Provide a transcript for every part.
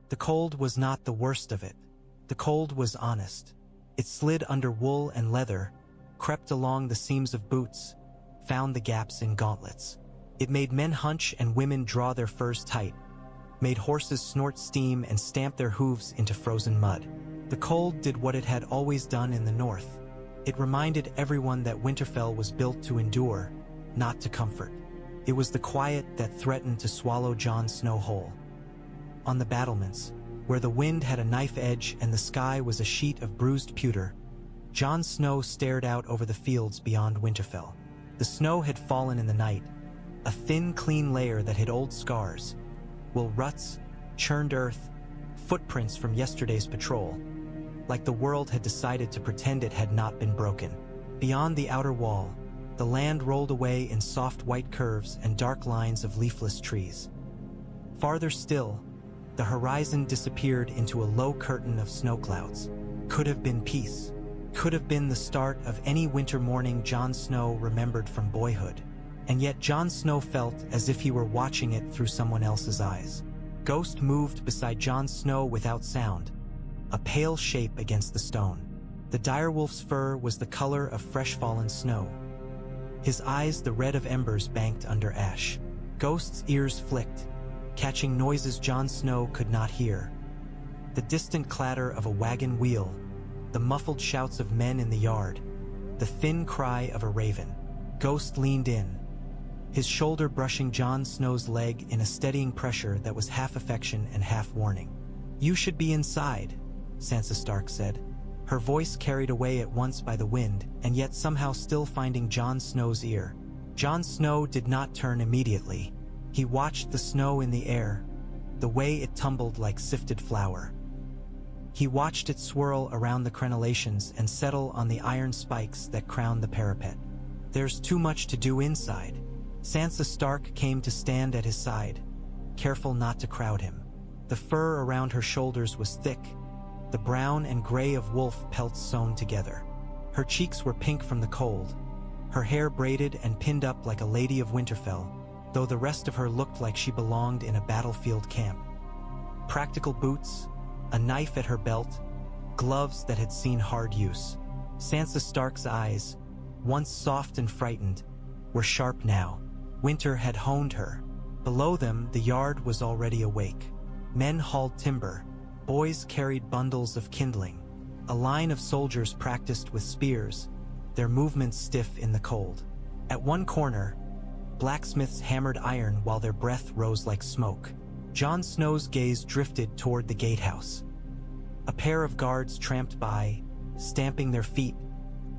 The cold was not the worst of it. The cold was honest. It slid under wool and leather, crept along the seams of boots, found the gaps in gauntlets. It made men hunch and women draw their furs tight, made horses snort steam and stamp their hooves into frozen mud. The cold did what it had always done in the north. It reminded everyone that Winterfell was built to endure, not to comfort. It was the quiet that threatened to swallow Jon Snow whole. On the battlements, where the wind had a knife edge and the sky was a sheet of bruised pewter, Jon Snow stared out over the fields beyond Winterfell. The snow had fallen in the night, a thin, clean layer that hid old scars, wool ruts, churned earth, footprints from yesterday's patrol, like the world had decided to pretend it had not been broken. Beyond the outer wall, the land rolled away in soft white curves and dark lines of leafless trees. Farther still, the horizon disappeared into a low curtain of snow clouds. Could have been peace. Could have been the start of any winter morning Jon Snow remembered from boyhood. And yet Jon Snow felt as if he were watching it through someone else's eyes. Ghost moved beside Jon Snow without sound, a pale shape against the stone. The direwolf's fur was the color of fresh-fallen snow. His eyes the red of embers banked under ash. Ghost's ears flicked, catching noises Jon Snow could not hear. The distant clatter of a wagon wheel, the muffled shouts of men in the yard, the thin cry of a raven. Ghost leaned in, his shoulder brushing Jon Snow's leg in a steadying pressure that was half affection and half warning. "You should be inside," Sansa Stark said, her voice carried away at once by the wind and yet somehow still finding Jon Snow's ear. Jon Snow did not turn immediately. He watched the snow in the air, the way it tumbled like sifted flour. He watched it swirl around the crenellations and settle on the iron spikes that crowned the parapet. "There's too much to do inside." Sansa Stark came to stand at his side, careful not to crowd him. The fur around her shoulders was thick, the brown and gray of wolf pelts sewn together. Her cheeks were pink from the cold, her hair braided and pinned up like a lady of Winterfell, though the rest of her looked like she belonged in a battlefield camp. Practical boots, a knife at her belt, gloves that had seen hard use. Sansa Stark's eyes, once soft and frightened, were sharp now. Winter had honed her. Below them, the yard was already awake. Men hauled timber, boys carried bundles of kindling. A line of soldiers practiced with spears, their movements stiff in the cold. At one corner, blacksmiths hammered iron while their breath rose like smoke. Jon Snow's gaze drifted toward the gatehouse. A pair of guards tramped by, stamping their feet,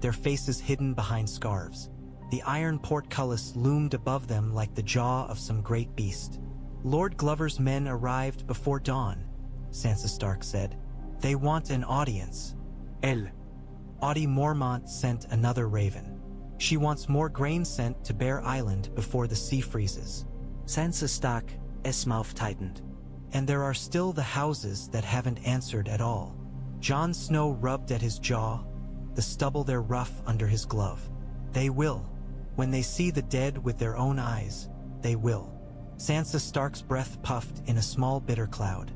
their faces hidden behind scarves. The iron portcullis loomed above them like the jaw of some great beast. "Lord Glover's men arrived before dawn," Sansa Stark said. "They want an audience." Audie Mormont sent another raven. "She wants more grain sent to Bear Island before the sea freezes." Sansa Stark's mouth tightened. "And there are still the houses that haven't answered at all." Jon Snow rubbed at his jaw, the stubble there rough under his glove. "They will. When they see the dead with their own eyes, they will." Sansa Stark's breath puffed in a small bitter cloud.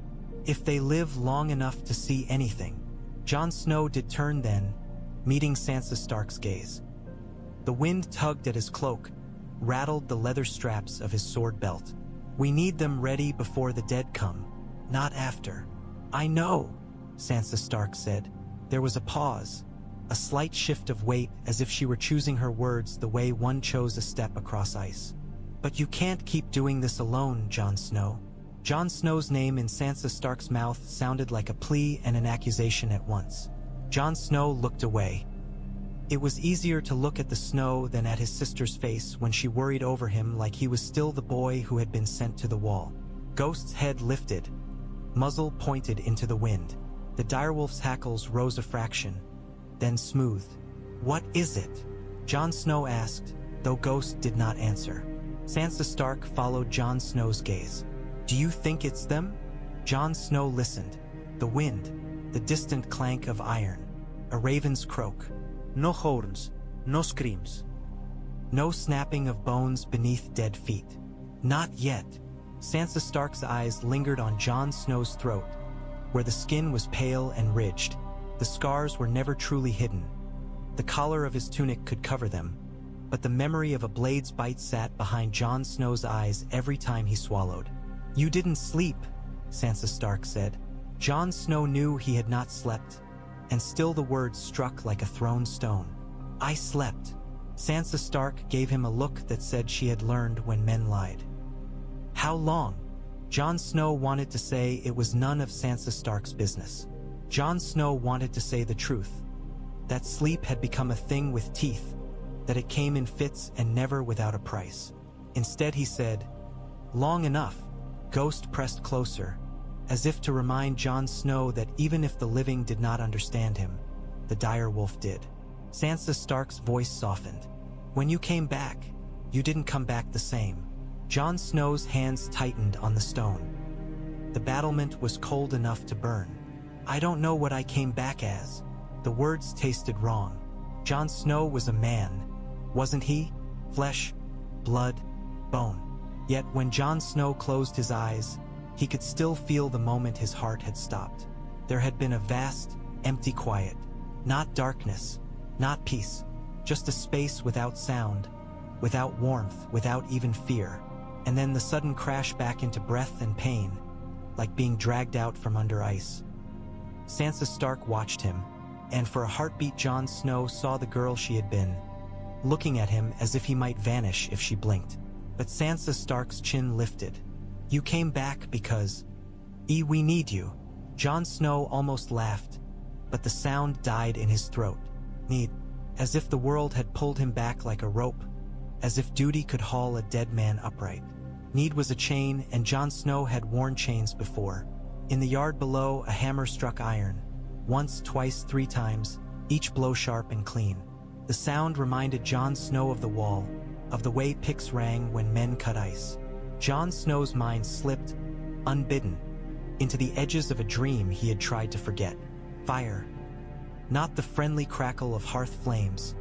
"If they live long enough to see anything." Jon Snow did turn then, meeting Sansa Stark's gaze. The wind tugged at his cloak, rattled the leather straps of his sword belt. "We need them ready before the dead come, not after." "I know," Sansa Stark said. There was a pause, a slight shift of weight as if she were choosing her words the way one chose a step across ice. "But you can't keep doing this alone, Jon Snow." Jon Snow's name in Sansa Stark's mouth sounded like a plea and an accusation at once. Jon Snow looked away. It was easier to look at the snow than at his sister's face when she worried over him like he was still the boy who had been sent to the wall. Ghost's head lifted, muzzle pointed into the wind. The direwolf's hackles rose a fraction, then smoothed. "What is it?" Jon Snow asked, though Ghost did not answer. Sansa Stark followed Jon Snow's gaze. "Do you think it's them?" Jon Snow listened. The wind, the distant clank of iron, a raven's croak. No horns, no screams. No snapping of bones beneath dead feet. Not yet. Sansa Stark's eyes lingered on Jon Snow's throat, where the skin was pale and ridged. The scars were never truly hidden. The collar of his tunic could cover them, but the memory of a blade's bite sat behind Jon Snow's eyes every time he swallowed. "You didn't sleep," Sansa Stark said. Jon Snow knew he had not slept, and still the words struck like a thrown stone. "I slept." Sansa Stark gave him a look that said she had learned when men lied. "How long?" Jon Snow wanted to say it was none of Sansa Stark's business. Jon Snow wanted to say the truth, that sleep had become a thing with teeth, that it came in fits and never without a price. Instead he said, "Long enough." Ghost pressed closer, as if to remind Jon Snow that even if the living did not understand him, the dire wolf did. Sansa Stark's voice softened. "When you came back, you didn't come back the same." Jon Snow's hands tightened on the stone. The battlement was cold enough to burn. "I don't know what I came back as." The words tasted wrong. Jon Snow was a man, wasn't he? Flesh, blood, bone. Yet when Jon Snow closed his eyes, he could still feel the moment his heart had stopped. There had been a vast, empty quiet. Not darkness, not peace, just a space without sound, without warmth, without even fear. And then the sudden crash back into breath and pain, like being dragged out from under ice. Sansa Stark watched him, and for a heartbeat Jon Snow saw the girl she had been, looking at him as if he might vanish if she blinked. But Sansa Stark's chin lifted. "You came back because... we need you." Jon Snow almost laughed, but the sound died in his throat. "Need," as if the world had pulled him back like a rope, as if duty could haul a dead man upright. Need was a chain, and Jon Snow had worn chains before. In the yard below, a hammer struck iron. Once, twice, 3 times, each blow sharp and clean. The sound reminded Jon Snow of the wall, of the way picks rang when men cut ice. Jon Snow's mind slipped, unbidden, into the edges of a dream he had tried to forget. Fire. Not the friendly crackle of hearth flames,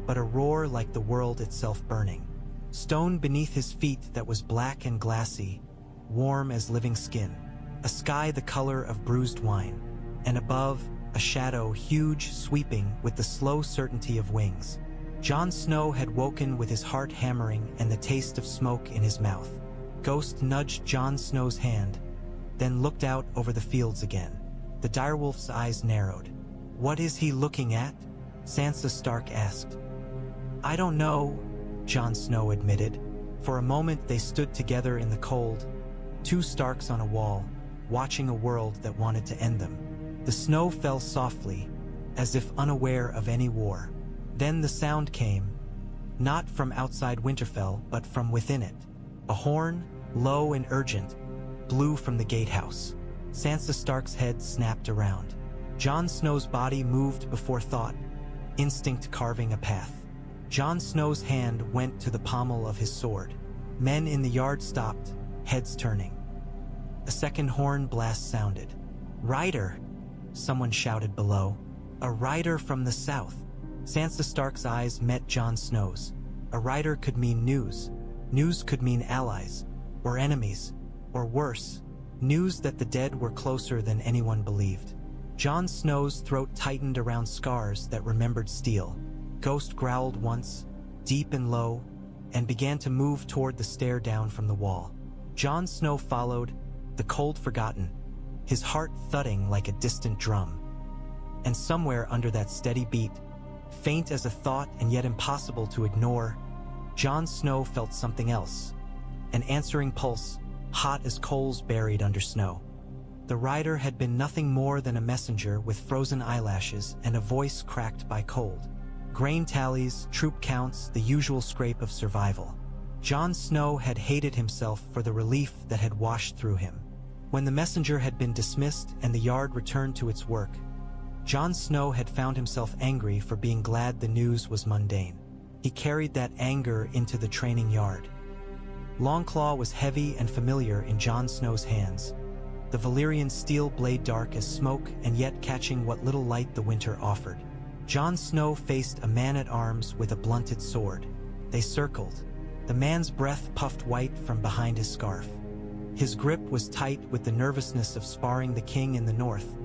but a roar like the world itself burning. Stone beneath his feet that was black and glassy, warm as living skin. A sky the color of bruised wine. And above, a shadow huge, sweeping, with the slow certainty of wings. Jon Snow had woken with his heart hammering and the taste of smoke in his mouth. Ghost nudged Jon Snow's hand, then looked out over the fields again. The direwolf's eyes narrowed. "What is he looking at?" Sansa Stark asked. "I don't know," Jon Snow admitted. For a moment they stood together in the cold, 2 Starks on a wall, watching a world that wanted to end them. The snow fell softly, as if unaware of any war. Then the sound came, not from outside Winterfell, but from within it. A horn, low and urgent, blew from the gatehouse. Sansa Stark's head snapped around. Jon Snow's body moved before thought, instinct carving a path. Jon Snow's hand went to the pommel of his sword. Men in the yard stopped, heads turning. A second horn blast sounded. "Rider!" someone shouted below. "A rider from the south." Sansa Stark's eyes met Jon Snow's. A rider could mean news. News could mean allies, or enemies, or worse, news that the dead were closer than anyone believed. Jon Snow's throat tightened around scars that remembered steel. Ghost growled once, deep and low, and began to move toward the stair down from the wall. Jon Snow followed, the cold forgotten, his heart thudding like a distant drum. And somewhere under that steady beat, faint as a thought and yet impossible to ignore, Jon Snow felt something else. An answering pulse, hot as coals buried under snow. The rider had been nothing more than a messenger with frozen eyelashes and a voice cracked by cold. Grain tallies, troop counts, the usual scrape of survival. Jon Snow had hated himself for the relief that had washed through him. When the messenger had been dismissed and the yard returned to its work, Jon Snow had found himself angry for being glad the news was mundane. He carried that anger into the training yard. Longclaw was heavy and familiar in Jon Snow's hands, the Valyrian steel blade dark as smoke and yet catching what little light the winter offered. Jon Snow faced a man-at-arms with a blunted sword. They circled. The man's breath puffed white from behind his scarf. His grip was tight with the nervousness of sparring the king in the north,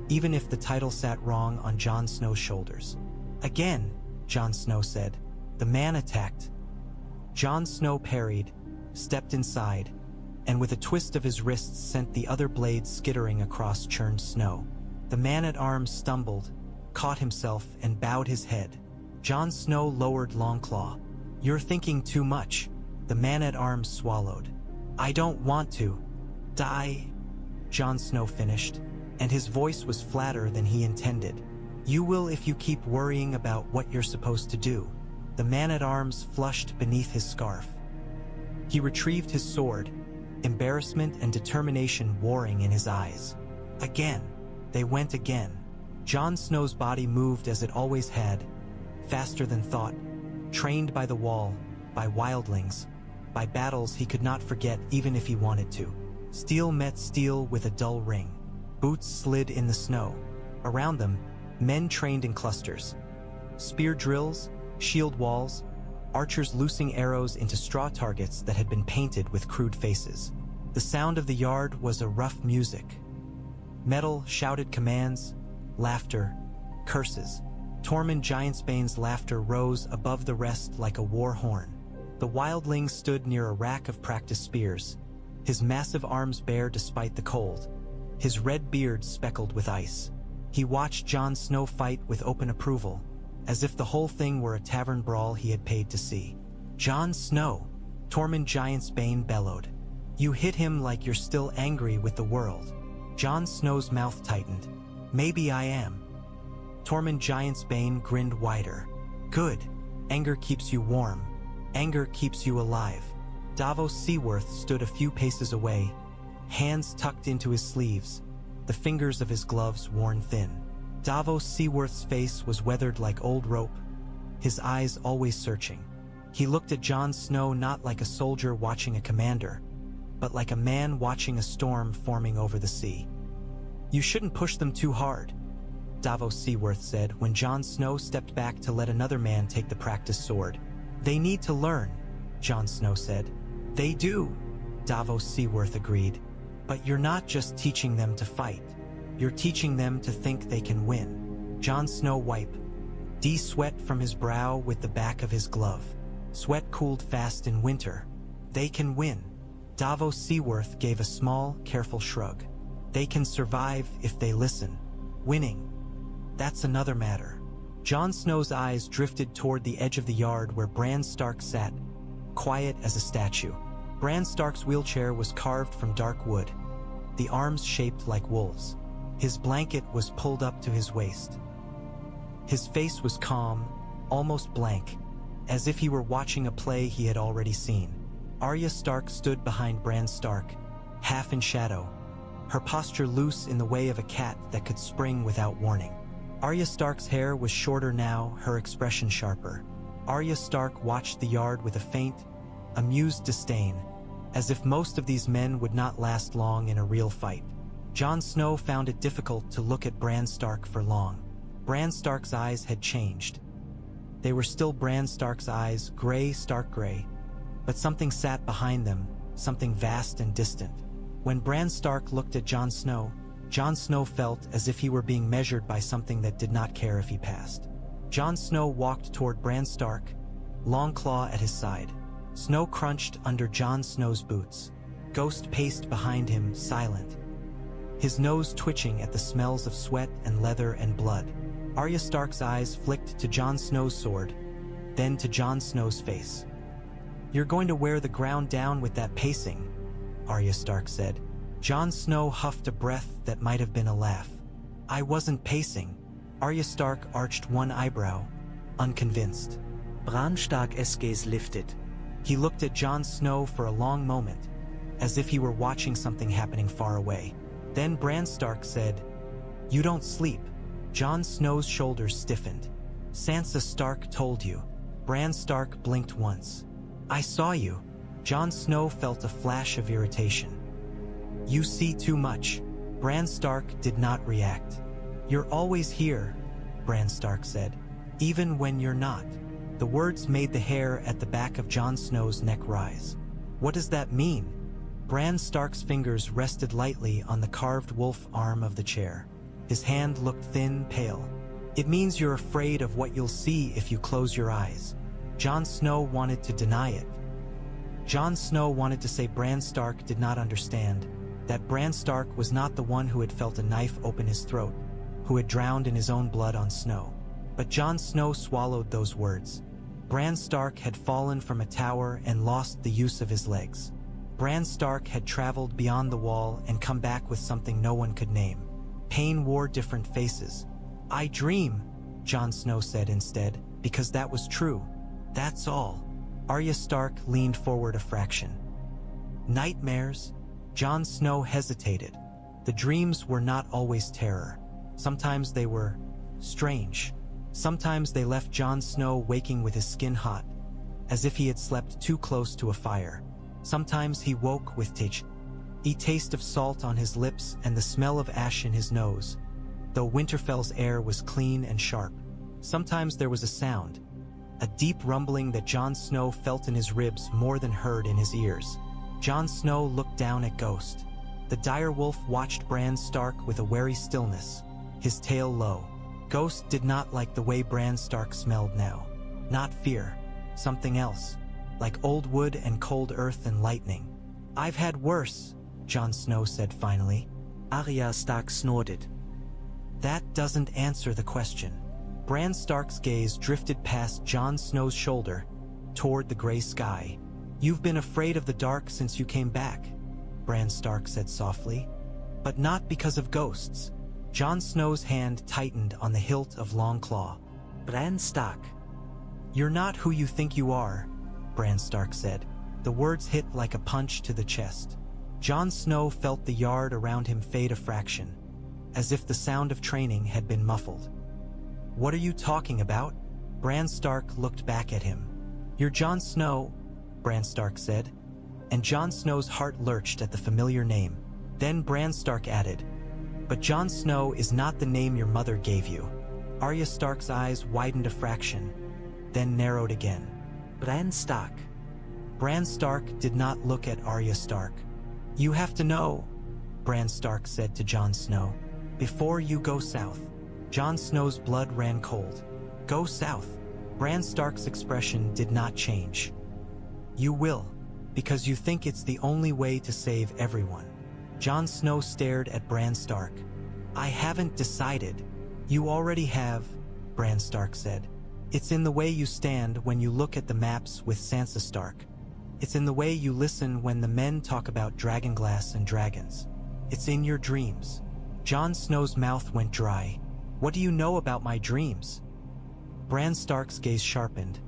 even if the title sat wrong on Jon Snow's shoulders. "Again," Jon Snow said. The man attacked. Jon Snow parried, stepped inside, and with a twist of his wrists sent the other blade skittering across churned snow. The man-at-arms stumbled, caught himself, and bowed his head. Jon Snow lowered Longclaw. "You're thinking too much." The man-at-arms swallowed. "I don't want to die," Jon Snow finished, and his voice was flatter than he intended. "You will if you keep worrying about what you're supposed to do." The man-at-arms flushed beneath his scarf. He retrieved his sword, embarrassment and determination warring in his eyes. Again. They went again. Jon Snow's body moved as it always had, faster than thought, trained by the wall, by wildlings, by battles he could not forget even if he wanted to. Steel met steel with a dull ring. Boots slid in the snow. Around them, men trained in clusters. Spear drills, shield walls, archers loosing arrows into straw targets that had been painted with crude faces. The sound of the yard was a rough music. Metal shouted commands, laughter, curses. Tormund Giantsbane's laughter rose above the rest like a war horn. The wildling stood near a rack of practiced spears, his massive arms bare despite the cold, his red beard speckled with ice. He watched Jon Snow fight with open approval, as if the whole thing were a tavern brawl he had paid to see. "Jon Snow," Tormund Giantsbane bellowed. "You hit him like you're still angry with the world." Jon Snow's mouth tightened. "Maybe I am." Tormund Giantsbane grinned wider. "Good. Anger keeps you warm. Anger keeps you alive." Davos Seaworth stood a few paces away, hands tucked into his sleeves, the fingers of his gloves worn thin. Davos Seaworth's face was weathered like old rope, his eyes always searching. He looked at Jon Snow not like a soldier watching a commander, but like a man watching a storm forming over the sea. "You shouldn't push them too hard," Davos Seaworth said when Jon Snow stepped back to let another man take the practice sword. "They need to learn," Jon Snow said. "They do," Davos Seaworth agreed. "But you're not just teaching them to fight. You're teaching them to think they can win." Jon Snow wiped sweat from his brow with the back of his glove. Sweat cooled fast in winter. "They can win." Davos Seaworth gave a small, careful shrug. "They can survive if they listen. Winning, that's another matter." Jon Snow's eyes drifted toward the edge of the yard where Bran Stark sat, quiet as a statue. Bran Stark's wheelchair was carved from dark wood, the arms shaped like wolves. His blanket was pulled up to his waist. His face was calm, almost blank, as if he were watching a play he had already seen. Arya Stark stood behind Bran Stark, half in shadow, her posture loose in the way of a cat that could spring without warning. Arya Stark's hair was shorter now, her expression sharper. Arya Stark watched the yard with a faint, amused disdain, as if most of these men would not last long in a real fight. Jon Snow found it difficult to look at Bran Stark for long. Bran Stark's eyes had changed. They were still Bran Stark's eyes, gray, stark gray, but something sat behind them, something vast and distant. When Bran Stark looked at Jon Snow felt as if he were being measured by something that did not care if he passed. Jon Snow walked toward Bran Stark, Longclaw at his side. Snow crunched under Jon Snow's boots. Ghost paced behind him, silent, his nose twitching at the smells of sweat and leather and blood. Arya Stark's eyes flicked to Jon Snow's sword, then to Jon Snow's face. "You're going to wear the ground down with that pacing," Arya Stark said. Jon Snow huffed a breath that might have been a laugh. "I wasn't pacing." Arya Stark arched one eyebrow, unconvinced. Bran Stark's gaze lifted. He looked at Jon Snow for a long moment, as if he were watching something happening far away. Then Bran Stark said, "You don't sleep." Jon Snow's shoulders stiffened. "Sansa Stark told you." Bran Stark blinked once. "I saw you." Jon Snow felt a flash of irritation. "You see too much." Bran Stark did not react. "You're always here," Bran Stark said. "Even when you're not." The words made the hair at the back of Jon Snow's neck rise. "What does that mean?" Bran Stark's fingers rested lightly on the carved wolf arm of the chair. His hand looked thin, pale. "It means you're afraid of what you'll see if you close your eyes." Jon Snow wanted to deny it. Jon Snow wanted to say Bran Stark did not understand, that Bran Stark was not the one who had felt a knife open his throat, who had drowned in his own blood on snow. But Jon Snow swallowed those words. Bran Stark had fallen from a tower and lost the use of his legs. Bran Stark had traveled beyond the wall and come back with something no one could name. Pain wore different faces. "I dream," Jon Snow said instead, "because that was true. That's all." Arya Stark leaned forward a fraction. "Nightmares?" Jon Snow hesitated. The dreams were not always terror. Sometimes they were strange. Sometimes they left Jon Snow waking with his skin hot, as if he had slept too close to a fire. Sometimes he woke with a taste of salt on his lips and the smell of ash in his nose, though Winterfell's air was clean and sharp. Sometimes there was a sound, a deep rumbling that Jon Snow felt in his ribs more than heard in his ears. Jon Snow looked down at Ghost. The dire wolf watched Bran Stark with a wary stillness, his tail low. Ghost did not like the way Bran Stark smelled now. Not fear, something else, like old wood and cold earth and lightning. "I've had worse," Jon Snow said finally. Arya Stark snorted. "That doesn't answer the question." Bran Stark's gaze drifted past Jon Snow's shoulder, toward the gray sky. "You've been afraid of the dark since you came back," Bran Stark said softly. "But not because of ghosts." Jon Snow's hand tightened on the hilt of Longclaw. Bran Stark. "You're not who you think you are," Bran Stark said. The words hit like a punch to the chest. Jon Snow felt the yard around him fade a fraction, as if the sound of training had been muffled. "What are you talking about?" Bran Stark looked back at him. "You're Jon Snow," Bran Stark said, and Jon Snow's heart lurched at the familiar name. Then Bran Stark added, "But Jon Snow is not the name your mother gave you." Arya Stark's eyes widened a fraction, then narrowed again. Bran Stark. Bran Stark did not look at Arya Stark. "You have to know," Bran Stark said to Jon Snow, "before you go south." Jon Snow's blood ran cold. "Go south?" Bran Stark's expression did not change. "You will, because you think it's the only way to save everyone." Jon Snow stared at Bran Stark. "I haven't decided." "You already have," Bran Stark said. "It's in the way you stand when you look at the maps with Sansa Stark. It's in the way you listen when the men talk about Dragonglass and dragons. It's in your dreams." Jon Snow's mouth went dry. "What do you know about my dreams?" Bran Stark's gaze sharpened,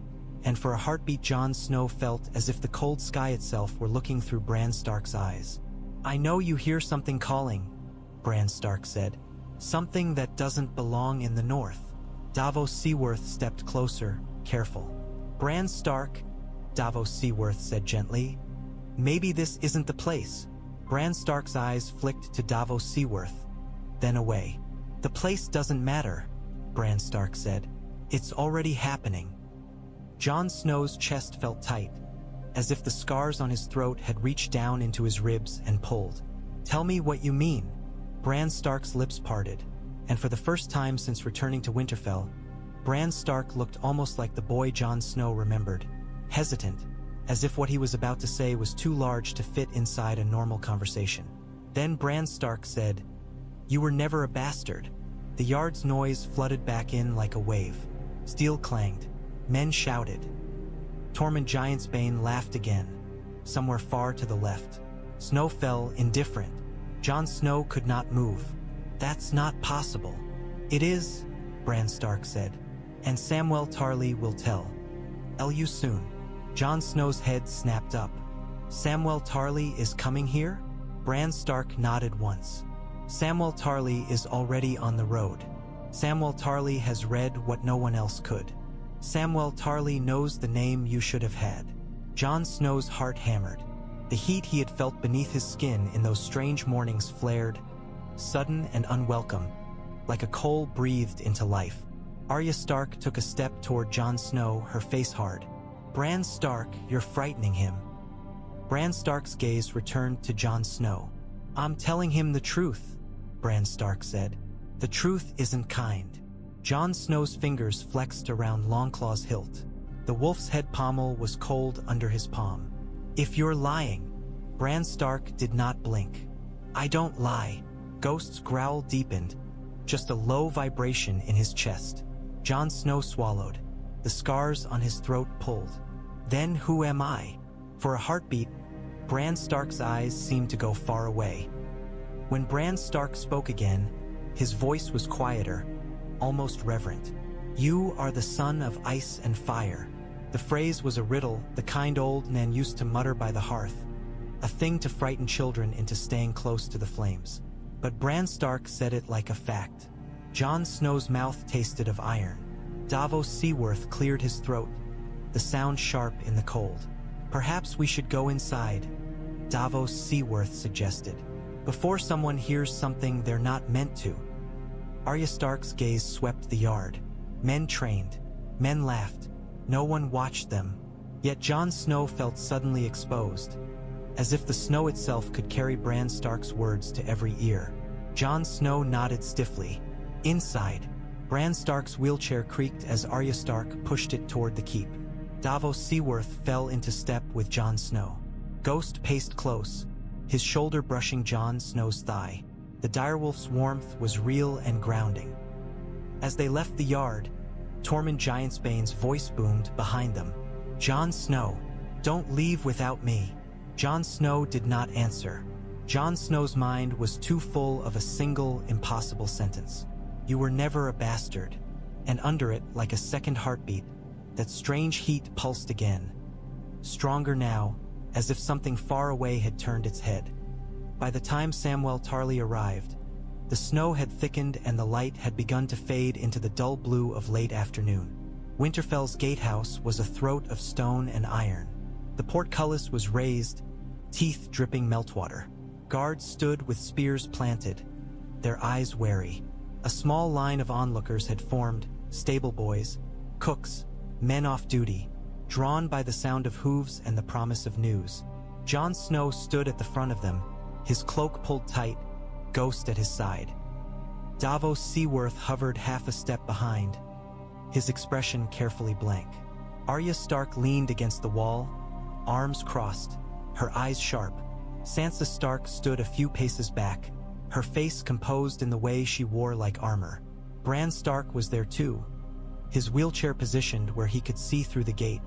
and for a heartbeat Jon Snow felt as if the cold sky itself were looking through Bran Stark's eyes. "I know you hear something calling," Bran Stark said. "Something that doesn't belong in the north." Davos Seaworth stepped closer, careful. "Bran Stark," Davos Seaworth said gently, "maybe this isn't the place." Bran Stark's eyes flicked to Davos Seaworth, then away. "The place doesn't matter," Bran Stark said. "It's already happening." Jon Snow's chest felt tight, as if the scars on his throat had reached down into his ribs and pulled. "Tell me what you mean." Bran Stark's lips parted, and for the first time since returning to Winterfell, Bran Stark looked almost like the boy Jon Snow remembered, hesitant, as if what he was about to say was too large to fit inside a normal conversation. Then Bran Stark said, "You were never a bastard." The yard's noise flooded back in like a wave. Steel clanged. Men shouted. Tormund Giantsbane laughed again, somewhere far to the left. Snow fell, indifferent. Jon Snow could not move. "That's not possible." "It is," Bran Stark said, "and Samwell Tarly will tell you soon." Jon Snow's head snapped up. "Samwell Tarly is coming here?" Bran Stark nodded once. "Samwell Tarly is already on the road. Samwell Tarly has read what no one else could. Samwell Tarly knows the name you should have had." Jon Snow's heart hammered. The heat he had felt beneath his skin in those strange mornings flared, sudden and unwelcome, like a coal breathed into life. Arya Stark took a step toward Jon Snow, her face hard. "Bran Stark, you're frightening him." Bran Stark's gaze returned to Jon Snow. "I'm telling him the truth," Bran Stark said. "The truth isn't kind." Jon Snow's fingers flexed around Longclaw's hilt. The wolf's head pommel was cold under his palm. "If you're lying," Bran Stark did not blink. "I don't lie." Ghost's growl deepened, just a low vibration in his chest. Jon Snow swallowed. The scars on his throat pulled. "Then who am I?" For a heartbeat, Bran Stark's eyes seemed to go far away. When Bran Stark spoke again, his voice was quieter, almost reverent. "You are the son of ice and fire." The phrase was a riddle the kind old men used to mutter by the hearth, a thing to frighten children into staying close to the flames. But Bran Stark said it like a fact. Jon Snow's mouth tasted of iron. Davos Seaworth cleared his throat, the sound sharp in the cold. "Perhaps we should go inside," Davos Seaworth suggested, "before someone hears something they're not meant to." Arya Stark's gaze swept the yard. Men trained. Men laughed. No one watched them. Yet Jon Snow felt suddenly exposed, as if the snow itself could carry Bran Stark's words to every ear. Jon Snow nodded stiffly. Inside, Bran Stark's wheelchair creaked as Arya Stark pushed it toward the keep. Davos Seaworth fell into step with Jon Snow. Ghost paced close, his shoulder brushing Jon Snow's thigh. The direwolf's warmth was real and grounding. As they left the yard, Tormund Giantsbane's voice boomed behind them. "Jon Snow, don't leave without me." Jon Snow did not answer. Jon Snow's mind was too full of a single, impossible sentence. "You were never a bastard." And under it, like a second heartbeat, that strange heat pulsed again. Stronger now, as if something far away had turned its head. By the time Samwell Tarly arrived, the snow had thickened and the light had begun to fade into the dull blue of late afternoon. Winterfell's gatehouse was a throat of stone and iron. The portcullis was raised, teeth dripping meltwater. Guards stood with spears planted, their eyes wary. A small line of onlookers had formed, stable boys, cooks, men off duty, drawn by the sound of hooves and the promise of news. Jon Snow stood at the front of them, his cloak pulled tight, Ghost at his side. Davos Seaworth hovered half a step behind, his expression carefully blank. Arya Stark leaned against the wall, arms crossed, her eyes sharp. Sansa Stark stood a few paces back, her face composed in the way she wore like armor. Bran Stark was there too, his wheelchair positioned where he could see through the gate,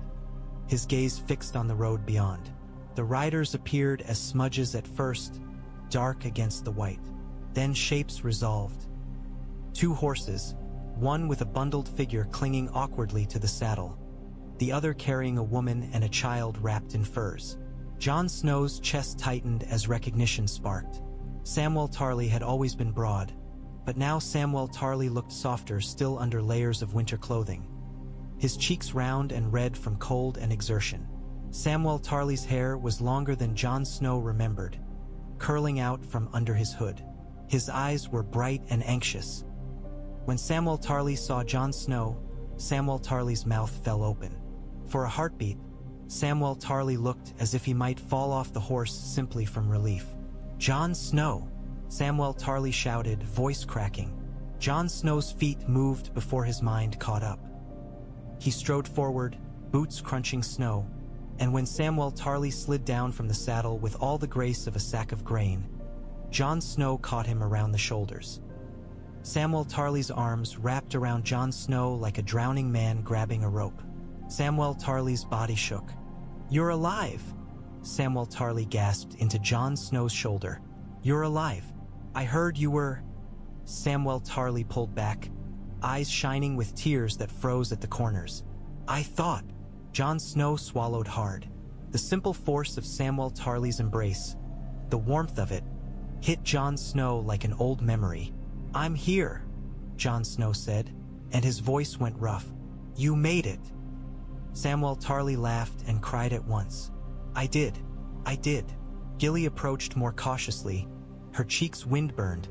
his gaze fixed on the road beyond. The riders appeared as smudges at first, dark against the white. Then shapes resolved. Two horses, one with a bundled figure clinging awkwardly to the saddle, the other carrying a woman and a child wrapped in furs. Jon Snow's chest tightened as recognition sparked. Samwell Tarly had always been broad, but now Samwell Tarly looked softer still under layers of winter clothing, his cheeks round and red from cold and exertion. Samwell Tarly's hair was longer than Jon Snow remembered, curling out from under his hood. His eyes were bright and anxious. When Samwell Tarly saw Jon Snow, Samwell Tarly's mouth fell open. For a heartbeat, Samwell Tarly looked as if he might fall off the horse simply from relief. "Jon Snow!" Samwell Tarly shouted, voice cracking. Jon Snow's feet moved before his mind caught up. He strode forward, boots crunching snow, and when Samwell Tarly slid down from the saddle with all the grace of a sack of grain, Jon Snow caught him around the shoulders. Samwell Tarly's arms wrapped around Jon Snow like a drowning man grabbing a rope. Samwell Tarly's body shook. "You're alive!" Samwell Tarly gasped into Jon Snow's shoulder. "You're alive! I heard you were..." Samwell Tarly pulled back, eyes shining with tears that froze at the corners. "I thought..." Jon Snow swallowed hard. The simple force of Samwell Tarly's embrace, the warmth of it, hit Jon Snow like an old memory. "I'm here," Jon Snow said, and his voice went rough. "You made it." Samwell Tarly laughed and cried at once. I did. Gilly approached more cautiously, her cheeks wind-burned,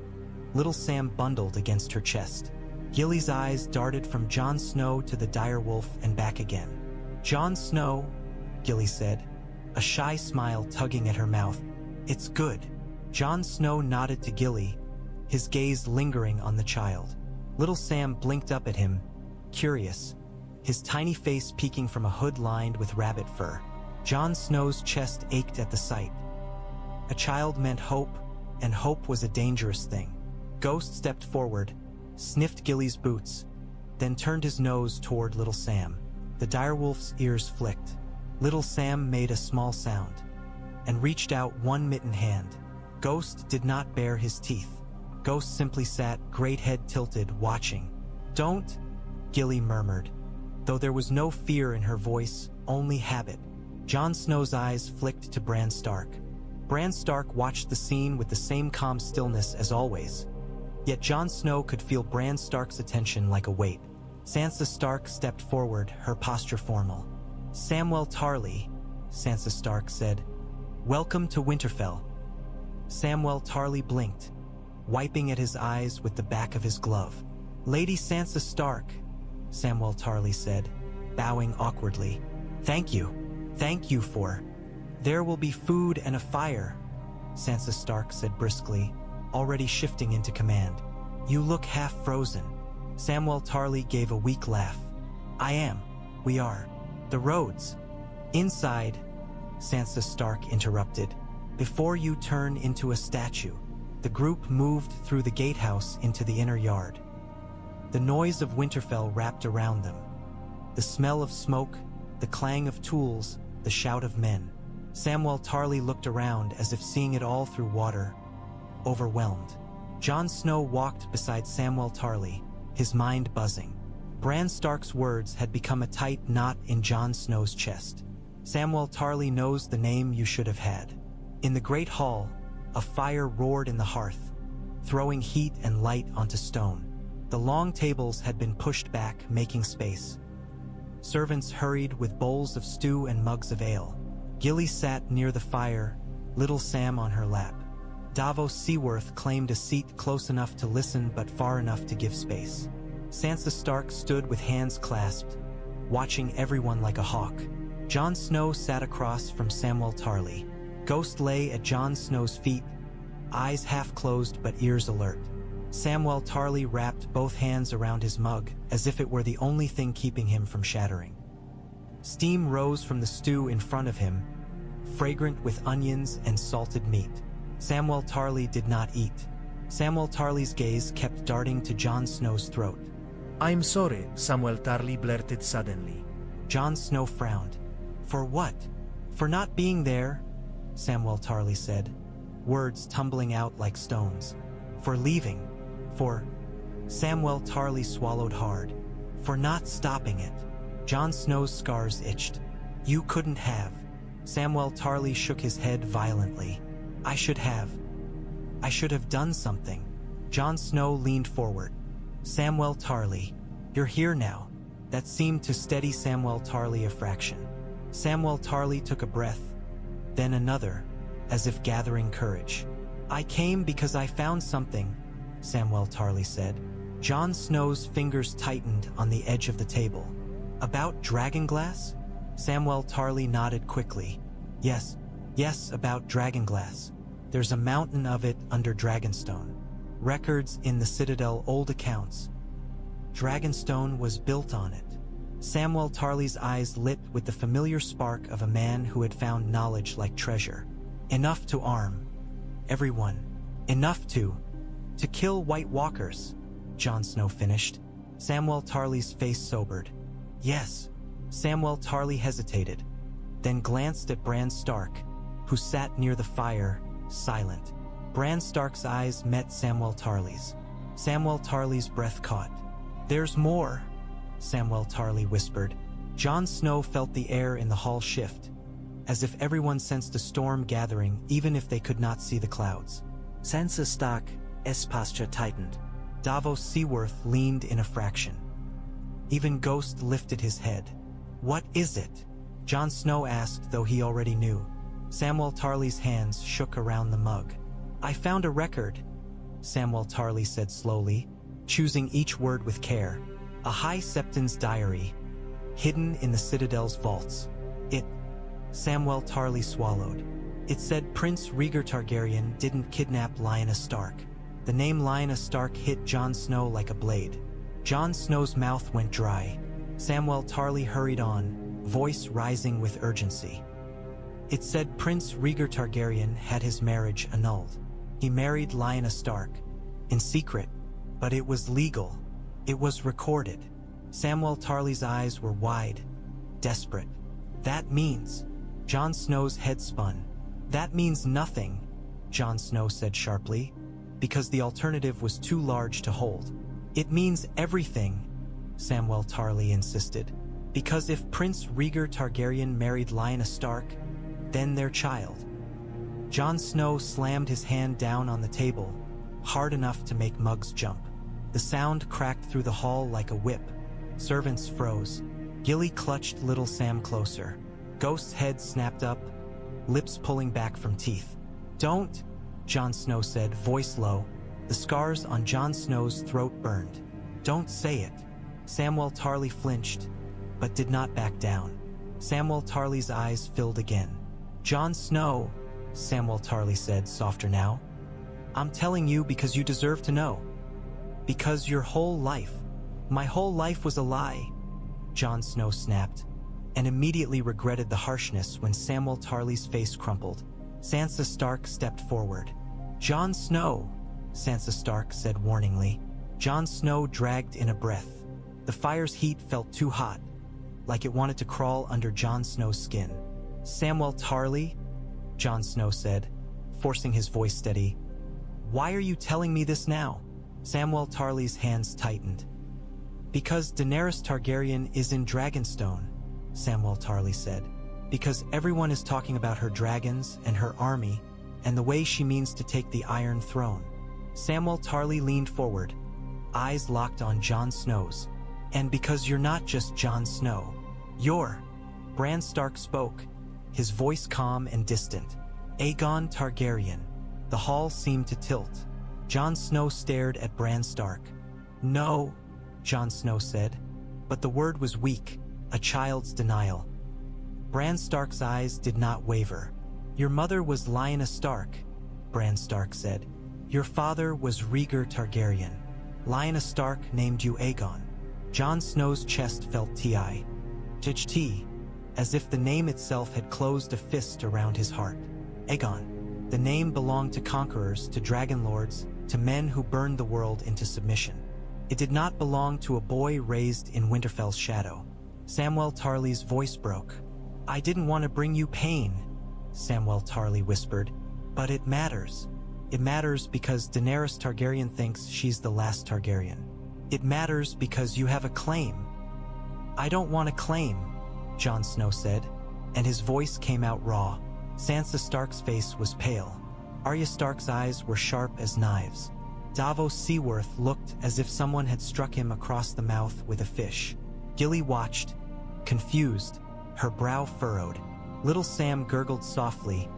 little Sam bundled against her chest. Gilly's eyes darted from Jon Snow to the direwolf and back again. "Jon Snow," Gilly said, a shy smile tugging at her mouth. "It's good." Jon Snow nodded to Gilly, his gaze lingering on the child. Little Sam blinked up at him, curious, his tiny face peeking from a hood lined with rabbit fur. Jon Snow's chest ached at the sight. A child meant hope, and hope was a dangerous thing. Ghost stepped forward, sniffed Gilly's boots, then turned his nose toward Little Sam. The direwolf's ears flicked. Little Sam made a small sound and reached out one mittened hand. Ghost did not bare his teeth. Ghost simply sat, great head tilted, watching. "Don't," Gilly murmured, though there was no fear in her voice, only habit. Jon Snow's eyes flicked to Bran Stark. Bran Stark watched the scene with the same calm stillness as always. Yet Jon Snow could feel Bran Stark's attention like a weight. Sansa Stark stepped forward, her posture formal. "Samwell Tarly," Sansa Stark said. "Welcome to Winterfell." Samwell Tarly blinked, wiping at his eyes with the back of his glove. "Lady Sansa Stark," Samwell Tarly said, bowing awkwardly. Thank you for." "There will be food and a fire," Sansa Stark said briskly, already shifting into command. "You look half frozen." Samwell Tarly gave a weak laugh. "I am. We are. The roads." "Inside," Sansa Stark interrupted. "Before you turn into a statue." The group moved through the gatehouse into the inner yard. The noise of Winterfell wrapped around them. The smell of smoke, the clang of tools, the shout of men. Samwell Tarly looked around as if seeing it all through water, overwhelmed. Jon Snow walked beside Samwell Tarly, his mind buzzing. Bran Stark's words had become a tight knot in Jon Snow's chest. "Samwell Tarly knows the name you should have had." In the great hall, a fire roared in the hearth, throwing heat and light onto stone. The long tables had been pushed back, making space. Servants hurried with bowls of stew and mugs of ale. Gilly sat near the fire, Little Sam on her lap. Davos Seaworth claimed a seat close enough to listen but far enough to give space. Sansa Stark stood with hands clasped, watching everyone like a hawk. Jon Snow sat across from Samwell Tarly. Ghost lay at Jon Snow's feet, eyes half closed but ears alert. Samwell Tarly wrapped both hands around his mug as if it were the only thing keeping him from shattering. Steam rose from the stew in front of him, fragrant with onions and salted meat. Samwell Tarly did not eat. Samwell Tarly's gaze kept darting to Jon Snow's throat. "I'm sorry," Samwell Tarly blurted suddenly. Jon Snow frowned. "For what?" "For not being there," Samwell Tarly said, words tumbling out like stones. "For leaving. For..." Samwell Tarly swallowed hard. "For not stopping it." Jon Snow's scars itched. "You couldn't have." Samwell Tarly shook his head violently. I should have done something." Jon Snow leaned forward. "Samwell Tarly, you're here now." That seemed to steady Samwell Tarly a fraction. Samwell Tarly took a breath, then another, as if gathering courage. "I came because I found something," Samwell Tarly said. Jon Snow's fingers tightened on the edge of the table. "About Dragonglass?" Samwell Tarly nodded quickly. Yes, about Dragonglass. There's a mountain of it under Dragonstone. Records in the Citadel, old accounts. Dragonstone was built on it." Samwell Tarly's eyes lit with the familiar spark of a man who had found knowledge like treasure. "Enough to arm everyone. Enough to kill White Walkers," Jon Snow finished. Samwell Tarly's face sobered. "Yes." Samwell Tarly hesitated, then glanced at Bran Stark, who sat near the fire, silent. Bran Stark's eyes met Samwell Tarly's. Samwell Tarly's breath caught. "There's more," Samwell Tarly whispered. Jon Snow felt the air in the hall shift, as if everyone sensed a storm gathering even if they could not see the clouds. Sansa Stark's posture tightened. Davos Seaworth leaned in a fraction. Even Ghost lifted his head. "What is it?" Jon Snow asked, though he already knew. Samwell Tarly's hands shook around the mug. "I found a record," Samwell Tarly said slowly, choosing each word with care. "A High Septon's diary, hidden in the Citadel's vaults. It..." Samwell Tarly swallowed. It said Prince Rhaegar Targaryen didn't kidnap Lyanna Stark. The name Lyanna Stark hit Jon Snow like a blade. Jon Snow's mouth went dry. Samwell Tarly hurried on, voice rising with urgency. It said Prince Rhaegar Targaryen had his marriage annulled. He married Lyanna Stark. In secret, but it was legal. It was recorded. Samwell Tarly's eyes were wide, desperate. That means... Jon Snow's head spun. That means nothing, Jon Snow said sharply, because the alternative was too large to hold. It means everything, Samwell Tarly insisted, because if Prince Rhaegar Targaryen married Lyanna Stark, then their child. Jon Snow slammed his hand down on the table, hard enough to make mugs jump. The sound cracked through the hall like a whip. Servants froze. Gilly clutched little Sam closer. Ghost's head snapped up, lips pulling back from teeth. "Don't," Jon Snow said, voice low. The scars on Jon Snow's throat burned. "Don't say it." Samwell Tarly flinched, but did not back down. Samwell Tarly's eyes filled again. "Jon Snow," Samwell Tarly said, softer now. "I'm telling you because you deserve to know. Because your whole life, my whole life was a lie," Jon Snow snapped, and immediately regretted the harshness when Samwell Tarly's face crumpled. Sansa Stark stepped forward. "Jon Snow," Sansa Stark said warningly. Jon Snow dragged in a breath. The fire's heat felt too hot, like it wanted to crawl under Jon Snow's skin. "Samwell Tarly," Jon Snow said, forcing his voice steady. "Why are you telling me this now?" Samwell Tarly's hands tightened. "Because Daenerys Targaryen is in Dragonstone," Samwell Tarly said. "Because everyone is talking about her dragons and her army and the way she means to take the Iron Throne." Samwell Tarly leaned forward, eyes locked on Jon Snow's. "And because you're not just Jon Snow. You're..." Bran Stark spoke, his voice calm and distant. "Aegon Targaryen." The hall seemed to tilt. Jon Snow stared at Bran Stark. "No," Jon Snow said, but the word was weak, a child's denial. Bran Stark's eyes did not waver. "Your mother was Lyanna Stark," Bran Stark said. "Your father was Rhaegar Targaryen. Lyanna Stark named you Aegon." Jon Snow's chest felt T, as if the name itself had closed a fist around his heart. Aegon. The name belonged to conquerors, to dragonlords, to men who burned the world into submission. It did not belong to a boy raised in Winterfell's shadow. Samwell Tarly's voice broke. "I didn't want to bring you pain," Samwell Tarly whispered, "but it matters. It matters because Daenerys Targaryen thinks she's the last Targaryen. It matters because you have a claim." "I don't want a claim," Jon Snow said, and his voice came out raw. Sansa Stark's face was pale. Arya Stark's eyes were sharp as knives. Davos Seaworth looked as if someone had struck him across the mouth with a fish. Gilly watched, confused, her brow furrowed. Little Sam gurgled softly,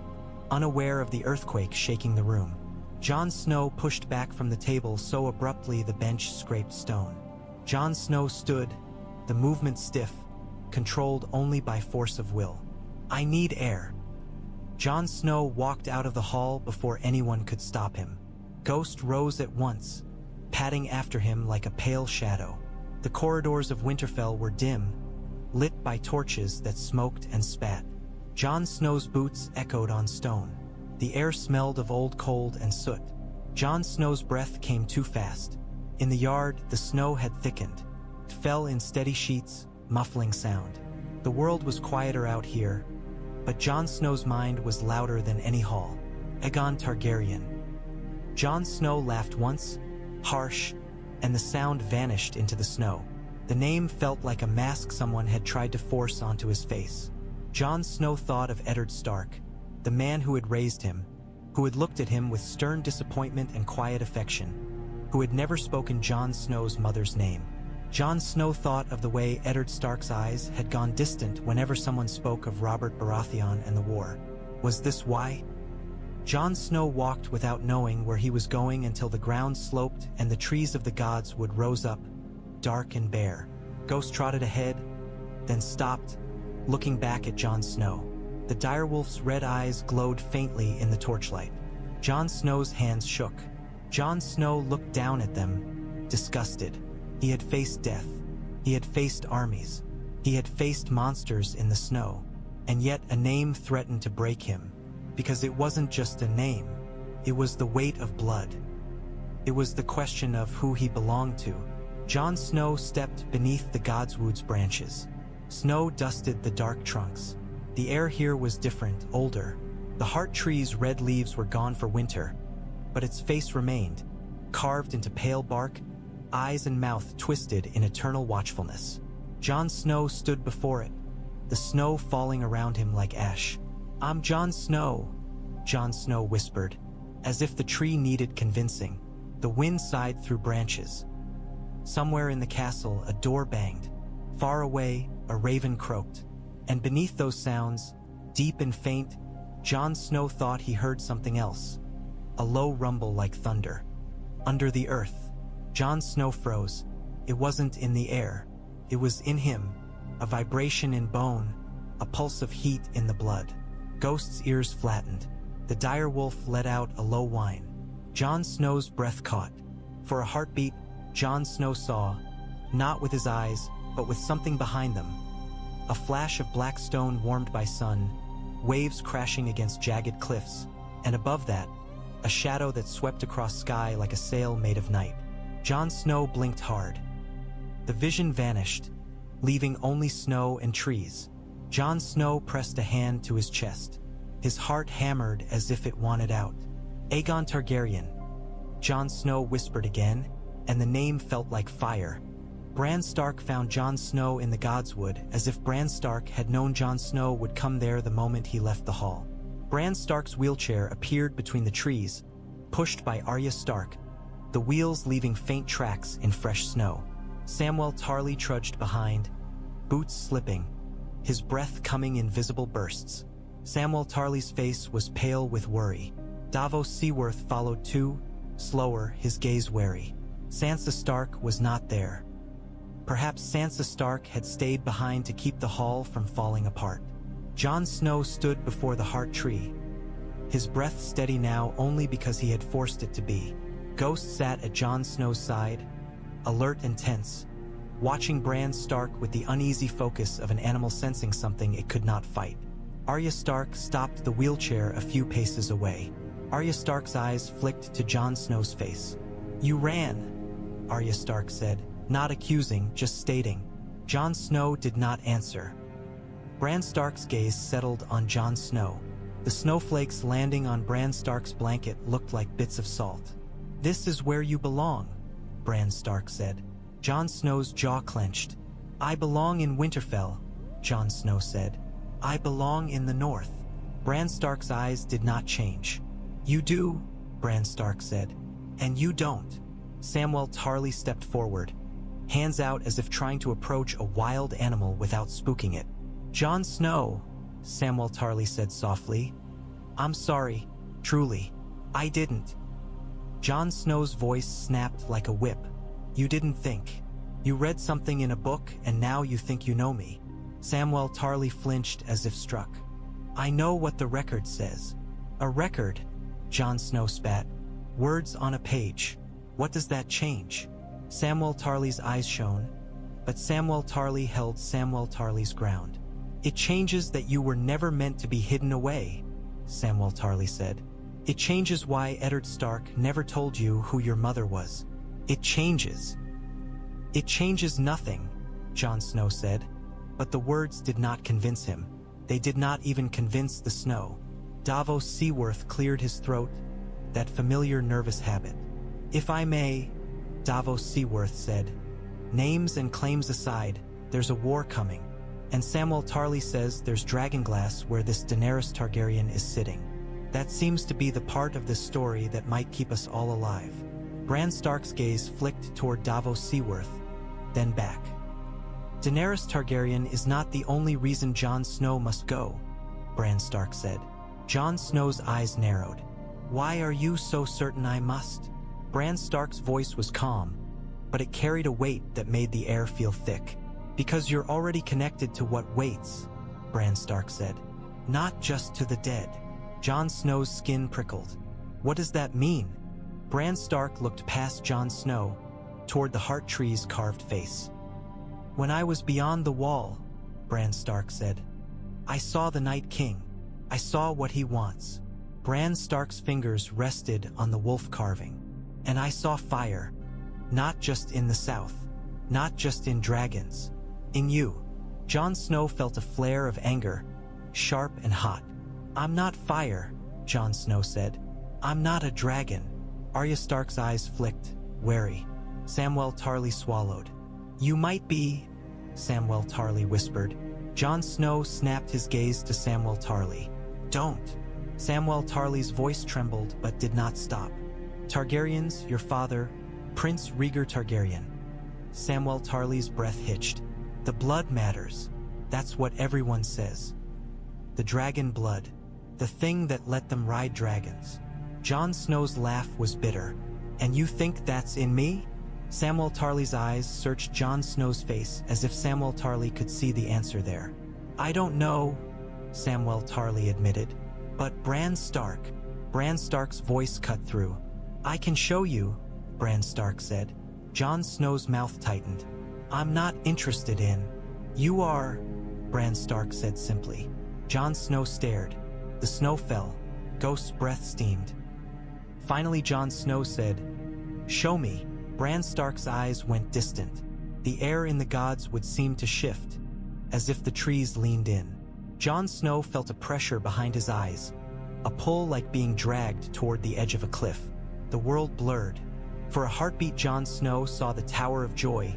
unaware of the earthquake shaking the room. Jon Snow pushed back from the table so abruptly the bench scraped stone. Jon Snow stood, the movement stiff, controlled only by force of will. "I need air." Jon Snow walked out of the hall before anyone could stop him. Ghost rose at once, padding after him like a pale shadow. The corridors of Winterfell were dim, lit by torches that smoked and spat. Jon Snow's boots echoed on stone. The air smelled of old cold and soot. Jon Snow's breath came too fast. In the yard, the snow had thickened. It fell in steady sheets, muffling sound. The world was quieter out here, but Jon Snow's mind was louder than any hall. Aegon Targaryen. Jon Snow laughed once, harsh, and the sound vanished into the snow. The name felt like a mask someone had tried to force onto his face. Jon Snow thought of Eddard Stark, the man who had raised him, who had looked at him with stern disappointment and quiet affection, who had never spoken Jon Snow's mother's name. Jon Snow thought of the way Eddard Stark's eyes had gone distant whenever someone spoke of Robert Baratheon and the war. Was this why? Jon Snow walked without knowing where he was going until the ground sloped and the trees of the Godswood rose up, dark and bare. Ghost trotted ahead, then stopped, looking back at Jon Snow. The direwolf's red eyes glowed faintly in the torchlight. Jon Snow's hands shook. Jon Snow looked down at them, disgusted. He had faced death. He had faced armies. He had faced monsters in the snow. And yet a name threatened to break him. Because it wasn't just a name. It was the weight of blood. It was the question of who he belonged to. Jon Snow stepped beneath the Godswood's branches. Snow dusted the dark trunks. The air here was different, older. The heart tree's red leaves were gone for winter, but its face remained, carved into pale bark, eyes and mouth twisted in eternal watchfulness. Jon Snow stood before it, the snow falling around him like ash. "I'm Jon Snow," Jon Snow whispered, as if the tree needed convincing. The wind sighed through branches. Somewhere in the castle, a door banged. Far away, a raven croaked. And beneath those sounds, deep and faint, Jon Snow thought he heard something else. A low rumble like thunder. Under the earth, Jon Snow froze. It wasn't in the air. It was in him, a vibration in bone, a pulse of heat in the blood. Ghost's ears flattened. The direwolf let out a low whine. Jon Snow's breath caught. For a heartbeat, Jon Snow saw, not with his eyes, but with something behind them. A flash of black stone warmed by sun, waves crashing against jagged cliffs, and above that, a shadow that swept across sky like a sail made of night. Jon Snow blinked hard. The vision vanished, leaving only snow and trees. Jon Snow pressed a hand to his chest. His heart hammered as if it wanted out. "Aegon Targaryen," Jon Snow whispered again, and the name felt like fire. Bran Stark found Jon Snow in the Godswood, as if Bran Stark had known Jon Snow would come there the moment he left the hall. Bran Stark's wheelchair appeared between the trees, pushed by Arya Stark, the wheels leaving faint tracks in fresh snow. Samwell Tarly trudged behind, boots slipping, his breath coming in visible bursts. Samwell Tarly's face was pale with worry. Davos Seaworth followed too, slower, his gaze wary. Sansa Stark was not there. Perhaps Sansa Stark had stayed behind to keep the hall from falling apart. Jon Snow stood before the heart tree, his breath steady now only because he had forced it to be. Ghost sat at Jon Snow's side, alert and tense, watching Bran Stark with the uneasy focus of an animal sensing something it could not fight. Arya Stark stopped the wheelchair a few paces away. Arya Stark's eyes flicked to Jon Snow's face. "You ran," Arya Stark said, not accusing, just stating. Jon Snow did not answer. Bran Stark's gaze settled on Jon Snow. The snowflakes landing on Bran Stark's blanket looked like bits of salt. "This is where you belong," Bran Stark said. Jon Snow's jaw clenched. "I belong in Winterfell," Jon Snow said. "I belong in the north." Bran Stark's eyes did not change. "You do," Bran Stark said. "And you don't." Samwell Tarly stepped forward, hands out as if trying to approach a wild animal without spooking it. "Jon Snow," Samwell Tarly said softly. "I'm sorry, truly. I didn't." Jon Snow's voice snapped like a whip. "You didn't think. You read something in a book and now you think you know me." Samwell Tarly flinched as if struck. "I know what the record says." "A record?" Jon Snow spat. "Words on a page. What does that change?" Samwell Tarly's eyes shone, but Samwell Tarly held Samwell Tarly's ground. "It changes that you were never meant to be hidden away," Samwell Tarly said. "It changes why Eddard Stark never told you who your mother was. It changes." "It changes nothing," Jon Snow said, but the words did not convince him. They did not even convince the snow. Davos Seaworth cleared his throat, that familiar nervous habit. "If I may," Davos Seaworth said, "names and claims aside, there's a war coming. And Samwell Tarly says there's Dragonglass where this Daenerys Targaryen is sitting. That seems to be the part of this story that might keep us all alive." Bran Stark's gaze flicked toward Davos Seaworth, then back. "Daenerys Targaryen is not the only reason Jon Snow must go," Bran Stark said. Jon Snow's eyes narrowed. "Why are you so certain I must?" Bran Stark's voice was calm, but it carried a weight that made the air feel thick. "Because you're already connected to what waits," Bran Stark said. Not just to the dead. Jon Snow's skin prickled. What does that mean? Bran Stark looked past Jon Snow, toward the heart tree's carved face. When I was beyond the wall, Bran Stark said, I saw the Night King. I saw what he wants. Bran Stark's fingers rested on the wolf carving. And I saw fire. Not just in the south. Not just in dragons. In you. Jon Snow felt a flare of anger, sharp and hot. I'm not fire, Jon Snow said. I'm not a dragon. Arya Stark's eyes flicked, wary. Samwell Tarly swallowed. You might be, Samwell Tarly whispered. Jon Snow snapped his gaze to Samwell Tarly. Don't. Samwell Tarly's voice trembled but did not stop. Targaryens, your father, Prince Rhaegar Targaryen. Samwell Tarly's breath hitched. The blood matters. That's what everyone says. The dragon blood. The thing that let them ride dragons. Jon Snow's laugh was bitter. And you think that's in me? Samwell Tarly's eyes searched Jon Snow's face as if Samwell Tarly could see the answer there. I don't know, Samwell Tarly admitted. But Bran Stark's voice cut through. I can show you, Bran Stark said. Jon Snow's mouth tightened. I'm not interested in. You are, Bran Stark said simply. Jon Snow stared. The snow fell. Ghost's breath steamed. Finally Jon Snow said, Show me. Bran Stark's eyes went distant. The air in the Godswood seemed to shift, as if the trees leaned in. Jon Snow felt a pressure behind his eyes, a pull like being dragged toward the edge of a cliff. The world blurred. For a heartbeat Jon Snow saw the Tower of Joy,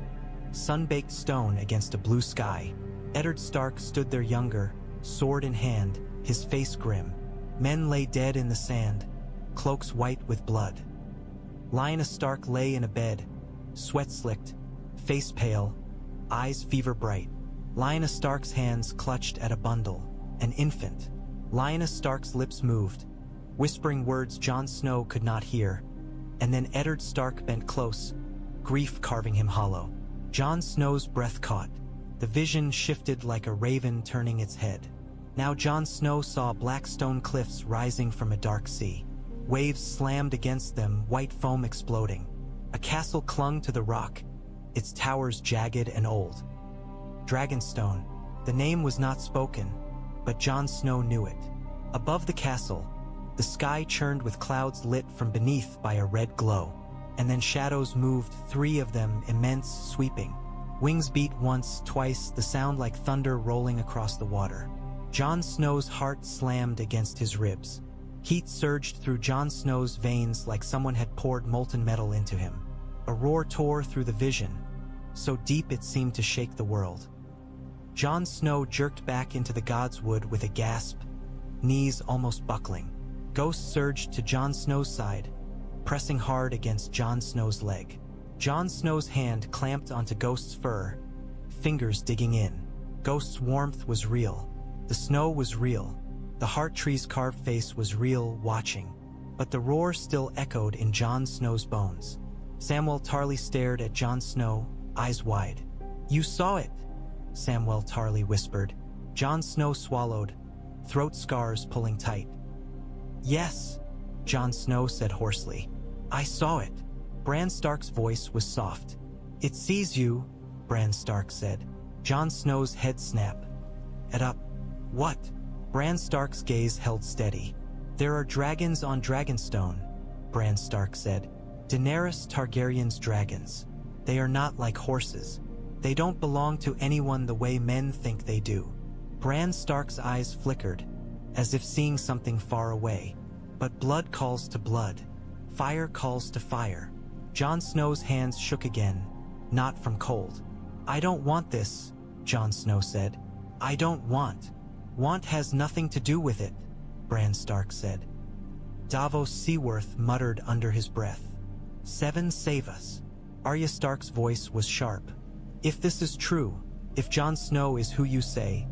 sun-baked stone against a blue sky. Eddard Stark stood there younger, sword in hand, his face grim. Men lay dead in the sand, cloaks white with blood. Lyanna Stark lay in a bed, sweat slicked, face pale, eyes fever bright. Lyanna Stark's hands clutched at a bundle, an infant. Lyanna Stark's lips moved, whispering words Jon Snow could not hear. And then Eddard Stark bent close, grief carving him hollow. Jon Snow's breath caught. The vision shifted like a raven turning its head. Now Jon Snow saw black stone cliffs rising from a dark sea. Waves slammed against them, white foam exploding. A castle clung to the rock, its towers jagged and old. Dragonstone. The name was not spoken, but Jon Snow knew it. Above the castle, the sky churned with clouds lit from beneath by a red glow. And then shadows moved, 3 of them, immense, sweeping. Wings beat once, twice, the sound like thunder rolling across the water. Jon Snow's heart slammed against his ribs. Heat surged through Jon Snow's veins like someone had poured molten metal into him. A roar tore through the vision, so deep it seemed to shake the world. Jon Snow jerked back into the Godswood with a gasp, knees almost buckling. Ghost surged to Jon Snow's side, pressing hard against Jon Snow's leg. Jon Snow's hand clamped onto Ghost's fur, fingers digging in. Ghost's warmth was real. The snow was real. The heart tree's carved face was real, watching. But the roar still echoed in Jon Snow's bones. Samwell Tarly stared at Jon Snow, eyes wide. You saw it, Samwell Tarly whispered. Jon Snow swallowed, throat scars pulling tight. Yes, Jon Snow said hoarsely. I saw it. Bran Stark's voice was soft. It sees you, Bran Stark said. Jon Snow's head snapped. Up. What? Bran Stark's gaze held steady. There are dragons on Dragonstone, Bran Stark said. Daenerys Targaryen's dragons. They are not like horses. They don't belong to anyone the way men think they do. Bran Stark's eyes flickered, as if seeing something far away. But blood calls to blood. Fire calls to fire. Jon Snow's hands shook again, not from cold. I don't want this, Jon Snow said. I don't want. Want has nothing to do with it, Bran Stark said. Davos Seaworth muttered under his breath. 7 save us. Arya Stark's voice was sharp. If this is true, if Jon Snow is who you say,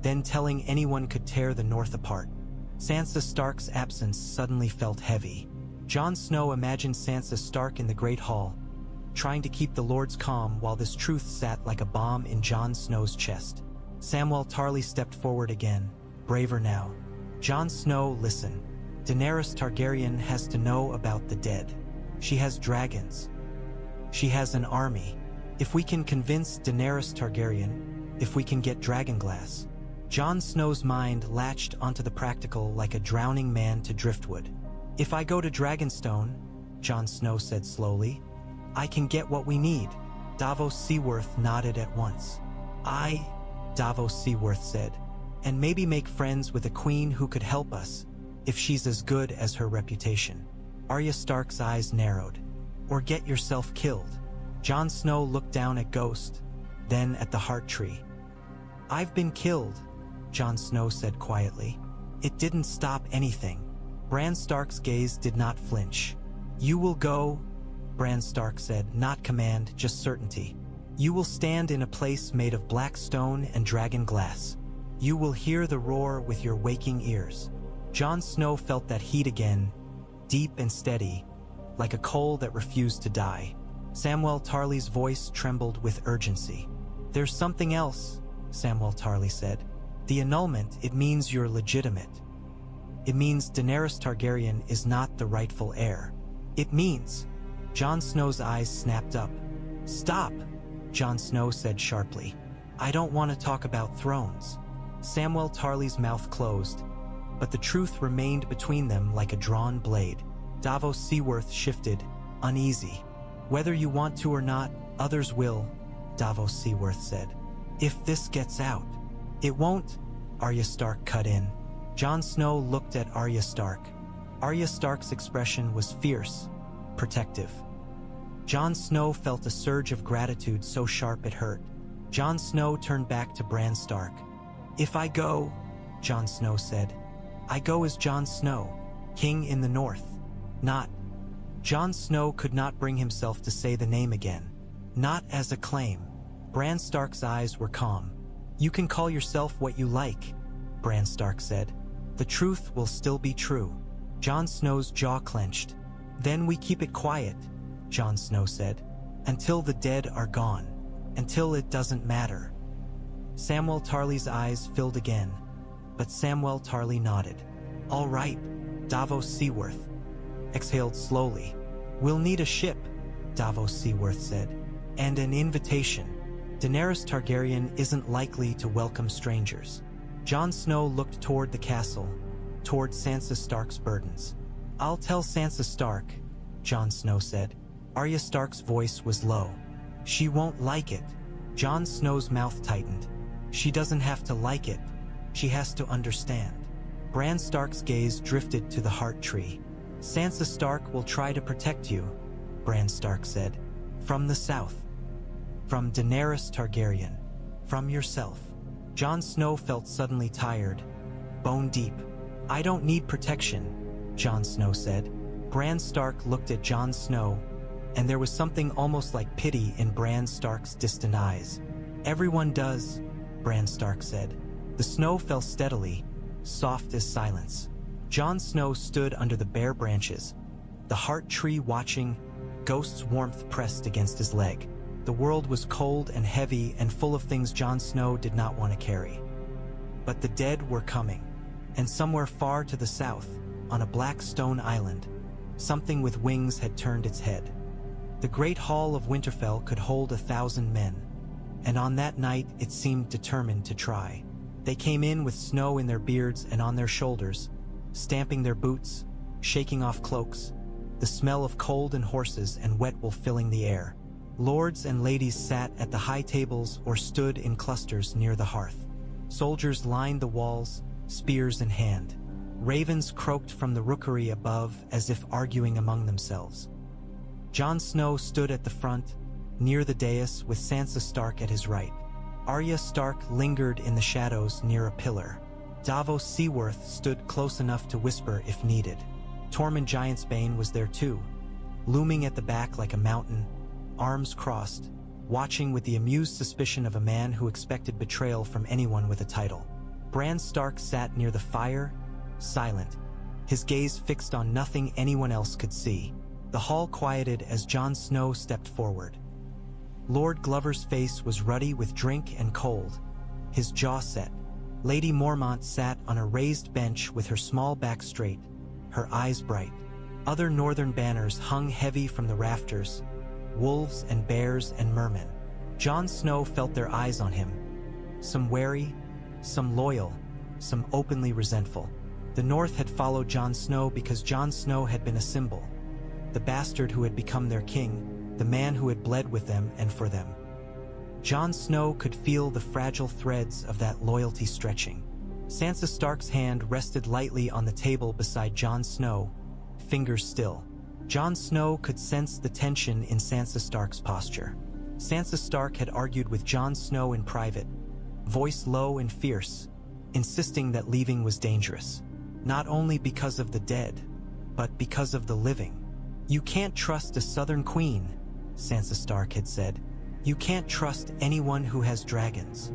then telling anyone could tear the North apart. Sansa Stark's absence suddenly felt heavy. Jon Snow imagined Sansa Stark in the Great Hall, trying to keep the lords calm while this truth sat like a bomb in Jon Snow's chest. Samwell Tarly stepped forward again, braver now. Jon Snow, listen. Daenerys Targaryen has to know about the dead. She has dragons. She has an army. If we can convince Daenerys Targaryen, if we can get Dragonglass. Jon Snow's mind latched onto the practical like a drowning man to driftwood. If I go to Dragonstone, Jon Snow said slowly, I can get what we need. Davos Seaworth nodded at once. Davos Seaworth said, and maybe make friends with a queen who could help us, if she's as good as her reputation. Arya Stark's eyes narrowed. Or get yourself killed. Jon Snow looked down at Ghost, then at the heart tree. I've been killed, Jon Snow said quietly. It didn't stop anything. Bran Stark's gaze did not flinch. You will go, Bran Stark said, not command, just certainty. You will stand in a place made of black stone and dragon glass. You will hear the roar with your waking ears. Jon Snow felt that heat again, deep and steady, like a coal that refused to die. Samwell Tarly's voice trembled with urgency. There's something else, Samwell Tarly said. The annulment, it means you're legitimate. It means Daenerys Targaryen is not the rightful heir. It means... Jon Snow's eyes snapped up. Stop, Jon Snow said sharply. I don't want to talk about thrones. Samwell Tarly's mouth closed, but the truth remained between them like a drawn blade. Davos Seaworth shifted, uneasy. Whether you want to or not, others will, Davos Seaworth said. If this gets out. It won't, Arya Stark cut in. Jon Snow looked at Arya Stark. Arya Stark's expression was fierce, protective. Jon Snow felt a surge of gratitude so sharp it hurt. Jon Snow turned back to Bran Stark. If I go, Jon Snow said, I go as Jon Snow, king in the north. Not. Jon Snow could not bring himself to say the name again. Not as a claim. Bran Stark's eyes were calm. You can call yourself what you like, Bran Stark said. The truth will still be true. Jon Snow's jaw clenched. Then we keep it quiet, Jon Snow said. Until the dead are gone. Until it doesn't matter. Samwell Tarly's eyes filled again, but Samwell Tarly nodded. All right, Davos Seaworth. Exhaled slowly. We'll need a ship, Davos Seaworth said. And an invitation. Daenerys Targaryen isn't likely to welcome strangers. Jon Snow looked toward the castle, toward Sansa Stark's burdens. I'll tell Sansa Stark, Jon Snow said. Arya Stark's voice was low. She won't like it. Jon Snow's mouth tightened. She doesn't have to like it. She has to understand. Bran Stark's gaze drifted to the heart tree. Sansa Stark will try to protect you, Bran Stark said. From the south. From Daenerys Targaryen. From yourself. Jon Snow felt suddenly tired, bone deep. I don't need protection, Jon Snow said. Bran Stark looked at Jon Snow, and there was something almost like pity in Bran Stark's distant eyes. Everyone does, Bran Stark said. The snow fell steadily, soft as silence. Jon Snow stood under the bare branches, the heart tree watching, Ghost's warmth pressed against his leg. The world was cold and heavy and full of things Jon Snow did not want to carry. But the dead were coming, and somewhere far to the south, on a black stone island, something with wings had turned its head. The great hall of Winterfell could hold 1,000 men, and on that night it seemed determined to try. They came in with snow in their beards and on their shoulders, stamping their boots, shaking off cloaks, the smell of cold and horses and wet wool filling the air. Lords and ladies sat at the high tables or stood in clusters near the hearth. Soldiers lined the walls, spears in hand. Ravens croaked from the rookery above as if arguing among themselves. Jon Snow stood at the front, near the dais with Sansa Stark at his right. Arya Stark lingered in the shadows near a pillar. Davos Seaworth stood close enough to whisper if needed. Tormund Giantsbane was there too, looming at the back like a mountain, arms crossed, watching with the amused suspicion of a man who expected betrayal from anyone with a title. Bran Stark sat near the fire, silent, his gaze fixed on nothing anyone else could see. The hall quieted as Jon Snow stepped forward. Lord Glover's face was ruddy with drink and cold, his jaw set. Lady Mormont sat on a raised bench with her small back straight, her eyes bright. Other northern banners hung heavy from the rafters, wolves and bears and mermen. Jon Snow felt their eyes on him, some wary, some loyal, some openly resentful. The North had followed Jon Snow because Jon Snow had been a symbol, the bastard who had become their king, the man who had bled with them and for them. Jon Snow could feel the fragile threads of that loyalty stretching. Sansa Stark's hand rested lightly on the table beside Jon Snow, fingers still. Jon Snow could sense the tension in Sansa Stark's posture. Sansa Stark had argued with Jon Snow in private, voice low and fierce, insisting that leaving was dangerous, not only because of the dead, but because of the living. "You can't trust a Southern Queen," Sansa Stark had said. "You can't trust anyone who has dragons."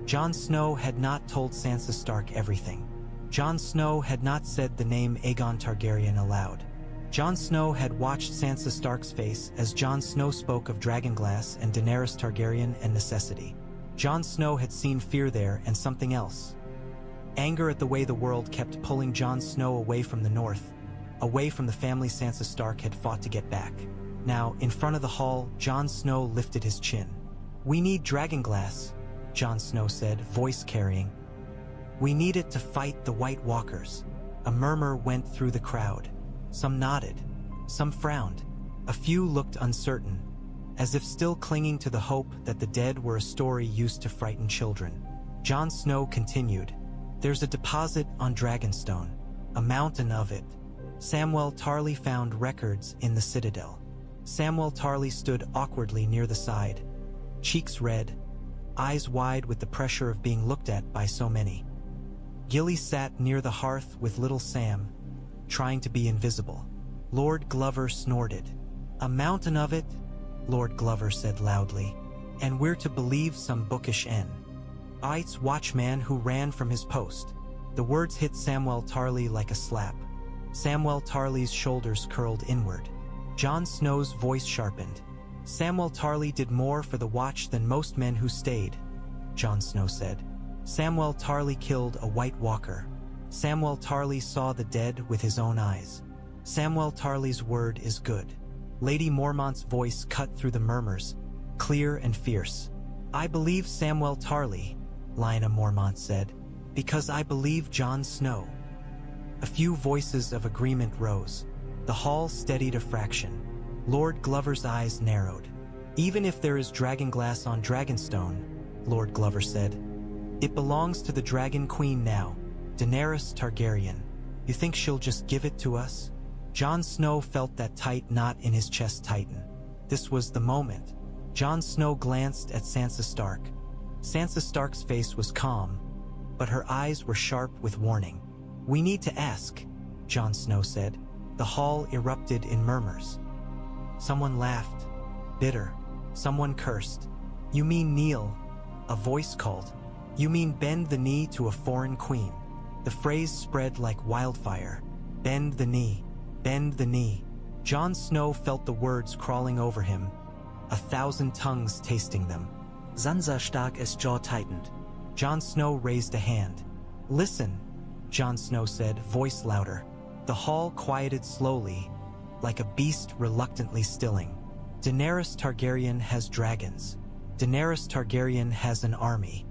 Jon Snow had not told Sansa Stark everything. Jon Snow had not said the name Aegon Targaryen aloud. Jon Snow had watched Sansa Stark's face as Jon Snow spoke of Dragonglass and Daenerys Targaryen and necessity. Jon Snow had seen fear there and something else. Anger at the way the world kept pulling Jon Snow away from the North, away from the family Sansa Stark had fought to get back. Now, in front of the hall, Jon Snow lifted his chin. "We need Dragonglass," Jon Snow said, voice carrying. "We need it to fight the White Walkers." A murmur went through the crowd. Some nodded, some frowned. A few looked uncertain, as if still clinging to the hope that the dead were a story used to frighten children. Jon Snow continued, "There's a deposit on Dragonstone, a mountain of it. Samwell Tarly found records in the Citadel." Samwell Tarly stood awkwardly near the side, cheeks red, eyes wide with the pressure of being looked at by so many. Gilly sat near the hearth with little Sam, trying to be invisible. Lord Glover snorted. "A mountain of it," Lord Glover said loudly, "and we're to believe some bookish Wight's watchman who ran from his post." The words hit Samwell Tarly like a slap. Samwell Tarly's shoulders curled inward. Jon Snow's voice sharpened. "Samwell Tarly did more for the Watch than most men who stayed," Jon Snow said. "Samwell Tarly killed a White Walker. Samwell Tarly saw the dead with his own eyes. Samwell Tarly's word is good." Lady Mormont's voice cut through the murmurs, clear and fierce. "I believe Samwell Tarly," Lyanna Mormont said, "because I believe Jon Snow." A few voices of agreement rose. The hall steadied a fraction. Lord Glover's eyes narrowed. "Even if there is Dragonglass on Dragonstone," Lord Glover said, "it belongs to the Dragon Queen now, Daenerys Targaryen. You think she'll just give it to us?" Jon Snow felt that tight knot in his chest tighten. This was the moment. Jon Snow glanced at Sansa Stark. Sansa Stark's face was calm, but her eyes were sharp with warning. "We need to ask," Jon Snow said. The hall erupted in murmurs. Someone laughed, bitter. Someone cursed. "You mean kneel," a voice called. "You mean bend the knee to a foreign queen." The phrase spread like wildfire. "Bend the knee. Bend the knee." Jon Snow felt the words crawling over him, 1,000 tongues tasting them. Sansa Stark's jaw tightened. Jon Snow raised a hand. "Listen," Jon Snow said, voice louder. The hall quieted slowly, like a beast reluctantly stilling. "Daenerys Targaryen has dragons. Daenerys Targaryen has an army.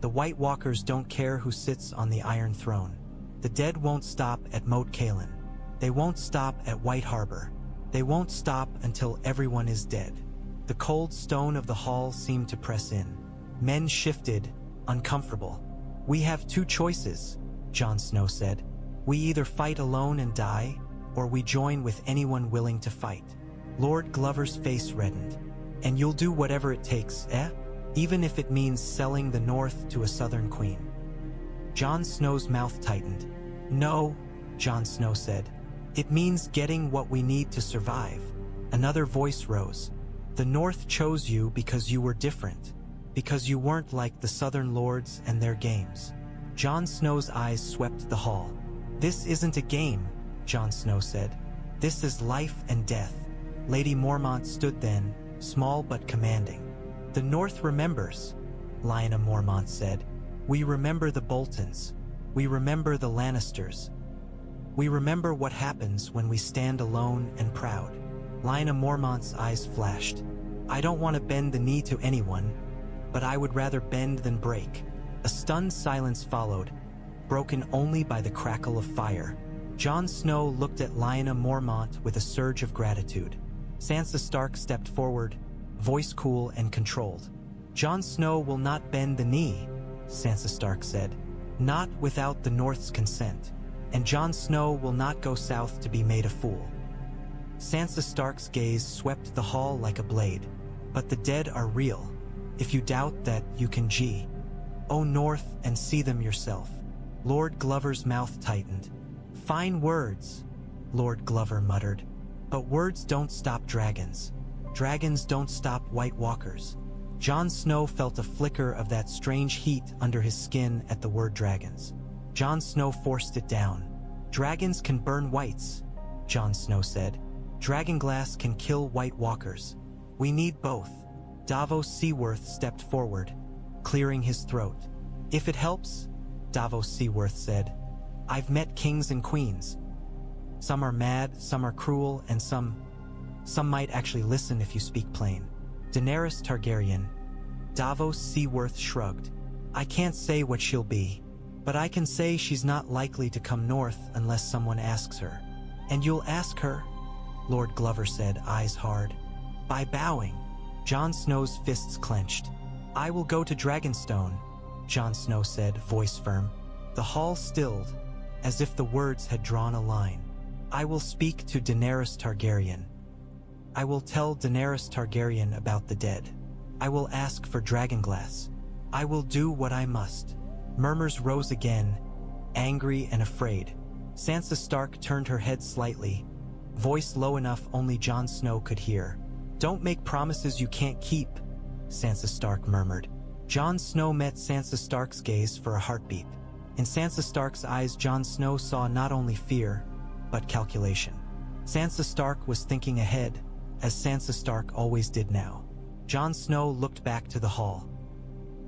The White Walkers don't care who sits on the Iron Throne. The dead won't stop at Moat Cailin. They won't stop at White Harbor. They won't stop until everyone is dead." The cold stone of the hall seemed to press in. Men shifted, uncomfortable. "We have two choices," Jon Snow said. "We either fight alone and die, or we join with anyone willing to fight." Lord Glover's face reddened. "And you'll do whatever it takes, eh? Even if it means selling the North to a Southern Queen?" Jon Snow's mouth tightened. "No," Jon Snow said. "It means getting what we need to survive." Another voice rose. "The North chose you because you were different, because you weren't like the Southern Lords and their games." Jon Snow's eyes swept the hall. "This isn't a game," Jon Snow said. "This is life and death." Lady Mormont stood then, small but commanding. "The North remembers," Lyanna Mormont said. We remember the Boltons. We remember the Lannisters. We remember what happens when we stand alone and proud. Lyanna Mormont's eyes flashed. I don't want to bend the knee to anyone, but I would rather bend than break. A stunned silence followed, broken only by the crackle of fire. Jon Snow looked at Lyanna Mormont with a surge of gratitude. Sansa Stark stepped forward, voice cool and controlled. Jon Snow will not bend the knee, Sansa Stark said. Not without the North's consent. And Jon Snow will not go south to be made a fool. Sansa Stark's gaze swept the hall like a blade. But the dead are real. If you doubt that, you can go north and see them yourself. Lord Glover's mouth tightened. Fine words, Lord Glover muttered. But words don't stop dragons. Dragons don't stop White Walkers. Jon Snow felt a flicker of that strange heat under his skin at the word dragons. Jon Snow forced it down. Dragons can burn whites, Jon Snow said. Dragonglass can kill White Walkers. We need both. Davos Seaworth stepped forward, clearing his throat. If it helps, Davos Seaworth said, I've met kings and queens. Some are mad, some are cruel, and some might actually listen if you speak plain. Daenerys Targaryen. Davos Seaworth shrugged. I can't say what she'll be, but I can say she's not likely to come north unless someone asks her. And you'll ask her? Lord Glover said, eyes hard. By bowing. Jon Snow's fists clenched. I will go to Dragonstone, Jon Snow said, voice firm. The hall stilled, as if the words had drawn a line. I will speak to Daenerys Targaryen. I will tell Daenerys Targaryen about the dead. I will ask for Dragonglass. I will do what I must. Murmurs rose again, angry and afraid. Sansa Stark turned her head slightly, voice low enough only Jon Snow could hear. Don't make promises you can't keep, Sansa Stark murmured. Jon Snow met Sansa Stark's gaze for a heartbeat. In Sansa Stark's eyes, Jon Snow saw not only fear, but calculation. Sansa Stark was thinking ahead, as Sansa Stark always did now. Jon Snow looked back to the hall.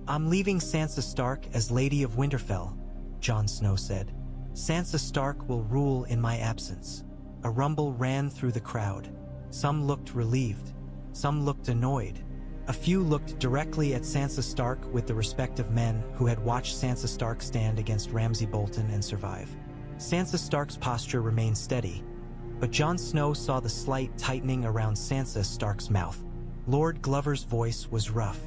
I'm leaving Sansa Stark as Lady of Winterfell, Jon Snow said. Sansa Stark will rule in my absence. A rumble ran through the crowd. Some looked relieved. Some looked annoyed. A few looked directly at Sansa Stark with the respect of men who had watched Sansa Stark stand against Ramsay Bolton and survive. Sansa Stark's posture remained steady, but Jon Snow saw the slight tightening around Sansa Stark's mouth. Lord Glover's voice was rough.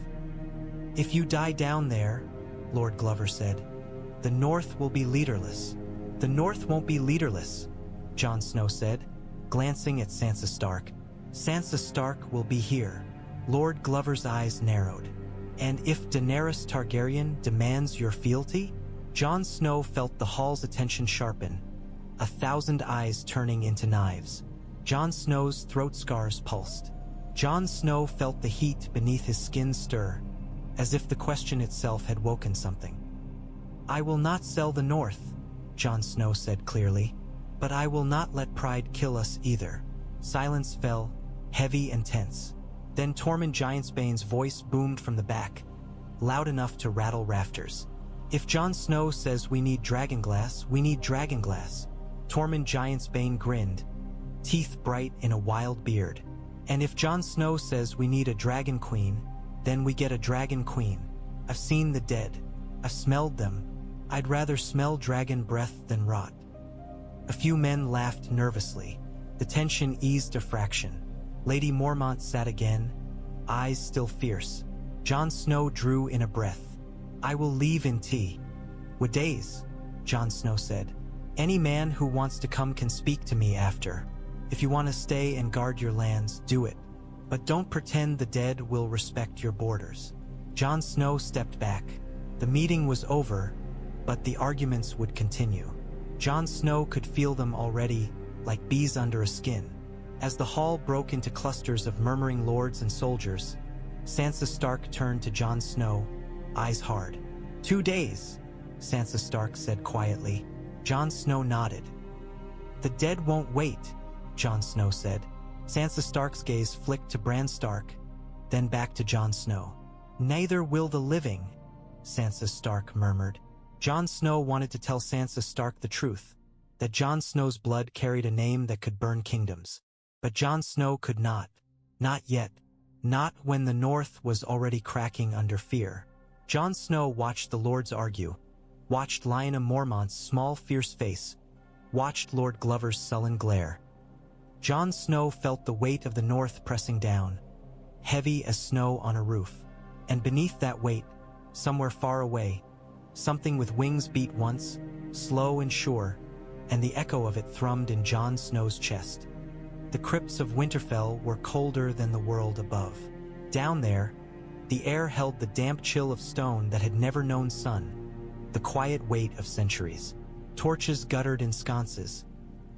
If you die down there, Lord Glover said, the North will be leaderless. The North won't be leaderless, Jon Snow said, glancing at Sansa Stark. Sansa Stark will be here. Lord Glover's eyes narrowed. And if Daenerys Targaryen demands your fealty? Jon Snow felt the hall's attention sharpen, 1,000 eyes turning into knives. Jon Snow's throat scars pulsed. Jon Snow felt the heat beneath his skin stir, as if the question itself had woken something. I will not sell the North, Jon Snow said clearly, but I will not let pride kill us either. Silence fell, heavy and tense. Then Tormund Giantsbane's voice boomed from the back, loud enough to rattle rafters. If Jon Snow says we need Dragonglass, we need Dragonglass. Tormund Giantsbane grinned, teeth bright in a wild beard. And if Jon Snow says we need a Dragon Queen, then we get a Dragon Queen. I've seen the dead. I've smelled them. I'd rather smell dragon breath than rot. A few men laughed nervously. The tension eased a fraction. Lady Mormont sat again, eyes still fierce. Jon Snow drew in a breath. I will leave in tea. With days, Jon Snow said. Any man who wants to come can speak to me after. If you want to stay and guard your lands, do it. But don't pretend the dead will respect your borders. Jon Snow stepped back. The meeting was over, but the arguments would continue. Jon Snow could feel them already, like bees under a skin. As the hall broke into clusters of murmuring lords and soldiers, Sansa Stark turned to Jon Snow, eyes hard. 2 days, Sansa Stark said quietly. Jon Snow nodded. The dead won't wait, Jon Snow said. Sansa Stark's gaze flicked to Bran Stark, then back to Jon Snow. Neither will the living, Sansa Stark murmured. Jon Snow wanted to tell Sansa Stark the truth, that Jon Snow's blood carried a name that could burn kingdoms. But Jon Snow could not. Not yet. Not when the North was already cracking under fear. Jon Snow watched the lords argue, watched Lyanna Mormont's small fierce face, watched Lord Glover's sullen glare. Jon Snow felt the weight of the North pressing down, heavy as snow on a roof. And beneath that weight, somewhere far away, something with wings beat once, slow and sure, and the echo of it thrummed in Jon Snow's chest. The crypts of Winterfell were colder than the world above. Down there, the air held the damp chill of stone that had never known sun, the quiet weight of centuries. Torches guttered in sconces,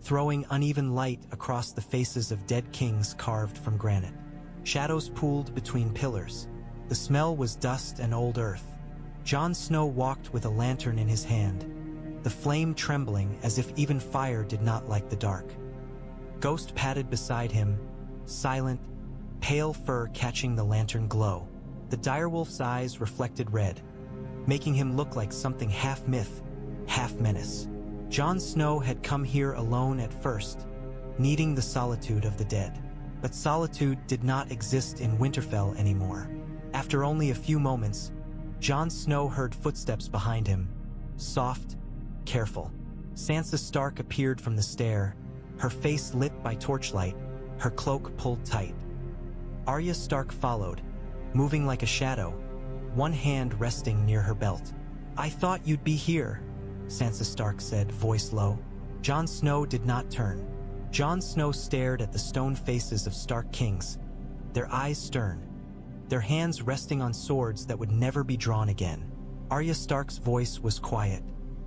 throwing uneven light across the faces of dead kings carved from granite. Shadows pooled between pillars. The smell was dust and old earth. Jon Snow walked with a lantern in his hand, the flame trembling as if even fire did not like the dark. Ghost padded beside him, silent, pale fur catching the lantern glow. The direwolf's eyes reflected red, making him look like something half myth, half menace. Jon Snow had come here alone at first, needing the solitude of the dead. But solitude did not exist in Winterfell anymore. After only a few moments, Jon Snow heard footsteps behind him, soft, careful. Sansa Stark appeared from the stair, her face lit by torchlight, her cloak pulled tight. Arya Stark followed, moving like a shadow, one hand resting near her belt. "I thought you'd be here," Sansa Stark said, voice low. Jon Snow did not turn. Jon Snow stared at the stone faces of Stark kings, their eyes stern, their hands resting on swords that would never be drawn again. Arya Stark's voice was quiet.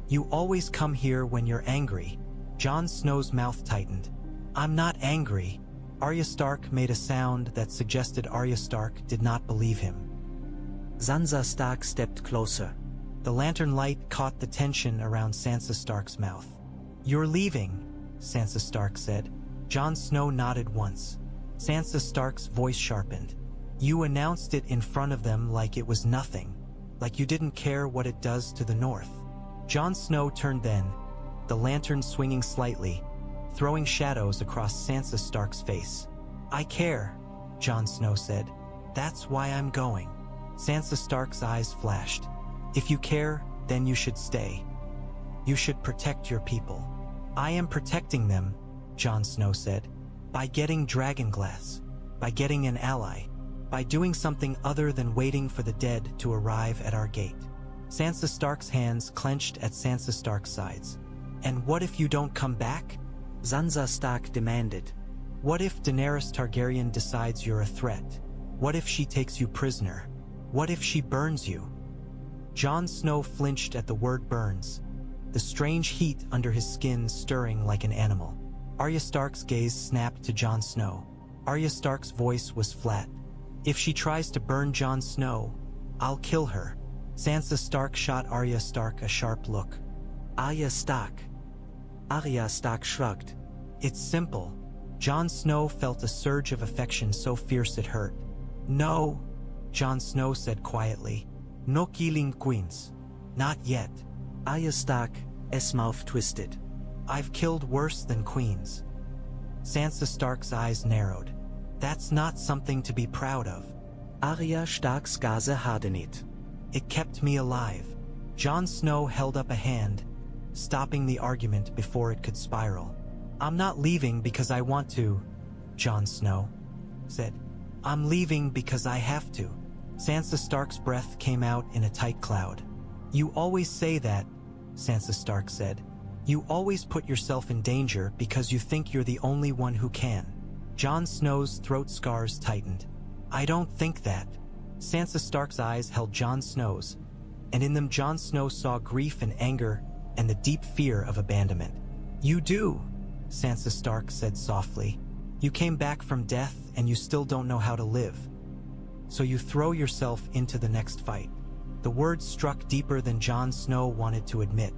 "You always come here when you're angry." Jon Snow's mouth tightened. "I'm not angry." Arya Stark made a sound that suggested Arya Stark did not believe him. Sansa Stark stepped closer. The lantern light caught the tension around Sansa Stark's mouth. "You're leaving," Sansa Stark said. Jon Snow nodded once. Sansa Stark's voice sharpened. "You announced it in front of them like it was nothing, like you didn't care what it does to the North." Jon Snow turned then, the lantern swinging slightly, throwing shadows across Sansa Stark's face. "I care," Jon Snow said. "That's why I'm going." Sansa Stark's eyes flashed. "If you care, then you should stay. You should protect your people." "I am protecting them," Jon Snow said, "by getting Dragonglass, by getting an ally, by doing something other than waiting for the dead to arrive at our gate." Sansa Stark's hands clenched at Sansa Stark's sides. "And what if you don't come back?" Sansa Stark demanded. "What if Daenerys Targaryen decides you're a threat? What if she takes you prisoner? What if she burns you?" Jon Snow flinched at the word burns, the strange heat under his skin stirring like an animal. Arya Stark's gaze snapped to Jon Snow. Arya Stark's voice was flat. "If she tries to burn Jon Snow, I'll kill her." Sansa Stark shot Arya Stark a sharp look. "Arya Stark." Arya Stark shrugged. "It's simple." Jon Snow felt a surge of affection so fierce it hurt. "No," Jon Snow said quietly. "No killing queens. Not yet." Arya Stark's mouth twisted. "I've killed worse than queens." Sansa Stark's eyes narrowed. "That's not something to be proud of." Arya Stark's gaze hardened. "It kept me alive." Jon Snow held up a hand, stopping the argument before it could spiral. "I'm not leaving because I want to," Jon Snow said. "I'm leaving because I have to." Sansa Stark's breath came out in a tight cloud. "You always say that," Sansa Stark said. "You always put yourself in danger because you think you're the only one who can." Jon Snow's throat scars tightened. "I don't think that." Sansa Stark's eyes held Jon Snow's, and in them Jon Snow saw grief and anger and the deep fear of abandonment. "You do," Sansa Stark said softly. "You came back from death and you still don't know how to live. So you throw yourself into the next fight." The words struck deeper than Jon Snow wanted to admit.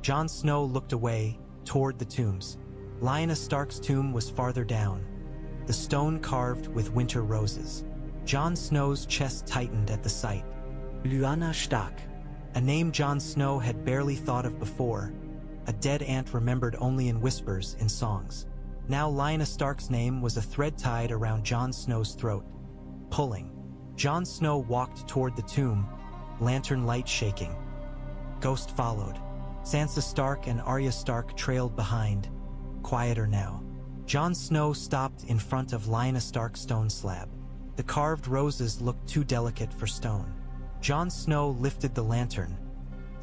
Jon Snow looked away, toward the tombs. Lyanna Stark's tomb was farther down, the stone carved with winter roses. Jon Snow's chest tightened at the sight. Lyanna Stark. A name Jon Snow had barely thought of before, a dead aunt remembered only in whispers in songs. Now Lyanna Stark's name was a thread tied around Jon Snow's throat, pulling. Jon Snow walked toward the tomb, lantern light shaking. Ghost followed. Sansa Stark and Arya Stark trailed behind, quieter now. Jon Snow stopped in front of Lyanna Stark's stone slab. The carved roses looked too delicate for stone. Jon Snow lifted the lantern,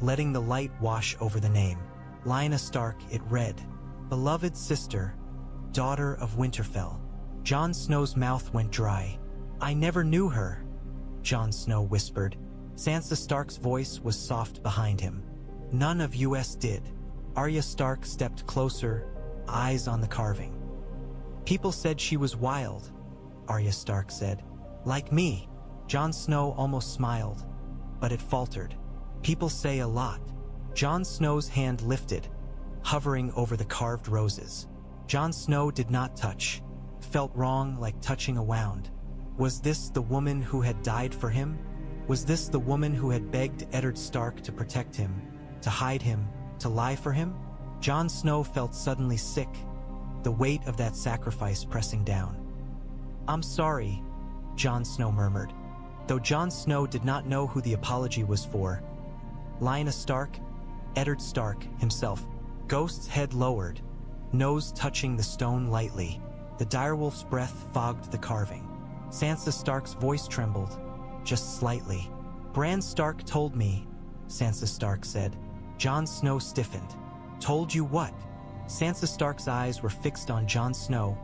letting the light wash over the name. Lyanna Stark, it read. Beloved sister, daughter of Winterfell. Jon Snow's mouth went dry. I never knew her, Jon Snow whispered. Sansa Stark's voice was soft behind him. None of us did. Arya Stark stepped closer, eyes on the carving. People said she was wild, Arya Stark said. Like me. Jon Snow almost smiled, but it faltered. People say a lot. Jon Snow's hand lifted, hovering over the carved roses. Jon Snow did not touch. Felt wrong, like touching a wound. Was this the woman who had died for him? Was this the woman who had begged Eddard Stark to protect him, to hide him, to lie for him? Jon Snow felt suddenly sick, the weight of that sacrifice pressing down. I'm sorry, Jon Snow murmured, though Jon Snow did not know who the apology was for. Lyanna Stark, Eddard Stark himself. Ghost's head lowered, nose touching the stone lightly. The direwolf's breath fogged the carving. Sansa Stark's voice trembled, just slightly. Bran Stark told me, Sansa Stark said. Jon Snow stiffened. Told you what? Sansa Stark's eyes were fixed on Jon Snow,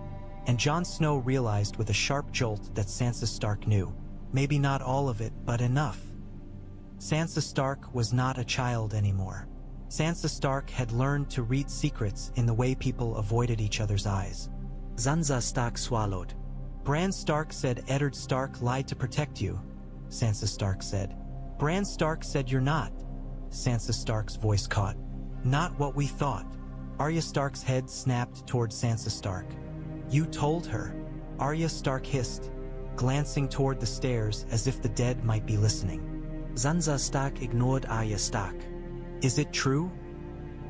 and Jon Snow realized with a sharp jolt that Sansa Stark knew. Maybe not all of it, but enough. Sansa Stark was not a child anymore. Sansa Stark had learned to read secrets in the way people avoided each other's eyes. Sansa Stark swallowed. Bran Stark said Eddard Stark lied to protect you, Sansa Stark said. Bran Stark said you're not. Sansa Stark's voice caught. Not what we thought. Arya Stark's head snapped toward Sansa Stark. You told her, Arya Stark hissed, glancing toward the stairs as if the dead might be listening. Sansa Stark ignored Arya Stark. Is it true?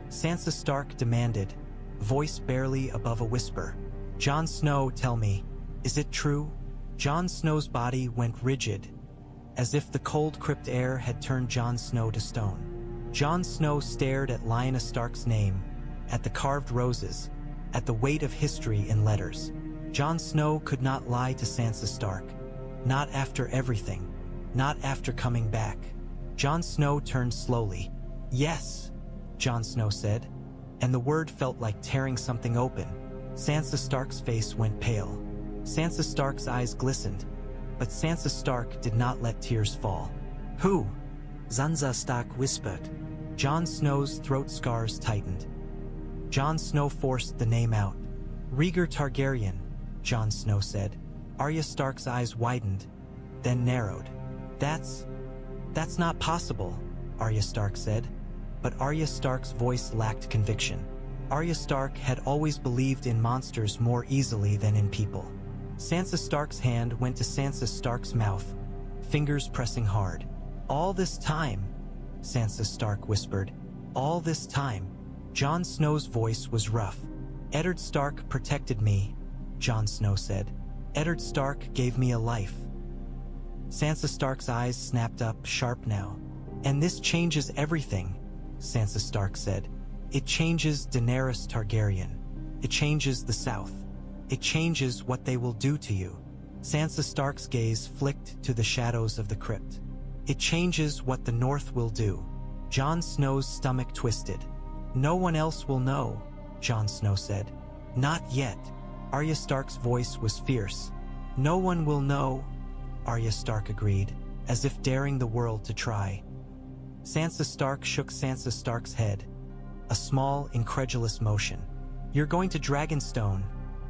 Sansa Stark demanded, voice barely above a whisper. Jon Snow, tell me, is it true? Jon Snow's body went rigid, as if the cold crypt air had turned Jon Snow to stone. Jon Snow stared at Lyanna Stark's name, at the carved roses, at the weight of history in letters. Jon Snow could not lie to Sansa Stark. Not after everything. Not after coming back. Jon Snow turned slowly. Yes, Jon Snow said, and the word felt like tearing something open. Sansa Stark's face went pale. Sansa Stark's eyes glistened, but Sansa Stark did not let tears fall. Who? Sansa Stark whispered. Jon Snow's throat scars tightened. Jon Snow forced the name out. Rhaegar Targaryen, Jon Snow said. Arya Stark's eyes widened, then narrowed. That's not possible, Arya Stark said. But Arya Stark's voice lacked conviction. Arya Stark had always believed in monsters more easily than in people. Sansa Stark's hand went to Sansa Stark's mouth, fingers pressing hard. All this time, Sansa Stark whispered. All this time. Jon Snow's voice was rough. Eddard Stark protected me, Jon Snow said. Eddard Stark gave me a life. Sansa Stark's eyes snapped up, sharp now. And this changes everything, Sansa Stark said. It changes Daenerys Targaryen. It changes the South. It changes what they will do to you. Sansa Stark's gaze flicked to the shadows of the crypt. It changes what the North will do. Jon Snow's stomach twisted. No one else will know, Jon Snow said. Not yet. Arya Stark's voice was fierce. No one will know, Arya Stark agreed, as if daring the world to try. Sansa Stark shook Sansa Stark's head, a small, incredulous motion. You're going to Dragonstone,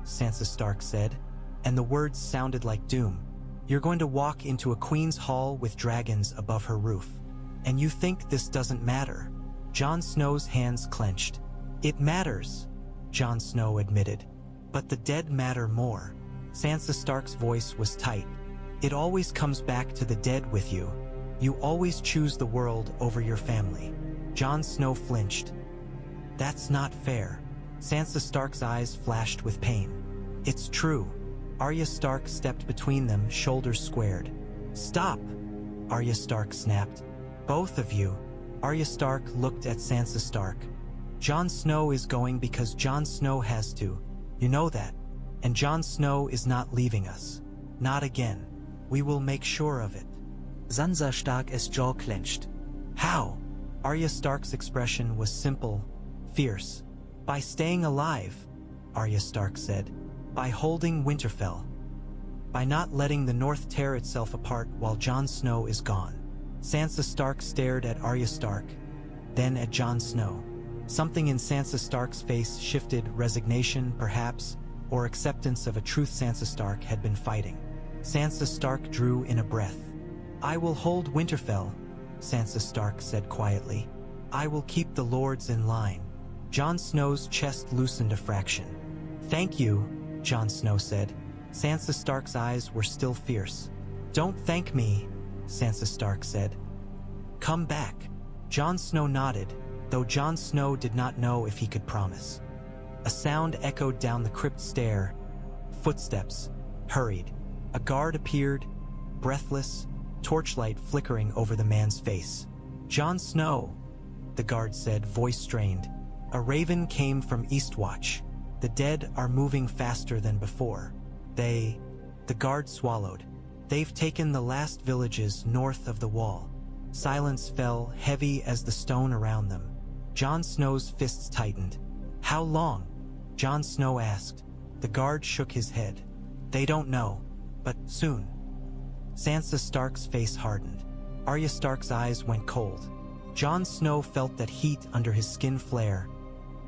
Sansa Stark said, and the words sounded like doom. You're going to walk into a queen's hall with dragons above her roof. And you think this doesn't matter? Jon Snow's hands clenched. It matters, Jon Snow admitted. But the dead matter more. Sansa Stark's voice was tight. It always comes back to the dead with you, You always choose the world over your family. Jon Snow flinched. That's not fair. Sansa Stark's eyes flashed with pain. It's true. Arya Stark stepped between them, shoulders squared. Stop! Arya Stark snapped. Both of you. Arya Stark looked at Sansa Stark. Jon Snow is going because Jon Snow has to. You know that. And Jon Snow is not leaving us. Not again. We will make sure of it. Sansa Stark's jaw clenched. How? Arya Stark's expression was simple, fierce. By staying alive, Arya Stark said. By holding Winterfell. By not letting the North tear itself apart while Jon Snow is gone. Sansa Stark stared at Arya Stark, then at Jon Snow. Something in Sansa Stark's face shifted, resignation, perhaps, or acceptance of a truth Sansa Stark had been fighting. Sansa Stark drew in a breath. I will hold Winterfell, Sansa Stark said quietly. I will keep the lords in line. Jon Snow's chest loosened a fraction. Thank you, Jon Snow said. Sansa Stark's eyes were still fierce. Don't thank me, Sansa Stark said. Come back. Jon Snow nodded, though Jon Snow did not know if he could promise. A sound echoed down the crypt stair. Footsteps. Hurried. A guard appeared, breathless, torchlight flickering over the man's face. Jon Snow, the guard said, voice strained. A raven came from Eastwatch. The dead are moving faster than before. The guard swallowed. They've taken the last villages north of the wall. Silence fell, heavy as the stone around them. Jon Snow's fists tightened. How long? Jon Snow asked. The guard shook his head. They don't know, but soon. Sansa Stark's face hardened. Arya Stark's eyes went cold. Jon Snow felt that heat under his skin flare.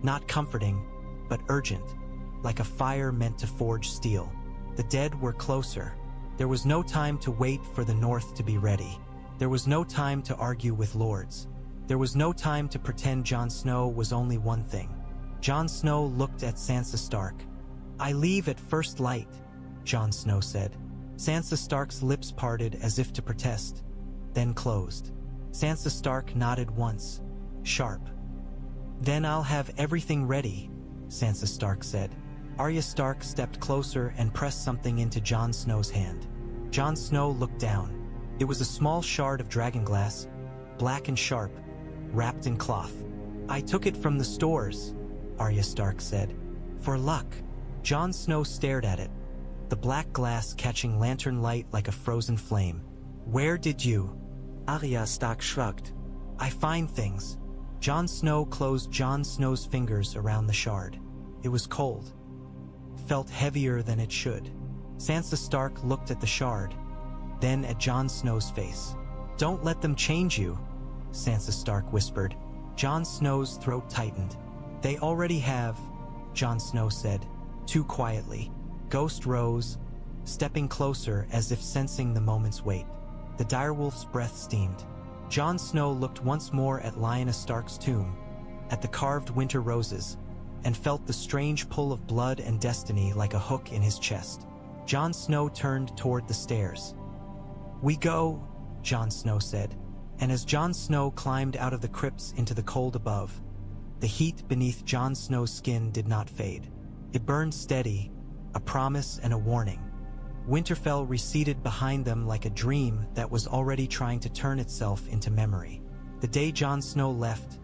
Not comforting, but urgent, like a fire meant to forge steel. The dead were closer. There was no time to wait for the North to be ready. There was no time to argue with lords. There was no time to pretend Jon Snow was only one thing. Jon Snow looked at Sansa Stark. I leave at first light, Jon Snow said. Sansa Stark's lips parted as if to protest, then closed. Sansa Stark nodded once, sharp. Then I'll have everything ready, Sansa Stark said. Arya Stark stepped closer and pressed something into Jon Snow's hand. Jon Snow looked down. It was a small shard of Dragonglass, black and sharp, wrapped in cloth. I took it from the stores, Arya Stark said. For luck. Jon Snow stared at it, the black glass catching lantern light like a frozen flame. Where did you? Arya Stark shrugged. I find things. Jon Snow closed Jon Snow's fingers around the shard. It was cold. Felt heavier than it should. Sansa Stark looked at the shard, then at Jon Snow's face. Don't let them change you, Sansa Stark whispered. Jon Snow's throat tightened. They already have, Jon Snow said, too quietly. Ghost rose, stepping closer as if sensing the moment's weight. The direwolf's breath steamed. Jon Snow looked once more at Lyanna Stark's tomb, at the carved winter roses, and felt the strange pull of blood and destiny like a hook in his chest. Jon Snow turned toward the stairs. We go, Jon Snow said, and as Jon Snow climbed out of the crypts into the cold above, the heat beneath Jon Snow's skin did not fade. It burned steady, a promise and a warning. Winterfell receded behind them like a dream that was already trying to turn itself into memory. The day Jon Snow left,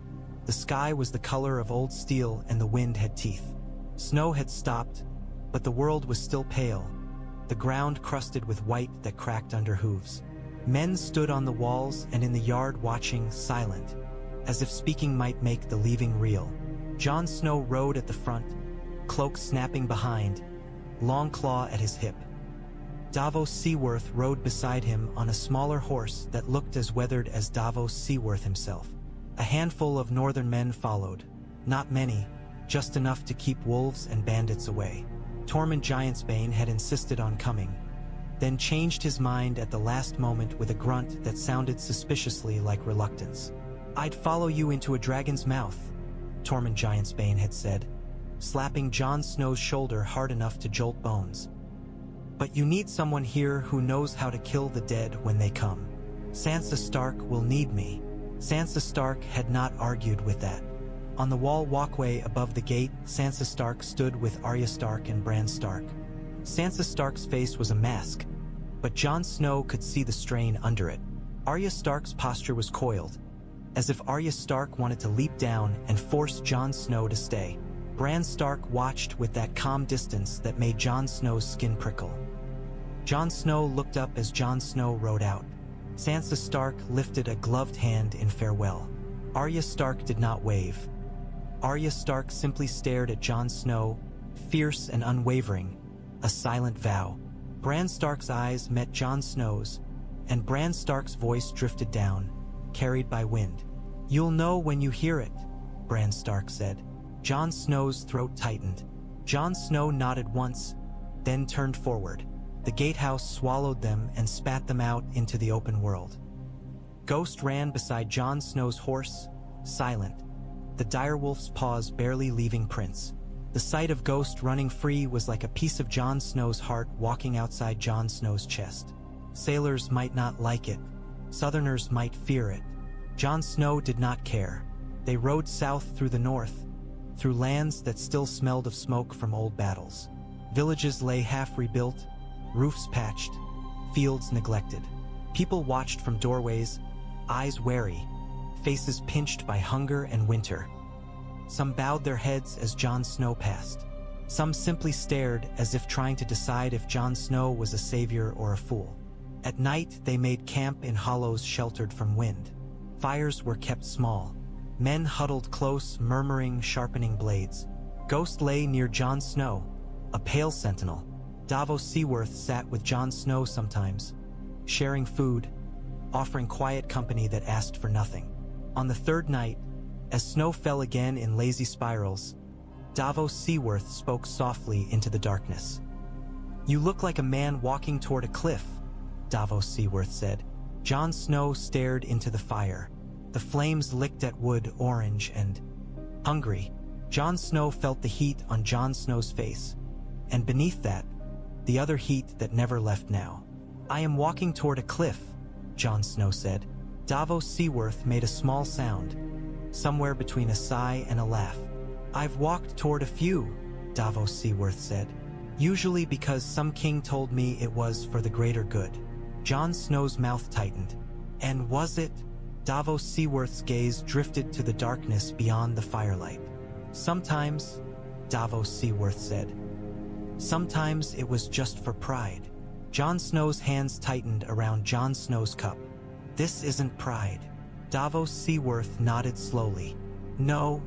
the sky was the color of old steel and the wind had teeth. Snow had stopped, but the world was still pale, the ground crusted with white that cracked under hooves. Men stood on the walls and in the yard watching, silent, as if speaking might make the leaving real. Jon Snow rode at the front, cloak snapping behind, Longclaw at his hip. Davos Seaworth rode beside him on a smaller horse that looked as weathered as Davos Seaworth himself. A handful of northern men followed, not many, just enough to keep wolves and bandits away. Tormund Giantsbane had insisted on coming, then changed his mind at the last moment with a grunt that sounded suspiciously like reluctance. I'd follow you into a dragon's mouth, Tormund Giantsbane had said, slapping Jon Snow's shoulder hard enough to jolt bones. But you need someone here who knows how to kill the dead when they come. Sansa Stark will need me. Sansa Stark had not argued with that. On the wall walkway above the gate, Sansa Stark stood with Arya Stark and Bran Stark. Sansa Stark's face was a mask, but Jon Snow could see the strain under it. Arya Stark's posture was coiled, as if Arya Stark wanted to leap down and force Jon Snow to stay. Bran Stark watched with that calm distance that made Jon Snow's skin prickle. Jon Snow looked up as Jon Snow rode out. Sansa Stark lifted a gloved hand in farewell. Arya Stark did not wave. Arya Stark simply stared at Jon Snow, fierce and unwavering, a silent vow. Bran Stark's eyes met Jon Snow's, and Bran Stark's voice drifted down, carried by wind. "You'll know when you hear it," Bran Stark said. Jon Snow's throat tightened. Jon Snow nodded once, then turned forward. The gatehouse swallowed them and spat them out into the open world. Ghost ran beside Jon Snow's horse, silent, the direwolf's paws barely leaving prints. The sight of Ghost running free was like a piece of Jon Snow's heart walking outside Jon Snow's chest. Sailors might not like it. Southerners might fear it. Jon Snow did not care. They rode south through the north, through lands that still smelled of smoke from old battles. Villages lay half rebuilt, roofs patched, fields neglected. People watched from doorways, eyes wary, faces pinched by hunger and winter. Some bowed their heads as Jon Snow passed. Some simply stared as if trying to decide if Jon Snow was a savior or a fool. At night, they made camp in hollows sheltered from wind. Fires were kept small. Men huddled close, murmuring, sharpening blades. Ghost lay near Jon Snow, a pale sentinel. Davos Seaworth sat with Jon Snow sometimes, sharing food, offering quiet company that asked for nothing. On the third night, as snow fell again in lazy spirals, Davos Seaworth spoke softly into the darkness. "You look like a man walking toward a cliff," Davos Seaworth said. Jon Snow stared into the fire. The flames licked at wood, orange and hungry. Jon Snow felt the heat on Jon Snow's face, and beneath that, the other heat that never left now. "I am walking toward a cliff," Jon Snow said. Davos Seaworth made a small sound, somewhere between a sigh and a laugh. "I've walked toward a few," Davos Seaworth said. "Usually because some king told me it was for the greater good." Jon Snow's mouth tightened. "And was it?" Davos Seaworth's gaze drifted to the darkness beyond the firelight. "Sometimes," Davos Seaworth said. "Sometimes it was just for pride." Jon Snow's hands tightened around Jon Snow's cup. "This isn't pride." Davos Seaworth nodded slowly. "No,"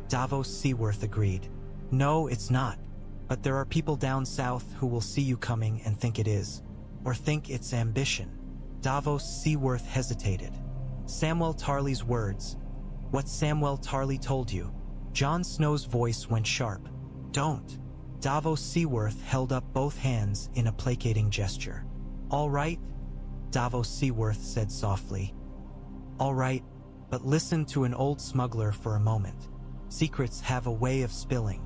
Davos Seaworth agreed. "No, it's not. But there are people down south who will see you coming and think it is. Or think it's ambition." Davos Seaworth hesitated. Samwell Tarly's words. "What Samwell Tarly told you." Jon Snow's voice went sharp. "Don't." Davos Seaworth held up both hands in a placating gesture. "All right," Davos Seaworth said softly. "All right, but listen to an old smuggler for a moment. Secrets have a way of spilling,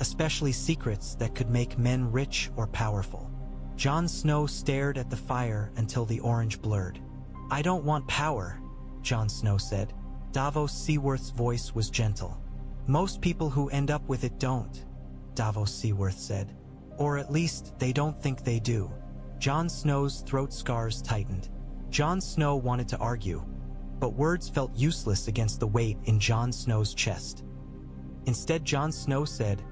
especially secrets that could make men rich or powerful." Jon Snow stared at the fire until the orange blurred. "I don't want power," Jon Snow said. Davos Seaworth's voice was gentle. "Most people who end up with it don't," Davos Seaworth said. "Or at least they don't think they do." Jon Snow's throat scars tightened. Jon Snow wanted to argue, but words felt useless against the weight in Jon Snow's chest. Instead, Jon Snow said,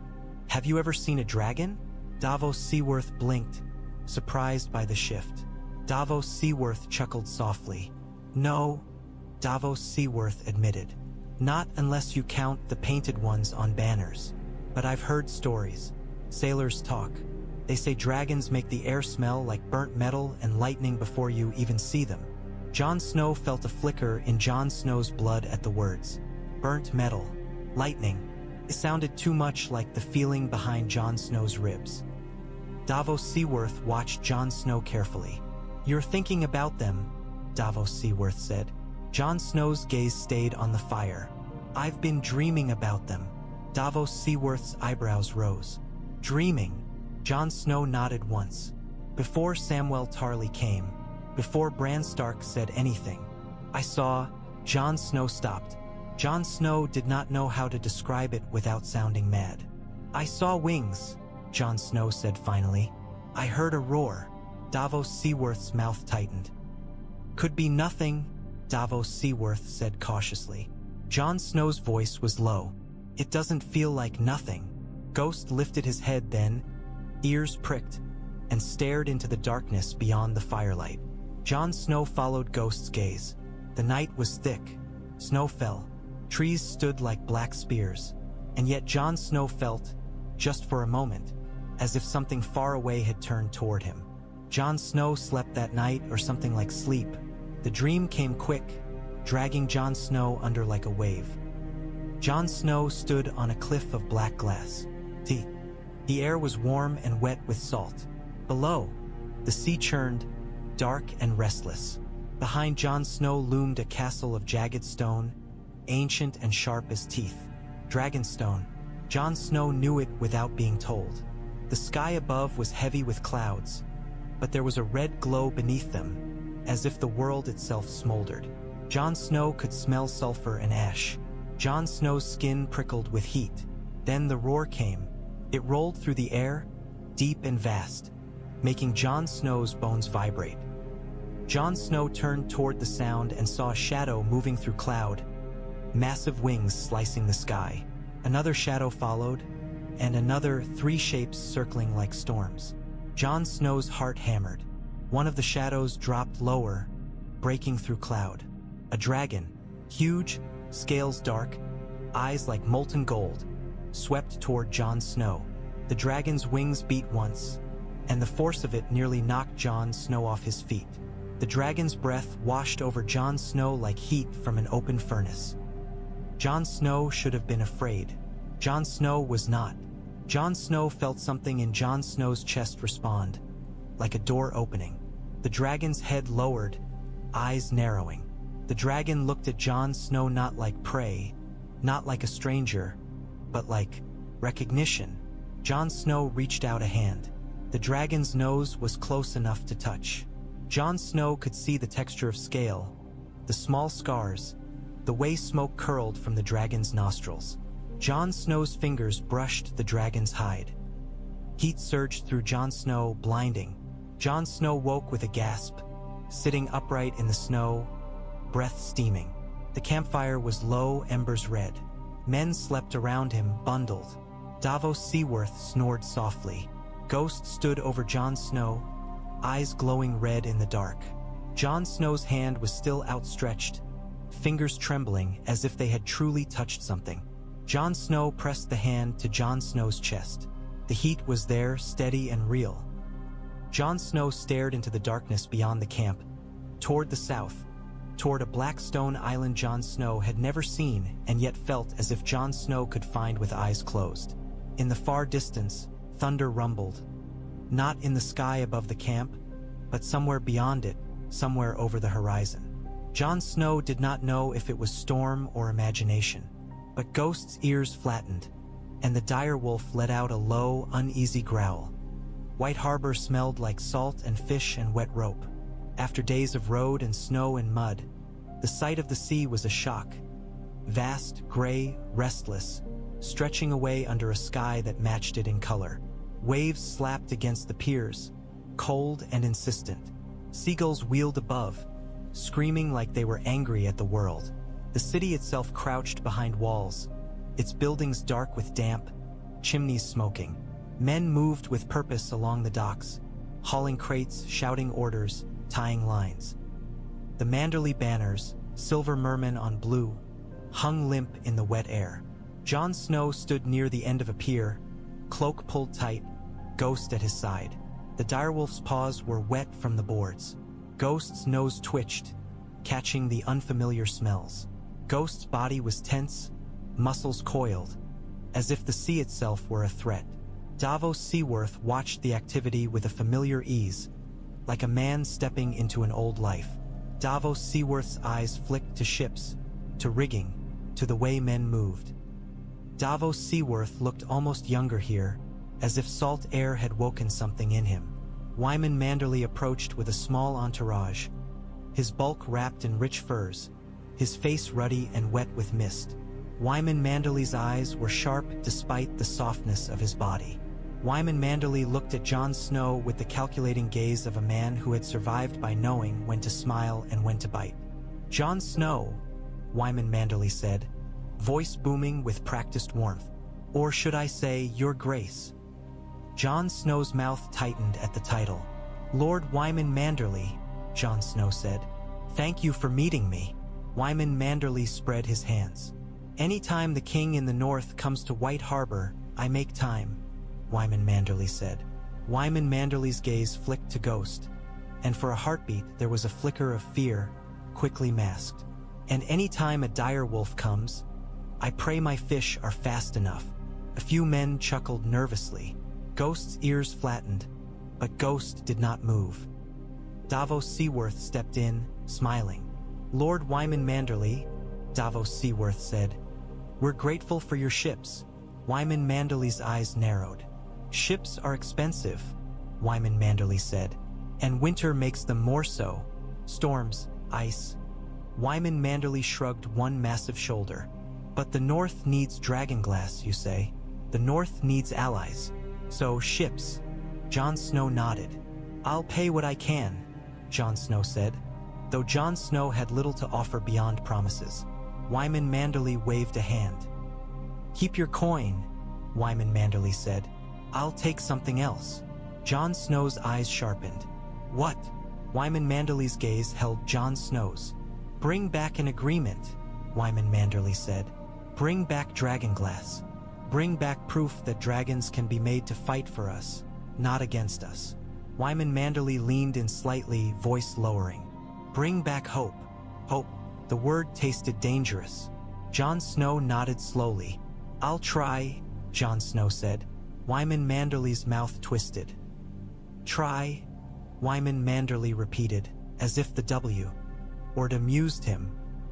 "Have you ever seen a dragon?" Davos Seaworth blinked, surprised by the shift. Davos Seaworth chuckled softly. "No," Davos Seaworth admitted. "Not unless you count the painted ones on banners. But I've heard stories. Sailors talk. They say dragons make the air smell like burnt metal and lightning before you even see them." Jon Snow felt a flicker in Jon Snow's blood at the words. Burnt metal. Lightning. It sounded too much like the feeling behind Jon Snow's ribs. Davos Seaworth watched Jon Snow carefully. "You're thinking about them," Davos Seaworth said. Jon Snow's gaze stayed on the fire. "I've been dreaming about them." Davos Seaworth's eyebrows rose. "Dreaming?" Jon Snow nodded once. "Before Samwell Tarly came, Before Bran Stark said anything, I saw. Jon Snow stopped. Jon Snow did not know how to describe it without sounding mad. I saw wings, Jon Snow said finally. I heard a roar. Davos Seaworth's mouth tightened. Could be nothing, Davos Seaworth said cautiously. Jon Snow's voice was low. It doesn't feel like nothing. Ghost lifted his head then, ears pricked, and stared into the darkness beyond the firelight. Jon Snow followed Ghost's gaze. The night was thick. Snow fell. Trees stood like black spears. And yet Jon Snow felt, just for a moment, as if something far away had turned toward him. Jon Snow slept that night, or something like sleep. The dream came quick, dragging Jon Snow under like a wave. Jon Snow stood on a cliff of black glass. The air was warm and wet with salt. Below, the sea churned, dark and restless. Behind Jon Snow loomed a castle of jagged stone, ancient and sharp as teeth. Dragonstone. Jon Snow knew it without being told. The sky above was heavy with clouds, but there was a red glow beneath them, as if the world itself smoldered. Jon Snow could smell sulfur and ash. Jon Snow's skin prickled with heat. Then the roar came. It rolled through the air, deep and vast, making Jon Snow's bones vibrate. Jon Snow turned toward the sound and saw a shadow moving through cloud, massive wings slicing the sky. Another shadow followed, and another, 3 shapes circling like storms. Jon Snow's heart hammered. One of the shadows dropped lower, breaking through cloud. A dragon, huge, scales dark, eyes like molten gold, swept toward Jon Snow. The dragon's wings beat once, and the force of it nearly knocked Jon Snow off his feet. The dragon's breath washed over Jon Snow like heat from an open furnace. Jon Snow should have been afraid. Jon Snow was not. Jon Snow felt something in Jon Snow's chest respond, like a door opening. The dragon's head lowered, eyes narrowing. The dragon looked at Jon Snow not like prey, not like a stranger, but like recognition. Jon Snow reached out a hand. The dragon's nose was close enough to touch. Jon Snow could see the texture of scale, the small scars, the way smoke curled from the dragon's nostrils. Jon Snow's fingers brushed the dragon's hide. Heat surged through Jon Snow, blinding. Jon Snow woke with a gasp, sitting upright in the snow, breath steaming. The campfire was low, embers red. Men slept around him, bundled. Davos Seaworth snored softly. Ghost stood over Jon Snow, eyes glowing red in the dark. Jon Snow's hand was still outstretched, fingers trembling as if they had truly touched something. Jon Snow pressed the hand to Jon Snow's chest. The heat was there, steady and real. Jon Snow stared into the darkness beyond the camp, toward the south, toward a black stone island Jon Snow had never seen and yet felt as if Jon Snow could find with eyes closed. In the far distance, thunder rumbled. Not in the sky above the camp, but somewhere beyond it, somewhere over the horizon. Jon Snow did not know if it was storm or imagination, but Ghost's ears flattened, and the direwolf let out a low, uneasy growl. Wight Harbor smelled like salt and fish and wet rope. After days of road and snow and mud, the sight of the sea was a shock. Vast, gray, restless, stretching away under a sky that matched it in color. Waves slapped against the piers, cold and insistent. Seagulls wheeled above, screaming like they were angry at the world. The city itself crouched behind walls, its buildings dark with damp, chimneys smoking. Men moved with purpose along the docks, hauling crates, shouting orders, tying lines. The Manderley banners, silver mermen on blue, hung limp in the wet air. Jon Snow stood near the end of a pier, cloak pulled tight, Ghost at his side. The direwolf's paws were wet from the boards. Ghost's nose twitched, catching the unfamiliar smells. Ghost's body was tense, muscles coiled, as if the sea itself were a threat. Davos Seaworth watched the activity with a familiar ease, like a man stepping into an old life. Davos Seaworth's eyes flicked to ships, to rigging, to the way men moved. Davos Seaworth looked almost younger here, as if salt air had woken something in him. Wyman Manderley approached with a small entourage, his bulk wrapped in rich furs, his face ruddy and wet with mist. Wyman Manderley's eyes were sharp despite the softness of his body. Wyman Manderley looked at Jon Snow with the calculating gaze of a man who had survived by knowing when to smile and when to bite. "Jon Snow," Wyman Manderley said, voice booming with practiced warmth. "Or should I say, Your Grace?" Jon Snow's mouth tightened at the title. "Lord Wyman Manderley," Jon Snow said. "Thank you for meeting me." Wyman Manderley spread his hands. "Anytime the king in the north comes to Wight Harbor, I make time," Wyman Manderley said. Wyman Manderley's gaze flicked to Ghost, and for a heartbeat there was a flicker of fear, quickly masked. "And any time a dire wolf comes, I pray my fish are fast enough." A few men chuckled nervously. Ghost's ears flattened, but Ghost did not move. Davos Seaworth stepped in, smiling. "Lord Wyman Manderley," Davos Seaworth said, "we're grateful for your ships." Wyman Manderley's eyes narrowed. "Ships are expensive," Wyman Manderley said, "and winter makes them more so. Storms, ice." Wyman Manderley shrugged one massive shoulder. "But the North needs Dragonglass, you say? The North needs allies. So, ships." Jon Snow nodded. "I'll pay what I can," Jon Snow said, though Jon Snow had little to offer beyond promises. Wyman Manderley waved a hand. "Keep your coin," Wyman Manderley said. "I'll take something else." Jon Snow's eyes sharpened. "What?" Wyman Manderley's gaze held Jon Snow's. "Bring back an agreement," Wyman Manderley said. "Bring back Dragonglass. Bring back proof that dragons can be made to fight for us, not against us." Wyman Manderley leaned in slightly, voice lowering. "Bring back hope." Hope. The word tasted dangerous. Jon Snow nodded slowly. "I'll try," Jon Snow said. Wyman Manderley's mouth twisted. "Try," Wyman Manderley repeated, as if the W word amused him.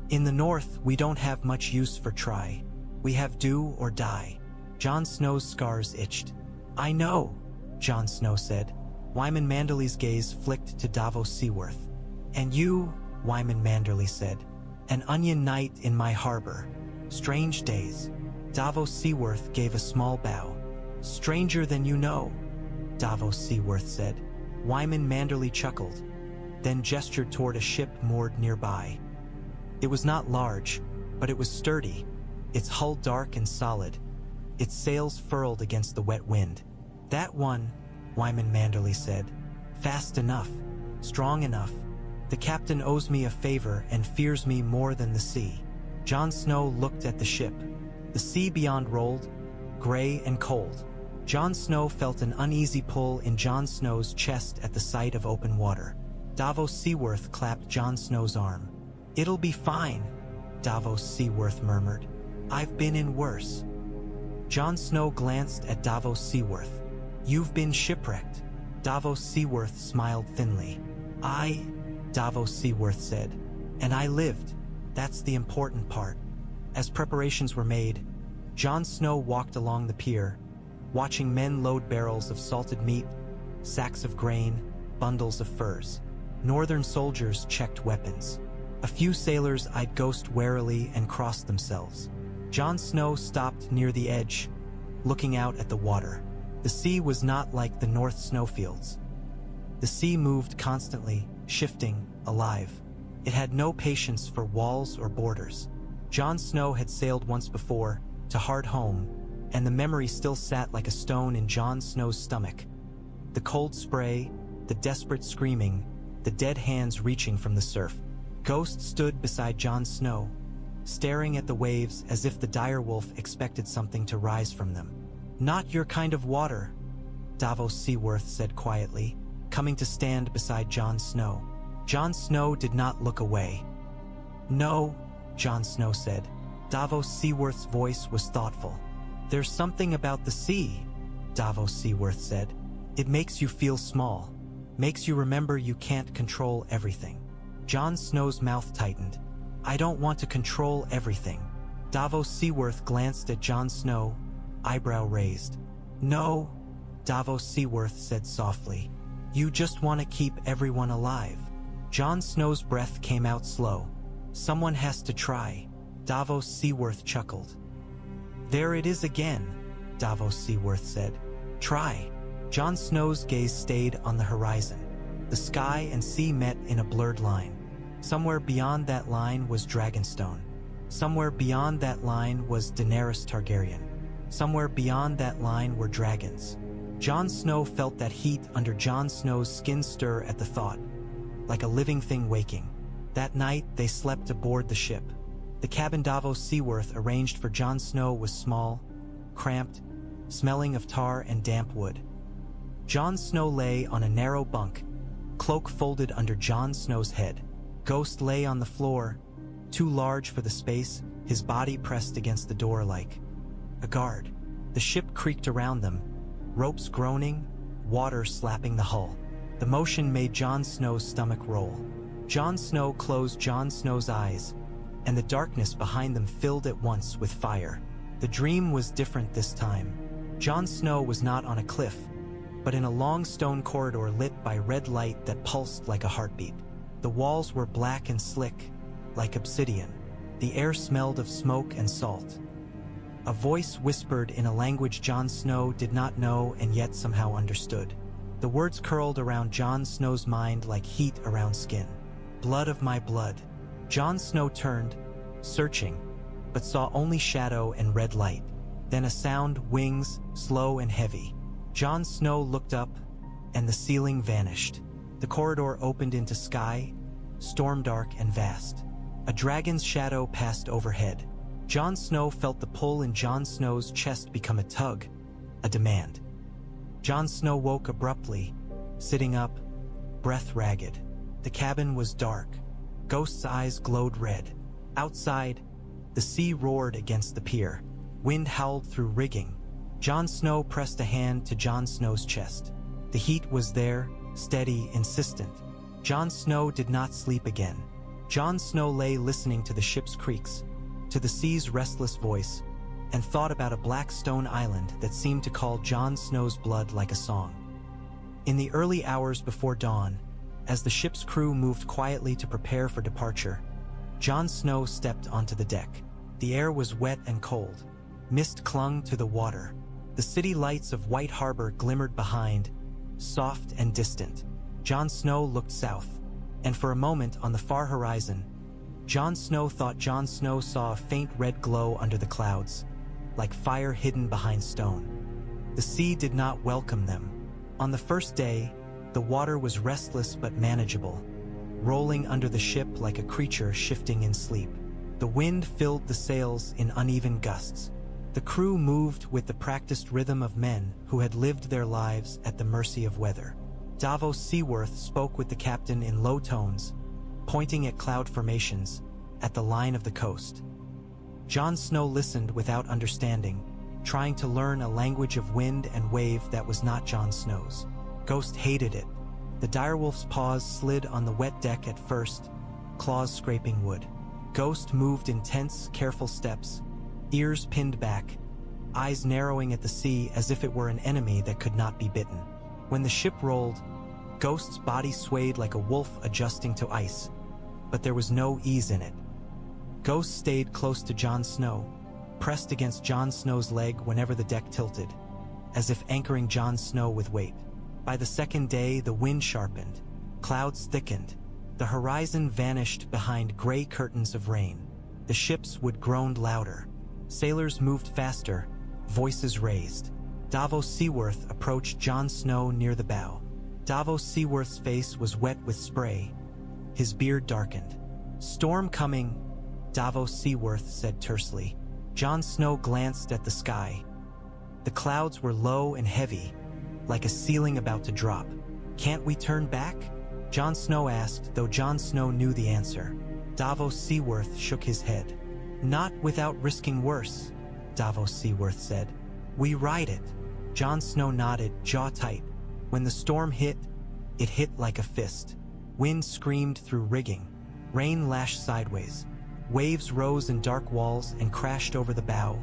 "In the North, we don't have much use for try. We have do or die." Jon Snow's scars itched. "I know," Jon Snow said. Wyman Manderley's gaze flicked to Davos Seaworth. "And you," Wyman Manderley said. "An onion night in my harbor. Strange days." Davos Seaworth gave a small bow. "Stranger than you know," Davos Seaworth said. Wyman Manderley chuckled, then gestured toward a ship moored nearby. It was not large, but it was sturdy, its hull dark and solid, its sails furled against the wet wind. "That one," Wyman Manderley said. "Fast enough, strong enough. The captain owes me a favor and fears me more than the sea." Jon Snow looked at the ship. The sea beyond rolled, gray and cold. Jon Snow felt an uneasy pull in Jon Snow's chest at the sight of open water. Davos Seaworth clapped Jon Snow's arm. "It'll be fine," Davos Seaworth murmured. "I've been in worse." Jon Snow glanced at Davos Seaworth. "You've been shipwrecked." Davos Seaworth smiled thinly. "I," Davos Seaworth said, "and I lived. That's the important part." As preparations were made, Jon Snow walked along the pier, watching men load barrels of salted meat, sacks of grain, bundles of furs. Northern soldiers checked weapons. A few sailors eyed Ghost warily and crossed themselves. Jon Snow stopped near the edge, looking out at the water. The sea was not like the North snowfields. The sea moved constantly, shifting, alive. It had no patience for walls or borders. Jon Snow had sailed once before, to hard home, and the memory still sat like a stone in Jon Snow's stomach. The cold spray, the desperate screaming, the dead hands reaching from the surf. Ghost stood beside Jon Snow, staring at the waves as if the direwolf expected something to rise from them. "Not your kind of water," Davos Seaworth said quietly, coming to stand beside Jon Snow. Jon Snow did not look away. "No," Jon Snow said. Davos Seaworth's voice was thoughtful. "There's something about the sea," Davos Seaworth said. "It makes you feel small, makes you remember you can't control everything." Jon Snow's mouth tightened. "I don't want to control everything." Davos Seaworth glanced at Jon Snow, eyebrow raised. "No," Davos Seaworth said softly. You just want to keep everyone alive. Jon Snow's breath came out slow. Someone has to try. Davos Seaworth chuckled. There it is again, Davos Seaworth said. Try. Jon Snow's gaze stayed on the horizon. The sky and sea met in a blurred line. Somewhere beyond that line was Dragonstone. Somewhere beyond that line was Daenerys Targaryen. Somewhere beyond that line were dragons. Jon Snow felt that heat under Jon Snow's skin stir at the thought, like a living thing waking. That night, they slept aboard the ship. The cabin Davos Seaworth arranged for Jon Snow was small, cramped, smelling of tar and damp wood. Jon Snow lay on a narrow bunk, cloak folded under Jon Snow's head. Ghost lay on the floor, too large for the space, his body pressed against the door like a guard. The ship creaked around them, ropes groaning, water slapping the hull. The motion made Jon Snow's stomach roll. Jon Snow closed Jon Snow's eyes, and the darkness behind them filled at once with fire. The dream was different this time. Jon Snow was not on a cliff, but in a long stone corridor lit by red light that pulsed like a heartbeat. The walls were black and slick, like obsidian. The air smelled of smoke and salt. A voice whispered in a language Jon Snow did not know and yet somehow understood. The words curled around Jon Snow's mind like heat around skin. Blood of my blood. Jon Snow turned, searching, but saw only shadow and red light. Then a sound, wings, slow and heavy. Jon Snow looked up, and the ceiling vanished. The corridor opened into sky, storm dark and vast. A dragon's shadow passed overhead. Jon Snow felt the pull in Jon Snow's chest become a tug, a demand. Jon Snow woke abruptly, sitting up, breath ragged. The cabin was dark. Ghost's eyes glowed red. Outside, the sea roared against the pier. Wind howled through rigging. Jon Snow pressed a hand to Jon Snow's chest. The heat was there, steady, insistent. Jon Snow did not sleep again. Jon Snow lay listening to the ship's creaks, to the sea's restless voice, and thought about a black stone island that seemed to call Jon Snow's blood like a song. In the early hours before dawn, as the ship's crew moved quietly to prepare for departure, Jon Snow stepped onto the deck. The air was wet and cold. Mist clung to the water. The city lights of Wight Harbor glimmered behind, soft and distant. Jon Snow looked south, and for a moment on the far horizon, Jon Snow thought Jon Snow saw a faint red glow under the clouds, like fire hidden behind stone. The sea did not welcome them. On the first day, the water was restless but manageable, rolling under the ship like a creature shifting in sleep. The wind filled the sails in uneven gusts. The crew moved with the practiced rhythm of men who had lived their lives at the mercy of weather. Davos Seaworth spoke with the captain in low tones, pointing at cloud formations, at the line of the coast. Jon Snow listened without understanding, trying to learn a language of wind and wave that was not Jon Snow's. Ghost hated it. The direwolf's paws slid on the wet deck at first, claws scraping wood. Ghost moved in tense, careful steps, ears pinned back, eyes narrowing at the sea as if it were an enemy that could not be bitten. When the ship rolled, Ghost's body swayed like a wolf adjusting to ice, but there was no ease in it. Ghost stayed close to Jon Snow, pressed against Jon Snow's leg whenever the deck tilted, as if anchoring Jon Snow with weight. By the second day, the wind sharpened, clouds thickened, the horizon vanished behind gray curtains of rain. The ship's wood groaned louder. Sailors moved faster, voices raised. Davos Seaworth approached Jon Snow near the bow. Davos Seaworth's face was wet with spray. His beard darkened. "Storm coming," Davos Seaworth said tersely. Jon Snow glanced at the sky. The clouds were low and heavy, like a ceiling about to drop. "Can't we turn back?" Jon Snow asked, though Jon Snow knew the answer. Davos Seaworth shook his head. "Not without risking worse," Davos Seaworth said. "We ride it." Jon Snow nodded, jaw tight. When the storm hit, it hit like a fist. Wind screamed through rigging. Rain lashed sideways. Waves rose in dark walls and crashed over the bow,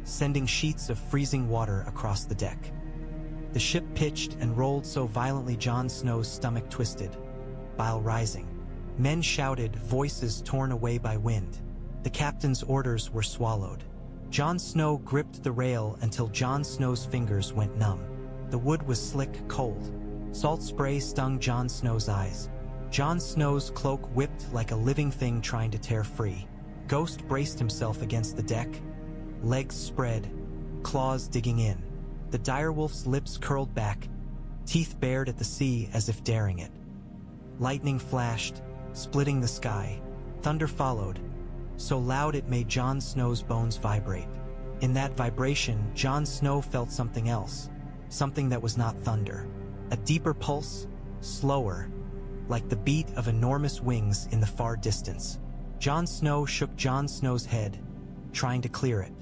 sending sheets of freezing water across the deck. The ship pitched and rolled so violently Jon Snow's stomach twisted, bile rising. Men shouted, voices torn away by wind. The captain's orders were swallowed. Jon Snow gripped the rail until Jon Snow's fingers went numb. The wood was slick, cold. Salt spray stung Jon Snow's eyes. Jon Snow's cloak whipped like a living thing trying to tear free. Ghost braced himself against the deck, legs spread, claws digging in. The direwolf's lips curled back, teeth bared at the sea as if daring it. Lightning flashed, splitting the sky. Thunder followed, so loud it made Jon Snow's bones vibrate. In that vibration, Jon Snow felt something else, something that was not thunder. A deeper pulse, slower, like the beat of enormous wings in the far distance. Jon Snow shook Jon Snow's head, trying to clear it.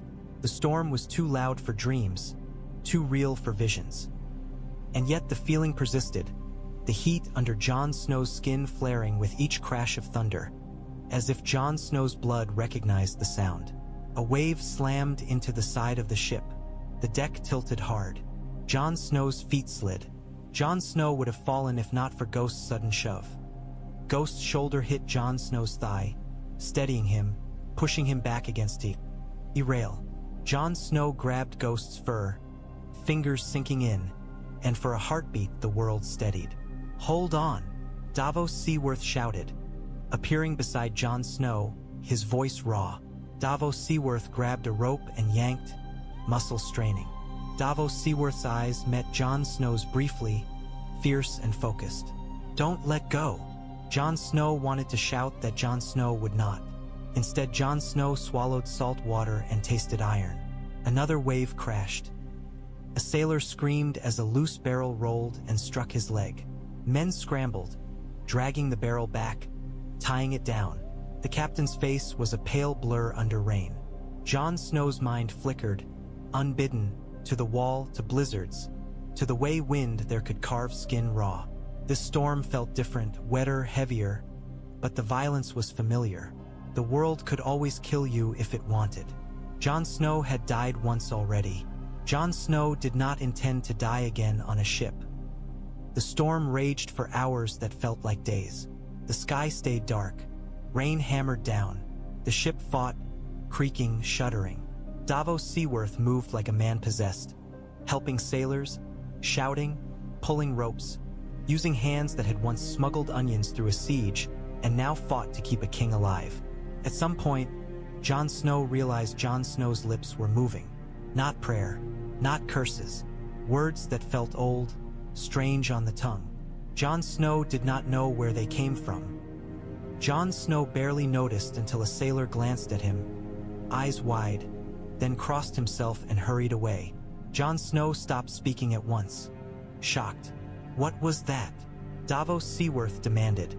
The storm was too loud for dreams, too real for visions. And yet the feeling persisted, the heat under Jon Snow's skin flaring with each crash of thunder, as if Jon Snow's blood recognized the sound. A wave slammed into the side of the ship. The deck tilted hard. Jon Snow's feet slid. Jon Snow would have fallen if not for Ghost's sudden shove. Ghost's shoulder hit Jon Snow's thigh, steadying him, pushing him back against Rhaegal. Jon Snow grabbed Ghost's fur, fingers sinking in, and for a heartbeat the world steadied. "Hold on," Davos Seaworth shouted, appearing beside Jon Snow, his voice raw. Davos Seaworth grabbed a rope and yanked, muscle straining. Davos Seaworth's eyes met Jon Snow's briefly, fierce and focused. "Don't let go." Jon Snow wanted to shout that Jon Snow would not. Instead, Jon Snow swallowed salt water and tasted iron. Another wave crashed. A sailor screamed as a loose barrel rolled and struck his leg. Men scrambled, dragging the barrel back, tying it down. The captain's face was a pale blur under rain. Jon Snow's mind flickered, unbidden, to the wall, to blizzards, to the way wind there could carve skin raw. This storm felt different, wetter, heavier, but the violence was familiar. The world could always kill you if it wanted. Jon Snow had died once already. Jon Snow did not intend to die again on a ship. The storm raged for hours that felt like days. The sky stayed dark. Rain hammered down. The ship fought, creaking, shuddering. Davos Seaworth moved like a man possessed, helping sailors, shouting, pulling ropes, using hands that had once smuggled onions through a siege and now fought to keep a king alive. At some point, Jon Snow realized Jon Snow's lips were moving. Not prayer, not curses, words that felt old, strange on the tongue. Jon Snow did not know where they came from. Jon Snow barely noticed until a sailor glanced at him, eyes wide, then crossed himself and hurried away. Jon Snow stopped speaking at once, shocked. "What was that?" Davos Seaworth demanded,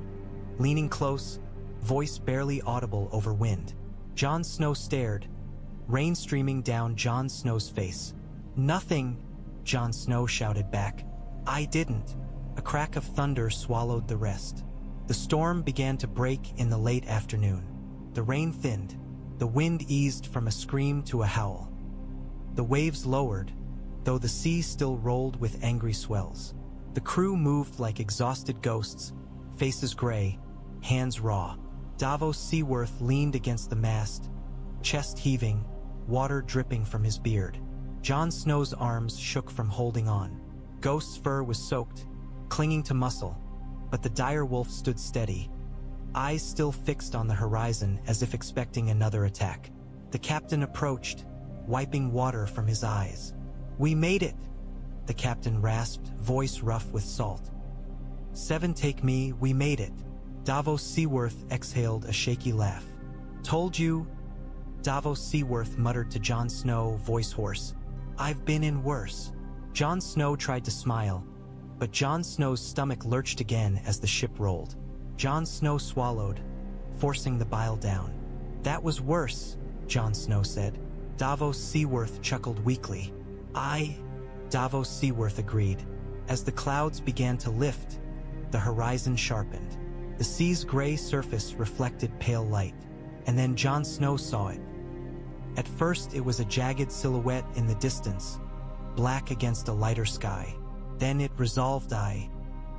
leaning close, voice barely audible over wind. Jon Snow stared, rain streaming down Jon Snow's face. "Nothing," Jon Snow shouted back. "I didn't." A crack of thunder swallowed the rest. The storm began to break in the late afternoon. The rain thinned. The wind eased from a scream to a howl. The waves lowered, though the sea still rolled with angry swells. The crew moved like exhausted ghosts, faces gray, hands raw. Davos Seaworth leaned against the mast, chest heaving, water dripping from his beard. Jon Snow's arms shook from holding on. Ghost's fur was soaked, clinging to muscle, but the dire wolf stood steady, eyes still fixed on the horizon as if expecting another attack. The captain approached, wiping water from his eyes. "We made it," the captain rasped, voice rough with salt. "Seven take me, we made it." Davos Seaworth exhaled a shaky laugh. "Told you," Davos Seaworth muttered to Jon Snow, voice hoarse. "I've been in worse." Jon Snow tried to smile, but Jon Snow's stomach lurched again as the ship rolled. Jon Snow swallowed, forcing the bile down. "That was worse," Jon Snow said. Davos Seaworth chuckled weakly. Davos Seaworth agreed. As the clouds began to lift, the horizon sharpened. The sea's gray surface reflected pale light, and then Jon Snow saw it. At first it was a jagged silhouette in the distance, black against a lighter sky. Then it resolved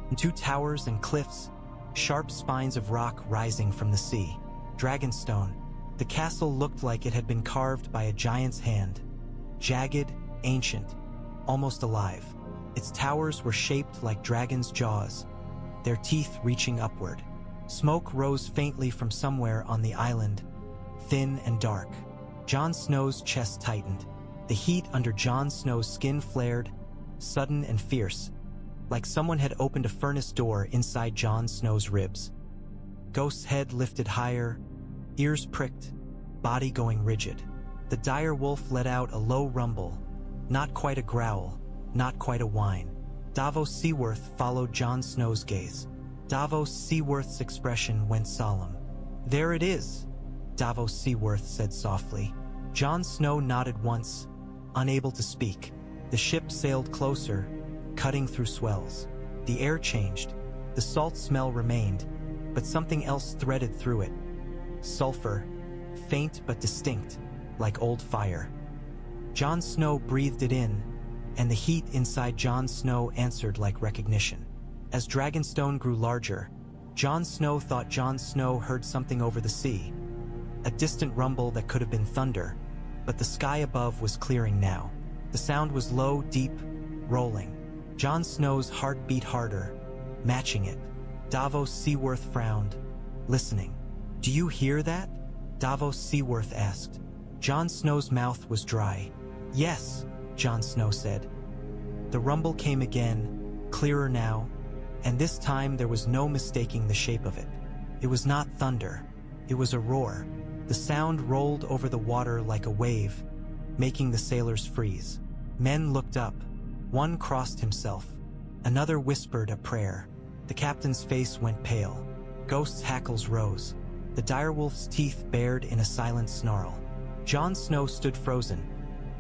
into towers and cliffs, sharp spines of rock rising from the sea. Dragonstone. The castle looked like it had been carved by a giant's hand. Jagged, ancient, almost alive. Its towers were shaped like dragons' jaws, their teeth reaching upward. Smoke rose faintly from somewhere on the island, thin and dark. Jon Snow's chest tightened. The heat under Jon Snow's skin flared, sudden and fierce, like someone had opened a furnace door inside Jon Snow's ribs. Ghost's head lifted higher, ears pricked, body going rigid. The dire wolf let out a low rumble, not quite a growl, not quite a whine. Davos Seaworth followed Jon Snow's gaze. Davos Seaworth's expression went solemn. "There it is," Davos Seaworth said softly. Jon Snow nodded once, unable to speak. The ship sailed closer, cutting through swells. The air changed. The salt smell remained, but something else threaded through it. Sulfur, faint but distinct, like old fire. Jon Snow breathed it in, and the heat inside Jon Snow answered like recognition. As Dragonstone grew larger, Jon Snow thought Jon Snow heard something over the sea. A distant rumble that could have been thunder, but the sky above was clearing now. The sound was low, deep, rolling. Jon Snow's heart beat harder, matching it. Davos Seaworth frowned, listening. "Do you hear that?" Davos Seaworth asked. Jon Snow's mouth was dry. "Yes," Jon Snow said. The rumble came again, clearer now, and this time there was no mistaking the shape of it. It was not thunder. It was a roar. The sound rolled over the water like a wave, making the sailors freeze. Men looked up. One crossed himself. Another whispered a prayer. The captain's face went pale. Ghost's hackles rose. The direwolf's teeth bared in a silent snarl. Jon Snow stood frozen,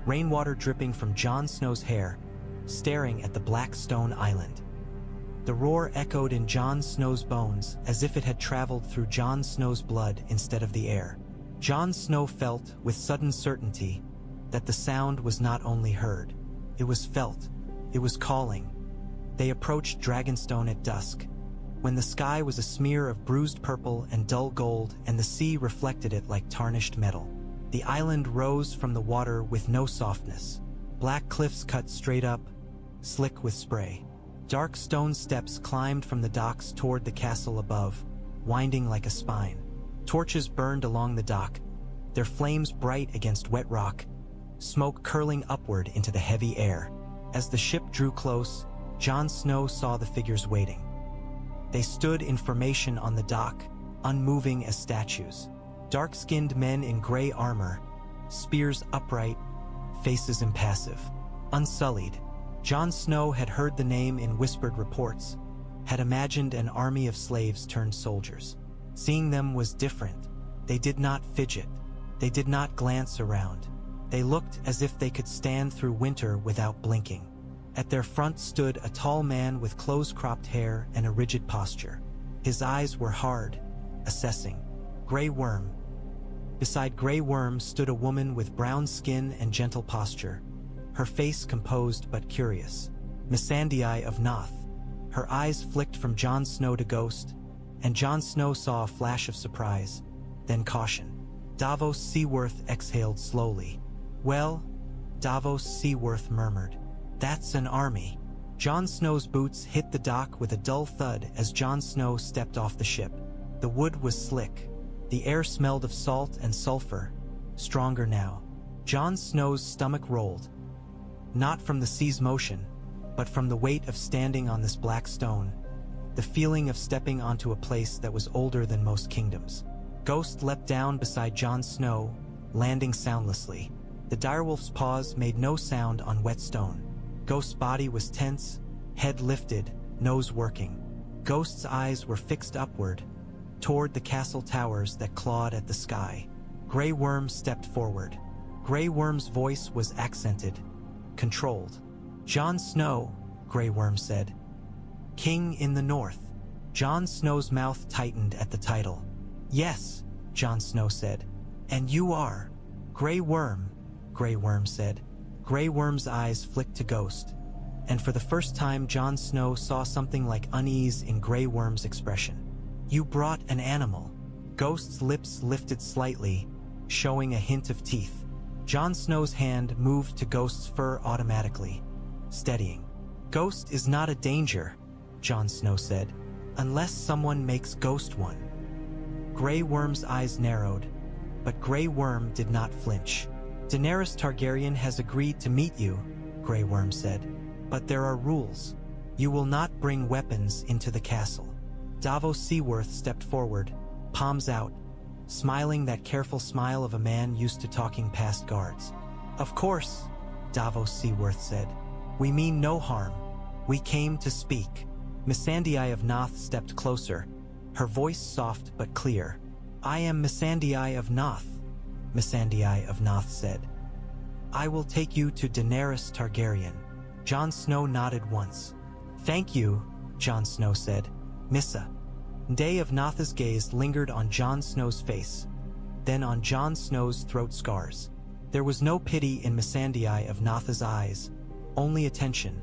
rainwater dripping from Jon Snow's hair, staring at the black stone island. The roar echoed in Jon Snow's bones as if it had traveled through Jon Snow's blood instead of the air. Jon Snow felt, with sudden certainty, that the sound was not only heard. It was felt. It was calling. They approached Dragonstone at dusk, when the sky was a smear of bruised purple and dull gold and the sea reflected it like tarnished metal. The island rose from the water with no softness. Black cliffs cut straight up, slick with spray. Dark stone steps climbed from the docks toward the castle above, winding like a spine. Torches burned along the dock, their flames bright against wet rock, smoke curling upward into the heavy air. As the ship drew close, Jon Snow saw the figures waiting. They stood in formation on the dock, unmoving as statues. Dark-skinned men in gray armor, spears upright, faces impassive. Unsullied, Jon Snow had heard the name in whispered reports, had imagined an army of slaves turned soldiers. Seeing them was different. They did not fidget. They did not glance around. They looked as if they could stand through winter without blinking. At their front stood a tall man with close-cropped hair and a rigid posture. His eyes were hard, assessing. Grey Worm. Beside Grey Worm stood a woman with brown skin and gentle posture, her face composed but curious. Missandei of Noth. Her eyes flicked from Jon Snow to Ghost, and Jon Snow saw a flash of surprise, then caution. Davos Seaworth exhaled slowly. "Well," Davos Seaworth murmured, "that's an army." Jon Snow's boots hit the dock with a dull thud as Jon Snow stepped off the ship. The wood was slick. The air smelled of salt and sulfur, stronger now. Jon Snow's stomach rolled. Not from the sea's motion, but from the weight of standing on this black stone, the feeling of stepping onto a place that was older than most kingdoms. Ghost leapt down beside Jon Snow, landing soundlessly. The direwolf's paws made no sound on wet stone. Ghost's body was tense, head lifted, nose working. Ghost's eyes were fixed upward, toward the castle towers that clawed at the sky. Grey Worm stepped forward. Grey Worm's voice was accented, controlled. "Jon Snow," Grey Worm said. "King in the North." Jon Snow's mouth tightened at the title. "Yes," Jon Snow said. "And you are?" "Grey Worm," Grey Worm said. Grey Worm's eyes flicked to Ghost. and for the first time Jon Snow saw something like unease in Grey Worm's expression. "You brought an animal." Ghost's lips lifted slightly, showing a hint of teeth. Jon Snow's hand moved to Ghost's fur automatically, steadying. "Ghost is not a danger," Jon Snow said, "unless someone makes Ghost one." Grey Worm's eyes narrowed, but Grey Worm did not flinch. "Daenerys Targaryen has agreed to meet you," Grey Worm said, "but there are rules. You will not bring weapons into the castle." Davos Seaworth stepped forward, palms out, smiling that careful smile of a man used to talking past guards. "Of course," Davos Seaworth said. "We mean no harm. We came to speak." Missandei of Noth stepped closer, her voice soft but clear. "I am Missandei of Noth," Missandei of Noth said. "I will take you to Daenerys Targaryen." Jon Snow nodded once. "Thank you," Jon Snow said. "Missa." Day of Noth's gaze lingered on Jon Snow's face, then on Jon Snow's throat scars. There was no pity in Missandei of Noth's eyes, only attention,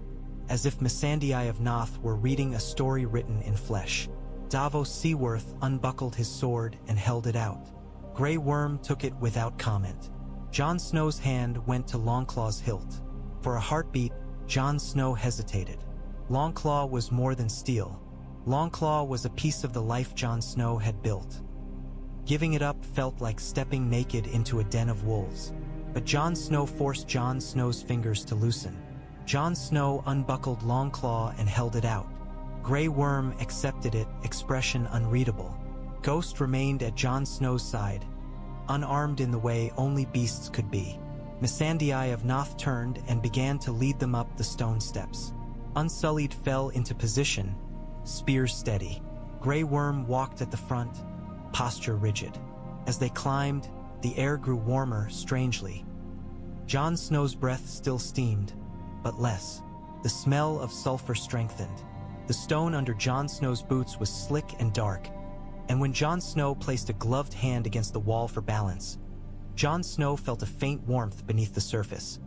as if Missandei of Noth were reading a story written in flesh. Davos Seaworth unbuckled his sword and held it out. Grey Worm took it without comment. Jon Snow's hand went to Longclaw's hilt. For a heartbeat, Jon Snow hesitated. Longclaw was more than steel. Longclaw was a piece of the life Jon Snow had built. Giving it up felt like stepping naked into a den of wolves. But Jon Snow forced Jon Snow's fingers to loosen. Jon Snow unbuckled Longclaw and held it out. Grey Worm accepted it, expression unreadable. Ghost remained at Jon Snow's side, unarmed in the way only beasts could be. Missandei of Noth turned and began to lead them up the stone steps. Unsullied fell into position, spear steady. Grey Worm walked at the front, posture rigid. As they climbed, the air grew warmer, strangely. Jon Snow's breath still steamed, but less. The smell of sulfur strengthened. The stone under Jon Snow's boots was slick and dark, and when Jon Snow placed a gloved hand against the wall for balance, Jon Snow felt a faint warmth beneath the surface,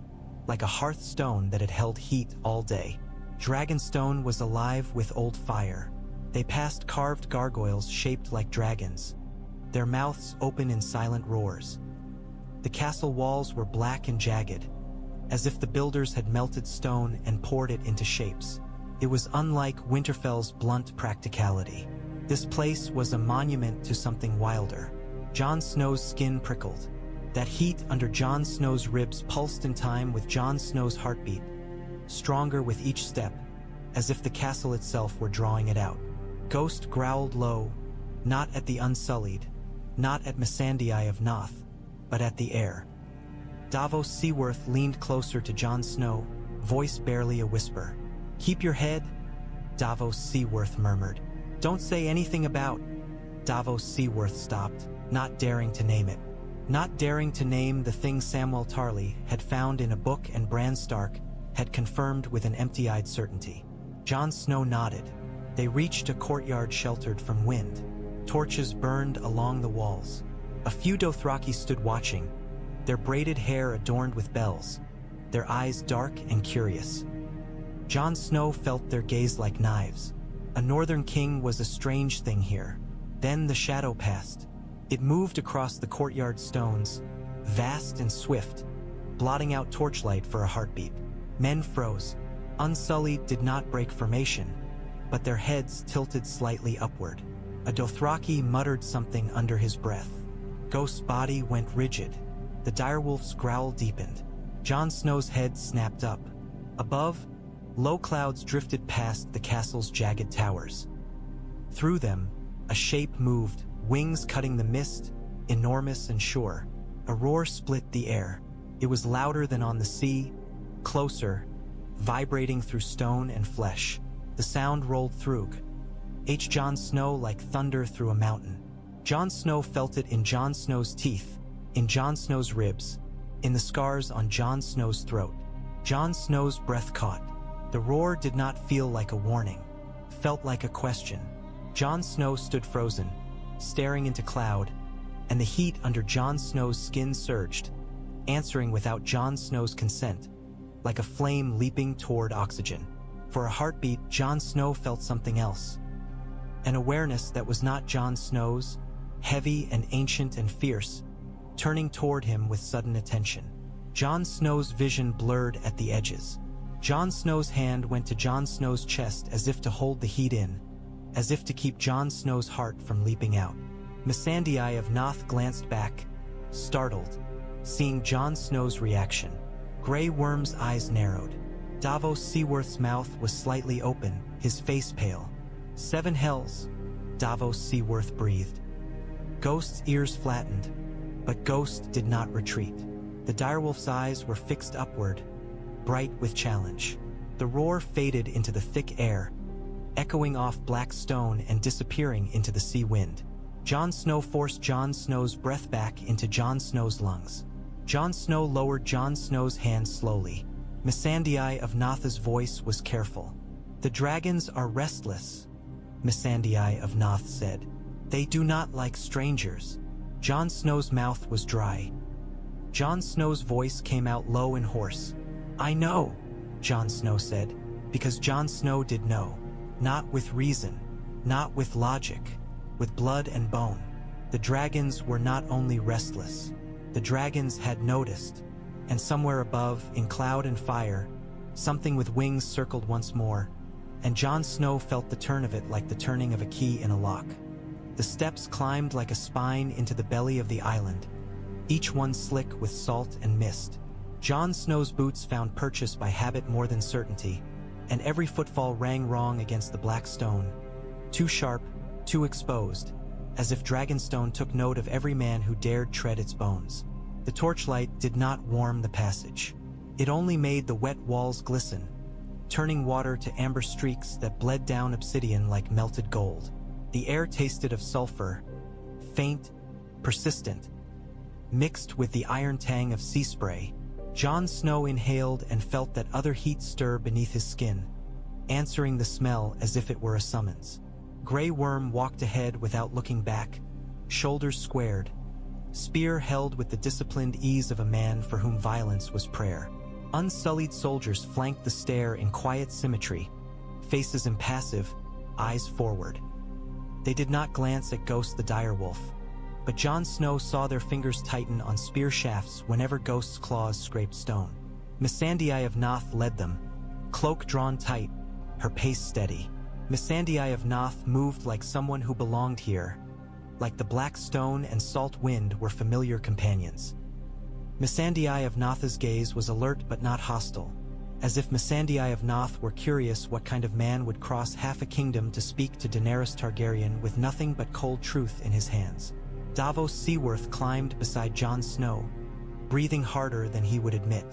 like a hearthstone that had held heat all day. Dragonstone was alive with old fire. They passed carved gargoyles shaped like dragons, their mouths open in silent roars. The castle walls were black and jagged, as if the builders had melted stone and poured it into shapes. It was unlike Winterfell's blunt practicality. This place was a monument to something wilder. Jon Snow's skin prickled. That heat under Jon Snow's ribs pulsed in time with Jon Snow's heartbeat, stronger with each step, as if the castle itself were drawing it out. Ghost growled low, not at the Unsullied, not at Missandei of Noth, but at the air. Davos Seaworth leaned closer to Jon Snow, voice barely a whisper. "Keep your head," Davos Seaworth murmured. "Don't say anything about..." Davos Seaworth stopped, not daring to name it. Not daring to name the thing Samwell Tarly had found in a book and Bran Stark had confirmed with an empty-eyed certainty. Jon Snow nodded. They reached a courtyard sheltered from wind. Torches burned along the walls. A few Dothraki stood watching, their braided hair adorned with bells, their eyes dark and curious. Jon Snow felt their gaze like knives. A northern king was a strange thing here. Then the shadow passed. It moved across the courtyard stones, vast and swift, blotting out torchlight for a heartbeat. Men froze. Unsullied did not break formation, but their heads tilted slightly upward. A Dothraki muttered something under his breath. Ghost's body went rigid. The direwolf's growl deepened. Jon Snow's head snapped up. Above, low clouds drifted past the castle's jagged towers. Through them, a shape moved, wings cutting the mist, enormous and sure. A roar split the air. It was louder than on the sea, closer, vibrating through stone and flesh. The sound rolled through Jon Snow like thunder through a mountain. Jon Snow felt it in Jon Snow's teeth, in Jon Snow's ribs, in the scars on Jon Snow's throat. Jon Snow's breath caught. The roar did not feel like a warning, felt like a question. Jon Snow stood frozen, staring into cloud, and the heat under Jon Snow's skin surged, answering without Jon Snow's consent. like a flame leaping toward oxygen. For a heartbeat, Jon Snow felt something else. An awareness that was not Jon Snow's, heavy and ancient and fierce, turning toward him with sudden attention. Jon Snow's vision blurred at the edges. Jon Snow's hand went to Jon Snow's chest as if to hold the heat in, as if to keep Jon Snow's heart from leaping out. Missandei of Noth glanced back, startled, seeing Jon Snow's reaction. Grey Worm's eyes narrowed. Davos Seaworth's mouth was slightly open, his face pale. "Seven hells," Davos Seaworth breathed. Ghost's ears flattened, but Ghost did not retreat. The direwolf's eyes were fixed upward, bright with challenge. The roar faded into the thick air, echoing off black stone and disappearing into the sea wind. Jon Snow forced Jon Snow's breath back into Jon Snow's lungs. Jon Snow lowered Jon Snow's hand slowly. Missandei of Noth's voice was careful. "The dragons are restless," Missandei of Noth said. "They do not like strangers." Jon Snow's mouth was dry. Jon Snow's voice came out low and hoarse. "I know," Jon Snow said, because Jon Snow did know. Not with reason, not with logic, with blood and bone. The dragons were not only restless. The dragons had noticed, and somewhere above, in cloud and fire, something with wings circled once more, and Jon Snow felt the turn of it like the turning of a key in a lock. The steps climbed like a spine into the belly of the island, each one slick with salt and mist. Jon Snow's boots found purchase by habit more than certainty, and every footfall rang wrong against the black stone, too sharp, too exposed, as if Dragonstone took note of every man who dared tread its bones. The torchlight did not warm the passage. It only made the wet walls glisten, turning water to amber streaks that bled down obsidian like melted gold. The air tasted of sulfur, faint, persistent, mixed with the iron tang of sea spray. Jon Snow inhaled and felt that other heat stir beneath his skin, answering the smell as if it were a summons. Grey Worm walked ahead without looking back, shoulders squared, spear held with the disciplined ease of a man for whom violence was prayer. Unsullied soldiers flanked the stair in quiet symmetry, faces impassive, eyes forward. They did not glance at Ghost the direwolf, but Jon Snow saw their fingers tighten on spear shafts whenever Ghost's claws scraped stone. Missandei of Noth led them, cloak drawn tight, her pace steady. Missandei of Noth moved like someone who belonged here, like the black stone and salt wind were familiar companions. Missandei of Noth's gaze was alert but not hostile, as if Missandei of Noth were curious what kind of man would cross half a kingdom to speak to Daenerys Targaryen with nothing but cold truth in his hands. Davos Seaworth climbed beside Jon Snow, breathing harder than he would admit.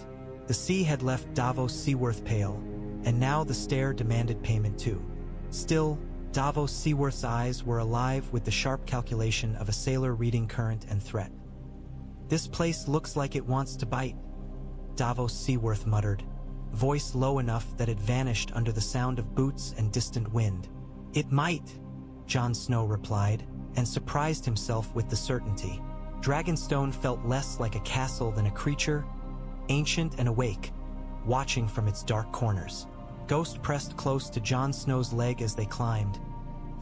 The sea had left Davos Seaworth pale, and now the stair demanded payment too. Still, Davos Seaworth's eyes were alive with the sharp calculation of a sailor reading current and threat. "This place looks like it wants to bite," Davos Seaworth muttered, voice low enough that it vanished under the sound of boots and distant wind. "It might," Jon Snow replied, and surprised himself with the certainty. Dragonstone felt less like a castle than a creature, ancient and awake, watching from its dark corners. Ghost pressed close to Jon Snow's leg as they climbed,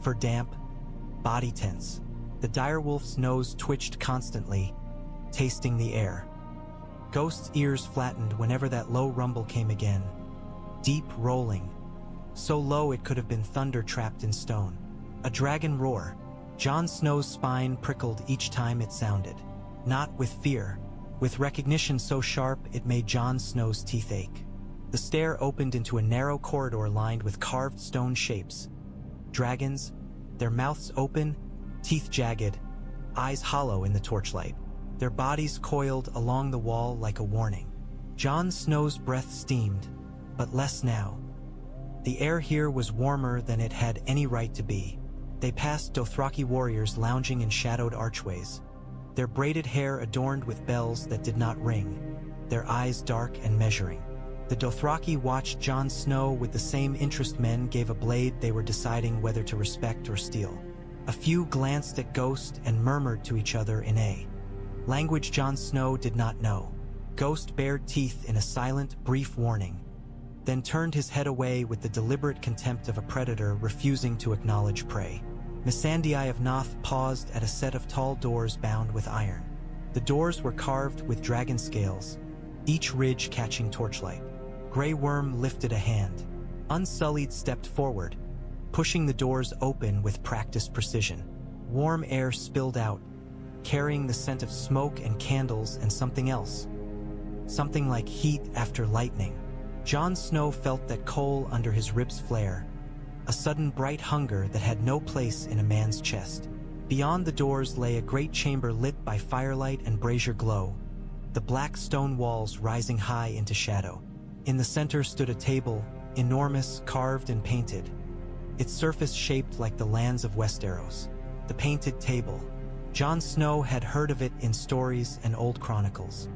fur damp, body tense. The direwolf's nose twitched constantly, tasting the air. Ghost's ears flattened whenever that low rumble came again, deep rolling, so low it could have been thunder trapped in stone. A dragon roar. Jon Snow's spine prickled each time it sounded, not with fear, with recognition so sharp it made Jon Snow's teeth ache. The stair opened into a narrow corridor lined with carved stone shapes. Dragons, their mouths open, teeth jagged, eyes hollow in the torchlight, their bodies coiled along the wall like a warning. Jon Snow's breath steamed, but less now. The air here was warmer than it had any right to be. They passed Dothraki warriors lounging in shadowed archways, their braided hair adorned with bells that did not ring, their eyes dark and measuring. The Dothraki watched Jon Snow with the same interest men gave a blade they were deciding whether to respect or steal. A few glanced at Ghost and murmured to each other in a language Jon Snow did not know. Ghost bared teeth in a silent, brief warning, then turned his head away with the deliberate contempt of a predator refusing to acknowledge prey. Missandei of Noth paused at a set of tall doors bound with iron. The doors were carved with dragon scales, each ridge catching torchlight. Grey Worm lifted a hand. Unsullied stepped forward, pushing the doors open with practiced precision. Warm air spilled out, carrying the scent of smoke and candles and something else. Something like heat after lightning. Jon Snow felt that coal under his ribs flare, a sudden bright hunger that had no place in a man's chest. Beyond the doors lay a great chamber lit by firelight and brazier glow, the black stone walls rising high into shadow. In the center stood a table, enormous, carved and painted, its surface shaped like the lands of Westeros. The painted table. Jon Snow had heard of it in stories and old chronicles.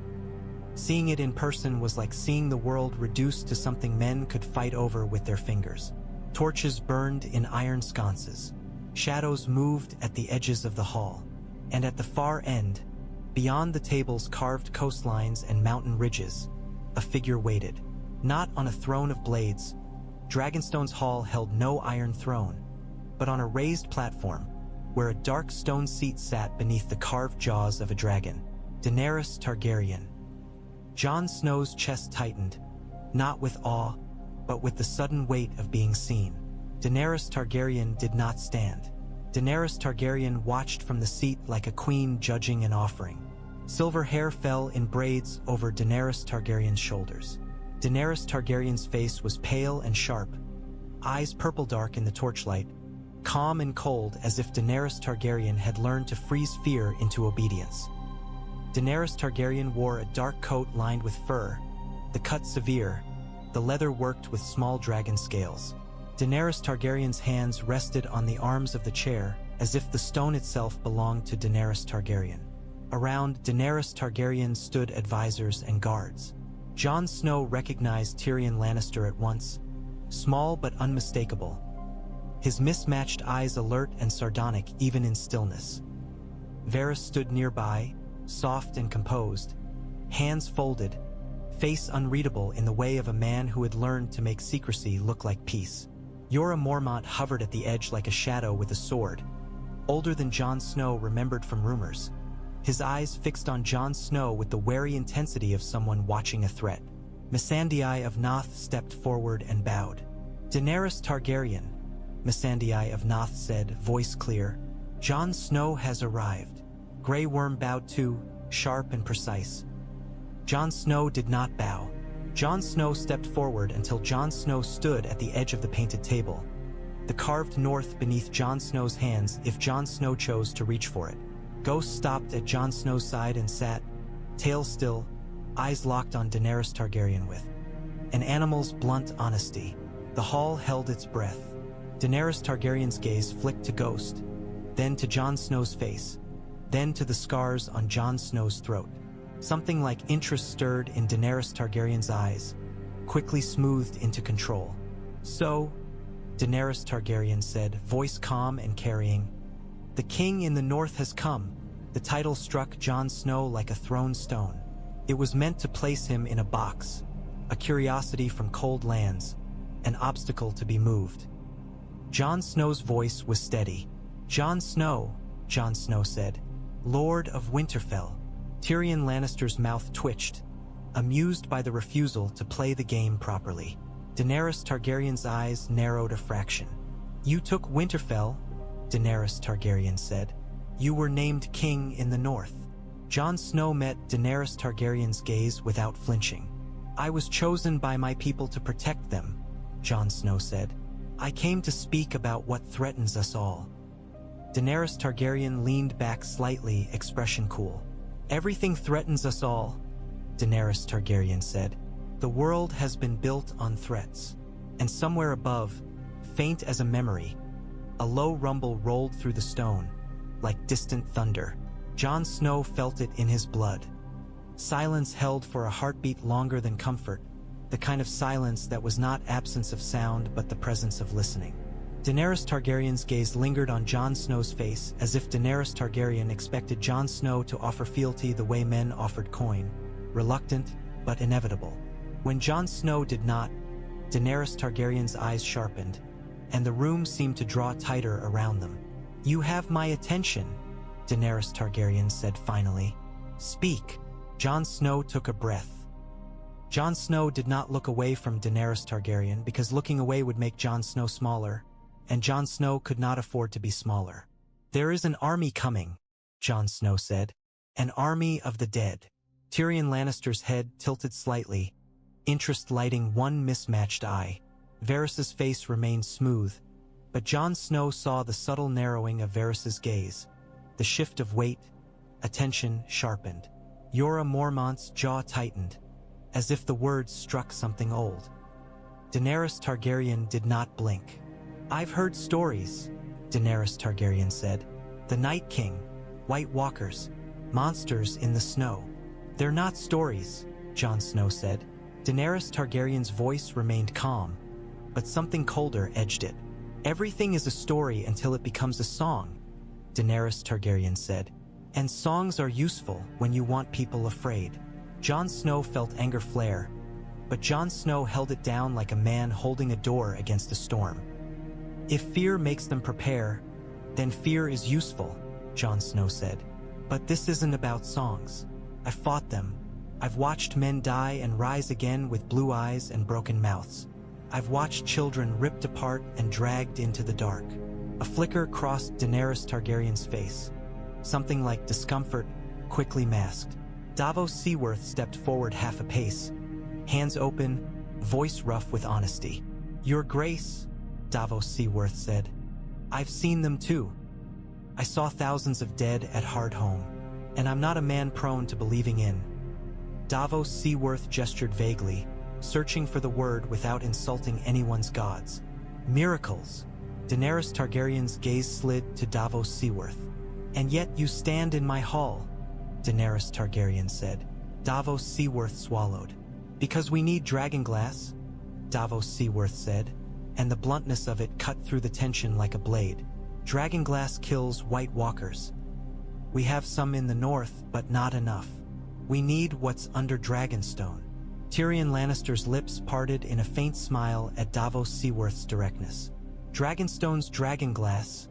Seeing it in person was like seeing the world reduced to something men could fight over with their fingers. Torches burned in iron sconces. Shadows moved at the edges of the hall. And at the far end, beyond the table's carved coastlines and mountain ridges, a figure waited. Not on a throne of blades. Dragonstone's hall held no iron throne, but on a raised platform, where a dark stone seat sat beneath the carved jaws of a dragon. Daenerys Targaryen. Jon Snow's chest tightened, not with awe, but with the sudden weight of being seen. Daenerys Targaryen did not stand. Daenerys Targaryen watched from the seat like a queen judging an offering. Silver hair fell in braids over Daenerys Targaryen's shoulders. Daenerys Targaryen's face was pale and sharp, eyes purple-dark in the torchlight, calm and cold as if Daenerys Targaryen had learned to freeze fear into obedience. Daenerys Targaryen wore a dark coat lined with fur, the cut severe, the leather worked with small dragon scales. Daenerys Targaryen's hands rested on the arms of the chair as if the stone itself belonged to Daenerys Targaryen. Around Daenerys Targaryen stood advisors and guards. Jon Snow recognized Tyrion Lannister at once, small but unmistakable, his mismatched eyes alert and sardonic even in stillness. Varys stood nearby, soft and composed, hands folded, face unreadable in the way of a man who had learned to make secrecy look like peace. Jorah Mormont hovered at the edge like a shadow with a sword, older than Jon Snow remembered from rumors, his eyes fixed on Jon Snow with the wary intensity of someone watching a threat. Missandei of Noth stepped forward and bowed. Daenerys Targaryen, Missandei of Noth said, voice clear. Jon Snow has arrived. Grey Worm bowed too, sharp and precise. Jon Snow did not bow. Jon Snow stepped forward until Jon Snow stood at the edge of the painted table, the carved north beneath Jon Snow's hands if Jon Snow chose to reach for it. Ghost stopped at Jon Snow's side and sat, tail still, eyes locked on Daenerys Targaryen with an animal's blunt honesty. The hall held its breath. Daenerys Targaryen's gaze flicked to Ghost, then to Jon Snow's face, then to the scars on Jon Snow's throat. Something like interest stirred in Daenerys Targaryen's eyes, quickly smoothed into control. So, Daenerys Targaryen said, voice calm and carrying, the king in the north has come. The title struck Jon Snow like a thrown stone. It was meant to place him in a box, a curiosity from cold lands, an obstacle to be moved. Jon Snow's voice was steady. Jon Snow, Jon Snow said, Lord of Winterfell. Tyrion Lannister's mouth twitched, amused by the refusal to play the game properly. Daenerys Targaryen's eyes narrowed a fraction. You took Winterfell, Daenerys Targaryen said. You were named king in the north. Jon Snow met Daenerys Targaryen's gaze without flinching. I was chosen by my people to protect them, Jon Snow said. I came to speak about what threatens us all. Daenerys Targaryen leaned back slightly, expression cool. Everything threatens us all, Daenerys Targaryen said. The world has been built on threats. And somewhere above, faint as a memory, a low rumble rolled through the stone, like distant thunder. Jon Snow felt it in his blood. Silence held for a heartbeat longer than comfort, the kind of silence that was not absence of sound but the presence of listening. Daenerys Targaryen's gaze lingered on Jon Snow's face as if Daenerys Targaryen expected Jon Snow to offer fealty the way men offered coin. reluctant but inevitable. When Jon Snow did not, Daenerys Targaryen's eyes sharpened, and the room seemed to draw tighter around them. "You have my attention," Daenerys Targaryen said finally. "Speak." Jon Snow took a breath. Jon Snow did not look away from Daenerys Targaryen because looking away would make Jon Snow smaller, and Jon Snow could not afford to be smaller. "There is an army coming," Jon Snow said. "An army of the dead." Tyrion Lannister's head tilted slightly, interest lighting one mismatched eye. Varys's face remained smooth, but Jon Snow saw the subtle narrowing of Varys's gaze. The shift of weight, attention sharpened. Jorah Mormont's jaw tightened, as if the words struck something old. Daenerys Targaryen did not blink. "I've heard stories," Daenerys Targaryen said. "The Night King, White Walkers, monsters in the snow." "They're not stories," Jon Snow said. Daenerys Targaryen's voice remained calm, but something colder edged it. "Everything is a story until it becomes a song," Daenerys Targaryen said. "And songs are useful when you want people afraid." Jon Snow felt anger flare, but Jon Snow held it down like a man holding a door against a storm. "If fear makes them prepare, then fear is useful," Jon Snow said. "But this isn't about songs. I fought them. I've watched men die and rise again with blue eyes and broken mouths. I've watched children ripped apart and dragged into the dark." A flicker crossed Daenerys Targaryen's face. Something like discomfort, quickly masked. Davos Seaworth stepped forward half a pace, hands open, voice rough with honesty. "Your Grace," Davos Seaworth said. "I've seen them too. I saw thousands of dead at Hardhome, and I'm not a man prone to believing in." Davos Seaworth gestured vaguely, searching for the word without insulting anyone's gods. "Miracles." Daenerys Targaryen's gaze slid to Davos Seaworth. "And yet you stand in my hall," Daenerys Targaryen said. Davos Seaworth swallowed. "Because we need Dragonglass," Davos Seaworth said, and the bluntness of it cut through the tension like a blade. "Dragonglass kills White Walkers. We have some in the north, but not enough. We need what's under Dragonstone." Tyrion Lannister's lips parted in a faint smile at Davos Seaworth's directness. "Dragonstone's Dragonglass,"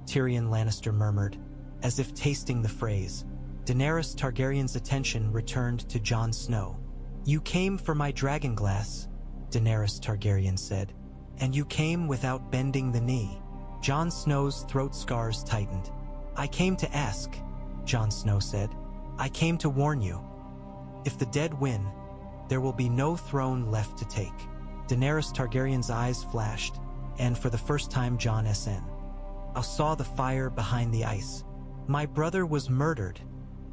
Tyrion Lannister murmured, as if tasting the phrase. Daenerys Targaryen's attention returned to Jon Snow. "You came for my Dragonglass," Daenerys Targaryen said, "and you came without bending the knee." Jon Snow's throat scars tightened. "I came to ask," Jon Snow said. "I came to warn you. If the dead win, there will be no throne left to take." Daenerys Targaryen's eyes flashed, and for the first time Jon Snow saw the fire behind the ice. "My brother was murdered,"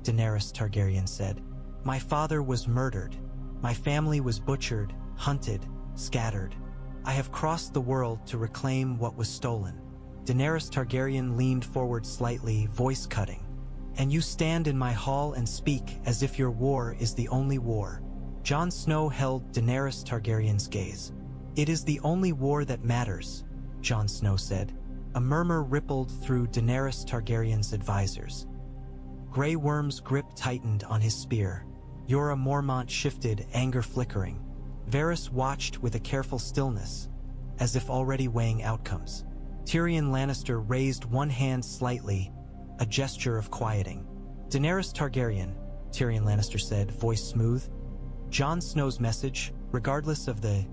Daenerys Targaryen said. "My father was murdered. My family was butchered, hunted, scattered. I have crossed the world to reclaim what was stolen." Daenerys Targaryen leaned forward slightly, voice cutting. "And you stand in my hall and speak as if your war is the only war." Jon Snow held Daenerys Targaryen's gaze. "It is the only war that matters," Jon Snow said. A murmur rippled through Daenerys Targaryen's advisors. Grey Worm's grip tightened on his spear. Jorah Mormont shifted, anger flickering. Varys watched with a careful stillness, as if already weighing outcomes. Tyrion Lannister raised one hand slightly, a gesture of quieting. "Daenerys Targaryen," Tyrion Lannister said, voice smooth. "Jon Snow's message, regardless of the..."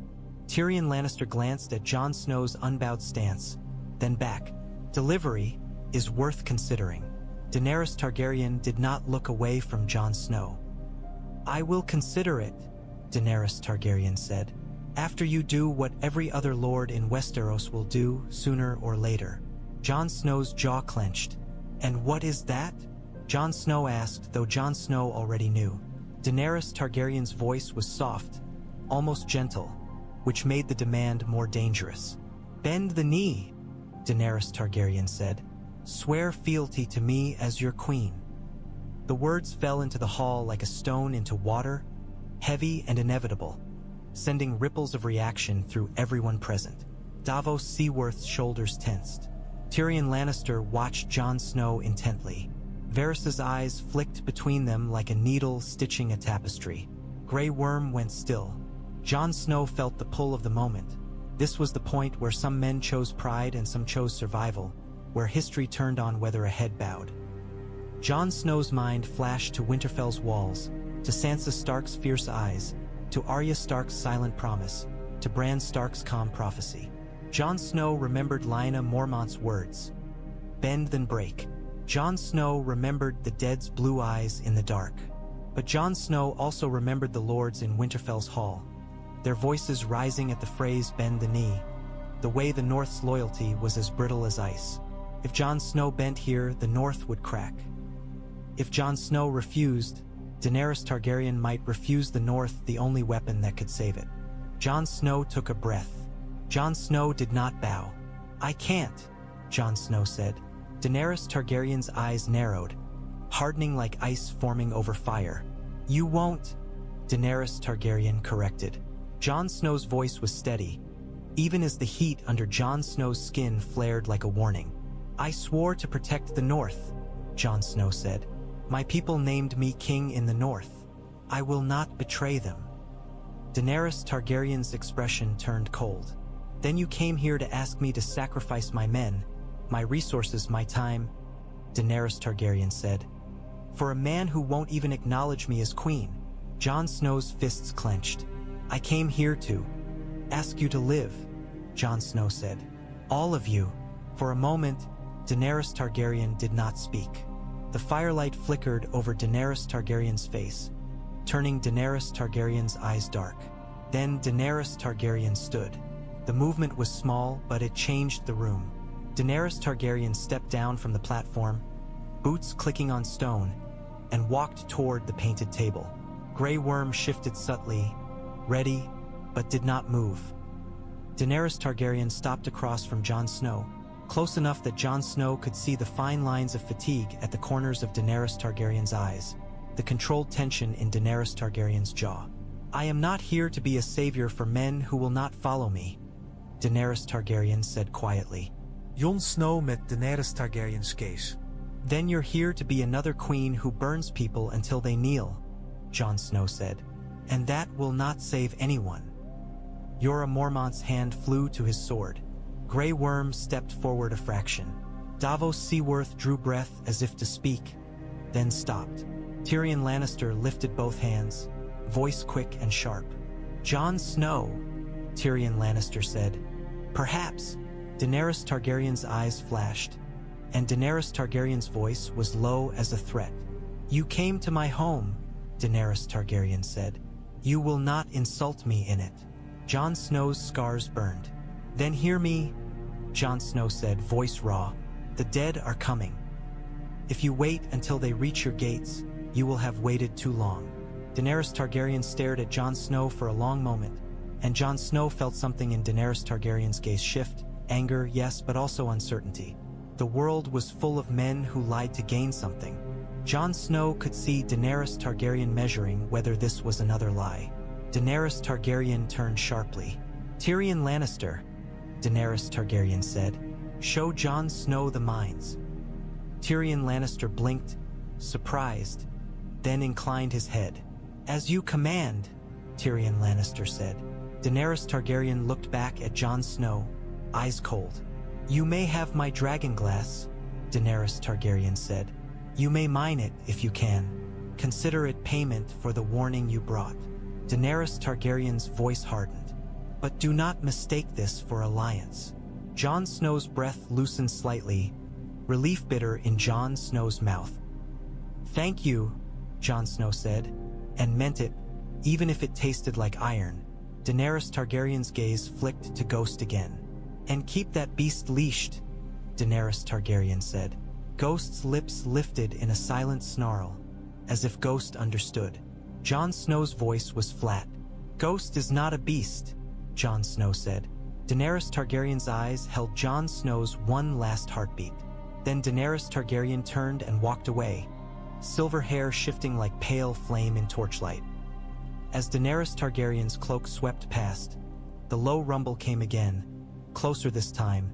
Tyrion Lannister glanced at Jon Snow's unbowed stance, then back. "Delivery is worth considering." Daenerys Targaryen did not look away from Jon Snow. "I will consider it," Daenerys Targaryen said, "after you do what every other lord in Westeros will do sooner or later." Jon Snow's jaw clenched. "And what is that?" Jon Snow asked, though Jon Snow already knew. Daenerys Targaryen's voice was soft, almost gentle, which made the demand more dangerous. "Bend the knee," Daenerys Targaryen said. "Swear fealty to me as your queen." The words fell into the hall like a stone into water, heavy and inevitable, sending ripples of reaction through everyone present. Davos Seaworth's shoulders tensed. Tyrion Lannister watched Jon Snow intently. Varys's eyes flicked between them like a needle stitching a tapestry. Grey Worm went still. Jon Snow felt the pull of the moment. This was the point where some men chose pride and some chose survival, where history turned on whether a head bowed. Jon Snow's mind flashed to Winterfell's walls, to Sansa Stark's fierce eyes, to Arya Stark's silent promise, to Bran Stark's calm prophecy. Jon Snow remembered Lyanna Mormont's words. Bend then break. Jon Snow remembered the dead's blue eyes in the dark. But Jon Snow also remembered the lords in Winterfell's hall, their voices rising at the phrase bend the knee, the way the North's loyalty was as brittle as ice. If Jon Snow bent here, the North would crack. If Jon Snow refused, Daenerys Targaryen might refuse the North the only weapon that could save it. Jon Snow took a breath. Jon Snow did not bow. "I can't," Jon Snow said. Daenerys Targaryen's eyes narrowed, hardening like ice forming over fire. "You won't," Daenerys Targaryen corrected. Jon Snow's voice was steady, even as the heat under Jon Snow's skin flared like a warning. "I swore to protect the North," Jon Snow said. "My people named me king in the North. I will not betray them." Daenerys Targaryen's expression turned cold. "Then you came here to ask me to sacrifice my men, my resources, my time," Daenerys Targaryen said. "For a man who won't even acknowledge me as queen." Jon Snow's fists clenched. "I came here to ask you to live," Jon Snow said. "All of you." For a moment, Daenerys Targaryen did not speak. The firelight flickered over Daenerys Targaryen's face, turning Daenerys Targaryen's eyes dark. Then Daenerys Targaryen stood. The movement was small, but it changed the room. Daenerys Targaryen stepped down from the platform, boots clicking on stone, and walked toward the painted table. Grey Worm shifted subtly, ready, but did not move. Daenerys Targaryen stopped across from Jon Snow, close enough that Jon Snow could see the fine lines of fatigue at the corners of Daenerys Targaryen's eyes, the controlled tension in Daenerys Targaryen's jaw. "I am not here to be a savior for men who will not follow me," Daenerys Targaryen said quietly. Jon Snow met Daenerys Targaryen's gaze. "Then you're here to be another queen who burns people until they kneel," Jon Snow said. "And that will not save anyone." Jorah Mormont's hand flew to his sword. Grey Worm stepped forward a fraction. Davos Seaworth drew breath as if to speak, then stopped. Tyrion Lannister lifted both hands, voice quick and sharp. "Jon Snow," Tyrion Lannister said. "Perhaps." Daenerys Targaryen's eyes flashed, and Daenerys Targaryen's voice was low as a threat. "You came to my home," Daenerys Targaryen said. "You will not insult me in it." Jon Snow's scars burned. "Then hear me," Jon Snow said, voice raw. "The dead are coming. If you wait until they reach your gates, you will have waited too long." Daenerys Targaryen stared at Jon Snow for a long moment, and Jon Snow felt something in Daenerys Targaryen's gaze shift. Anger, yes, but also uncertainty. The world was full of men who lied to gain something. Jon Snow could see Daenerys Targaryen measuring whether this was another lie. Daenerys Targaryen turned sharply. "Tyrion Lannister," Daenerys Targaryen said, "show Jon Snow the mines." Tyrion Lannister blinked, surprised, then inclined his head. "As you command," Tyrion Lannister said. Daenerys Targaryen looked back at Jon Snow, eyes cold. "You may have my Dragonglass," Daenerys Targaryen said. "You may mine it if you can. Consider it payment for the warning you brought." Daenerys Targaryen's voice hardened. "But do not mistake this for alliance." Jon Snow's breath loosened slightly, relief bitter in Jon Snow's mouth. "Thank you," Jon Snow said, and meant it, even if it tasted like iron. Daenerys Targaryen's gaze flicked to Ghost again. "And keep that beast leashed," Daenerys Targaryen said. Ghost's lips lifted in a silent snarl, as if Ghost understood. Jon Snow's voice was flat. "Ghost is not a beast," Jon Snow said. Daenerys Targaryen's eyes held Jon Snow's one last heartbeat. Then Daenerys Targaryen turned and walked away, silver hair shifting like pale flame in torchlight. As Daenerys Targaryen's cloak swept past, the low rumble came again, closer this time,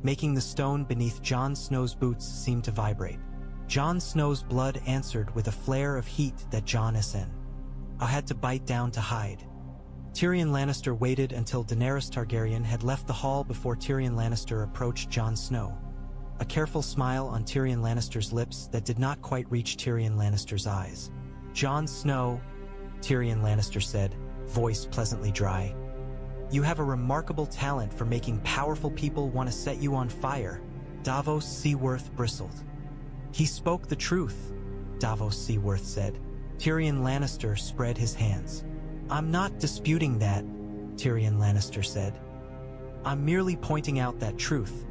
making the stone beneath Jon Snow's boots seem to vibrate. Jon Snow's blood answered with a flare of heat that Jon Snow had to bite down to hide. Tyrion Lannister waited until Daenerys Targaryen had left the hall before Tyrion Lannister approached Jon Snow. A careful smile on Tyrion Lannister's lips that did not quite reach Tyrion Lannister's eyes. "Jon Snow," Tyrion Lannister said, voice pleasantly dry. "You have a remarkable talent for making powerful people want to set you on fire." Davos Seaworth bristled. "He spoke the truth," Davos Seaworth said. Tyrion Lannister spread his hands. "I'm not disputing that," Tyrion Lannister said. "I'm merely pointing out that truth,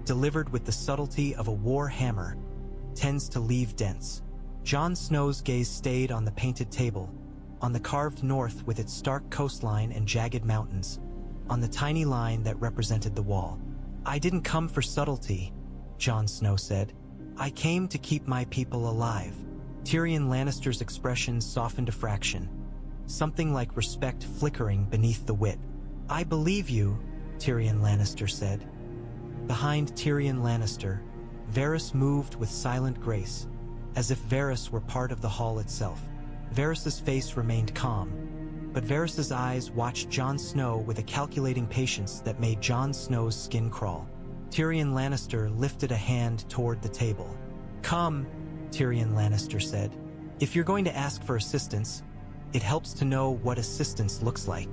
delivered with the subtlety of a war hammer, tends to leave dents." Jon Snow's gaze stayed on the painted table, on the carved north with its stark coastline and jagged mountains, on the tiny line that represented the wall. "I didn't come for subtlety," Jon Snow said. "I came to keep my people alive." Tyrion Lannister's expression softened a fraction, something like respect flickering beneath the wit. "I believe you," Tyrion Lannister said. Behind Tyrion Lannister, Varys moved with silent grace, as if Varys were part of the hall itself. Varys's face remained calm, but Varys's eyes watched Jon Snow with a calculating patience that made Jon Snow's skin crawl. Tyrion Lannister lifted a hand toward the table. "Come," Tyrion Lannister said. "If you're going to ask for assistance, it helps to know what assistance looks like."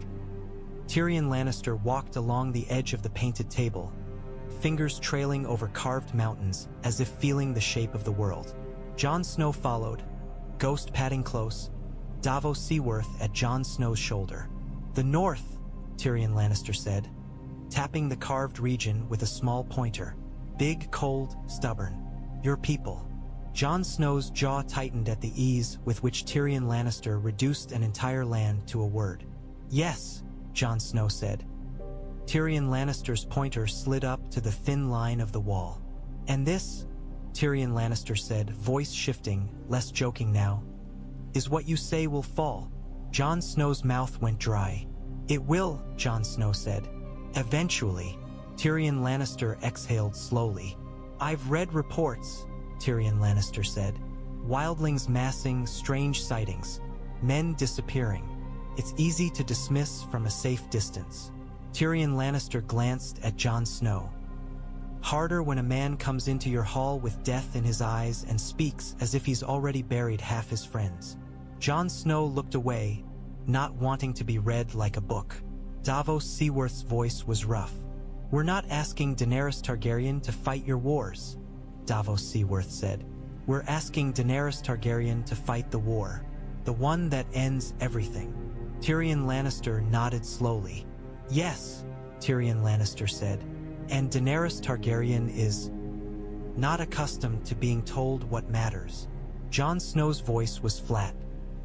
Tyrion Lannister walked along the edge of the painted table, fingers trailing over carved mountains as if feeling the shape of the world. Jon Snow followed, Ghost padding close, Davos Seaworth at Jon Snow's shoulder. "The north," Tyrion Lannister said, tapping the carved region with a small pointer. "Big, cold, stubborn. Your people." Jon Snow's jaw tightened at the ease with which Tyrion Lannister reduced an entire land to a word. "Yes," Jon Snow said. Tyrion Lannister's pointer slid up to the thin line of the wall. "And this," Tyrion Lannister said, voice shifting, less joking now, "is what you say will fall." Jon Snow's mouth went dry. "It will," Jon Snow said. "Eventually." Tyrion Lannister exhaled slowly. "I've read reports," Tyrion Lannister said. "Wildlings massing, strange sightings, men disappearing. It's easy to dismiss from a safe distance." Tyrion Lannister glanced at Jon Snow. "Harder when a man comes into your hall with death in his eyes and speaks as if he's already buried half his friends." Jon Snow looked away, not wanting to be read like a book. Davos Seaworth's voice was rough. "We're not asking Daenerys Targaryen to fight your wars," Davos Seaworth said. "We're asking Daenerys Targaryen to fight the war, the one that ends everything." Tyrion Lannister nodded slowly. "Yes," Tyrion Lannister said, "and Daenerys Targaryen is not accustomed to being told what matters." Jon Snow's voice was flat.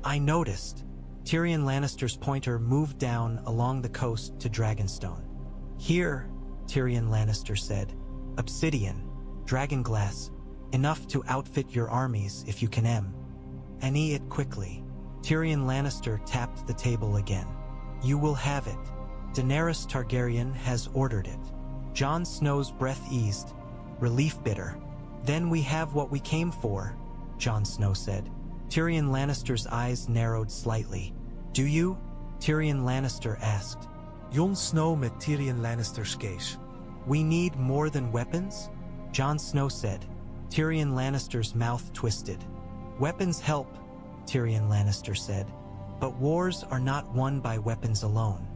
"I noticed." Tyrion Lannister's pointer moved down along the coast to Dragonstone. "Here," Tyrion Lannister said, "obsidian, dragonglass, enough to outfit your armies if you can and eat it quickly." Tyrion Lannister tapped the table again. "You will have it. Daenerys Targaryen has ordered it." Jon Snow's breath eased, relief bitter. "Then we have what we came for," Jon Snow said. Tyrion Lannister's eyes narrowed slightly. "Do you?" Tyrion Lannister asked. Jon Snow met Tyrion Lannister's gaze. "We need more than weapons?" Jon Snow said. Tyrion Lannister's mouth twisted. "Weapons help," Tyrion Lannister said, "but wars are not won by weapons alone.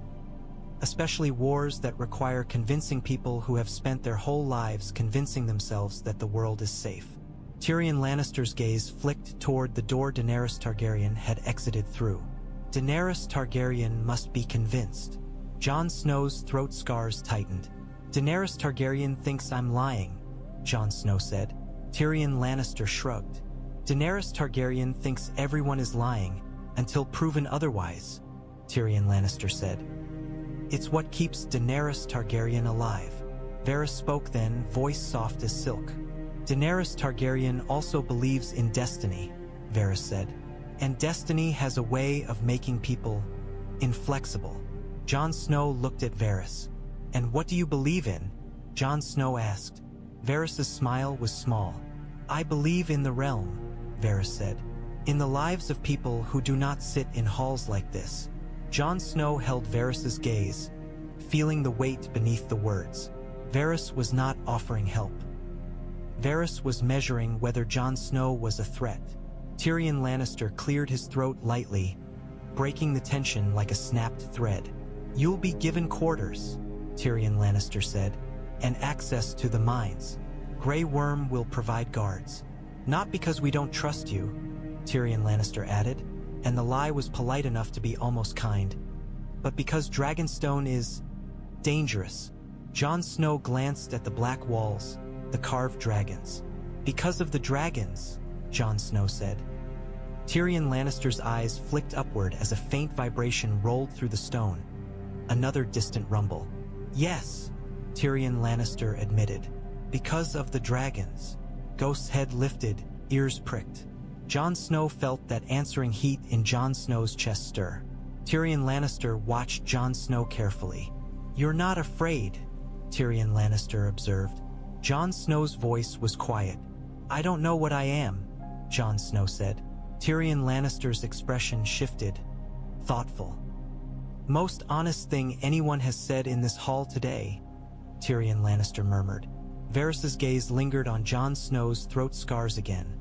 Especially wars that require convincing people who have spent their whole lives convincing themselves that the world is safe." Tyrion Lannister's gaze flicked toward the door Daenerys Targaryen had exited through. "Daenerys Targaryen must be convinced." Jon Snow's throat scars tightened. "Daenerys Targaryen thinks I'm lying," Jon Snow said. Tyrion Lannister shrugged. "Daenerys Targaryen thinks everyone is lying until proven otherwise," Tyrion Lannister said. "It's what keeps Daenerys Targaryen alive." Varys spoke then, voice soft as silk. "Daenerys Targaryen also believes in destiny," Varys said. "And destiny has a way of making people inflexible." Jon Snow looked at Varys. "And what do you believe in?" Jon Snow asked. Varys' smile was small. I believe in the realm, Varys said. In the lives of people who do not sit in halls like this. Jon Snow held Varys's gaze, feeling the weight beneath the words. Varys was not offering help. Varys was measuring whether Jon Snow was a threat. Tyrion Lannister cleared his throat lightly, breaking the tension like a snapped thread. You'll be given quarters, Tyrion Lannister said, and access to the mines. Grey Worm will provide guards. Not because we don't trust you, Tyrion Lannister added, and the lie was polite enough to be almost kind, but because Dragonstone is dangerous. Jon Snow glanced at the black walls, the carved dragons. Because of the dragons, Jon Snow said. Tyrion Lannister's eyes flicked upward as a faint vibration rolled through the stone. Another distant rumble. Yes, Tyrion Lannister admitted. Because of the dragons. Ghost's head lifted, ears pricked. Jon Snow felt that answering heat in Jon Snow's chest stir. Tyrion Lannister watched Jon Snow carefully. You're not afraid, Tyrion Lannister observed. Jon Snow's voice was quiet. I don't know what I am, Jon Snow said. Tyrion Lannister's expression shifted, thoughtful. Most honest thing anyone has said in this hall today, Tyrion Lannister murmured. Varys's gaze lingered on Jon Snow's throat scars again,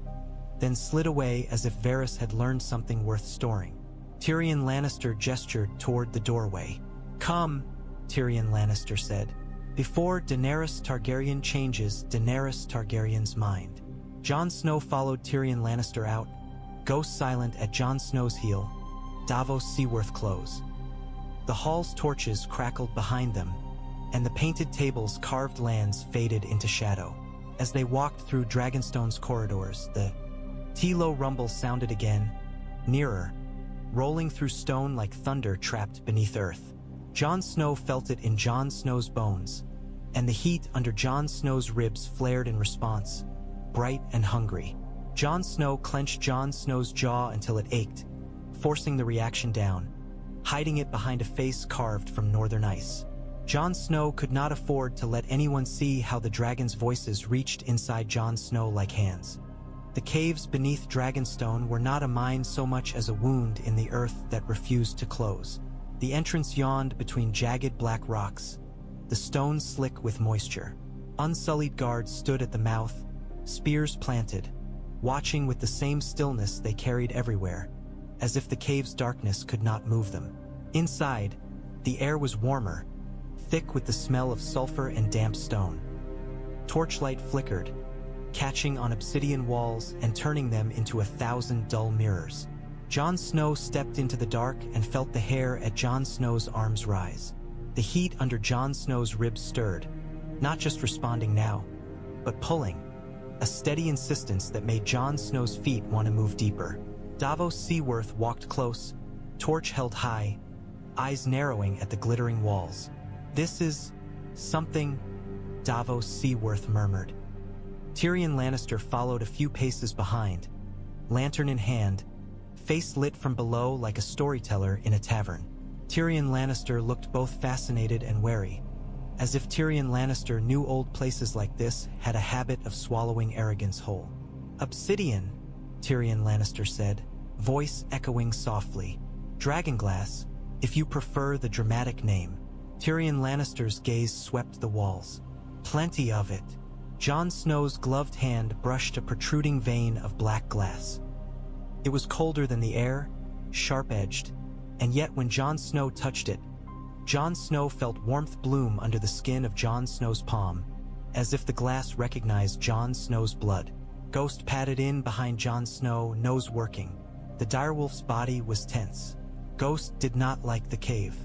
then slid away as if Varys had learned something worth storing. Tyrion Lannister gestured toward the doorway. Come, Tyrion Lannister said. Before Daenerys Targaryen changes Daenerys Targaryen's mind. Jon Snow followed Tyrion Lannister out, ghost silent at Jon Snow's heel, Davos Seaworth close. The hall's torches crackled behind them, and the painted table's carved lands faded into shadow. As they walked through Dragonstone's corridors, the T-low rumble sounded again, nearer, rolling through stone like thunder trapped beneath earth. Jon Snow felt it in Jon Snow's bones, and the heat under Jon Snow's ribs flared in response, bright and hungry. Jon Snow clenched Jon Snow's jaw until it ached, forcing the reaction down, hiding it behind a face carved from northern ice. Jon Snow could not afford to let anyone see how the dragon's voices reached inside Jon Snow like hands. The caves beneath Dragonstone were not a mine so much as a wound in the earth that refused to close. The entrance yawned between jagged black rocks, the stones slick with moisture. Unsullied guards stood at the mouth, spears planted, watching with the same stillness they carried everywhere, as if the cave's darkness could not move them. Inside, the air was warmer, thick with the smell of sulfur and damp stone. Torchlight flickered, catching on obsidian walls and turning them into 1,000 dull mirrors. Jon Snow stepped into the dark and felt the hair at Jon Snow's arms rise. The heat under Jon Snow's ribs stirred, not just responding now, but pulling, a steady insistence that made Jon Snow's feet want to move deeper. Davos Seaworth walked close, torch held high, eyes narrowing at the glittering walls. This is something, Davos Seaworth murmured. Tyrion Lannister followed a few paces behind, lantern in hand, face lit from below like a storyteller in a tavern. Tyrion Lannister looked both fascinated and wary, as if Tyrion Lannister knew old places like this had a habit of swallowing arrogance whole. Obsidian, Tyrion Lannister said, voice echoing softly. Dragonglass, if you prefer the dramatic name. Tyrion Lannister's gaze swept the walls. Plenty of it. Jon Snow's gloved hand brushed a protruding vein of black glass. It was colder than the air, sharp-edged, and yet when Jon Snow touched it, Jon Snow felt warmth bloom under the skin of Jon Snow's palm, as if the glass recognized Jon Snow's blood. Ghost padded in behind Jon Snow, nose working. The direwolf's body was tense. Ghost did not like the cave.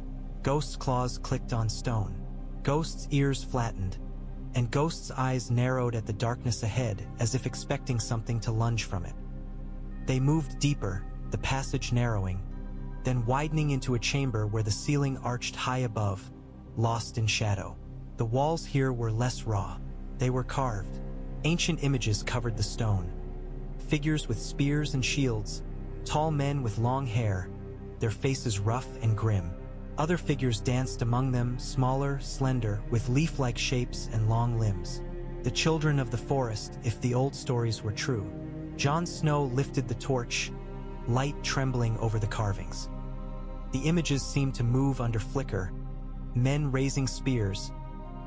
Ghost's claws clicked on stone. Ghost's ears flattened, and Ghost's eyes narrowed at the darkness ahead as if expecting something to lunge from it. They moved deeper, the passage narrowing, then widening into a chamber where the ceiling arched high above, lost in shadow. The walls here were less raw. They were carved. Ancient images covered the stone. Figures with spears and shields, tall men with long hair, their faces rough and grim. Other figures danced among them, smaller, slender, with leaf-like shapes and long limbs. The children of the forest, if the old stories were true. Jon Snow lifted the torch, light trembling over the carvings. The images seemed to move under flicker, men raising spears,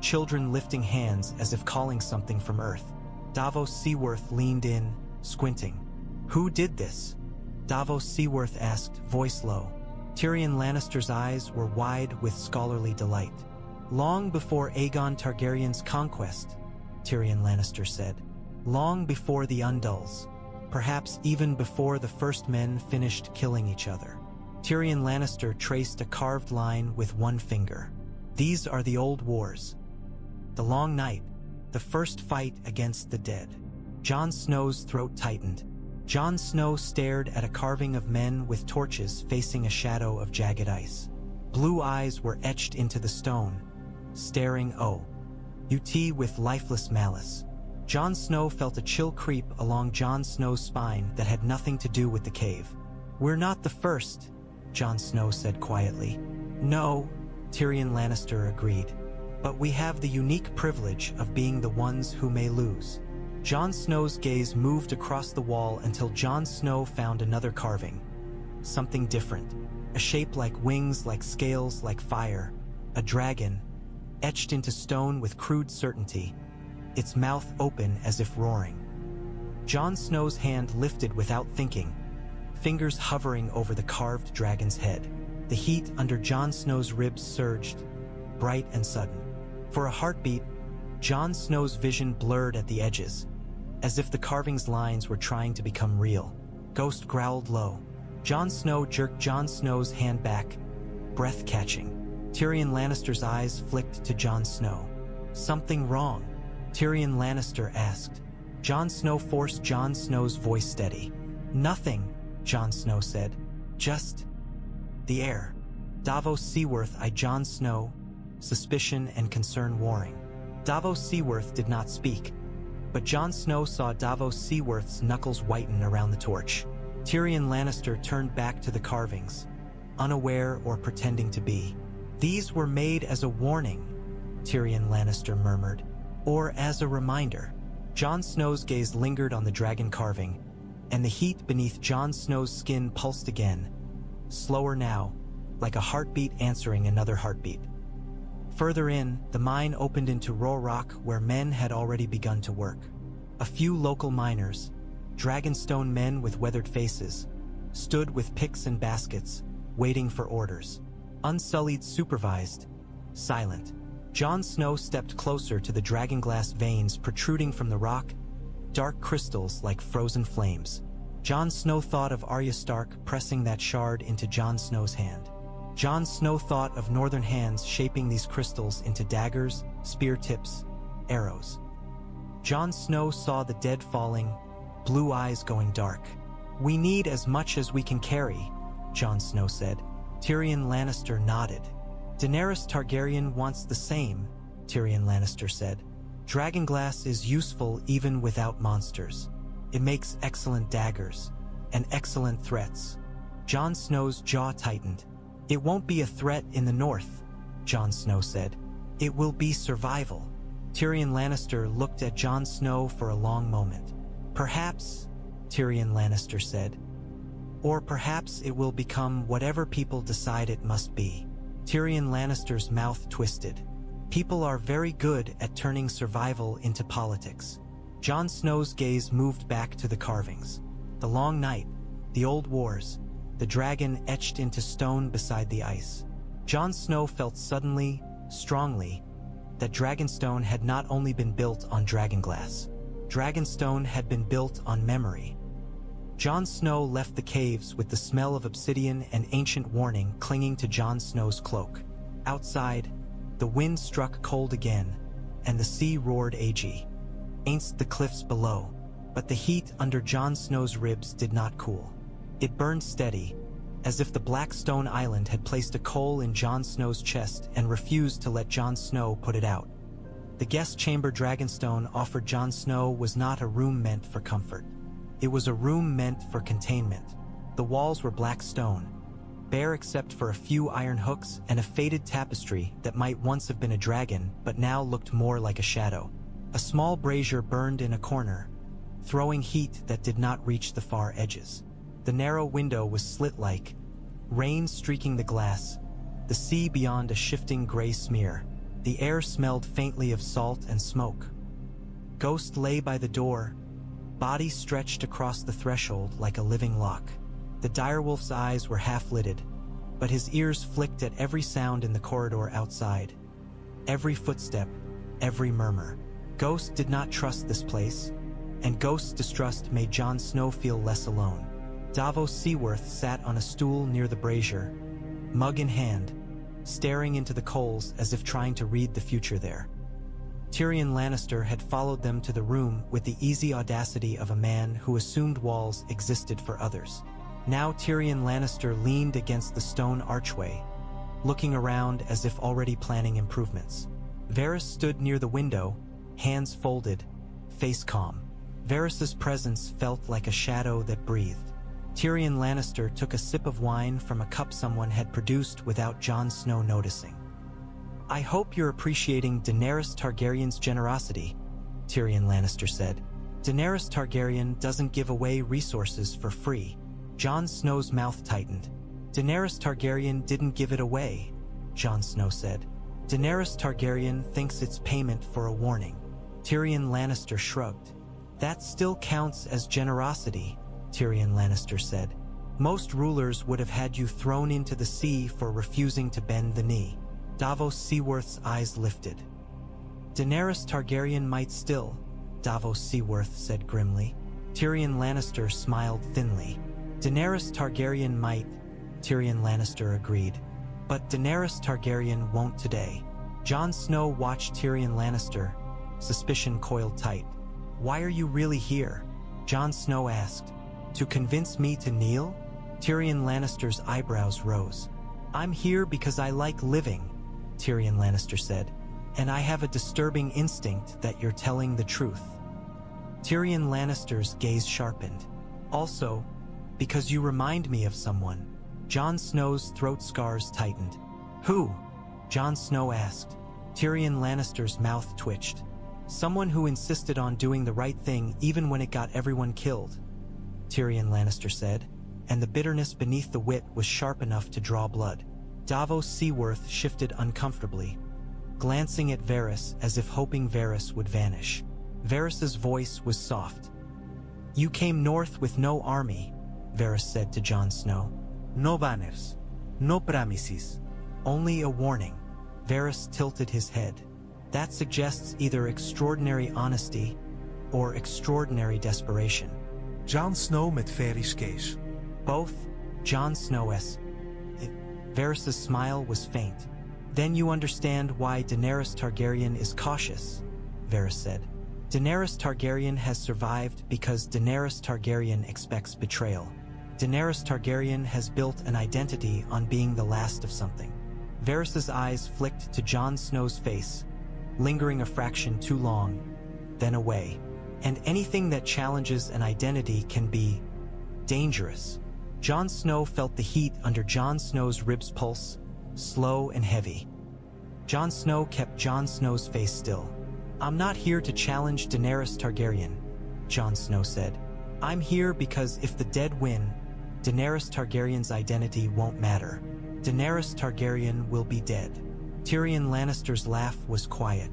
children lifting hands as if calling something from earth. Davos Seaworth leaned in, squinting. "Who did this?" Davos Seaworth asked, voice low. Tyrion Lannister's eyes were wide with scholarly delight. "Long before Aegon Targaryen's conquest," Tyrion Lannister said. "Long before the Undulls. Perhaps even before the first men finished killing each other." Tyrion Lannister traced a carved line with one finger. "These are the old wars. The Long Night, the first fight against the dead." Jon Snow's throat tightened. Jon Snow stared at a carving of men with torches facing a shadow of jagged ice. Blue eyes were etched into the stone, staring out with lifeless malice. Jon Snow felt a chill creep along Jon Snow's spine that had nothing to do with the cave. "We're not the first," Jon Snow said quietly. "No," Tyrion Lannister agreed. "But we have the unique privilege of being the ones who may lose." Jon Snow's gaze moved across the wall until Jon Snow found another carving. Something different. A shape like wings, like scales, like fire. A dragon, etched into stone with crude certainty, its mouth open as if roaring. Jon Snow's hand lifted without thinking, fingers hovering over the carved dragon's head. The heat under Jon Snow's ribs surged, bright and sudden. For a heartbeat, Jon Snow's vision blurred at the edges, as if the carving's lines were trying to become real. Ghost growled low. Jon Snow jerked Jon Snow's hand back, breath catching. Tyrion Lannister's eyes flicked to Jon Snow. "Something wrong?" Tyrion Lannister asked. Jon Snow forced Jon Snow's voice steady. "Nothing," Jon Snow said. "Just the air." Davos Seaworth eyed Jon Snow, suspicion and concern warring. Davos Seaworth did not speak, but Jon Snow saw Davos Seaworth's knuckles whiten around the torch. Tyrion Lannister turned back to the carvings, unaware or pretending to be. "These were made as a warning," Tyrion Lannister murmured. "Or as a reminder." Jon Snow's gaze lingered on the dragon carving, and the heat beneath Jon Snow's skin pulsed again, slower now, like a heartbeat answering another heartbeat. Further in, the mine opened into raw rock where men had already begun to work. A few local miners, Dragonstone men with weathered faces, stood with picks and baskets, waiting for orders. Unsullied, supervised, silent. Jon Snow stepped closer to the Dragonglass veins protruding from the rock, dark crystals like frozen flames. Jon Snow thought of Arya Stark pressing that shard into Jon Snow's hand. Jon Snow thought of northern hands shaping these crystals into daggers, spear tips, arrows. Jon Snow saw the dead falling, blue eyes going dark. "We need as much as we can carry," Jon Snow said. Tyrion Lannister nodded. "Daenerys Targaryen wants the same," Tyrion Lannister said. "Dragonglass is useful even without monsters. It makes excellent daggers, and excellent threats." Jon Snow's jaw tightened. "It won't be a threat in the north," Jon Snow said. "It will be survival." Tyrion Lannister looked at Jon Snow for a long moment. "Perhaps," Tyrion Lannister said, "or perhaps it will become whatever people decide it must be." Tyrion Lannister's mouth twisted. "People are very good at turning survival into politics." Jon Snow's gaze moved back to the carvings. The Long Night, the old wars, the dragon etched into stone beside the ice. Jon Snow felt suddenly, strongly, that Dragonstone had not only been built on Dragonglass. Dragonstone had been built on memory. Jon Snow left the caves with the smell of obsidian and ancient warning clinging to Jon Snow's cloak. Outside, the wind struck cold again, and the sea roared against the cliffs below, but the heat under Jon Snow's ribs did not cool. It burned steady, as if the black stone island had placed a coal in Jon Snow's chest and refused to let Jon Snow put it out. The guest chamber Dragonstone offered Jon Snow was not a room meant for comfort. It was a room meant for containment. The walls were black stone, bare except for a few iron hooks and a faded tapestry that might once have been a dragon but now looked more like a shadow. A small brazier burned in a corner, throwing heat that did not reach the far edges. The narrow window was slit-like, rain streaking the glass, the sea beyond a shifting gray smear. The air smelled faintly of salt and smoke. Ghost lay by the door, body stretched across the threshold like a living lock. The direwolf's eyes were half-lidded, but his ears flicked at every sound in the corridor outside. Every footstep, every murmur. Ghost did not trust this place, and Ghost's distrust made Jon Snow feel less alone. Davos Seaworth sat on a stool near the brazier, mug in hand, staring into the coals as if trying to read the future there. Tyrion Lannister had followed them to the room with the easy audacity of a man who assumed walls existed for others. Now Tyrion Lannister leaned against the stone archway, looking around as if already planning improvements. Varys stood near the window, hands folded, face calm. Varys's presence felt like a shadow that breathed. Tyrion Lannister took a sip of wine from a cup someone had produced without Jon Snow noticing. "I hope you're appreciating Daenerys Targaryen's generosity," Tyrion Lannister said. "Daenerys Targaryen doesn't give away resources for free." Jon Snow's mouth tightened. "Daenerys Targaryen didn't give it away," Jon Snow said. "Daenerys Targaryen thinks it's payment for a warning." Tyrion Lannister shrugged. "That still counts as generosity," Tyrion Lannister said. "Most rulers would have had you thrown into the sea for refusing to bend the knee." Davos Seaworth's eyes lifted. "Daenerys Targaryen might still," Davos Seaworth said grimly. Tyrion Lannister smiled thinly. "Daenerys Targaryen might," Tyrion Lannister agreed. "But Daenerys Targaryen won't today." Jon Snow watched Tyrion Lannister, suspicion coiled tight. "Why are you really here?" Jon Snow asked. "To convince me to kneel?" Tyrion Lannister's eyebrows rose. "I'm here because I like living," Tyrion Lannister said. "And I have a disturbing instinct that you're telling the truth." Tyrion Lannister's gaze sharpened. "Also, because you remind me of someone." Jon Snow's throat scars tightened. "Who?" Jon Snow asked. Tyrion Lannister's mouth twitched. "Someone who insisted on doing the right thing even when it got everyone killed," Tyrion Lannister said, and the bitterness beneath the wit was sharp enough to draw blood. Davos Seaworth shifted uncomfortably, glancing at Varys as if hoping Varys would vanish. Varys's voice was soft. "You came north with no army," Varys said to Jon Snow. "No banners, no promises, only a warning." Varys tilted his head. "That suggests either extraordinary honesty or extraordinary desperation." Jon Snow met Varys gaze. "Both, Jon Snow's." Varys's smile was faint. "Then you understand why Daenerys Targaryen is cautious," Varys said. "Daenerys Targaryen has survived because Daenerys Targaryen expects betrayal. Daenerys Targaryen has built an identity on being the last of something." Varys's eyes flicked to Jon Snow's face, lingering a fraction too long, then away. "And anything that challenges an identity can be dangerous." Jon Snow felt the heat under Jon Snow's ribs pulse, slow and heavy. Jon Snow kept Jon Snow's face still. "I'm not here to challenge Daenerys Targaryen," Jon Snow said. "I'm here because if the dead win, Daenerys Targaryen's identity won't matter. Daenerys Targaryen will be dead." Tyrion Lannister's laugh was quiet.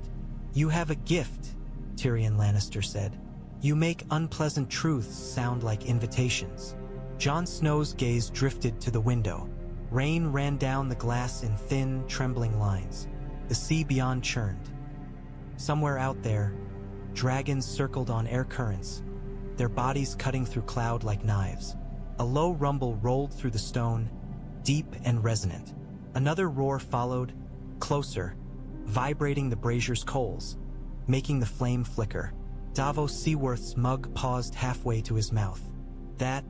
"You have a gift," Tyrion Lannister said. "You make unpleasant truths sound like invitations." Jon Snow's gaze drifted to the window. Rain ran down the glass in thin, trembling lines. The sea beyond churned. Somewhere out there, dragons circled on air currents, their bodies cutting through cloud like knives. A low rumble rolled through the stone, deep and resonant. Another roar followed, closer, vibrating the brazier's coals, making the flame flicker. Davos Seaworth's mug paused halfway to his mouth. "That,"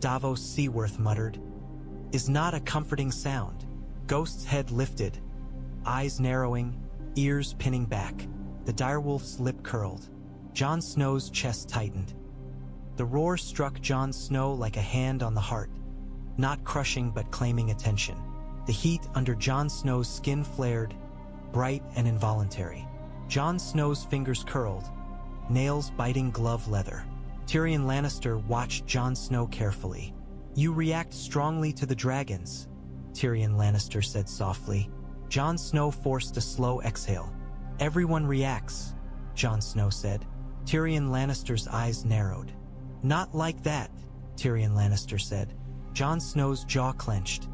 Davos Seaworth muttered, "is not a comforting sound." Ghost's head lifted, eyes narrowing, ears pinning back. The direwolf's lip curled. Jon Snow's chest tightened. The roar struck Jon Snow like a hand on the heart, not crushing but claiming attention. The heat under Jon Snow's skin flared, bright and involuntary. Jon Snow's fingers curled, nails biting glove leather. Tyrion Lannister watched Jon Snow carefully. "You react strongly to the dragons," Tyrion Lannister said softly. Jon Snow forced a slow exhale. "Everyone reacts," Jon Snow said. Tyrion Lannister's eyes narrowed. "Not like that," Tyrion Lannister said. Jon Snow's jaw clenched.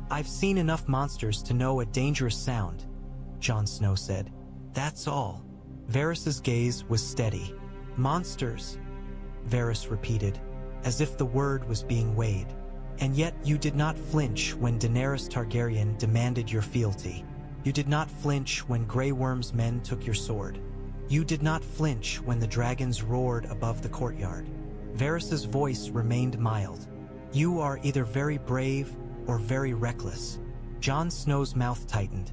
"I've seen enough monsters to know a dangerous sound," Jon Snow said. "That's all." Varys's gaze was steady. "Monsters," Varys repeated, as if the word was being weighed. "And yet you did not flinch when Daenerys Targaryen demanded your fealty. You did not flinch when Grey Worm's men took your sword. You did not flinch when the dragons roared above the courtyard." Varys's voice remained mild. "You are either very brave or very reckless." Jon Snow's mouth tightened.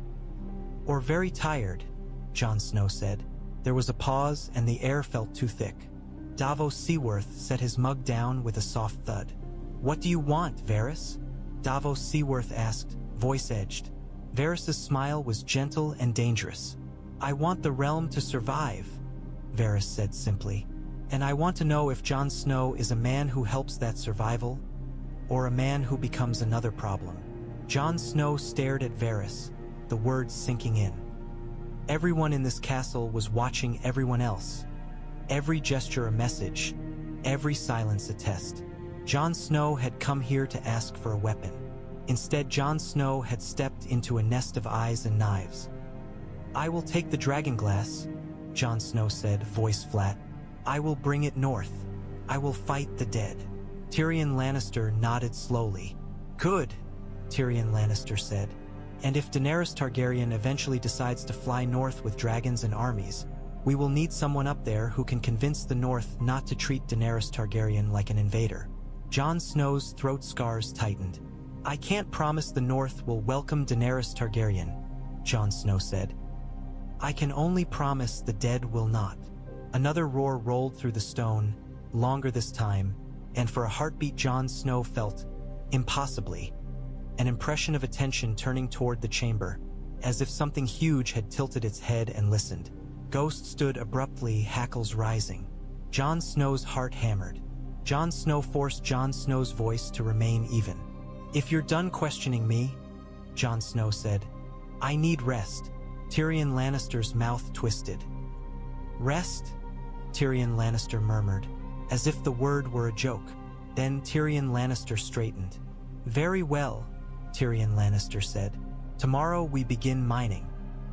"Or very tired," Jon Snow said. There was a pause and the air felt too thick. Davos Seaworth set his mug down with a soft thud. "What do you want, Varys?" Davos Seaworth asked, voice edged. Varys's smile was gentle and dangerous. "I want the realm to survive," Varys said simply. "And I want to know if Jon Snow is a man who helps that survival, or a man who becomes another problem." Jon Snow stared at Varys, the words sinking in. Everyone in this castle was watching everyone else. Every gesture a message, every silence a test. Jon Snow had come here to ask for a weapon. Instead, Jon Snow had stepped into a nest of eyes and knives. "I will take the Dragonglass," Jon Snow said, voice flat. "I will bring it north. I will fight the dead." Tyrion Lannister nodded slowly. "Good," Tyrion Lannister said. "And if Daenerys Targaryen eventually decides to fly north with dragons and armies, we will need someone up there who can convince the North not to treat Daenerys Targaryen like an invader." Jon Snow's throat scars tightened. "I can't promise the North will welcome Daenerys Targaryen," Jon Snow said. "I can only promise the dead will not." Another roar rolled through the stone, longer this time, and for a heartbeat Jon Snow felt, impossibly, an impression of attention turning toward the chamber, as if something huge had tilted its head and listened. Ghost stood abruptly, hackles rising. Jon Snow's heart hammered. Jon Snow forced Jon Snow's voice to remain even. "If you're done questioning me," Jon Snow said, "I need rest." Tyrion Lannister's mouth twisted. "Rest?" Tyrion Lannister murmured, as if the word were a joke. Then Tyrion Lannister straightened. "Very well," Tyrion Lannister said. "Tomorrow we begin mining.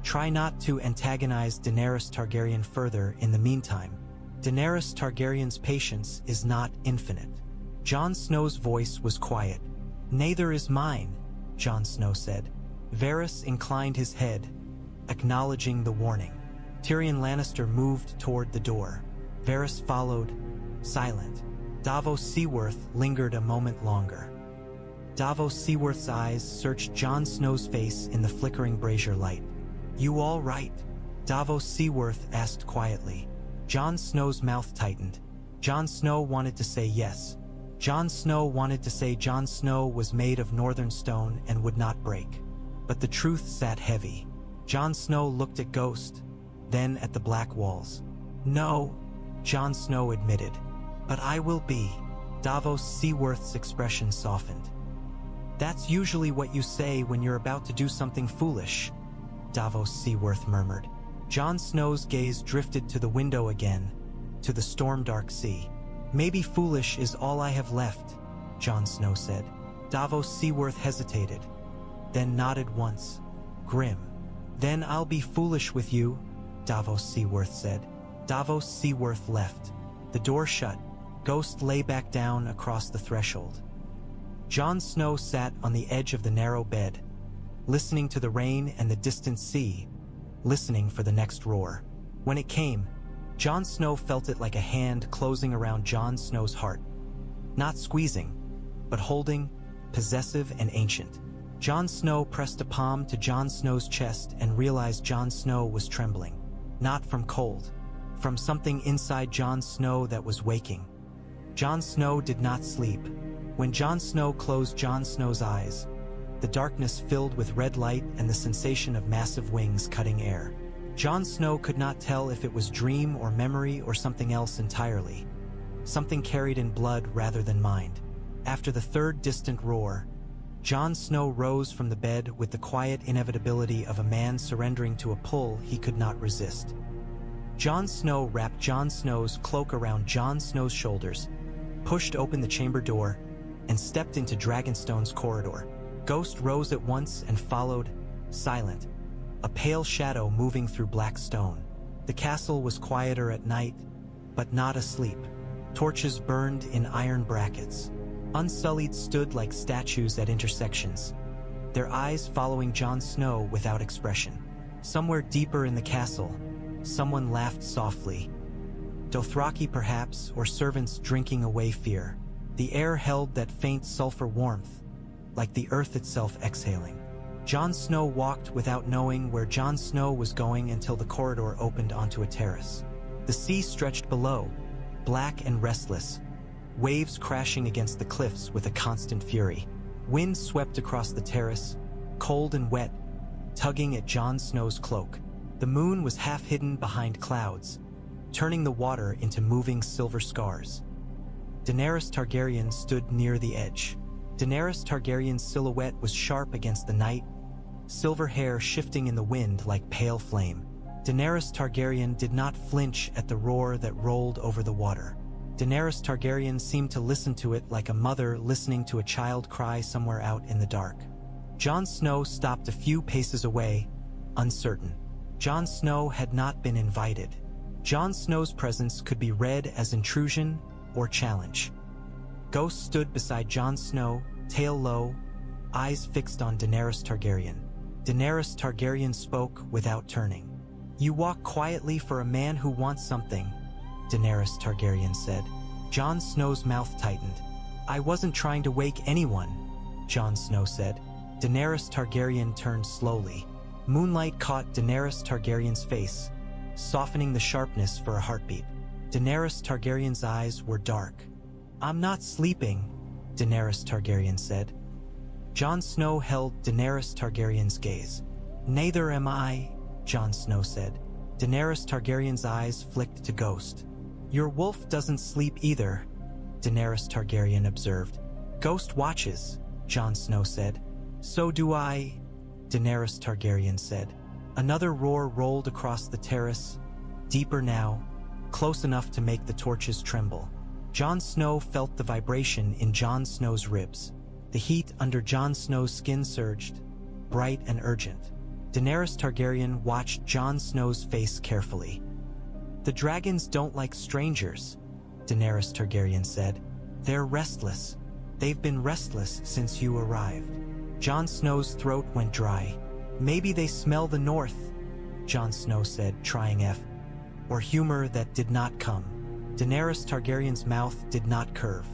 Try not to antagonize Daenerys Targaryen further in the meantime. Daenerys Targaryen's patience is not infinite." Jon Snow's voice was quiet. "Neither is mine," Jon Snow said. Varys inclined his head, acknowledging the warning. Tyrion Lannister moved toward the door. Varys followed, silent. Davos Seaworth lingered a moment longer. Davos Seaworth's eyes searched Jon Snow's face in the flickering brazier light. "You all right?" Davos Seaworth asked quietly. Jon Snow's mouth tightened. Jon Snow wanted to say yes. Jon Snow wanted to say Jon Snow was made of northern stone and would not break. But the truth sat heavy. Jon Snow looked at Ghost, then at the black walls. "No," Jon Snow admitted. "But I will be." Davos Seaworth's expression softened. "That's usually what you say when you're about to do something foolish," Davos Seaworth murmured. Jon Snow's gaze drifted to the window again, to the storm-dark sea. "Maybe foolish is all I have left," Jon Snow said. Davos Seaworth hesitated, then nodded once, grim. "Then I'll be foolish with you," Davos Seaworth said. Davos Seaworth left. The door shut. Ghost lay back down across the threshold. Jon Snow sat on the edge of the narrow bed, listening to the rain and the distant sea, listening for the next roar. When it came, Jon Snow felt it like a hand closing around Jon Snow's heart. Not squeezing, but holding, possessive and ancient. Jon Snow pressed a palm to Jon Snow's chest and realized Jon Snow was trembling. Not from cold, from something inside Jon Snow that was waking. Jon Snow did not sleep. When Jon Snow closed Jon Snow's eyes, the darkness filled with red light and the sensation of massive wings cutting air. Jon Snow could not tell if it was dream or memory or something else entirely. Something carried in blood rather than mind. After the third distant roar, Jon Snow rose from the bed with the quiet inevitability of a man surrendering to a pull he could not resist. Jon Snow wrapped Jon Snow's cloak around Jon Snow's shoulders, pushed open the chamber door, and stepped into Dragonstone's corridor. Ghost rose at once and followed, silent, a pale shadow moving through black stone. The castle was quieter at night, but not asleep. Torches burned in iron brackets. Unsullied stood like statues at intersections, their eyes following Jon Snow without expression. Somewhere deeper in the castle, someone laughed softly. Dothraki perhaps, or servants drinking away fear. The air held that faint sulfur warmth, like the earth itself exhaling. Jon Snow walked without knowing where Jon Snow was going until the corridor opened onto a terrace. The sea stretched below, black and restless, waves crashing against the cliffs with a constant fury. Wind swept across the terrace, cold and wet, tugging at Jon Snow's cloak. The moon was half hidden behind clouds, turning the water into moving silver scars. Daenerys Targaryen stood near the edge. Daenerys Targaryen's silhouette was sharp against the night, silver hair shifting in the wind like pale flame. Daenerys Targaryen did not flinch at the roar that rolled over the water. Daenerys Targaryen seemed to listen to it like a mother listening to a child cry somewhere out in the dark. Jon Snow stopped a few paces away, uncertain. Jon Snow had not been invited. Jon Snow's presence could be read as intrusion or challenge. Ghost stood beside Jon Snow, tail low, eyes fixed on Daenerys Targaryen. Daenerys Targaryen spoke without turning. "You walk quietly for a man who wants something," Daenerys Targaryen said. Jon Snow's mouth tightened. "I wasn't trying to wake anyone," Jon Snow said. Daenerys Targaryen turned slowly. Moonlight caught Daenerys Targaryen's face, softening the sharpness for a heartbeat. Daenerys Targaryen's eyes were dark. "I'm not sleeping," Daenerys Targaryen said. Jon Snow held Daenerys Targaryen's gaze. "Neither am I," Jon Snow said. Daenerys Targaryen's eyes flicked to Ghost. "Your wolf doesn't sleep either," Daenerys Targaryen observed. "Ghost watches," Jon Snow said. "So do I," Daenerys Targaryen said. Another roar rolled across the terrace, deeper now, close enough to make the torches tremble. Jon Snow felt the vibration in Jon Snow's ribs. The heat under Jon Snow's skin surged, bright and urgent. Daenerys Targaryen watched Jon Snow's face carefully. "The dragons don't like strangers," Daenerys Targaryen said. "They're restless. They've been restless since you arrived." Jon Snow's throat went dry. "Maybe they smell the north," Jon Snow said, trying or humor that did not come. Daenerys Targaryen's mouth did not curve.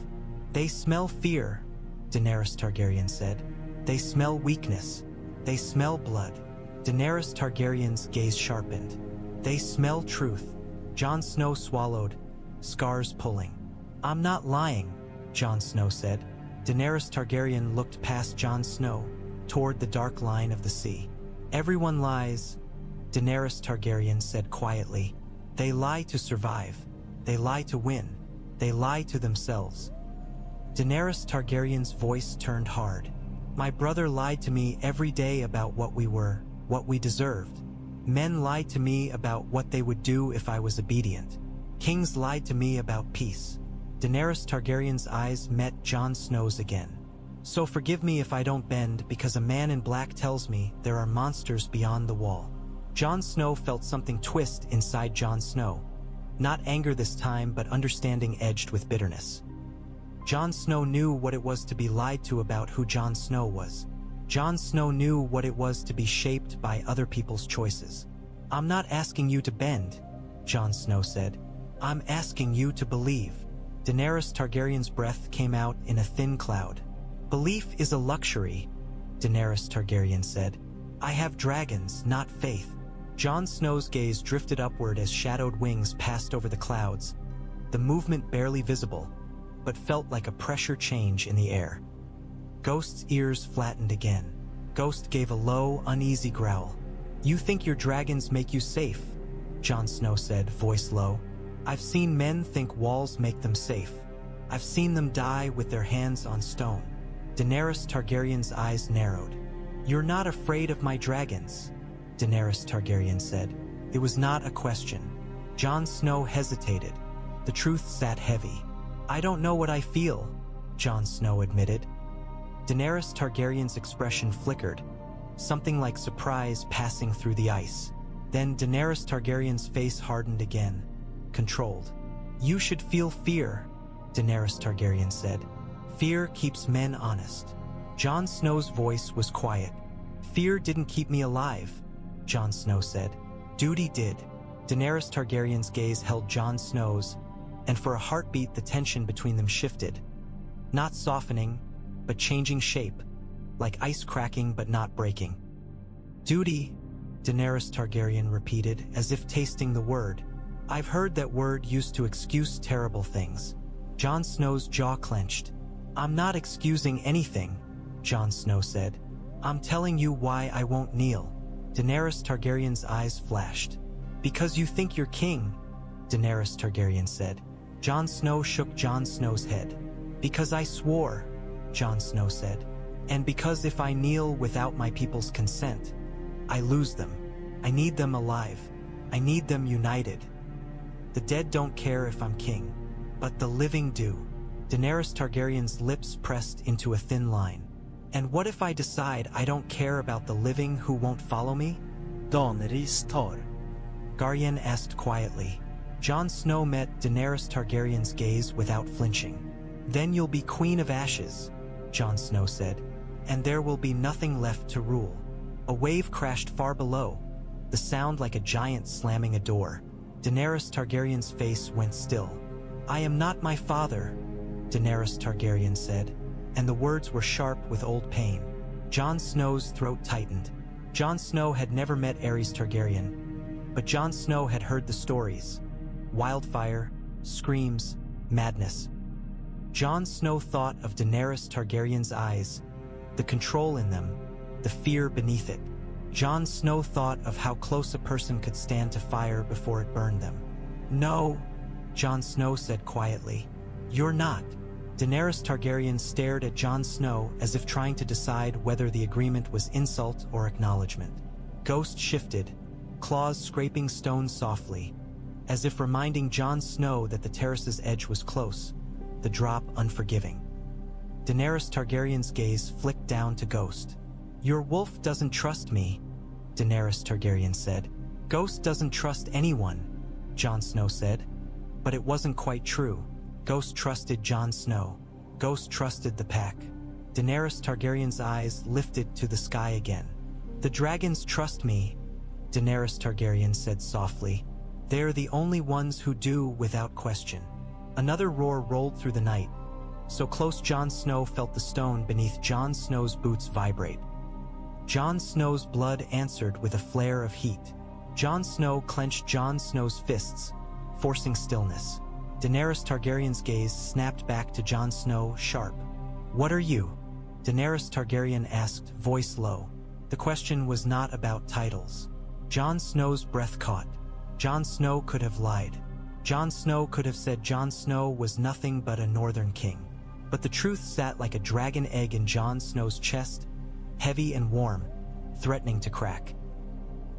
"They smell fear," Daenerys Targaryen said. "They smell weakness. They smell blood." Daenerys Targaryen's gaze sharpened. "They smell truth." Jon Snow swallowed, scars pulling. "I'm not lying," Jon Snow said. Daenerys Targaryen looked past Jon Snow, toward the dark line of the sea. "Everyone lies," Daenerys Targaryen said quietly. "They lie to survive. They lie to win. They lie to themselves." Daenerys Targaryen's voice turned hard. "My brother lied to me every day about what we were, what we deserved. Men lied to me about what they would do if I was obedient. Kings lied to me about peace." Daenerys Targaryen's eyes met Jon Snow's again. "So forgive me if I don't bend, because a man in black tells me there are monsters beyond the wall." Jon Snow felt something twist inside Jon Snow. Not anger this time, but understanding edged with bitterness. Jon Snow knew what it was to be lied to about who Jon Snow was. Jon Snow knew what it was to be shaped by other people's choices. "I'm not asking you to bend," Jon Snow said. "I'm asking you to believe." Daenerys Targaryen's breath came out in a thin cloud. "Belief is a luxury," Daenerys Targaryen said. "I have dragons, not faith." Jon Snow's gaze drifted upward as shadowed wings passed over the clouds, the movement barely visible, but felt like a pressure change in the air. Ghost's ears flattened again. Ghost gave a low, uneasy growl. You think your dragons make you safe, Jon Snow said, voice low. I've seen men think walls make them safe. I've seen them die with their hands on stone. Daenerys Targaryen's eyes narrowed. You're not afraid of my dragons, Daenerys Targaryen said. It was not a question. Jon Snow hesitated. The truth sat heavy. I don't know what I feel, Jon Snow admitted. Daenerys Targaryen's expression flickered, something like surprise passing through the ice. Then Daenerys Targaryen's face hardened again, controlled. You should feel fear, Daenerys Targaryen said. Fear keeps men honest. Jon Snow's voice was quiet. Fear didn't keep me alive, Jon Snow said. Duty did. Daenerys Targaryen's gaze held Jon Snow's, and for a heartbeat the tension between them shifted. Not softening, but changing shape, like ice cracking but not breaking. Duty, Daenerys Targaryen repeated, as if tasting the word. I've heard that word used to excuse terrible things. Jon Snow's jaw clenched. I'm not excusing anything, Jon Snow said. I'm telling you why I won't kneel. Daenerys Targaryen's eyes flashed. Because you think you're king, Daenerys Targaryen said. Jon Snow shook Jon Snow's head. Because I swore, Jon Snow said. And because if I kneel without my people's consent, I lose them. I need them alive. I need them united. The dead don't care if I'm king, but the living do. Daenerys Targaryen's lips pressed into a thin line. And what if I decide I don't care about the living who won't follow me? Daenerys tar. Garyen asked quietly. Jon Snow met Daenerys Targaryen's gaze without flinching. Then you'll be Queen of Ashes, Jon Snow said, and there will be nothing left to rule. A wave crashed far below, the sound like a giant slamming a door. Daenerys Targaryen's face went still. I am not my father, Daenerys Targaryen said, and the words were sharp with old pain. Jon Snow's throat tightened. Jon Snow had never met Aerys Targaryen, but Jon Snow had heard the stories. Wildfire, screams, madness. Jon Snow thought of Daenerys Targaryen's eyes, the control in them, the fear beneath it. Jon Snow thought of how close a person could stand to fire before it burned them. No, Jon Snow said quietly. You're not. Daenerys Targaryen stared at Jon Snow as if trying to decide whether the agreement was insult or acknowledgement. Ghost shifted, claws scraping stone softly, as if reminding Jon Snow that the terrace's edge was close, the drop unforgiving. Daenerys Targaryen's gaze flicked down to Ghost. Your wolf doesn't trust me, Daenerys Targaryen said. Ghost doesn't trust anyone, Jon Snow said. But it wasn't quite true. Ghost trusted Jon Snow. Ghost trusted the pack. Daenerys Targaryen's eyes lifted to the sky again. The dragons trust me, Daenerys Targaryen said softly. They're the only ones who do without question. Another roar rolled through the night, so close Jon Snow felt the stone beneath Jon Snow's boots vibrate. Jon Snow's blood answered with a flare of heat. Jon Snow clenched Jon Snow's fists, forcing stillness. Daenerys Targaryen's gaze snapped back to Jon Snow, sharp. What are you? Daenerys Targaryen asked, voice low. The question was not about titles. Jon Snow's breath caught. Jon Snow could have lied. Jon Snow could have said Jon Snow was nothing but a northern king. But the truth sat like a dragon egg in Jon Snow's chest, heavy and warm, threatening to crack.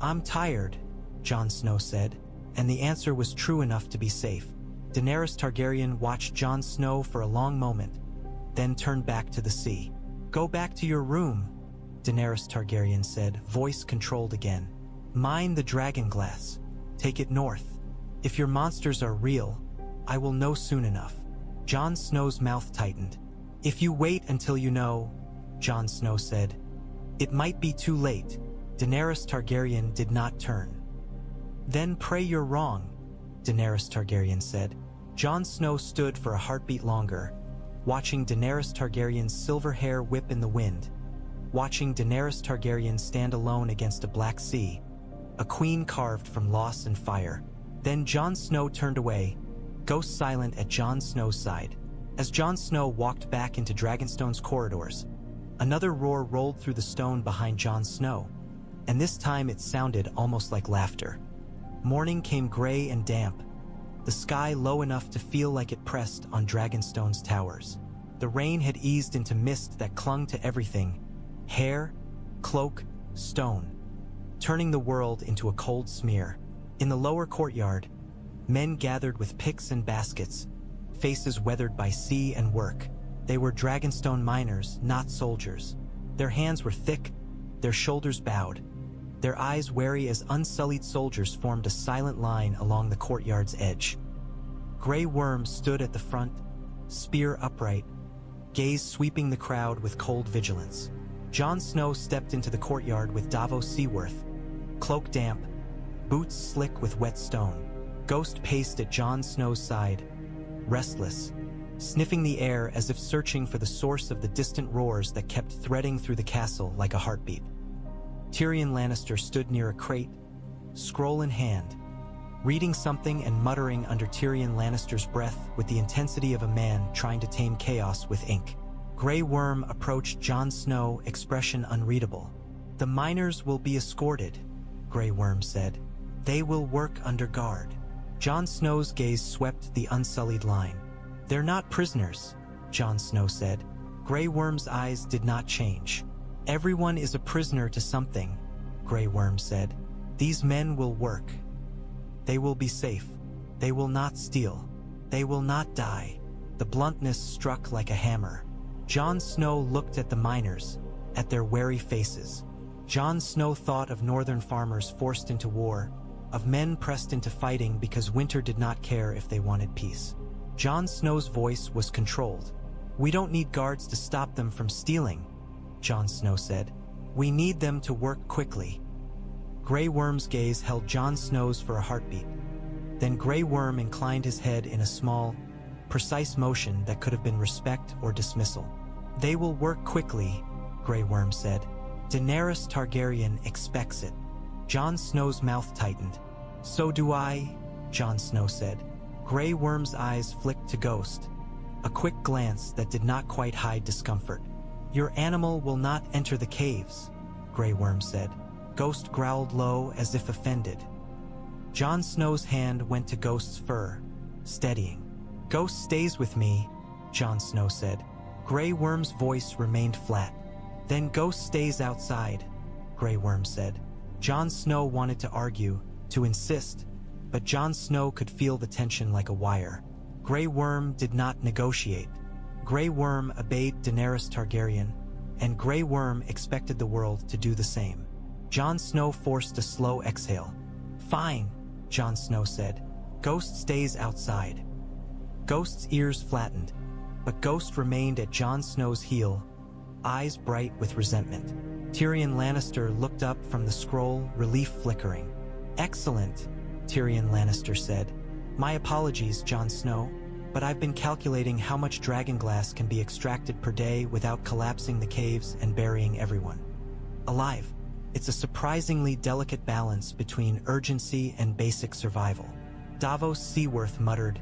I'm tired, Jon Snow said, and the answer was true enough to be safe. Daenerys Targaryen watched Jon Snow for a long moment, then turned back to the sea. Go back to your room, Daenerys Targaryen said, voice controlled again. Mine the Dragonglass. Take it north. If your monsters are real, I will know soon enough. Jon Snow's mouth tightened. If you wait until you know, Jon Snow said. It might be too late. Daenerys Targaryen did not turn. Then pray you're wrong, Daenerys Targaryen said. Jon Snow stood for a heartbeat longer, watching Daenerys Targaryen's silver hair whip in the wind, watching Daenerys Targaryen stand alone against a black sea, a queen carved from loss and fire. Then Jon Snow turned away, ghost silent at Jon Snow's side. As Jon Snow walked back into Dragonstone's corridors, another roar rolled through the stone behind Jon Snow. and this time it sounded almost like laughter. Morning came gray and damp, the sky low enough to feel like it pressed on Dragonstone's towers. The rain had eased into mist that clung to everything: hair, cloak, stone, turning the world into a cold smear. In the lower courtyard, men gathered with picks and baskets, faces weathered by sea and work. They were Dragonstone miners, not soldiers. Their hands were thick, their shoulders bowed. Their eyes wary as unsullied soldiers formed a silent line along the courtyard's edge. Grey Worm stood at the front, spear upright, gaze sweeping the crowd with cold vigilance. Jon Snow stepped into the courtyard with Davos Seaworth, cloak damp, boots slick with wet stone. Ghost paced at Jon Snow's side, restless, sniffing the air as if searching for the source of the distant roars that kept threading through the castle like a heartbeat. Tyrion Lannister stood near a crate, scroll in hand, reading something and muttering under Tyrion Lannister's breath with the intensity of a man trying to tame chaos with ink. Grey Worm approached Jon Snow, expression unreadable. "The miners will be escorted," Grey Worm said. "They will work under guard." Jon Snow's gaze swept the unsullied line. "They're not prisoners," Jon Snow said. Grey Worm's eyes did not change. "Everyone is a prisoner to something," Grey Worm said. "These men will work. They will be safe. They will not steal. They will not die." The bluntness struck like a hammer. Jon Snow looked at the miners, at their wary faces. Jon Snow thought of northern farmers forced into war, of men pressed into fighting because winter did not care if they wanted peace. Jon Snow's voice was controlled. "We don't need guards to stop them from stealing," Jon Snow said. "We need them to work quickly." Grey Worm's gaze held Jon Snow's for a heartbeat. Then Grey Worm inclined his head in a small, precise motion that could have been respect or dismissal. "They will work quickly," Grey Worm said. "Daenerys Targaryen expects it." Jon Snow's mouth tightened. "So do I," Jon Snow said. Grey Worm's eyes flicked to Ghost, a quick glance that did not quite hide discomfort. "Your animal will not enter the caves," Grey Worm said. Ghost growled low as if offended. Jon Snow's hand went to Ghost's fur, steadying. "Ghost stays with me," Jon Snow said. Grey Worm's voice remained flat. "Then Ghost stays outside," Grey Worm said. Jon Snow wanted to argue, to insist, but Jon Snow could feel the tension like a wire. Grey Worm did not negotiate. Grey Worm obeyed Daenerys Targaryen, and Grey Worm expected the world to do the same. Jon Snow forced a slow exhale. "Fine," Jon Snow said. "Ghost stays outside." Ghost's ears flattened, but Ghost remained at Jon Snow's heel, eyes bright with resentment. Tyrion Lannister looked up from the scroll, relief flickering. "Excellent," Tyrion Lannister said. "My apologies, Jon Snow, but I've been calculating how much Dragonglass can be extracted per day without collapsing the caves and burying everyone alive. It's a surprisingly delicate balance between urgency and basic survival." Davos Seaworth muttered.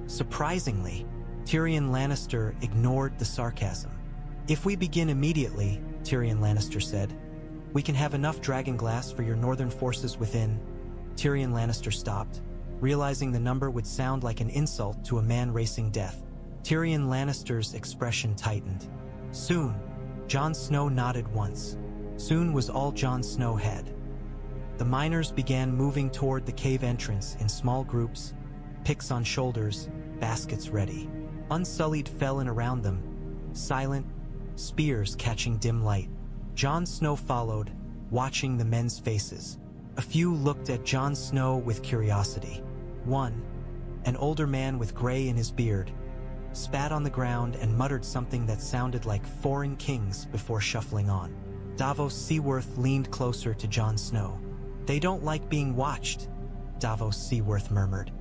"Surprisingly," Tyrion Lannister ignored the sarcasm. "If we begin immediately," Tyrion Lannister said, "we can have enough Dragonglass for your northern forces within." Tyrion Lannister stopped, realizing the number would sound like an insult to a man racing death. Tyrion Lannister's expression tightened. "Soon," Jon Snow nodded once. Soon was all Jon Snow had. The miners began moving toward the cave entrance in small groups, picks on shoulders, baskets ready. Unsullied fell in around them, silent, spears catching dim light. Jon Snow followed, watching the men's faces. A few looked at Jon Snow with curiosity. One, an older man with gray in his beard, spat on the ground and muttered something that sounded like foreign kings before shuffling on. Davos Seaworth leaned closer to Jon Snow. "They don't like being watched," Davos Seaworth murmured.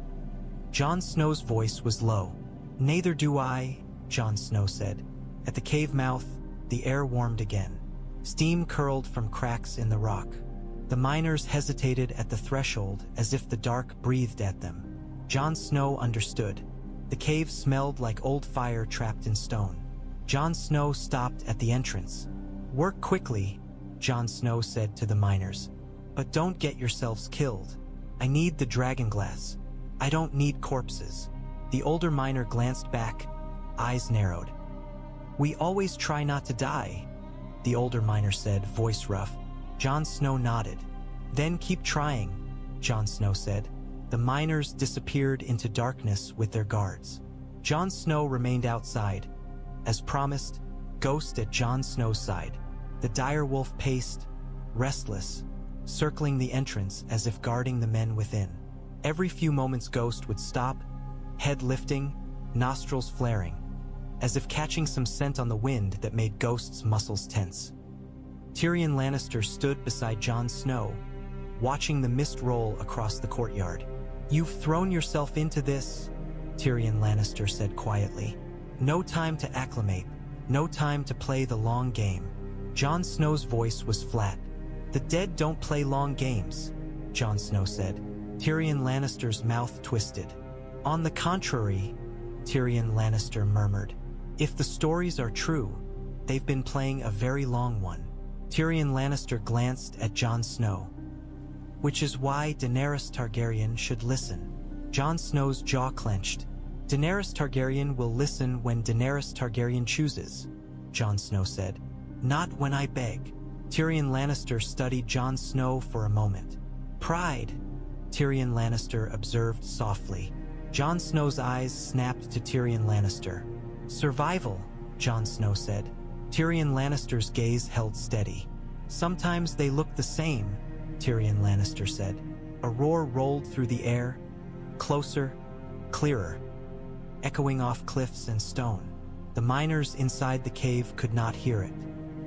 Jon Snow's voice was low. "Neither do I," Jon Snow said. At the cave mouth, the air warmed again. Steam curled from cracks in the rock. The miners hesitated at the threshold as if the dark breathed at them. Jon Snow understood. The cave smelled like old fire trapped in stone. Jon Snow stopped at the entrance. "Work quickly," Jon Snow said to the miners. "But don't get yourselves killed. I need the Dragonglass. I don't need corpses." The older miner glanced back, eyes narrowed. "We always try not to die," the older miner said, voice rough. Jon Snow nodded. "Then keep trying," Jon Snow said. The miners disappeared into darkness with their guards. Jon Snow remained outside. As promised, Ghost at Jon Snow's side. The direwolf paced, restless, circling the entrance as if guarding the men within. Every few moments Ghost would stop, head lifting, nostrils flaring, as if catching some scent on the wind that made Ghost's muscles tense. Tyrion Lannister stood beside Jon Snow, watching the mist roll across the courtyard. "You've thrown yourself into this," Tyrion Lannister said quietly. "No time to acclimate, no time to play the long game." Jon Snow's voice was flat. "The dead don't play long games," Jon Snow said. Tyrion Lannister's mouth twisted. "On the contrary," Tyrion Lannister murmured. "If the stories are true, they've been playing a very long one." Tyrion Lannister glanced at Jon Snow. "Which is why Daenerys Targaryen should listen." Jon Snow's jaw clenched. "Daenerys Targaryen will listen when Daenerys Targaryen chooses," Jon Snow said. "Not when I beg." Tyrion Lannister studied Jon Snow for a moment. "Pride," Tyrion Lannister observed softly. Jon Snow's eyes snapped to Tyrion Lannister. "Survival," Jon Snow said. Tyrion Lannister's gaze held steady. "Sometimes they look the same," Tyrion Lannister said. A roar rolled through the air, closer, clearer, echoing off cliffs and stone. The miners inside the cave could not hear it,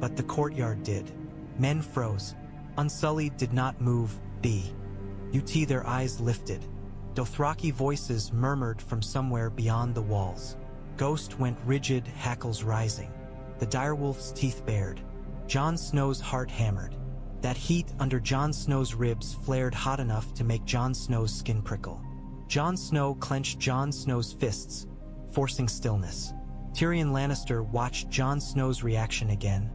but the courtyard did. Men froze. Unsullied did not move. Their eyes lifted. Dothraki voices murmured from somewhere beyond the walls. Ghost went rigid, hackles rising. The direwolf's teeth bared. Jon Snow's heart hammered. That heat under Jon Snow's ribs flared hot enough to make Jon Snow's skin prickle. Jon Snow clenched Jon Snow's fists, forcing stillness. Tyrion Lannister watched Jon Snow's reaction again,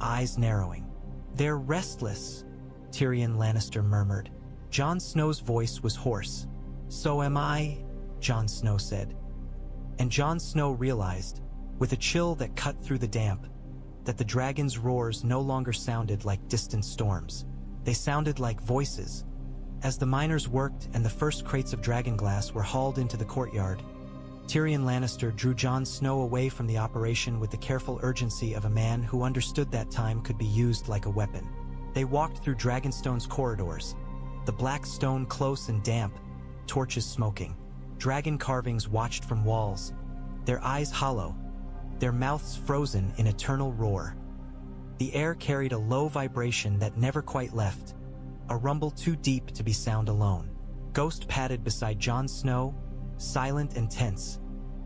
eyes narrowing. "They're restless," Tyrion Lannister murmured. Jon Snow's voice was hoarse. "So am I," Jon Snow said. And Jon Snow realized, with a chill that cut through the damp, that the dragon's roars no longer sounded like distant storms. They sounded like voices. As the miners worked and the first crates of Dragonglass were hauled into the courtyard, Tyrion Lannister drew Jon Snow away from the operation with the careful urgency of a man who understood that time could be used like a weapon. They walked through Dragonstone's corridors, the black stone close and damp, torches smoking. Dragon carvings watched from walls, their eyes hollow, their mouths frozen in eternal roar. The air carried a low vibration that never quite left, a rumble too deep to be sound alone. Ghost padded beside Jon Snow, silent and tense,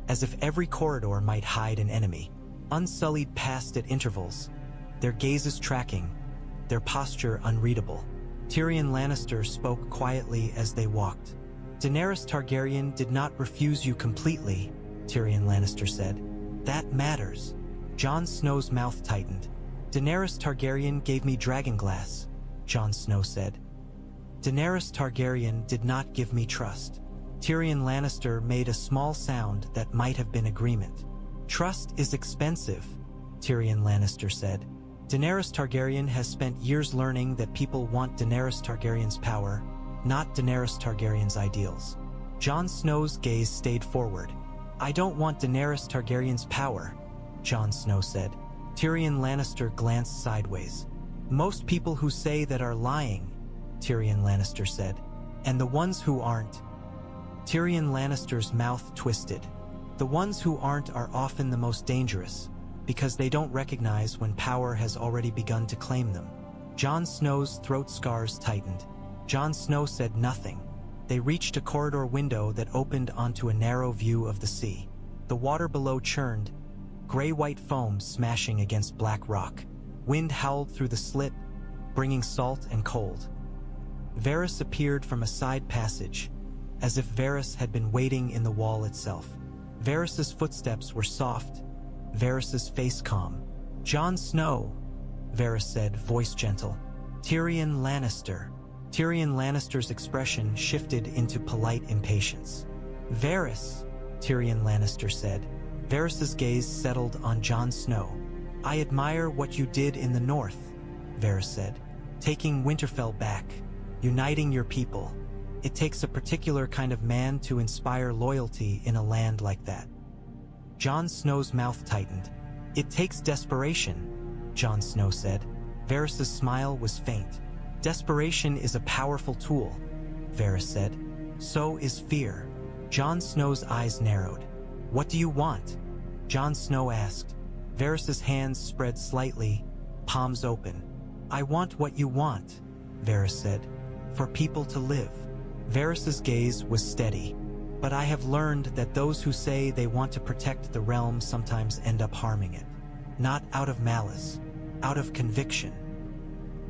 as if every corridor might hide an enemy. Unsullied passed at intervals, their gazes tracking, their posture unreadable. Tyrion Lannister spoke quietly as they walked. "Daenerys Targaryen did not refuse you completely," Tyrion Lannister said. "That matters." Jon Snow's mouth tightened. "Daenerys Targaryen gave me Dragonglass," Jon Snow said. "Daenerys Targaryen did not give me trust." Tyrion Lannister made a small sound that might have been agreement. "Trust is expensive," Tyrion Lannister said. "Daenerys Targaryen has spent years learning that people want Daenerys Targaryen's power, not Daenerys Targaryen's ideals." Jon Snow's gaze stayed forward. "I don't want Daenerys Targaryen's power," Jon Snow said. Tyrion Lannister glanced sideways. "Most people who say that are lying," Tyrion Lannister said. "And the ones who aren't." Tyrion Lannister's mouth twisted. "The ones who aren't are often the most dangerous, because they don't recognize when power has already begun to claim them." Jon Snow's throat scars tightened. Jon Snow said nothing. They reached a corridor window that opened onto a narrow view of the sea. The water below churned, gray-white foam smashing against black rock. Wind howled through the slit, bringing salt and cold. Varys appeared from a side passage, as if Varys had been waiting in the wall itself. Varys's footsteps were soft, Varys's face calm. "Jon Snow," Varys said, voice gentle. Tyrion Lannister. Tyrion Lannister's expression shifted into polite impatience. Varys, Tyrion Lannister said. Varys's gaze settled on Jon Snow. I admire what you did in the north, Varys said. Taking Winterfell back, uniting your people. It takes a particular kind of man to inspire loyalty in a land like that. Jon Snow's mouth tightened. It takes desperation, Jon Snow said. Varys's smile was faint. Desperation is a powerful tool, Varys said. So is fear. Jon Snow's eyes narrowed. What do you want? Jon Snow asked. Varys's hands spread slightly, palms open. I want what you want, Varys said. For people to live. Varys's gaze was steady. But I have learned that those who say they want to protect the realm sometimes end up harming it. Not out of malice, out of conviction.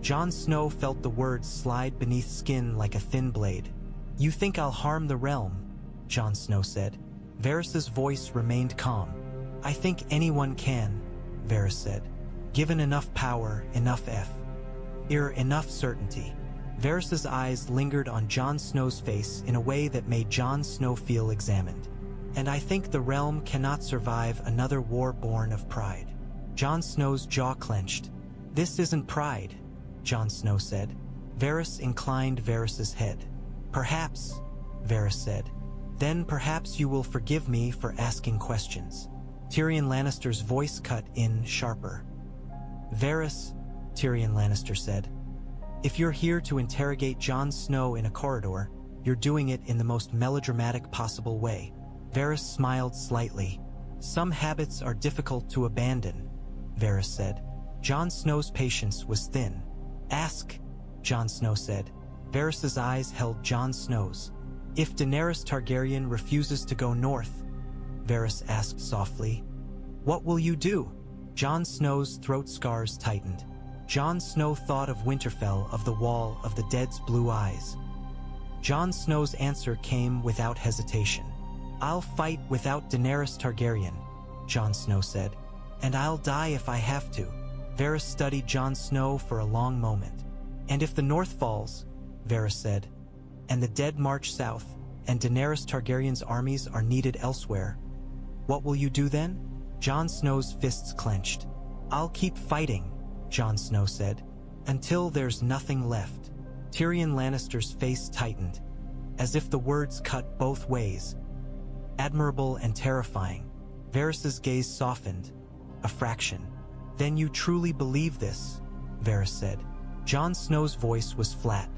Jon Snow felt the words slide beneath skin like a thin blade. You think I'll harm the realm? Jon Snow said. Varys's voice remained calm. I think anyone can, Varys said. Given enough power, enough enough certainty. Varys's eyes lingered on Jon Snow's face in a way that made Jon Snow feel examined. And I think the realm cannot survive another war born of pride. Jon Snow's jaw clenched. This isn't pride, Jon Snow said. Varys inclined Varys's head. Perhaps, Varys said. Then perhaps you will forgive me for asking questions. Tyrion Lannister's voice cut in sharper. Varys, Tyrion Lannister said. If you're here to interrogate Jon Snow in a corridor, you're doing it in the most melodramatic possible way. Varys smiled slightly. Some habits are difficult to abandon, Varys said. Jon Snow's patience was thin. Ask, Jon Snow said. Varys's eyes held Jon Snow's. If Daenerys Targaryen refuses to go north, Varys asked softly, what will you do? Jon Snow's throat scars tightened. Jon Snow thought of Winterfell, of the Wall of the Dead's blue eyes. Jon Snow's answer came without hesitation. I'll fight without Daenerys Targaryen, Jon Snow said. And I'll die if I have to. Varys studied Jon Snow for a long moment. And if the North falls, Varys said, and the dead march south, and Daenerys Targaryen's armies are needed elsewhere, what will you do then? Jon Snow's fists clenched. I'll keep fighting, Jon Snow said, until there's nothing left. Tyrion Lannister's face tightened, as if the words cut both ways. Admirable and terrifying. Varys's gaze softened, a fraction. Then you truly believe this, Varys said. Jon Snow's voice was flat.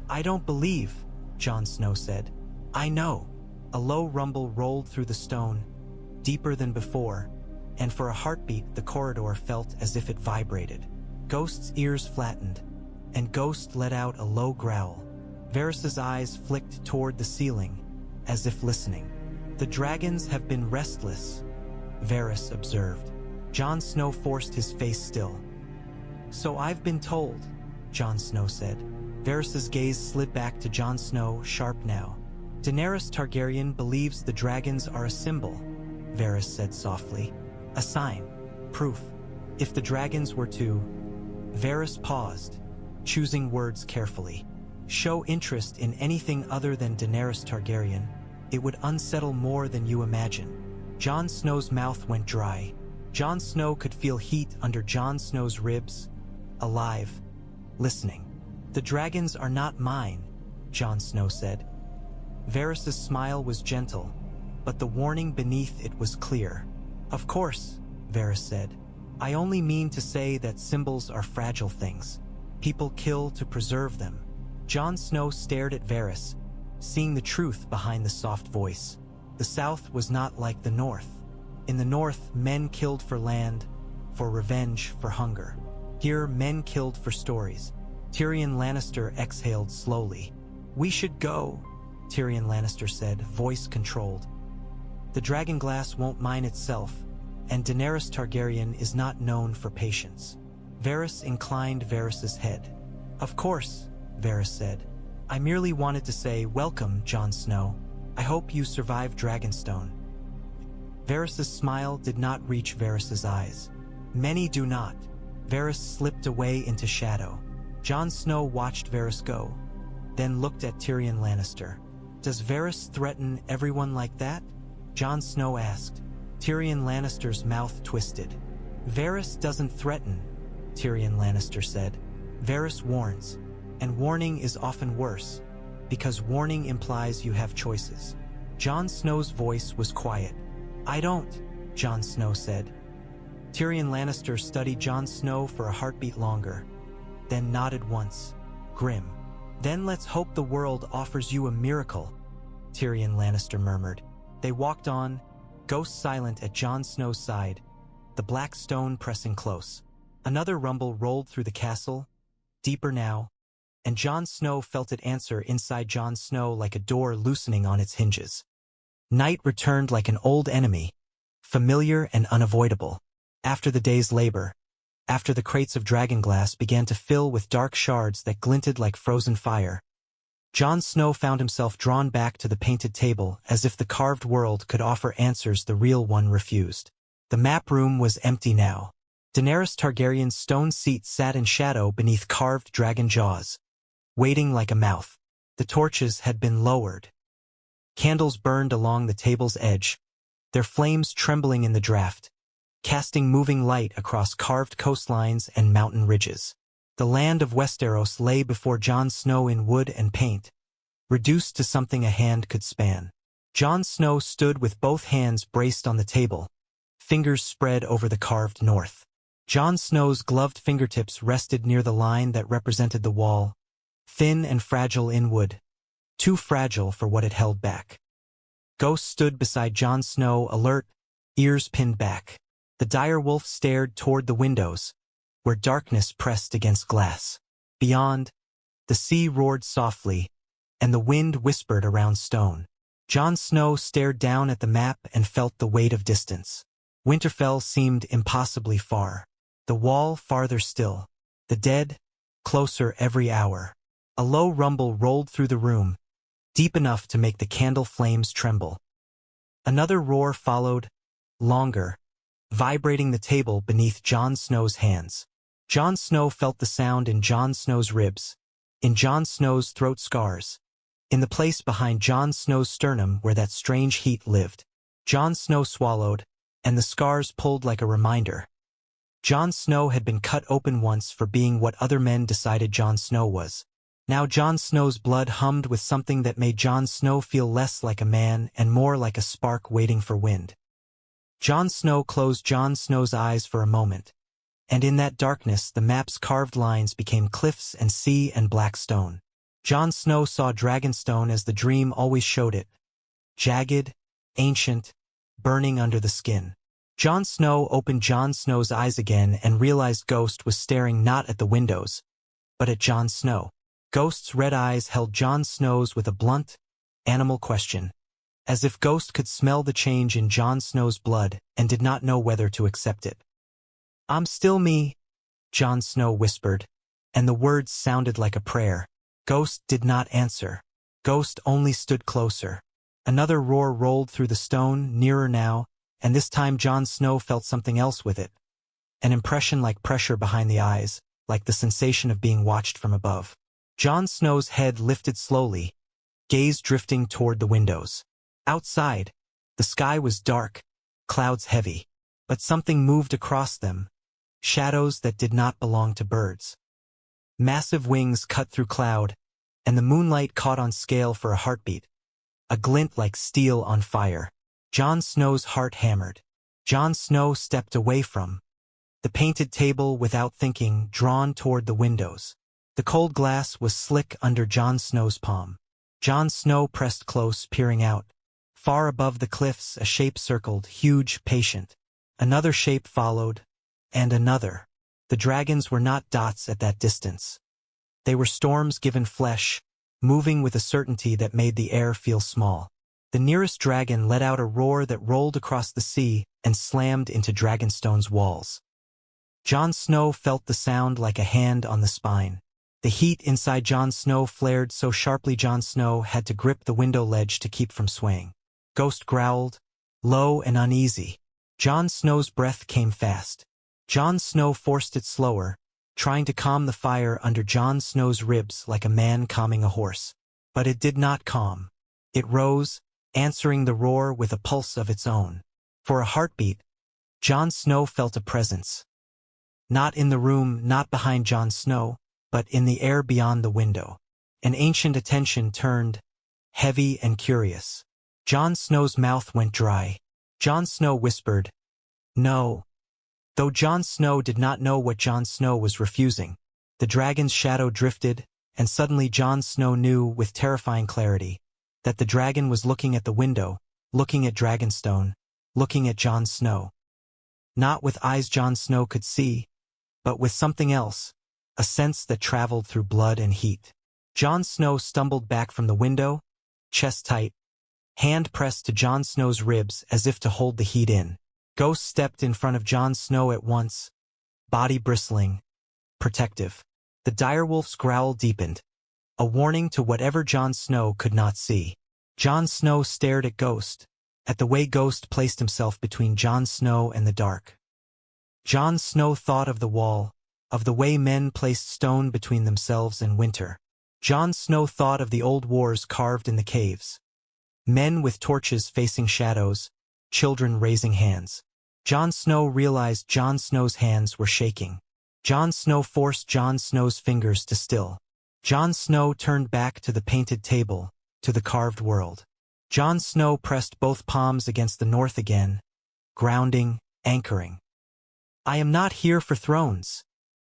I don't believe, Jon Snow said. I know. A low rumble rolled through the stone, deeper than before, and for a heartbeat the corridor felt as if it vibrated. Ghost's ears flattened, and Ghost let out a low growl. Varys's eyes flicked toward the ceiling, as if listening. The dragons have been restless, Varys observed. Jon Snow forced his face still. So I've been told, Jon Snow said. Varys's gaze slid back to Jon Snow, sharp now. Daenerys Targaryen believes the dragons are a symbol, Varys said softly. A sign, proof. If the dragons were to... Varys paused, choosing words carefully. Show interest in anything other than Daenerys Targaryen, it would unsettle more than you imagine. Jon Snow's mouth went dry. Jon Snow could feel heat under Jon Snow's ribs, alive, listening. The dragons are not mine, Jon Snow said. Varys's smile was gentle, but the warning beneath it was clear. Of course, Varys said. I only mean to say that symbols are fragile things. People kill to preserve them. Jon Snow stared at Varys, seeing the truth behind the soft voice. The South was not like the North. In the North, men killed for land, for revenge, for hunger. Here, men killed for stories. Tyrion Lannister exhaled slowly. We should go, Tyrion Lannister said, voice controlled. The Dragonglass won't mine itself, and Daenerys Targaryen is not known for patience. Varys inclined Varys's head. Of course, Varys said. I merely wanted to say, welcome, Jon Snow. I hope you survive Dragonstone. Varys's smile did not reach Varys's eyes. Many do not, Varys slipped away into shadow. Jon Snow watched Varys go, then looked at Tyrion Lannister. "Does Varys threaten everyone like that?" Jon Snow asked. Tyrion Lannister's mouth twisted. "Varys doesn't threaten," Tyrion Lannister said. "Varys warns, and warning is often worse, because warning implies you have choices." Jon Snow's voice was quiet. "I don't," Jon Snow said. Tyrion Lannister studied Jon Snow for a heartbeat longer, then nodded once, grim. "Then let's hope the world offers you a miracle," Tyrion Lannister murmured. They walked on, Ghost silent at Jon Snow's side, the black stone pressing close. Another rumble rolled through the castle, deeper now, and Jon Snow felt it answer inside Jon Snow like a door loosening on its hinges. Night returned like an old enemy, familiar and unavoidable. After the day's labor, after the crates of Dragonglass began to fill with dark shards that glinted like frozen fire, Jon Snow found himself drawn back to the painted table as if the carved world could offer answers the real one refused. The map room was empty now. Daenerys Targaryen's stone seat sat in shadow beneath carved dragon jaws, waiting like a mouth. The torches had been lowered. Candles burned along the table's edge, their flames trembling in the draft, casting moving light across carved coastlines and mountain ridges. The land of Westeros lay before Jon Snow in wood and paint, reduced to something a hand could span. Jon Snow stood with both hands braced on the table, fingers spread over the carved north. Jon Snow's gloved fingertips rested near the line that represented the wall, thin and fragile in wood, too fragile for what it held back. Ghost stood beside Jon Snow, alert, ears pinned back. The direwolf stared toward the windows, where darkness pressed against glass. Beyond, the sea roared softly, and the wind whispered around stone. Jon Snow stared down at the map and felt the weight of distance. Winterfell seemed impossibly far. The wall farther still. The dead, closer every hour. A low rumble rolled through the room, deep enough to make the candle flames tremble. Another roar followed, longer, vibrating the table beneath Jon Snow's hands. Jon Snow felt the sound in Jon Snow's ribs, in Jon Snow's throat scars, in the place behind Jon Snow's sternum where that strange heat lived. Jon Snow swallowed, and the scars pulled like a reminder. Jon Snow had been cut open once for being what other men decided Jon Snow was. Now Jon Snow's blood hummed with something that made Jon Snow feel less like a man and more like a spark waiting for wind. Jon Snow closed Jon Snow's eyes for a moment, and in that darkness the map's carved lines became cliffs and sea and black stone. Jon Snow saw Dragonstone as the dream always showed it, jagged, ancient, burning under the skin. Jon Snow opened Jon Snow's eyes again and realized Ghost was staring not at the windows, but at Jon Snow. Ghost's red eyes held Jon Snow's with a blunt, animal question, as if Ghost could smell the change in Jon Snow's blood and did not know whether to accept it. "I'm still me," Jon Snow whispered, and the words sounded like a prayer. Ghost did not answer. Ghost only stood closer. Another roar rolled through the stone, nearer now, and this time Jon Snow felt something else with it. An impression like pressure behind the eyes, like the sensation of being watched from above. Jon Snow's head lifted slowly, gaze drifting toward the windows. Outside, the sky was dark, clouds heavy, but something moved across them, shadows that did not belong to birds. Massive wings cut through cloud, and the moonlight caught on scale for a heartbeat, a glint like steel on fire. Jon Snow's heart hammered. Jon Snow stepped away from the painted table without thinking, drawn toward the windows. The cold glass was slick under Jon Snow's palm. Jon Snow pressed close, peering out. Far above the cliffs, a shape circled, huge, patient. Another shape followed, and another. The dragons were not dots at that distance. They were storms given flesh, moving with a certainty that made the air feel small. The nearest dragon let out a roar that rolled across the sea and slammed into Dragonstone's walls. Jon Snow felt the sound like a hand on the spine. The heat inside Jon Snow flared so sharply Jon Snow had to grip the window ledge to keep from swaying. Ghost growled, low and uneasy. Jon Snow's breath came fast. Jon Snow forced it slower, trying to calm the fire under Jon Snow's ribs like a man calming a horse. But it did not calm. It rose, answering the roar with a pulse of its own. For a heartbeat, Jon Snow felt a presence. Not in the room, not behind Jon Snow, but in the air beyond the window. An ancient attention turned, heavy and curious. Jon Snow's mouth went dry. Jon Snow whispered, "No." Though Jon Snow did not know what Jon Snow was refusing, the dragon's shadow drifted, and suddenly Jon Snow knew with terrifying clarity that the dragon was looking at the window, looking at Dragonstone, looking at Jon Snow. Not with eyes Jon Snow could see, but with something else, a sense that traveled through blood and heat. Jon Snow stumbled back from the window, chest tight, hand pressed to Jon Snow's ribs as if to hold the heat in. Ghost stepped in front of Jon Snow at once, body bristling, protective. The direwolf's growl deepened, a warning to whatever Jon Snow could not see. Jon Snow stared at Ghost, at the way Ghost placed himself between Jon Snow and the dark. Jon Snow thought of the wall, of the way men placed stone between themselves and winter. Jon Snow thought of the old wars carved in the caves. Men with torches facing shadows, children raising hands. Jon Snow realized Jon Snow's hands were shaking. Jon Snow forced Jon Snow's fingers to still. Jon Snow turned back to the painted table, to the carved world. Jon Snow pressed both palms against the north again, grounding, anchoring. "I am not here for thrones,"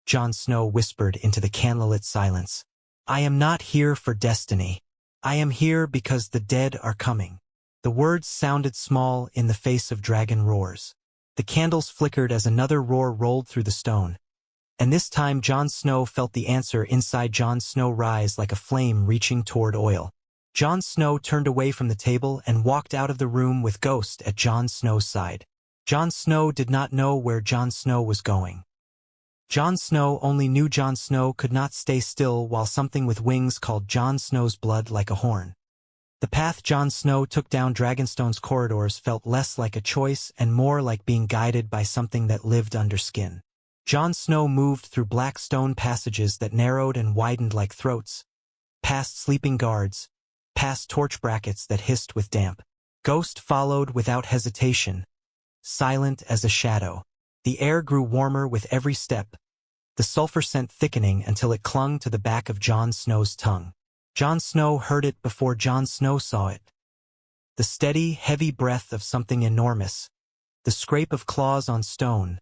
Jon Snow whispered into the candlelit silence. "I am not here for destiny. I am here because the dead are coming." The words sounded small in the face of dragon roars. The candles flickered as another roar rolled through the stone. And this time Jon Snow felt the answer inside Jon Snow rise like a flame reaching toward oil. Jon Snow turned away from the table and walked out of the room with Ghost at Jon Snow's side. Jon Snow did not know where Jon Snow was going. Jon Snow only knew Jon Snow could not stay still while something with wings called Jon Snow's blood like a horn. The path Jon Snow took down Dragonstone's corridors felt less like a choice and more like being guided by something that lived under skin. Jon Snow moved through black stone passages that narrowed and widened like throats, past sleeping guards, past torch brackets that hissed with damp. Ghost followed without hesitation, silent as a shadow. The air grew warmer with every step, the sulfur scent thickening until it clung to the back of Jon Snow's tongue. Jon Snow heard it before Jon Snow saw it. The steady, heavy breath of something enormous, the scrape of claws on stone,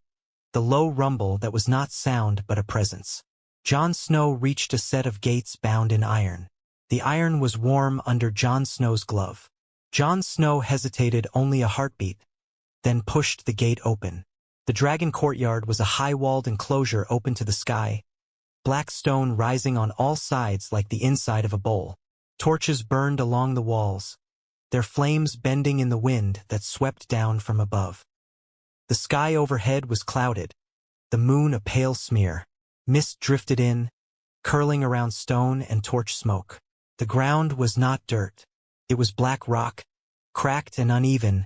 the low rumble that was not sound but a presence. Jon Snow reached a set of gates bound in iron. The iron was warm under Jon Snow's glove. Jon Snow hesitated only a heartbeat, then pushed the gate open. The dragon courtyard was a high-walled enclosure open to the sky, black stone rising on all sides like the inside of a bowl. Torches burned along the walls, their flames bending in the wind that swept down from above. The sky overhead was clouded, the moon a pale smear. Mist drifted in, curling around stone and torch smoke. The ground was not dirt. It was black rock, cracked and uneven,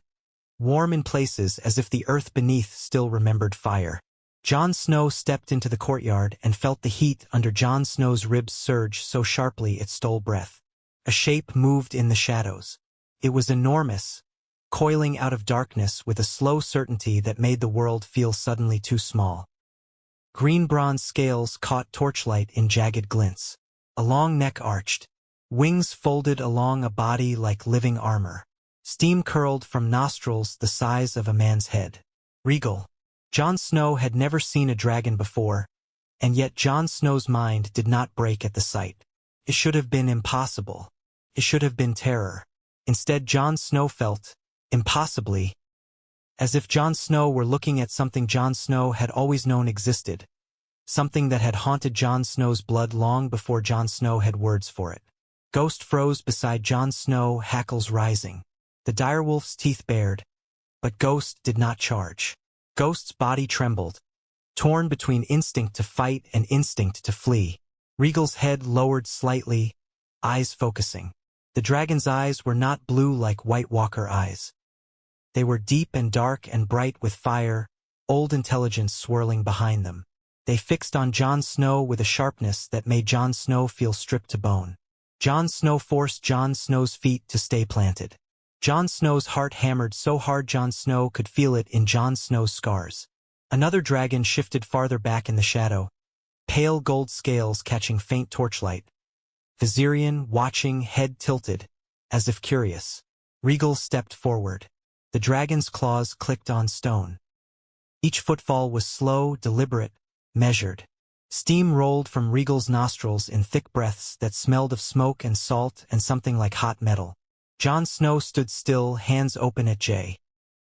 warm in places as if the earth beneath still remembered fire. Jon Snow stepped into the courtyard and felt the heat under Jon Snow's ribs surge so sharply it stole breath. A shape moved in the shadows. It was enormous, coiling out of darkness with a slow certainty that made the world feel suddenly too small. Green bronze scales caught torchlight in jagged glints. A long neck arched, wings folded along a body like living armor. Steam curled from nostrils the size of a man's head. Rhaegal. Jon Snow had never seen a dragon before, and yet Jon Snow's mind did not break at the sight. It should have been impossible. It should have been terror. Instead, Jon Snow felt, impossibly, as if Jon Snow were looking at something Jon Snow had always known existed, something that had haunted Jon Snow's blood long before Jon Snow had words for it. Ghost froze beside Jon Snow, hackles rising. The direwolf's teeth bared, but Ghost did not charge. Ghost's body trembled, torn between instinct to fight and instinct to flee. Rhaegal's head lowered slightly, eyes focusing. The dragon's eyes were not blue like White Walker eyes. They were deep and dark and bright with fire, old intelligence swirling behind them. They fixed on Jon Snow with a sharpness that made Jon Snow feel stripped to bone. Jon Snow forced Jon Snow's feet to stay planted. Jon Snow's heart hammered so hard Jon Snow could feel it in Jon Snow's scars. Another dragon shifted farther back in the shadow, pale gold scales catching faint torchlight. Viserion, watching, head tilted, as if curious. Rhaegal stepped forward. The dragon's claws clicked on stone. Each footfall was slow, deliberate, measured. Steam rolled from Rhaegal's nostrils in thick breaths that smelled of smoke and salt and something like hot metal. Jon Snow stood still, hands open at J.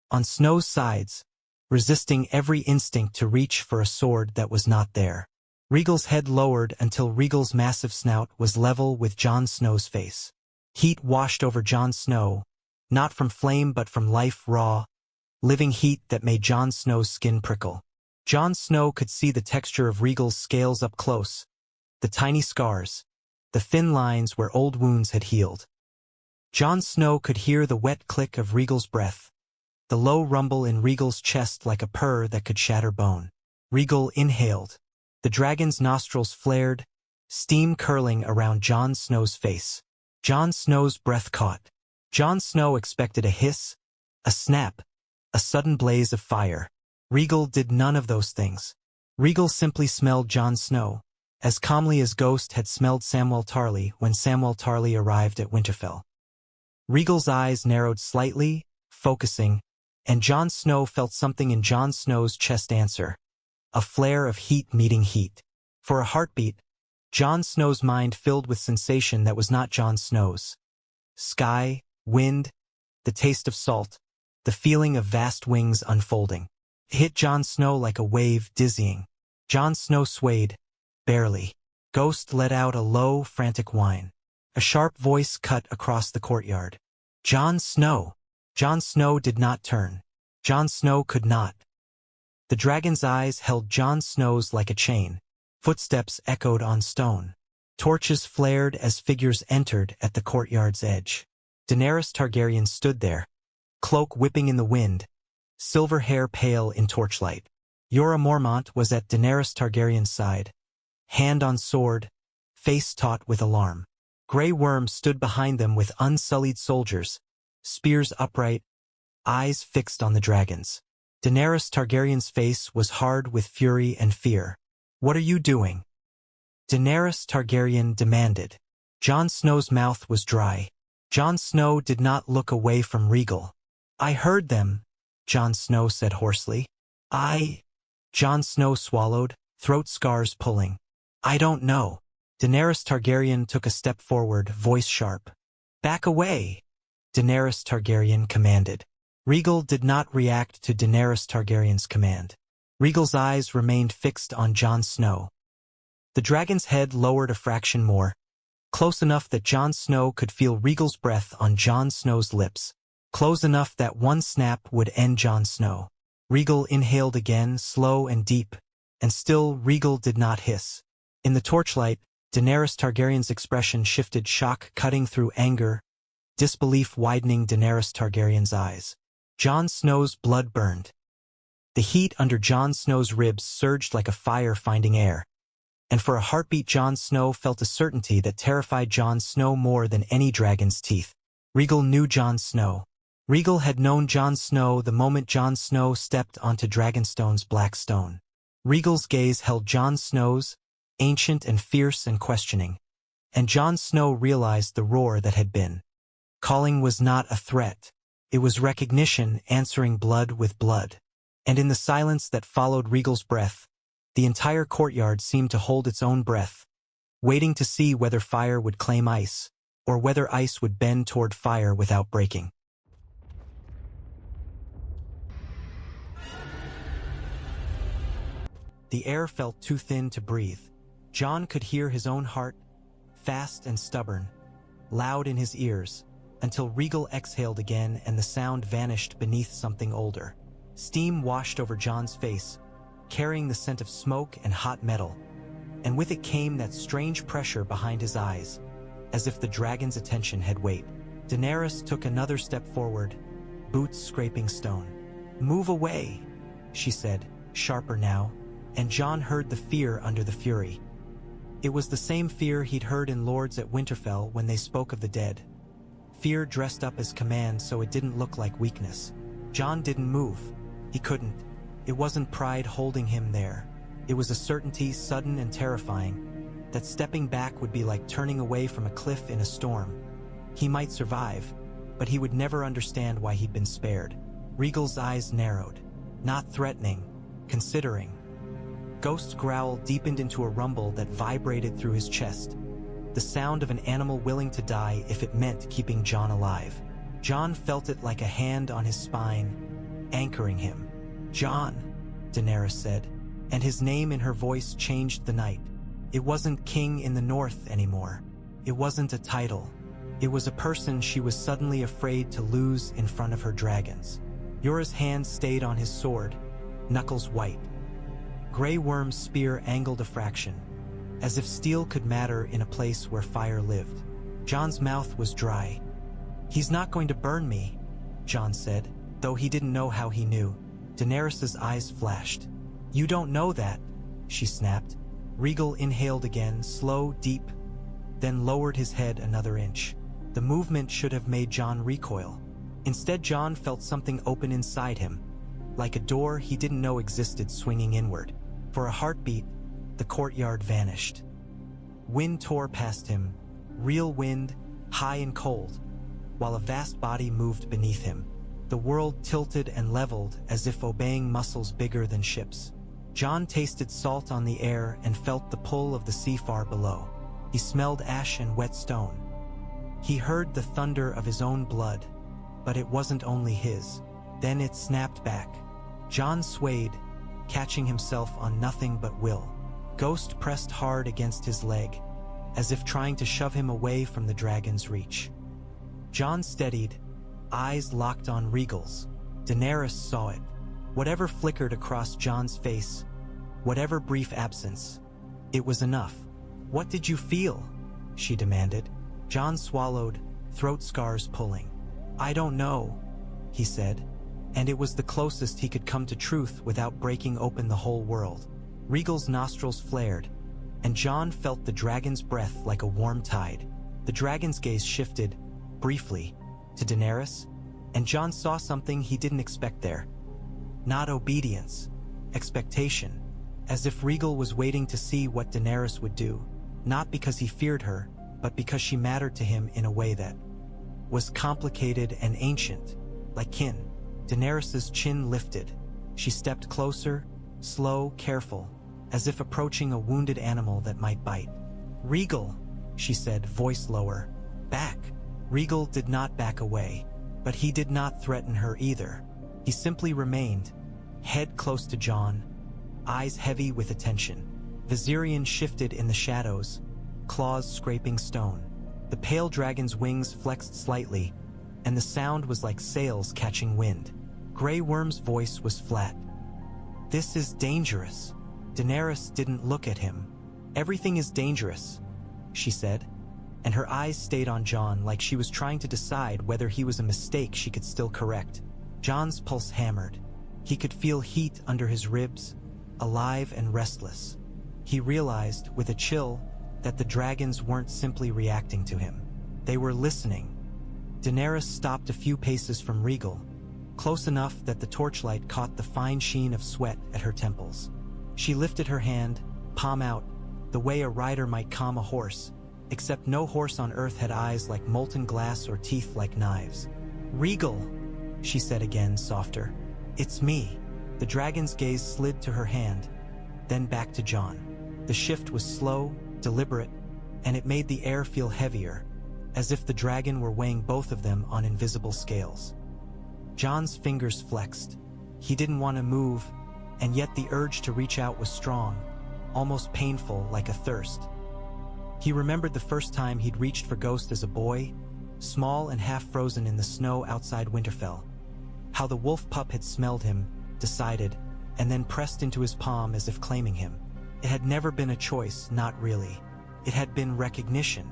On Snow's sides, resisting every instinct to reach for a sword that was not there. Rhaegal's head lowered until Rhaegal's massive snout was level with Jon Snow's face. Heat washed over Jon Snow, not from flame but from life raw, living heat that made Jon Snow's skin prickle. Jon Snow could see the texture of Rhaegal's scales up close, the tiny scars, the thin lines where old wounds had healed. Jon Snow could hear the wet click of Rhaegal's breath, the low rumble in Rhaegal's chest like a purr that could shatter bone. Rhaegal inhaled. The dragon's nostrils flared, steam curling around Jon Snow's face. Jon Snow's breath caught. Jon Snow expected a hiss, a snap, a sudden blaze of fire. Rhaegal did none of those things. Rhaegal simply smelled Jon Snow, as calmly as Ghost had smelled Samwell Tarly when Samwell Tarly arrived at Winterfell. Rhaegal's eyes narrowed slightly, focusing, and Jon Snow felt something in Jon Snow's chest answer. A flare of heat meeting heat. For a heartbeat, Jon Snow's mind filled with sensation that was not Jon Snow's. Sky, wind, the taste of salt, the feeling of vast wings unfolding. It hit Jon Snow like a wave, dizzying. Jon Snow swayed, barely. Ghost let out a low, frantic whine. A sharp voice cut across the courtyard. Jon Snow! Jon Snow did not turn. Jon Snow could not. The dragon's eyes held Jon Snow's like a chain. Footsteps echoed on stone. Torches flared as figures entered at the courtyard's edge. Daenerys Targaryen stood there, cloak whipping in the wind, silver hair pale in torchlight. Jorah Mormont was at Daenerys Targaryen's side, hand on sword, face taut with alarm. Grey Worm stood behind them with unsullied soldiers, spears upright, eyes fixed on the dragons. Daenerys Targaryen's face was hard with fury and fear. "What are you doing?" Daenerys Targaryen demanded. Jon Snow's mouth was dry. Jon Snow did not look away from Rhaegal. "I heard them," Jon Snow said hoarsely. Jon Snow swallowed, throat scars pulling. "I don't know." Daenerys Targaryen took a step forward, voice sharp. "Back away," Daenerys Targaryen commanded. Rhaegal did not react to Daenerys Targaryen's command. Rhaegal's eyes remained fixed on Jon Snow. The dragon's head lowered a fraction more, close enough that Jon Snow could feel Rhaegal's breath on Jon Snow's lips, close enough that one snap would end Jon Snow. Rhaegal inhaled again, slow and deep, and still Rhaegal did not hiss. In the torchlight, Daenerys Targaryen's expression shifted, shock cutting through anger, disbelief widening Daenerys Targaryen's eyes. Jon Snow's blood burned. The heat under Jon Snow's ribs surged like a fire finding air. And for a heartbeat Jon Snow felt a certainty that terrified Jon Snow more than any dragon's teeth. Rhaegal knew Jon Snow. Rhaegal had known Jon Snow the moment Jon Snow stepped onto Dragonstone's black stone. Rhaegal's gaze held Jon Snow's, ancient and fierce and questioning. And Jon Snow realized the roar that had been. Calling was not a threat. It was recognition answering blood with blood. And in the silence that followed Rhaegal's breath, the entire courtyard seemed to hold its own breath, waiting to see whether fire would claim ice, or whether ice would bend toward fire without breaking. The air felt too thin to breathe. Jon could hear his own heart, fast and stubborn, loud in his ears, until Rhaegal exhaled again and the sound vanished beneath something older. Steam washed over Jon's face, carrying the scent of smoke and hot metal, and with it came that strange pressure behind his eyes, as if the dragon's attention had weight. Daenerys took another step forward, boots scraping stone. "Move away," she said, sharper now, and Jon heard the fear under the fury. It was the same fear he'd heard in Lords at Winterfell when they spoke of the dead. Fear dressed up as command so it didn't look like weakness. Jon didn't move. He couldn't. It wasn't pride holding him there. It was a certainty, sudden and terrifying, that stepping back would be like turning away from a cliff in a storm. He might survive, but he would never understand why he'd been spared. Rhaegal's eyes narrowed. Not threatening, considering. Ghost's growl deepened into a rumble that vibrated through his chest. The sound of an animal willing to die if it meant keeping Jon alive. Jon felt it like a hand on his spine, anchoring him. "Jon," Daenerys said, and his name in her voice changed the night. It wasn't King in the North anymore. It wasn't a title. It was a person she was suddenly afraid to lose in front of her dragons. Yora's hand stayed on his sword, knuckles white. Grey Worm's spear angled a fraction, as if steel could matter in a place where fire lived. Jon's mouth was dry. "He's not going to burn me," Jon said, though he didn't know how he knew. Daenerys's eyes flashed. "You don't know that," she snapped. Rhaegal inhaled again, slow, deep, then lowered his head another inch. The movement should have made Jon recoil. Instead, Jon felt something open inside him, like a door he didn't know existed swinging inward. For a heartbeat, the courtyard vanished. Wind tore past him, real wind, high and cold, while a vast body moved beneath him. The world tilted and leveled as if obeying muscles bigger than ships. Jon tasted salt on the air and felt the pull of the sea far below. He smelled ash and wet stone. He heard the thunder of his own blood, but it wasn't only his. Then it snapped back. Jon swayed, catching himself on nothing but will. Ghost pressed hard against his leg, as if trying to shove him away from the dragon's reach. Jon steadied, eyes locked on Rhaegal's. Daenerys saw it. Whatever flickered across Jon's face, whatever brief absence, it was enough. "What did you feel?" she demanded. Jon swallowed, throat scars pulling. "I don't know," he said, and it was the closest he could come to truth without breaking open the whole world. Rhaegal's nostrils flared, and Jon felt the dragon's breath like a warm tide. The dragon's gaze shifted, briefly, to Daenerys, and Jon saw something he didn't expect there. Not obedience, expectation, as if Rhaegal was waiting to see what Daenerys would do, not because he feared her, but because she mattered to him in a way that was complicated and ancient, like kin. Daenerys's chin lifted. She stepped closer, slow, careful, as if approaching a wounded animal that might bite. "Rhaegal," she said, voice lower. "Back." Rhaegal did not back away, but he did not threaten her either. He simply remained, head close to Jon, eyes heavy with attention. Viserion shifted in the shadows, claws scraping stone. The pale dragon's wings flexed slightly, and the sound was like sails catching wind. Grey Worm's voice was flat. "This is dangerous." Daenerys didn't look at him. "Everything is dangerous," she said, and her eyes stayed on Jon like she was trying to decide whether he was a mistake she could still correct. Jon's pulse hammered. He could feel heat under his ribs, alive and restless. He realized, with a chill, that the dragons weren't simply reacting to him. They were listening. Daenerys stopped a few paces from Rhaegal, close enough that the torchlight caught the fine sheen of sweat at her temples. She lifted her hand, palm out, the way a rider might calm a horse, except no horse on earth had eyes like molten glass or teeth like knives. "Rhaegal," she said again, softer. "It's me." The dragon's gaze slid to her hand, then back to Jon. The shift was slow, deliberate, and it made the air feel heavier, as if the dragon were weighing both of them on invisible scales. Jon's fingers flexed. He didn't want to move, and yet the urge to reach out was strong, almost painful, like a thirst. He remembered the first time he'd reached for Ghost as a boy, small and half-frozen in the snow outside Winterfell. How the wolf pup had smelled him, decided, and then pressed into his palm as if claiming him. It had never been a choice, not really. It had been recognition.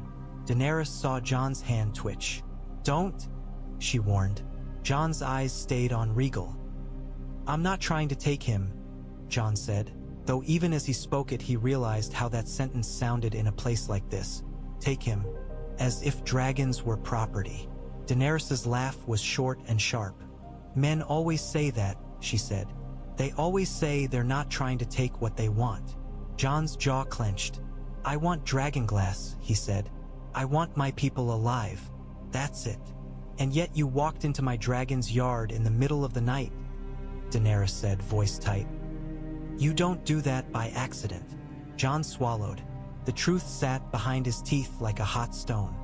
Daenerys saw Jon's hand twitch. "Don't," she warned. Jon's eyes stayed on Rhaegal. "I'm not trying to take him," Jon said, though even as he spoke it he realized how that sentence sounded in a place like this. Take him. As if dragons were property. Daenerys's laugh was short and sharp. "Men always say that," she said. "They always say they're not trying to take what they want." Jon's jaw clenched. "I want Dragonglass," he said. "I want my people alive. That's it. And yet you walked into my dragon's yard in the middle of the night," Daenerys said, voice tight. "You don't do that by accident." Jon swallowed. The truth sat behind his teeth like a hot stone.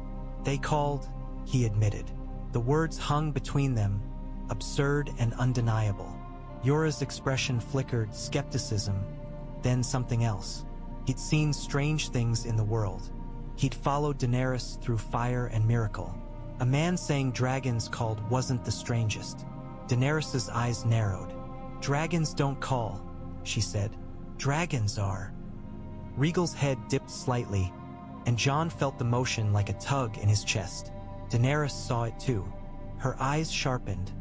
"They called," he admitted. The words hung between them, absurd and undeniable. Yora's expression flickered skepticism, then something else. He'd seen strange things in the world. He'd followed Daenerys through fire and miracle. A man saying dragons called wasn't the strangest. Daenerys's eyes narrowed. "Dragons don't call," she said. "Dragons are." Rhaegal's head dipped slightly, and Jon felt the motion like a tug in his chest. Daenerys saw it too. Her eyes sharpened,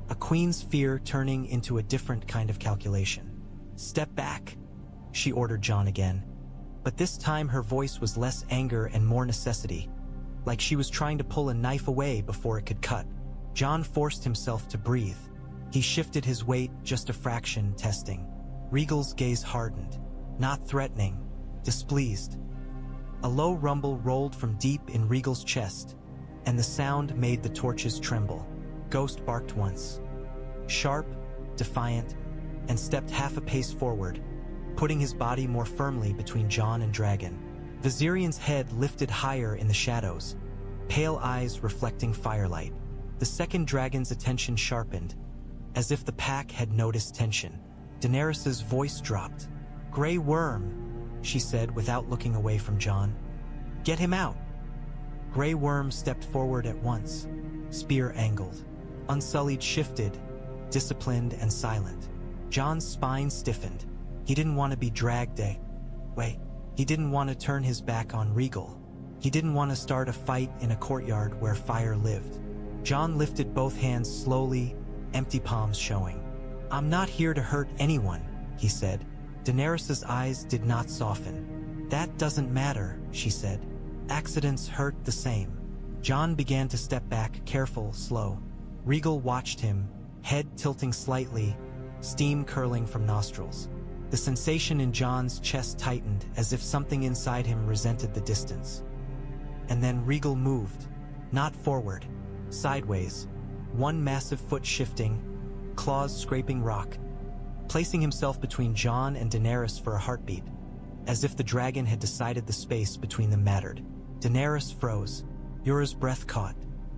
a queen's fear turning into a different kind of calculation. "Step back," she ordered Jon again. But this time her voice was less anger and more necessity, like she was trying to pull a knife away before it could cut. Jon forced himself to breathe. He shifted his weight just a fraction, testing. Rhaegal's gaze hardened, not threatening, displeased. A low rumble rolled from deep in Rhaegal's chest, and the sound made the torches tremble. Ghost barked once, sharp, defiant, and stepped half a pace forward, putting his body more firmly between Jon and Dragon. Viserion's head lifted higher in the shadows, pale eyes reflecting firelight. The second dragon's attention sharpened, as if the pack had noticed tension. Daenerys's voice dropped. "Grey Worm," she said without looking away from Jon. "Get him out." Grey Worm stepped forward at once, spear angled. Unsullied shifted, disciplined and silent. Jon's spine stiffened. He didn't want to be dragged away. He didn't want to turn his back on Rhaegal. He didn't want to start a fight in a courtyard where fire lived. Jon lifted both hands slowly, empty palms showing. "I'm not here to hurt anyone," he said. Daenerys's eyes did not soften. "That doesn't matter," she said. "Accidents hurt the same." Jon began to step back, careful, slow. Rhaegal watched him, head tilting slightly, steam curling from nostrils. The sensation in Jon's chest tightened as if something inside him resented the distance. And then Rhaegal moved, not forward, sideways, one massive foot shifting, claws scraping rock, placing himself between Jon and Daenerys for a heartbeat, as if the dragon had decided the space between them mattered. Daenerys froze. Yora's breath caught.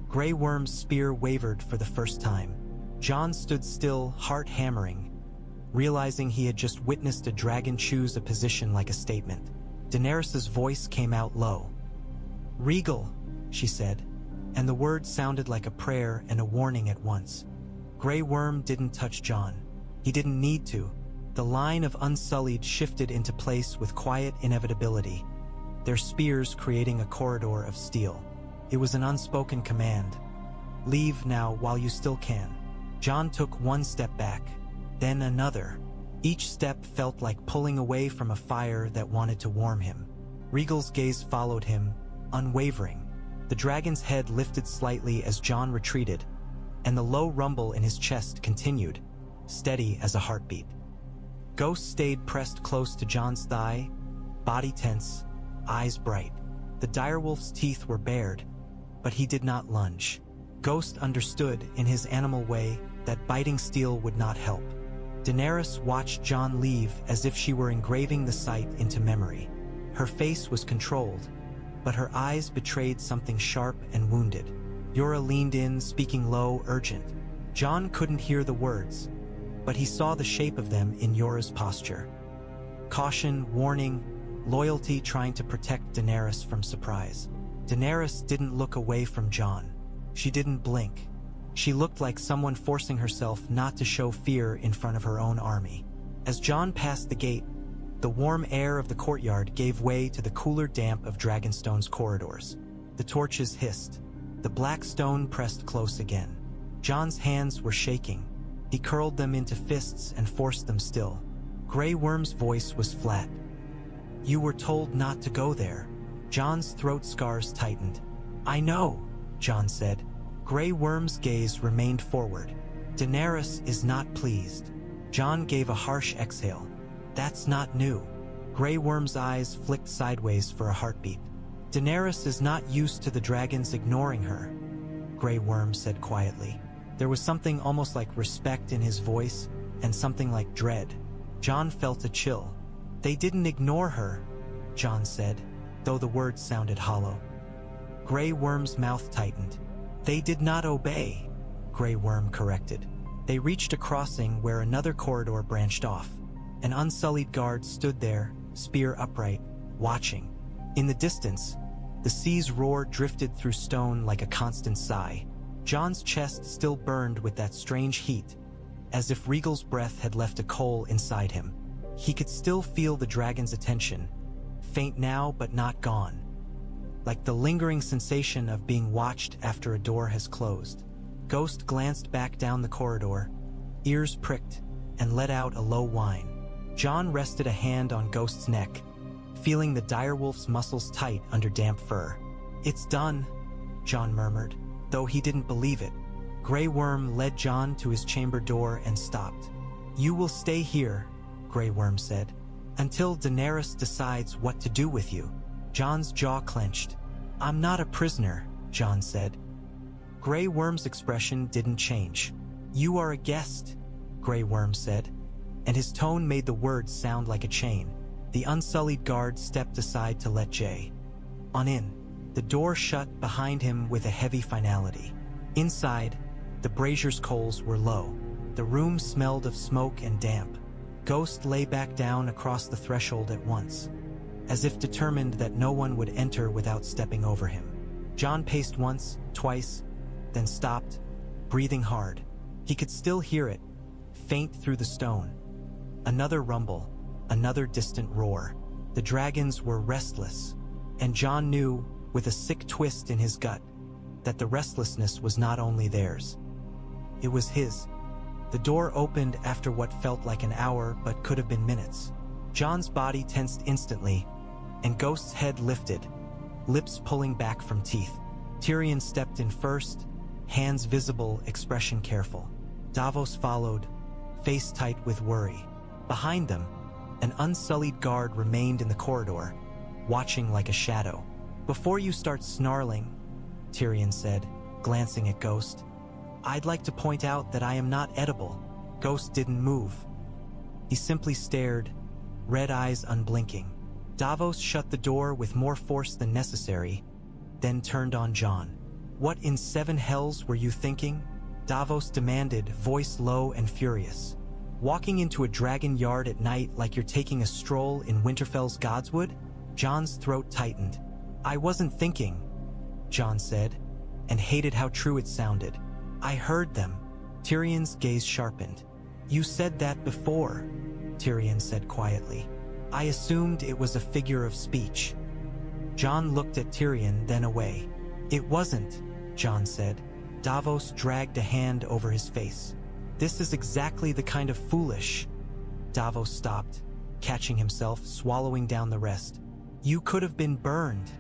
Grey Worm's spear wavered for the first time. Jon stood still, heart hammering, realizing he had just witnessed a dragon choose a position like a statement. Daenerys's voice came out low. "Rhaegal," she said, and the words sounded like a prayer and a warning at once. Grey Worm didn't touch Jon. He didn't need to. The line of Unsullied shifted into place with quiet inevitability, their spears creating a corridor of steel. It was an unspoken command. "Leave now while you still can." Jon took one step back, then another. Each step felt like pulling away from a fire that wanted to warm him. Rhaegal's gaze followed him, unwavering. The dragon's head lifted slightly as Jon retreated, and the low rumble in his chest continued, steady as a heartbeat. Ghost stayed pressed close to Jon's thigh, body tense, eyes bright. The direwolf's teeth were bared, but he did not lunge. Ghost understood, in his animal way, that biting steel would not help. Daenerys watched Jon leave as if she were engraving the sight into memory. Her face was controlled, but her eyes betrayed something sharp and wounded. Yora leaned in, speaking low, urgent. Jon couldn't hear the words, but he saw the shape of them in Yora's posture. Caution, warning, loyalty trying to protect Daenerys from surprise. Daenerys didn't look away from Jon. She didn't blink. She looked like someone forcing herself not to show fear in front of her own army. As Jon passed the gate, the warm air of the courtyard gave way to the cooler damp of Dragonstone's corridors. The torches hissed. The black stone pressed close again. Jon's hands were shaking. He curled them into fists and forced them still. Grey Worm's voice was flat. "You were told not to go there." Jon's throat scars tightened. "I know," Jon said. Grey Worm's gaze remained forward. "Daenerys is not pleased." Jon gave a harsh exhale. "That's not new." Grey Worm's eyes flicked sideways for a heartbeat. "Daenerys is not used to the dragons ignoring her," Grey Worm said quietly. There was something almost like respect in his voice and something like dread. Jon felt a chill. "They didn't ignore her," Jon said, though the words sounded hollow. Grey Worm's mouth tightened. "They did not obey," Grey Worm corrected. They reached a crossing where another corridor branched off. An unsullied guard stood there, spear upright, watching. In the distance, the sea's roar drifted through stone like a constant sigh. Jon's chest still burned with that strange heat, as if Rhaegal's breath had left a coal inside him. He could still feel the dragon's attention, faint now but not gone, like the lingering sensation of being watched after a door has closed. Ghost glanced back down the corridor, ears pricked, and let out a low whine. Jon rested a hand on Ghost's neck, feeling the direwolf's muscles tight under damp fur. "It's done," Jon murmured, though he didn't believe it. Grey Worm led Jon to his chamber door and stopped. "You will stay here," Grey Worm said, "until Daenerys decides what to do with you." Jon's jaw clenched. "I'm not a prisoner," Jon said. Grey Worm's expression didn't change. "You are a guest," Grey Worm said, and his tone made the words sound like a chain. The unsullied guard stepped aside to let Jay on in. The door shut behind him with a heavy finality. Inside, the brazier's coals were low. The room smelled of smoke and damp. Ghost lay back down across the threshold at once, as if determined that no one would enter without stepping over him. Jon paced once, twice, then stopped, breathing hard. He could still hear it, faint through the stone. Another rumble, another distant roar. The dragons were restless, and Jon knew, with a sick twist in his gut, that the restlessness was not only theirs. It was his. The door opened after what felt like an hour but could have been minutes. Jon's body tensed instantly, and Ghost's head lifted, lips pulling back from teeth. Tyrion stepped in first, hands visible, expression careful. Davos followed, face tight with worry. Behind them, an unsullied guard remained in the corridor, watching like a shadow. "Before you start snarling," Tyrion said, glancing at Ghost, "I'd like to point out that I am not edible." Ghost didn't move. He simply stared, red eyes unblinking. Davos shut the door with more force than necessary, then turned on Jon. "What in seven hells were you thinking?" Davos demanded, voice low and furious. "Walking into a dragon yard at night like you're taking a stroll in Winterfell's Godswood?" Jon's throat tightened. "I wasn't thinking," Jon said, and hated how true it sounded. "I heard them." Tyrion's gaze sharpened. "You said that before," Tyrion said quietly. "I assumed it was a figure of speech." Jon looked at Tyrion, then away. "It wasn't," Jon said. Davos dragged a hand over his face. "This is exactly the kind of foolish." Davos stopped, catching himself, swallowing down the rest. "You could have been burned,"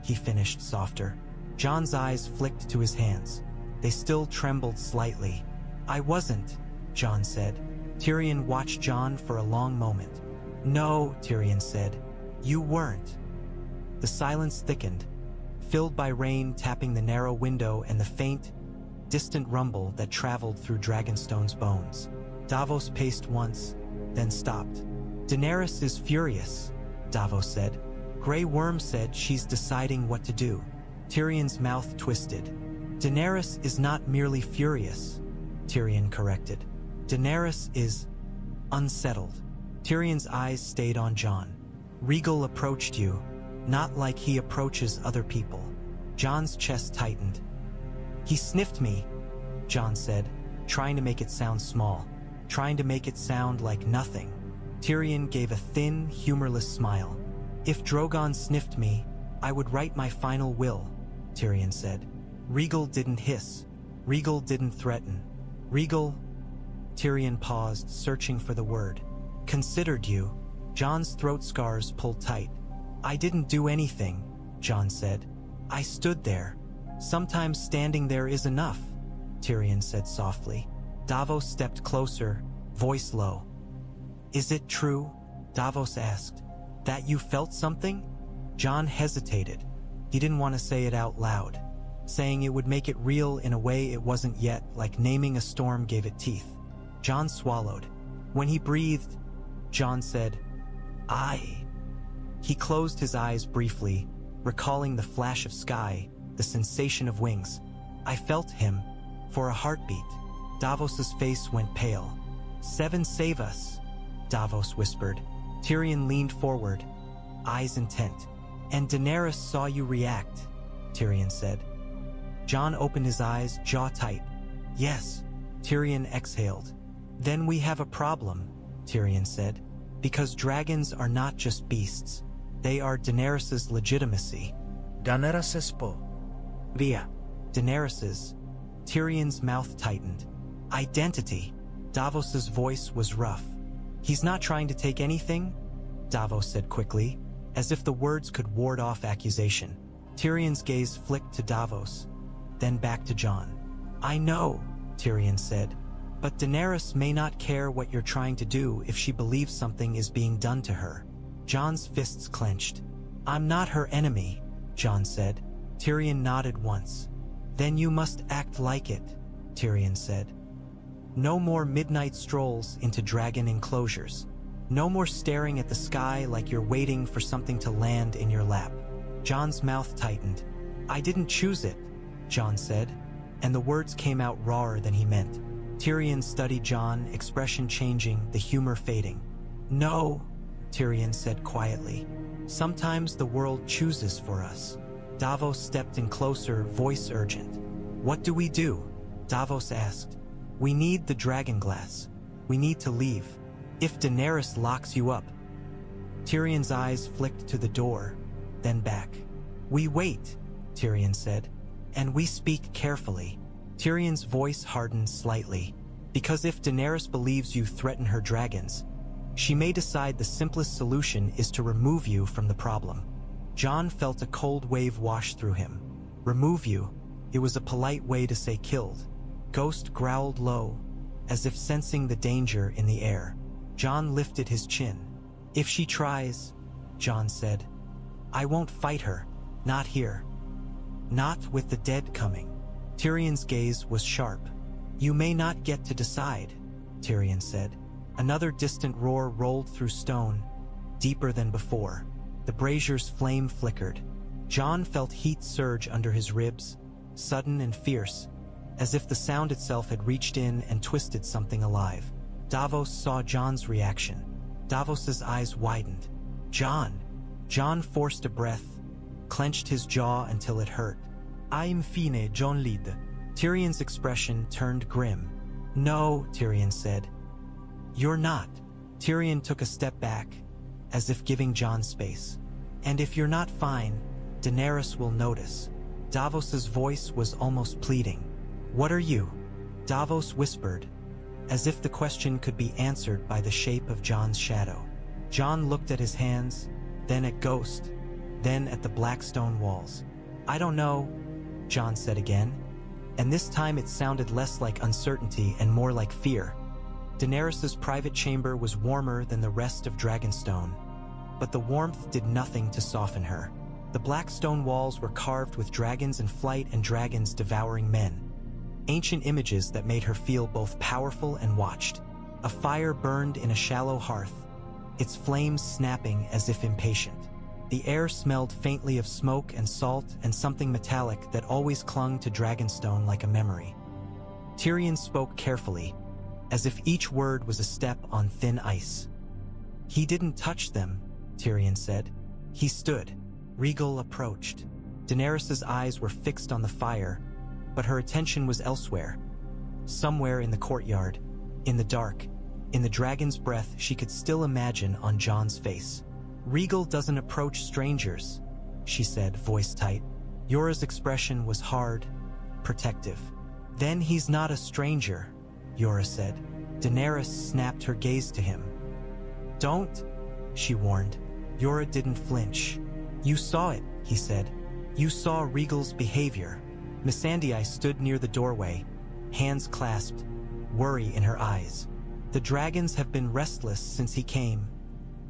he finished softer. Jon's eyes flicked to his hands. They still trembled slightly. "I wasn't," Jon said. Tyrion watched Jon for a long moment. "No," Tyrion said. "You weren't." The silence thickened, filled by rain tapping the narrow window and the faint, distant rumble that traveled through Dragonstone's bones. Davos paced once, then stopped. "Daenerys is furious," Davos said. "Grey Worm said she's deciding what to do." Tyrion's mouth twisted. "Daenerys is not merely furious," Tyrion corrected. "Daenerys is unsettled." Tyrion's eyes stayed on Jon. "Rhaegal approached you, not like he approaches other people." Jon's chest tightened. "He sniffed me," Jon said, trying to make it sound small, trying to make it sound like nothing. Tyrion gave a thin, humorless smile. "If Drogon sniffed me, I would write my final will," Tyrion said. "Rhaegal didn't hiss. Rhaegal didn't threaten. Rhaegal..." Tyrion paused, searching for the word. Considered you. Jon's throat scars pulled tight. I didn't do anything, Jon said. I stood there. Sometimes standing there is enough, Tyrion said softly. Davos stepped closer, voice low. Is it true? Davos asked. That you felt something? Jon hesitated. He didn't want to say it out loud. Saying it would make it real in a way it wasn't yet, like naming a storm gave it teeth. Jon swallowed. When he breathed, Jon said, I. He closed his eyes briefly, recalling the flash of sky, the sensation of wings. I felt him, for a heartbeat. Davos's face went pale. Seven save us, Davos whispered. Tyrion leaned forward, eyes intent. And Daenerys saw you react, Tyrion said. Jon opened his eyes, jaw tight. Yes, Tyrion exhaled. Then we have a problem, Tyrion said. Because dragons are not just beasts. They are Daenerys's legitimacy. Daenerys po. Via. Daenerys's. Tyrion's mouth tightened. Identity. Davos's voice was rough. He's not trying to take anything, Davos said quickly, as if the words could ward off accusation. Tyrion's gaze flicked to Davos, then back to Jon. I know, Tyrion said, but Daenerys may not care what you're trying to do if she believes something is being done to her. Jon's fists clenched. I'm not her enemy, Jon said. Tyrion nodded once. Then you must act like it, Tyrion said. No more midnight strolls into dragon enclosures. No more staring at the sky like you're waiting for something to land in your lap. Jon's mouth tightened. I didn't choose it, Jon said, and the words came out rawer than he meant. Tyrion studied Jon, expression changing, the humor fading. No, Tyrion said quietly. Sometimes the world chooses for us. Davos stepped in closer, voice urgent. What do we do? Davos asked. We need the Dragonglass. We need to leave. If Daenerys locks you up. Tyrion's eyes flicked to the door, then back. We wait, Tyrion said, and we speak carefully. Tyrion's voice hardened slightly, because if Daenerys believes you threaten her dragons, she may decide the simplest solution is to remove you from the problem. Jon felt a cold wave wash through him. Remove you? It was a polite way to say killed. Ghost growled low, as if sensing the danger in the air. Jon lifted his chin. If she tries, Jon said, I won't fight her, not here. Not with the dead coming. Tyrion's gaze was sharp. You may not get to decide, Tyrion said. Another distant roar rolled through stone, deeper than before. The brazier's flame flickered. Jon felt heat surge under his ribs, sudden and fierce, as if the sound itself had reached in and twisted something alive. Davos saw Jon's reaction. Davos's eyes widened. Jon. Jon forced a breath, clenched his jaw until it hurt. I'm fine, Jon Lid. Tyrion's expression turned grim. No, Tyrion said. You're not. Tyrion took a step back, as if giving Jon space. And if you're not fine, Daenerys will notice. Davos's voice was almost pleading. What are you? Davos whispered, as if the question could be answered by the shape of Jon's shadow. Jon looked at his hands, then at Ghost, then at the black stone walls. I don't know, Jon said again, and this time it sounded less like uncertainty and more like fear. Daenerys's private chamber was warmer than the rest of Dragonstone, but the warmth did nothing to soften her. The black stone walls were carved with dragons in flight and dragons devouring men. Ancient images that made her feel both powerful and watched. A fire burned in a shallow hearth, its flames snapping as if impatient. The air smelled faintly of smoke and salt and something metallic that always clung to Dragonstone like a memory. Tyrion spoke carefully, as if each word was a step on thin ice. He didn't touch them, Tyrion said. He stood. Rhaegal approached. Daenerys's eyes were fixed on the fire, but her attention was elsewhere. Somewhere in the courtyard, in the dark, in the dragon's breath she could still imagine on Jon's face. Rhaegal doesn't approach strangers, she said, voice tight. Yora's expression was hard, protective. Then he's not a stranger, Yora said. Daenerys snapped her gaze to him. "Don't," she warned. Yora didn't flinch. "You saw it," he said. "You saw Rhaegal's behavior." Missandei stood near the doorway, hands clasped, worry in her eyes. "The dragons have been restless since he came,"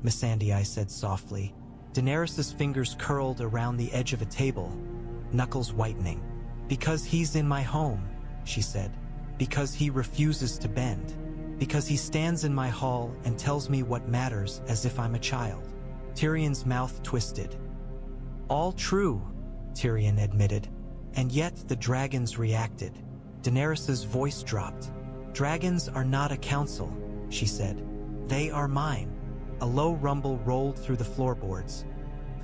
Missandei said softly. Daenerys's fingers curled around the edge of a table, knuckles whitening. "Because he's in my home," she said. "Because he refuses to bend. Because he stands in my hall and tells me what matters as if I'm a child." Tyrion's mouth twisted. "All true," Tyrion admitted. "And yet the dragons reacted." Daenerys's voice dropped. "Dragons are not a council," she said. "They are mine." A low rumble rolled through the floorboards,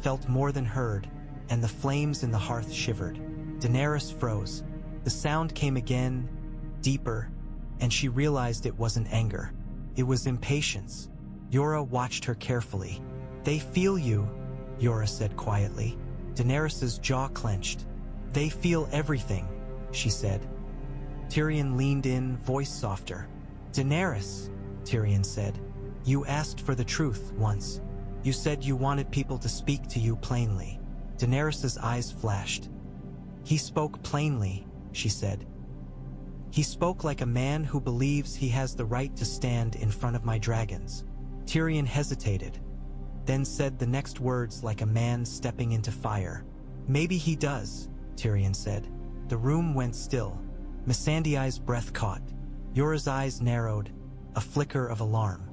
felt more than heard, and the flames in the hearth shivered. Daenerys froze. The sound came again, deeper, and she realized it wasn't anger. It was impatience. Yora watched her carefully. "They feel you," Yora said quietly. Daenerys's jaw clenched. "They feel everything," she said. Tyrion leaned in, voice softer. "Daenerys," Tyrion said, "you asked for the truth once. You said you wanted people to speak to you plainly." Daenerys's eyes flashed. "He spoke plainly," she said. "He spoke like a man who believes he has the right to stand in front of my dragons." Tyrion hesitated, then said the next words like a man stepping into fire. "Maybe he does," Tyrion said. The room went still. Missandei's breath caught. Yora's eyes narrowed, a flicker of alarm.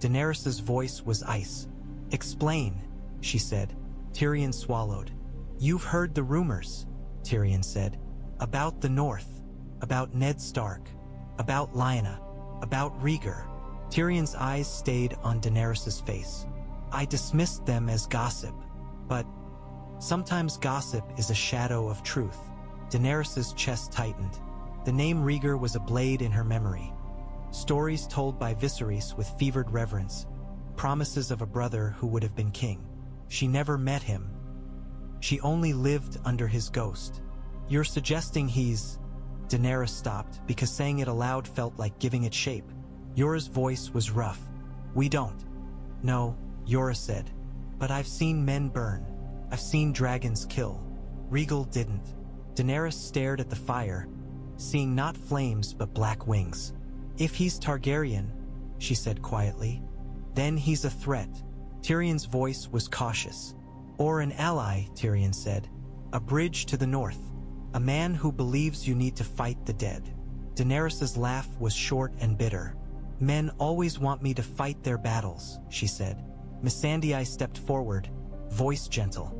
Daenerys's voice was ice. "Explain," she said. Tyrion swallowed. "You've heard the rumors," Tyrion said. "About the North, about Ned Stark, about Lyanna, about Rhaegar." Tyrion's eyes stayed on Daenerys's face. "I dismissed them as gossip, but sometimes gossip is a shadow of truth." Daenerys's chest tightened. The name Rhaegar was a blade in her memory. Stories told by Viserys with fevered reverence, promises of a brother who would have been king. She never met him. She only lived under his ghost. "You're suggesting he's—" Daenerys stopped because saying it aloud felt like giving it shape. Yora's voice was rough. "We don't." "No," Yora said. "But I've seen men burn. I've seen dragons kill. Rhaegal didn't." Daenerys stared at the fire, seeing not flames but black wings. "If he's Targaryen," she said quietly, "then he's a threat." Tyrion's voice was cautious. "Or an ally," Tyrion said. "A bridge to the north. A man who believes you need to fight the dead." Daenerys's laugh was short and bitter. "Men always want me to fight their battles," she said. Missandei stepped forward, voice gentle.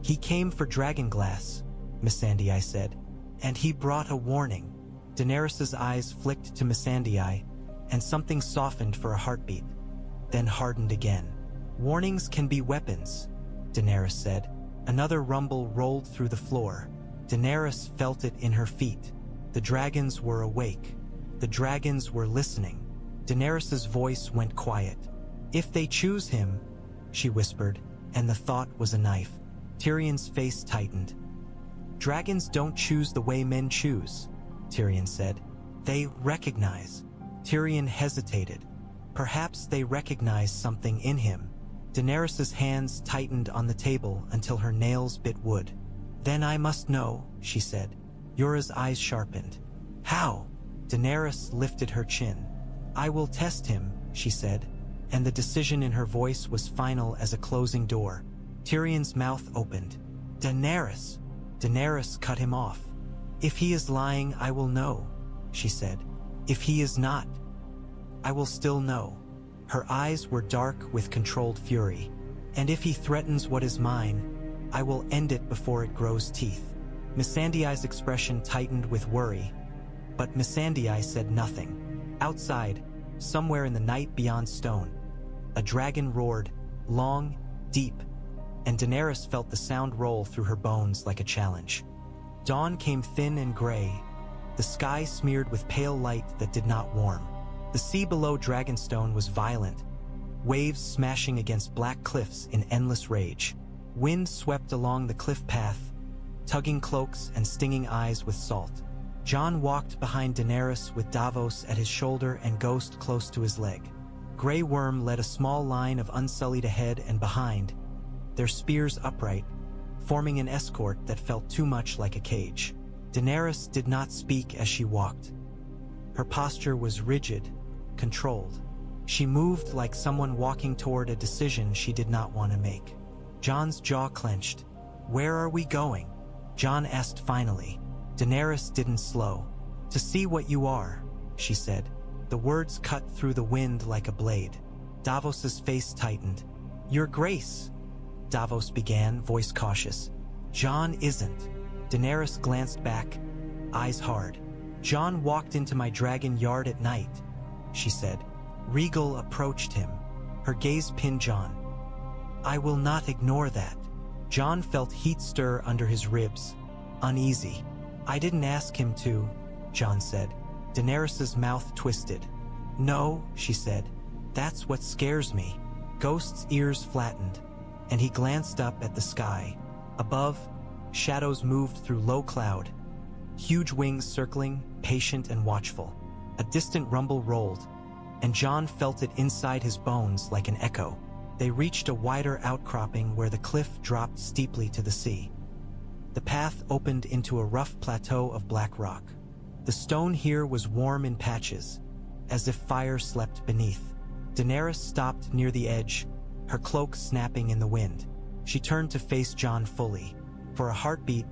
"He came for Dragonglass," Missandei said, "and he brought a warning." Daenerys's eyes flicked to Missandei, and something softened for a heartbeat, then hardened again. "Warnings can be weapons," Daenerys said. Another rumble rolled through the floor. Daenerys felt it in her feet. The dragons were awake. The dragons were listening. Daenerys's voice went quiet. "If they choose him," she whispered, and the thought was a knife. Tyrion's face tightened. "Dragons don't choose the way men choose," Tyrion said. "They recognize." Tyrion hesitated. Perhaps they recognized something in him. Daenerys's hands tightened on the table until her nails bit wood. "Then I must know," she said. Yora's eyes sharpened. "How?" Daenerys lifted her chin. "I will test him," she said, and the decision in her voice was final as a closing door. Tyrion's mouth opened. "Daenerys!" Daenerys cut him off. "If he is lying, I will know," she said. "If he is not, I will still know." Her eyes were dark with controlled fury. "And if he threatens what is mine, I will end it before it grows teeth." Missandei's expression tightened with worry, but Missandei said nothing. Outside, somewhere in the night beyond stone, a dragon roared, long, deep, and Daenerys felt the sound roll through her bones like a challenge. Dawn came thin and gray, the sky smeared with pale light that did not warm. The sea below Dragonstone was violent, waves smashing against black cliffs in endless rage. Wind swept along the cliff path, tugging cloaks and stinging eyes with salt. Jon walked behind Daenerys with Davos at his shoulder and Ghost close to his leg. Grey Worm led a small line of Unsullied ahead and behind, their spears upright, forming an escort that felt too much like a cage. Daenerys did not speak as she walked. Her posture was rigid, controlled. She moved like someone walking toward a decision she did not want to make. Jon's jaw clenched. "Where are we going?" Jon asked finally. Daenerys didn't slow. "To see what you are," she said. The words cut through the wind like a blade. Davos's face tightened. "Your Grace," Davos began, voice cautious. "Jon isn't." Daenerys glanced back, eyes hard. "Jon walked into my dragon yard at night," she said. Rhaegal approached him. Her gaze pinned Jon. "I will not ignore that." Jon felt heat stir under his ribs, uneasy. "I didn't ask him to," Jon said. Daenerys's mouth twisted. "No," she said. "That's what scares me." Ghost's ears flattened, and he glanced up at the sky. Above, shadows moved through low cloud, huge wings circling, patient and watchful. A distant rumble rolled, and Jon felt it inside his bones like an echo. They reached a wider outcropping where the cliff dropped steeply to the sea. The path opened into a rough plateau of black rock. The stone here was warm in patches, as if fire slept beneath. Daenerys stopped near the edge, her cloak snapping in the wind. She turned to face Jon fully. For a heartbeat,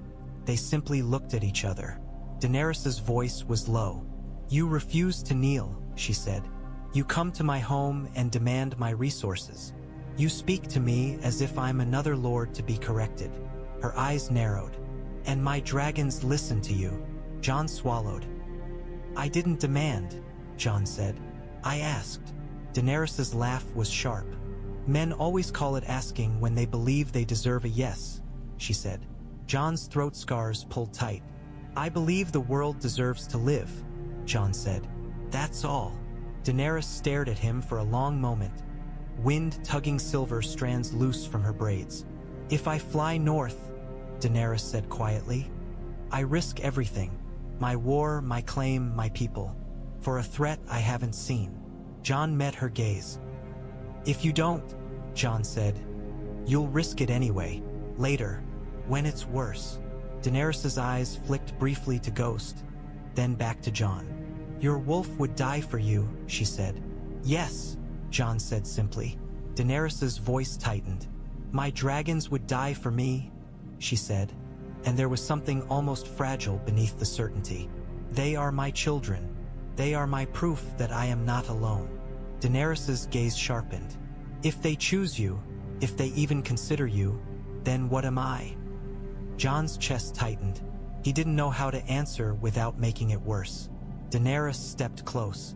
they simply looked at each other. Daenerys's voice was low. "You refuse to kneel," she said. "You come to my home and demand my resources. You speak to me as if I'm another lord to be corrected." Her eyes narrowed. "And my dragons listen to you." Jon swallowed. "I didn't demand," Jon said. "I asked." Daenerys's laugh was sharp. "Men always call it asking when they believe they deserve a yes," she said. Jon's throat scars pulled tight. "I believe the world deserves to live," Jon said. "That's all." Daenerys stared at him for a long moment, wind tugging silver strands loose from her braids. "If I fly north," Daenerys said quietly, "I risk everything. My war, my claim, my people. For a threat I haven't seen." Jon met her gaze. "If you don't," Jon said, "you'll risk it anyway. Later, when it's worse." Daenerys's eyes flicked briefly to Ghost, then back to Jon. "Your wolf would die for you," she said. "Yes," Jon said simply. Daenerys's voice tightened. "My dragons would die for me," she said, and there was something almost fragile beneath the certainty. "They are my children. They are my proof that I am not alone." Daenerys's gaze sharpened. "If they choose you, if they even consider you, then what am I?" Jon's chest tightened. He didn't know how to answer without making it worse. Daenerys stepped close,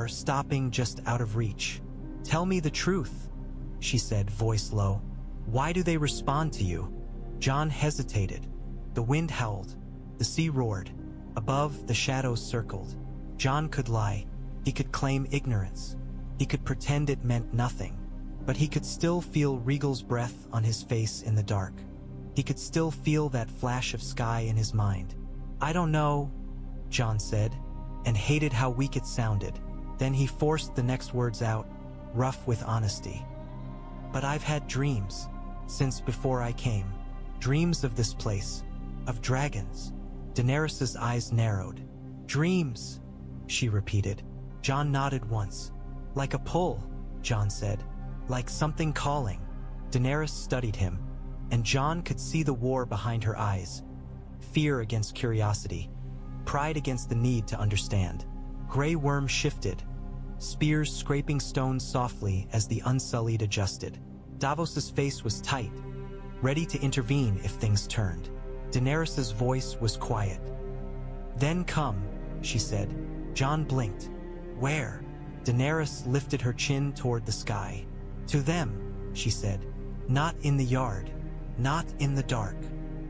stopping just out of reach. "Tell me the truth," she said, voice low. "Why do they respond to you?" Jon hesitated. The wind howled. The sea roared. Above, the shadows circled. Jon could lie. He could claim ignorance. He could pretend it meant nothing. But he could still feel Rhaegal's breath on his face in the dark. He could still feel that flash of sky in his mind. "I don't know," Jon said, and hated how weak it sounded. Then he forced the next words out, rough with honesty. "But I've had dreams, since before I came. Dreams of this place, of dragons." Daenerys's eyes narrowed. "Dreams," she repeated. Jon nodded once. "Like a pull," Jon said. "Like something calling." Daenerys studied him, and Jon could see the war behind her eyes. Fear against curiosity, pride against the need to understand. Grey Worm shifted, spears scraping stones softly as the Unsullied adjusted. Davos's face was tight, ready to intervene if things turned. Daenerys's voice was quiet. "Then come," she said. Jon blinked. "Where?" Daenerys lifted her chin toward the sky. "To them," she said. "Not in the yard. Not in the dark."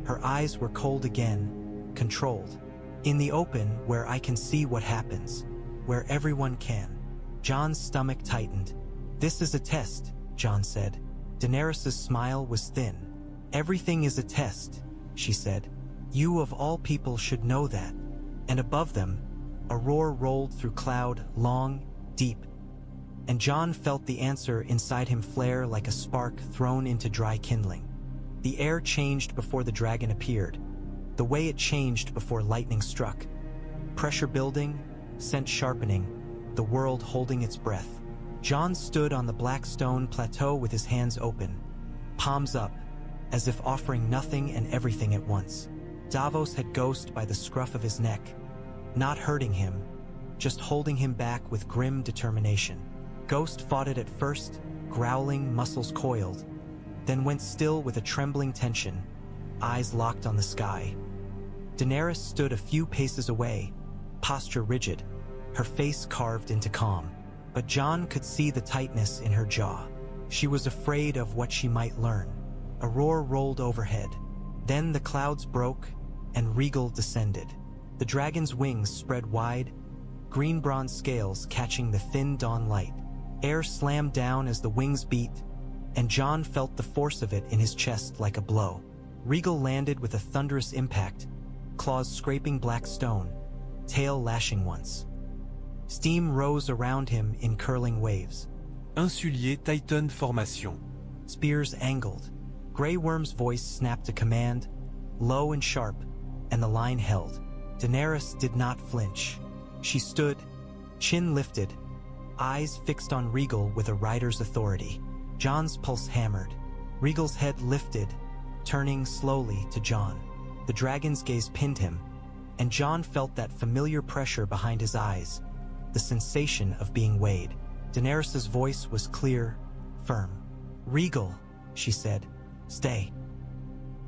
Her eyes were cold again, controlled. "In the open, where I can see what happens. Where everyone can." Jon's stomach tightened. "This is a test," Jon said. Daenerys's smile was thin. "Everything is a test," she said. "You of all people should know that. and above them, a roar rolled through cloud, long, deep, and Jon felt the answer inside him flare like a spark thrown into dry kindling. The air changed before the dragon appeared, the way it changed before lightning struck. Pressure building, scent sharpening, the world holding its breath. Jon stood on the black stone plateau with his hands open, palms up, as if offering nothing and everything at once. Davos had Ghost by the scruff of his neck, not hurting him, just holding him back with grim determination. Ghost fought it at first, growling, muscles coiled, then went still with a trembling tension, eyes locked on the sky. Daenerys stood a few paces away, posture rigid, her face carved into calm. But Jon could see the tightness in her jaw. She was afraid of what she might learn. A roar rolled overhead. Then the clouds broke, and Rhaegal descended. The dragon's wings spread wide, green bronze scales catching the thin dawn light. Air slammed down as the wings beat, and Jon felt the force of it in his chest like a blow. Rhaegal landed with a thunderous impact, claws scraping black stone, tail lashing once. Steam rose around him in curling waves. Insulier Titan formation. Spears angled. Grey Worm's voice snapped a command, low and sharp, and the line held. Daenerys did not flinch. She stood, chin lifted, eyes fixed on Rhaegal with a rider's authority. Jon's pulse hammered. Rhaegal's head lifted, turning slowly to Jon. The dragon's gaze pinned him, and Jon felt that familiar pressure behind his eyes, the sensation of being weighed. Daenerys' voice was clear, firm. "Rhaegal," she said, "stay."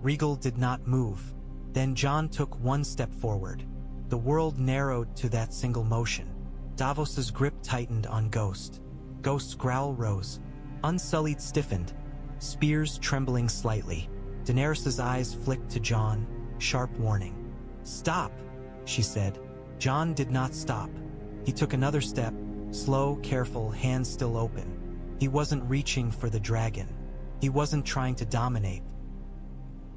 Rhaegal did not move. Then Jon took one step forward. The world narrowed to that single motion. Davos's grip tightened on Ghost. Ghost's growl rose. Unsullied stiffened, spears trembling slightly. Daenerys' eyes flicked to Jon, sharp warning. "Stop," she said. Jon did not stop. He took another step, slow, careful, hands still open. He wasn't reaching for the dragon. He wasn't trying to dominate.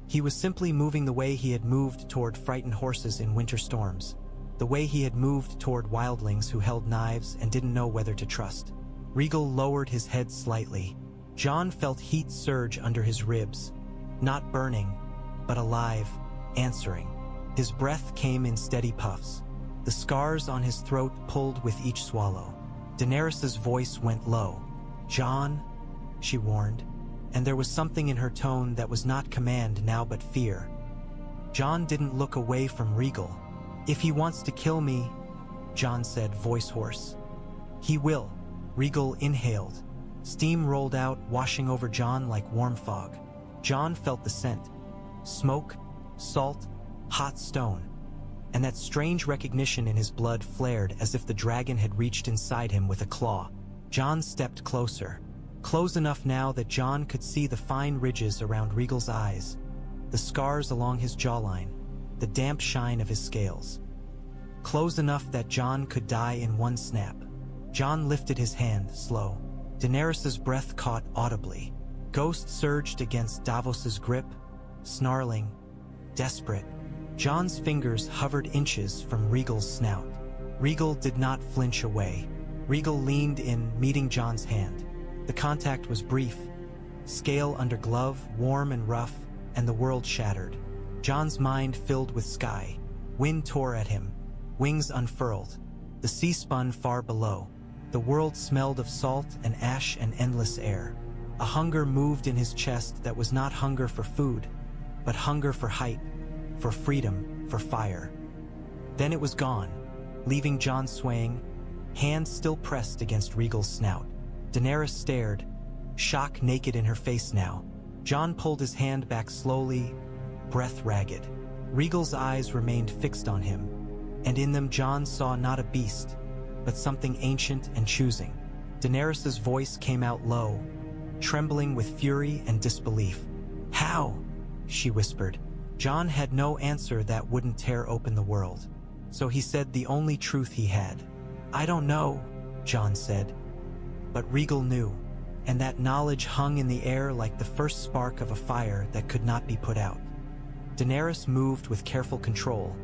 He was simply moving the way he had moved toward frightened horses in winter storms, the way he had moved toward wildlings who held knives and didn't know whether to trust. Rhaegal lowered his head slightly. Jon felt heat surge under his ribs, not burning, but alive, answering. His breath came in steady puffs. The scars on his throat pulled with each swallow. Daenerys' voice went low. "Jon," she warned, and there was something in her tone that was not command now but fear. Jon didn't look away from Rhaegal. "If he wants to kill me," Jon said, voice hoarse. "He will." Rhaegal inhaled. Steam rolled out, washing over Jon like warm fog. Jon felt the scent. Smoke, salt, hot stone. And that strange recognition in his blood flared as if the dragon had reached inside him with a claw. Jon stepped closer. Close enough now that Jon could see the fine ridges around Rhaegal's eyes, the scars along his jawline, the damp shine of his scales. Close enough that Jon could die in one snap. Jon lifted his hand, slow. Daenerys' breath caught audibly. Ghost surged against Davos' grip, snarling, desperate. Jon's fingers hovered inches from Rhaegal's snout. Rhaegal did not flinch away. Rhaegal leaned in, meeting Jon's hand. The contact was brief. Scale under glove, warm and rough, and the world shattered. Jon's mind filled with sky. Wind tore at him. Wings unfurled. The sea spun far below. The world smelled of salt and ash and endless air. A hunger moved in his chest that was not hunger for food, but hunger for height, for freedom, for fire. Then it was gone, leaving Jon swaying, hands still pressed against Rhaegal's snout. Daenerys stared, shock naked in her face now. Jon pulled his hand back slowly, breath ragged. Rhaegal's eyes remained fixed on him, and in them Jon saw not a beast, but something ancient and choosing. Daenerys' voice came out low, trembling with fury and disbelief. "How?" she whispered. Jon had no answer that wouldn't tear open the world, so he said the only truth he had. "I don't know," Jon said. But Rhaegal knew, and that knowledge hung in the air like the first spark of a fire that could not be put out. Daenerys moved with careful control,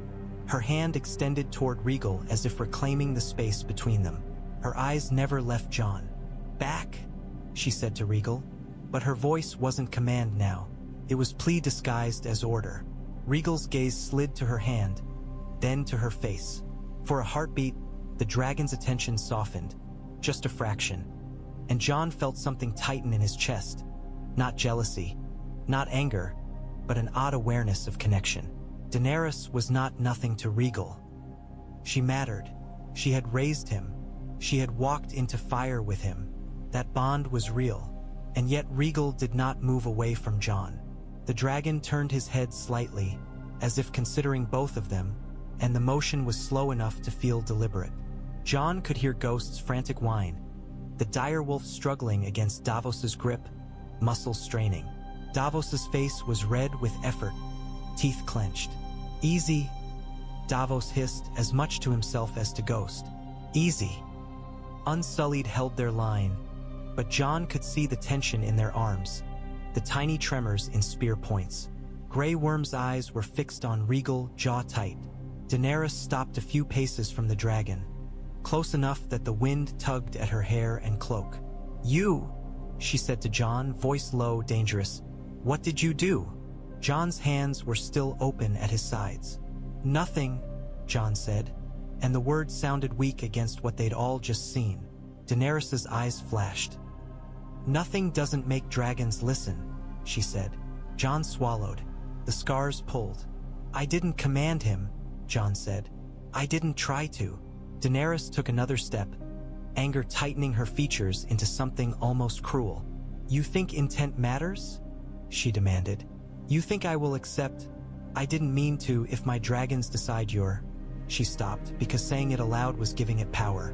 Her hand extended toward Rhaegal as if reclaiming the space between them. Her eyes never left Jon. "Back," she said to Rhaegal, but her voice wasn't command now. It was plea disguised as order. Rhaegal's gaze slid to her hand, then to her face. For a heartbeat, the dragon's attention softened, just a fraction, and Jon felt something tighten in his chest. Not jealousy, not anger, but an odd awareness of connection. Daenerys was not nothing to Rhaegal. She mattered. She had raised him. She had walked into fire with him. That bond was real, and yet Rhaegal did not move away from Jon. The dragon turned his head slightly, as if considering both of them, and the motion was slow enough to feel deliberate. Jon could hear Ghost's frantic whine, the direwolf struggling against Davos's grip, muscles straining. Davos's face was red with effort, teeth clenched. "Easy," Davos hissed as much to himself as to Ghost. "Easy." Unsullied held their line, but Jon could see the tension in their arms, the tiny tremors in spear points. Grey Worm's eyes were fixed on Rhaegal, jaw tight. Daenerys stopped a few paces from the dragon, close enough that the wind tugged at her hair and cloak. "You," she said to Jon, voice low, dangerous. "What did you do?" Jon's hands were still open at his sides. "Nothing," Jon said, and the words sounded weak against what they'd all just seen. Daenerys's eyes flashed. "Nothing doesn't make dragons listen," she said. Jon swallowed. The scars pulled. "I didn't command him," Jon said. "I didn't try to." Daenerys took another step, anger tightening her features into something almost cruel. "You think intent matters?" she demanded. "You think I will accept? I didn't mean to if my dragons decide you're..." She stopped because saying it aloud was giving it power.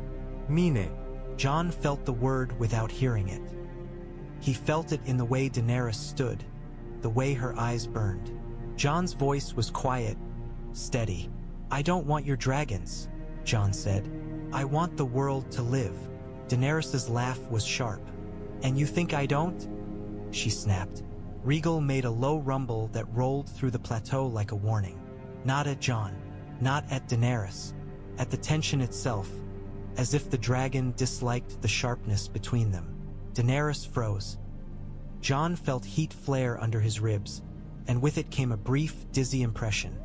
"Mine." Jon felt the word without hearing it. He felt it in the way Daenerys stood, the way her eyes burned. Jon's voice was quiet, steady. "I don't want your dragons," Jon said. "I want the world to live." Daenerys's laugh was sharp. "And you think I don't?" she snapped. Rhaegal made a low rumble that rolled through the plateau like a warning. Not at Jon, not at Daenerys, at the tension itself, as if the dragon disliked the sharpness between them. Daenerys froze. Jon felt heat flare under his ribs, and with it came a brief, dizzy impression,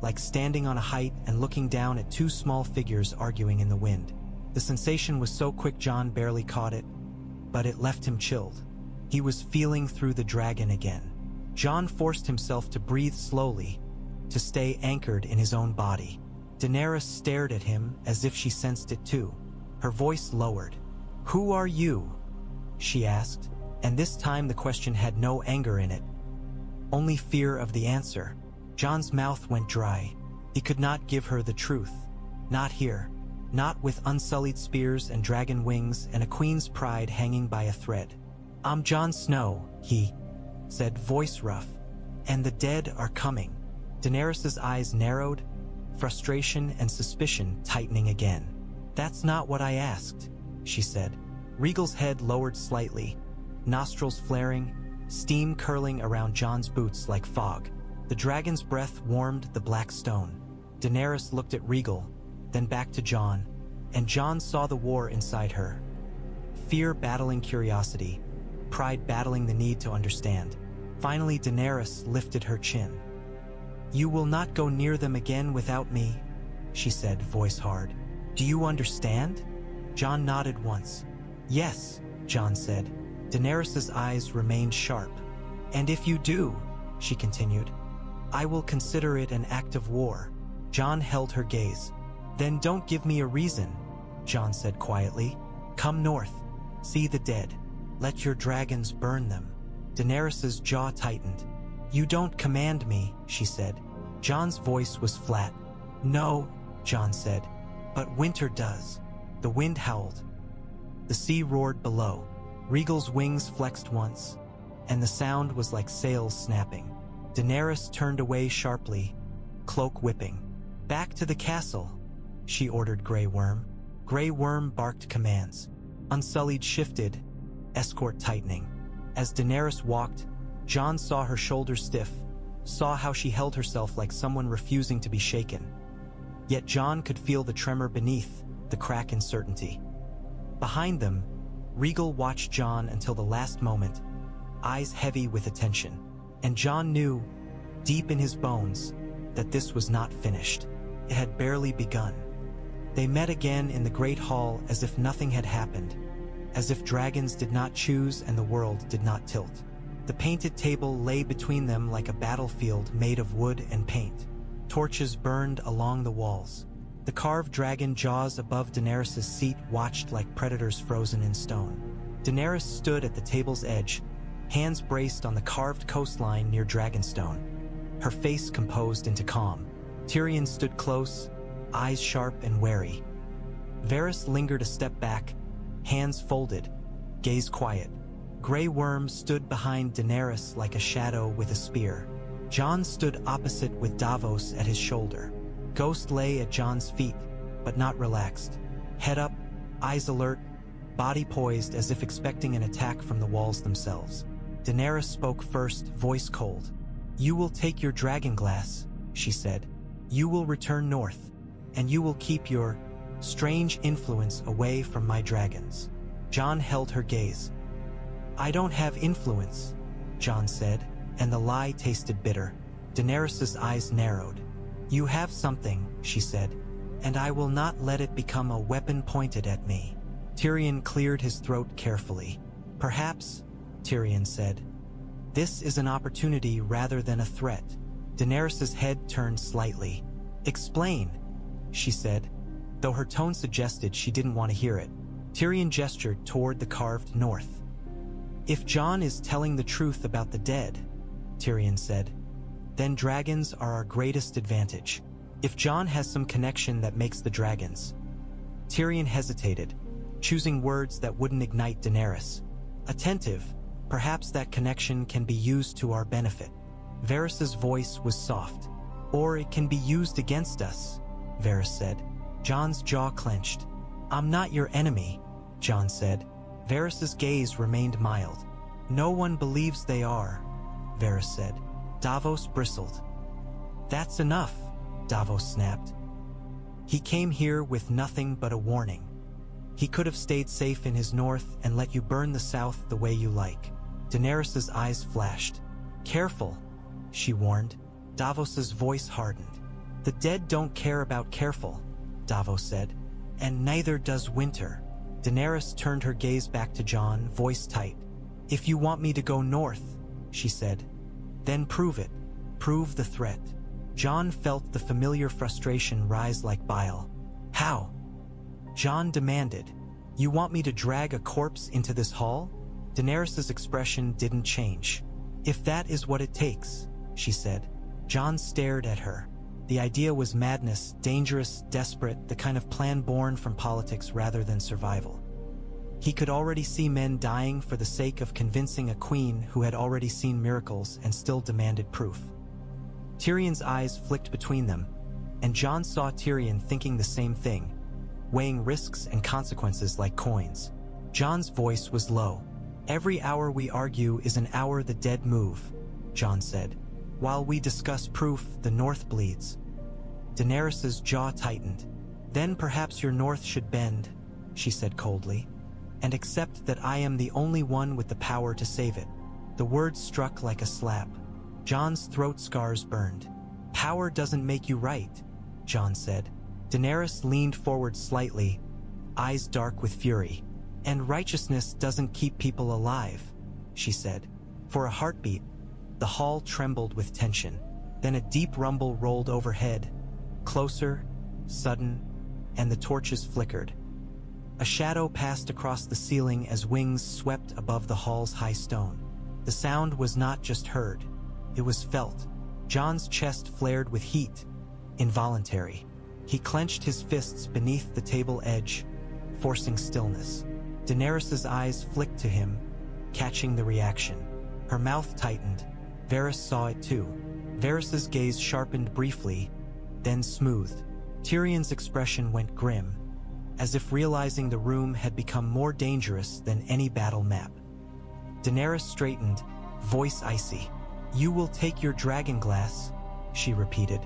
like standing on a height and looking down at two small figures arguing in the wind. The sensation was so quick Jon barely caught it, but it left him chilled. He was feeling through the dragon again. Jon forced himself to breathe slowly, to stay anchored in his own body. Daenerys stared at him as if she sensed it too. Her voice lowered. "Who are you?" she asked, and this time the question had no anger in it, only fear of the answer. Jon's mouth went dry. He could not give her the truth. Not here. Not with unsullied spears and dragon wings and a queen's pride hanging by a thread. "I'm Jon Snow," he said, voice rough. "And the dead are coming." Daenerys's eyes narrowed, frustration and suspicion tightening again. "That's not what I asked," she said. Rhaegal's head lowered slightly, nostrils flaring, steam curling around Jon's boots like fog. The dragon's breath warmed the black stone. Daenerys looked at Rhaegal, then back to Jon, and Jon saw the war inside her. Fear battling curiosity, pride battling the need to understand. Finally, Daenerys lifted her chin. "You will not go near them again without me," she said, voice hard. "Do you understand?" Jon nodded once. "Yes," Jon said. Daenerys's eyes remained sharp. "And if you do," she continued, "I will consider it an act of war." Jon held her gaze. "Then don't give me a reason," Jon said quietly. "Come north. See the dead. Let your dragons burn them." Daenerys's jaw tightened. "You don't command me," she said. Jon's voice was flat. "No," Jon said, "but winter does." The wind howled. The sea roared below. Rhaegal's wings flexed once, and the sound was like sails snapping. Daenerys turned away sharply, cloak whipping. "Back to the castle," she ordered Grey Worm. Grey Worm barked commands. Unsullied shifted, escort tightening. As Daenerys walked, Jon saw her shoulders stiff, saw how she held herself like someone refusing to be shaken. Yet Jon could feel the tremor beneath, the crack in certainty. Behind them, Rhaegal watched Jon until the last moment, eyes heavy with attention. And Jon knew, deep in his bones, that this was not finished. It had barely begun. They met again in the Great Hall as if nothing had happened, as if dragons did not choose and the world did not tilt. The painted table lay between them like a battlefield made of wood and paint. Torches burned along the walls. The carved dragon jaws above Daenerys' seat watched like predators frozen in stone. Daenerys stood at the table's edge, hands braced on the carved coastline near Dragonstone, her face composed into calm. Tyrion stood close, eyes sharp and wary. Varys lingered a step back, hands folded, gaze quiet. Grey Worm stood behind Daenerys like a shadow with a spear. Jon stood opposite with Davos at his shoulder. Ghost lay at Jon's feet, but not relaxed. Head up, eyes alert, body poised as if expecting an attack from the walls themselves. Daenerys spoke first, voice cold. "You will take your Dragonglass," she said. "You will return north, and you will keep your strange influence away from my dragons." Jon held her gaze. "I don't have influence," Jon said, and the lie tasted bitter. Daenerys' eyes narrowed. "You have something," she said, "and I will not let it become a weapon pointed at me." Tyrion cleared his throat carefully. "Perhaps," Tyrion said, "this is an opportunity rather than a threat." Daenerys' head turned slightly. "Explain," she said, though her tone suggested she didn't want to hear it. Tyrion gestured toward the carved north. "If Jon is telling the truth about the dead," Tyrion said, "then dragons are our greatest advantage. If Jon has some connection that makes the dragons." Tyrion hesitated, choosing words that wouldn't ignite Daenerys. Attentive, perhaps that connection can be used to our benefit. Varys' voice was soft. "Or it can be used against us," Varys said. Jon's jaw clenched. "I'm not your enemy," Jon said. Varys' gaze remained mild. "No one believes they are," Varys said. Davos bristled. "That's enough," Davos snapped. "He came here with nothing but a warning. He could have stayed safe in his north and let you burn the south the way you like." Daenerys' eyes flashed. "Careful," she warned. Davos' voice hardened. "The dead don't care about careful," Davos said. "And neither does winter." Daenerys turned her gaze back to Jon, voice tight. "If you want me to go north," she said, "then prove it. Prove the threat." Jon felt the familiar frustration rise like bile. "How?" Jon demanded. "You want me to drag a corpse into this hall?" Daenerys' expression didn't change. "If that is what it takes," she said. Jon stared at her. The idea was madness, dangerous, desperate, the kind of plan born from politics rather than survival. He could already see men dying for the sake of convincing a queen who had already seen miracles and still demanded proof. Tyrion's eyes flicked between them, and Jon saw Tyrion thinking the same thing, weighing risks and consequences like coins. Jon's voice was low. "Every hour we argue is an hour the dead move," Jon said. "While we discuss proof, the north bleeds." Daenerys' jaw tightened. "Then perhaps your north should bend," she said coldly, "and accept that I am the only one with the power to save it." The words struck like a slap. Jon's throat scars burned. "Power doesn't make you right," Jon said. Daenerys leaned forward slightly, eyes dark with fury. "And righteousness doesn't keep people alive," she said. For a heartbeat, the hall trembled with tension. Then a deep rumble rolled overhead, closer, sudden, and the torches flickered. A shadow passed across the ceiling as wings swept above the hall's high stone. The sound was not just heard, it was felt. Jon's chest flared with heat, involuntary. He clenched his fists beneath the table edge, forcing stillness. Daenerys' eyes flicked to him, catching the reaction. Her mouth tightened. Varys saw it too. Varys' gaze sharpened briefly, then smoothed. Tyrion's expression went grim, as if realizing the room had become more dangerous than any battle map. Daenerys straightened, voice icy. "You will take your Dragonglass," she repeated.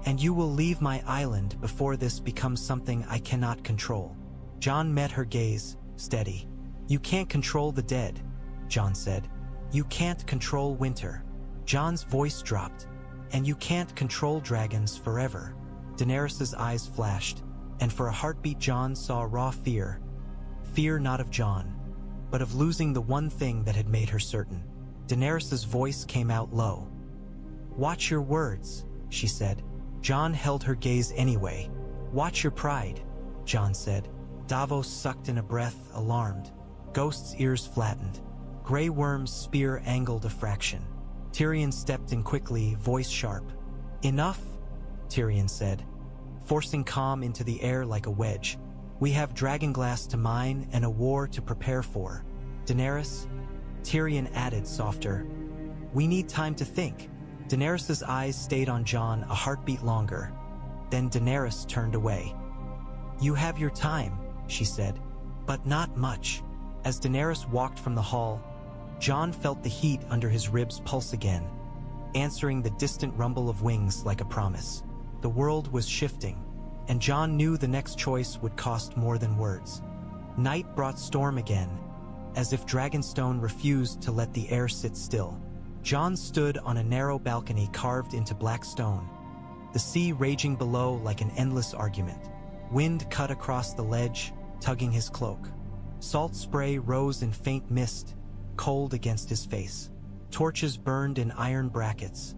And you will leave my island before this becomes something I cannot control. Jon met her gaze, steady. You can't control the dead, Jon said. You can't control winter. Jon's voice dropped. And you can't control dragons forever. Daenerys' eyes flashed, and for a heartbeat Jon saw raw fear. Fear not of Jon, but of losing the one thing that had made her certain. Daenerys' voice came out low. Watch your words, she said. Jon held her gaze anyway. Watch your pride, Jon said. Davos sucked in a breath, alarmed. Ghost's ears flattened. Grey Worm's spear angled a fraction. Tyrion stepped in quickly, voice sharp. Enough, Tyrion said, forcing calm into the air like a wedge. We have Dragonglass to mine and a war to prepare for. Daenerys, Tyrion added softer. We need time to think. Daenerys' eyes stayed on Jon a heartbeat longer. Then Daenerys turned away. You have your time, she said, but not much. As Daenerys walked from the hall, Jon felt the heat under his ribs pulse again, answering the distant rumble of wings like a promise. The world was shifting, and Jon knew the next choice would cost more than words. Night brought storm again, as if Dragonstone refused to let the air sit still. Jon stood on a narrow balcony carved into black stone, the sea raging below like an endless argument. Wind cut across the ledge, tugging his cloak. Salt spray rose in faint mist, cold against his face. Torches burned in iron brackets,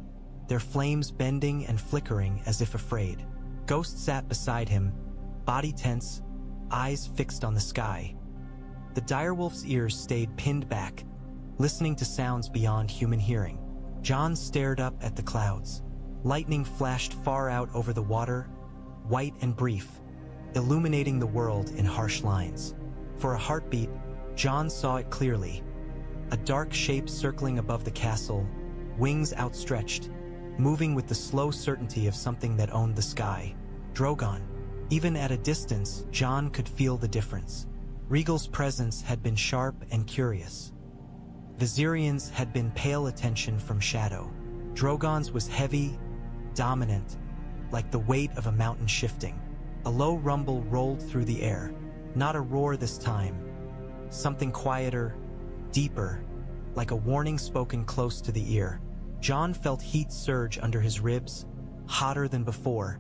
their flames bending and flickering as if afraid. Ghost sat beside him, body tense, eyes fixed on the sky. The direwolf's ears stayed pinned back, listening to sounds beyond human hearing. Jon stared up at the clouds. Lightning flashed far out over the water, white and brief, illuminating the world in harsh lines. For a heartbeat, Jon saw it clearly. A dark shape circling above the castle, wings outstretched, moving with the slow certainty of something that owned the sky. Drogon. Even at a distance, Jon could feel the difference. Rhaegal's presence had been sharp and curious. Viserion's had been pale attention from shadow. Drogon's was heavy, dominant, like the weight of a mountain shifting. A low rumble rolled through the air. Not a roar this time. Something quieter, deeper, like a warning spoken close to the ear. Jon felt heat surge under his ribs, hotter than before,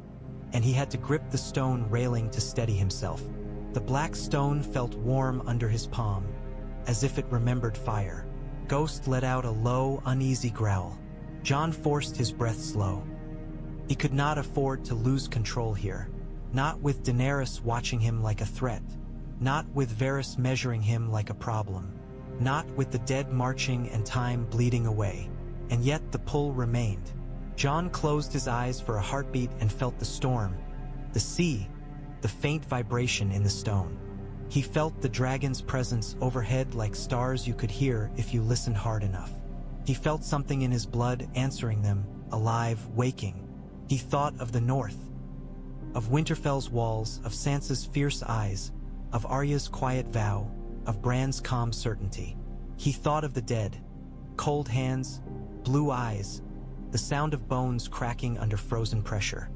and he had to grip the stone railing to steady himself. The black stone felt warm under his palm, as if it remembered fire. Ghost let out a low, uneasy growl. Jon forced his breath slow. He could not afford to lose control here. Not with Daenerys watching him like a threat. Not with Varys measuring him like a problem. Not with the dead marching and time bleeding away. And yet the pull remained. Jon closed his eyes for a heartbeat and felt the storm, the sea, the faint vibration in the stone. He felt the dragon's presence overhead like stars you could hear if you listened hard enough. He felt something in his blood answering them, alive, waking. He thought of the north, of Winterfell's walls, of Sansa's fierce eyes, of Arya's quiet vow, of Bran's calm certainty. He thought of the dead, cold hands, blue eyes, the sound of bones cracking under frozen pressure.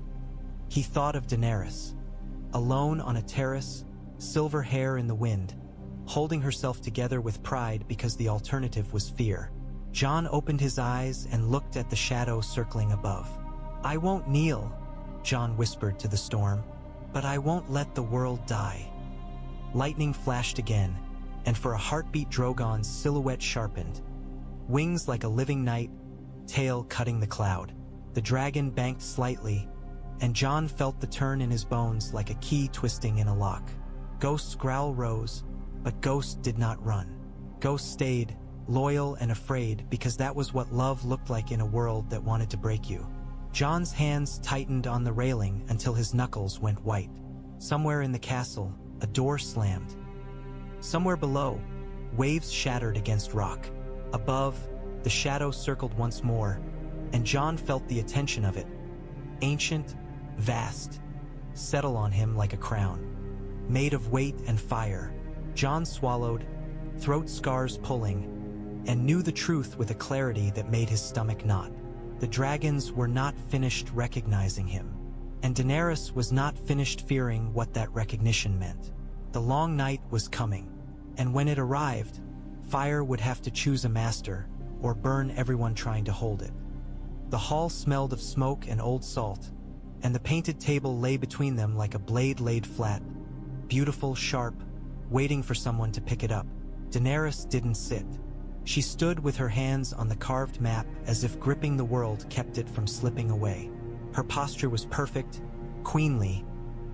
He thought of Daenerys, alone on a terrace, silver hair in the wind, holding herself together with pride because the alternative was fear. Jon opened his eyes and looked at the shadow circling above. I won't kneel, Jon whispered to the storm, but I won't let the world die. Lightning flashed again, and for a heartbeat Drogon's silhouette sharpened. Wings like a living knight, tail cutting the cloud. The dragon banked slightly, and Jon felt the turn in his bones like a key twisting in a lock. Ghost's growl rose, but Ghost did not run. Ghost stayed, loyal and afraid, because that was what love looked like in a world that wanted to break you. Jon's hands tightened on the railing until his knuckles went white. Somewhere in the castle, a door slammed. Somewhere below, waves shattered against rock. Above, the shadow circled once more, and Jon felt the attention of it. Ancient, vast, settle on him like a crown. Made of weight and fire. Jon swallowed, throat scars pulling, and knew the truth with a clarity that made his stomach knot. The dragons were not finished recognizing him, and Daenerys was not finished fearing what that recognition meant. The long night was coming, and when it arrived, fire would have to choose a master or burn everyone trying to hold it. The hall smelled of smoke and old salt, and the painted table lay between them like a blade laid flat, beautiful, sharp, waiting for someone to pick it up. Daenerys didn't sit. She stood with her hands on the carved map as if gripping the world kept it from slipping away. Her posture was perfect, queenly,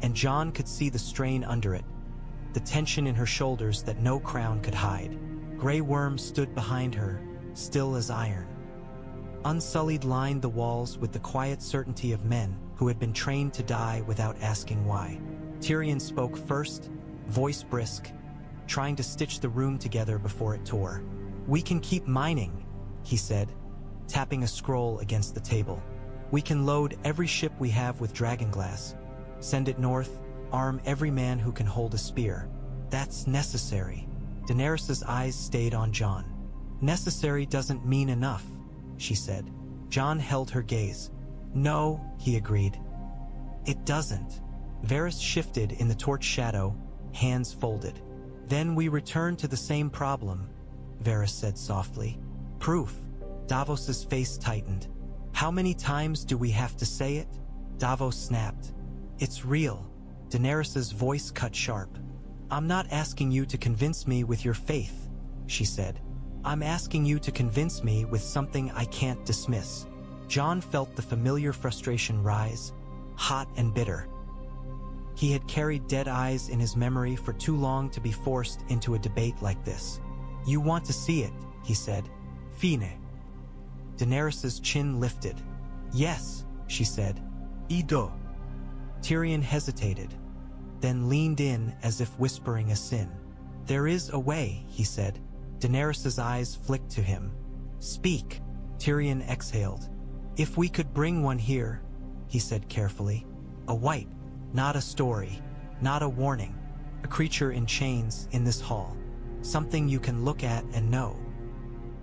and Jon could see the strain under it, the tension in her shoulders that no crown could hide. Grey Worm stood behind her, still as iron. Unsullied lined the walls with the quiet certainty of men who had been trained to die without asking why. Tyrion spoke first, voice brisk, trying to stitch the room together before it tore. "We can keep mining," he said, tapping a scroll against the table. "We can load every ship we have with Dragonglass, send it north, arm every man who can hold a spear. That's necessary." Daenerys' eyes stayed on Jon. "Necessary doesn't mean enough," she said. Jon held her gaze. "No," he agreed. "It doesn't." Varys shifted in the torch shadow, hands folded. "Then we return to the same problem," Varys said softly. "Proof." Davos's face tightened. "How many times do we have to say it?" Davos snapped. "It's real." Daenerys' voice cut sharp. "I'm not asking you to convince me with your faith," she said. "I'm asking you to convince me with something I can't dismiss." Jon felt the familiar frustration rise, hot and bitter. He had carried dead eyes in his memory for too long to be forced into a debate like this. "You want to see it," he said. "Fine." Daenerys' chin lifted. "Yes," she said. "Ido." Tyrion hesitated, then leaned in as if whispering a sin. "There is a way," he said. Daenerys' eyes flicked to him. "Speak." Tyrion exhaled. "If we could bring one here," he said carefully. "A Wight, not a story, not a warning. A creature in chains in this hall. Something you can look at and know."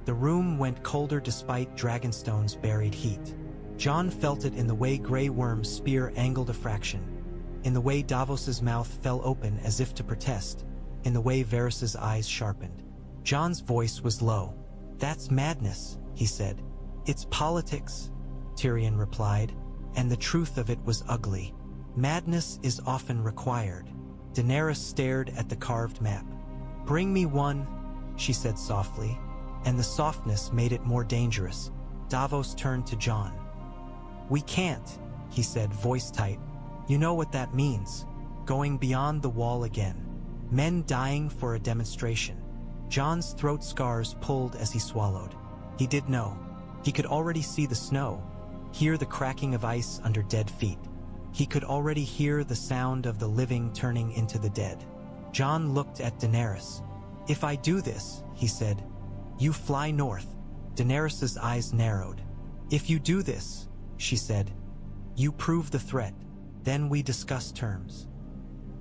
The room went colder despite Dragonstone's buried heat. Jon felt it in the way Grey Worm's spear angled a fraction, in the way Davos's mouth fell open as if to protest, in the way Varys' eyes sharpened. Jon's voice was low. "That's madness," he said. "It's politics," Tyrion replied, and the truth of it was ugly. "Madness is often required." Daenerys stared at the carved map. "Bring me one," she said softly, and the softness made it more dangerous. Davos turned to Jon. "We can't," he said, voice tight. "You know what that means. Going beyond the wall again. Men dying for a demonstration." Jon's throat scars pulled as he swallowed. He did know. He could already see the snow, hear the cracking of ice under dead feet. He could already hear the sound of the living turning into the dead. Jon looked at Daenerys. "If I do this," he said, "you fly north." Daenerys' eyes narrowed. "If you do this," she said, "you prove the threat. Then we discuss terms."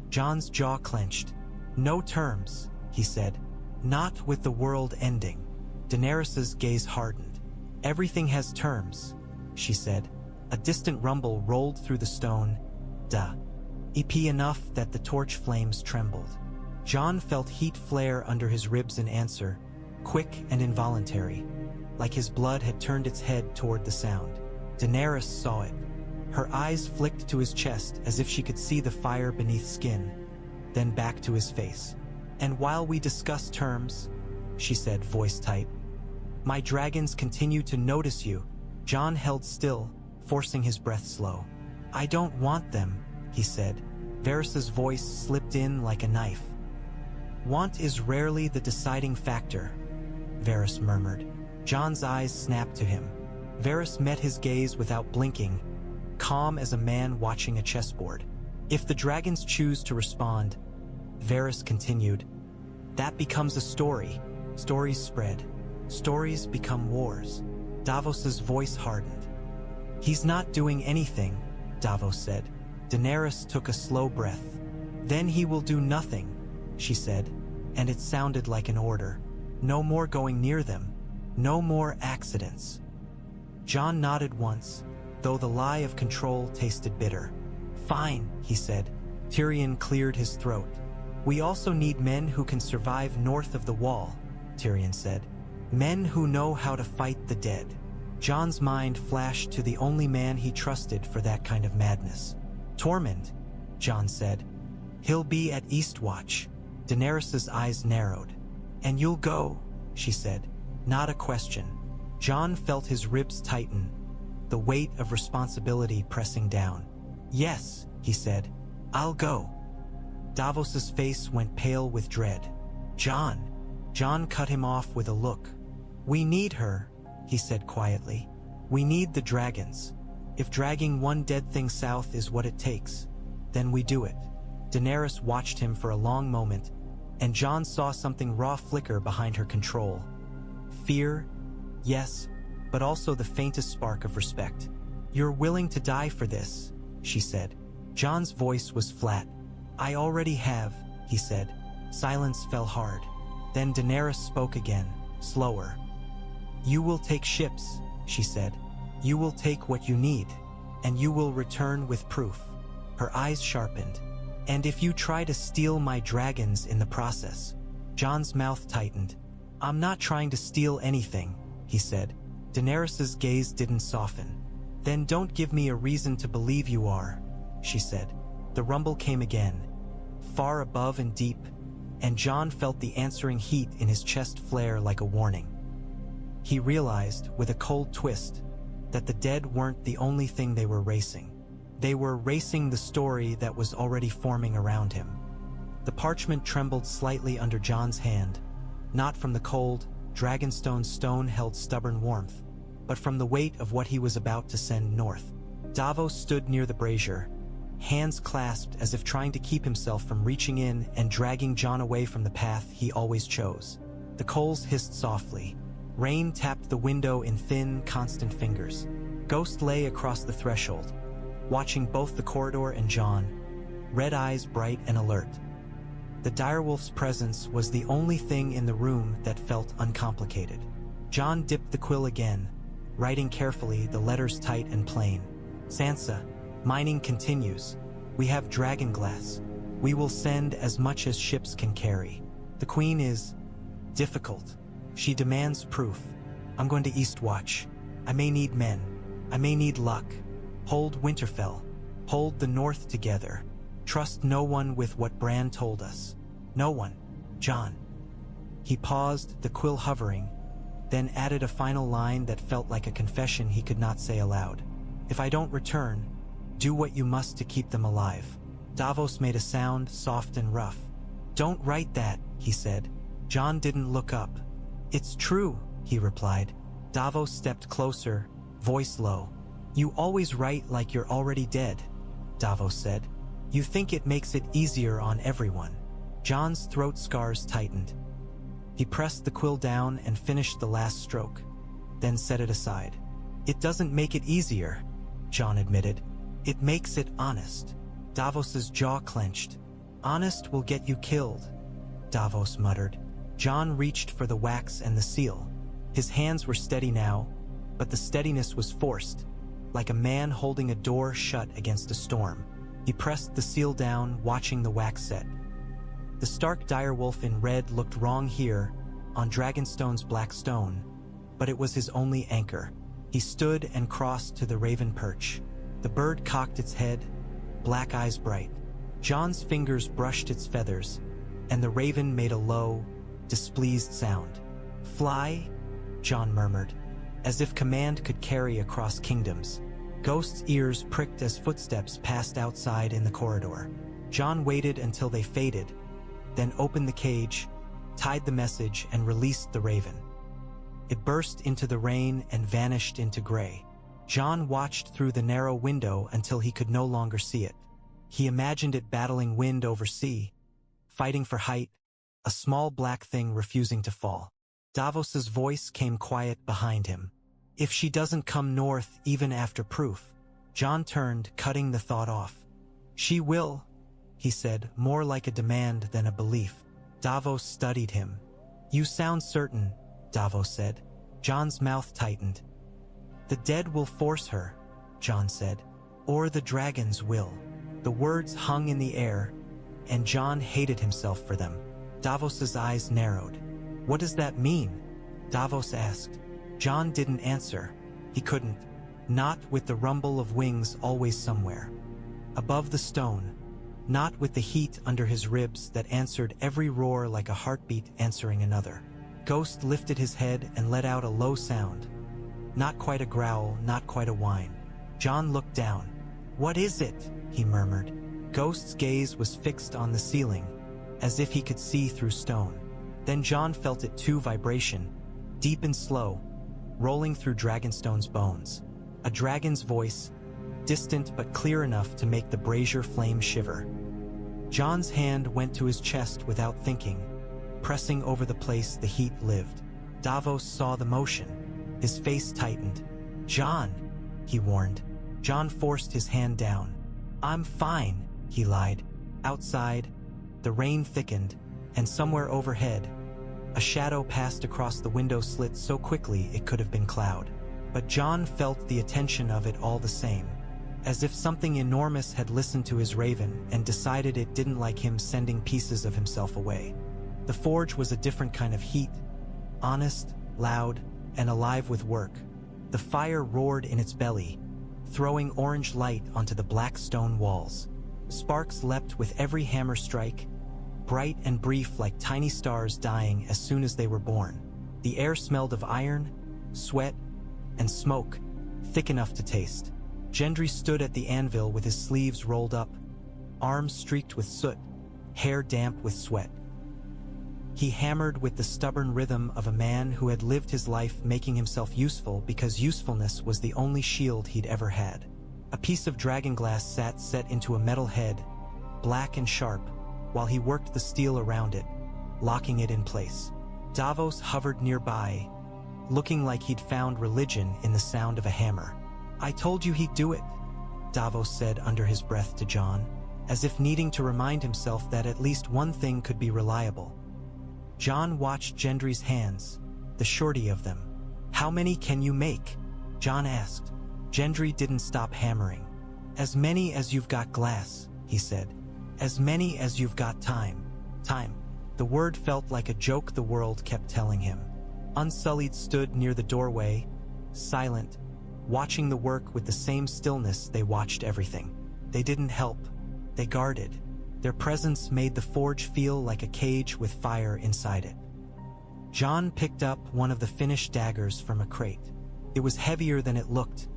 Jon's jaw clenched. "No terms," he said. "Not with the world ending." Daenerys' gaze hardened. "Everything has terms," she said. A distant rumble rolled through the stone. "Duh." EP enough that the torch flames trembled. Jon felt heat flare under his ribs in answer, quick and involuntary, like his blood had turned its head toward the sound. Daenerys saw it. Her eyes flicked to his chest as if she could see the fire beneath skin, then back to his face. "And while we discuss terms," she said, voice tight, "my dragons continue to notice you." Jon held still, forcing his breath slow. "I don't want them," he said. Varys' voice slipped in like a knife. "Want is rarely the deciding factor," Varys murmured. Jon's eyes snapped to him. Varys met his gaze without blinking, calm as a man watching a chessboard. "If the dragons choose to respond," Varys continued, "that becomes a story. Stories spread. Stories become wars." Davos's voice hardened. "He's not doing anything," Davos said. Daenerys took a slow breath. "Then he will do nothing," she said, and it sounded like an order. "No more going near them. No more accidents." Jon nodded once, though the lie of control tasted bitter. Fine, he said. Tyrion cleared his throat. We also need men who can survive north of the wall, Tyrion said. Men who know how to fight the dead. Jon's mind flashed to the only man he trusted for that kind of madness. Tormund, Jon said. He'll be at Eastwatch. Daenerys' eyes narrowed. And you'll go, she said. Not a question. Jon felt his ribs tighten, the weight of responsibility pressing down. Yes, he said. I'll go. Davos's face went pale with dread. Jon. Jon cut him off with a look. We need her, he said quietly. We need the dragons. If dragging one dead thing south is what it takes, then we do it. Daenerys watched him for a long moment, and Jon saw something raw flicker behind her control. Fear, yes, but also the faintest spark of respect. You're willing to die for this, she said. Jon's voice was flat. I already have, he said. Silence fell hard. Then Daenerys spoke again, slower. You will take ships, she said. You will take what you need, and you will return with proof. Her eyes sharpened. And if you try to steal my dragons in the process. Jon's mouth tightened. I'm not trying to steal anything, he said. Daenerys' gaze didn't soften. Then don't give me a reason to believe you are, she said. The rumble came again, far above and deep, and Jon felt the answering heat in his chest flare like a warning. He realized, with a cold twist, that the dead weren't the only thing they were racing. They were racing the story that was already forming around him. The parchment trembled slightly under Jon's hand, not from the cold, Dragonstone stone held stubborn warmth, but from the weight of what he was about to send north. Davos stood near the brazier, hands clasped as if trying to keep himself from reaching in and dragging Jon away from the path he always chose. The coals hissed softly. Rain tapped the window in thin, constant fingers. Ghost lay across the threshold, watching both the corridor and Jon, red eyes bright and alert. The direwolf's presence was the only thing in the room that felt uncomplicated. Jon dipped the quill again, writing carefully, the letters tight and plain. Sansa, mining continues. We have Dragonglass. We will send as much as ships can carry. The Queen is difficult. She demands proof. I'm going to Eastwatch. I may need men. I may need luck. Hold Winterfell. Hold the North together. Trust no one with what Bran told us. No one. Jon. He paused, the quill hovering, then added a final line that felt like a confession he could not say aloud. If I don't return, do what you must to keep them alive. Davos made a sound, soft and rough. Don't write that, he said. Jon didn't look up. It's true, he replied. Davos stepped closer, voice low. You always write like you're already dead, Davos said. You think it makes it easier on everyone. Jon's throat scars tightened. He pressed the quill down and finished the last stroke, then set it aside. It doesn't make it easier, Jon admitted. It makes it honest. Davos's jaw clenched. Honest will get you killed, Davos muttered. Jon reached for the wax and the seal. His hands were steady now, but the steadiness was forced, like a man holding a door shut against a storm. He pressed the seal down, watching the wax set. The stark direwolf in red looked wrong here, on Dragonstone's black stone, but it was his only anchor. He stood and crossed to the raven perch. The bird cocked its head, black eyes bright. Jon's fingers brushed its feathers, and the raven made a low, displeased sound. Fly, Jon murmured, as if command could carry across kingdoms. Ghost's ears pricked as footsteps passed outside in the corridor. Jon waited until they faded, then opened the cage, tied the message, and released the raven. It burst into the rain and vanished into gray. Jon watched through the narrow window until he could no longer see it. He imagined it battling wind over sea, fighting for height, a small black thing refusing to fall. Davos's voice came quiet behind him. If she doesn't come north even after proof. Jon turned, cutting the thought off. She will, he said, more like a demand than a belief. Davos studied him. You sound certain, Davos said. Jon's mouth tightened. The dead will force her, Jon said. Or the dragons will. The words hung in the air, and Jon hated himself for them. Davos's eyes narrowed. What does that mean? Davos asked. Jon didn't answer. He couldn't. Not with the rumble of wings always somewhere. Above the stone. Not with the heat under his ribs that answered every roar like a heartbeat answering another. Ghost lifted his head and let out a low sound. Not quite a growl, not quite a whine. Jon looked down. What is it? He murmured. Ghost's gaze was fixed on the ceiling, as if he could see through stone. Then Jon felt it too, vibration, deep and slow, rolling through Dragonstone's bones. A dragon's voice, distant but clear enough to make the brazier flame shiver. Jon's hand went to his chest without thinking, pressing over the place the heat lived. Davos saw the motion. His face tightened. Jon, he warned. Jon forced his hand down. I'm fine, he lied. Outside, the rain thickened, and somewhere overhead, a shadow passed across the window slit so quickly it could have been cloud. But Jon felt the attention of it all the same, as if something enormous had listened to his raven and decided it didn't like him sending pieces of himself away. The forge was a different kind of heat, honest, loud, and alive with work. The fire roared in its belly, throwing orange light onto the black stone walls. Sparks leapt with every hammer strike, bright and brief like tiny stars dying as soon as they were born. The air smelled of iron, sweat, and smoke, thick enough to taste. Gendry stood at the anvil with his sleeves rolled up, arms streaked with soot, hair damp with sweat. He hammered with the stubborn rhythm of a man who had lived his life making himself useful because usefulness was the only shield he'd ever had. A piece of dragonglass sat set into a metal head, black and sharp, while he worked the steel around it, locking it in place. Davos hovered nearby, looking like he'd found religion in the sound of a hammer. I told you he'd do it, Davos said under his breath to Jon, as if needing to remind himself that at least one thing could be reliable. Jon watched Gendry's hands, the shorty of them. How many can you make? Jon asked. Gendry didn't stop hammering. As many as you've got glass, he said. As many as you've got time. Time. The word felt like a joke the world kept telling him. Unsullied stood near the doorway, silent, watching the work with the same stillness they watched everything. They didn't help. They guarded. Their presence made the forge feel like a cage with fire inside it. Jon picked up one of the finished daggers from a crate. It was heavier than it looked,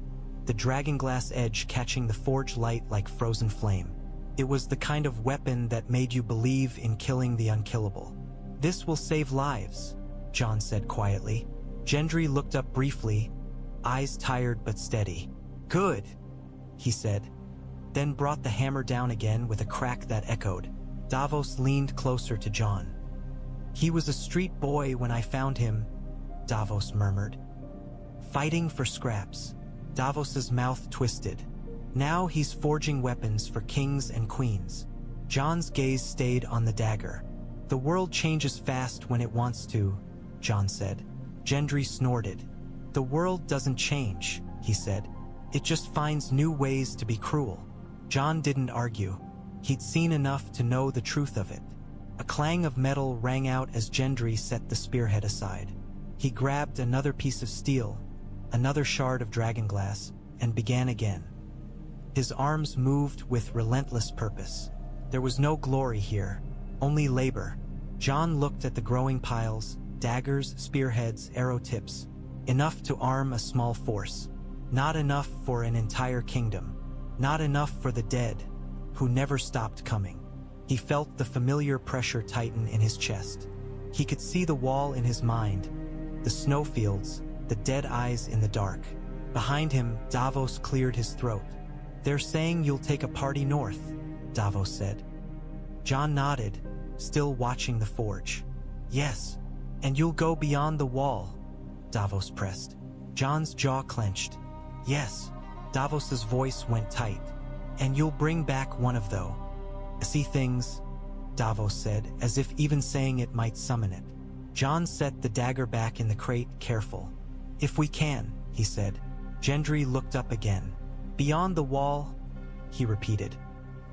the dragonglass edge catching the forge light like frozen flame. It was the kind of weapon that made you believe in killing the unkillable. This will save lives, Jon said quietly. Gendry looked up briefly, eyes tired but steady. Good, he said, then brought the hammer down again with a crack that echoed. Davos leaned closer to Jon. He was a street boy when I found him, Davos murmured. Fighting for scraps. Davos's mouth twisted. Now he's forging weapons for kings and queens. Jon's gaze stayed on the dagger. The world changes fast when it wants to, Jon said. Gendry snorted. The world doesn't change, he said. It just finds new ways to be cruel. Jon didn't argue. He'd seen enough to know the truth of it. A clang of metal rang out as Gendry set the spearhead aside. He grabbed another piece of steel, another shard of dragonglass, and began again. His arms moved with relentless purpose. There was no glory here, only labor. Jon looked at the growing piles, daggers, spearheads, arrow tips. Enough to arm a small force. Not enough for an entire kingdom. Not enough for the dead, who never stopped coming. He felt the familiar pressure tighten in his chest. He could see the wall in his mind, the snowfields, the dead eyes in the dark. Behind him, Davos cleared his throat. They're saying you'll take a party north, Davos said. Jon nodded, still watching the forge. Yes, and you'll go beyond the wall, Davos pressed. Jon's jaw clenched. Yes. Davos's voice went tight. And you'll bring back one of those. See things, Davos said, as if even saying it might summon it. Jon set the dagger back in the crate, careful. If we can, he said. Gendry looked up again. Beyond the wall, he repeated,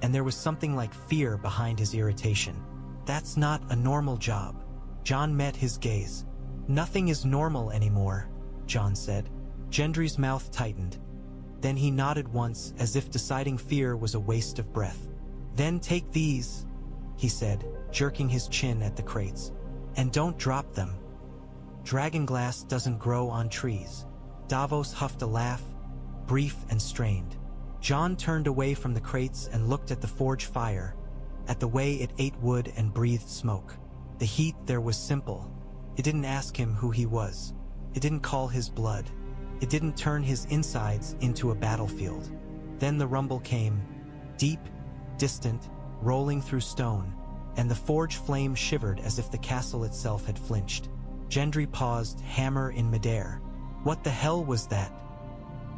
and there was something like fear behind his irritation. That's not a normal job. Jon met his gaze. Nothing is normal anymore, Jon said. Gendry's mouth tightened. Then he nodded once as if deciding fear was a waste of breath. Then take these, he said, jerking his chin at the crates. And don't drop them. Dragonglass doesn't grow on trees. Davos huffed a laugh, brief and strained. Jon turned away from the crates and looked at the forge fire, at the way it ate wood and breathed smoke. The heat there was simple. It didn't ask him who he was. It didn't call his blood. It didn't turn his insides into a battlefield. Then the rumble came, deep, distant, rolling through stone, and the forge flame shivered as if the castle itself had flinched. Gendry paused, hammer in midair. What the hell was that?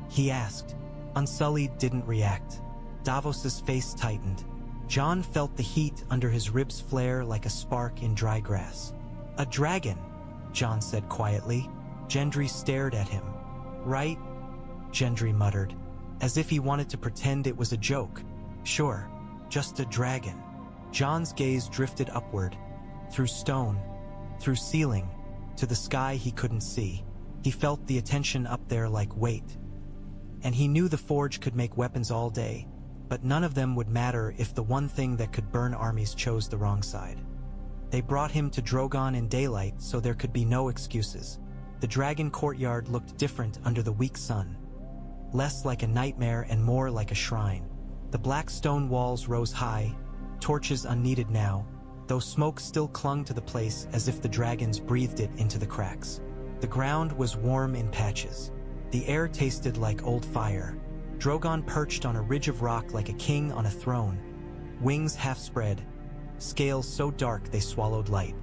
He asked. Unsullied didn't react. Davos's face tightened. Jon felt the heat under his ribs flare like a spark in dry grass. A dragon, Jon said quietly. Gendry stared at him. Right? Gendry muttered, as if he wanted to pretend it was a joke. Sure, just a dragon. Jon's gaze drifted upward, through stone, through ceiling, to the sky he couldn't see. He felt the attention up there like weight. And he knew the forge could make weapons all day, but none of them would matter if the one thing that could burn armies chose the wrong side. They brought him to Drogon in daylight, so there could be no excuses. The dragon courtyard looked different under the weak sun, less like a nightmare and more like a shrine. The black stone walls rose high, torches unneeded now, though smoke still clung to the place as if the dragons breathed it into the cracks. The ground was warm in patches. The air tasted like old fire. Drogon perched on a ridge of rock like a king on a throne, wings half spread, scales so dark they swallowed light.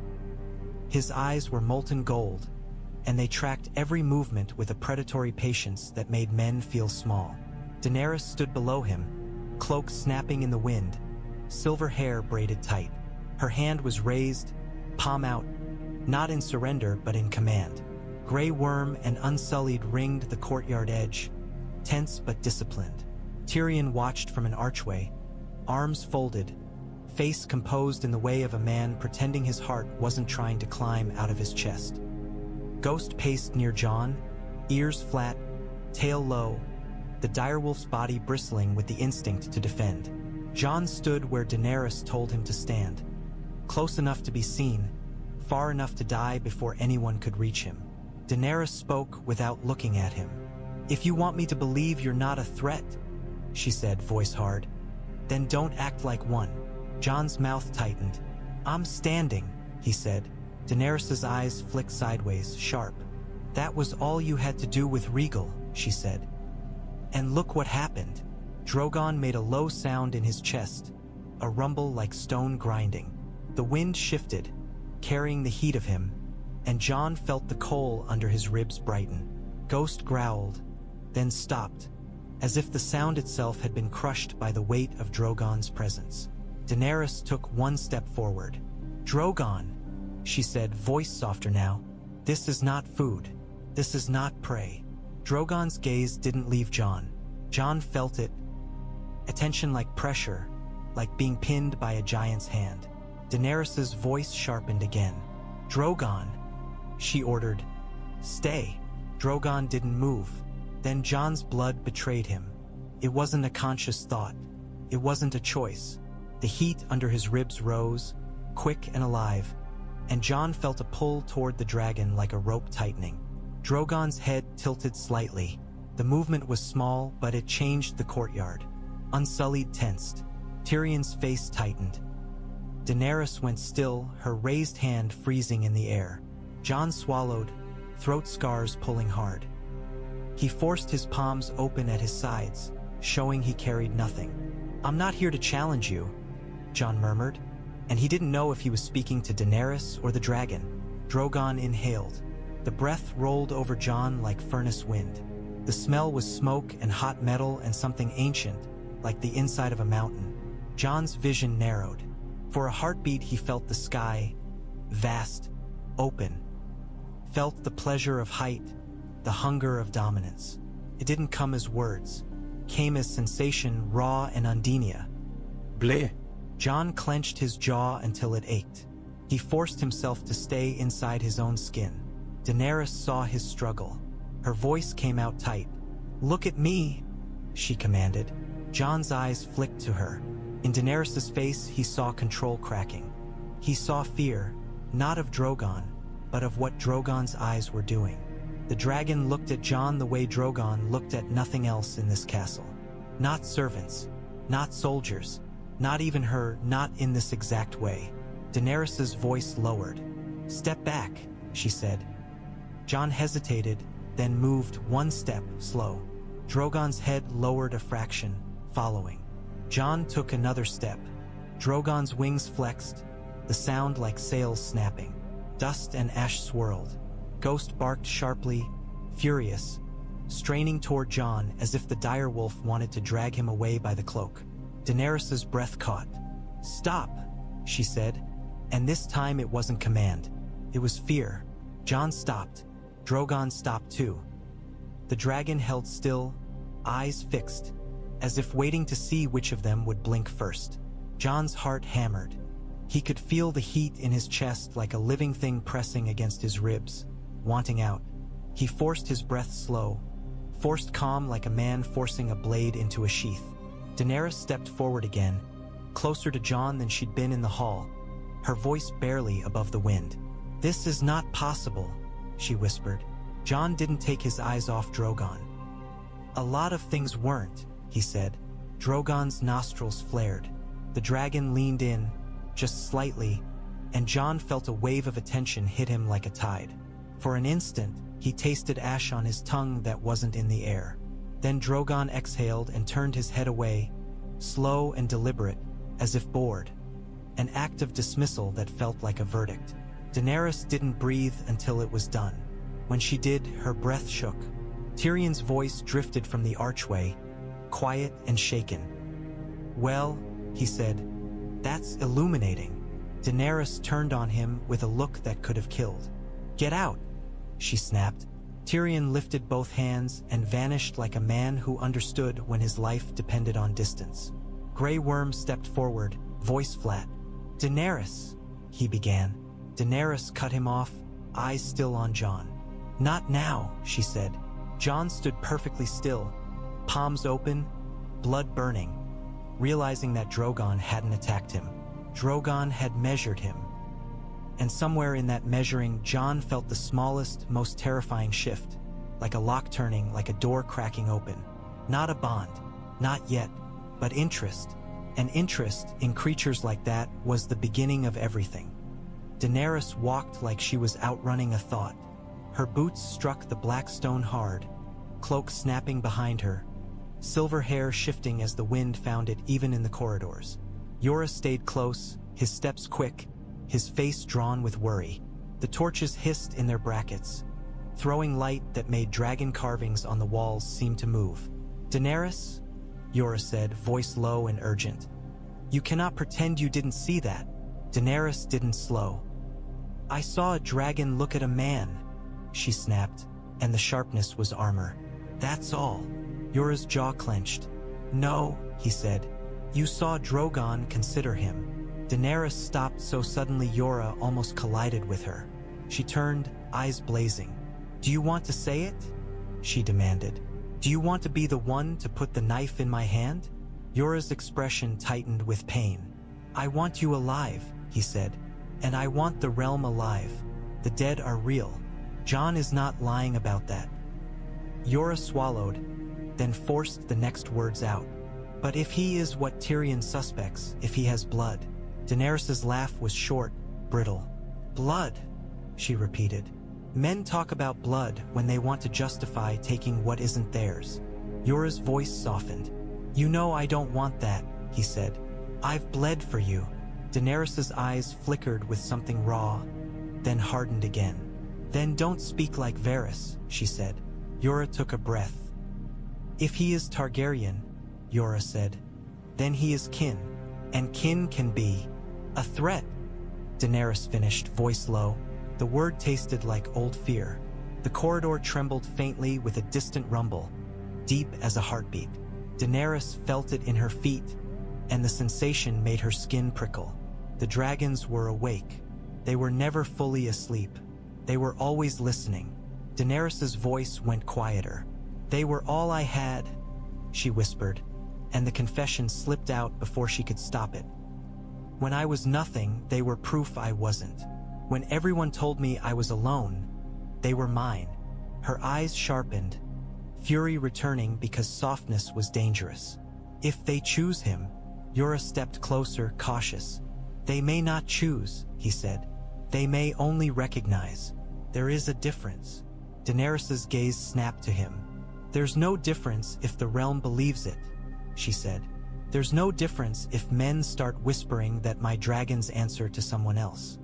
His eyes were molten gold, and they tracked every movement with a predatory patience that made men feel small. Daenerys stood below him, cloak snapping in the wind, silver hair braided tight. Her hand was raised, palm out, not in surrender but in command. Grey Worm and Unsullied ringed the courtyard edge, tense but disciplined. Tyrion watched from an archway, arms folded, face composed in the way of a man pretending his heart wasn't trying to climb out of his chest. Ghost paced near Jon, ears flat, tail low, the direwolf's body bristling with the instinct to defend. Jon stood where Daenerys told him to stand, close enough to be seen, far enough to die before anyone could reach him. Daenerys spoke without looking at him. "If you want me to believe you're not a threat," she said, voice hard, "then don't act like one." Jon's mouth tightened. "I'm standing," he said. Daenerys's eyes flicked sideways, sharp. "That was all you had to do with Rhaegal," she said. "And look what happened." Drogon made a low sound in his chest, a rumble like stone grinding. The wind shifted, carrying the heat of him, and Jon felt the coal under his ribs brighten. Ghost growled, then stopped, as if the sound itself had been crushed by the weight of Drogon's presence. Daenerys took one step forward. "Drogon," she said, voice softer now, "this is not food. This is not prey." Drogon's gaze didn't leave Jon. Jon felt it. Attention like pressure, like being pinned by a giant's hand. Daenerys's voice sharpened again. "Drogon," she ordered. "Stay." Drogon didn't move. Then Jon's blood betrayed him. It wasn't a conscious thought. It wasn't a choice. The heat under his ribs rose, quick and alive, and Jon felt a pull toward the dragon like a rope tightening. Drogon's head tilted slightly. The movement was small, but it changed the courtyard. Unsullied tensed. Tyrion's face tightened. Daenerys went still, her raised hand freezing in the air. Jon swallowed, throat scars pulling hard. He forced his palms open at his sides, showing he carried nothing. "I'm not here to challenge you," Jon murmured, and he didn't know if he was speaking to Daenerys or the dragon. Drogon inhaled. The breath rolled over Jon like furnace wind. The smell was smoke and hot metal and something ancient, like the inside of a mountain. Jon's vision narrowed. For a heartbeat he felt the sky, vast, open. Felt the pleasure of height, the hunger of dominance. It didn't come as words. It came as sensation, raw and undenia. Bleh. Jon clenched his jaw until it ached. He forced himself to stay inside his own skin. Daenerys saw his struggle. Her voice came out tight. "Look at me," she commanded. Jon's eyes flicked to her. In Daenerys' face, he saw control cracking. He saw fear, not of Drogon, but of what Drogon's eyes were doing. The dragon looked at Jon the way Drogon looked at nothing else in this castle. Not servants, not soldiers, not even her, not in this exact way. Daenerys' voice lowered. "Step back," she said. Jon hesitated, then moved one step, slow. Drogon's head lowered a fraction, following. Jon took another step. Drogon's wings flexed, the sound like sails snapping. Dust and ash swirled. Ghost barked sharply, furious, straining toward Jon as if the direwolf wanted to drag him away by the cloak. Daenerys' breath caught. "Stop," she said, and this time it wasn't command. It was fear. Jon stopped. Drogon stopped too. The dragon held still, eyes fixed, as if waiting to see which of them would blink first. Jon's heart hammered. He could feel the heat in his chest like a living thing pressing against his ribs, wanting out. He forced his breath slow, forced calm like a man forcing a blade into a sheath. Daenerys stepped forward again, closer to Jon than she'd been in the hall, her voice barely above the wind. "This is not possible," she whispered. Jon didn't take his eyes off Drogon. "A lot of things weren't," he said. Drogon's nostrils flared. The dragon leaned in, just slightly, and Jon felt a wave of attention hit him like a tide. For an instant, he tasted ash on his tongue that wasn't in the air. Then Drogon exhaled and turned his head away, slow and deliberate, as if bored. An act of dismissal that felt like a verdict. Daenerys didn't breathe until it was done. When she did, her breath shook. Tyrion's voice drifted from the archway, quiet and shaken. "Well," he said, "that's illuminating." Daenerys turned on him with a look that could have killed. "Get out," she snapped. Tyrion lifted both hands and vanished like a man who understood when his life depended on distance. Grey Worm stepped forward, voice flat. "Daenerys," he began. Daenerys cut him off, eyes still on Jon. "Not now," she said. Jon stood perfectly still, palms open, blood burning, realizing that Drogon hadn't attacked him. Drogon had measured him. And somewhere in that measuring, Jon felt the smallest, most terrifying shift, like a lock turning, like a door cracking open. Not a bond, not yet, but interest. And interest in creatures like that was the beginning of everything. Daenerys walked like she was outrunning a thought. Her boots struck the black stone hard, cloak snapping behind her, silver hair shifting as the wind found it even in the corridors. Jorah stayed close, his steps quick, his face drawn with worry. The torches hissed in their brackets, throwing light that made dragon carvings on the walls seem to move. "Daenerys," Jorah said, voice low and urgent. "You cannot pretend you didn't see that." Daenerys didn't slow. "I saw a dragon look at a man," she snapped, and the sharpness was armor. "That's all." Jorah's jaw clenched. "No," he said. "You saw Drogon consider him." Daenerys stopped so suddenly Jorah almost collided with her. She turned, eyes blazing. "Do you want to say it?" she demanded. "Do you want to be the one to put the knife in my hand?" Jorah's expression tightened with pain. "I want you alive," he said. "And I want the realm alive. The dead are real. Jon is not lying about that." Jorah swallowed, then forced the next words out. "But if he is what Tyrion suspects, if he has blood." Daenerys' laugh was short, brittle. "Blood," she repeated. "Men talk about blood when they want to justify taking what isn't theirs." Jorah's voice softened. "You know I don't want that," he said. "I've bled for you." Daenerys' eyes flickered with something raw, then hardened again. "Then don't speak like Varys," she said. Jorah took a breath. "If he is Targaryen," Jorah said, "then he is kin, and kin can be a threat." Daenerys finished, voice low. The word tasted like old fear. The corridor trembled faintly with a distant rumble. deep as a heartbeat. Daenerys felt it in her feet, and the sensation made her skin prickle. The dragons were awake. They were never fully asleep. They were always listening. Daenerys's voice went quieter. "They were all I had," she whispered, and the confession slipped out before she could stop it. "When I was nothing, they were proof I wasn't. When everyone told me I was alone, they were mine." Her eyes sharpened, fury returning because softness was dangerous. "If they choose him," Yura stepped closer, cautious. "They may not choose," he said. "They may only recognize. There is a difference." Daenerys's gaze snapped to him. "There's no difference if the realm believes it," she said. "There's no difference if men start whispering that my dragons answer to someone else."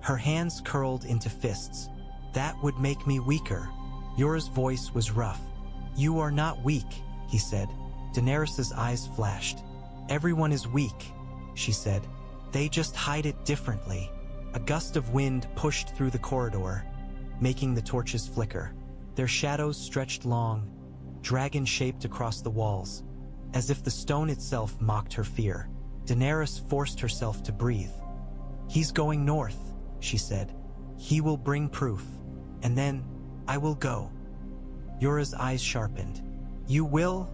Her hands curled into fists. "That would make me weaker." Yura's voice was rough. "You are not weak," he said. Daenerys's eyes flashed. "Everyone is weak," she said. "They just hide it differently." A gust of wind pushed through the corridor, making the torches flicker. Their shadows stretched long, dragon-shaped across the walls, as if the stone itself mocked her fear. Daenerys forced herself to breathe. "He's going north," she said. "He will bring proof, and then I will go." Yura's eyes sharpened. "You will?"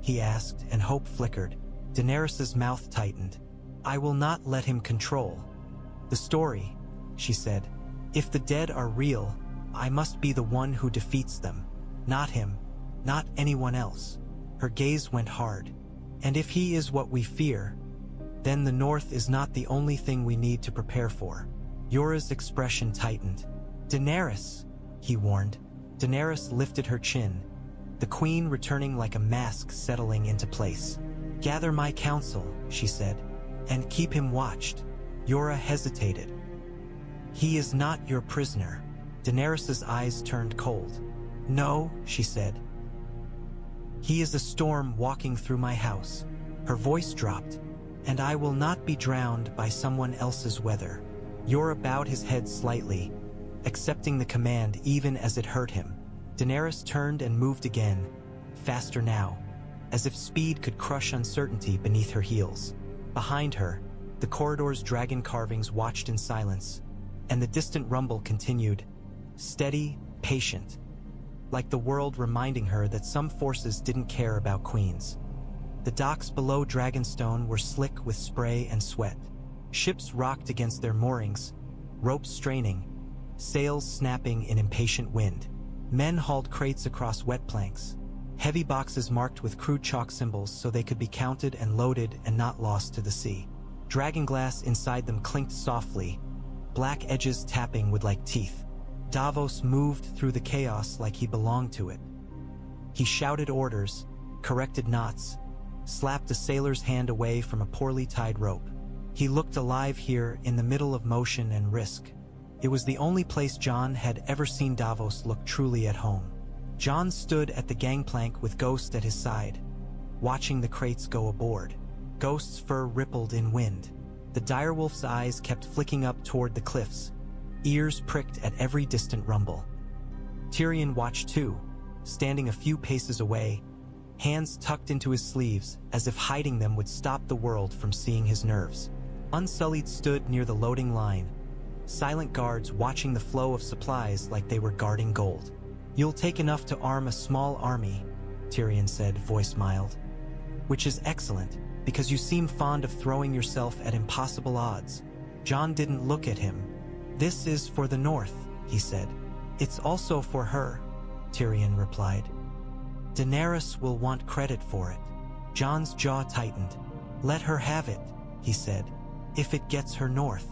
he asked, and hope flickered. Daenerys's mouth tightened. "I will not let him control the story," she said. "If the dead are real, I must be the one who defeats them. Not him, not anyone else." Her gaze went hard. "And if he is what we fear, then the North is not the only thing we need to prepare for." Yura's expression tightened. "Daenerys," he warned. Daenerys lifted her chin, the queen returning like a mask settling into place. "Gather my council," she said, "and keep him watched." Yura hesitated. "He is not your prisoner." Daenerys's eyes turned cold. "No," she said. "He is a storm walking through my house." Her voice dropped. "And I will not be drowned by someone else's weather." Yura bowed his head slightly, accepting the command even as it hurt him. Daenerys turned and moved again, faster now, as if speed could crush uncertainty beneath her heels. Behind her, the corridor's dragon carvings watched in silence, and the distant rumble continued, steady, patient, like the world reminding her that some forces didn't care about queens. The docks below Dragonstone were slick with spray and sweat. Ships rocked against their moorings, ropes straining, sails snapping in impatient wind. Men hauled crates across wet planks, heavy boxes marked with crude chalk symbols so they could be counted and loaded and not lost to the sea. Dragonglass inside them clinked softly, black edges tapping with like teeth. Davos moved through the chaos like he belonged to it. He shouted orders, corrected knots, slapped a sailor's hand away from a poorly tied rope. He looked alive here in the middle of motion and risk. It was the only place Jon had ever seen Davos look truly at home. Jon stood at the gangplank with Ghost at his side, watching the crates go aboard. Ghost's fur rippled in wind. The direwolf's eyes kept flicking up toward the cliffs, ears pricked at every distant rumble. Tyrion watched too, standing a few paces away, hands tucked into his sleeves as if hiding them would stop the world from seeing his nerves. Unsullied stood near the loading line, silent guards watching the flow of supplies like they were guarding gold. "You'll take enough to arm a small army," Tyrion said, voice mild. "Which is excellent, because you seem fond of throwing yourself at impossible odds." Jon didn't look at him. "This is for the North," he said. "It's also for her," Tyrion replied. "Daenerys will want credit for it." Jon's jaw tightened. "Let her have it," he said, "if it gets her north."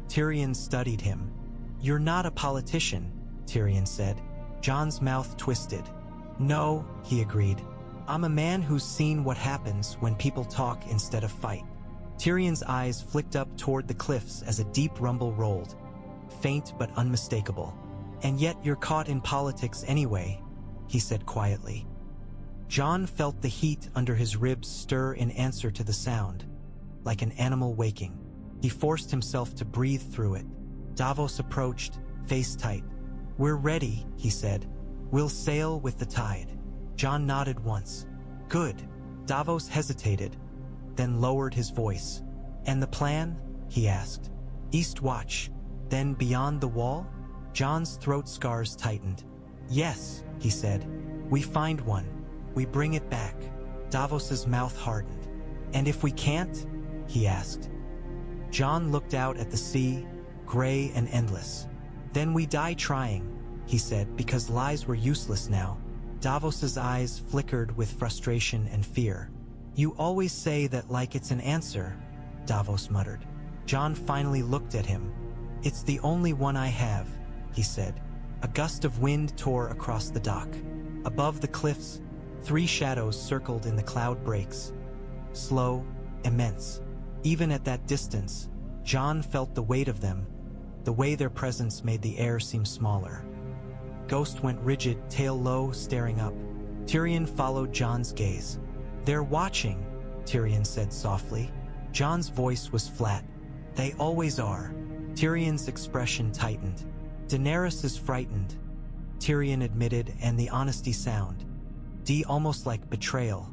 Tyrion studied him. "You're not a politician," Tyrion said. Jon's mouth twisted. "No," he agreed. "I'm a man who's seen what happens when people talk instead of fight." Tyrion's eyes flicked up toward the cliffs as a deep rumble rolled, faint but unmistakable. "And yet you're caught in politics anyway," he said quietly. Jon felt the heat under his ribs stir in answer to the sound, like an animal waking. He forced himself to breathe through it. Davos approached, face tight. "We're ready," he said. "We'll sail with the tide." Jon nodded once. Good. Davos hesitated, then lowered his voice. And the plan? He asked. Eastwatch, then beyond the wall? Jon's throat scars tightened. Yes, he said. We find one. We bring it back. Davos's mouth hardened. And if we can't? He asked. Jon looked out at the sea, gray and endless. Then we die trying, he said, because lies were useless now. Davos's eyes flickered with frustration and fear. You always say that like it's an answer, Davos muttered. Jon finally looked at him. It's the only one I have, he said. A gust of wind tore across the dock. Above the cliffs, 3 shadows circled in the cloud breaks. Slow, immense. Even at that distance, Jon felt the weight of them, the way their presence made the air seem smaller. Ghost went rigid, tail low, staring up. Tyrion followed Jon's gaze. They're watching, Tyrion said softly. Jon's voice was flat. They always are. Tyrion's expression tightened. Daenerys is frightened, Tyrion admitted, and the honesty sound. Almost like betrayal.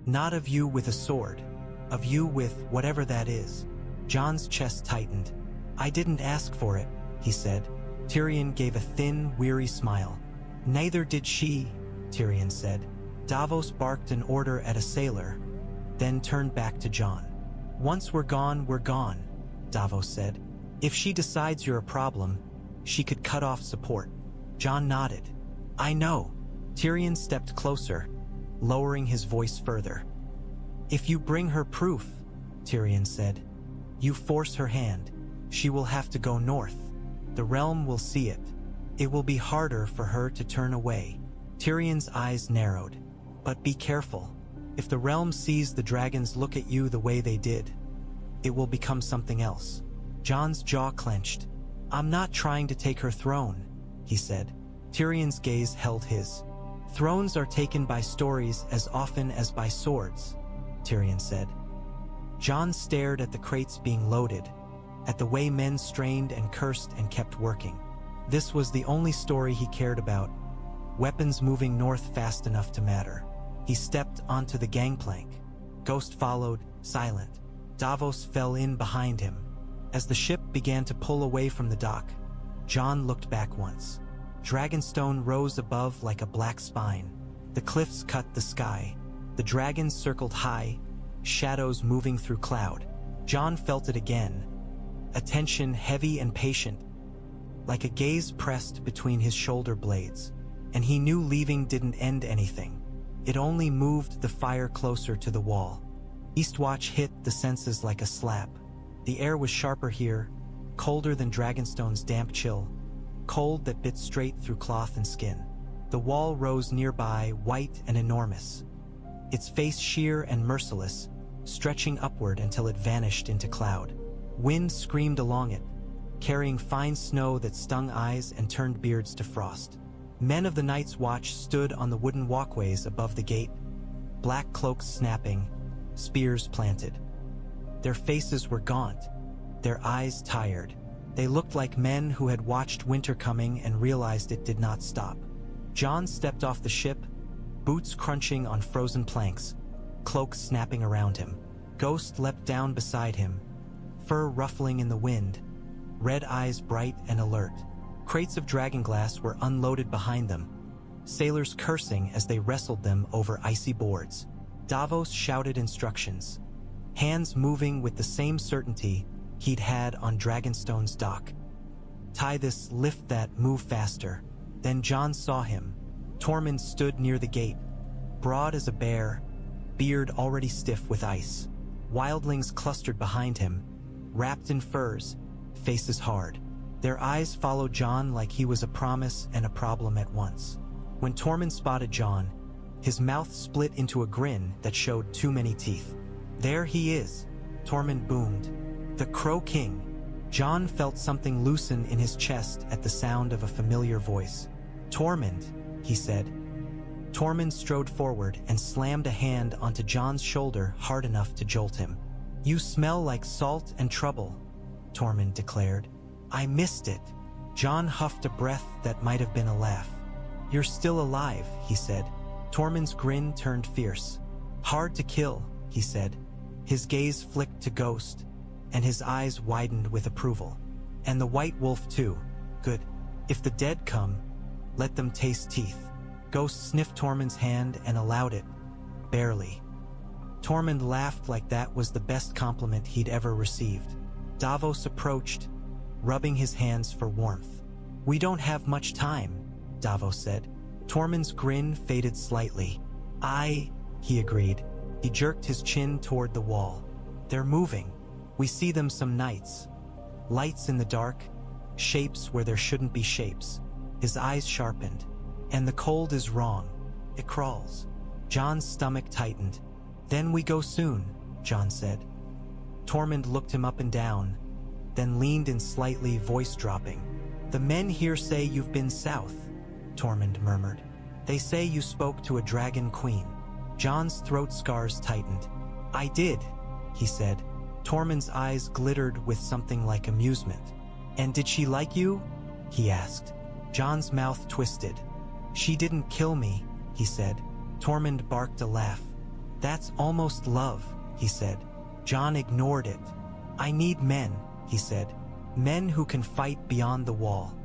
Not of you with a sword. Of you with whatever that is. Jon's chest tightened. I didn't ask for it, he said. Tyrion gave a thin, weary smile. Neither did she, Tyrion said. Davos barked an order at a sailor, then turned back to Jon. Once we're gone, Davos said. If she decides you're a problem, she could cut off support. Jon nodded. I know. Tyrion stepped closer, lowering his voice further. If you bring her proof, Tyrion said, you force her hand, she will have to go north. The realm will see it. It will be harder for her to turn away. Tyrion's eyes narrowed. But be careful. If the realm sees the dragons look at you the way they did, it will become something else. Jon's jaw clenched. I'm not trying to take her throne, he said. Tyrion's gaze held his. Thrones are taken by stories as often as by swords, Tyrion said. Jon stared at the crates being loaded, at the way men strained and cursed and kept working. This was the only story he cared about, weapons moving north fast enough to matter. He stepped onto the gangplank. Ghost followed, silent. Davos fell in behind him. As the ship began to pull away from the dock, Jon looked back once. Dragonstone rose above like a black spine. The cliffs cut the sky. The dragons circled high, shadows moving through cloud. Jon felt it again. A tension heavy and patient, like a gaze pressed between his shoulder blades. And he knew leaving didn't end anything. It only moved the fire closer to the wall. Eastwatch hit the senses like a slap. The air was sharper here, colder than Dragonstone's damp chill. Cold that bit straight through cloth and skin. The wall rose nearby, white and enormous. Its face sheer and merciless, stretching upward until it vanished into cloud. Wind screamed along it, carrying fine snow that stung eyes and turned beards to frost. Men of the Night's Watch stood on the wooden walkways above the gate, black cloaks snapping, spears planted. Their faces were gaunt, their eyes tired. They looked like men who had watched winter coming and realized it did not stop. Jon stepped off the ship, boots crunching on frozen planks, cloak snapping around him. Ghost leapt down beside him, fur ruffling in the wind, red eyes bright and alert. Crates of Dragonglass were unloaded behind them, sailors cursing as they wrestled them over icy boards. Davos shouted instructions, hands moving with the same certainty he'd had on Dragonstone's dock. Tie this, lift that, move faster. Then Jon saw him. Tormund stood near the gate, broad as a bear, beard already stiff with ice. Wildlings clustered behind him, wrapped in furs, faces hard. Their eyes followed Jon like he was a promise and a problem at once. When Tormund spotted Jon, his mouth split into a grin that showed too many teeth. There he is, Tormund boomed. The Crow King. Jon felt something loosen in his chest at the sound of a familiar voice. Tormund, he said. Tormund strode forward and slammed a hand onto Jon's shoulder hard enough to jolt him. You smell like salt and trouble, Tormund declared. I missed it. Jon huffed a breath that might have been a laugh. You're still alive, he said. Tormund's grin turned fierce. Hard to kill, he said. His gaze flicked to Ghost, and his eyes widened with approval. And the White Wolf too. Good. If the dead come, let them taste teeth. Ghost sniffed Tormund's hand and allowed it. Barely. Tormund laughed like that was the best compliment he'd ever received. Davos approached, rubbing his hands for warmth. We don't have much time, Davos said. Tormund's grin faded slightly. He agreed. He jerked his chin toward the wall. They're moving. We see them some nights. Lights in the dark, shapes where there shouldn't be shapes. His eyes sharpened. And the cold is wrong. It crawls. Jon's stomach tightened. Then we go soon, Jon said. Tormund looked him up and down, then leaned in slightly, voice dropping. The men here say you've been south, Tormund murmured. They say you spoke to a dragon queen. Jon's throat scars tightened. I did, he said. Tormund's eyes glittered with something like amusement. And did she like you? He asked. Jon's mouth twisted. She didn't kill me, he said. Tormund barked a laugh. That's almost love, he said. Jon ignored it. I need men, he said. Men who can fight beyond the wall.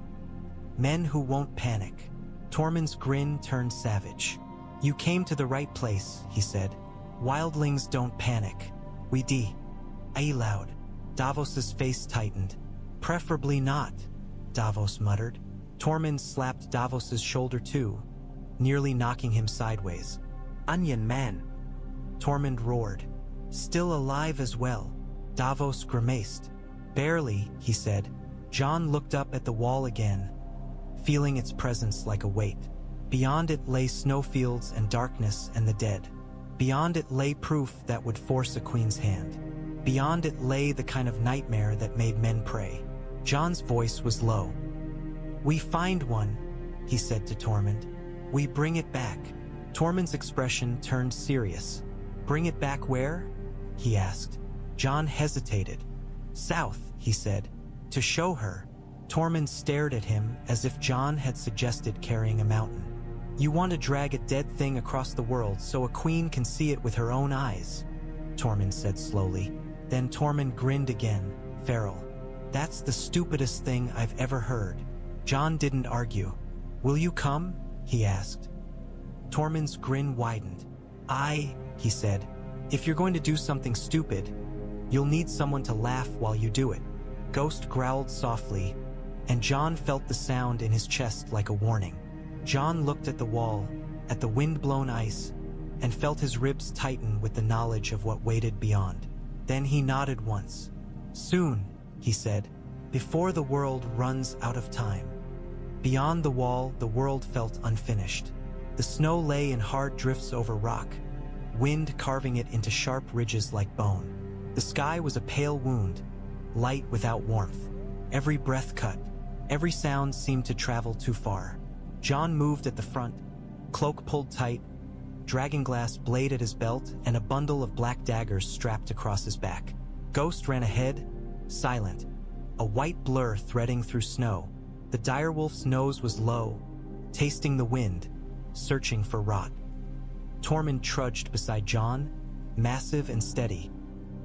Men who won't panic. Tormund's grin turned savage. You came to the right place, he said. Wildlings don't panic. We aloud. Davos's face tightened. Preferably not, Davos muttered. Tormund slapped Davos's shoulder too, nearly knocking him sideways. Onion man, Tormund roared. Still alive as well. Davos grimaced. Barely, he said. Jon looked up at the wall again, feeling its presence like a weight. Beyond it lay snowfields and darkness and the dead. Beyond it lay proof that would force a queen's hand. Beyond it lay the kind of nightmare that made men pray. Jon's voice was low. We find one, he said to Tormund. We bring it back. Tormund's expression turned serious. Bring it back where? He asked. Jon hesitated. South, he said. To show her. Tormund stared at him as if Jon had suggested carrying a mountain. You want to drag a dead thing across the world so a queen can see it with her own eyes, Tormund said slowly. Then Tormund grinned again. Feral. That's the stupidest thing I've ever heard. Jon didn't argue. Will you come? He asked. Tormund's grin widened. He said. If you're going to do something stupid, you'll need someone to laugh while you do it. Ghost growled softly, and Jon felt the sound in his chest like a warning. Jon looked at the wall, at the wind-blown ice, and felt his ribs tighten with the knowledge of what waited beyond. Then he nodded once. Soon, he said, before the world runs out of time. Beyond the wall, the world felt unfinished. The snow lay in hard drifts over rock, wind carving it into sharp ridges like bone. The sky was a pale wound, light without warmth. Every breath cut, every sound seemed to travel too far. Jon moved at the front, cloak pulled tight, Dragonglass blade at his belt, and a bundle of black daggers strapped across his back. Ghost ran ahead, silent, a white blur threading through snow. The direwolf's nose was low, tasting the wind, searching for rot. Tormund trudged beside Jon, massive and steady,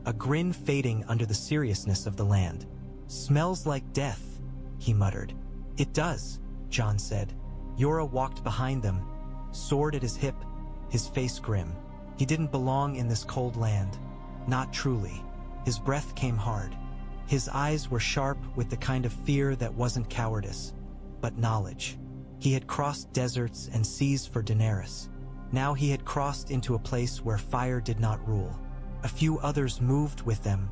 a grin fading under the seriousness of the land. Smells like death, he muttered. It does, Jon said. Yora walked behind them, sword at his hip, his face grim. He didn't belong in this cold land. Not truly. His breath came hard. His eyes were sharp with the kind of fear that wasn't cowardice, but knowledge. He had crossed deserts and seas for Daenerys. Now he had crossed into a place where fire did not rule. A few others moved with them.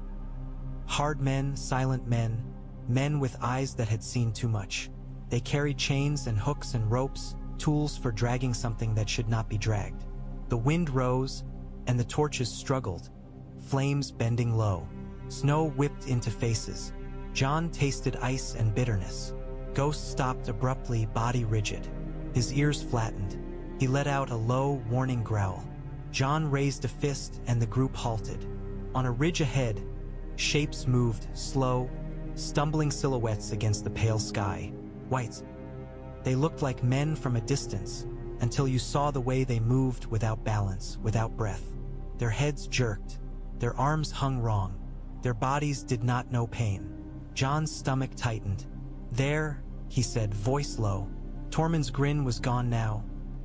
Hard men, silent men, men with eyes that had seen too much. They carried chains and hooks and ropes, tools for dragging something that should not be dragged. The wind rose, and the torches struggled, flames bending low. Snow whipped into faces. Jon tasted ice and bitterness. Ghost stopped abruptly, body rigid. His ears flattened. He let out a low, warning growl. Jon raised a fist and the group halted. On a ridge ahead, shapes moved, slow, stumbling silhouettes against the pale sky. White. They looked like men from a distance, until you saw the way they moved without balance, without breath. Their heads jerked, their arms hung wrong, their bodies did not know pain. Jon's stomach tightened. "There," he said, voice low. Tormund's grin was gone now,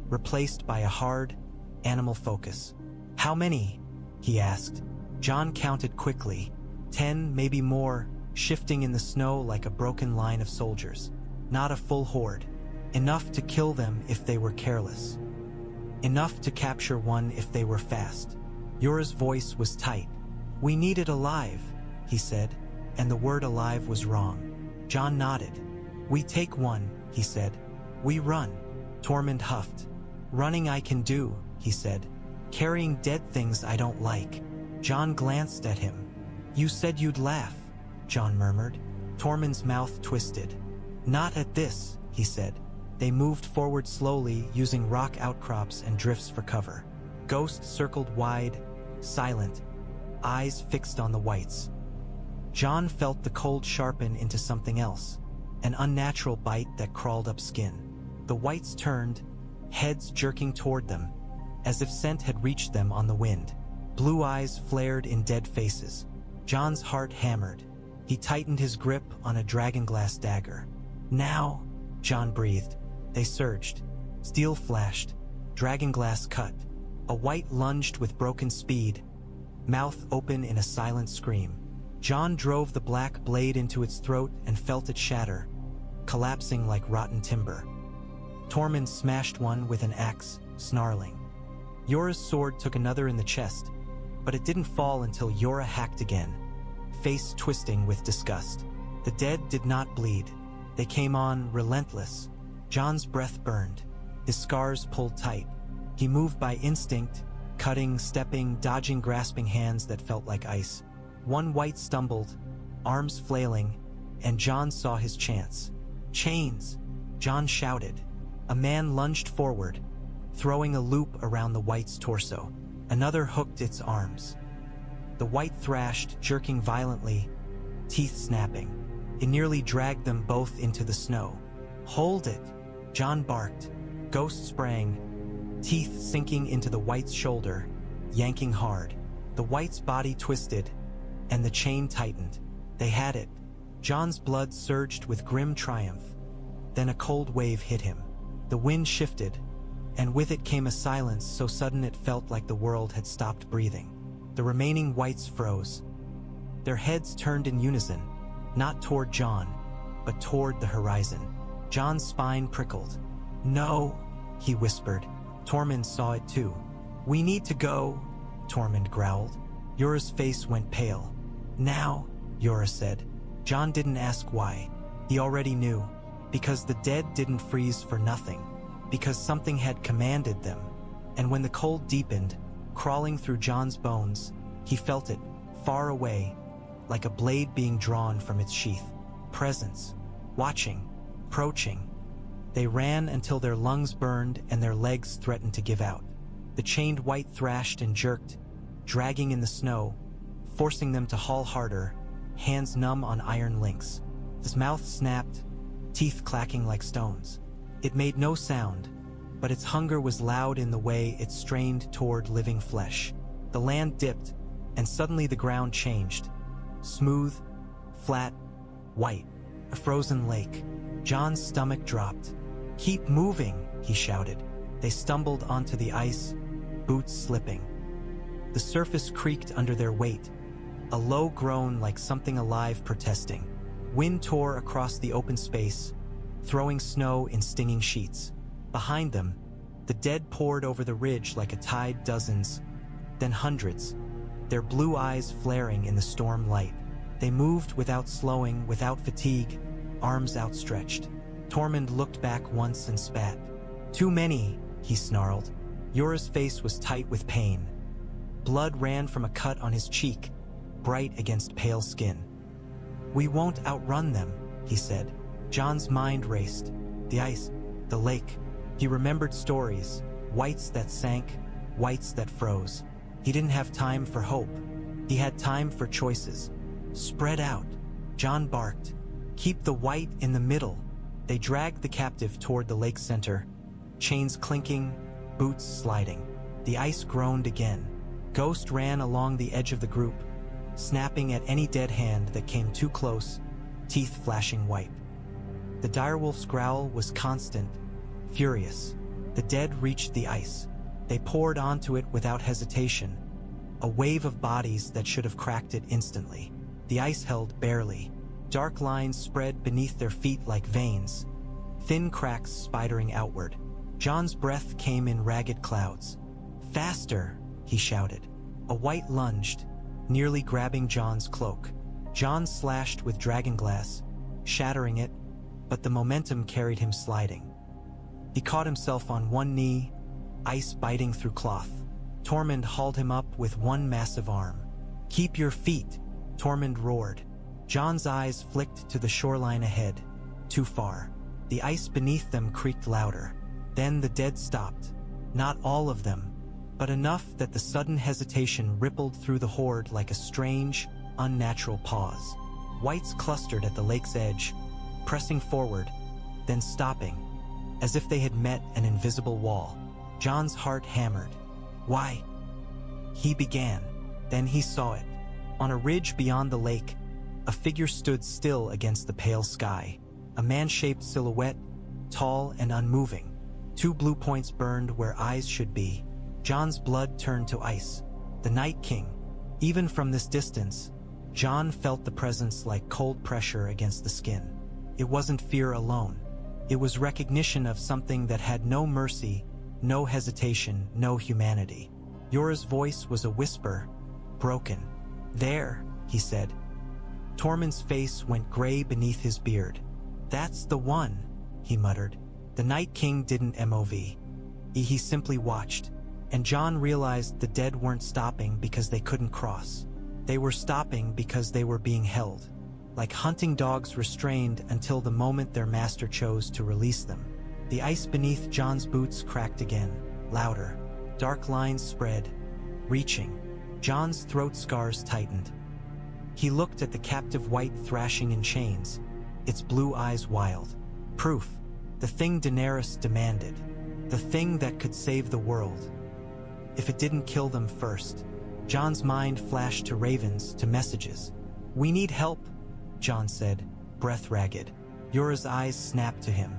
replaced by a hard, animal focus. "How many?" he asked. Jon counted quickly. 10, maybe more, shifting in the snow like a broken line of soldiers. Not a full horde. Enough to kill them if they were careless. Enough to capture one if they were fast. Yora's voice was tight. "We need it alive," he said, and the word alive was wrong. Jon nodded. "We take one," he said. "We run." Tormund huffed. "Running I can do," he said. "Carrying dead things I don't like." Jon glanced at him. "You said you'd laugh," Jon murmured. Tormund's mouth twisted. "Not at this," he said. They moved forward slowly, using rock outcrops and drifts for cover. Ghost circled wide, silent, eyes fixed on the Wights. Jon felt the cold sharpen into something else, an unnatural bite that crawled up skin. The Wights turned, heads jerking toward them, as if scent had reached them on the wind. Blue eyes flared in dead faces. Jon's heart hammered. He tightened his grip on a Dragonglass dagger. "Now," Jon breathed. They surged. Steel flashed. Dragonglass cut. A Wight lunged with broken speed, mouth open in a silent scream. Jon drove the black blade into its throat and felt it shatter, collapsing like rotten timber. Tormund smashed one with an axe, snarling. Yora's sword took another in the chest, but it didn't fall until Yora hacked again, face twisting with disgust. The dead did not bleed. They came on, relentless. Jon's breath burned. His scars pulled tight. He moved by instinct, cutting, stepping, dodging grasping hands that felt like ice. One Wight stumbled, arms flailing, and Jon saw his chance. "Chains!" Jon shouted. A man lunged forward, throwing a loop around the Wight's torso. Another hooked its arms. The Wight thrashed, jerking violently, teeth snapping. It nearly dragged them both into the snow. "Hold it!" Jon barked. Ghost sprang, teeth sinking into the Wight's shoulder, yanking hard. The Wight's body twisted, and the chain tightened. They had it. Jon's blood surged with grim triumph. Then a cold wave hit him. The wind shifted, and with it came a silence so sudden it felt like the world had stopped breathing. The remaining Wights froze. Their heads turned in unison, not toward Jon, but toward the horizon. Jon's spine prickled. "No," he whispered. Tormund saw it too. "We need to go," Tormund growled. Yora's face went pale. "Now," Yora said. Jon didn't ask why. He already knew. Because the dead didn't freeze for nothing. Because something had commanded them. And when the cold deepened, crawling through Jon's bones, he felt it, far away, like a blade being drawn from its sheath. Presence. Watching. Approaching. They ran until their lungs burned and their legs threatened to give out. The chained Wight thrashed and jerked, dragging in the snow, forcing them to haul harder, hands numb on iron links. His mouth snapped, teeth clacking like stones. It made no sound, but its hunger was loud in the way it strained toward living flesh. The land dipped, and suddenly the ground changed. Smooth, flat, white, a frozen lake. Jon's stomach dropped. "Keep moving," he shouted. They stumbled onto the ice, boots slipping. The surface creaked under their weight, a low groan like something alive protesting. Wind tore across the open space, throwing snow in stinging sheets. Behind them, the dead poured over the ridge like a tide, dozens, then hundreds, their blue eyes flaring in the storm light. They moved without slowing, without fatigue, arms outstretched. Tormund looked back once and spat. "Too many," he snarled. Yora's face was tight with pain. Blood ran from a cut on his cheek, bright against pale skin. "We won't outrun them," he said. Jon's mind raced. The ice, the lake. He remembered stories, Wights that sank, Wights that froze. He didn't have time for hope. He had time for choices. "Spread out," Jon barked. "Keep the Wight in the middle." They dragged the captive toward the lake center, chains clinking, boots sliding. The ice groaned again. Ghost ran along the edge of the group, snapping at any dead hand that came too close, teeth flashing white. The direwolf's growl was constant, furious. The dead reached the ice. They poured onto it without hesitation, a wave of bodies that should have cracked it instantly. The ice held barely. Dark lines spread beneath their feet like veins, thin cracks spidering outward. Jon's breath came in ragged clouds. "Faster!" he shouted. A Wight lunged, nearly grabbing Jon's cloak. Jon slashed with Dragonglass, shattering it, but the momentum carried him sliding. He caught himself on one knee, ice biting through cloth. Tormund hauled him up with one massive arm. "Keep your feet!" Tormund roared. Jon's eyes flicked to the shoreline ahead. Too far. The ice beneath them creaked louder. Then the dead stopped. Not all of them, but enough that the sudden hesitation rippled through the horde like a strange, unnatural pause. Wights clustered at the lake's edge, pressing forward, then stopping, as if they had met an invisible wall. Jon's heart hammered. "Why?" He began. Then he saw it. On a ridge beyond the lake, a figure stood still against the pale sky. A man-shaped silhouette, tall and unmoving. 2 blue points burned where eyes should be. Jon's blood turned to ice. The Night King. Even from this distance, Jon felt the presence like cold pressure against the skin. It wasn't fear alone. It was recognition of something that had no mercy, no hesitation, no humanity. Yora's voice was a whisper, broken. "There," he said. Tormund's face went gray beneath his beard. "That's the one," he muttered. The Night King didn't move. He simply watched, and Jon realized the dead weren't stopping because they couldn't cross. They were stopping because they were being held, like hunting dogs restrained until the moment their master chose to release them. The ice beneath Jon's boots cracked again, louder. Dark lines spread, reaching. Jon's throat scars tightened. He looked at the captive Wight thrashing in chains, its blue eyes wild. Proof. The thing Daenerys demanded. The thing that could save the world. If it didn't kill them first. Jon's mind flashed to ravens, to messages. "We need help," Jon said, breath ragged. Yora's eyes snapped to him.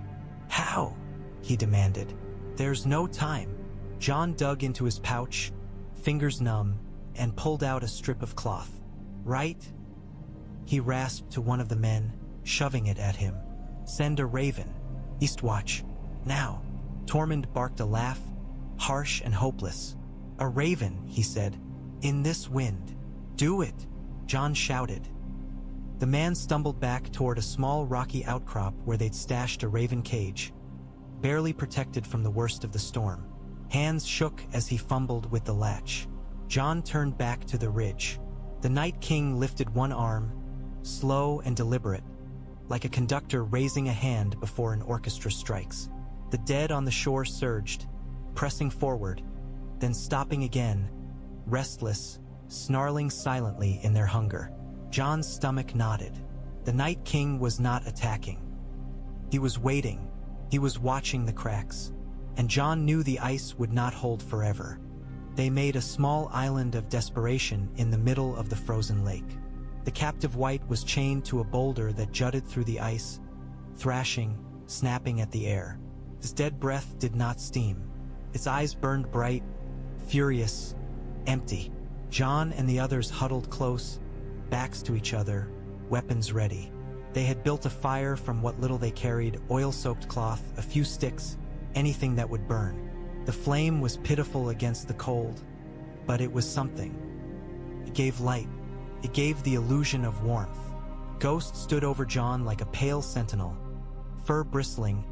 "How?" he demanded. "There's no time." Jon dug into his pouch, fingers numb, and pulled out a strip of cloth. "Right?" He rasped to one of the men, shoving it at him. "Send a raven. Eastwatch. Now." Tormund barked a laugh, harsh and hopeless. "A raven," he said. "In this wind." "Do it," Jon shouted. The man stumbled back toward a small rocky outcrop where they'd stashed a raven cage, barely protected from the worst of the storm. Hands shook as he fumbled with the latch. Jon turned back to the ridge. The Night King lifted one arm, slow and deliberate, like a conductor raising a hand before an orchestra strikes. The dead on the shore surged, pressing forward, then stopping again, restless, snarling silently in their hunger. Jon's stomach knotted. The Night King was not attacking. He was waiting. He was watching the cracks. And Jon knew the ice would not hold forever. They made a small island of desperation in the middle of the frozen lake. The captive Wight was chained to a boulder that jutted through the ice, thrashing, snapping at the air. His dead breath did not steam. Its eyes burned bright, furious, empty. Jon and the others huddled close, backs to each other, weapons ready. They had built a fire from what little they carried, oil-soaked cloth, a few sticks, anything that would burn. The flame was pitiful against the cold, but it was something. It gave light. It gave the illusion of warmth. Ghost stood over Jon like a pale sentinel, fur bristling,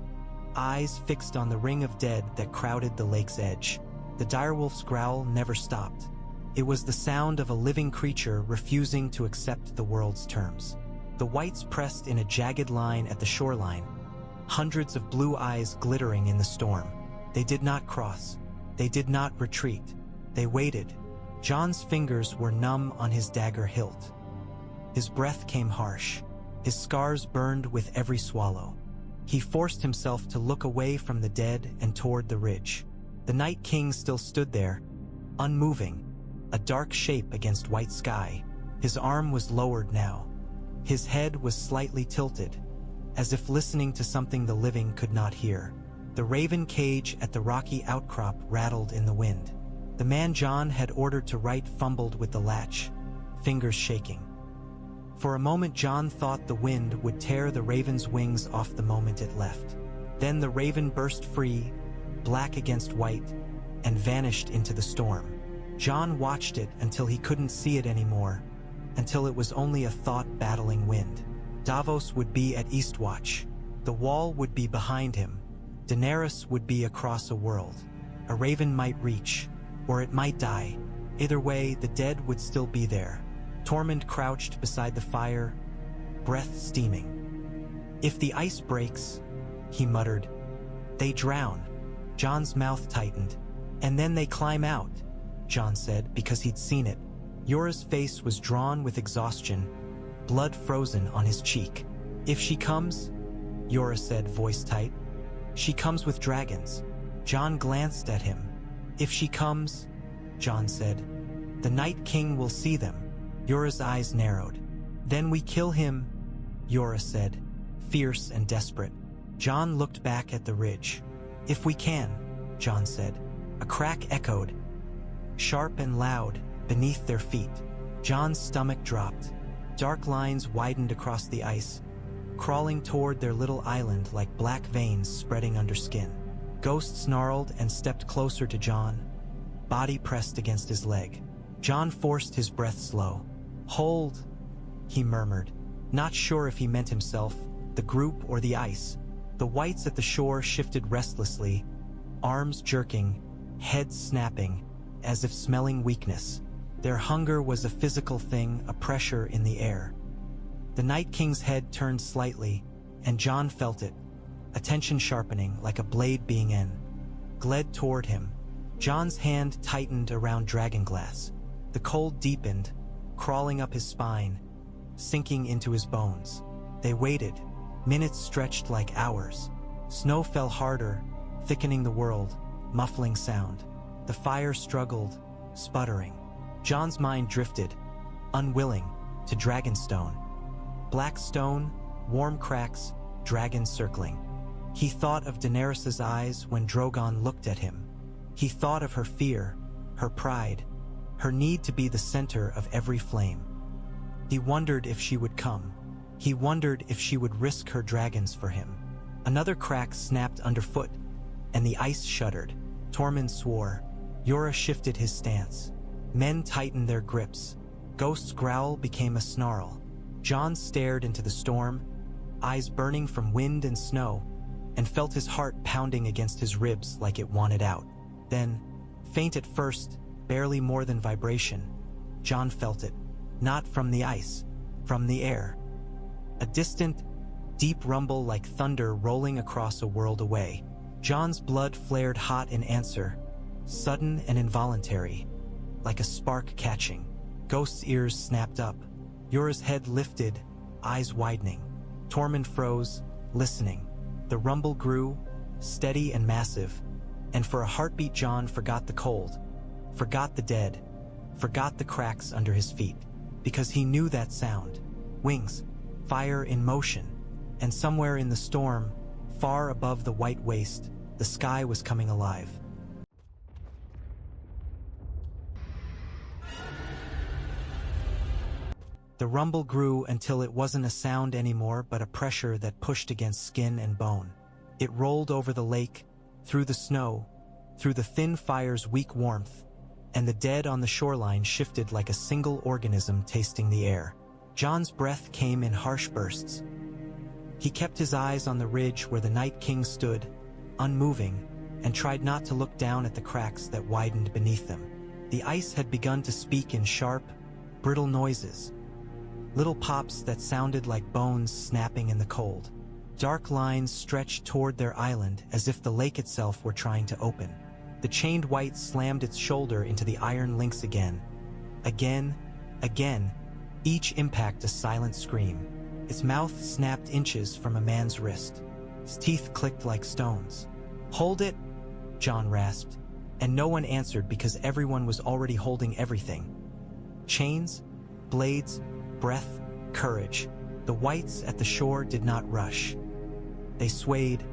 eyes fixed on the ring of dead that crowded the lake's edge. The direwolf's growl never stopped. It was the sound of a living creature refusing to accept the world's terms. The Wights pressed in a jagged line at the shoreline, hundreds of blue eyes glittering in the storm. They did not cross. They did not retreat. They waited. Jon's fingers were numb on his dagger hilt. His breath came harsh. His scars burned with every swallow. He forced himself to look away from the dead and toward the ridge. The Night King still stood there, unmoving, a dark shape against white sky. His arm was lowered now. His head was slightly tilted, as if listening to something the living could not hear. The raven cage at the rocky outcrop rattled in the wind. The man Jon had ordered to write fumbled with the latch, fingers shaking. For a moment Jon thought the wind would tear the raven's wings off the moment it left. Then the raven burst free, black against white, and vanished into the storm. Jon watched it until he couldn't see it anymore, until it was only a thought battling wind. Davos would be at Eastwatch. The wall would be behind him. Daenerys would be across a world. A raven might reach, or it might die. Either way, the dead would still be there. Tormund crouched beside the fire, breath steaming. "If the ice breaks," he muttered, "they drown." Jon's mouth tightened. "And then they climb out," Jon said, because he'd seen it. Yora's face was drawn with exhaustion, blood frozen on his cheek. "If she comes," Yora said, voice tight. "She comes with dragons." Jon glanced at him. "If she comes," Jon said, "the Night King will see them." Yora's eyes narrowed. "Then we kill him," Yora said, fierce and desperate. Jon looked back at the ridge. "If we can," Jon said. A crack echoed, sharp and loud, beneath their feet. Jon's stomach dropped. Dark lines widened across the ice, crawling toward their little island like black veins spreading under skin. Ghost snarled and stepped closer to Jon, body pressed against his leg. Jon forced his breath slow. "Hold," he murmured, not sure if he meant himself, the group, or the ice. The Wights at the shore shifted restlessly, arms jerking, heads snapping, as if smelling weakness. Their hunger was a physical thing, a pressure in the air. The Night King's head turned slightly, and Jon felt it, attention sharpening like a blade being gled toward him. Jon's hand tightened around Dragonglass. The cold deepened, crawling up his spine, sinking into his bones. They waited. Minutes stretched like hours. Snow fell harder, thickening the world, muffling sound. The fire struggled, sputtering. Jon's mind drifted, unwilling, to Dragonstone. Black stone, warm cracks, dragons circling. He thought of Daenerys' eyes when Drogon looked at him. He thought of her fear, her pride, her need to be the center of every flame. He wondered if she would come. He wondered if she would risk her dragons for him. Another crack snapped underfoot, and the ice shuddered. Tormund swore. Yora shifted his stance. Men tightened their grips. Ghost's growl became a snarl. Jon stared into the storm, eyes burning from wind and snow, and felt his heart pounding against his ribs like it wanted out. Then, faint at first, barely more than vibration, Jon felt it. Not from the ice, from the air. A distant, deep rumble like thunder rolling across a world away. Jon's blood flared hot in answer, sudden and involuntary, like a spark catching. Ghost's ears snapped up. Yora's head lifted, eyes widening. Tormund froze, listening. The rumble grew, steady and massive, and for a heartbeat Jon forgot the cold, forgot the dead, forgot the cracks under his feet, because he knew that sound. Wings, fire in motion, and somewhere in the storm, far above the white waste, the sky was coming alive. The rumble grew until it wasn't a sound anymore but a pressure that pushed against skin and bone. It rolled over the lake, through the snow, through the thin fire's weak warmth, and the dead on the shoreline shifted like a single organism tasting the air. Jon's breath came in harsh bursts. He kept his eyes on the ridge where the Night King stood, unmoving, and tried not to look down at the cracks that widened beneath them. The ice had begun to speak in sharp, brittle noises, little pops that sounded like bones snapping in the cold. Dark lines stretched toward their island as if the lake itself were trying to open. The chained Wight slammed its shoulder into the iron links again. Again, each impact a silent scream. Its mouth snapped inches from a man's wrist. His teeth clicked like stones. "Hold it," Jon rasped, and no one answered because everyone was already holding everything. Chains, blades, breath, courage. The Wights at the shore did not rush. They swayed,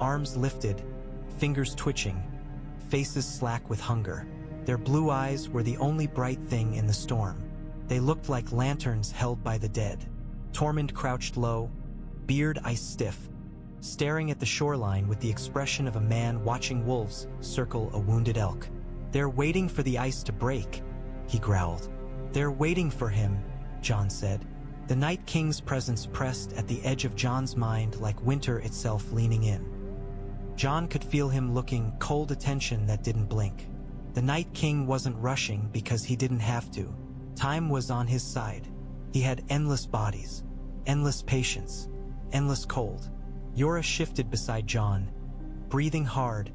arms lifted, fingers twitching, faces slack with hunger. Their blue eyes were the only bright thing in the storm. They looked like lanterns held by the dead. Tormund crouched low, beard ice-stiff, staring at the shoreline with the expression of a man watching wolves circle a wounded elk. "They're waiting for the ice to break," he growled. "They're waiting for him," Jon said. The Night King's presence pressed at the edge of Jon's mind like winter itself leaning in. Jon could feel him looking, cold attention that didn't blink. The Night King wasn't rushing because he didn't have to. Time was on his side. He had endless bodies, endless patience, endless cold. Yora shifted beside Jon, breathing hard,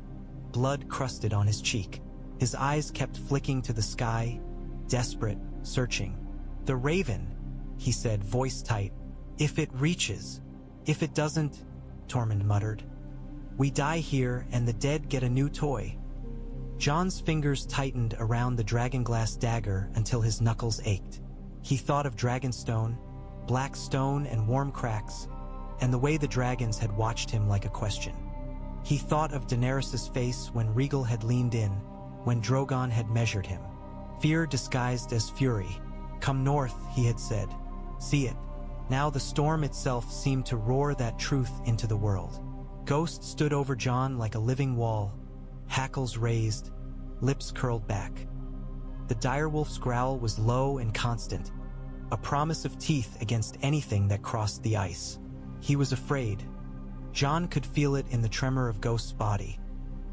blood crusted on his cheek. His eyes kept flicking to the sky, desperate, searching. "The raven," he said, voice tight. "If it reaches. If it doesn't," Tormund muttered. "We die here and the dead get a new toy." Jon's fingers tightened around the Dragonglass dagger until his knuckles ached. He thought of Dragonstone, black stone and warm cracks, and the way the dragons had watched him like a question. He thought of Daenerys' face when Rhaegal had leaned in, when Drogon had measured him. Fear disguised as fury. "Come north," he had said. "See it." Now the storm itself seemed to roar that truth into the world. Ghost stood over Jon like a living wall, hackles raised, lips curled back. The direwolf's growl was low and constant, a promise of teeth against anything that crossed the ice. He was afraid. Jon could feel it in the tremor of Ghost's body,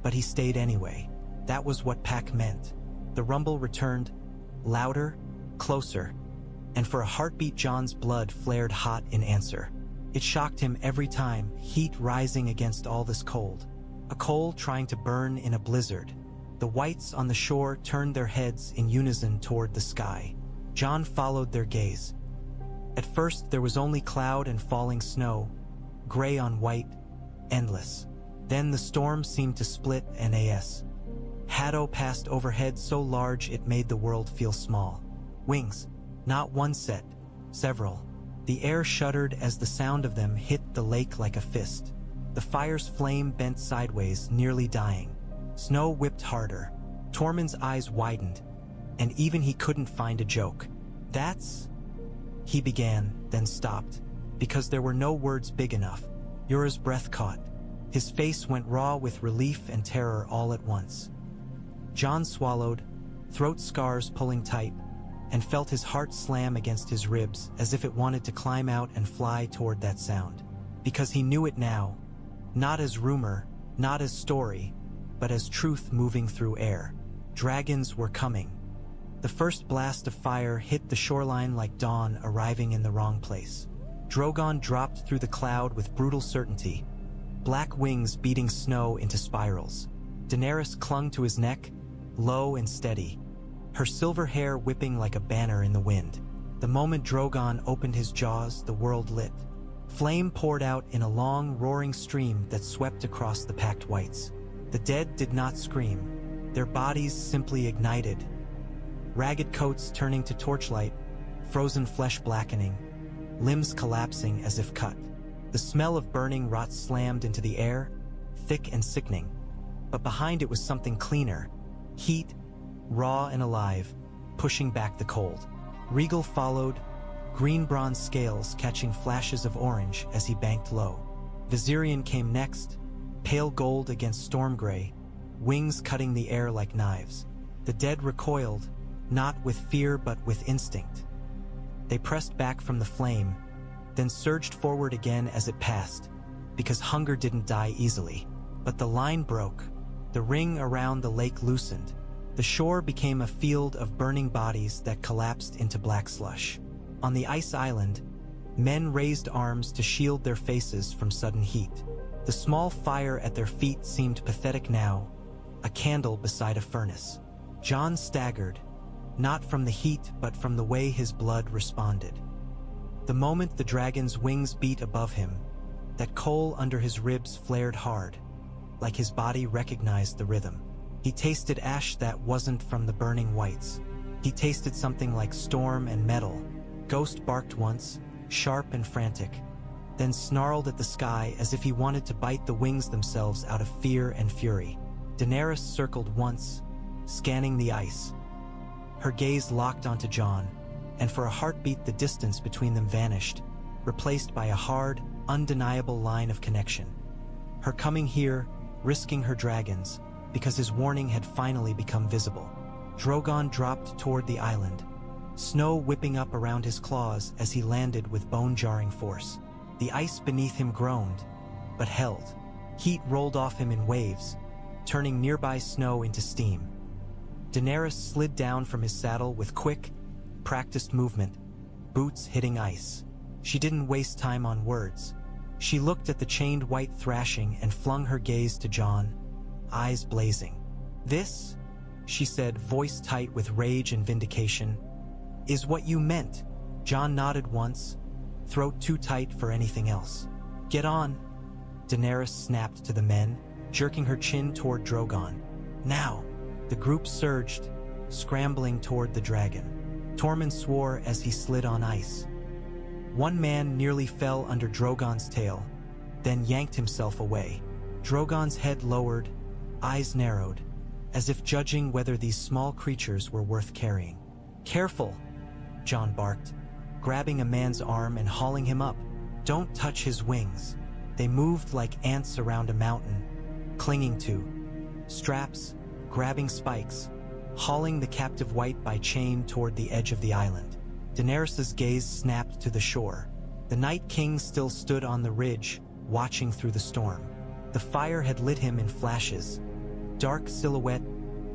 but he stayed anyway. That was what pack meant. The rumble returned, louder, closer, and for a heartbeat Jon's blood flared hot in answer. It shocked him every time, heat rising against all this cold. A coal trying to burn in a blizzard. The Wights on the shore turned their heads in unison toward the sky. Jon followed their gaze. At first there was only cloud and falling snow, gray on white, endless. Then the storm seemed to split and Haddo passed overhead so large it made the world feel small. Wings, not one set, several. The air shuddered as the sound of them hit the lake like a fist. The fire's flame bent sideways, nearly dying. Snow whipped harder. Tormund's eyes widened, and even he couldn't find a joke. "That's..." he began, then stopped, because there were no words big enough. Yora's breath caught. His face went raw with relief and terror all at once. Jon swallowed, throat scars pulling tight, and felt his heart slam against his ribs as if it wanted to climb out and fly toward that sound. Because he knew it now, not as rumor, not as story, but as truth moving through air. Dragons were coming. The first blast of fire hit the shoreline like dawn arriving in the wrong place. Drogon dropped through the cloud with brutal certainty, black wings beating snow into spirals. Daenerys clung to his neck, low and steady, her silver hair whipping like a banner in the wind. The moment Drogon opened his jaws, the world lit. Flame poured out in a long, roaring stream that swept across the packed Wights. The dead did not scream. Their bodies simply ignited. Ragged coats turning to torchlight, frozen flesh blackening, limbs collapsing as if cut. The smell of burning rot slammed into the air, thick and sickening. But behind it was something cleaner. Heat, raw and alive, pushing back the cold. Rhaegal followed, green bronze scales catching flashes of orange as he banked low. Viserion came next, pale gold against storm gray, wings cutting the air like knives. The dead recoiled, not with fear but with instinct. They pressed back from the flame, then surged forward again as it passed, because hunger didn't die easily. But the line broke. The ring around the lake loosened. The shore became a field of burning bodies that collapsed into black slush. On the ice island, men raised arms to shield their faces from sudden heat. The small fire at their feet seemed pathetic now, a candle beside a furnace. Jon staggered, not from the heat but from the way his blood responded. The moment the dragon's wings beat above him, That coal under his ribs flared hard, like his body recognized the rhythm. He tasted ash that wasn't from the burning whites. He tasted something like storm and metal. Ghost barked once, sharp and frantic, then snarled at the sky as if he wanted to bite the wings themselves out of fear and fury. Daenerys circled once, scanning the ice. Her gaze locked onto Jon, and for a heartbeat the distance between them vanished, replaced by a hard, undeniable line of connection. Her coming here, risking her dragons, because his warning had finally become visible. Drogon dropped toward the island, snow whipping up around his claws as he landed with bone-jarring force. The ice beneath him groaned, but held. Heat rolled off him in waves, turning nearby snow into steam. Daenerys slid down from his saddle with quick, practiced movement, boots hitting ice. She didn't waste time on words. She looked at the chained Wight thrashing and flung her gaze to Jon, eyes blazing. "This," she said, voice tight with rage and vindication, "is what you meant." Jon nodded once, throat too tight for anything else. "Get on," Daenerys snapped to the men, jerking her chin toward Drogon. "Now." The group surged, scrambling toward the dragon. Tormund swore as he slid on ice. One man nearly fell under Drogon's tail, then yanked himself away. Drogon's head lowered, eyes narrowed, as if judging whether these small creatures were worth carrying. "Careful," Jon barked, grabbing a man's arm and hauling him up. "Don't touch his wings." They moved like ants around a mountain, clinging to straps, grabbing spikes, hauling the captive Wight by chain toward the edge of the island. Daenerys' gaze snapped to the shore. The Night King still stood on the ridge, watching through the storm. The fire had lit him in flashes. Dark silhouette,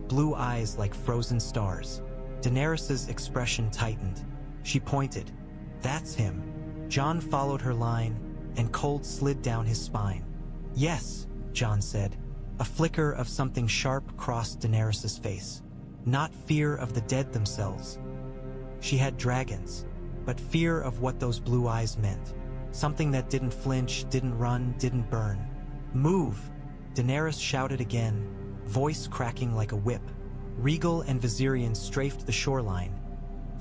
blue eyes like frozen stars. Daenerys' expression tightened. She pointed. "That's him." Jon followed her line, and cold slid down his spine. "Yes," Jon said. A flicker of something sharp crossed Daenerys' face. Not fear of the dead themselves. She had dragons, but fear of what those blue eyes meant. Something that didn't flinch, didn't run, didn't burn. "Move!" Daenerys shouted again, voice cracking like a whip. Rhaegal and Viserion strafed the shoreline,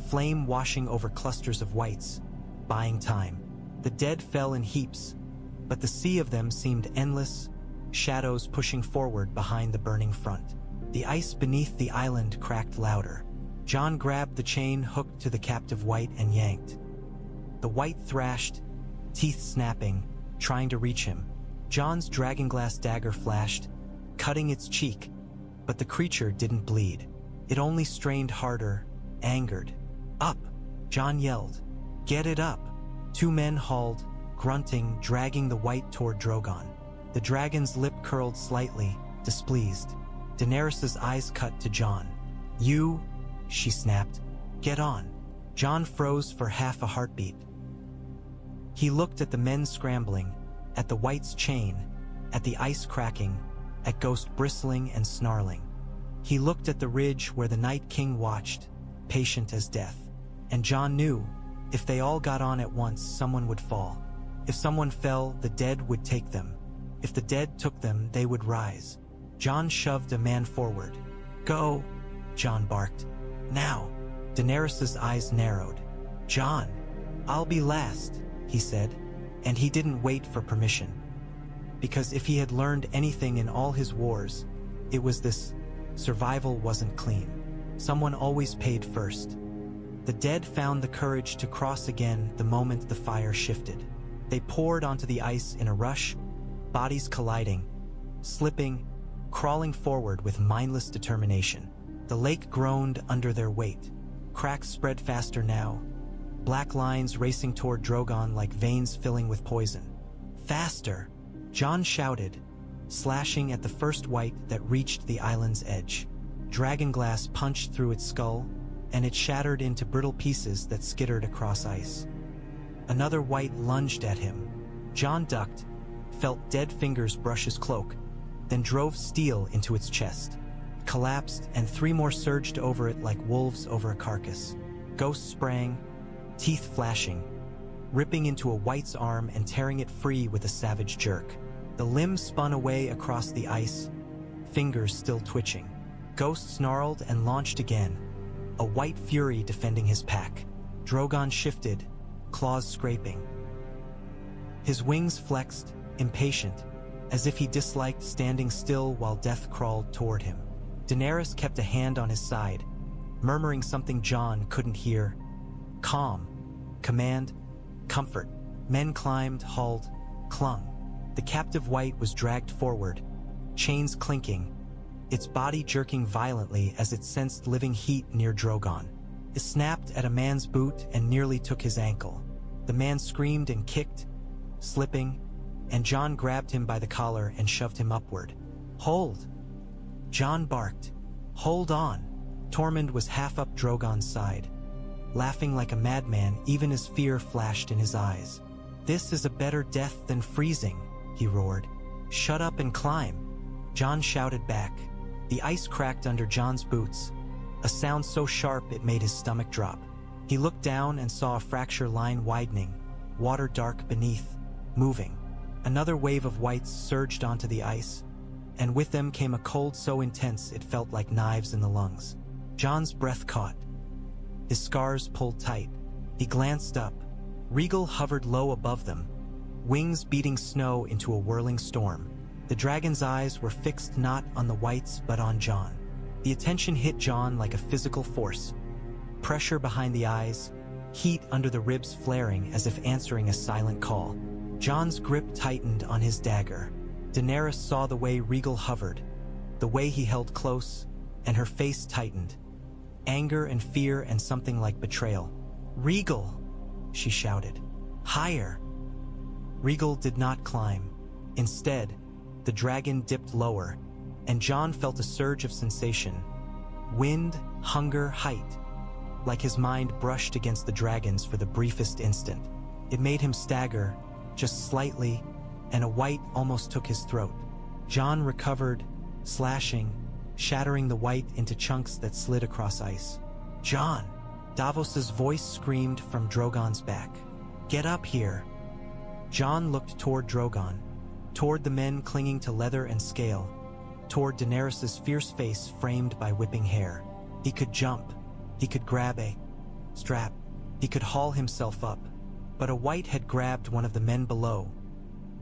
flame washing over clusters of whites, buying time. The dead fell in heaps, but the sea of them seemed endless, shadows pushing forward behind the burning front. The ice beneath the island cracked louder. Jon grabbed the chain hooked to the captive Wight and yanked. The Wight thrashed, teeth snapping, trying to reach him. Jon's Dragonglass dagger flashed, cutting its cheek, but the creature didn't bleed. It only strained harder, angered. "Up!" Jon yelled. "Get it up!" Two men hauled, grunting, dragging the Wight toward Drogon. The dragon's lip curled slightly, displeased. Daenerys' eyes cut to Jon. "You," she snapped. "Get on." Jon froze for half a heartbeat. He looked at the men scrambling, at the Wight's chain, at the ice cracking, at Ghost bristling and snarling. He looked at the ridge where the Night King watched, patient as death. And Jon knew, if they all got on at once, someone would fall. If someone fell, the dead would take them. If the dead took them, they would rise. Jon shoved a man forward. "Go," Jon barked. "Now." Daenerys' eyes narrowed. "Jon, I'll be last," he said, and he didn't wait for permission. Because if he had learned anything in all his wars, it was this: survival wasn't clean. Someone always paid first. The dead found the courage to cross again the moment the fire shifted. They poured onto the ice in a rush, bodies colliding, slipping, crawling forward with mindless determination. The lake groaned under their weight. Cracks spread faster now, black lines racing toward Drogon like veins filling with poison. "Faster!" Jon shouted, slashing at the first Wight that reached the island's edge. Dragonglass punched through its skull, and it shattered into brittle pieces that skittered across ice. Another Wight lunged at him. Jon ducked, felt dead fingers brush his cloak, then drove steel into its chest. Collapsed, and three more surged over it like wolves over a carcass. Ghosts sprang, teeth flashing. ripping into a Wight's arm and tearing it free with a savage jerk. The limb spun away across the ice, fingers still twitching. Ghost snarled and launched again, a white fury defending his pack. Drogon shifted, claws scraping. His wings flexed, impatient, as if he disliked standing still while death crawled toward him. Daenerys kept a hand on his side, murmuring something Jon couldn't hear. Calm, command, comfort. Men climbed, hauled, clung. The captive Wight was dragged forward, chains clinking, its body jerking violently as it sensed living heat near Drogon. It snapped at a man's boot and nearly took his ankle. The man screamed and kicked, slipping, and Jon grabbed him by the collar and shoved him upward. Hold! Jon barked. Hold on! Tormund was half up Drogon's side, laughing like a madman even as fear flashed in his eyes. This is a better death than freezing, he roared. Shut up and climb! Jon shouted back. The ice cracked under Jon's boots, a sound so sharp it made his stomach drop. He looked down and saw a fracture line widening, water dark beneath, moving. Another wave of Wights surged onto the ice, and with them came a cold so intense it felt like knives in the lungs. Jon's breath caught. His scars pulled tight. He glanced up. Rhaegal hovered low above them, wings beating snow into a whirling storm. The dragon's eyes were fixed not on the Wights but on Jon. The attention hit Jon like a physical force. Pressure behind the eyes, heat under the ribs flaring as if answering a silent call. Jon's grip tightened on his dagger. Daenerys saw the way Rhaegal hovered, the way he held close, and her face tightened. Anger and fear and something like betrayal. Rhaegal, she shouted. Higher. Rhaegal did not climb. Instead, the dragon dipped lower, and Jon felt a surge of sensation. Wind, hunger, height. Like his mind brushed against the dragon's for the briefest instant. It made him stagger, just slightly, and a Wight almost took his throat. Jon recovered, slashing, shattering the Wight into chunks that slid across ice. Jon! Davos's voice screamed from Drogon's back. Get up here! Jon looked toward Drogon, toward the men clinging to leather and scale, toward Daenerys' fierce face framed by whipping hair. He could jump. He could grab a strap. He could haul himself up. But a Wight had grabbed one of the men below,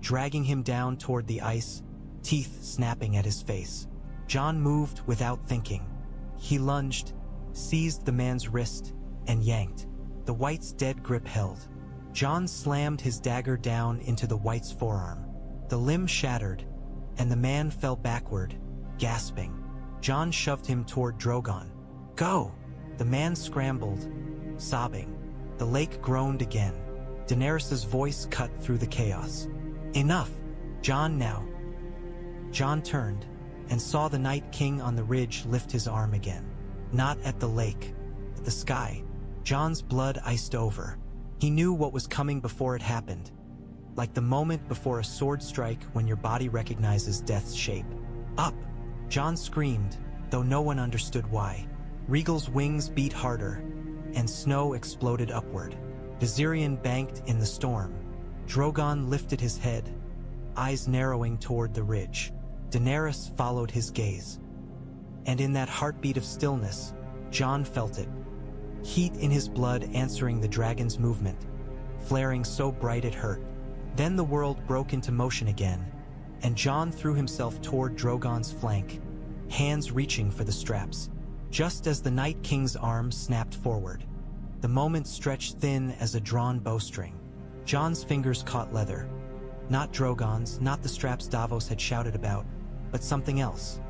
dragging him down toward the ice, teeth snapping at his face. Jon moved without thinking. He lunged, seized the man's wrist, and yanked. The Wight's dead grip held. Jon slammed his dagger down into the Wight's forearm. The limb shattered, and the man fell backward, gasping. Jon shoved him toward Drogon. Go! The man scrambled, sobbing. The lake groaned again. Daenerys' voice cut through the chaos. Enough! Jon now! Jon turned, and saw the Night King on the ridge lift his arm again. Not at the lake, at the sky. Jon's blood iced over. He knew what was coming before it happened, like the moment before a sword strike when your body recognizes death's shape. Up! Jon screamed, though no one understood why. Rhaegal's wings beat harder, and snow exploded upward. Viserion banked in the storm. Drogon lifted his head, eyes narrowing toward the ridge. Daenerys followed his gaze. And in that heartbeat of stillness, Jon felt it. Heat in his blood answering the dragon's movement, flaring so bright it hurt. Then the world broke into motion again, and Jon threw himself toward Drogon's flank, hands reaching for the straps. Just as the Night King's arm snapped forward, the moment stretched thin as a drawn bowstring. Jon's fingers caught leather. Not Drogon's, not the straps Davos had shouted about, but something else.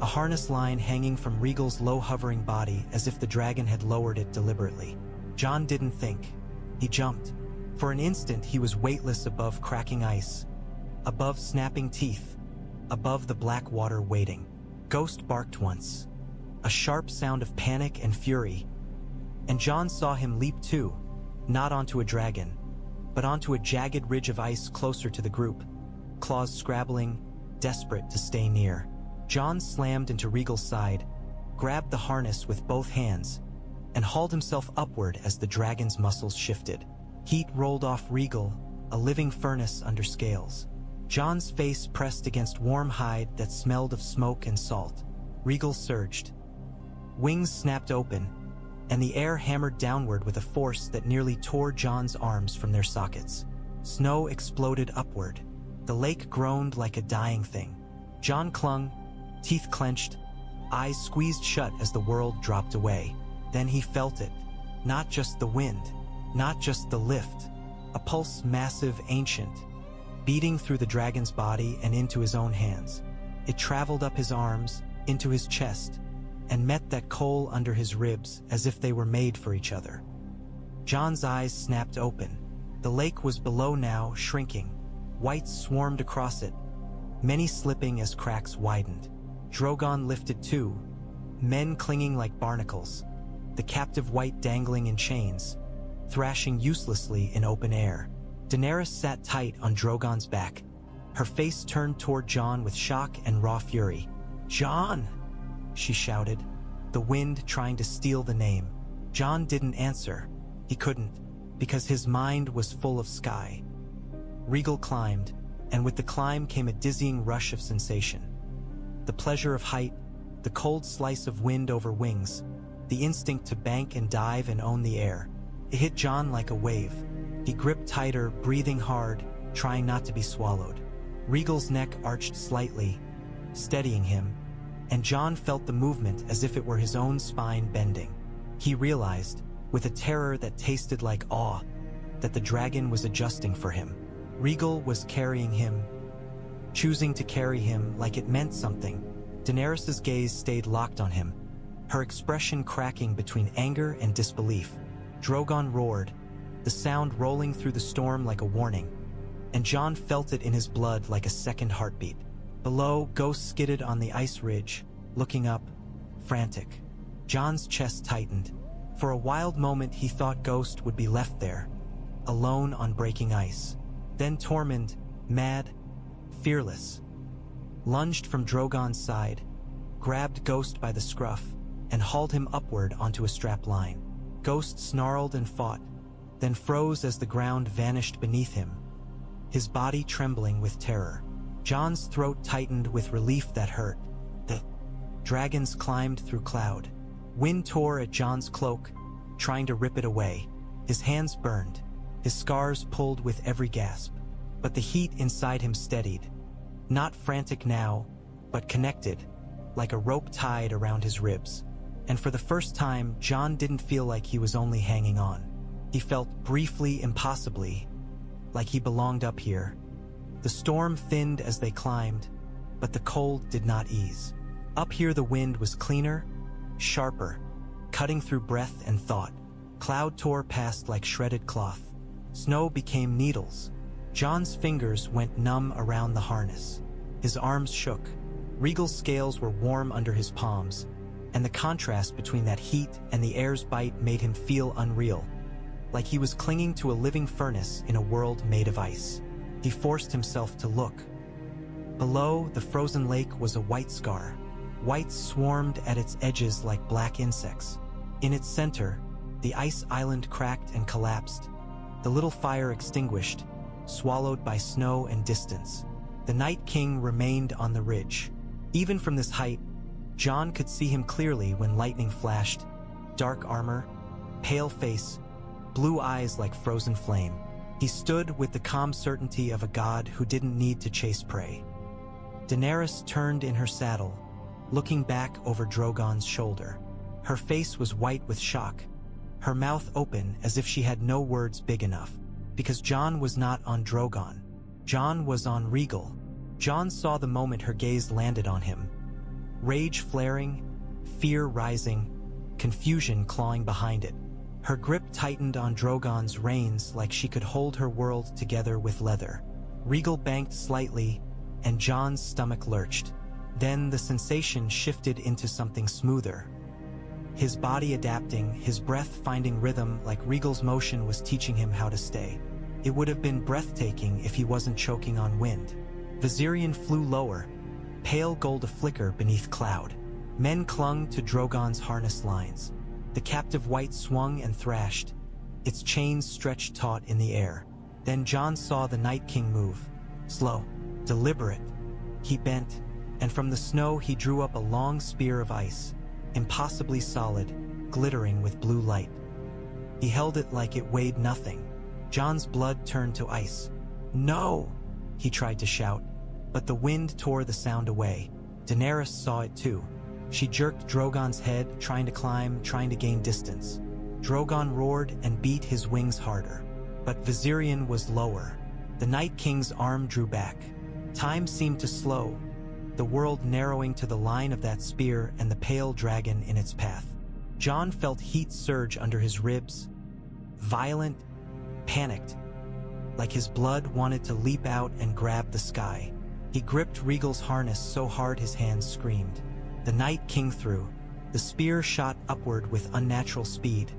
A harness line hanging from Rhaegal's low hovering body as if the dragon had lowered it deliberately. Jon didn't think. He jumped. For an instant he was weightless above cracking ice, above snapping teeth, above the black water waiting. Ghost barked once, a sharp sound of panic and fury, and Jon saw him leap too, not onto a dragon, but onto a jagged ridge of ice closer to the group, claws scrabbling, desperate to stay near. Jon slammed into Rhaegal's side, grabbed the harness with both hands, and hauled himself upward as the dragon's muscles shifted. Heat rolled off Rhaegal, a living furnace under scales. Jon's face pressed against warm hide that smelled of smoke and salt. Rhaegal surged. Wings snapped open, and the air hammered downward with a force that nearly tore Jon's arms from their sockets. Snow exploded upward. The lake groaned like a dying thing. Jon clung, teeth clenched, eyes squeezed shut as the world dropped away. Then he felt it. Not just the wind, not just the lift. A pulse massive, ancient, beating through the dragon's body and into his own hands. It traveled up his arms, into his chest, and met that coal under his ribs as if they were made for each other. Jon's eyes snapped open. The lake was below now, shrinking. Wights swarmed across it, many slipping as cracks widened. Drogon lifted too, men clinging like barnacles, the captive Wight dangling in chains, thrashing uselessly in open air. Daenerys sat tight on Drogon's back, her face turned toward Jon with shock and raw fury. "Jon!" she shouted, the wind trying to steal the name. Jon didn't answer. He couldn't, because his mind was full of sky. Rhaegal climbed, and with the climb came a dizzying rush of sensation. The pleasure of height, the cold slice of wind over wings, the instinct to bank and dive and own the air. It hit Jon like a wave. He gripped tighter, breathing hard, trying not to be swallowed. Rhaegal's neck arched slightly, steadying him, and Jon felt the movement as if it were his own spine bending. He realized, with a terror that tasted like awe, that the dragon was adjusting for him. Rhaegal was carrying him, choosing to carry him like it meant something. Daenerys' gaze stayed locked on him, her expression cracking between anger and disbelief. Drogon roared, the sound rolling through the storm like a warning, and Jon felt it in his blood like a second heartbeat. Below, Ghost skidded on the ice ridge, looking up, frantic. Jon's chest tightened. For a wild moment he thought Ghost would be left there, alone on breaking ice. Then Tormund, mad, fearless, lunged from Drogon's side, grabbed Ghost by the scruff, and hauled him upward onto a strap line. Ghost snarled and fought, then froze as the ground vanished beneath him, his body trembling with terror. Jon's throat tightened with relief that hurt. The dragons climbed through cloud. Wind tore at Jon's cloak, trying to rip it away. His hands burned, his scars pulled with every gasp. But the heat inside him steadied, not frantic now, but connected, like a rope tied around his ribs. And for the first time, Jon didn't feel like he was only hanging on. He felt briefly, impossibly, like he belonged up here. The storm thinned as they climbed, but the cold did not ease. Up here the wind was cleaner, sharper, cutting through breath and thought. Cloud tore past like shredded cloth. Snow became needles. Jon's fingers went numb around the harness. His arms shook. Rhaegal's scales were warm under his palms, and the contrast between that heat and the air's bite made him feel unreal, like he was clinging to a living furnace in a world made of ice. He forced himself to look. Below, the frozen lake was a white scar. Wights swarmed at its edges like black insects. In its center, the ice island cracked and collapsed, the little fire extinguished, swallowed by snow and distance. The Night King remained on the ridge. Even from this height, Jon could see him clearly when lightning flashed. Dark armor, pale face, blue eyes like frozen flame. He stood with the calm certainty of a god who didn't need to chase prey. Daenerys turned in her saddle, looking back over Drogon's shoulder. Her face was white with shock, her mouth open as if she had no words big enough. Because Jon was not on Drogon. Jon was on Rhaegal. Jon saw the moment her gaze landed on him. Rage flaring, fear rising, confusion clawing behind it. Her grip tightened on Drogon's reins like she could hold her world together with leather. Rhaegal banked slightly, and Jon's stomach lurched. Then the sensation shifted into something smoother. His body adapting, his breath finding rhythm like Rhaegal's motion was teaching him how to stay. It would have been breathtaking if he wasn't choking on wind. Viserion flew lower, pale gold aflicker beneath cloud. Men clung to Drogon's harness lines. The captive Wight swung and thrashed, its chains stretched taut in the air. Then Jon saw the Night King move. Slow, deliberate. He bent, and from the snow he drew up a long spear of ice, impossibly solid, glittering with blue light. He held it like it weighed nothing. Jon's blood turned to ice. "No!" he tried to shout, but the wind tore the sound away. Daenerys saw it too. She jerked Drogon's head, trying to climb, trying to gain distance. Drogon roared and beat his wings harder. But Viserion was lower. The Night King's arm drew back. Time seemed to slow, the world narrowing to the line of that spear and the pale dragon in its path. Jon felt heat surge under his ribs. Violent, panicked, like his blood wanted to leap out and grab the sky. He gripped Rhaegal's harness so hard his hands screamed. The Night King threw. The spear shot upward with unnatural speed,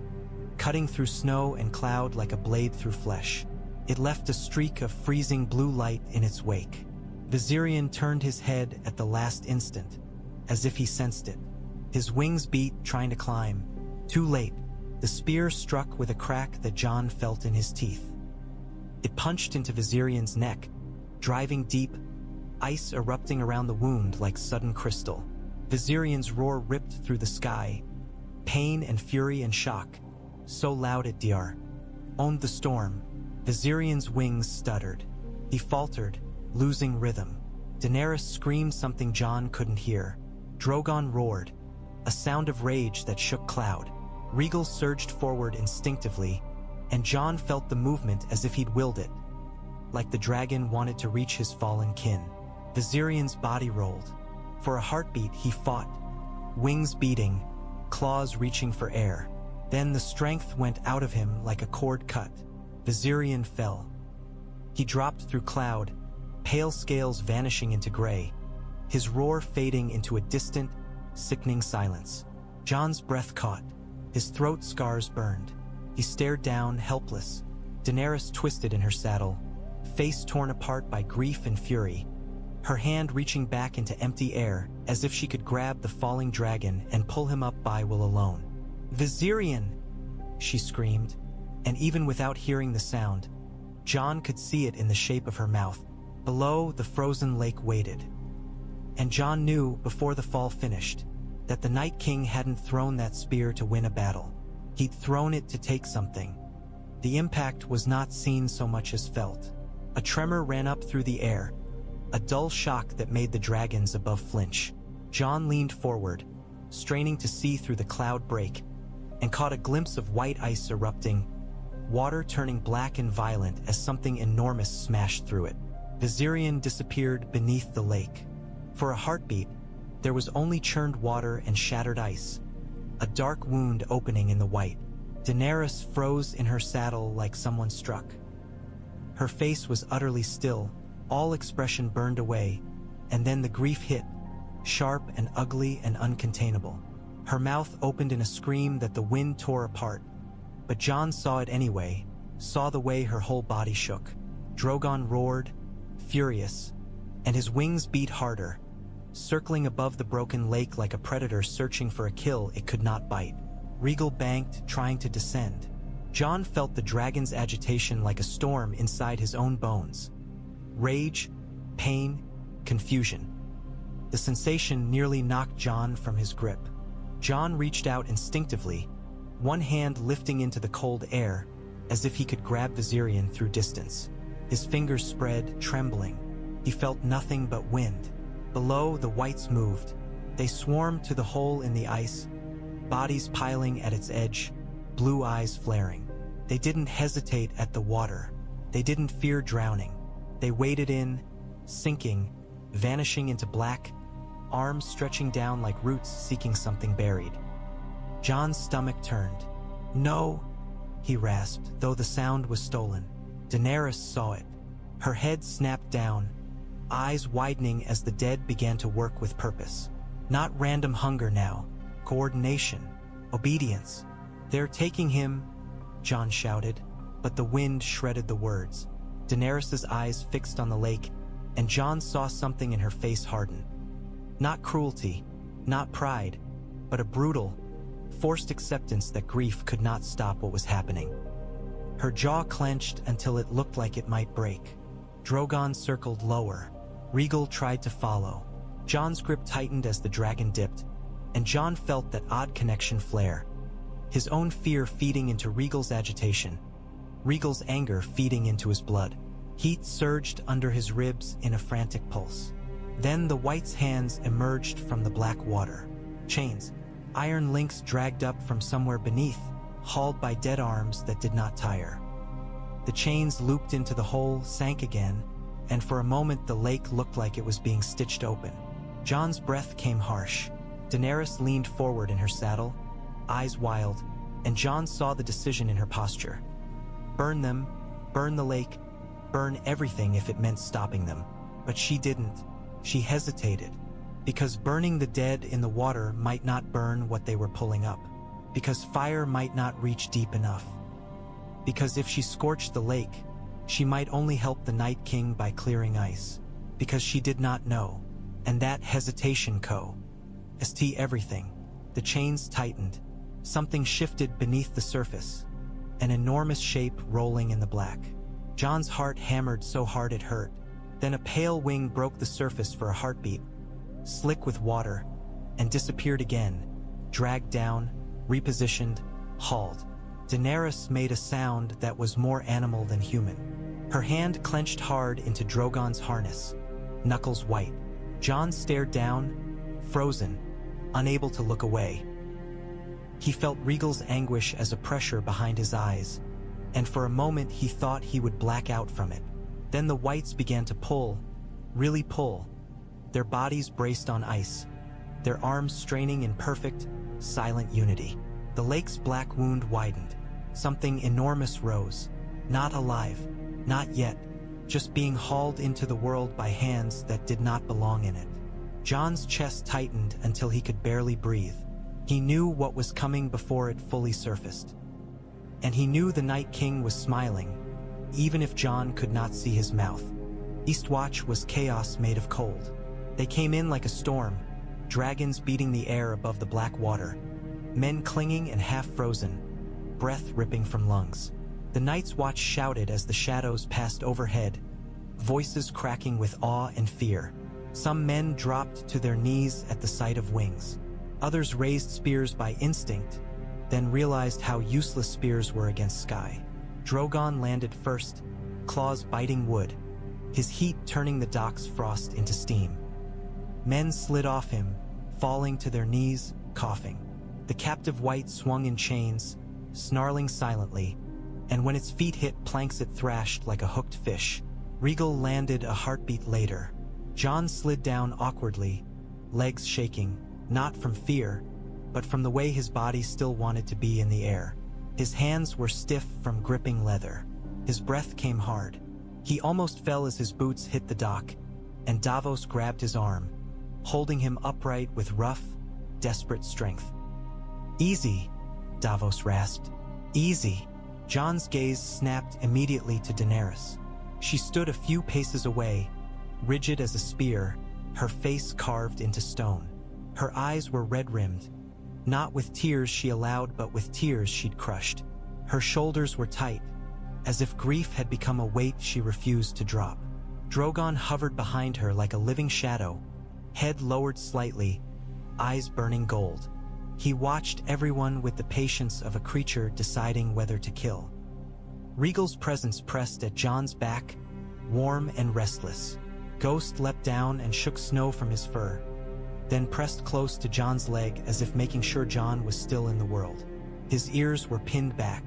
cutting through snow and cloud like a blade through flesh. It left a streak of freezing blue light in its wake. Viserion turned his head at the last instant, as if he sensed it. His wings beat, trying to climb. Too late. The spear struck with a crack that Jon felt in his teeth. It punched into Viserion's neck, driving deep, ice erupting around the wound like sudden crystal. Viserion's roar ripped through the sky, pain and fury and shock, so loud it owned the storm. Viserion's wings stuttered. He faltered, losing rhythm. Daenerys screamed something Jon couldn't hear. Drogon roared, a sound of rage that shook cloud. Rhaegal surged forward instinctively, and Jon felt the movement as if he'd willed it, like the dragon wanted to reach his fallen kin. Viserion's body rolled. For a heartbeat he fought, wings beating, claws reaching for air. Then the strength went out of him like a cord cut. Viserion fell. He dropped through cloud, pale scales vanishing into gray, his roar fading into a distant, sickening silence. Jon's breath caught. His throat scars burned. He stared down, helpless. Daenerys twisted in her saddle, face torn apart by grief and fury, her hand reaching back into empty air as if she could grab the falling dragon and pull him up by will alone. "Viserion!" she screamed, and even without hearing the sound, Jon could see it in the shape of her mouth. Below, the frozen lake waited. And Jon knew, before the fall finished, that the Night King hadn't thrown that spear to win a battle. He'd thrown it to take something. The impact was not seen so much as felt. A tremor ran up through the air, a dull shock that made the dragons above flinch. Jon leaned forward, straining to see through the cloud break, and caught a glimpse of white ice erupting, water turning black and violent as something enormous smashed through it. Viserion disappeared beneath the lake. For a heartbeat, there was only churned water and shattered ice, a dark wound opening in the white. Daenerys froze in her saddle like someone struck. Her face was utterly still, all expression burned away, and then the grief hit, sharp and ugly and uncontainable. Her mouth opened in a scream that the wind tore apart, but Jon saw it anyway, saw the way her whole body shook. Drogon roared, furious, and his wings beat harder, circling above the broken lake like a predator searching for a kill it could not bite. Rhaegal banked, trying to descend. Jon felt the dragon's agitation like a storm inside his own bones. Rage, pain, confusion. The sensation nearly knocked Jon from his grip. Jon reached out instinctively, one hand lifting into the cold air, as if he could grab Viserion through distance. His fingers spread, trembling. He felt nothing but wind. Below, the whites moved. They swarmed to the hole in the ice, bodies piling at its edge, blue eyes flaring. They didn't hesitate at the water. They didn't fear drowning. They waded in, sinking, vanishing into black, arms stretching down like roots seeking something buried. Jon's stomach turned. "No," he rasped, though the sound was stolen. Daenerys saw it. Her head snapped down, eyes widening as the dead began to work with purpose. Not random hunger now, coordination, obedience. "They're taking him," Jon shouted, but the wind shredded the words. Daenerys' eyes fixed on the lake, and Jon saw something in her face harden. Not cruelty, not pride, but a brutal, forced acceptance that grief could not stop what was happening. Her jaw clenched until it looked like it might break. Drogon circled lower. Rhaegal tried to follow. Jon's grip tightened as the dragon dipped, and Jon felt that odd connection flare. His own fear feeding into Rhaegal's agitation. Rhaegal's anger feeding into his blood. Heat surged under his ribs in a frantic pulse. Then the Wight's hands emerged from the black water. Chains, iron links dragged up from somewhere beneath, hauled by dead arms that did not tire. The chains looped into the hole, sank again, and for a moment the lake looked like it was being stitched open. Jon's breath came harsh. Daenerys leaned forward in her saddle, eyes wild, and Jon saw the decision in her posture. Burn them, burn the lake, burn everything if it meant stopping them. But she didn't. She hesitated. Because burning the dead in the water might not burn what they were pulling up. Because fire might not reach deep enough. Because if she scorched the lake, she might only help the Night King by clearing ice. Because she did not know. And that hesitation st everything. The chains tightened. Something shifted beneath the surface. An enormous shape rolling in the black. Jon's heart hammered so hard it hurt. Then a pale wing broke the surface for a heartbeat, slick with water, and disappeared again, dragged down, repositioned, hauled. Daenerys made a sound that was more animal than human. Her hand clenched hard into Drogon's harness, knuckles white. Jon stared down, frozen, unable to look away. He felt Rhaegal's anguish as a pressure behind his eyes, and for a moment he thought he would black out from it. Then the Wights began to pull, really pull. Their bodies braced on ice, their arms straining in perfect, silent unity. The lake's black wound widened. Something enormous rose. Not alive, not yet, just being hauled into the world by hands that did not belong in it. Jon's chest tightened until he could barely breathe. He knew what was coming before it fully surfaced. And he knew the Night King was smiling, even if Jon could not see his mouth. Eastwatch was chaos made of cold. They came in like a storm, dragons beating the air above the black water, men clinging and half-frozen, breath ripping from lungs. The Night's Watch shouted as the shadows passed overhead, voices cracking with awe and fear. Some men dropped to their knees at the sight of wings. Others raised spears by instinct, then realized how useless spears were against sky. Drogon landed first, claws biting wood, his heat turning the dock's frost into steam. Men slid off him, falling to their knees, coughing. The captive Wight swung in chains, snarling silently, and when its feet hit planks it thrashed like a hooked fish. Rhaegal landed a heartbeat later. Jon slid down awkwardly, legs shaking, not from fear, but from the way his body still wanted to be in the air. His hands were stiff from gripping leather. His breath came hard. He almost fell as his boots hit the dock, and Davos grabbed his arm, holding him upright with rough, desperate strength. "Easy," Davos rasped. "Easy." Jon's gaze snapped immediately to Daenerys. She stood a few paces away, rigid as a spear, her face carved into stone. Her eyes were red-rimmed, not with tears she allowed but with tears she'd crushed. Her shoulders were tight, as if grief had become a weight she refused to drop. Drogon hovered behind her like a living shadow, head lowered slightly, eyes burning gold. He watched everyone with the patience of a creature deciding whether to kill. Rhaegal's presence pressed at Jon's back, warm and restless. Ghost leapt down and shook snow from his fur, then pressed close to Jon's leg as if making sure Jon was still in the world. His ears were pinned back.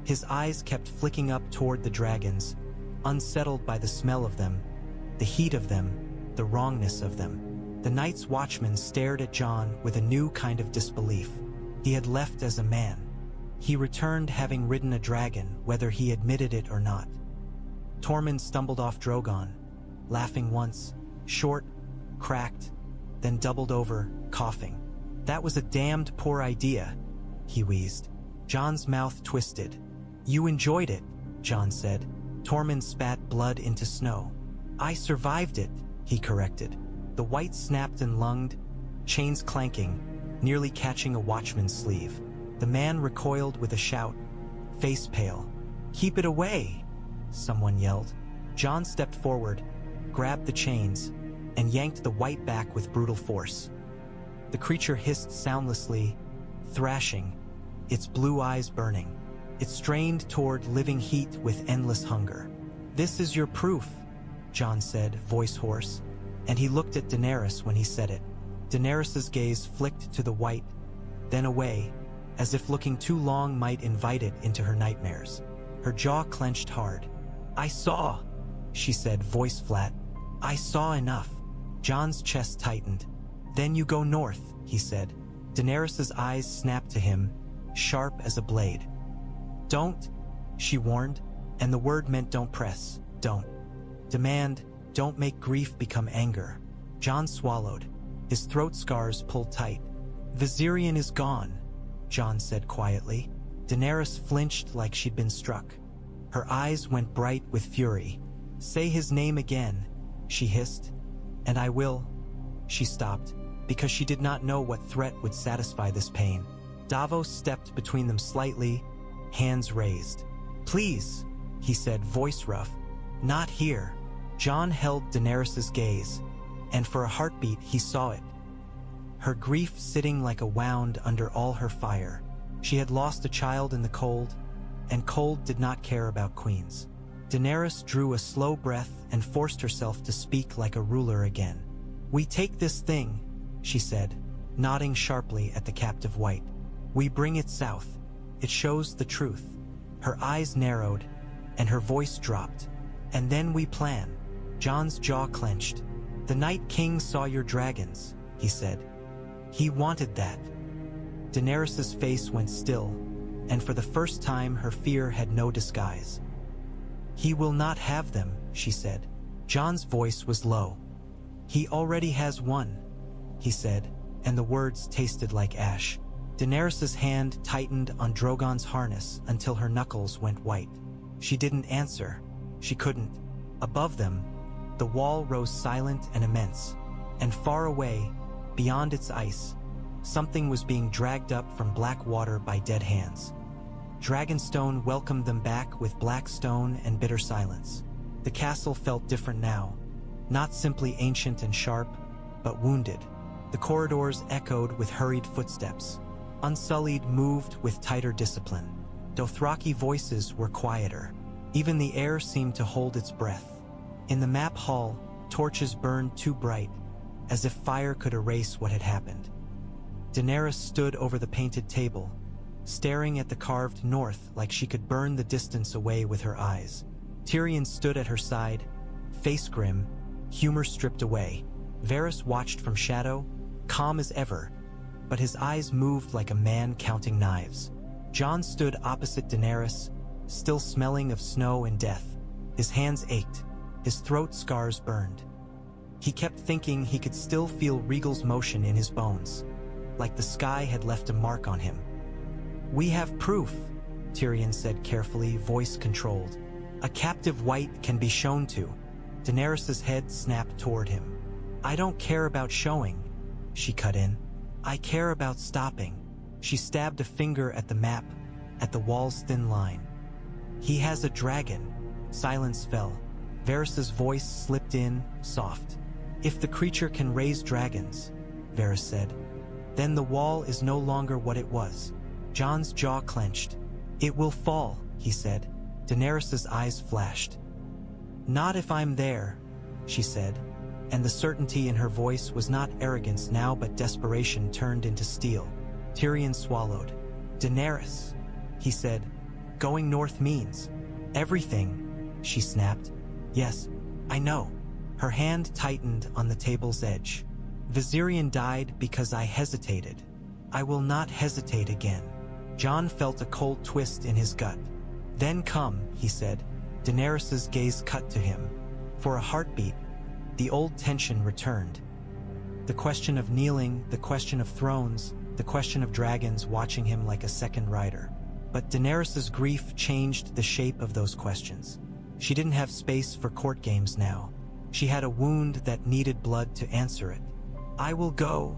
His eyes kept flicking up toward the dragons, unsettled by the smell of them, the heat of them, the wrongness of them. The Night's Watchman stared at Jon with a new kind of disbelief. He had left as a man. He returned having ridden a dragon, whether he admitted it or not. Tormund stumbled off Drogon, laughing once, short, cracked, then doubled over, coughing. "That was a damned poor idea," he wheezed. Jon's mouth twisted. "You enjoyed it," Jon said. Tormund spat blood into snow. "I survived it," he corrected. The Wight snapped and lunged, chains clanking, nearly catching a watchman's sleeve. The man recoiled with a shout, face pale. "Keep it away!" someone yelled. Jon stepped forward, grabbed the chains, and yanked the Wight back with brutal force. The creature hissed soundlessly, thrashing, its blue eyes burning. It strained toward living heat with endless hunger. "This is your proof," Jon said, voice hoarse, and he looked at Daenerys when he said it. Daenerys's gaze flicked to the Wight, then away, as if looking too long might invite it into her nightmares. Her jaw clenched hard. "I saw," she said, voice flat. "I saw enough." Jon's chest tightened. "Then you go north," he said. Daenerys's eyes snapped to him, sharp as a blade. "Don't," she warned, and the word meant don't press, don't. Demand, don't make grief become anger. Jon swallowed. His throat scars pulled tight. "Viserion is gone," Jon said quietly. Daenerys flinched like she'd been struck. Her eyes went bright with fury. "Say his name again," she hissed. "And I will." She stopped, because she did not know what threat would satisfy this pain. Davos stepped between them slightly, hands raised. "Please," he said, voice rough. "Not here." Jon held Daenerys's gaze, and for a heartbeat he saw it. Her grief sitting like a wound under all her fire. She had lost a child in the cold, and cold did not care about queens. Daenerys drew a slow breath and forced herself to speak like a ruler again. "We take this thing," she said, nodding sharply at the captive Wight. "We bring it south. It shows the truth." Her eyes narrowed, and her voice dropped. "And then we plan." Jon's jaw clenched. "The Night King saw your dragons," he said. "He wanted that." Daenerys's face went still, and for the first time her fear had no disguise. "He will not have them," she said. Jon's voice was low. "He already has one," he said, and the words tasted like ash. Daenerys's hand tightened on Drogon's harness until her knuckles went white. She didn't answer. She couldn't. Above them, the wall rose silent and immense, and far away, beyond its ice, something was being dragged up from black water by dead hands. Dragonstone welcomed them back with black stone and bitter silence. The castle felt different now, not simply ancient and sharp, but wounded. The corridors echoed with hurried footsteps. Unsullied moved with tighter discipline. Dothraki voices were quieter. Even the air seemed to hold its breath. In the map hall, torches burned too bright, as if fire could erase what had happened. Daenerys stood over the painted table, staring at the carved north like she could burn the distance away with her eyes. Tyrion stood at her side, face grim, humor stripped away. Varys watched from shadow, calm as ever, but his eyes moved like a man counting knives. Jon stood opposite Daenerys, still smelling of snow and death. His hands ached, his throat scars burned. He kept thinking he could still feel Rhaegal's motion in his bones, like the sky had left a mark on him. "We have proof," Tyrion said carefully, voice controlled. "A captive Wight can be shown to." Daenerys's head snapped toward him. "I don't care about showing," she cut in. "I care about stopping." She stabbed a finger at the map, at the wall's thin line. "He has a dragon." Silence fell. Varys's voice slipped in, soft. "If the creature can raise dragons," Varys said, "then the wall is no longer what it was." Jon's jaw clenched. "It will fall," he said. Daenerys's eyes flashed. "Not if I'm there," she said, and the certainty in her voice was not arrogance now but desperation turned into steel. Tyrion swallowed. "Daenerys," he said, "going north means everything," she snapped. "Yes, I know." Her hand tightened on the table's edge. "Viserion died because I hesitated. I will not hesitate again." Jon felt a cold twist in his gut. "Then come," he said. Daenerys's gaze cut to him. For a heartbeat, the old tension returned. The question of kneeling, the question of thrones, the question of dragons watching him like a second rider. But Daenerys's grief changed the shape of those questions. She didn't have space for court games now. She had a wound that needed blood to answer it. "I will go,"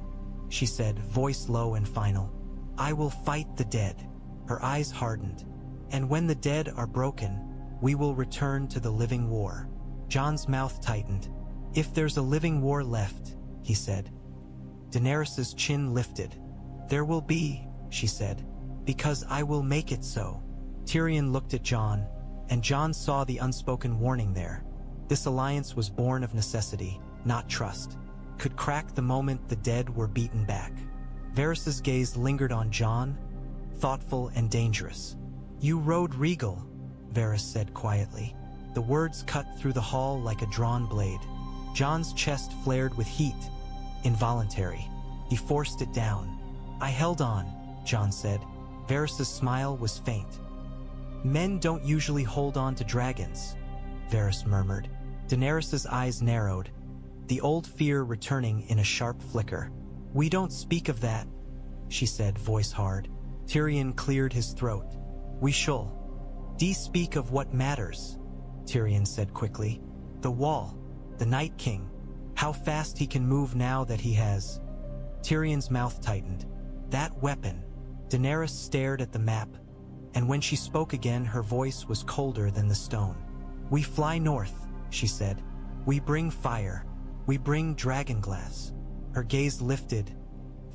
she said, voice low and final. "I will fight the dead." Her eyes hardened. And when the dead are broken, we will return to the living war. Jon's mouth tightened. If there's a living war left, he said. Daenerys's chin lifted. There will be, she said, because I will make it so. Tyrion looked at Jon, and Jon saw the unspoken warning there. This alliance was born of necessity, not trust. Could crack the moment the dead were beaten back. Varys's gaze lingered on Jon, thoughtful and dangerous. You rode Rhaegal, Varys said quietly. The words cut through the hall like a drawn blade. Jon's chest flared with heat, involuntary. He forced it down. I held on, Jon said. Varys's smile was faint. Men don't usually hold on to dragons, Varys murmured. Daenerys's eyes narrowed, the old fear returning in a sharp flicker. We don't speak of that, she said, voice hard. Tyrion cleared his throat. We shall. Speak of what matters, Tyrion said quickly. The wall, the Night King, how fast he can move now that he has. Tyrion's mouth tightened. That weapon. Daenerys stared at the map, and when she spoke again, her voice was colder than the stone. We fly north, she said. We bring fire. We bring Dragonglass. Her gaze lifted,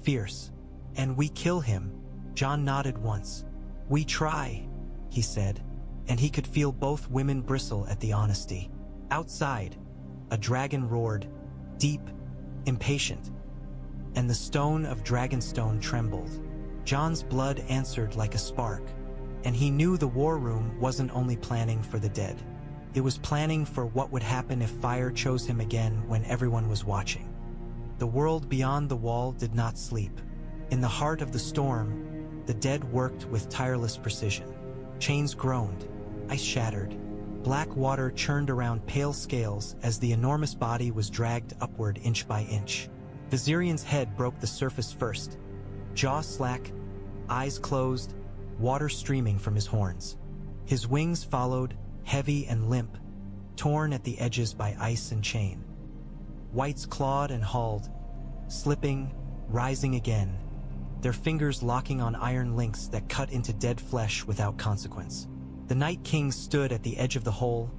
fierce. And we kill him. Jon nodded once. We try, he said, and he could feel both women bristle at the honesty. Outside, a dragon roared, deep, impatient, and the stone of Dragonstone trembled. Jon's blood answered like a spark, and he knew the war room wasn't only planning for the dead. It was planning for what would happen if fire chose him again when everyone was watching. The world beyond the wall did not sleep. In the heart of the storm, the dead worked with tireless precision. Chains groaned, ice shattered. Black water churned around pale scales as the enormous body was dragged upward inch by inch. Viserion's head broke the surface first, jaw slack, eyes closed, water streaming from his horns. His wings followed, heavy and limp, torn at the edges by ice and chain. Wights clawed and hauled, slipping, rising again, their fingers locking on iron links that cut into dead flesh without consequence. The Night King stood at the edge of the hole,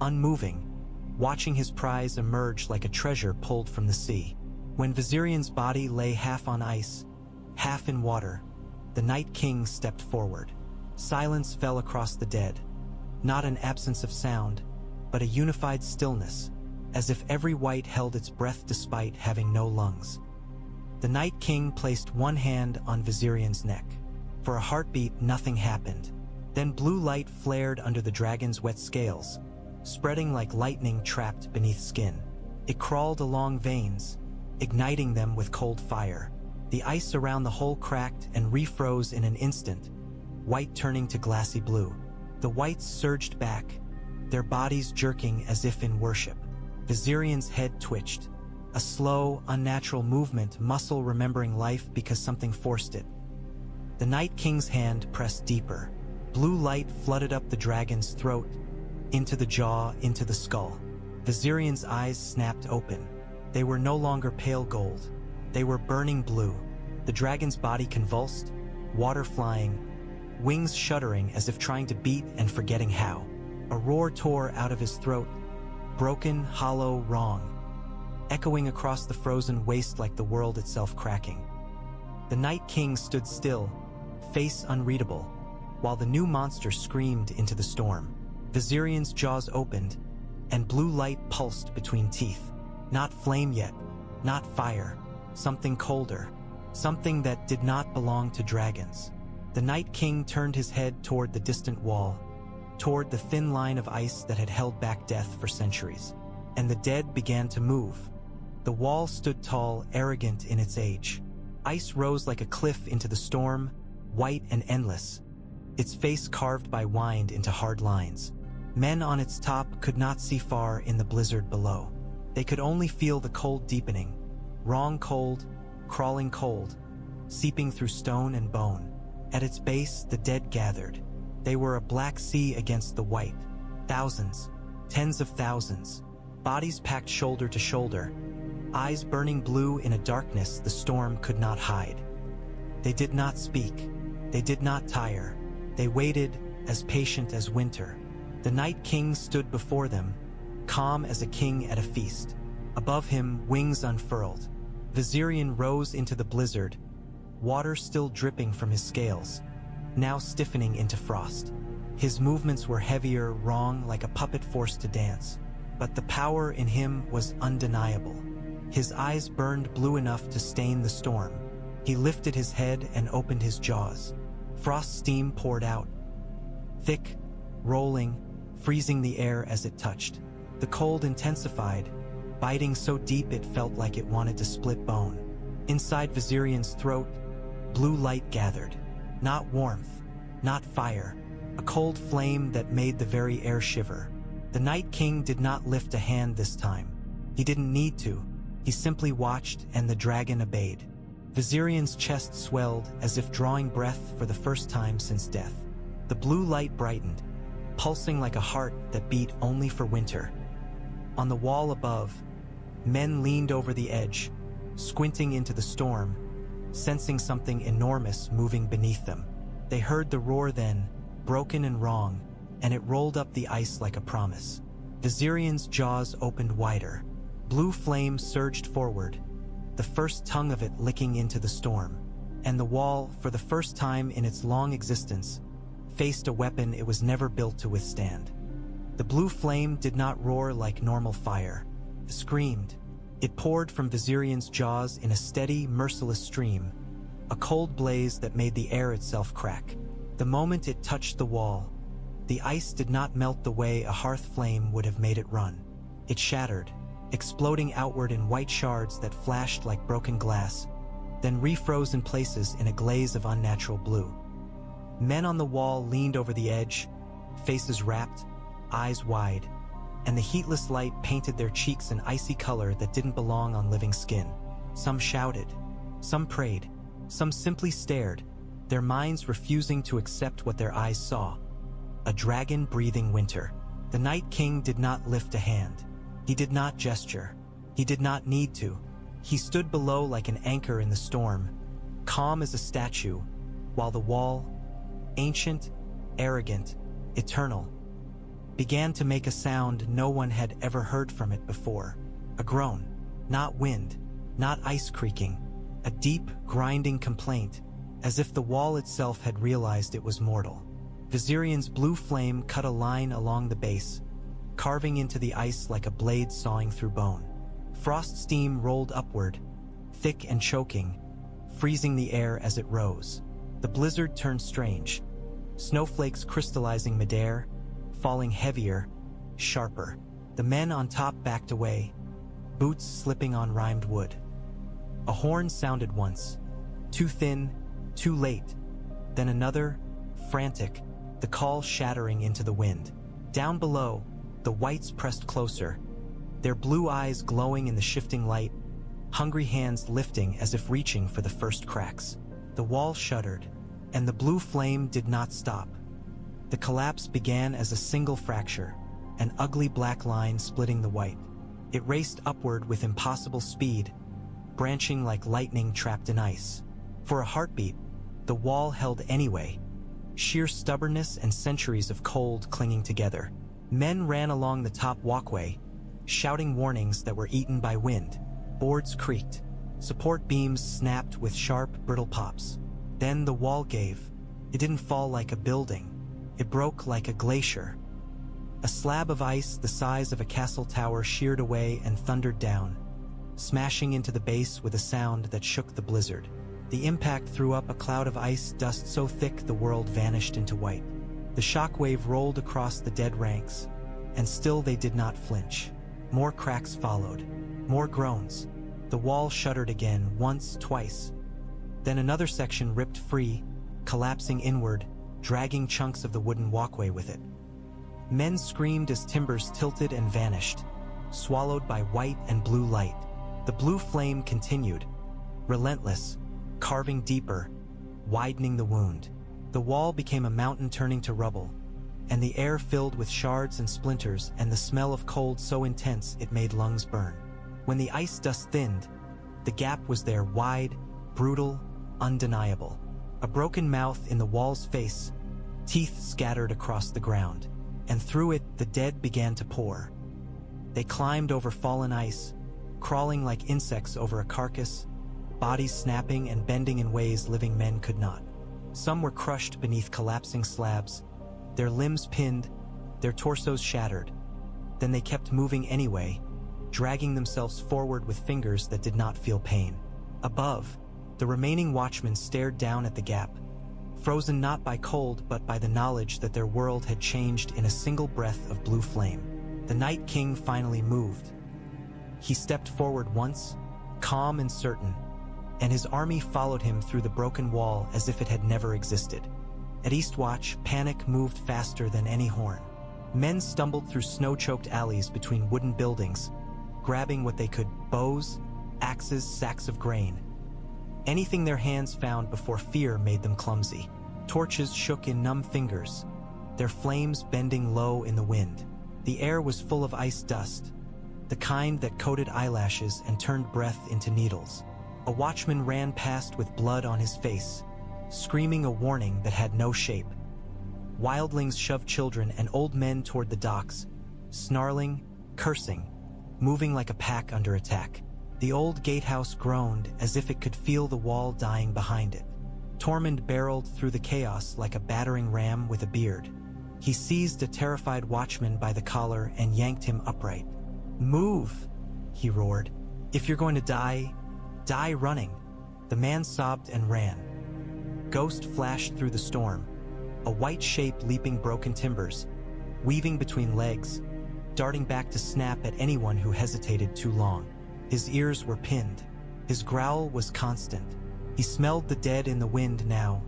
unmoving, watching his prize emerge like a treasure pulled from the sea. When Viserion's body lay half on ice, half in water, the Night King stepped forward. Silence fell across the dead. Not an absence of sound, but a unified stillness, as if every wight held its breath despite having no lungs. The Night King placed one hand on Viserion's neck. For a heartbeat, nothing happened. Then blue light flared under the dragon's wet scales, spreading like lightning trapped beneath skin. It crawled along veins, igniting them with cold fire. The ice around the hole cracked and refroze in an instant, white turning to glassy blue. The wights surged back, their bodies jerking as if in worship. Viserion's head twitched, a slow, unnatural movement, muscle remembering life because something forced it. The Night King's hand pressed deeper. Blue light flooded up the dragon's throat, into the jaw, into the skull. Viserion's eyes snapped open. They were no longer pale gold. They were burning blue. The dragon's body convulsed, water flying, wings shuddering as if trying to beat and forgetting how. A roar tore out of his throat, broken, hollow, wrong, echoing across the frozen waste like the world itself cracking. The Night King stood still, face unreadable, while the new monster screamed into the storm. Viserion's jaws opened, and blue light pulsed between teeth. Not flame yet, not fire, something colder, something that did not belong to dragons. The Night King turned his head toward the distant wall, toward the thin line of ice that had held back death for centuries. And the dead began to move. The wall stood tall, arrogant in its age. Ice rose like a cliff into the storm, white and endless, its face carved by wind into hard lines. Men on its top could not see far in the blizzard below. They could only feel the cold deepening, wrong cold, crawling cold, seeping through stone and bone. At its base, the dead gathered. They were a black sea against the white. Thousands, tens of thousands, bodies packed shoulder to shoulder, eyes burning blue in a darkness the storm could not hide. They did not speak. They did not tire. They waited, as patient as winter. The Night King stood before them, calm as a king at a feast. Above him, wings unfurled. Viserion rose into the blizzard, water still dripping from his scales, now stiffening into frost. His movements were heavier, wrong, like a puppet forced to dance. But the power in him was undeniable. His eyes burned blue enough to stain the storm. He lifted his head and opened his jaws. Frost steam poured out, thick, rolling, freezing the air as it touched. The cold intensified, biting so deep it felt like it wanted to split bone. Inside Viserion's throat, blue light gathered. Not warmth, not fire, a cold flame that made the very air shiver. The Night King did not lift a hand this time. He didn't need to. He simply watched, and the dragon obeyed. Viserion's chest swelled as if drawing breath for the first time since death. The blue light brightened, pulsing like a heart that beat only for winter. On the wall above, men leaned over the edge, squinting into the storm, sensing something enormous moving beneath them. They heard the roar then, broken and wrong, and it rolled up the ice like a promise. Viserion's jaws opened wider. Blue flame surged forward, the first tongue of it licking into the storm. And the wall, for the first time in its long existence, faced a weapon it was never built to withstand. The blue flame did not roar like normal fire. It screamed. It poured from Viserion's jaws in a steady, merciless stream, a cold blaze that made the air itself crack. The moment it touched the wall, the ice did not melt the way a hearth flame would have made it run. It shattered, exploding outward in white shards that flashed like broken glass, then refroze in places in a glaze of unnatural blue. Men on the wall leaned over the edge, faces rapt, eyes wide, and the heatless light painted their cheeks an icy color that didn't belong on living skin. Some shouted, some prayed, some simply stared, their minds refusing to accept what their eyes saw. A dragon breathing winter. The Night King did not lift a hand. He did not gesture. He did not need to. He stood below like an anchor in the storm, calm as a statue, while the wall, ancient, arrogant, eternal, began to make a sound no one had ever heard from it before. A groan, not wind, not ice creaking, a deep, grinding complaint, as if the wall itself had realized it was mortal. Viserion's blue flame cut a line along the base, carving into the ice like a blade sawing through bone. Frost steam rolled upward, thick and choking, freezing the air as it rose. The blizzard turned strange, snowflakes crystallizing midair, falling heavier, sharper. The men on top backed away, boots slipping on rimed wood. A horn sounded once, too thin, too late, then another, frantic, the call shattering into the wind. Down below, the Wights pressed closer, their blue eyes glowing in the shifting light, hungry hands lifting as if reaching for the first cracks. The wall shuddered, and the blue flame did not stop. The collapse began as a single fracture, an ugly black line splitting the white. It raced upward with impossible speed, branching like lightning trapped in ice. For a heartbeat, the wall held anyway, sheer stubbornness and centuries of cold clinging together. Men ran along the top walkway, shouting warnings that were eaten by wind. Boards creaked. Support beams snapped with sharp, brittle pops. Then the wall gave. It didn't fall like a building. It broke like a glacier. A slab of ice the size of a castle tower sheared away and thundered down, smashing into the base with a sound that shook the blizzard. The impact threw up a cloud of ice dust so thick the world vanished into white. The shockwave rolled across the dead ranks, and still they did not flinch. More cracks followed, more groans. The wall shuddered again, once, twice. Then another section ripped free, collapsing inward, dragging chunks of the wooden walkway with it. Men screamed as timbers tilted and vanished, swallowed by white and blue light. The blue flame continued, relentless, carving deeper, widening the wound. The wall became a mountain turning to rubble, and the air filled with shards and splinters and the smell of cold so intense it made lungs burn. When the ice dust thinned, the gap was there, wide, brutal, undeniable. A broken mouth in the wall's face, Teeth scattered across the ground, and through it the dead began to pour. They climbed over fallen ice, crawling like insects over a carcass, bodies snapping and bending in ways living men could not. Some were crushed beneath collapsing slabs, their limbs pinned, their torsos shattered. Then they kept moving anyway, dragging themselves forward with fingers that did not feel pain. Above, the remaining watchmen stared down at the gap, frozen not by cold but by the knowledge that their world had changed in a single breath of blue flame. The Night King finally moved. He stepped forward once, calm and certain, and his army followed him through the broken wall as if it had never existed. At Eastwatch, panic moved faster than any horn. Men stumbled through snow-choked alleys between wooden buildings, grabbing what they could: bows, axes, sacks of grain. Anything their hands found before fear made them clumsy. Torches shook in numb fingers, their flames bending low in the wind. The air was full of ice dust, the kind that coated eyelashes and turned breath into needles. A watchman ran past with blood on his face, screaming a warning that had no shape. Wildlings shoved children and old men toward the docks, snarling, cursing, moving like a pack under attack. The old gatehouse groaned as if it could feel the wall dying behind it. Tormund barreled through the chaos like a battering ram with a beard. He seized a terrified watchman by the collar and yanked him upright. "Move!" he roared. "If you're going to die, die running." The man sobbed and ran. Ghost flashed through the storm, a white shape leaping broken timbers, weaving between legs, darting back to snap at anyone who hesitated too long. His ears were pinned. His growl was constant. He smelled the dead in the wind now,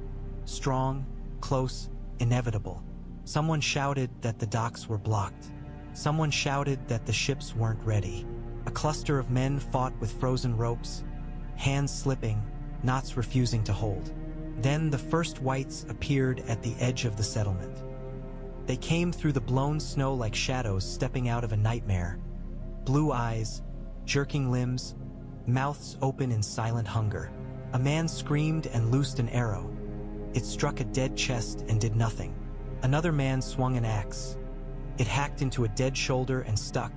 strong, close, inevitable. Someone shouted that the docks were blocked. Someone shouted that the ships weren't ready. A cluster of men fought with frozen ropes, hands slipping, knots refusing to hold. Then the first Wights appeared at the edge of the settlement. They came through the blown snow like shadows stepping out of a nightmare. Blue eyes, jerking limbs, mouths open in silent hunger. A man screamed and loosed an arrow. It struck a dead chest and did nothing. Another man swung an axe. It hacked into a dead shoulder and stuck,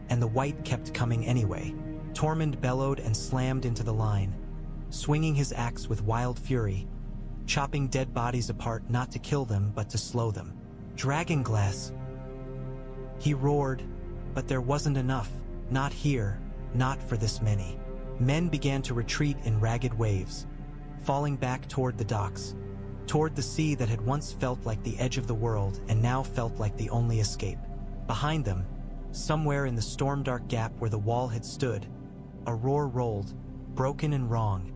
and the Wight kept coming anyway. Tormund bellowed and slammed into the line, swinging his axe with wild fury, chopping dead bodies apart not to kill them but to slow them. "Dragonglass!" he roared, but there wasn't enough. Not here, not for this many. Men began to retreat in ragged waves, falling back toward the docks, toward the sea that had once felt like the edge of the world and now felt like the only escape. Behind them, somewhere in the storm-dark gap where the wall had stood, a roar rolled, broken and wrong,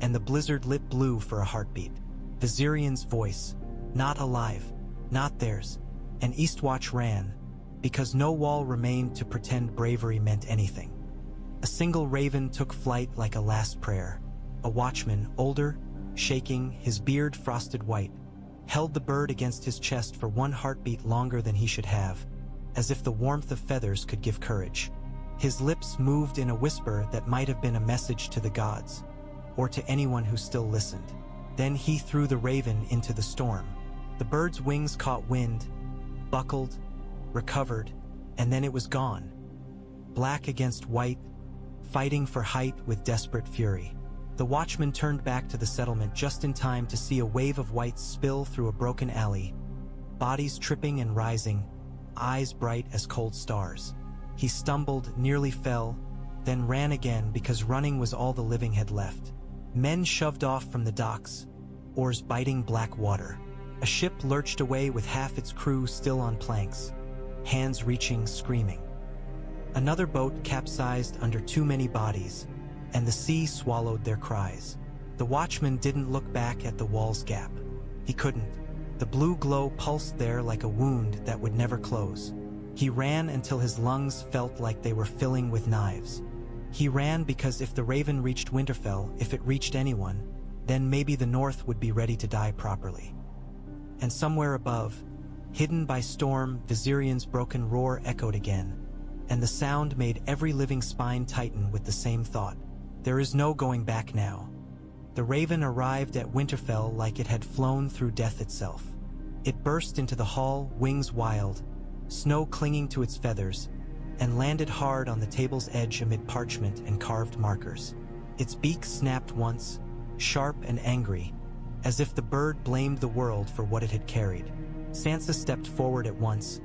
and the blizzard lit blue for a heartbeat. Viserion's voice, not alive, not theirs, and Eastwatch ran, because no wall remained to pretend bravery meant anything. A single raven took flight like a last prayer. A watchman, older, shaking, his beard frosted white, held the bird against his chest for one heartbeat longer than he should have, as if the warmth of feathers could give courage. His lips moved in a whisper that might have been a message to the gods, or to anyone who still listened. Then he threw the raven into the storm. The bird's wings caught wind, buckled, recovered, and then it was gone. Black against white, fighting for height with desperate fury. The watchman turned back to the settlement just in time to see a wave of Wights spill through a broken alley, bodies tripping and rising, eyes bright as cold stars. He stumbled, nearly fell, then ran again because running was all the living had left. Men shoved off from the docks, oars biting black water. A ship lurched away with half its crew still on planks, hands reaching, screaming. Another boat capsized under too many bodies, and the sea swallowed their cries. The watchman didn't look back at the wall's gap. He couldn't. The blue glow pulsed there like a wound that would never close. He ran until his lungs felt like they were filling with knives. He ran because if the raven reached Winterfell, if it reached anyone, then maybe the North would be ready to die properly. And somewhere above, hidden by storm, Viserion's broken roar echoed again, and the sound made every living spine tighten with the same thought. There is no going back now. The raven arrived at Winterfell like it had flown through death itself. It burst into the hall, wings wild, snow clinging to its feathers, and landed hard on the table's edge amid parchment and carved markers. Its beak snapped once, sharp and angry, as if the bird blamed the world for what it had carried. Sansa stepped forward at once,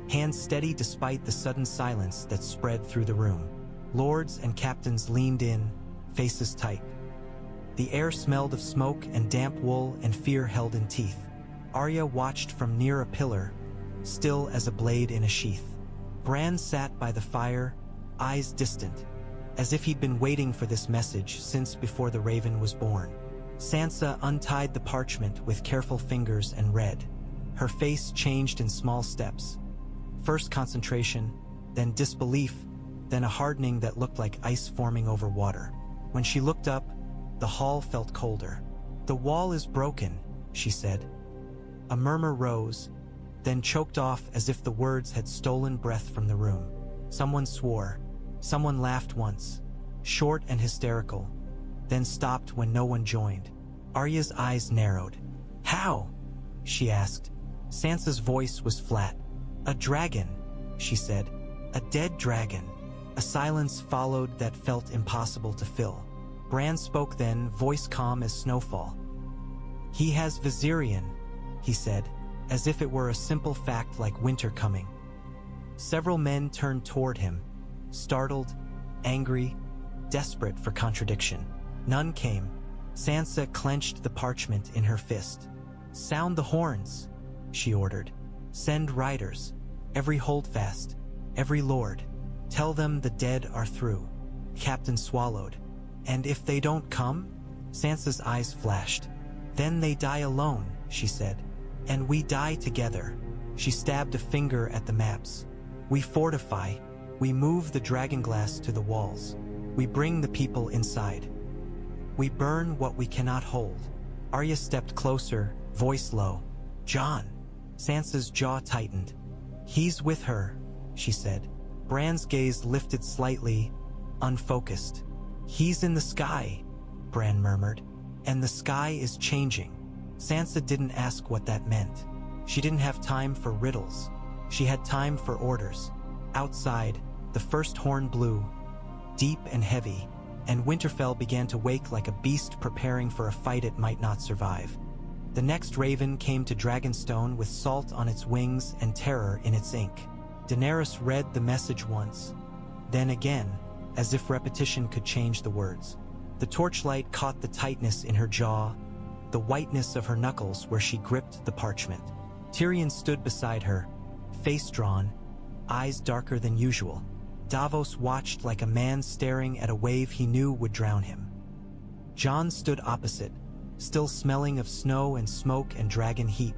hands steady despite the sudden silence that spread through the room. Lords and captains leaned in, faces tight. The air smelled of smoke and damp wool and fear held in teeth. Arya watched from near a pillar, still as a blade in a sheath. Bran sat by the fire, eyes distant, as if he'd been waiting for this message since before the Raven was born. Sansa untied the parchment with careful fingers and read. Her face changed in small steps. First concentration, then disbelief, then a hardening that looked like ice forming over water. When she looked up, the hall felt colder. "The wall is broken," she said. A murmur rose, then choked off as if the words had stolen breath from the room. Someone swore. Someone laughed once, short and hysterical, then stopped when no one joined. Arya's eyes narrowed. "How?" she asked. Sansa's voice was flat. "A dragon," she said. "A dead dragon." A silence followed that felt impossible to fill. Bran spoke then, voice calm as snowfall. "He has Viserion," he said, as if it were a simple fact like winter coming. Several men turned toward him, startled, angry, desperate for contradiction. None came. Sansa clenched the parchment in her fist. "Sound the horns," she ordered. "Send riders, every holdfast, every lord. Tell them the dead are through." Captain swallowed. "And if they don't come?" Sansa's eyes flashed. "Then they die alone," she said. "And we die together." She stabbed a finger at the maps. "We fortify. We move the Dragonglass to the walls. We bring the people inside. We burn what we cannot hold." Arya stepped closer, voice low. "Jon." Sansa's jaw tightened. "He's with her," she said. Bran's gaze lifted slightly, unfocused. "He's in the sky," Bran murmured. "And the sky is changing." Sansa didn't ask what that meant. She didn't have time for riddles. She had time for orders. Outside, the first horn blew, deep and heavy, and Winterfell began to wake like a beast preparing for a fight it might not survive. The next raven came to Dragonstone with salt on its wings and terror in its ink. Daenerys read the message once, then again, as if repetition could change the words. The torchlight caught the tightness in her jaw, the whiteness of her knuckles where she gripped the parchment. Tyrion stood beside her, face drawn, eyes darker than usual. Davos watched like a man staring at a wave he knew would drown him. Jon stood opposite, still smelling of snow and smoke and dragon heat,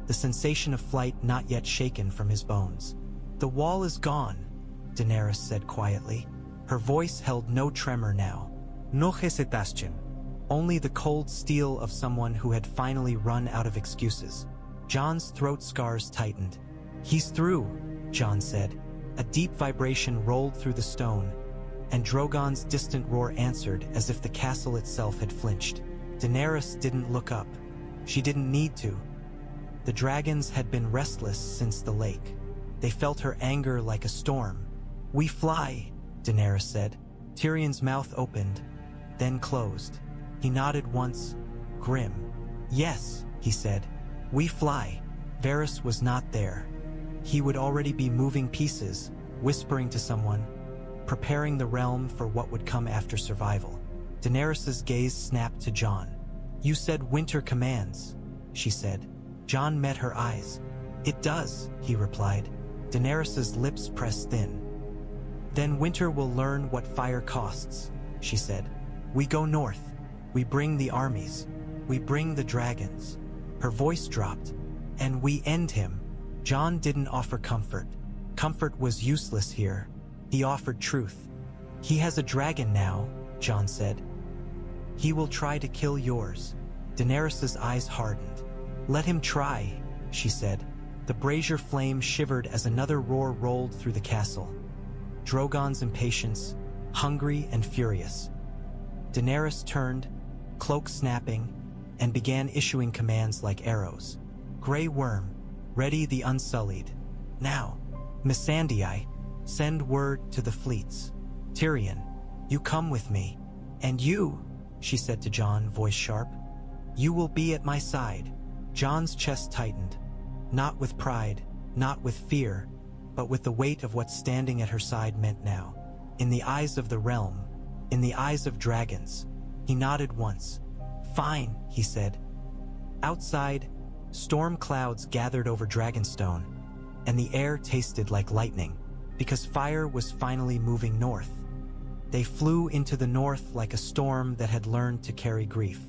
the sensation of flight not yet shaken from his bones. "The wall is gone," Daenerys said quietly. Her voice held no tremor now. "No hesitation." Only the cold steel of someone who had finally run out of excuses. Jon's throat scars tightened. "He's through," Jon said. A deep vibration rolled through the stone, and Drogon's distant roar answered as if the castle itself had flinched. Daenerys didn't look up. She didn't need to. The dragons had been restless since the lake. They felt her anger like a storm. "We fly," Daenerys said. Tyrion's mouth opened, then closed. He nodded once, grim. "Yes," he said. "We fly." Varys was not there. He would already be moving pieces, whispering to someone, preparing the realm for what would come after survival. Daenerys's gaze snapped to Jon. "You said winter commands," she said. Jon met her eyes. "It does," he replied. Daenerys's lips pressed thin. "Then winter will learn what fire costs," she said. "We go north. We bring the armies. We bring the dragons." Her voice dropped. "And we end him." Jon didn't offer comfort. Comfort was useless here. He offered truth. "He has a dragon now," Jon said. "He will try to kill yours." Daenerys's eyes hardened. "Let him try," she said. The brazier flame shivered as another roar rolled through the castle. Drogon's impatience, hungry and furious. Daenerys turned, cloak snapping, and began issuing commands like arrows. Grey Worm, ready the Unsullied. Now, Missandei, send word to the fleets. Tyrion, you come with me. And you, she said to Jon, voice sharp, you will be at my side. Jon's chest tightened, not with pride, not with fear, but with the weight of what standing at her side meant now. In the eyes of the realm, in the eyes of dragons, he nodded once. Fine, he said. Outside, storm clouds gathered over Dragonstone, and the air tasted like lightning, because fire was finally moving north. They flew into the north like a storm that had learned to carry grief.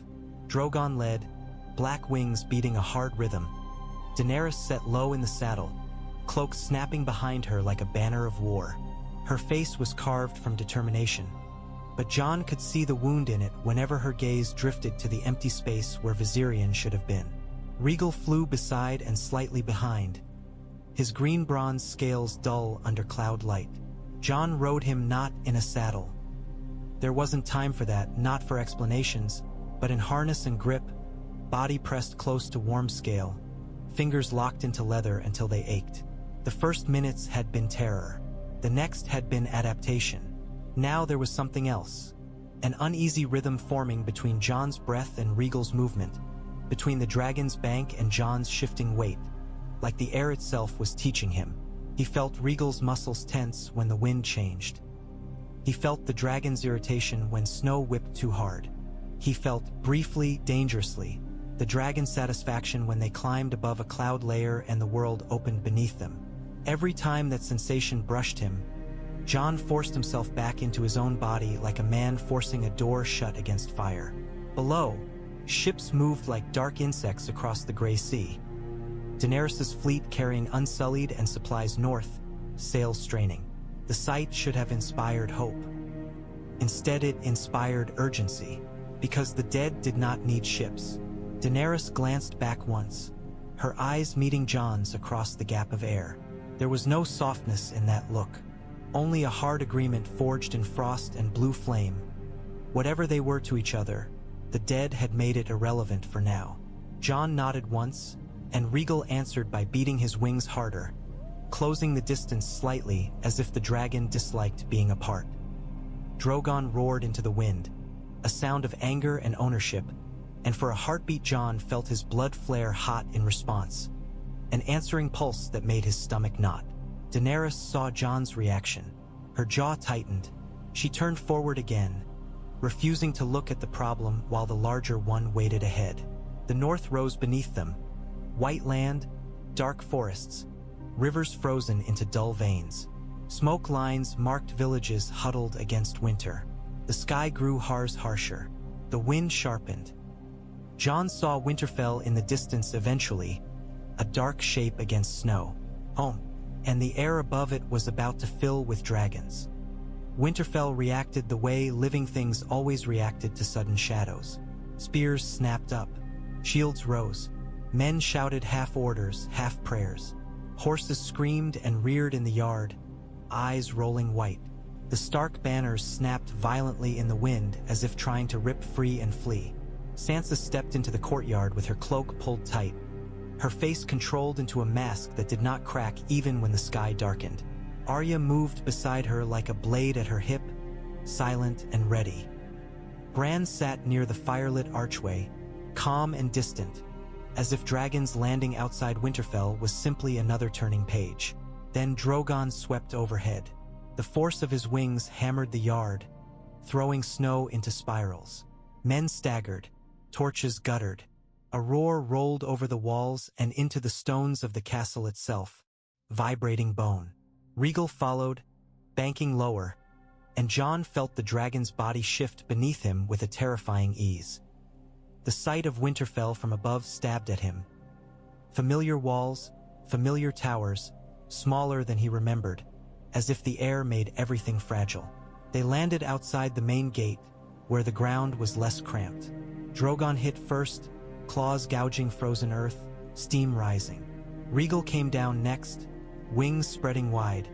Drogon led, black wings beating a hard rhythm. Daenerys sat low in the saddle, cloak snapping behind her like a banner of war. Her face was carved from determination, but Jon could see the wound in it whenever her gaze drifted to the empty space where Viserion should have been. Rhaegal flew beside and slightly behind, his green bronze scales dull under cloud light. Jon rode him not in a saddle. There wasn't time for that, not for explanations, but in harness and grip, body pressed close to warm scale, fingers locked into leather until they ached. The first minutes had been terror. The next had been adaptation. Now there was something else. An uneasy rhythm forming between Jon's breath and Rhaegal's movement, between the dragon's bank and Jon's shifting weight, like the air itself was teaching him. He felt Rhaegal's muscles tense when the wind changed. He felt the dragon's irritation when snow whipped too hard. He felt, briefly, dangerously, the dragon's satisfaction when they climbed above a cloud layer and the world opened beneath them. Every time that sensation brushed him, Jon forced himself back into his own body like a man forcing a door shut against fire. Below, ships moved like dark insects across the gray sea. Daenerys' fleet carrying Unsullied and supplies north, sails straining. The sight should have inspired hope. Instead it inspired urgency, because the dead did not need ships. Daenerys glanced back once, her eyes meeting Jon's across the gap of air. There was no softness in that look, only a hard agreement forged in frost and blue flame. Whatever they were to each other, the dead had made it irrelevant for now. Jon nodded once, and Rhaegal answered by beating his wings harder, closing the distance slightly as if the dragon disliked being apart. Drogon roared into the wind, a sound of anger and ownership, and for a heartbeat Jon felt his blood flare hot in response, an answering pulse that made his stomach knot. Daenerys saw Jon's reaction. Her jaw tightened. She turned forward again, refusing to look at the problem while the larger one waited ahead. The north rose beneath them, white land, dark forests, rivers frozen into dull veins. Smoke lines marked villages huddled against winter. The sky grew harsher. The wind sharpened. Jon saw Winterfell in the distance eventually, a dark shape against snow. And the air above it was about to fill with dragons. Winterfell reacted the way living things always reacted to sudden shadows. Spears snapped up. Shields rose. Men shouted half orders, half prayers. Horses screamed and reared in the yard, eyes rolling white. The Stark banners snapped violently in the wind as if trying to rip free and flee. Sansa stepped into the courtyard with her cloak pulled tight, her face controlled into a mask that did not crack even when the sky darkened. Arya moved beside her like a blade at her hip, silent and ready. Bran sat near the firelit archway, calm and distant, as if dragons landing outside Winterfell was simply another turning page. Then Drogon swept overhead. The force of his wings hammered the yard, throwing snow into spirals. Men staggered, torches guttered. A roar rolled over the walls and into the stones of the castle itself, vibrating bone. Rhaegal followed, banking lower, and Jon felt the dragon's body shift beneath him with a terrifying ease. The sight of Winterfell from above stabbed at him. Familiar walls, familiar towers, smaller than he remembered, as if the air made everything fragile. They landed outside the main gate, where the ground was less cramped. Drogon hit first, claws gouging frozen earth, steam rising. Rhaegal came down next, wings spreading wide,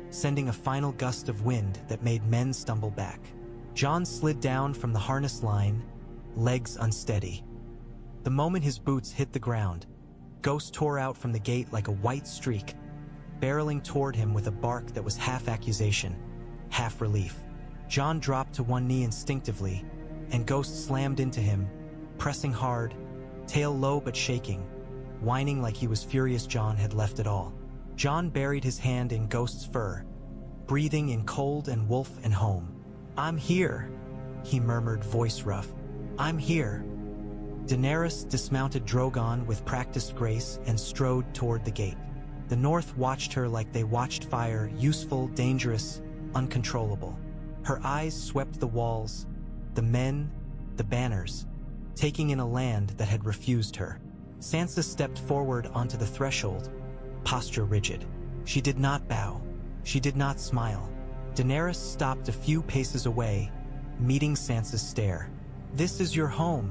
sending a final gust of wind that made men stumble back. Jon slid down from the harness line, legs unsteady. The moment his boots hit the ground, Ghost tore out from the gate like a white streak, barreling toward him with a bark that was half accusation, half relief. Jon dropped to one knee instinctively, and Ghost slammed into him, pressing hard, tail low but shaking, whining like he was furious Jon had left it all. Jon buried his hand in Ghost's fur, breathing in cold and wolf and home. "I'm here," he murmured, voice rough. "I'm here." Daenerys dismounted Drogon with practiced grace and strode toward the gate. The North watched her like they watched fire, useful, dangerous, uncontrollable. Her eyes swept the walls, the men, the banners, taking in a land that had refused her. Sansa stepped forward onto the threshold, posture rigid. She did not bow. She did not smile. Daenerys stopped a few paces away, meeting Sansa's stare. "This is your home,"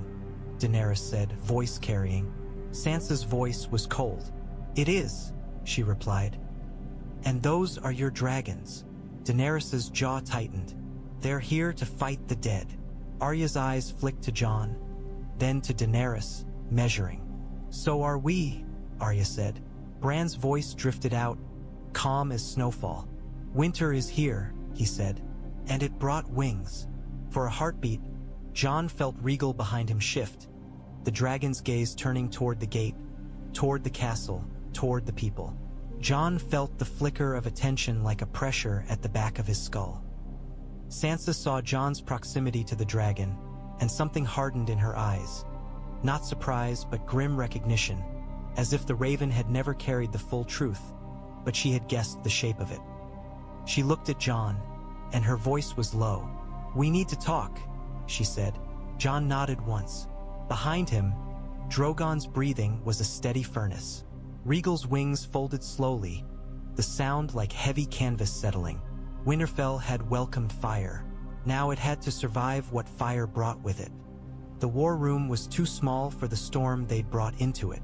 Daenerys said, voice carrying. Sansa's voice was cold. "It is," she replied. "And those are your dragons." Daenerys's jaw tightened. "They're here to fight the dead." Arya's eyes flicked to Jon, then to Daenerys, measuring. "So are we," Arya said. Bran's voice drifted out, calm as snowfall. "Winter is here," he said, "and it brought wings." For a heartbeat, Jon felt Rhaegal behind him shift, the dragon's gaze turning toward the gate, toward the castle, toward the people. Jon felt the flicker of attention like a pressure at the back of his skull. Sansa saw Jon's proximity to the dragon, and something hardened in her eyes. Not surprise, but grim recognition, as if the raven had never carried the full truth, but she had guessed the shape of it. She looked at Jon, and her voice was low. "We need to talk," she said. Jon nodded once. Behind him, Drogon's breathing was a steady furnace. Rhaegal's wings folded slowly, the sound like heavy canvas settling. Winterfell had welcomed fire. Now it had to survive what fire brought with it. The war room was too small for the storm they'd brought into it.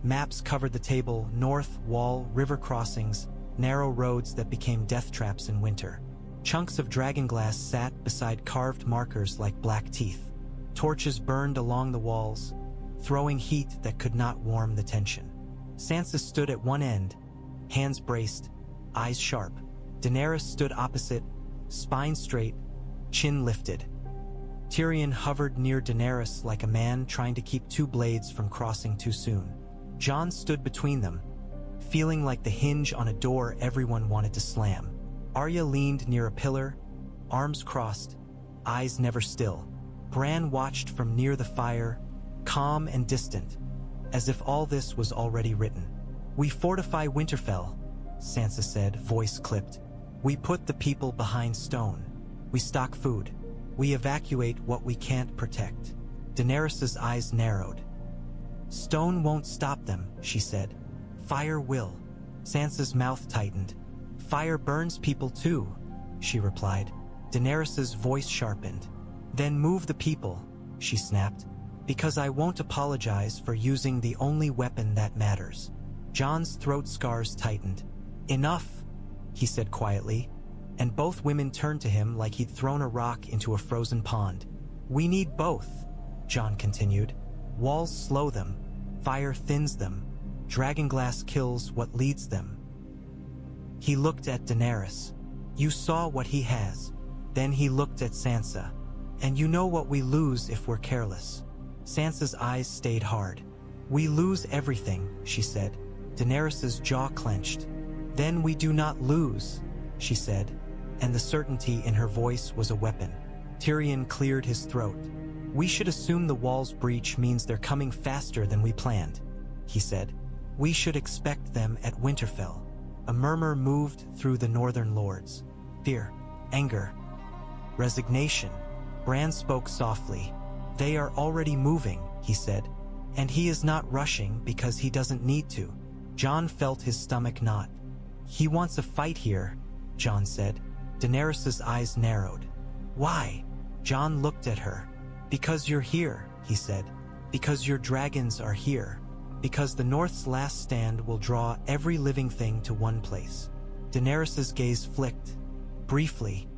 Maps covered the table, north, wall, river crossings, narrow roads that became death traps in winter. Chunks of dragonglass sat beside carved markers like black teeth. Torches burned along the walls, throwing heat that could not warm the tension. Sansa stood at one end, hands braced, eyes sharp. Daenerys stood opposite, spine straight, chin lifted. Tyrion hovered near Daenerys like a man trying to keep two blades from crossing too soon. Jon stood between them, feeling like the hinge on a door everyone wanted to slam. Arya leaned near a pillar, arms crossed, eyes never still. Bran watched from near the fire, calm and distant, as if all this was already written. "We fortify Winterfell," Sansa said, voice clipped. "We put the people behind stone. We stock food. We evacuate what we can't protect." Daenerys's eyes narrowed. "Stone won't stop them," she said. "Fire will." Sansa's mouth tightened. "Fire burns people too," she replied. Daenerys's voice sharpened. "Then move the people," she snapped, "because I won't apologize for using the only weapon that matters." Jon's throat scars tightened. "Enough," he said quietly, and both women turned to him like he'd thrown a rock into a frozen pond. "We need both," Jon continued. "Walls slow them, fire thins them, dragonglass kills what leads them." He looked at Daenerys. "You saw what he has." Then he looked at Sansa. "And you know what we lose if we're careless." Sansa's eyes stayed hard. "We lose everything," she said. Daenerys's jaw clenched. "Then we do not lose," she said, and the certainty in her voice was a weapon. Tyrion cleared his throat. "We should assume the wall's breach means they're coming faster than we planned," he said. "We should expect them at Winterfell." A murmur moved through the northern lords. Fear, anger, resignation. Bran spoke softly. "They are already moving," he said, "and he is not rushing because he doesn't need to." Jon felt his stomach knot. "He wants a fight here," Jon said. Daenerys's eyes narrowed. "Why?" Jon looked at her. "Because you're here," he said. "Because your dragons are here. Because the North's last stand will draw every living thing to one place." Daenerys's gaze flicked, briefly,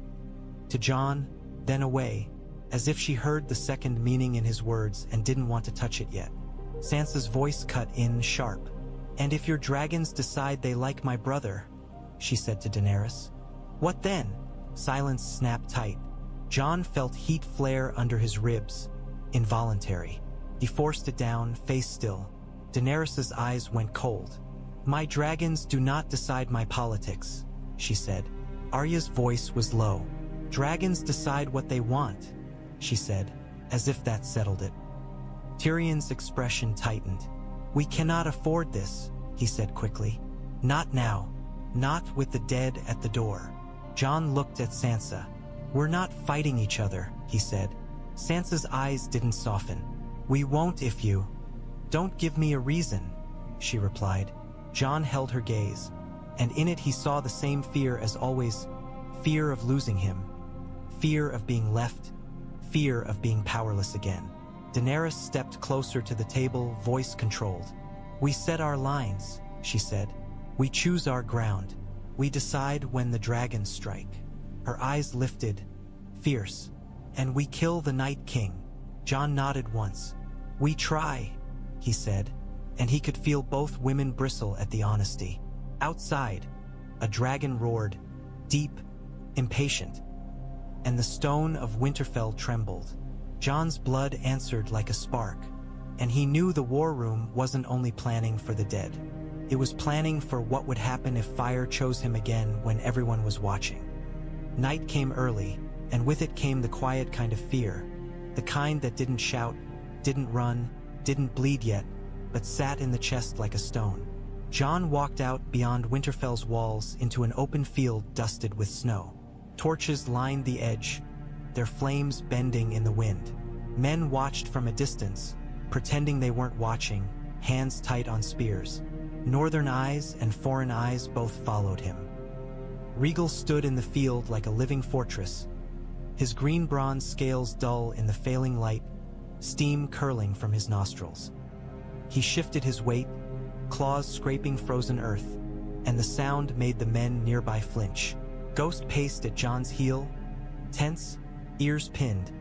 to Jon, then away, as if she heard the second meaning in his words and didn't want to touch it yet. Sansa's voice cut in sharp. "And if your dragons decide they like my brother," she said to Daenerys. "What then?" Silence snapped tight. Jon felt heat flare under his ribs. Involuntary. He forced it down, face still. Daenerys' eyes went cold. "My dragons do not decide my politics," she said. Arya's voice was low. "Dragons decide what they want," she said, as if that settled it. Tyrion's expression tightened. "We cannot afford this," he said quickly. "Not now. Not with the dead at the door." Jon looked at Sansa. "We're not fighting each other," he said. Sansa's eyes didn't soften. "We won't if you..." "Don't give me a reason," she replied. Jon held her gaze, and in it he saw the same fear as always. Fear of losing him. Fear of being left. Fear of being powerless again. Daenerys stepped closer to the table, voice controlled. "We set our lines," she said. "We choose our ground. We decide when the dragons strike." Her eyes lifted, fierce. "And we kill the Night King." Jon nodded once. "We try," he said, and he could feel both women bristle at the honesty. Outside, a dragon roared, deep, impatient, and the stone of Winterfell trembled. Jon's blood answered like a spark, and he knew the war room wasn't only planning for the dead. It was planning for what would happen if fire chose him again when everyone was watching. Night came early, and with it came the quiet kind of fear, the kind that didn't shout, didn't run, didn't bleed yet, but sat in the chest like a stone. Jon walked out beyond Winterfell's walls into an open field dusted with snow. Torches lined the edge, their flames bending in the wind. Men watched from a distance, pretending they weren't watching, hands tight on spears. Northern eyes and foreign eyes both followed him. Rhaegal stood in the field like a living fortress, his green bronze scales dull in the failing light, steam curling from his nostrils. He shifted his weight, claws scraping frozen earth, and the sound made the men nearby flinch. Ghost paced at Jon's heel, tense, ears pinned,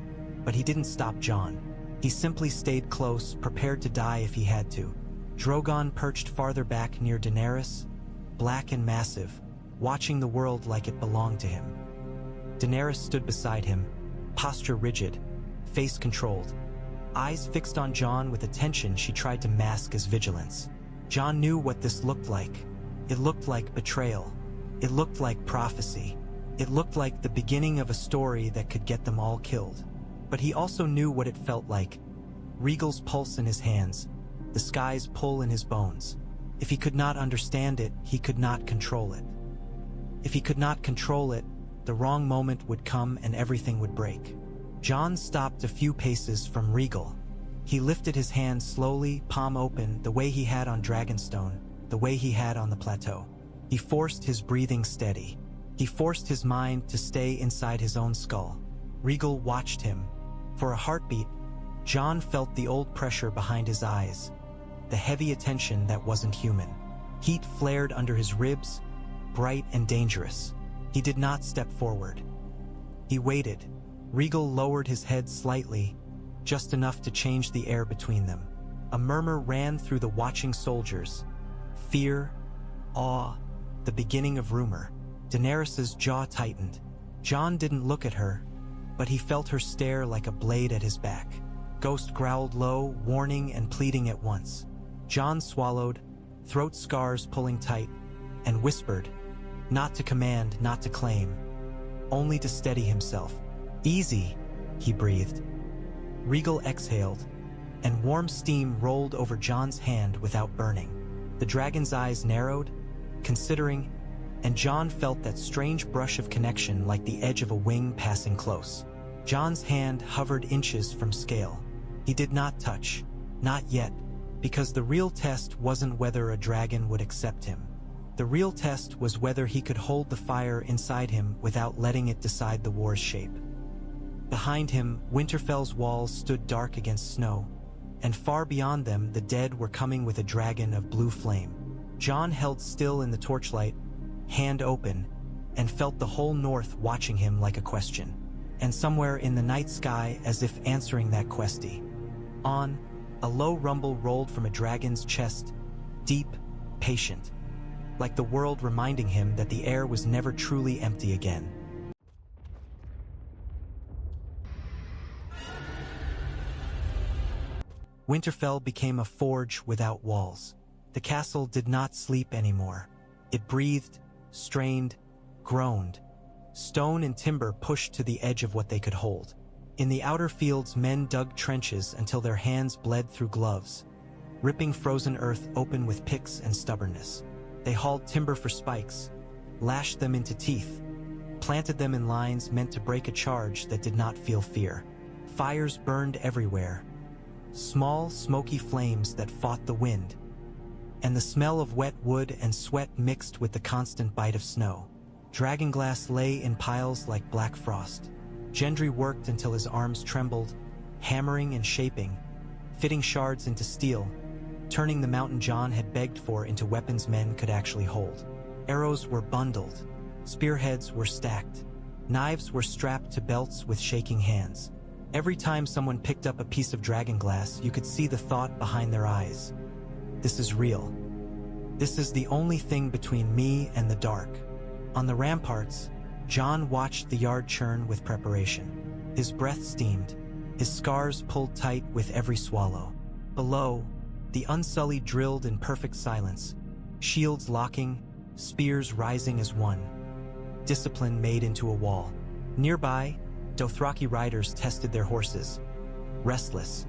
but he didn't stop Jon. He simply stayed close, prepared to die if he had to. Drogon perched farther back near Daenerys, black and massive, watching the world like it belonged to him. Daenerys stood beside him, posture rigid, face controlled, eyes fixed on Jon with a tension she tried to mask as vigilance. Jon knew what this looked like. It looked like betrayal. It looked like prophecy. It looked like the beginning of a story that could get them all killed. But he also knew what it felt like. Rhaegal's pulse in his hands, the sky's pull in his bones. If he could not understand it, he could not control it. If he could not control it, the wrong moment would come and everything would break. Jon stopped a few paces from Rhaegal. He lifted his hand slowly, palm open, the way he had on Dragonstone, the way he had on the plateau. He forced his breathing steady. He forced his mind to stay inside his own skull. Rhaegal watched him. For a heartbeat, Jon felt the old pressure behind his eyes, the heavy attention that wasn't human. Heat flared under his ribs, bright and dangerous. He did not step forward. He waited. Rhaegal lowered his head slightly, just enough to change the air between them. A murmur ran through the watching soldiers. Fear, awe, the beginning of rumor. Daenerys' jaw tightened. Jon didn't look at her, but he felt her stare like a blade at his back. Ghost growled low, warning and pleading at once. Jon swallowed, throat scars pulling tight, and whispered, not to command, not to claim, only to steady himself. "Easy," he breathed. Rhaegal exhaled, and warm steam rolled over Jon's hand without burning. The dragon's eyes narrowed, considering, and Jon felt that strange brush of connection like the edge of a wing passing close. Jon's hand hovered inches from scale. He did not touch, not yet, because the real test wasn't whether a dragon would accept him. The real test was whether he could hold the fire inside him without letting it decide the war's shape. Behind him, Winterfell's walls stood dark against snow, and far beyond them the dead were coming with a dragon of blue flame. Jon held still in the torchlight, hand open, and felt the whole north watching him like a question. And somewhere in the night sky, as if answering that question, a low rumble rolled from a dragon's chest, deep, patient, like the world reminding him that the air was never truly empty again. Winterfell became a forge without walls. The castle did not sleep anymore. It breathed, strained, groaned. Stone and timber pushed to the edge of what they could hold. In the outer fields, men dug trenches until their hands bled through gloves, ripping frozen earth open with picks and stubbornness. They hauled timber for spikes, lashed them into teeth, planted them in lines meant to break a charge that did not feel fear. Fires burned everywhere, small, smoky flames that fought the wind, and the smell of wet wood and sweat mixed with the constant bite of snow. Dragonglass lay in piles like black frost. Gendry worked until his arms trembled, hammering and shaping, fitting shards into steel, turning the mountain Jon had begged for into weapons men could actually hold. Arrows were bundled, spearheads were stacked, knives were strapped to belts with shaking hands. Every time someone picked up a piece of dragonglass, you could see the thought behind their eyes. This is real. This is the only thing between me and the dark. On the ramparts, Jon watched the yard churn with preparation. His breath steamed, his scars pulled tight with every swallow. Below, the Unsullied drilled in perfect silence, shields locking, spears rising as one. Discipline made into a wall. Nearby, Dothraki riders tested their horses, restless,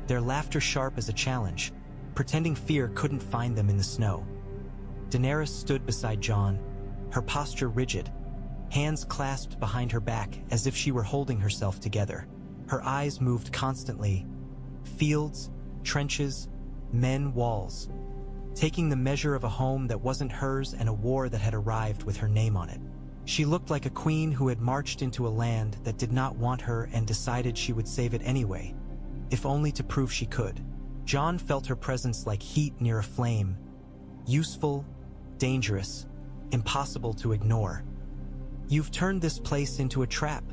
their laughter sharp as a challenge, pretending fear couldn't find them in the snow. Daenerys stood beside Jon, her posture rigid, hands clasped behind her back as if she were holding herself together. Her eyes moved constantly. Fields, trenches, men, walls, taking the measure of a home that wasn't hers and a war that had arrived with her name on it. She looked like a queen who had marched into a land that did not want her and decided she would save it anyway, if only to prove she could. Jon felt her presence like heat near a flame, useful, dangerous, impossible to ignore. "You've turned this place into a trap,"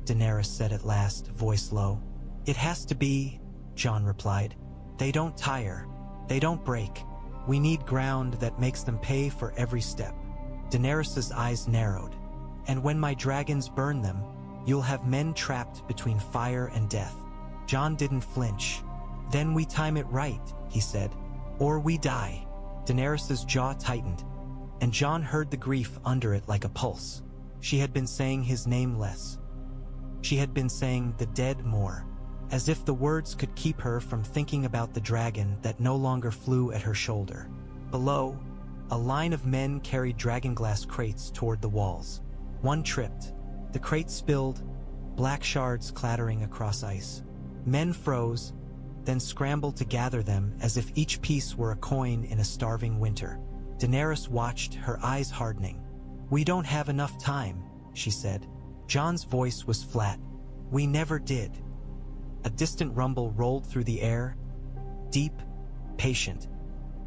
Daenerys said at last, voice low. "It has to be," Jon replied. "They don't tire. They don't break. We need ground that makes them pay for every step." Daenerys' eyes narrowed. "And when my dragons burn them, you'll have men trapped between fire and death." Jon didn't flinch. "Then we time it right," he said. "Or we die." Daenerys' jaw tightened, and Jon heard the grief under it like a pulse. She had been saying his name less. She had been saying the dead more, as if the words could keep her from thinking about the dragon that no longer flew at her shoulder. Below, a line of men carried dragonglass crates toward the walls. One tripped. The crate spilled, black shards clattering across ice. Men froze, then scrambled to gather them as if each piece were a coin in a starving winter. Daenerys watched, her eyes hardening. "We don't have enough time," she said. Jon's voice was flat. "We never did." A distant rumble rolled through the air, deep, patient,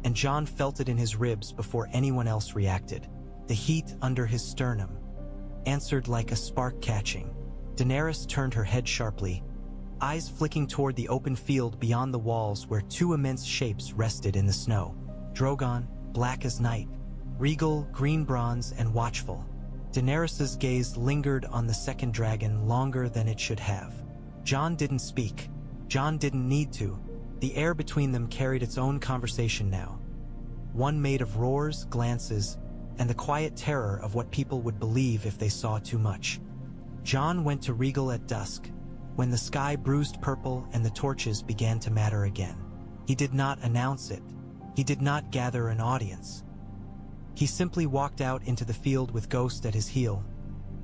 and Jon felt it in his ribs before anyone else reacted. The heat under his sternum answered like a spark catching. Daenerys turned her head sharply, eyes flicking toward the open field beyond the walls where two immense shapes rested in the snow. Drogon, black as night, Rhaegal, green bronze and watchful. Daenerys' gaze lingered on the second dragon longer than it should have. Jon didn't speak. Jon didn't need to. The air between them carried its own conversation now. One made of roars, glances, and the quiet terror of what people would believe if they saw too much. Jon went to Rhaegal at dusk, when the sky bruised purple and the torches began to matter again. He did not announce it. He did not gather an audience. He simply walked out into the field with Ghost at his heel,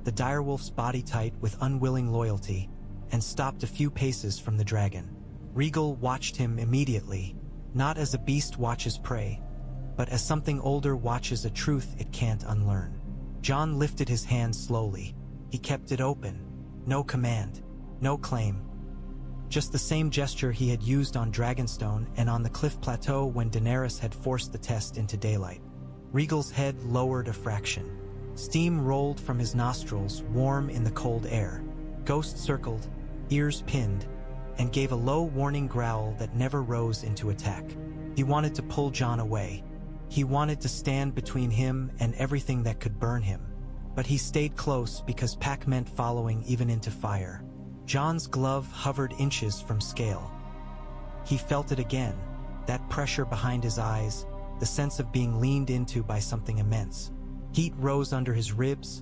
the direwolf's body tight with unwilling loyalty, and stopped a few paces from the dragon. Rhaegal watched him immediately, not as a beast watches prey, but as something older watches a truth it can't unlearn. Jon lifted his hand slowly. He kept it open. No command, no claim. Just the same gesture he had used on Dragonstone and on the cliff plateau when Daenerys had forced the test into daylight. Rhaegal's head lowered a fraction. Steam rolled from his nostrils, warm in the cold air. Ghost circled, ears pinned, and gave a low warning growl that never rose into attack. He wanted to pull Jon away. He wanted to stand between him and everything that could burn him. But he stayed close because pack meant following even into fire. Jon's glove hovered inches from scale. He felt it again, that pressure behind his eyes, the sense of being leaned into by something immense. Heat rose under his ribs,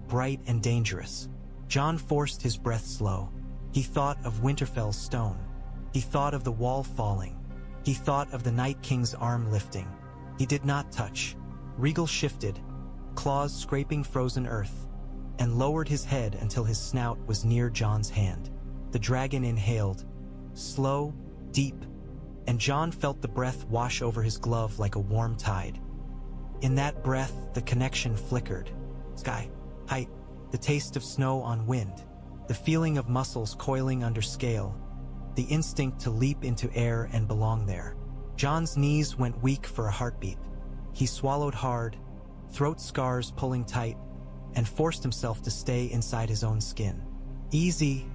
bright and dangerous. Jon forced his breath slow. He thought of Winterfell's stone. He thought of the wall falling. He thought of the Night King's arm lifting. He did not touch. Rhaegal shifted, claws scraping frozen earth, and lowered his head until his snout was near Jon's hand. The dragon inhaled, slow, deep, and Jon felt the breath wash over his glove like a warm tide. In that breath, the connection flickered. Sky, height, the taste of snow on wind, the feeling of muscles coiling under scale, the instinct to leap into air and belong there. Jon's knees went weak for a heartbeat. He swallowed hard, throat scars pulling tight, and forced himself to stay inside his own skin. Easy,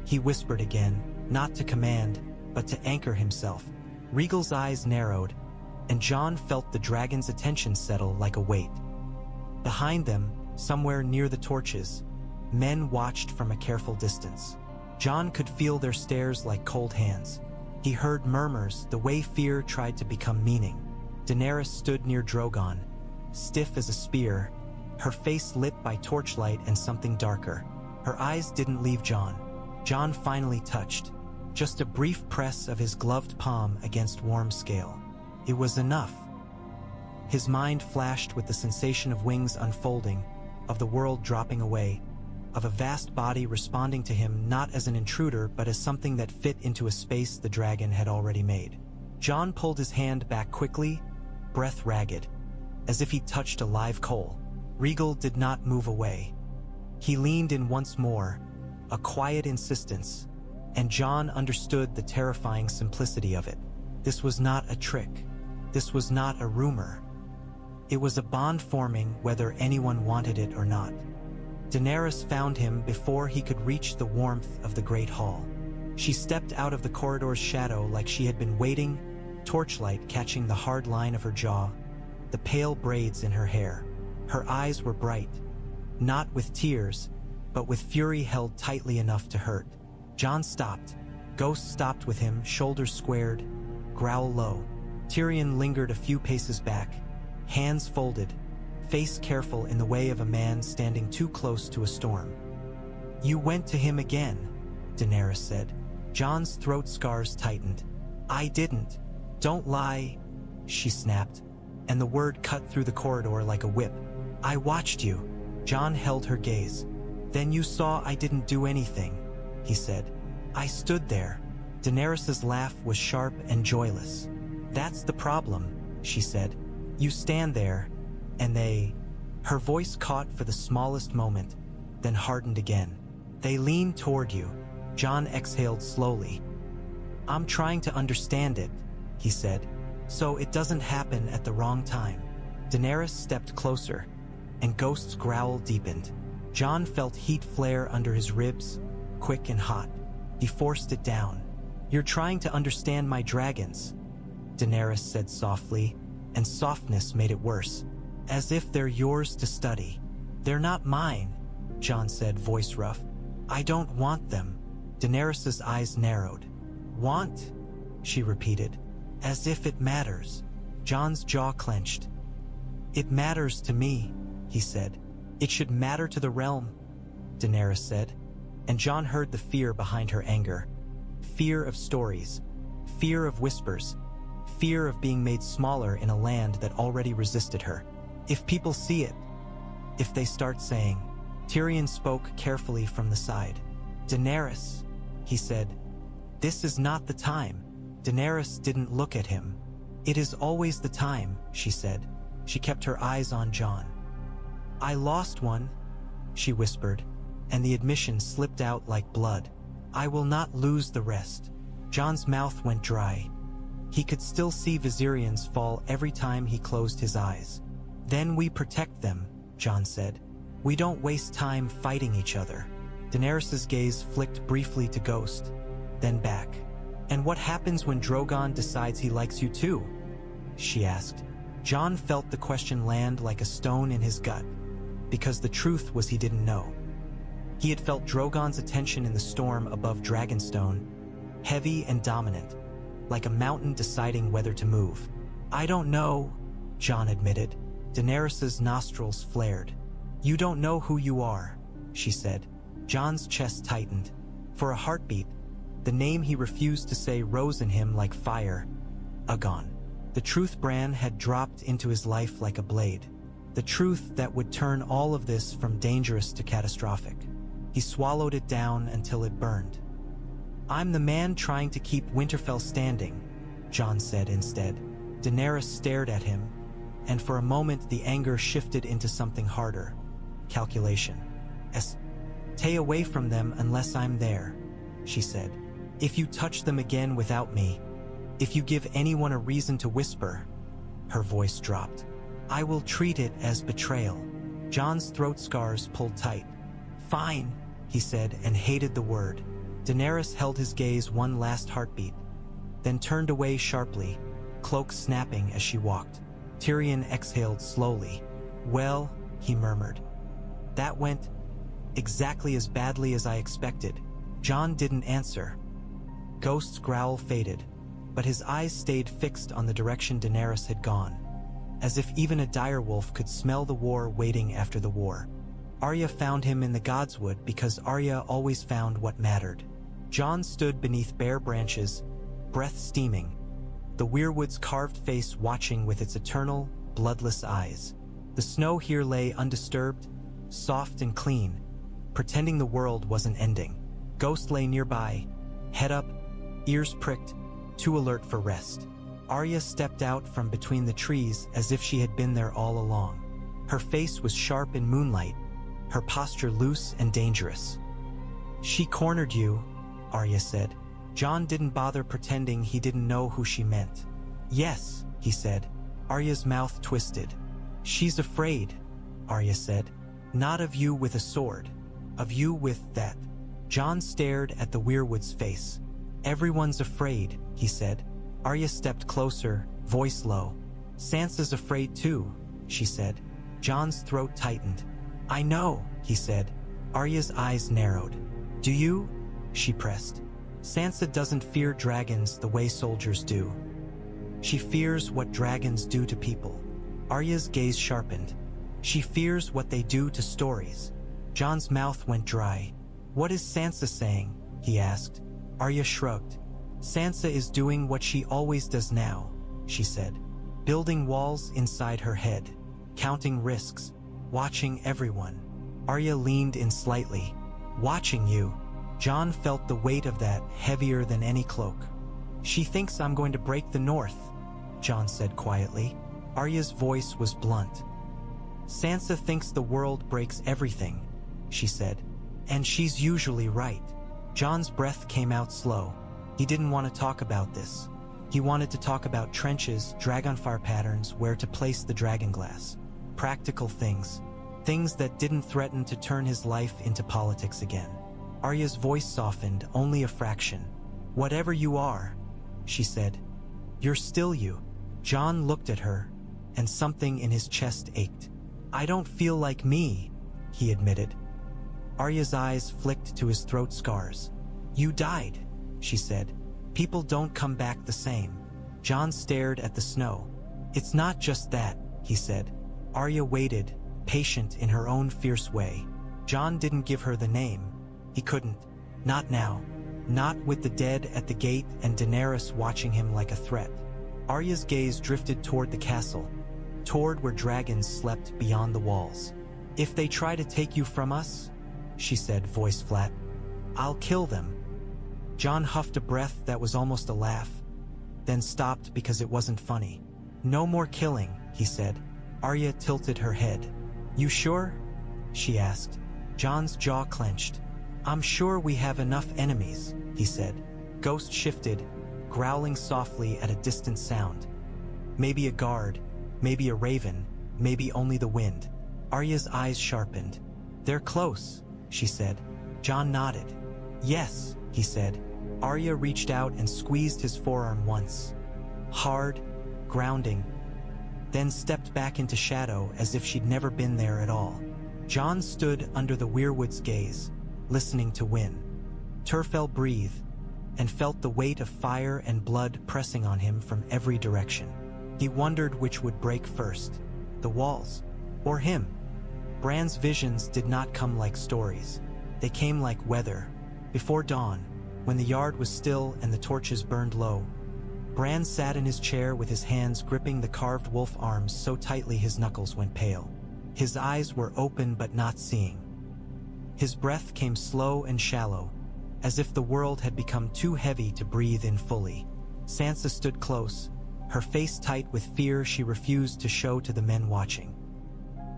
he whispered again, not to command, but to anchor himself. Rhaegal's eyes narrowed, and Jon felt the dragon's attention settle like a weight. Behind them, somewhere near the torches, men watched from a careful distance. Jon could feel their stares like cold hands. He heard murmurs, the way fear tried to become meaning. Daenerys stood near Drogon, stiff as a spear, her face lit by torchlight and something darker. Her eyes didn't leave Jon. Jon finally touched, just a brief press of his gloved palm against warm scale. It was enough. His mind flashed with the sensation of wings unfolding, of the world dropping away, of a vast body responding to him not as an intruder but as something that fit into a space the dragon had already made. Jon pulled his hand back quickly, breath ragged, as if he touched a live coal. Rhaegal did not move away. He leaned in once more, a quiet insistence, and Jon understood the terrifying simplicity of it. This was not a trick. This was not a rumor. It was a bond forming whether anyone wanted it or not. Daenerys found him before he could reach the warmth of the Great Hall. She stepped out of the corridor's shadow like she had been waiting, torchlight catching the hard line of her jaw, the pale braids in her hair. Her eyes were bright, not with tears, but with fury held tightly enough to hurt. Jon stopped. Ghost stopped with him, shoulders squared, growl low. Tyrion lingered a few paces back, hands folded, face careful in the way of a man standing too close to a storm. "You went to him again," Daenerys said. Jon's throat scars tightened. "I didn't. Don't lie," she snapped, and the word cut through the corridor like a whip. "I watched you." Jon held her gaze. "Then you saw I didn't do anything," he said. "I stood there." Daenerys's laugh was sharp and joyless. "That's the problem," she said. "You stand there, and they..." Her voice caught for the smallest moment, then hardened again. "They lean toward you." Jon exhaled slowly. "I'm trying to understand it," he said, "so it doesn't happen at the wrong time." Daenerys stepped closer, and Ghost's growl deepened. Jon felt heat flare under his ribs, quick and hot. He forced it down. "You're trying to understand my dragons," Daenerys said softly, and softness made it worse. "As if they're yours to study." "They're not mine," Jon said, voice rough. "I don't want them." Daenerys's eyes narrowed. "Want?" she repeated. "As if it matters." Jon's jaw clenched. "It matters to me," he said. "It should matter to the realm," Daenerys said, and Jon heard the fear behind her anger. Fear of stories, fear of whispers, fear of being made smaller in a land that already resisted her. "If people see it, if they start saying..." Tyrion spoke carefully from the side. "Daenerys," he said, "this is not the time." Daenerys didn't look at him. "It is always the time," she said. She kept her eyes on Jon. "I lost one," she whispered, and the admission slipped out like blood. "I will not lose the rest." Jon's mouth went dry. He could still see Viserion's fall every time he closed his eyes. "Then we protect them," Jon said. "We don't waste time fighting each other." Daenerys's gaze flicked briefly to Ghost, then back. "And what happens when Drogon decides he likes you too?" she asked. Jon felt the question land like a stone in his gut, because the truth was he didn't know. He had felt Drogon's attention in the storm above Dragonstone, heavy and dominant, like a mountain deciding whether to move. "I don't know," Jon admitted. Daenerys's nostrils flared. "You don't know who you are," she said. Jon's chest tightened. For a heartbeat, the name he refused to say rose in him like fire. Aegon. The truth Bran had dropped into his life like a blade. The truth that would turn all of this from dangerous to catastrophic. He swallowed it down until it burned. "I'm the man trying to keep Winterfell standing," Jon said instead. Daenerys stared at him, and for a moment the anger shifted into something harder. Calculation. "Stay away from them unless I'm there," she said. "If you touch them again without me, if you give anyone a reason to whisper," her voice dropped, "I will treat it as betrayal." Jon's throat scars pulled tight. "Fine," he said, and hated the word. Daenerys held his gaze one last heartbeat, then turned away sharply, cloak snapping as she walked. Tyrion exhaled slowly. "Well," he murmured, "that went exactly as badly as I expected." Jon didn't answer. Ghost's growl faded, but his eyes stayed fixed on the direction Daenerys had gone, as if even a direwolf could smell the war waiting after the war. Arya found him in the Godswood because Arya always found what mattered. Jon stood beneath bare branches, breath steaming, the weirwood's carved face watching with its eternal, bloodless eyes. The snow here lay undisturbed, soft and clean, pretending the world wasn't ending. Ghost lay nearby, head up, ears pricked, too alert for rest. Arya stepped out from between the trees as if she had been there all along. Her face was sharp in moonlight, her posture loose and dangerous. "She cornered you," Arya said. Jon didn't bother pretending he didn't know who she meant. "Yes," he said. Arya's mouth twisted. "She's afraid," Arya said. "Not of you with a sword. Of you with that." Jon stared at the weirwood's face. "Everyone's afraid," he said. Arya stepped closer, voice low. "Sansa's afraid too," she said. Jon's throat tightened. "I know," he said. Arya's eyes narrowed. "Do you?" she pressed. "Sansa doesn't fear dragons the way soldiers do. She fears what dragons do to people." Arya's gaze sharpened. "She fears what they do to stories." Jon's mouth went dry. "What is Sansa saying?" he asked. Arya shrugged. "Sansa is doing what she always does now," she said. "Building walls inside her head, counting risks, watching everyone." Arya leaned in slightly. "Watching you." Jon felt the weight of that heavier than any cloak. "She thinks I'm going to break the North," Jon said quietly. Arya's voice was blunt. "Sansa thinks the world breaks everything," she said. "And she's usually right." Jon's breath came out slow. He didn't want to talk about this. He wanted to talk about trenches, dragonfire patterns, where to place the Dragonglass. Practical things. Things that didn't threaten to turn his life into politics again. Arya's voice softened only a fraction. "Whatever you are," she said, "you're still you." Jon looked at her, and something in his chest ached. "I don't feel like me," he admitted. Arya's eyes flicked to his throat scars. "You died," she said. "People don't come back the same." Jon stared at the snow. "It's not just that," he said. Arya waited, patient in her own fierce way. Jon didn't give her the name. He couldn't. Not now. Not with the dead at the gate and Daenerys watching him like a threat. Arya's gaze drifted toward the castle, toward where dragons slept beyond the walls. "If they try to take you from us," she said, voice flat, "I'll kill them." Jon huffed a breath that was almost a laugh, then stopped because it wasn't funny. "No more killing," he said. Arya tilted her head. "You sure?" she asked. Jon's jaw clenched. "I'm sure we have enough enemies," he said. Ghost shifted, growling softly at a distant sound. Maybe a guard, maybe a raven, maybe only the wind. Arya's eyes sharpened. "They're close," she said. Jon nodded. "Yes," he said. Arya reached out and squeezed his forearm once. Hard, grounding. then stepped back into shadow as if she'd never been there at all. Jon stood under the weirwood's gaze, listening to Win. Turfell breathed, and felt the weight of fire and blood pressing on him from every direction. He wondered which would break first, the walls, or him. Bran's visions did not come like stories. They came like weather. Before dawn, when the yard was still and the torches burned low, Bran sat in his chair with his hands gripping the carved wolf arms so tightly his knuckles went pale. His eyes were open but not seeing. His breath came slow and shallow, as if the world had become too heavy to breathe in fully. Sansa stood close, her face tight with fear she refused to show to the men watching.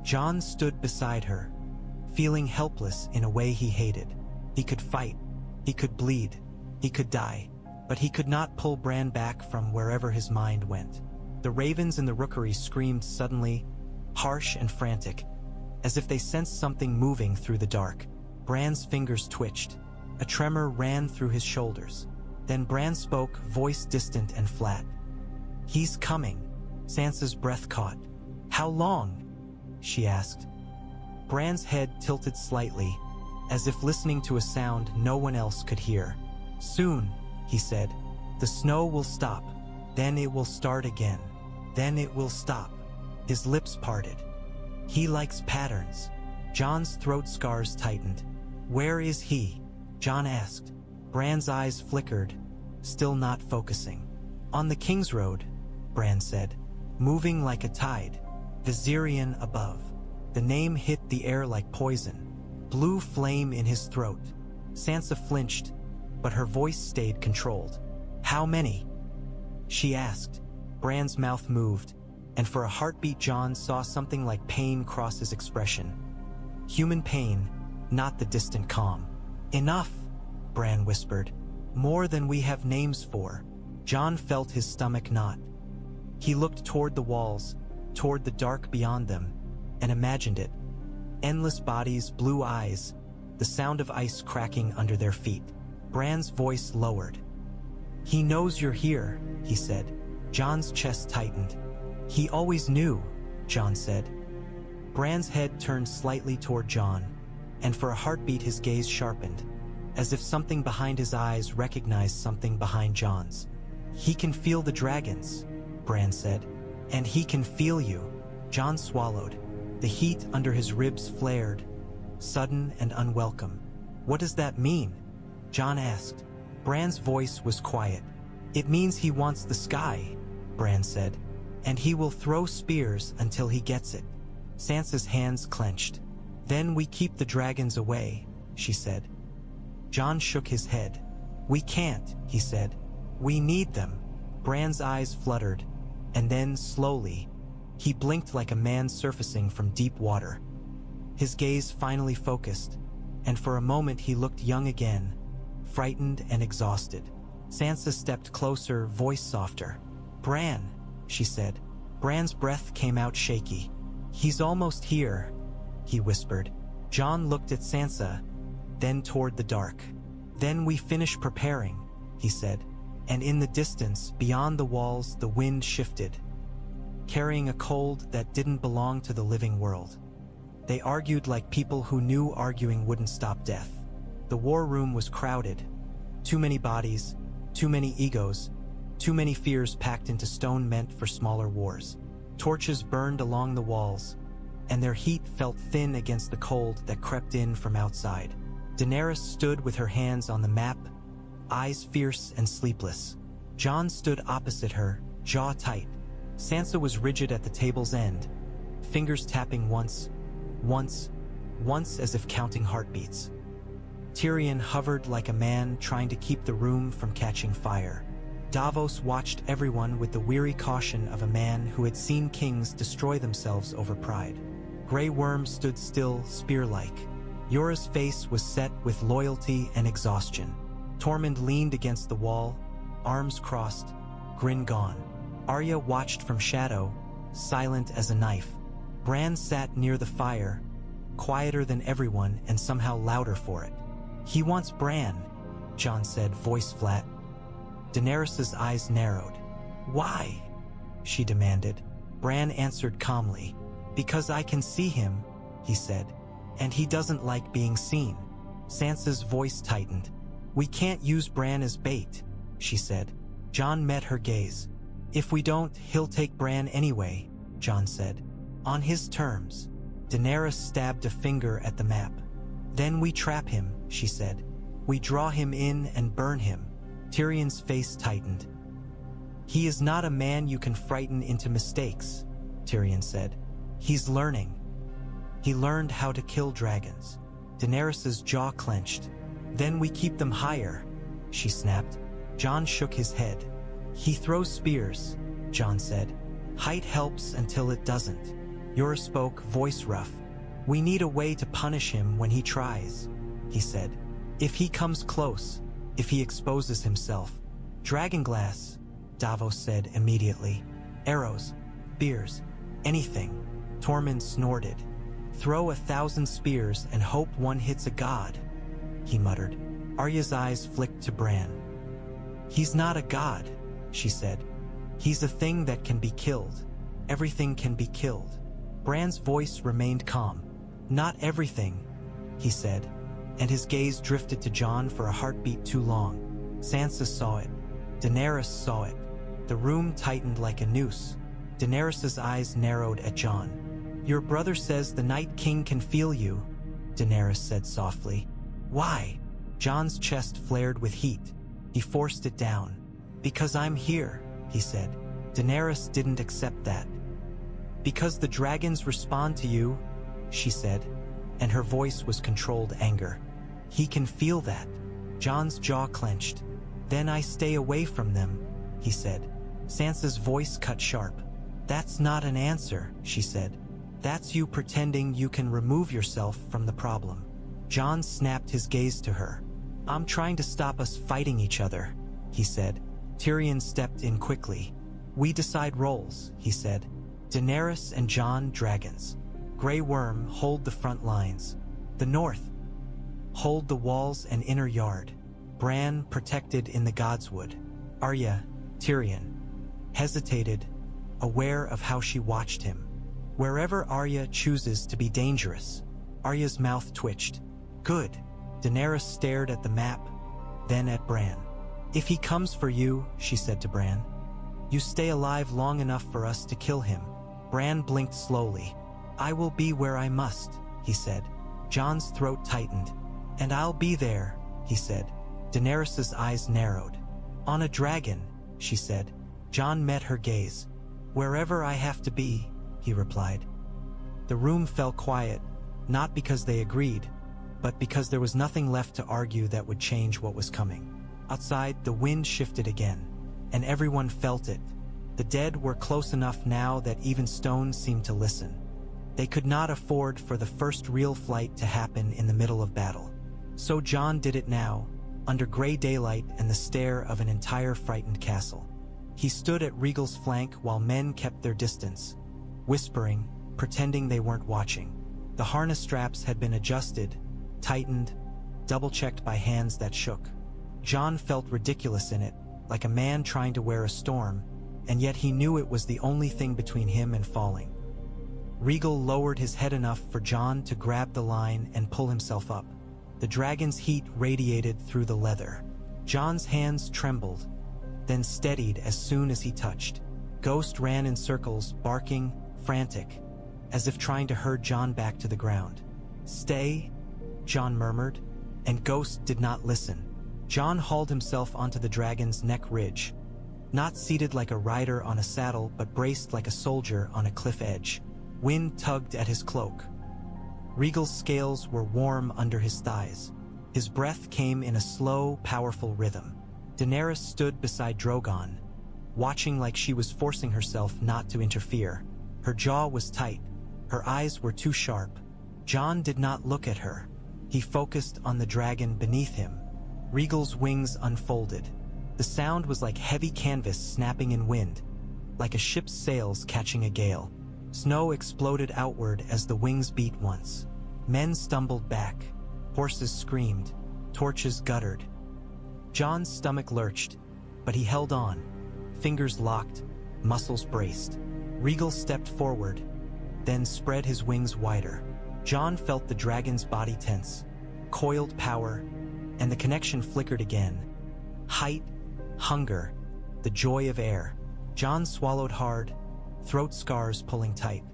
Jon stood beside her, feeling helpless in a way he hated. He could fight, he could bleed, he could die, but he could not pull Bran back from wherever his mind went. The ravens in the rookery screamed suddenly, harsh and frantic, as if they sensed something moving through the dark. Bran's fingers twitched. A tremor ran through his shoulders. Then Bran spoke, voice distant and flat. "He's coming." Sansa's breath caught. "How long?" she asked. Bran's head tilted slightly, as if listening to a sound no one else could hear. "Soon," he said. "The snow will stop. Then it will start again. Then it will stop." His lips parted. "He likes patterns." Jon's throat scars tightened. "Where is he?" Jon asked. Bran's eyes flickered, still not focusing. "On the King's Road," Bran said, "moving like a tide. Viserion above." The name hit the air like poison, blue flame in his throat. Sansa flinched, but her voice stayed controlled. "How many?" she asked. Bran's mouth moved, and for a heartbeat Jon saw something like pain cross his expression. Human pain, not the distant calm. "Enough," Bran whispered. "More than we have names for." Jon felt his stomach knot. He looked toward the walls, toward the dark beyond them, and imagined it. Endless bodies, blue eyes, the sound of ice cracking under their feet. Bran's voice lowered. "He knows you're here," he said. Jon's chest tightened. "He always knew," Jon said. Bran's head turned slightly toward Jon, and for a heartbeat his gaze sharpened, as if something behind his eyes recognized something behind Jon's. "He can feel the dragons," Bran said. "And he can feel you." Jon swallowed. The heat under his ribs flared, sudden and unwelcome. "What does that mean?" Jon asked. Bran's voice was quiet. "It means he wants the sky," Bran said, "and he will throw spears until he gets it." Sansa's hands clenched. "Then we keep the dragons away," she said. Jon shook his head. "We can't," he said. "We need them." Bran's eyes fluttered, and then, slowly, he blinked like a man surfacing from deep water. His gaze finally focused, and for a moment he looked young again, frightened and exhausted. Sansa stepped closer, voice softer. "Bran," she said. Bran's breath came out shaky. "He's almost here," he whispered. Jon looked at Sansa, then toward the dark. "Then we finish preparing," he said. And in the distance, beyond the walls, the wind shifted, carrying a cold that didn't belong to the living world. They argued like people who knew arguing wouldn't stop death. The war room was crowded. Too many bodies, too many egos, too many fears packed into stone meant for smaller wars. Torches burned along the walls, and their heat felt thin against the cold that crept in from outside. Daenerys stood with her hands on the map, eyes fierce and sleepless. Jon stood opposite her, jaw tight. Sansa was rigid at the table's end, fingers tapping once as if counting heartbeats. Tyrion hovered like a man trying to keep the room from catching fire. Davos watched everyone with the weary caution of a man who had seen kings destroy themselves over pride. Grey Worm stood still, spear-like. Yora's face was set with loyalty and exhaustion. Tormund leaned against the wall, arms crossed, grin gone. Arya watched from shadow, silent as a knife. Bran sat near the fire, quieter than everyone and somehow louder for it. "He wants Bran," Jon said, voice flat. Daenerys' eyes narrowed. "Why?" she demanded. Bran answered calmly. Because I can see him, he said. And he doesn't like being seen. Sansa's voice tightened. We can't use Bran as bait, she said. Jon met her gaze. If we don't, he'll take Bran anyway, Jon said. On his terms. Daenerys stabbed a finger at the map. Then we trap him, she said. We draw him in and burn him. Tyrion's face tightened. He is not a man you can frighten into mistakes, Tyrion said. He's learning. He learned how to kill dragons. Daenerys's jaw clenched. Then we keep them higher, she snapped. Jon shook his head. He throws spears, Jon said. Height helps until it doesn't. Yor spoke, voice rough. We need a way to punish him when he tries, he said. If he comes close, if he exposes himself. Dragonglass, Davos said immediately. Arrows, spears, anything. Tormund snorted. Throw 1,000 spears and hope one hits a god, he muttered. Arya's eyes flicked to Bran. He's not a god, she said. He's a thing that can be killed. Everything can be killed. Bran's voice remained calm. Not everything, he said, and his gaze drifted to Jon for a heartbeat too long. Sansa saw it. Daenerys saw it. The room tightened like a noose. Daenerys's eyes narrowed at Jon. Your brother says the Night King can feel you, Daenerys said softly. Why? Jon's chest flared with heat. He forced it down. Because I'm here, he said. Daenerys didn't accept that. Because the dragons respond to you, she said, and her voice was controlled anger. He can feel that. Jon's jaw clenched. Then I stay away from them, he said. Sansa's voice cut sharp. That's not an answer, she said. That's you pretending you can remove yourself from the problem. Jon snapped his gaze to her. I'm trying to stop us fighting each other, he said. Tyrion stepped in quickly. We decide roles, he said. Daenerys and Jon, dragons. Grey Worm, hold the front lines. The North, hold the walls and inner yard. Bran, protected in the Godswood. Arya, Tyrion, hesitated, aware of how she watched him. Wherever Arya chooses to be dangerous. Arya's mouth twitched. Good. Daenerys stared at the map, then at Bran. If he comes for you, she said to Bran, you stay alive long enough for us to kill him. Bran blinked slowly. I will be where I must, he said. Jon's throat tightened. And I'll be there, he said. Daenerys's eyes narrowed. On a dragon, she said. Jon met her gaze. Wherever I have to be, he replied. The room fell quiet, not because they agreed, but because there was nothing left to argue that would change what was coming. Outside, the wind shifted again, and everyone felt it. The dead were close enough now that even stones seemed to listen. They could not afford for the first real flight to happen in the middle of battle. So Jon did it now, under gray daylight and the stare of an entire frightened castle. He stood at Rhaegal's flank while men kept their distance, whispering, pretending they weren't watching. The harness straps had been adjusted, tightened, double-checked by hands that shook. Jon felt ridiculous in it, like a man trying to wear a storm, and yet he knew it was the only thing between him and falling. Rhaegal lowered his head enough for Jon to grab the line and pull himself up. The dragon's heat radiated through the leather. Jon's hands trembled, then steadied as soon as he touched. Ghost ran in circles, barking, frantic, as if trying to herd Jon back to the ground. Stay, Jon murmured, and Ghost did not listen. Jon hauled himself onto the dragon's neck ridge, not seated like a rider on a saddle, but braced like a soldier on a cliff edge. Wind tugged at his cloak. Rhaegal's scales were warm under his thighs. His breath came in a slow, powerful rhythm. Daenerys stood beside Drogon, watching like she was forcing herself not to interfere. Her jaw was tight. Her eyes were too sharp. Jon did not look at her. He focused on the dragon beneath him. Rhaegal's wings unfolded. The sound was like heavy canvas snapping in wind, like a ship's sails catching a gale. Snow exploded outward as the wings beat once. Men stumbled back. Horses screamed. Torches guttered. Jon's stomach lurched, but he held on. Fingers locked, muscles braced. Rhaegal stepped forward, then spread his wings wider. Jon felt the dragon's body tense, coiled power, and the connection flickered again. Height, hunger, the joy of air. Jon swallowed hard, throat scars pulling tight.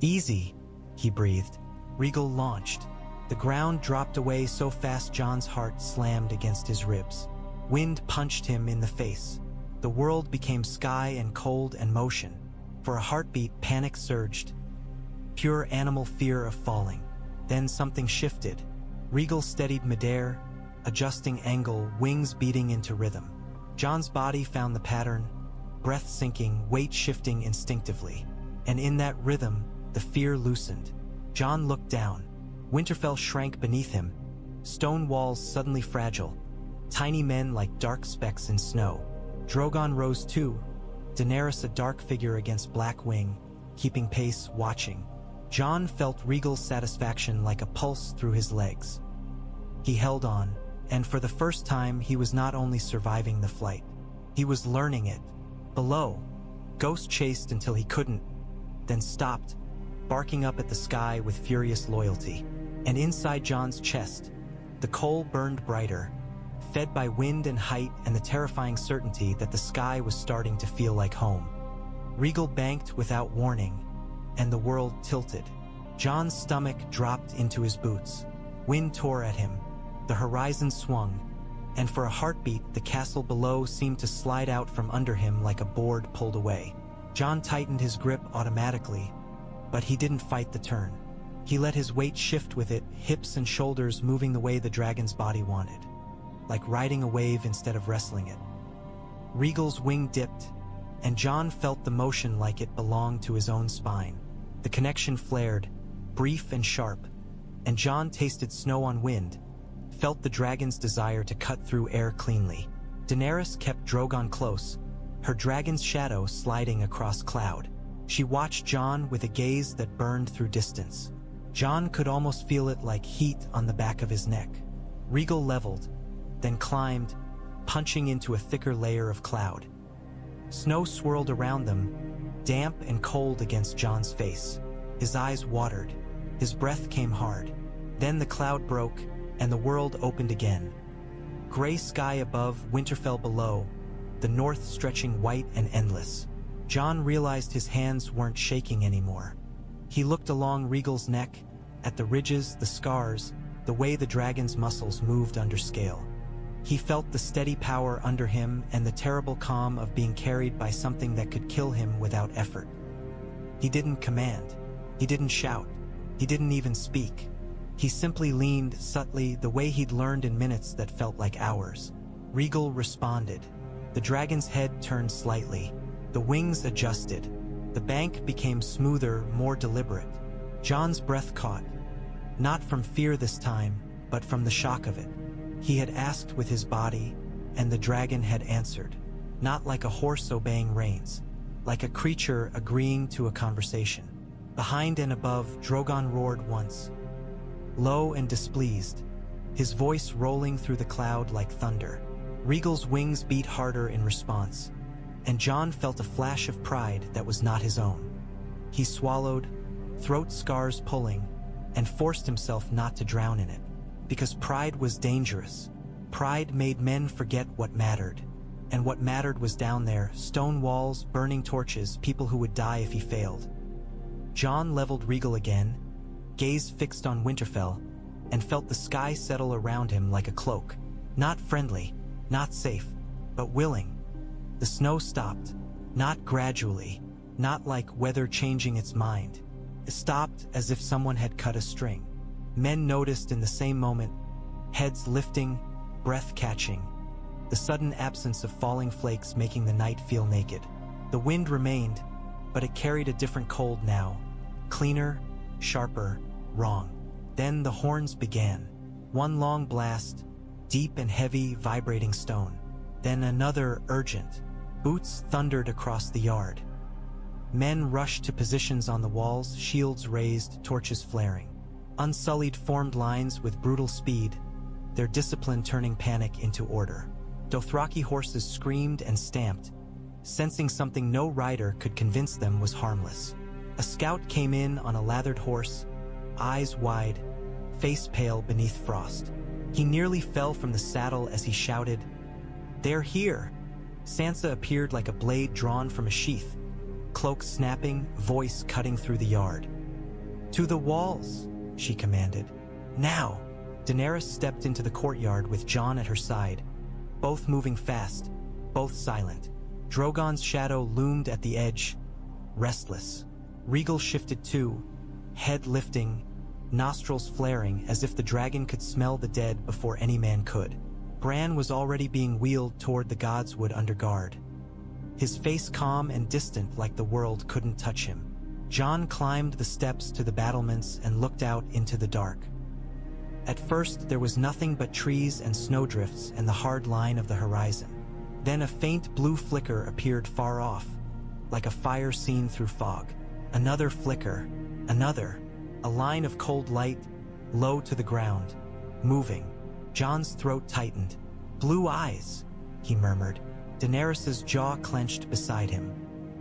"Easy," he breathed. Rhaegal launched. The ground dropped away so fast Jon's heart slammed against his ribs. Wind punched him in the face. The world became sky and cold and motion. For a heartbeat, panic surged. Pure animal fear of falling. Then something shifted. Rhaegal steadied midair, adjusting angle, wings beating into rhythm. Jon's body found the pattern, breath sinking, weight shifting instinctively. And in that rhythm, the fear loosened. Jon looked down. Winterfell shrank beneath him, stone walls suddenly fragile, tiny men like dark specks in snow. Drogon rose too, Daenerys a dark figure against Black Wing, keeping pace, watching. Jon felt Rhaegal's satisfaction like a pulse through his legs. He held on, and for the first time he was not only surviving the flight, he was learning it. Below, Ghost chased until he couldn't, then stopped, barking up at the sky with furious loyalty. And inside Jon's chest, the coal burned brighter, fed by wind and height and the terrifying certainty that the sky was starting to feel like home. Rhaegal banked without warning, and the world tilted. Jon's stomach dropped into his boots. Wind tore at him, the horizon swung, and for a heartbeat the castle below seemed to slide out from under him like a board pulled away. Jon tightened his grip automatically, but he didn't fight the turn. He let his weight shift with it, hips and shoulders moving the way the dragon's body wanted, like riding a wave instead of wrestling it. Rhaegal's wing dipped, and Jon felt the motion like it belonged to his own spine. The connection flared, brief and sharp, and Jon tasted snow on wind, felt the dragon's desire to cut through air cleanly. Daenerys kept Drogon close, her dragon's shadow sliding across cloud. She watched Jon with a gaze that burned through distance. Jon could almost feel it like heat on the back of his neck. Rhaegal leveled, then climbed, punching into a thicker layer of cloud. Snow swirled around them, damp and cold against Jon's face. His eyes watered. His breath came hard. Then the cloud broke, and the world opened again. Gray sky above, Winterfell below, the north stretching white and endless. Jon realized his hands weren't shaking anymore. He looked along Rhaegal's neck, at the ridges, the scars, the way the dragon's muscles moved under scale. He felt the steady power under him and the terrible calm of being carried by something that could kill him without effort. He didn't command. He didn't shout. He didn't even speak. He simply leaned subtly, the way he'd learned in minutes that felt like hours. Rhaegal responded. The dragon's head turned slightly. The wings adjusted. The bank became smoother, more deliberate. Jon's breath caught. Not from fear this time, but from the shock of it. He had asked with his body, and the dragon had answered. Not like a horse obeying reins, like a creature agreeing to a conversation. Behind and above, Drogon roared once, low and displeased, his voice rolling through the cloud like thunder. Rhaegal's wings beat harder in response, and Jon felt a flash of pride that was not his own. He swallowed, throat scars pulling, and forced himself not to drown in it. Because pride was dangerous. Pride made men forget what mattered. And what mattered was down there, stone walls, burning torches, people who would die if he failed. Jon leveled Rhaegal again, gaze fixed on Winterfell, and felt the sky settle around him like a cloak. Not friendly, not safe, but willing. The snow stopped, not gradually, not like weather changing its mind. It stopped as if someone had cut a string. Men noticed in the same moment, heads lifting, breath catching, the sudden absence of falling flakes making the night feel naked. The wind remained, but it carried a different cold now, cleaner, sharper, wrong. Then the horns began. One long blast, deep and heavy, vibrating stone. Then another, urgent. Boots thundered across the yard. Men rushed to positions on the walls, shields raised, torches flaring. Unsullied formed lines with brutal speed, their discipline turning panic into order. Dothraki horses screamed and stamped, sensing something no rider could convince them was harmless. A scout came in on a lathered horse, eyes wide, face pale beneath frost. He nearly fell from the saddle as he shouted, "They're here!" Sansa appeared like a blade drawn from a sheath, cloak snapping, voice cutting through the yard. "To the walls!" she commanded. "Now!" Daenerys stepped into the courtyard with Jon at her side, both moving fast, both silent. Drogon's shadow loomed at the edge, restless. Rhaegal shifted too, head lifting, nostrils flaring as if the dragon could smell the dead before any man could. Bran was already being wheeled toward the Godswood under guard, his face calm and distant like the world couldn't touch him. Jon climbed the steps to the battlements and looked out into the dark. At first there was nothing but trees and snowdrifts and the hard line of the horizon. Then a faint blue flicker appeared far off, like a fire seen through fog. Another flicker, another, a line of cold light, low to the ground, moving. Jon's throat tightened. "Blue eyes," he murmured. Daenerys's jaw clenched beside him.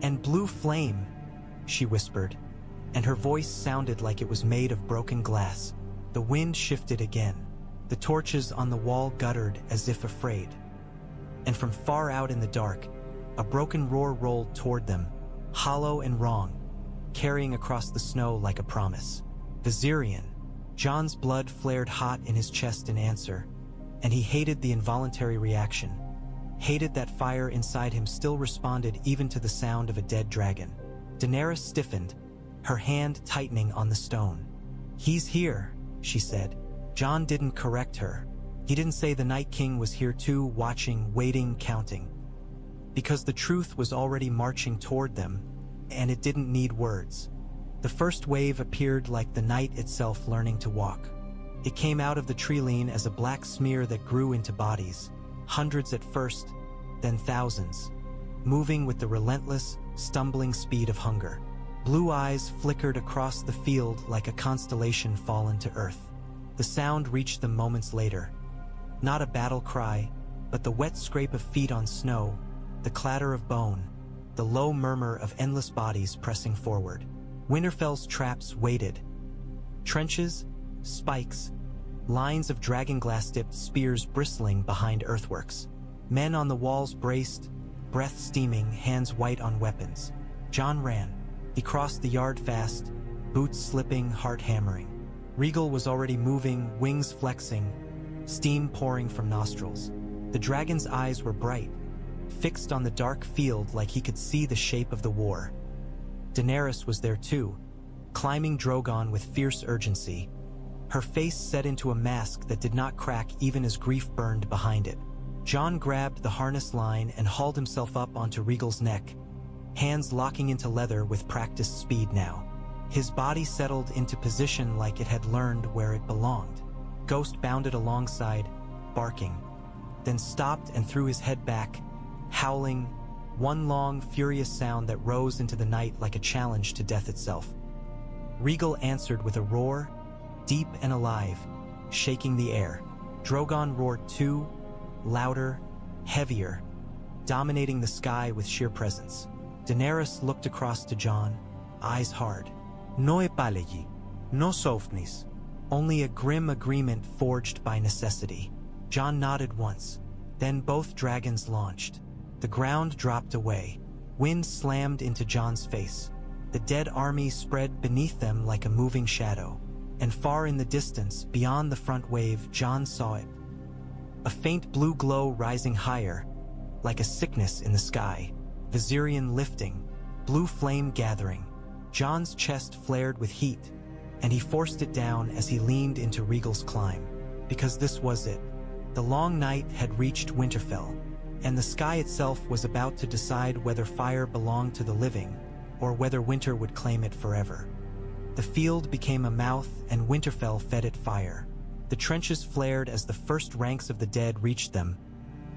"And blue flame," she whispered, and her voice sounded like it was made of broken glass. The wind shifted again. The torches on the wall guttered as if afraid. And from far out in the dark, a broken roar rolled toward them, hollow and wrong, carrying across the snow like a promise. Viserion. Jon's blood flared hot in his chest in answer, and he hated the involuntary reaction. Hated that fire inside him still responded even to the sound of a dead dragon. Daenerys stiffened, her hand tightening on the stone. "He's here," she said. Jon didn't correct her. He didn't say the Night King was here too, watching, waiting, counting. Because the truth was already marching toward them, and it didn't need words. The first wave appeared like the night itself learning to walk. It came out of the treeline as a black smear that grew into bodies, hundreds at first, then thousands, moving with the relentless, stumbling speed of hunger. Blue eyes flickered across the field like a constellation fallen to earth. The sound reached them moments later. Not a battle cry, but the wet scrape of feet on snow, the clatter of bone, the low murmur of endless bodies pressing forward. Winterfell's traps waited. Trenches, spikes, lines of dragonglass-dipped spears bristling behind earthworks. Men on the walls braced, breath steaming, hands white on weapons. Jon ran. He crossed the yard fast, boots slipping, heart hammering. Rhaegal was already moving, wings flexing, steam pouring from nostrils. The dragon's eyes were bright, fixed on the dark field like he could see the shape of the war. Daenerys was there too, climbing Drogon with fierce urgency, her face set into a mask that did not crack even as grief burned behind it. Jon grabbed the harness line and hauled himself up onto Rhaegal's neck, hands locking into leather with practiced speed now. His body settled into position like it had learned where it belonged. Ghost bounded alongside, barking, then stopped and threw his head back, howling, one long, furious sound that rose into the night like a challenge to death itself. Rhaegal answered with a roar, deep and alive, shaking the air. Drogon roared too, louder, heavier, dominating the sky with sheer presence. Daenerys looked across to Jon, eyes hard. "No epalegi, no sofnis." Only a grim agreement forged by necessity. Jon nodded once, then both dragons launched. The ground dropped away. Wind slammed into Jon's face. The dead army spread beneath them like a moving shadow. And far in the distance, beyond the front wave, Jon saw it. A faint blue glow rising higher, like a sickness in the sky. Viserion lifting, blue flame gathering. Jon's chest flared with heat, and he forced it down as he leaned into Rhaegal's climb. Because this was it. The long night had reached Winterfell, and the sky itself was about to decide whether fire belonged to the living, or whether winter would claim it forever. The field became a mouth, and Winterfell fed it fire. The trenches flared as the first ranks of the dead reached them,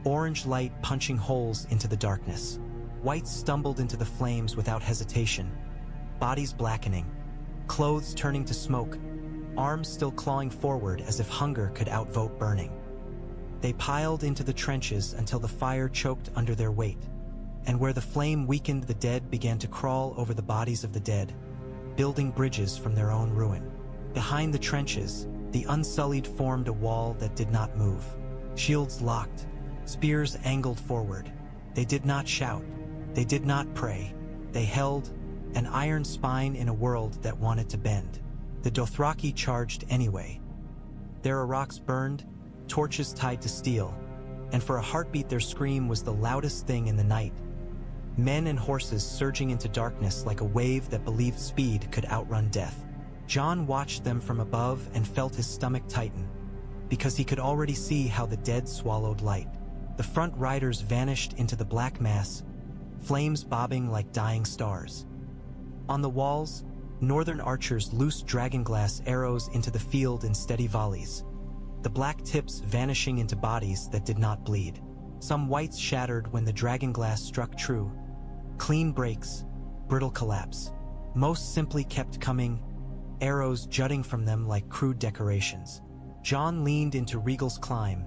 orange light punching holes into the darkness. Wight stumbled into the flames without hesitation, bodies blackening, clothes turning to smoke, arms still clawing forward as if hunger could outvote burning. They piled into the trenches until the fire choked under their weight, and where the flame weakened, the dead began to crawl over the bodies of the dead, building bridges from their own ruin. Behind the trenches, the Unsullied formed a wall that did not move. Shields locked, spears angled forward. They did not shout, they did not pray. They held an iron spine in a world that wanted to bend. The Dothraki charged anyway. Their rocks burned, torches tied to steel, and for a heartbeat their scream was the loudest thing in the night. Men and horses surging into darkness like a wave that believed speed could outrun death. Jon watched them from above and felt his stomach tighten, because he could already see how the dead swallowed light. The front riders vanished into the black mass, flames bobbing like dying stars. On the walls, northern archers loosed Dragonglass arrows into the field in steady volleys, the black tips vanishing into bodies that did not bleed. Some Wights shattered when the Dragonglass struck true. Clean breaks, brittle collapse. Most simply kept coming, arrows jutting from them like crude decorations. Jon leaned into Rhaegal's climb,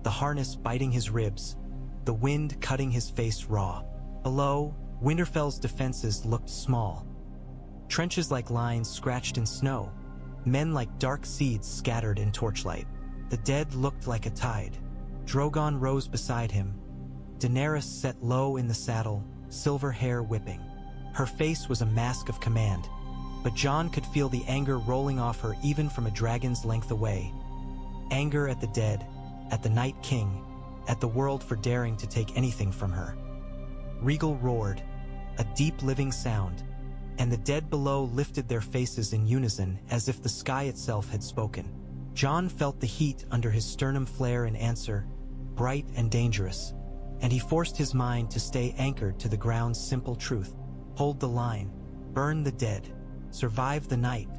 the harness biting his ribs, the wind cutting his face raw. Below, Winterfell's defenses looked small. Trenches like lines scratched in snow, men like dark seeds scattered in torchlight. The dead looked like a tide. Drogon rose beside him. Daenerys sat low in the saddle, silver hair whipping. Her face was a mask of command, but Jon could feel the anger rolling off her even from a dragon's length away. Anger at the dead, at the Night King, at the world for daring to take anything from her. Rhaegal roared, a deep living sound, and the dead below lifted their faces in unison as if the sky itself had spoken. Jon felt the heat under his sternum flare in answer, bright and dangerous, and he forced his mind to stay anchored to the ground's simple truth. Hold the line, burn the dead, survive the night.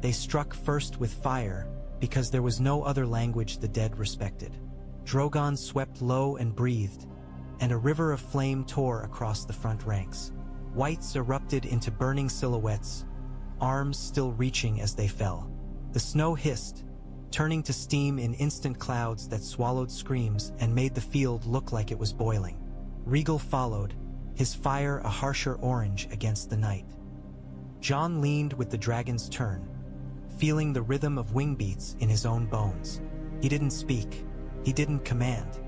They struck first with fire, because there was no other language the dead respected. Drogon swept low and breathed, and a river of flame tore across the front ranks. Wights erupted into burning silhouettes, arms still reaching as they fell. The snow hissed, turning to steam in instant clouds that swallowed screams and made the field look like it was boiling. Rhaegal followed, his fire a harsher orange against the night. Jon leaned with the dragon's turn, feeling the rhythm of wing beats in his own bones. He didn't speak, he didn't command.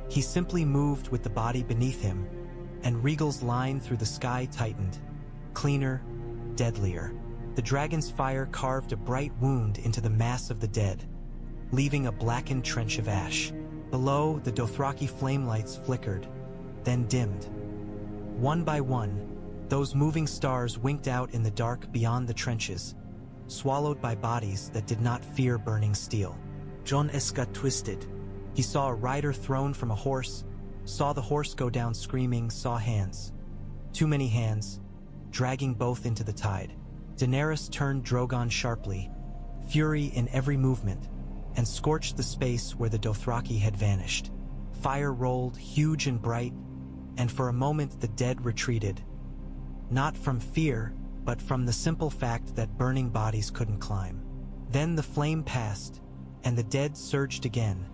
He simply moved with the body beneath him, and Rhaegal's line through the sky tightened, cleaner, deadlier. The dragon's fire carved a bright wound into the mass of the dead, leaving a blackened trench of ash. Below, the Dothraki flame lights flickered, then dimmed. One by one, those moving stars winked out in the dark beyond the trenches, swallowed by bodies that did not fear burning steel. Jon's gut twisted. He saw a rider thrown from a horse, saw the horse go down screaming, saw hands. Too many hands, dragging both into the tide. Daenerys turned Drogon sharply, fury in every movement, and scorched the space where the Dothraki had vanished. Fire rolled, huge and bright, and for a moment the dead retreated. Not from fear, but from the simple fact that burning bodies couldn't climb. Then the flame passed, and the dead surged again,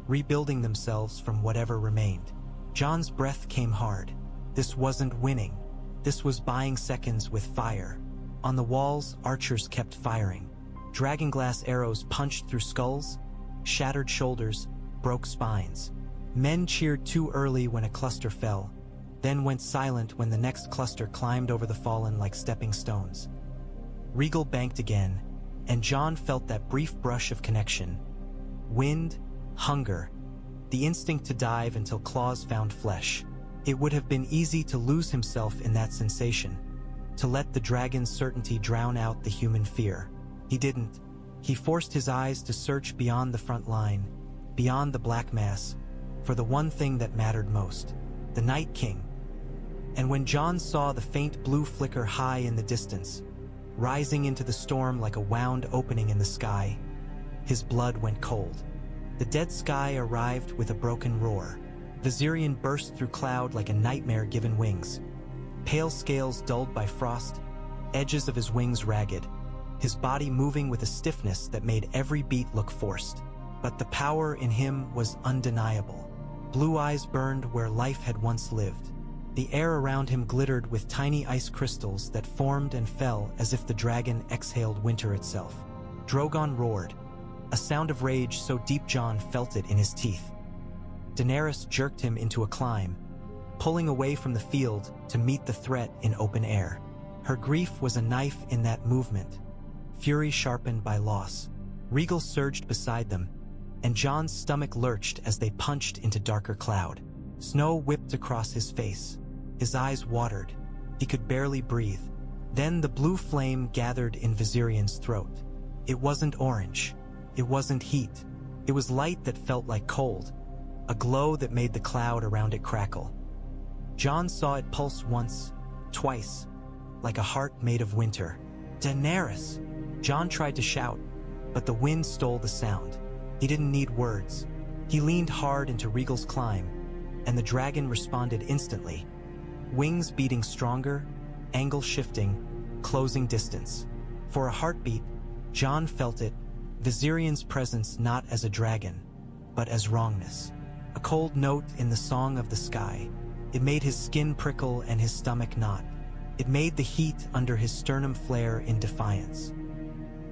rebuilding themselves from whatever remained. Jon's breath came hard. This wasn't winning. This was buying seconds with fire. On the walls, archers kept firing. Dragonglass arrows punched through skulls, shattered shoulders, broke spines. Men cheered too early when a cluster fell, then went silent when the next cluster climbed over the fallen like stepping stones. Rhaegal banked again, and Jon felt that brief brush of connection. Wind, hunger, the instinct to dive until claws found flesh. It would have been easy to lose himself in that sensation, to let the dragon's certainty drown out the human fear. He didn't. He forced his eyes to search beyond the front line, beyond the black mass, for the one thing that mattered most, the Night King. And when Jon saw the faint blue flicker high in the distance, rising into the storm like a wound opening in the sky, his blood went cold. The dead sky arrived with a broken roar. Viserion burst through cloud like a nightmare given wings. Pale scales dulled by frost, edges of his wings ragged, his body moving with a stiffness that made every beat look forced. But the power in him was undeniable. Blue eyes burned where life had once lived. The air around him glittered with tiny ice crystals that formed and fell as if the dragon exhaled winter itself. Drogon roared, a sound of rage so deep Jon felt it in his teeth. Daenerys jerked him into a climb, pulling away from the field to meet the threat in open air. Her grief was a knife in that movement, fury sharpened by loss. Rhaegal surged beside them, and Jon's stomach lurched as they punched into darker cloud. Snow whipped across his face. His eyes watered. He could barely breathe. Then the blue flame gathered in Viserion's throat. It wasn't orange. It wasn't heat. It was light that felt like cold, a glow that made the cloud around it crackle. Jon saw it pulse once, twice, like a heart made of winter. Daenerys! Jon tried to shout, but the wind stole the sound. He didn't need words. He leaned hard into Rhaegal's climb, and the dragon responded instantly. Wings beating stronger, angle shifting, closing distance. For a heartbeat, Jon felt it, Viserion's presence not as a dragon, but as wrongness. A cold note in the song of the sky. It made his skin prickle and his stomach knot. It made the heat under his sternum flare in defiance.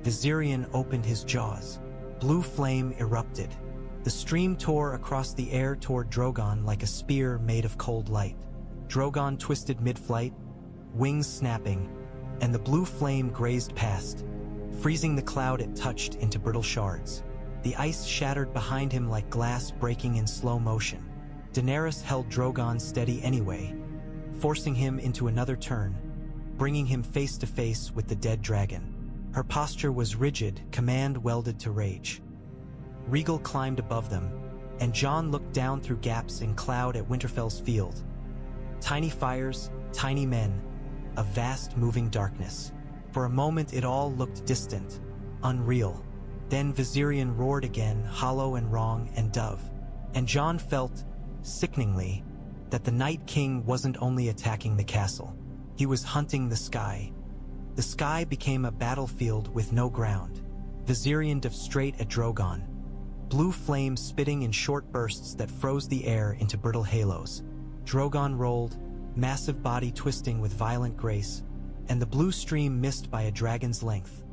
Viserion opened his jaws. Blue flame erupted. The stream tore across the air toward Drogon like a spear made of cold light. Drogon twisted mid-flight, wings snapping, and the blue flame grazed past, freezing the cloud it touched into brittle shards. The ice shattered behind him like glass breaking in slow motion. Daenerys held Drogon steady anyway, forcing him into another turn, bringing him face to face with the dead dragon. Her posture was rigid, command welded to rage. Rhaegal climbed above them, and Jon looked down through gaps in cloud at Winterfell's field. Tiny fires, tiny men, a vast moving darkness. For a moment it all looked distant, unreal. Then Viserion roared again, hollow and wrong and dove. And Jon felt, sickeningly, that the Night King wasn't only attacking the castle. He was hunting the sky. The sky became a battlefield with no ground. Viserion dove straight at Drogon, blue flames spitting in short bursts that froze the air into brittle halos. Drogon rolled, massive body twisting with violent grace, and the blue stream missed by a dragon's length.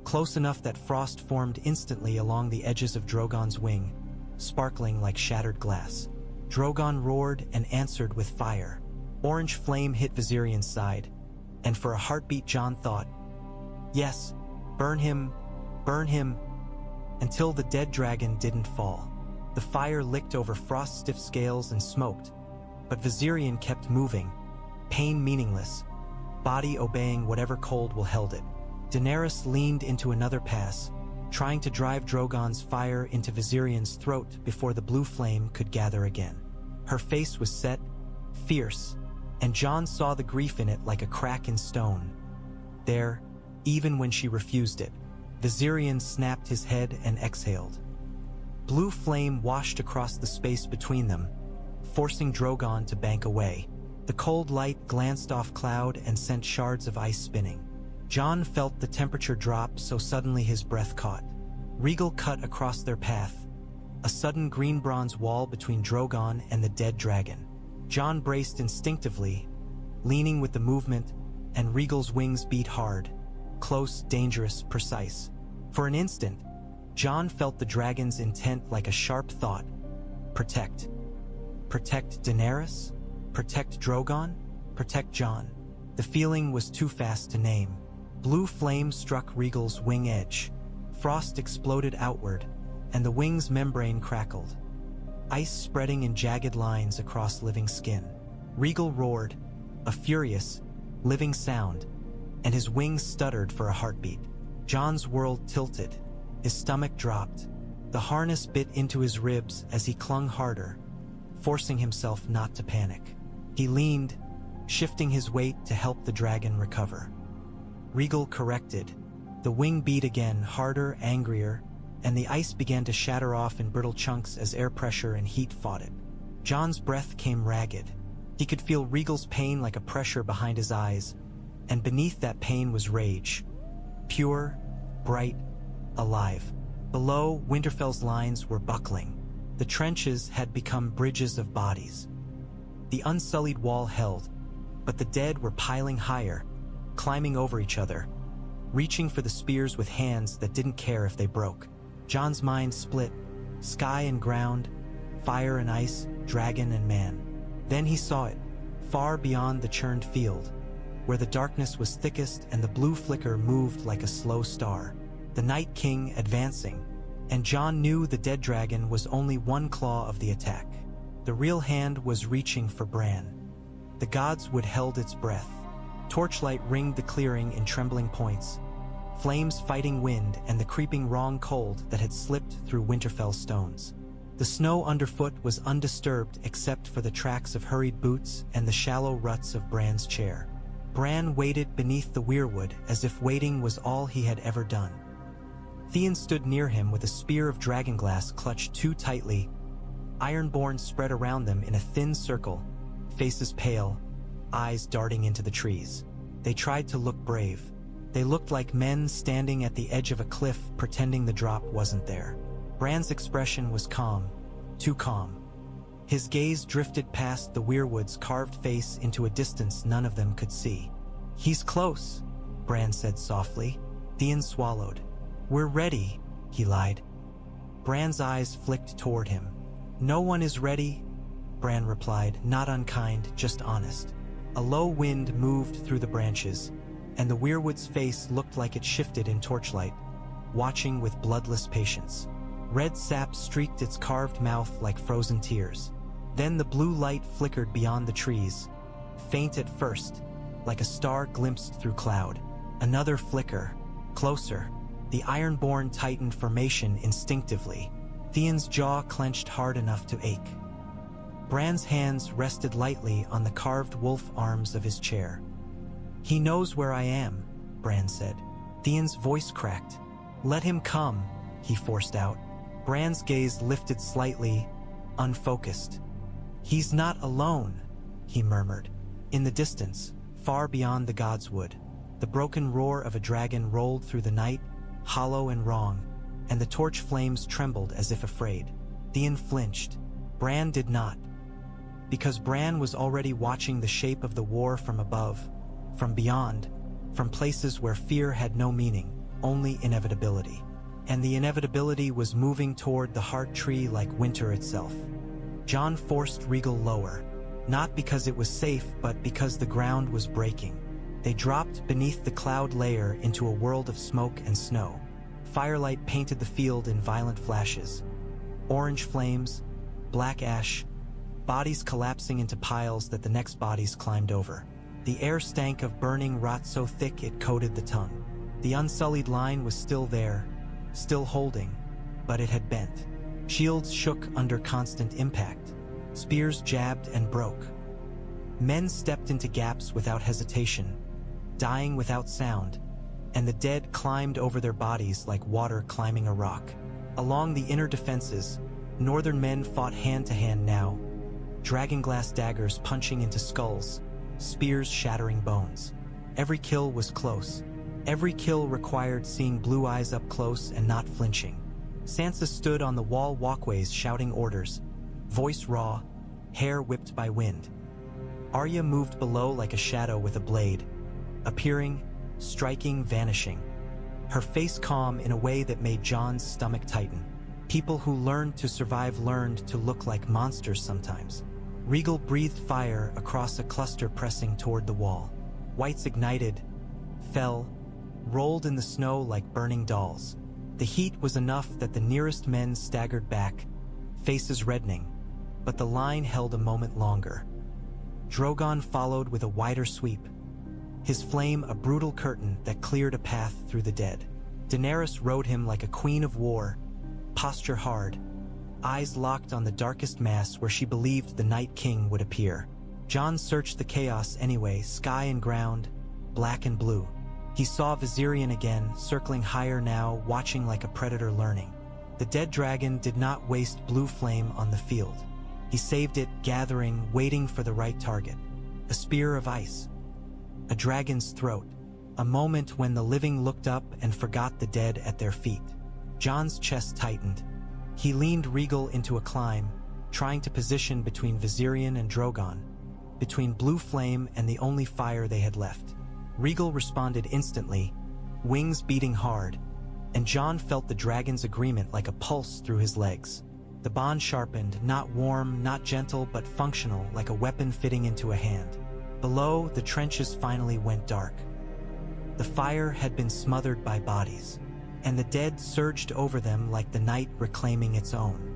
Close enough that frost formed instantly along the edges of Drogon's wing, sparkling like shattered glass. Drogon roared and answered with fire. Orange flame hit Viserion's side, and for a heartbeat Jon thought, yes, burn him, until the dead dragon didn't fall. The fire licked over frost-stiff scales and smoked, but Viserion kept moving, pain meaningless, body obeying whatever cold will held it. Daenerys leaned into another pass, trying to drive Drogon's fire into Viserion's throat before the blue flame could gather again. Her face was set, fierce, and Jon saw the grief in it like a crack in stone. There, even when she refused it, Viserion snapped his head and exhaled. Blue flame washed across the space between them, forcing Drogon to bank away. The cold light glanced off cloud and sent shards of ice spinning. Jon felt the temperature drop so suddenly his breath caught. Rhaegal cut across their path, a sudden green-bronze wall between Drogon and the dead dragon. Jon braced instinctively, leaning with the movement, and Rhaegal's wings beat hard, close, dangerous, precise. For an instant, Jon felt the dragon's intent like a sharp thought. Protect. Protect Daenerys? Protect Drogon? Protect Jon? The feeling was too fast to name. Blue flame struck Rhaegal's wing edge. Frost exploded outward, and the wing's membrane crackled, ice spreading in jagged lines across living skin. Rhaegal roared, a furious, living sound, and his wings stuttered for a heartbeat. Jon's world tilted, his stomach dropped. The harness bit into his ribs as he clung harder, forcing himself not to panic. He leaned, shifting his weight to help the dragon recover. Rhaegal corrected. The wing beat again, harder, angrier, and the ice began to shatter off in brittle chunks as air pressure and heat fought it. Jon's breath came ragged. He could feel Rhaegal's pain like a pressure behind his eyes, and beneath that pain was rage. Pure, bright, alive. Below, Winterfell's lines were buckling. The trenches had become bridges of bodies. The unsullied wall held, but the dead were piling higher, climbing over each other, reaching for the spears with hands that didn't care if they broke. Jon's mind split, sky and ground, fire and ice, dragon and man. Then he saw it, far beyond the churned field, where the darkness was thickest and the blue flicker moved like a slow star. The Night King advancing, and Jon knew the dead dragon was only one claw of the attack. The real hand was reaching for Bran. The Godswood held its breath. Torchlight ringed the clearing in trembling points, flames fighting wind and the creeping wrong cold that had slipped through Winterfell stones. The snow underfoot was undisturbed except for the tracks of hurried boots and the shallow ruts of Bran's chair. Bran waited beneath the weirwood as if waiting was all he had ever done. Theon stood near him with a spear of Dragonglass clutched too tightly. Ironborn spread around them in a thin circle, faces pale, eyes darting into the trees. They tried to look brave. They looked like men standing at the edge of a cliff pretending the drop wasn't there. Bran's expression was calm, too calm. His gaze drifted past the weirwood's carved face into a distance none of them could see. "He's close," Bran said softly. Theon swallowed. "We're ready," he lied. Bran's eyes flicked toward him. "No one is ready," Bran replied, not unkind, just honest. A low wind moved through the branches, and the weirwood's face looked like it shifted in torchlight, watching with bloodless patience. Red sap streaked its carved mouth like frozen tears. Then the blue light flickered beyond the trees, faint at first, like a star glimpsed through cloud. Another flicker, closer. The Ironborn tightened formation instinctively. Theon's jaw clenched hard enough to ache. Bran's hands rested lightly on the carved wolf arms of his chair. "He knows where I am," Bran said. Theon's voice cracked. "Let him come," he forced out. Bran's gaze lifted slightly, unfocused. "He's not alone," he murmured. In the distance, far beyond the Godswood, the broken roar of a dragon rolled through the night, hollow and wrong, and the torch flames trembled as if afraid. Theon flinched. Bran did not. Because Bran was already watching the shape of the war from above, from beyond, from places where fear had no meaning, only inevitability. And the inevitability was moving toward the heart tree like winter itself. Jon forced Rhaegal lower, not because it was safe, but because the ground was breaking. They dropped beneath the cloud layer into a world of smoke and snow. Firelight painted the field in violent flashes. Orange flames, black ash, bodies collapsing into piles that the next bodies climbed over. The air stank of burning rot so thick it coated the tongue. The unsullied line was still there, still holding, but it had bent. Shields shook under constant impact. Spears jabbed and broke. Men stepped into gaps without hesitation, dying without sound, and the dead climbed over their bodies like water climbing a rock. Along the inner defenses, northern men fought hand-to-hand now, Dragonglass daggers punching into skulls, spears shattering bones. Every kill was close. Every kill required seeing blue eyes up close and not flinching. Sansa stood on the wall walkways shouting orders, voice raw, hair whipped by wind. Arya moved below like a shadow with a blade, appearing, striking, vanishing. Her face calm in a way that made Jon's stomach tighten. People who learned to survive learned to look like monsters sometimes. Rhaegal breathed fire across a cluster pressing toward the wall. Wights ignited, fell, rolled in the snow like burning dolls. The heat was enough that the nearest men staggered back, faces reddening, but the line held a moment longer. Drogon followed with a wider sweep, his flame a brutal curtain that cleared a path through the dead. Daenerys rode him like a queen of war, posture hard, eyes locked on the darkest mass where she believed the Night King would appear. Jon searched the chaos anyway, sky and ground, black and blue. He saw Viserion again, circling higher now, watching like a predator learning. The dead dragon did not waste blue flame on the field. He saved it, gathering, waiting for the right target. A spear of ice. A dragon's throat. A moment when the living looked up and forgot the dead at their feet. Jon's chest tightened. He leaned Rhaegal into a climb, trying to position between Viserion and Drogon. between blue flame and the only fire they had left. Rhaegal responded instantly, wings beating hard, and Jon felt the dragon's agreement like a pulse through his legs. The bond sharpened, not warm, not gentle, but functional, like a weapon fitting into a hand. Below, the trenches finally went dark. The fire had been smothered by bodies, and the dead surged over them like the night reclaiming its own.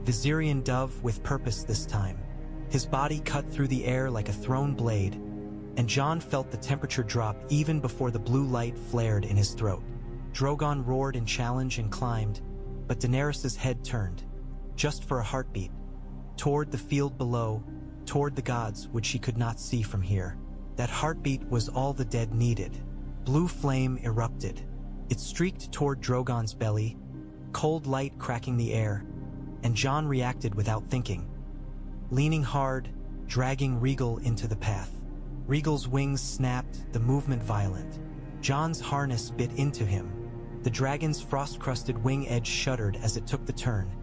Viserion dove with purpose this time. His body cut through the air like a thrown blade, and Jon felt the temperature drop even before the blue light flared in his throat. Drogon roared in challenge and climbed, but Daenerys' head turned, just for a heartbeat, toward the field below, toward the gods which she could not see from here. That heartbeat was all the dead needed. Blue flame erupted. It streaked toward Drogon's belly, cold light cracking the air, and Jon reacted without thinking, leaning hard, dragging Rhaegal into the path. Rhaegal's wings snapped, the movement violent. Jon's harness bit into him. The dragon's frost-crusted wing edge shuddered as it took the turn,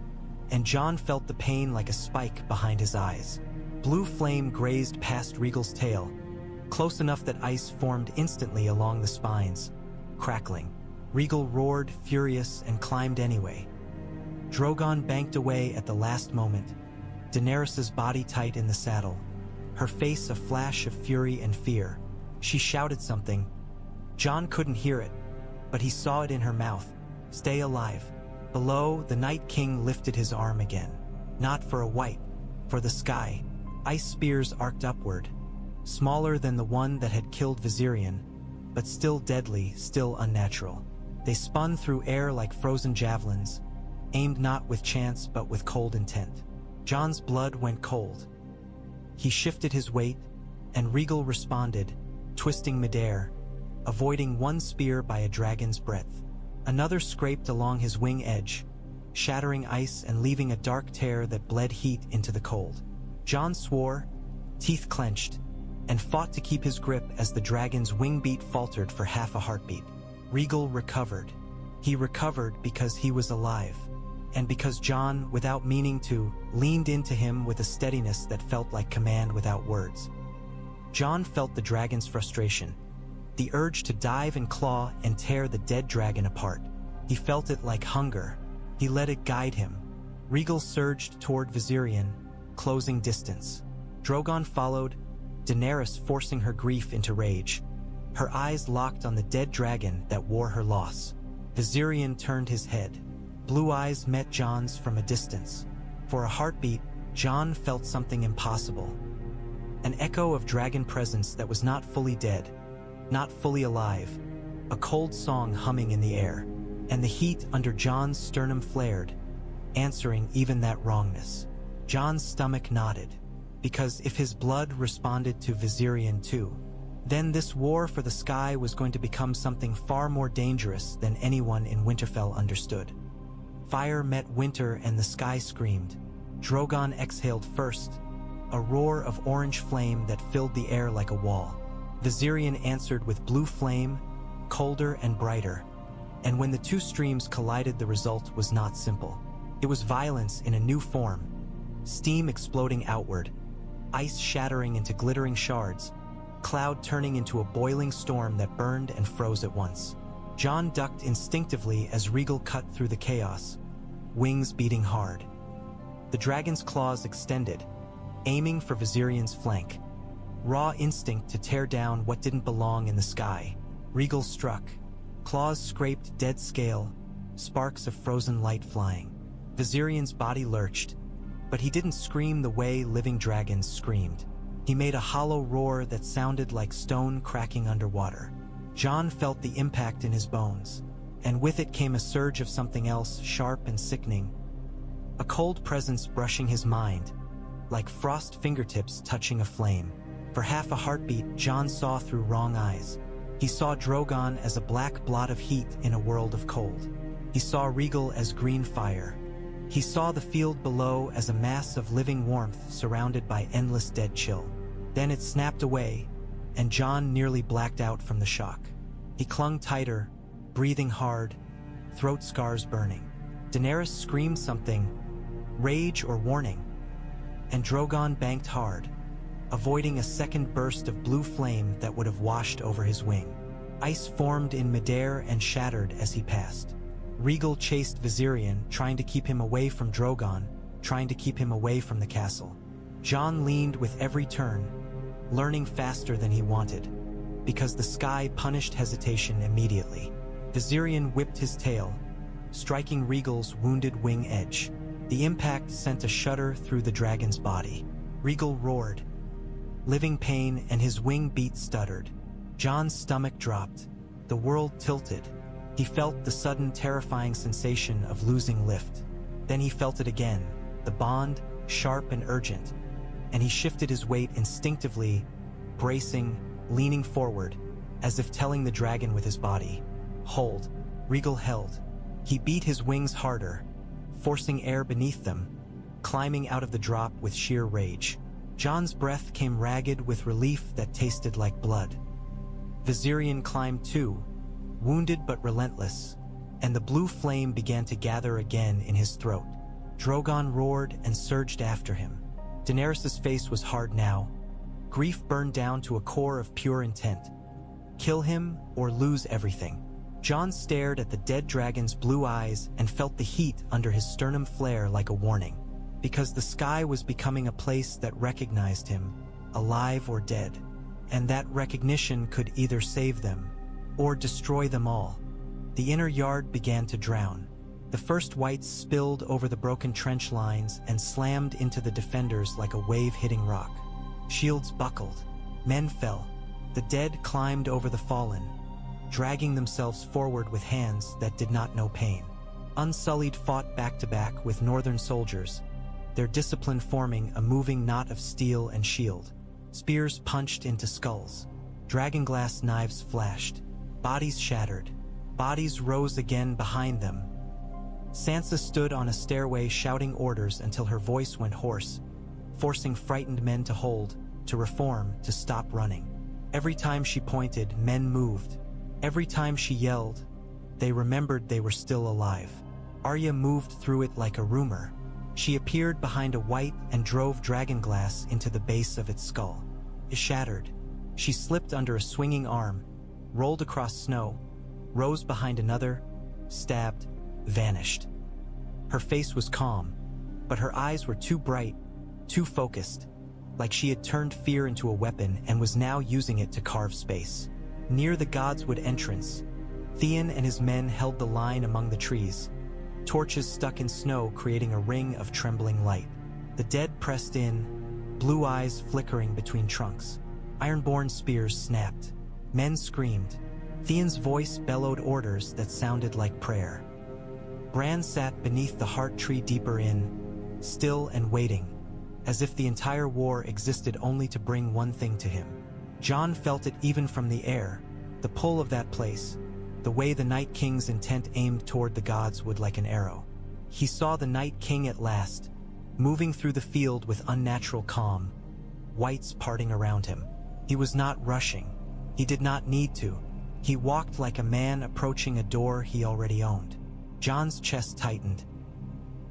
and Jon felt the pain like a spike behind his eyes. Blue flame grazed past Rhaegal's tail, close enough that ice formed instantly along the spines, crackling. Rhaegal roared, furious, and climbed anyway. Drogon banked away at the last moment, Daenerys' body tight in the saddle, her face a flash of fury and fear. She shouted something. Jon couldn't hear it, but he saw it in her mouth. Stay alive. Below, the Night King lifted his arm again. Not for a Wight, for the sky. Ice spears arced upward, smaller than the one that had killed Viserion, but still deadly, still unnatural. They spun through air like frozen javelins, aimed not with chance but with cold intent. Jon's blood went cold. He shifted his weight, and Rhaegal responded, twisting midair, avoiding one spear by a dragon's breadth. Another scraped along his wing edge, shattering ice and leaving a dark tear that bled heat into the cold. Jon swore, teeth clenched, and fought to keep his grip as the dragon's wing beat faltered for half a heartbeat. Rhaegal recovered. He recovered because he was alive, and because Jon, without meaning to, leaned into him with a steadiness that felt like command without words. Jon felt the dragon's frustration, the urge to dive and claw and tear the dead dragon apart. He felt it like hunger. He let it guide him. Rhaegal surged toward Viserion, closing distance. Drogon followed, Daenerys forcing her grief into rage, her eyes locked on the dead dragon that wore her loss. Viserion turned his head. Blue eyes met Jon's from a distance. For a heartbeat, Jon felt something impossible. An echo of dragon presence that was not fully dead, not fully alive, a cold song humming in the air, and the heat under Jon's sternum flared, answering even that wrongness. Jon's stomach nodded, because if his blood responded to Viserion too, then this war for the sky was going to become something far more dangerous than anyone in Winterfell understood. Fire met winter and the sky screamed. Drogon exhaled first, a roar of orange flame that filled the air like a wall. Viserion answered with blue flame, colder and brighter, and when the two streams collided, the result was not simple. It was violence in a new form, steam exploding outward, ice shattering into glittering shards, cloud turning into a boiling storm that burned and froze at once. Jon ducked instinctively as Rhaegal cut through the chaos, wings beating hard. The dragon's claws extended, aiming for Viserion's flank. Raw instinct to tear down what didn't belong in the sky. Rhaegal struck. Claws scraped dead scale, sparks of frozen light flying. Viserion's body lurched, but he didn't scream the way living dragons screamed. He made a hollow roar that sounded like stone cracking underwater. Jon felt the impact in his bones, and with it came a surge of something else, sharp and sickening. A cold presence brushing his mind, like frost fingertips touching a flame. For half a heartbeat, Jon saw through wrong eyes. He saw Drogon as a black blot of heat in a world of cold. He saw Rhaegal as green fire. He saw the field below as a mass of living warmth surrounded by endless dead chill. Then it snapped away, and Jon nearly blacked out from the shock. He clung tighter, breathing hard, throat scars burning. Daenerys screamed something, rage or warning, and Drogon banked hard. avoiding a second burst of blue flame that would have washed over his wing. Ice formed in midair and shattered as he passed. Rhaegal chased Viserion, trying to keep him away from Drogon, trying to keep him away from the castle. Jon leaned with every turn, learning faster than he wanted, because the sky punished hesitation immediately. Viserion whipped his tail, striking Rhaegal's wounded wing edge. The impact sent a shudder through the dragon's body. Rhaegal roared, living pain, and his wing beat stuttered. Jon's stomach dropped. The world tilted. He felt the sudden terrifying sensation of losing lift. Then he felt it again, the bond, sharp and urgent, and he shifted his weight instinctively, bracing, leaning forward, as if telling the dragon with his body, "Hold." Rhaegal held. He beat his wings harder, forcing air beneath them, climbing out of the drop with sheer rage. Jon's breath came ragged with relief that tasted like blood. Viserion climbed too, wounded but relentless, and the blue flame began to gather again in his throat. Drogon roared and surged after him. Daenerys' face was hard now. Grief burned down to a core of pure intent. Kill him or lose everything. Jon stared at the dead dragon's blue eyes and felt the heat under his sternum flare like a warning, because the sky was becoming a place that recognized him, alive or dead, and that recognition could either save them or destroy them all. The inner yard began to drown. The first Wights spilled over the broken trench lines and slammed into the defenders like a wave hitting rock. Shields buckled. Men fell. The dead climbed over the fallen, dragging themselves forward with hands that did not know pain. Unsullied fought back to back with northern soldiers, their discipline forming a moving knot of steel and shield. Spears punched into skulls. Dragonglass knives flashed. Bodies shattered. Bodies rose again behind them. Sansa stood on a stairway shouting orders until her voice went hoarse, forcing frightened men to hold, to reform, to stop running. Every time she pointed, men moved. Every time she yelled, they remembered they were still alive. Arya moved through it like a rumor. She appeared behind a Wight and drove Dragonglass into the base of its skull. It shattered. She slipped under a swinging arm, rolled across snow, rose behind another, stabbed, vanished. Her face was calm, but her eyes were too bright, too focused, like she had turned fear into a weapon and was now using it to carve space. Near the Godswood entrance, Theon and his men held the line among the trees, torches stuck in snow creating a ring of trembling light. The dead pressed in, blue eyes flickering between trunks. Ironborn spears snapped. Men screamed. Theon's voice bellowed orders that sounded like prayer. Bran sat beneath the heart tree deeper in, still and waiting, as if the entire war existed only to bring one thing to him. Jon felt it even from the air, the pull of that place, the way the Night King's intent aimed toward the Godswood like an arrow. He saw the Night King at last, moving through the field with unnatural calm, Wights parting around him. He was not rushing. He did not need to. He walked like a man approaching a door he already owned. Jon's chest tightened.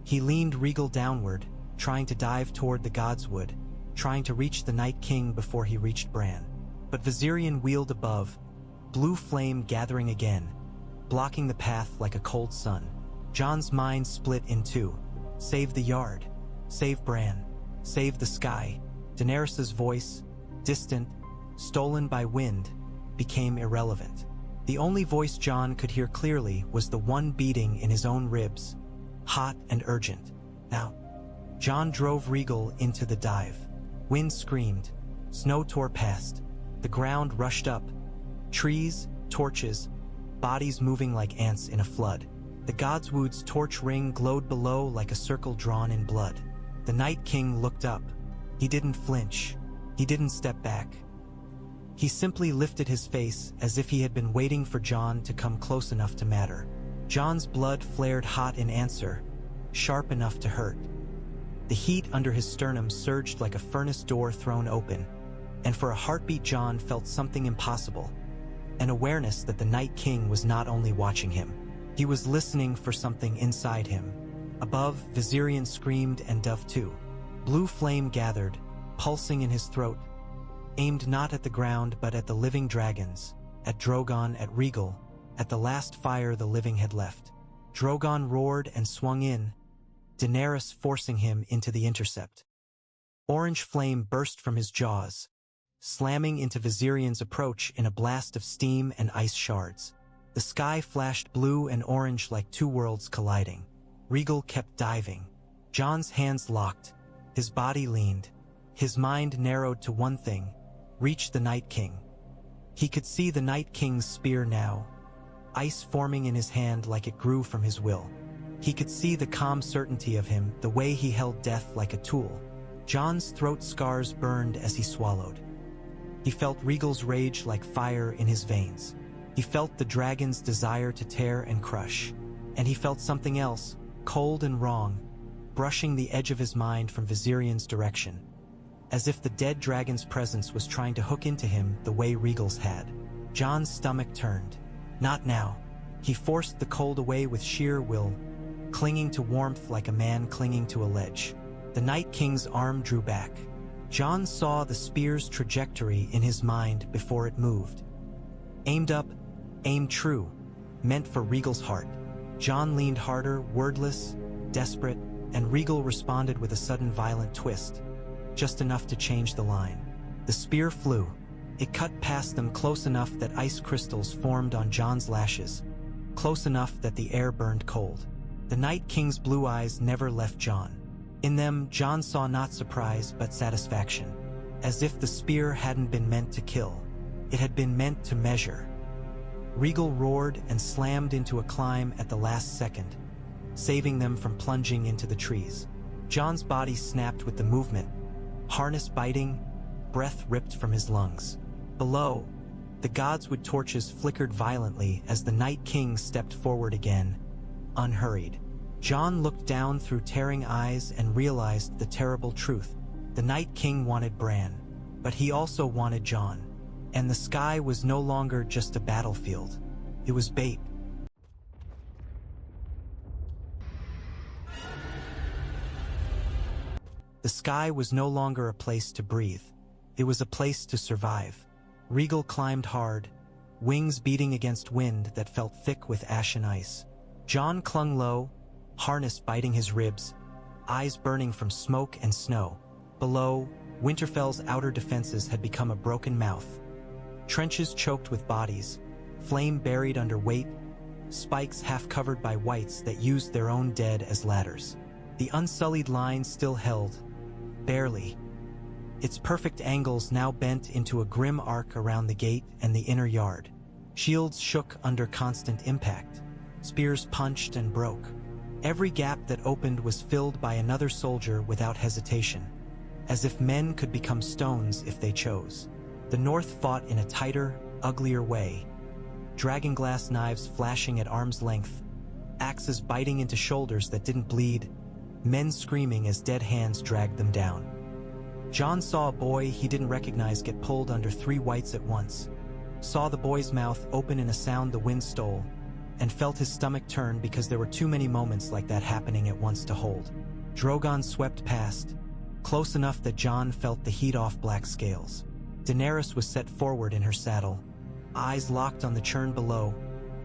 He leaned Rhaegal downward, trying to dive toward the Godswood, trying to reach the Night King before he reached Bran. But Viserion wheeled above, blue flame gathering again, blocking the path like a cold sun. Jon's mind split in two. Save the yard. Save Bran. Save the sky. Daenerys' voice, distant, stolen by wind, became irrelevant. The only voice Jon could hear clearly was the one beating in his own ribs, hot and urgent. Now, Jon drove Rhaegal into the dive. Wind screamed. Snow tore past. The ground rushed up. Trees, torches, bodies moving like ants in a flood. The Godswood's torch ring glowed below like a circle drawn in blood. The Night King looked up. He didn't flinch. He didn't step back. He simply lifted his face as if he had been waiting for Jon to come close enough to matter. Jon's blood flared hot in answer, sharp enough to hurt. The heat under his sternum surged like a furnace door thrown open, and for a heartbeat Jon felt something impossible, an awareness that the Night King was not only watching him, he was listening for something inside him. Above, Viserion screamed and Dove too. Blue flame gathered, pulsing in his throat, aimed not at the ground but at the living dragons, at Drogon, at Rhaegal, at the last fire the living had left. Drogon roared and swung in, Daenerys forcing him into the intercept. Orange flame burst from his jaws, slamming into Viserion's approach in a blast of steam and ice shards. The sky flashed blue and orange like two worlds colliding. Rhaegal kept diving. Jon's hands locked, his body leaned, his mind narrowed to one thing: reach the Night King. He could see the Night King's spear now, ice forming in his hand like it grew from his will. He could see the calm certainty of him, the way he held death like a tool. Jon's throat scars burned as he swallowed. He felt Rhaegal's rage like fire in his veins. He felt the dragon's desire to tear and crush. And he felt something else, cold and wrong, brushing the edge of his mind from Viserion's direction, as if the dead dragon's presence was trying to hook into him the way Rhaegal's had. Jon's stomach turned. Not now. He forced the cold away with sheer will, clinging to warmth like a man clinging to a ledge. The Night King's arm drew back. Jon saw the spear's trajectory in his mind before it moved. Aimed up, aimed true, meant for Rhaegal's heart. Jon leaned harder, wordless, desperate, and Rhaegal responded with a sudden violent twist, just enough to change the line. The spear flew. It cut past them close enough that ice crystals formed on Jon's lashes, close enough that the air burned cold. The Night King's blue eyes never left Jon. In them, Jon saw not surprise but satisfaction, as if the spear hadn't been meant to kill. It had been meant to measure. Rhaegal roared and slammed into a climb at the last second, saving them from plunging into the trees. Jon's body snapped with the movement, harness biting, breath ripped from his lungs. Below, the Godswood torches flickered violently as the Night King stepped forward again, unhurried. Jon looked down through tearing eyes and realized the terrible truth. The Night King wanted Bran, but he also wanted Jon. And the sky was no longer just a battlefield. It was bait. The sky was no longer a place to breathe. It was a place to survive. Rhaegal climbed hard, wings beating against wind that felt thick with ash and ice. Jon clung low, harness biting his ribs, eyes burning from smoke and snow. Below, Winterfell's outer defenses had become a broken mouth. Trenches choked with bodies, flame buried under weight, spikes half covered by wights that used their own dead as ladders. The unsullied line still held, barely. Its perfect angles now bent into a grim arc around the gate and the inner yard. Shields shook under constant impact. Spears punched and broke. Every gap that opened was filled by another soldier without hesitation, as if men could become stones if they chose. The North fought in a tighter, uglier way. Dragonglass knives flashing at arm's length, axes biting into shoulders that didn't bleed, men screaming as dead hands dragged them down. Jon saw a boy he didn't recognize get pulled under 3 wights at once, saw the boy's mouth open in a sound the wind stole, and felt his stomach turn because there were too many moments like that happening at once to hold. Drogon swept past, close enough that Jon felt the heat off black scales. Daenerys was set forward in her saddle, eyes locked on the churn below,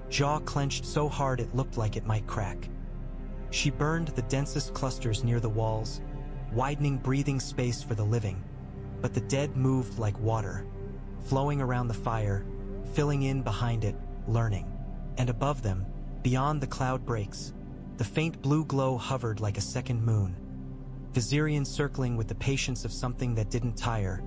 jaw clenched so hard it looked like it might crack. She burned the densest clusters near the walls, widening breathing space for the living, but the dead moved like water, flowing around the fire, filling in behind it, learning. And above them, beyond the cloud breaks, the faint blue glow hovered like a second moon. Viserion circling with the patience of something that didn't tire,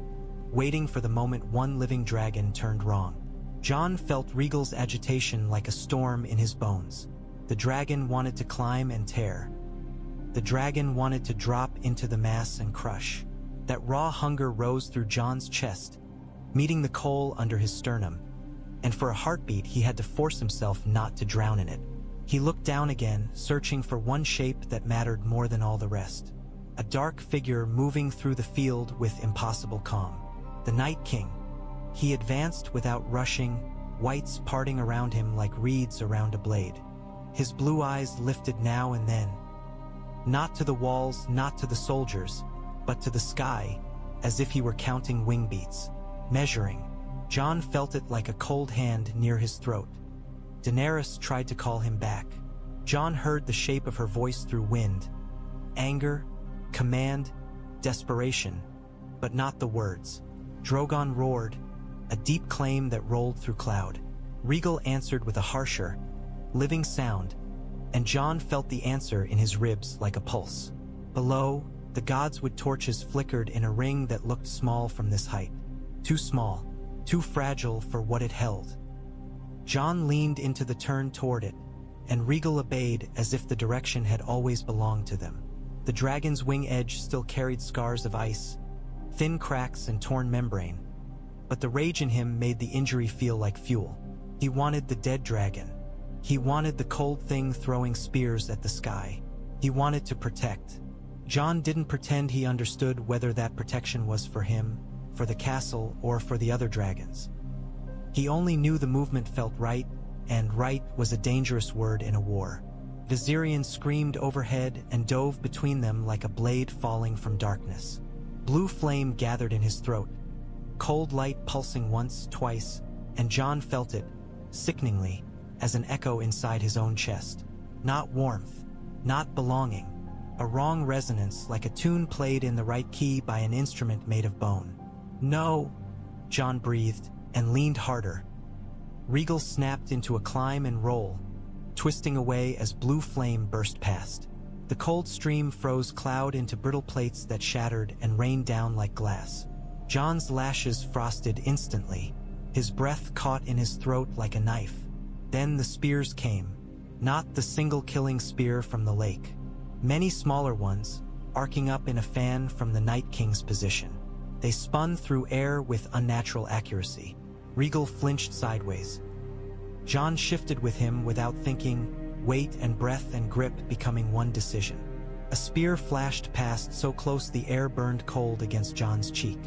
waiting for the moment one living dragon turned wrong. Jon felt Rhaegal's agitation like a storm in his bones. The dragon wanted to climb and tear. The dragon wanted to drop into the mass and crush. That raw hunger rose through Jon's chest, meeting the coal under his sternum. And for a heartbeat he had to force himself not to drown in it. He looked down again, searching for one shape that mattered more than all the rest. A dark figure moving through the field with impossible calm. The Night King. He advanced without rushing, wights parting around him like reeds around a blade. His blue eyes lifted now and then. Not to the walls, not to the soldiers, but to the sky, as if he were counting wing beats. Measuring. Jon felt it like a cold hand near his throat. Daenerys tried to call him back. Jon heard the shape of her voice through wind. Anger, command, desperation, but not the words. Drogon roared, a deep claim that rolled through cloud. Rhaegal answered with a harsher, living sound, and Jon felt the answer in his ribs like a pulse. Below, the Godswood torches flickered in a ring that looked small from this height. Too small, too fragile for what it held. Jon leaned into the turn toward it, and Rhaegal obeyed as if the direction had always belonged to them. The dragon's wing edge still carried scars of ice, thin cracks and torn membrane, but the rage in him made the injury feel like fuel. He wanted the dead dragon. He wanted the cold thing throwing spears at the sky. He wanted to protect. Jon didn't pretend he understood whether that protection was for him, for the castle, or for the other dragons. He only knew the movement felt right, and right was a dangerous word in a war. Viserion screamed overhead and dove between them like a blade falling from darkness. Blue flame gathered in his throat, cold light pulsing once, twice, and Jon felt it, sickeningly, as an echo inside his own chest. Not warmth, not belonging, a wrong resonance like a tune played in the right key by an instrument made of bone. No, Jon breathed and leaned harder. Rhaegal snapped into a climb and roll, twisting away as blue flame burst past. The cold stream froze cloud into brittle plates that shattered and rained down like glass. Jon's lashes frosted instantly, his breath caught in his throat like a knife. Then the spears came, not the single killing spear from the lake. Many smaller ones, arcing up in a fan from the Night King's position. They spun through air with unnatural accuracy. Rhaegal flinched sideways. Jon shifted with him without thinking, weight and breath and grip becoming one decision. A spear flashed past so close the air burned cold against Jon's cheek.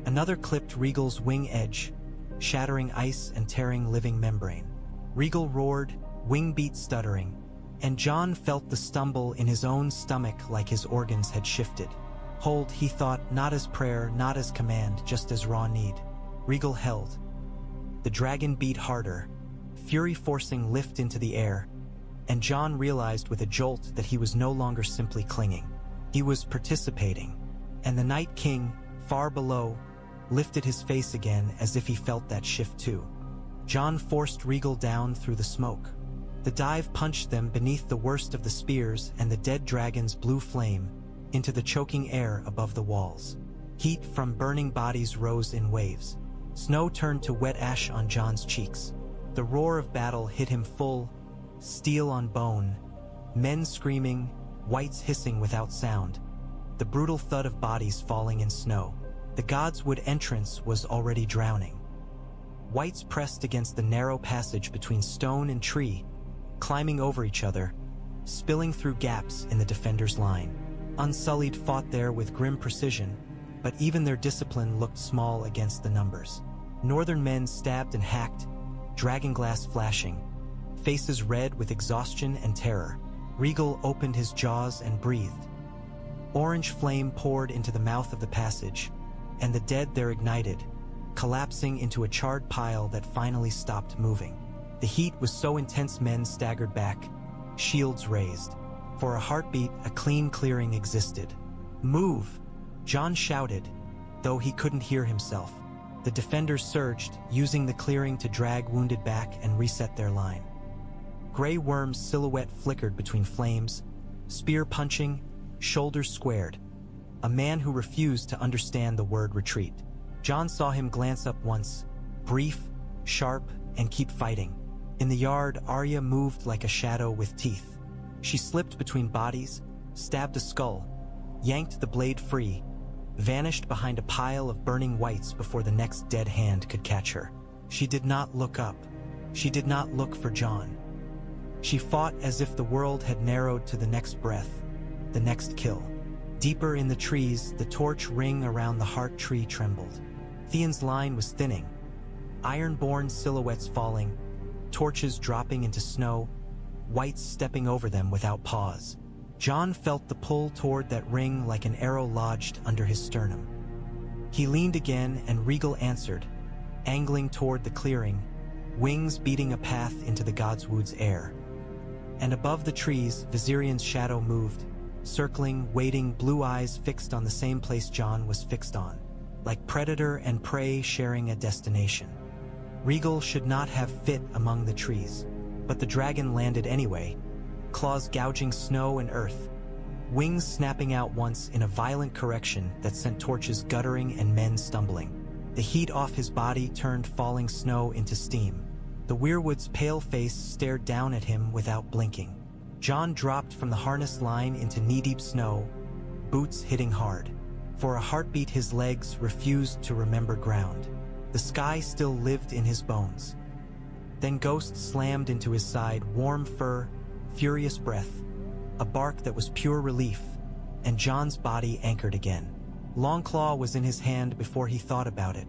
Another clipped Rhaegal's wing edge, shattering ice and tearing living membrane. Rhaegal roared, wing beat stuttering, and Jon felt the stumble in his own stomach like his organs had shifted. Hold, he thought, not as prayer, not as command, just as raw need. Rhaegal held. The dragon beat harder, fury forcing lift into the air, and Jon realized with a jolt that he was no longer simply clinging. He was participating, and the Night King, far below, lifted his face again as if he felt that shift too. Jon forced Rhaegal down through the smoke. The dive punched them beneath the worst of the spears and the dead dragon's blue flame into the choking air above the walls. Heat from burning bodies rose in waves. Snow turned to wet ash on Jon's cheeks. The roar of battle hit him full, steel on bone, men screaming, wights hissing without sound, the brutal thud of bodies falling in snow. The Godswood entrance was already drowning. Wights pressed against the narrow passage between stone and tree, climbing over each other, spilling through gaps in the defenders' line. Unsullied fought there with grim precision, but even their discipline looked small against the numbers. Northern men stabbed and hacked, Dragonglass flashing, faces red with exhaustion and terror. Rhaegal opened his jaws and breathed. Orange flame poured into the mouth of the passage, and the dead there ignited, collapsing into a charred pile that finally stopped moving. The heat was so intense men staggered back, shields raised. For a heartbeat, a clean clearing existed. "Move!" Jon shouted, though he couldn't hear himself. The defenders surged, using the clearing to drag wounded back and reset their line. Grey Worm's silhouette flickered between flames, spear punching, shoulders squared. A man who refused to understand the word retreat. Jon saw him glance up once, brief, sharp, and keep fighting. In the yard, Arya moved like a shadow with teeth. She slipped between bodies, stabbed a skull, yanked the blade free, vanished behind a pile of burning wights before the next dead hand could catch her. She did not look up. She did not look for Jon. She fought as if the world had narrowed to the next breath, the next kill. Deeper in the trees, the torch ring around the heart tree trembled. Theon's line was thinning, iron-born silhouettes falling, torches dropping into snow, wights stepping over them without pause. Jon felt the pull toward that ring like an arrow lodged under his sternum. He leaned again and Rhaegal answered, angling toward the clearing, wings beating a path into the Godswood's air. And above the trees, Viserion's shadow moved, circling, waiting, blue eyes fixed on the same place Jon was fixed on, like predator and prey sharing a destination. Rhaegal should not have fit among the trees, but the dragon landed anyway, claws gouging snow and earth, wings snapping out once in a violent correction that sent torches guttering and men stumbling. The heat off his body turned falling snow into steam. The weirwood's pale face stared down at him without blinking. Jon dropped from the harness line into knee-deep snow, boots hitting hard. For a heartbeat his legs refused to remember ground. The sky still lived in his bones. Then Ghost slammed into his side, warm fur, furious breath, a bark that was pure relief, and Jon's body anchored again. Longclaw was in his hand before he thought about it,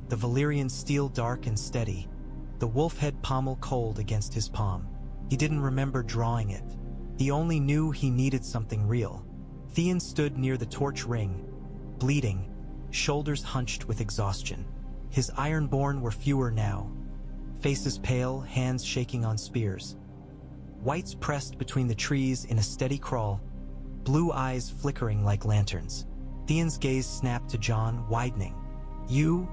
the Valyrian steel dark and steady, the wolf head pommel cold against his palm. He didn't remember drawing it. He only knew he needed something real. Theon stood near the torch ring, bleeding, shoulders hunched with exhaustion. His ironborn were fewer now, faces pale, hands shaking on spears. Wights pressed between the trees in a steady crawl, blue eyes flickering like lanterns. Theon's gaze snapped to Jon, widening. "You?"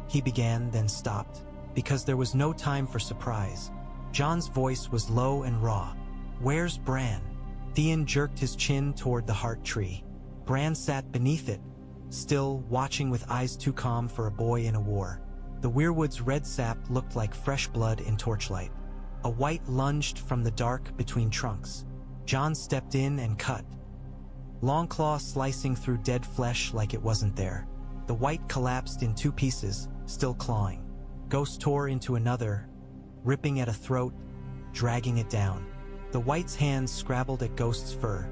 he began, then stopped, because there was no time for surprise. Jon's voice was low and raw. "Where's Bran?" Theon jerked his chin toward the heart tree. Bran sat beneath it, still, watching with eyes too calm for a boy in a war. The weirwood's red sap looked like fresh blood in torchlight. A Wight lunged from the dark between trunks. Jon stepped in and cut, Longclaw slicing through dead flesh like it wasn't there. The Wight collapsed in two pieces, still clawing. Ghost tore into another, ripping at a throat, dragging it down. The Wight's hands scrabbled at Ghost's fur,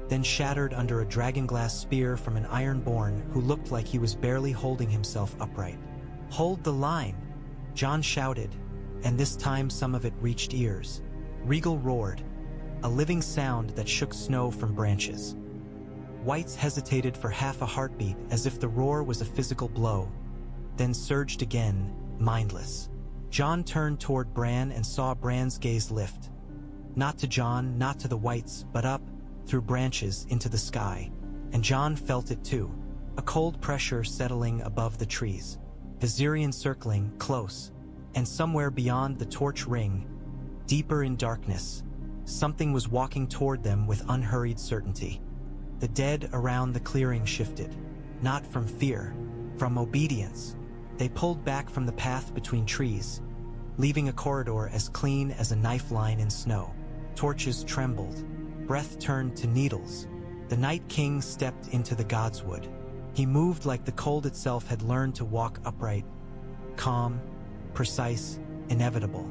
then shattered under a Dragonglass spear from an Ironborn who looked like he was barely holding himself upright. "Hold the line!" Jon shouted, and this time some of it reached ears. Rhaegal roared, a living sound that shook snow from branches. Wights hesitated for half a heartbeat as if the roar was a physical blow, then surged again, mindless. Jon turned toward Bran and saw Bran's gaze lift. Not to Jon, not to the Wights, but up, through branches, into the sky. And Jon felt it too, a cold pressure settling above the trees. Viserion circling, close, and somewhere beyond the torch ring, deeper in darkness, something was walking toward them with unhurried certainty. The dead around the clearing shifted, not from fear, from obedience. They pulled back from the path between trees, leaving a corridor as clean as a knife line in snow. Torches trembled, breath turned to needles. The Night King stepped into the Godswood. He moved like the cold itself had learned to walk upright, calm, precise, inevitable.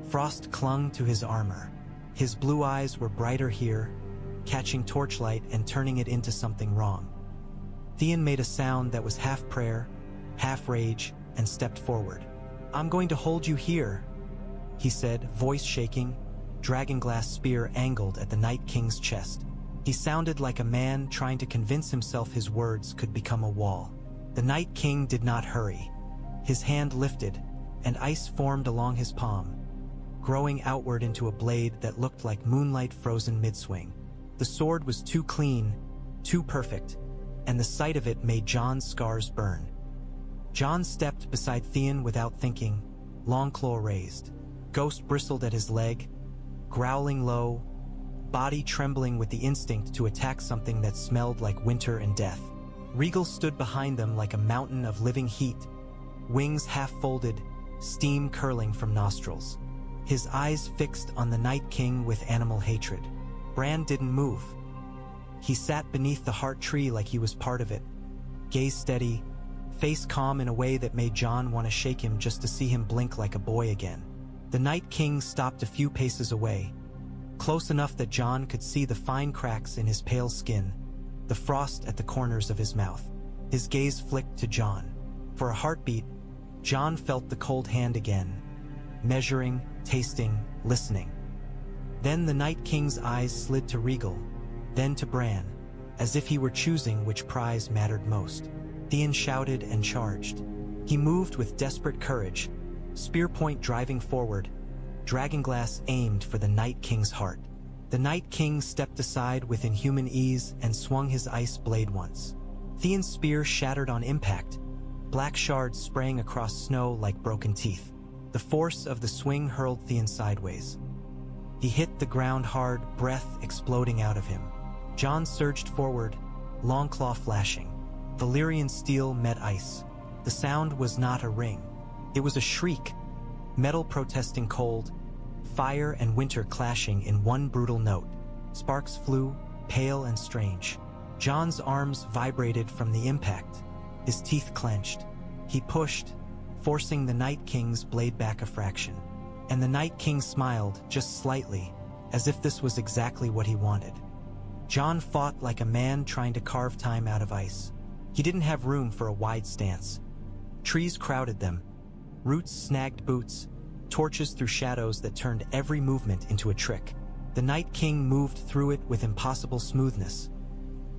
Frost clung to his armor. His blue eyes were brighter here, catching torchlight and turning it into something wrong. Theon made a sound that was half prayer, half rage, and stepped forward. "I'm going to hold you here," he said, voice shaking, Dragonglass spear angled at the Night King's chest. He sounded like a man trying to convince himself his words could become a wall. The Night King did not hurry. His hand lifted, and ice formed along his palm, growing outward into a blade that looked like moonlight frozen mid-swing. The sword was too clean, too perfect, and the sight of it made Jon's scars burn. Jon stepped beside Theon without thinking, Longclaw raised. Ghost bristled at his leg, growling low, body trembling with the instinct to attack something that smelled like winter and death. Rhaegal stood behind them like a mountain of living heat, wings half-folded, steam curling from nostrils. His eyes fixed on the Night King with animal hatred. Bran didn't move. He sat beneath the heart tree like he was part of it, gaze steady, face calm in a way that made Jon want to shake him just to see him blink like a boy again. The Night King stopped a few paces away, close enough that Jon could see the fine cracks in his pale skin, the frost at the corners of his mouth. His gaze flicked to Jon. For a heartbeat, Jon felt the cold hand again, measuring, tasting, listening. Then the Night King's eyes slid to Rhaegal, then to Bran, as if he were choosing which prize mattered most. Theon shouted and charged. He moved with desperate courage, spear point driving forward. Dragonglass aimed for the Night King's heart. The Night King stepped aside with inhuman ease and swung his ice blade once. Theon's spear shattered on impact, black shards spraying across snow like broken teeth. The force of the swing hurled Theon sideways. He hit the ground hard, breath exploding out of him. Jon surged forward, long claw flashing. Valyrian steel met ice. The sound was not a ring. It was a shriek, metal protesting cold, fire and winter clashing in one brutal note. Sparks flew, pale and strange. Jon's arms vibrated from the impact. His teeth clenched. He pushed, forcing the Night King's blade back a fraction. And the Night King smiled, just slightly, as if this was exactly what he wanted. Jon fought like a man trying to carve time out of ice. He didn't have room for a wide stance. Trees crowded them. Roots snagged boots, torches threw shadows that turned every movement into a trick. The Night King moved through it with impossible smoothness.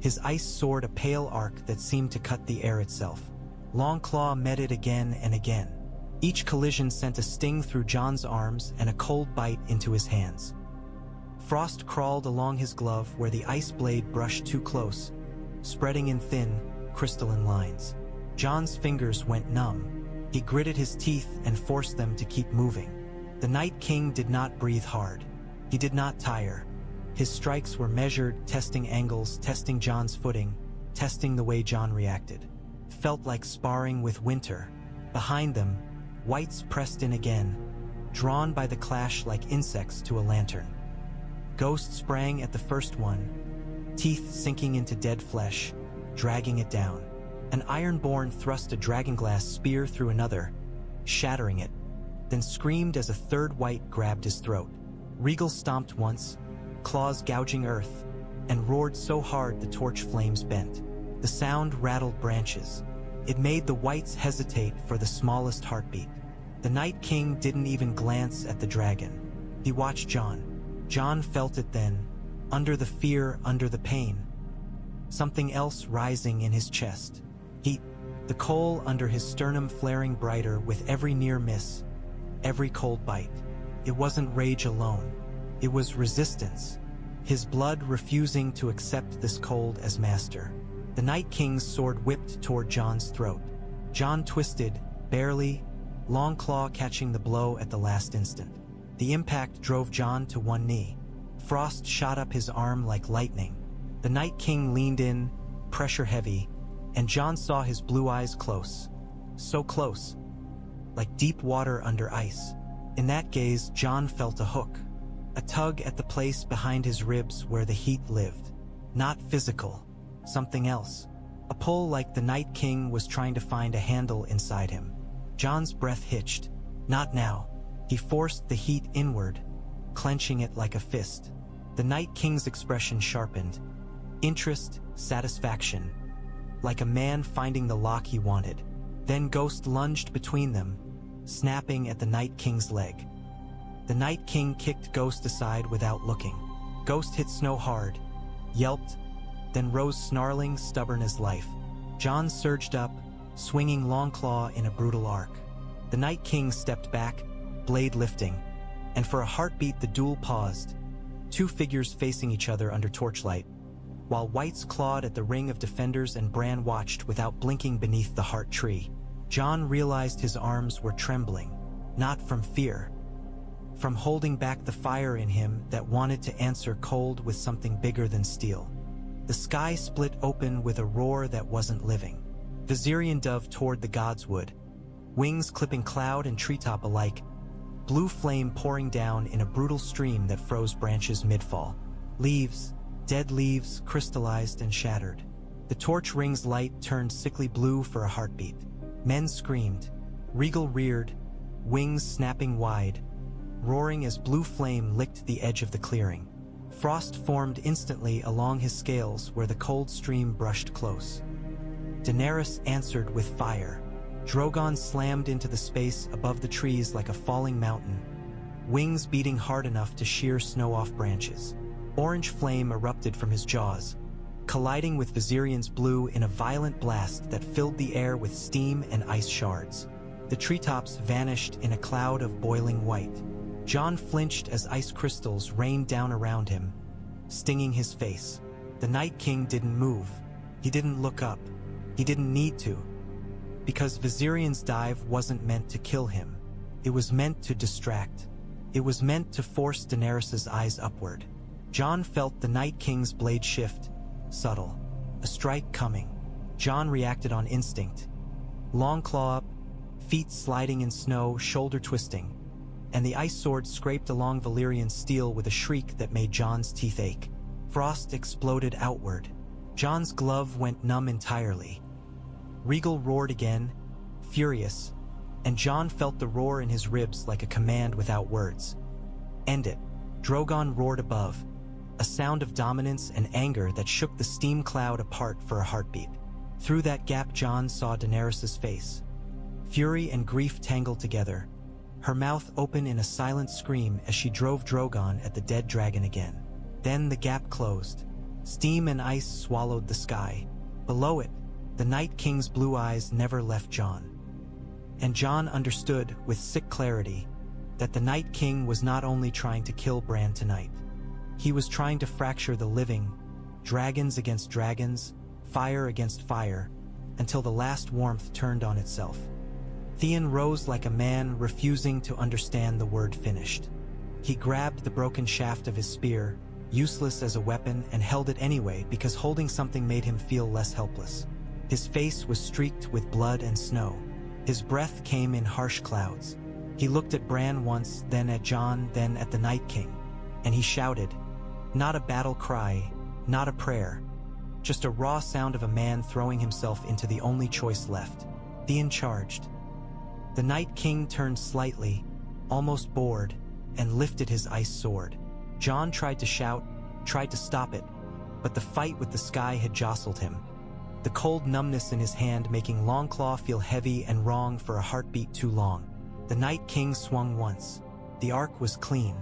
His ice soared a pale arc that seemed to cut the air itself. Longclaw met it again and again. Each collision sent a sting through Jon's arms and a cold bite into his hands. Frost crawled along his glove where the ice blade brushed too close, spreading in thin, crystalline lines. Jon's fingers went numb. He gritted his teeth and forced them to keep moving. The Night King did not breathe hard. He did not tire. His strikes were measured, testing angles, testing Jon's footing, testing the way Jon reacted. It felt like sparring with winter. Behind them, Wights pressed in again, drawn by the clash like insects to a lantern. Ghost sprang at the first one, teeth sinking into dead flesh, dragging it down. An Ironborn thrust a Dragonglass spear through another, shattering it, then screamed as a third Wight grabbed his throat. Rhaegal stomped once, claws gouging earth, and roared so hard the torch flames bent. The sound rattled branches. It made the Wights hesitate for the smallest heartbeat. The Night King didn't even glance at the dragon. He watched Jon. Jon felt it then, under the fear, under the pain. Something else rising in his chest. Heat, the coal under his sternum flaring brighter with every near miss, every cold bite. It wasn't rage alone. It was resistance. His blood refusing to accept this cold as master. The Night King's sword whipped toward Jon's throat. Jon twisted, barely, Longclaw catching the blow at the last instant. The impact drove Jon to one knee. Frost shot up his arm like lightning. The Night King leaned in, pressure heavy, and Jon saw his blue eyes close. So close, like deep water under ice. In that gaze, Jon felt a hook. A tug at the place behind his ribs where the heat lived. Not physical, something else. A pull like the Night King was trying to find a handle inside him. Jon's breath hitched. Not now. He forced the heat inward, clenching it like a fist. The Night King's expression sharpened. Interest, satisfaction. Like a man finding the lock he wanted. Then Ghost lunged between them, snapping at the Night King's leg. The Night King kicked Ghost aside without looking. Ghost hit snow hard, yelped, then rose snarling, stubborn as life. Jon surged up, swinging Longclaw in a brutal arc. The Night King stepped back, blade lifting, and for a heartbeat the duel paused, two figures facing each other under torchlight, while Wights clawed at the ring of defenders and Bran watched without blinking beneath the heart tree. Jon realized his arms were trembling, not from fear, from holding back the fire in him that wanted to answer cold with something bigger than steel. The sky split open with a roar that wasn't living. Viserion dove toward the Godswood, wings clipping cloud and treetop alike, blue flame pouring down in a brutal stream that froze branches mid-fall. Leaves, dead leaves, crystallized and shattered. The torch ring's light turned sickly blue for a heartbeat. Men screamed. Rhaegal reared, wings snapping wide, roaring as blue flame licked the edge of the clearing. Frost formed instantly along his scales where the cold stream brushed close. Daenerys answered with fire. Drogon slammed into the space above the trees like a falling mountain, wings beating hard enough to shear snow off branches. Orange flame erupted from his jaws. colliding with Viserion's blue in a violent blast that filled the air with steam and ice shards. The treetops vanished in a cloud of boiling white. Jon flinched as ice crystals rained down around him, stinging his face. The Night King didn't move. He didn't look up. He didn't need to. Because Viserion's dive wasn't meant to kill him. It was meant to distract. It was meant to force Daenerys' eyes upward. Jon felt the Night King's blade shift, subtle. A strike coming. Jon reacted on instinct. Long claw up, feet sliding in snow, shoulder twisting, and the ice sword scraped along Valyrian's steel with a shriek that made Jon's teeth ache. Frost exploded outward. Jon's glove went numb entirely. Rhaegal roared again, furious, and Jon felt the roar in his ribs like a command without words. End it. Drogon roared above, a sound of dominance and anger that shook the steam cloud apart for a heartbeat. Through that gap Jon saw Daenerys' face. Fury and grief tangled together, her mouth open in a silent scream as she drove Drogon at the dead dragon again. Then the gap closed. Steam and ice swallowed the sky. Below it, the Night King's blue eyes never left Jon. And Jon understood, with sick clarity, that the Night King was not only trying to kill Bran tonight. He was trying to fracture the living, dragons against dragons, fire against fire, until the last warmth turned on itself. Theon rose like a man refusing to understand the word finished. He grabbed the broken shaft of his spear, useless as a weapon, and held it anyway because holding something made him feel less helpless. His face was streaked with blood and snow. His breath came in harsh clouds. He looked at Bran once, then at Jon, then at the Night King. And he shouted. Not a battle cry, not a prayer. Just a raw sound of a man throwing himself into the only choice left. Theon charged. The Night King turned slightly, almost bored, and lifted his ice sword. Jon tried to shout, tried to stop it, but the fight with the sky had jostled him. The cold numbness in his hand making Longclaw feel heavy and wrong for a heartbeat too long. The Night King swung once. The arc was clean.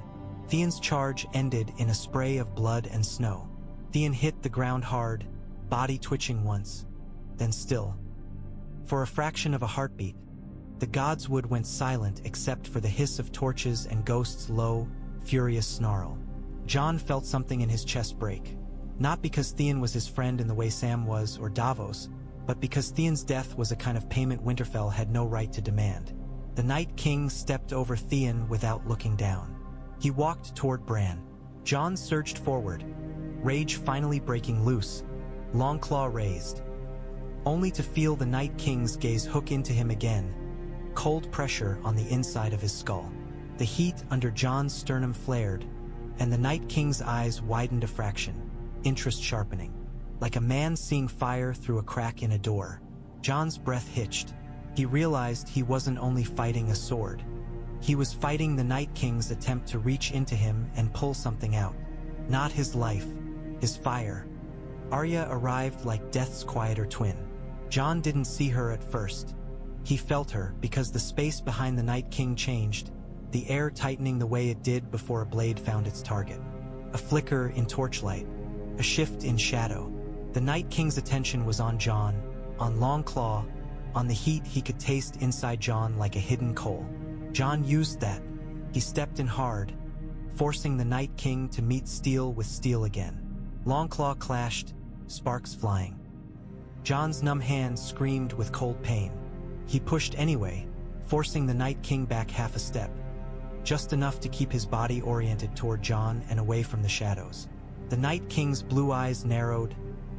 Theon's charge ended in a spray of blood and snow. Theon hit the ground hard, body twitching once, then still. For a fraction of a heartbeat, the Godswood went silent except for the hiss of torches and Ghost's low, furious snarl. Jon felt something in his chest break. Not because Theon was his friend in the way Sam was, or Davos, but because Theon's death was a kind of payment Winterfell had no right to demand. The Night King stepped over Theon without looking down. He walked toward Bran. Jon surged forward, rage finally breaking loose, Longclaw raised. Only to feel the Night King's gaze hook into him again, cold pressure on the inside of his skull. The heat under Jon's sternum flared, and the Night King's eyes widened a fraction, interest sharpening. Like a man seeing fire through a crack in a door. Jon's breath hitched. He realized he wasn't only fighting a sword. He was fighting the Night King's attempt to reach into him and pull something out. Not his life, his fire. Arya arrived like death's quieter twin. Jon didn't see her at first. He felt her because the space behind the Night King changed, the air tightening the way it did before a blade found its target. A flicker in torchlight, a shift in shadow. The Night King's attention was on Jon, on Longclaw, on the heat he could taste inside Jon like a hidden coal. Jon used that. He stepped in hard, forcing the Night King to meet steel with steel again. Longclaw clashed, sparks flying. Jon's numb hand screamed with cold pain. He pushed anyway, forcing the Night King back half a step, just enough to keep his body oriented toward Jon and away from the shadows. The Night King's blue eyes narrowed,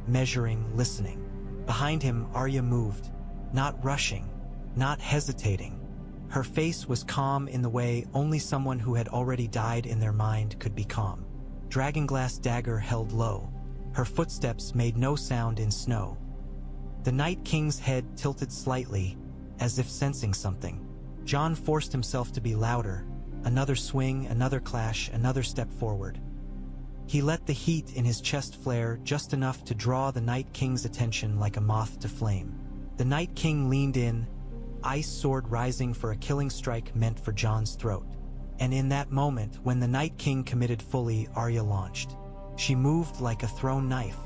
measuring, listening. Behind him, Arya moved, not rushing, not hesitating. Her face was calm in the way only someone who had already died in their mind could be calm. Dragonglass dagger held low. Her footsteps made no sound in snow. The Night King's head tilted slightly, as if sensing something. Jon forced himself to be louder. Another swing, another clash, another step forward. He let the heat in his chest flare just enough to draw the Night King's attention like a moth to flame. The Night King leaned in, ice sword rising for a killing strike meant for Jon's throat. And in that moment, when the Night King committed fully, Arya launched. She moved like a thrown knife.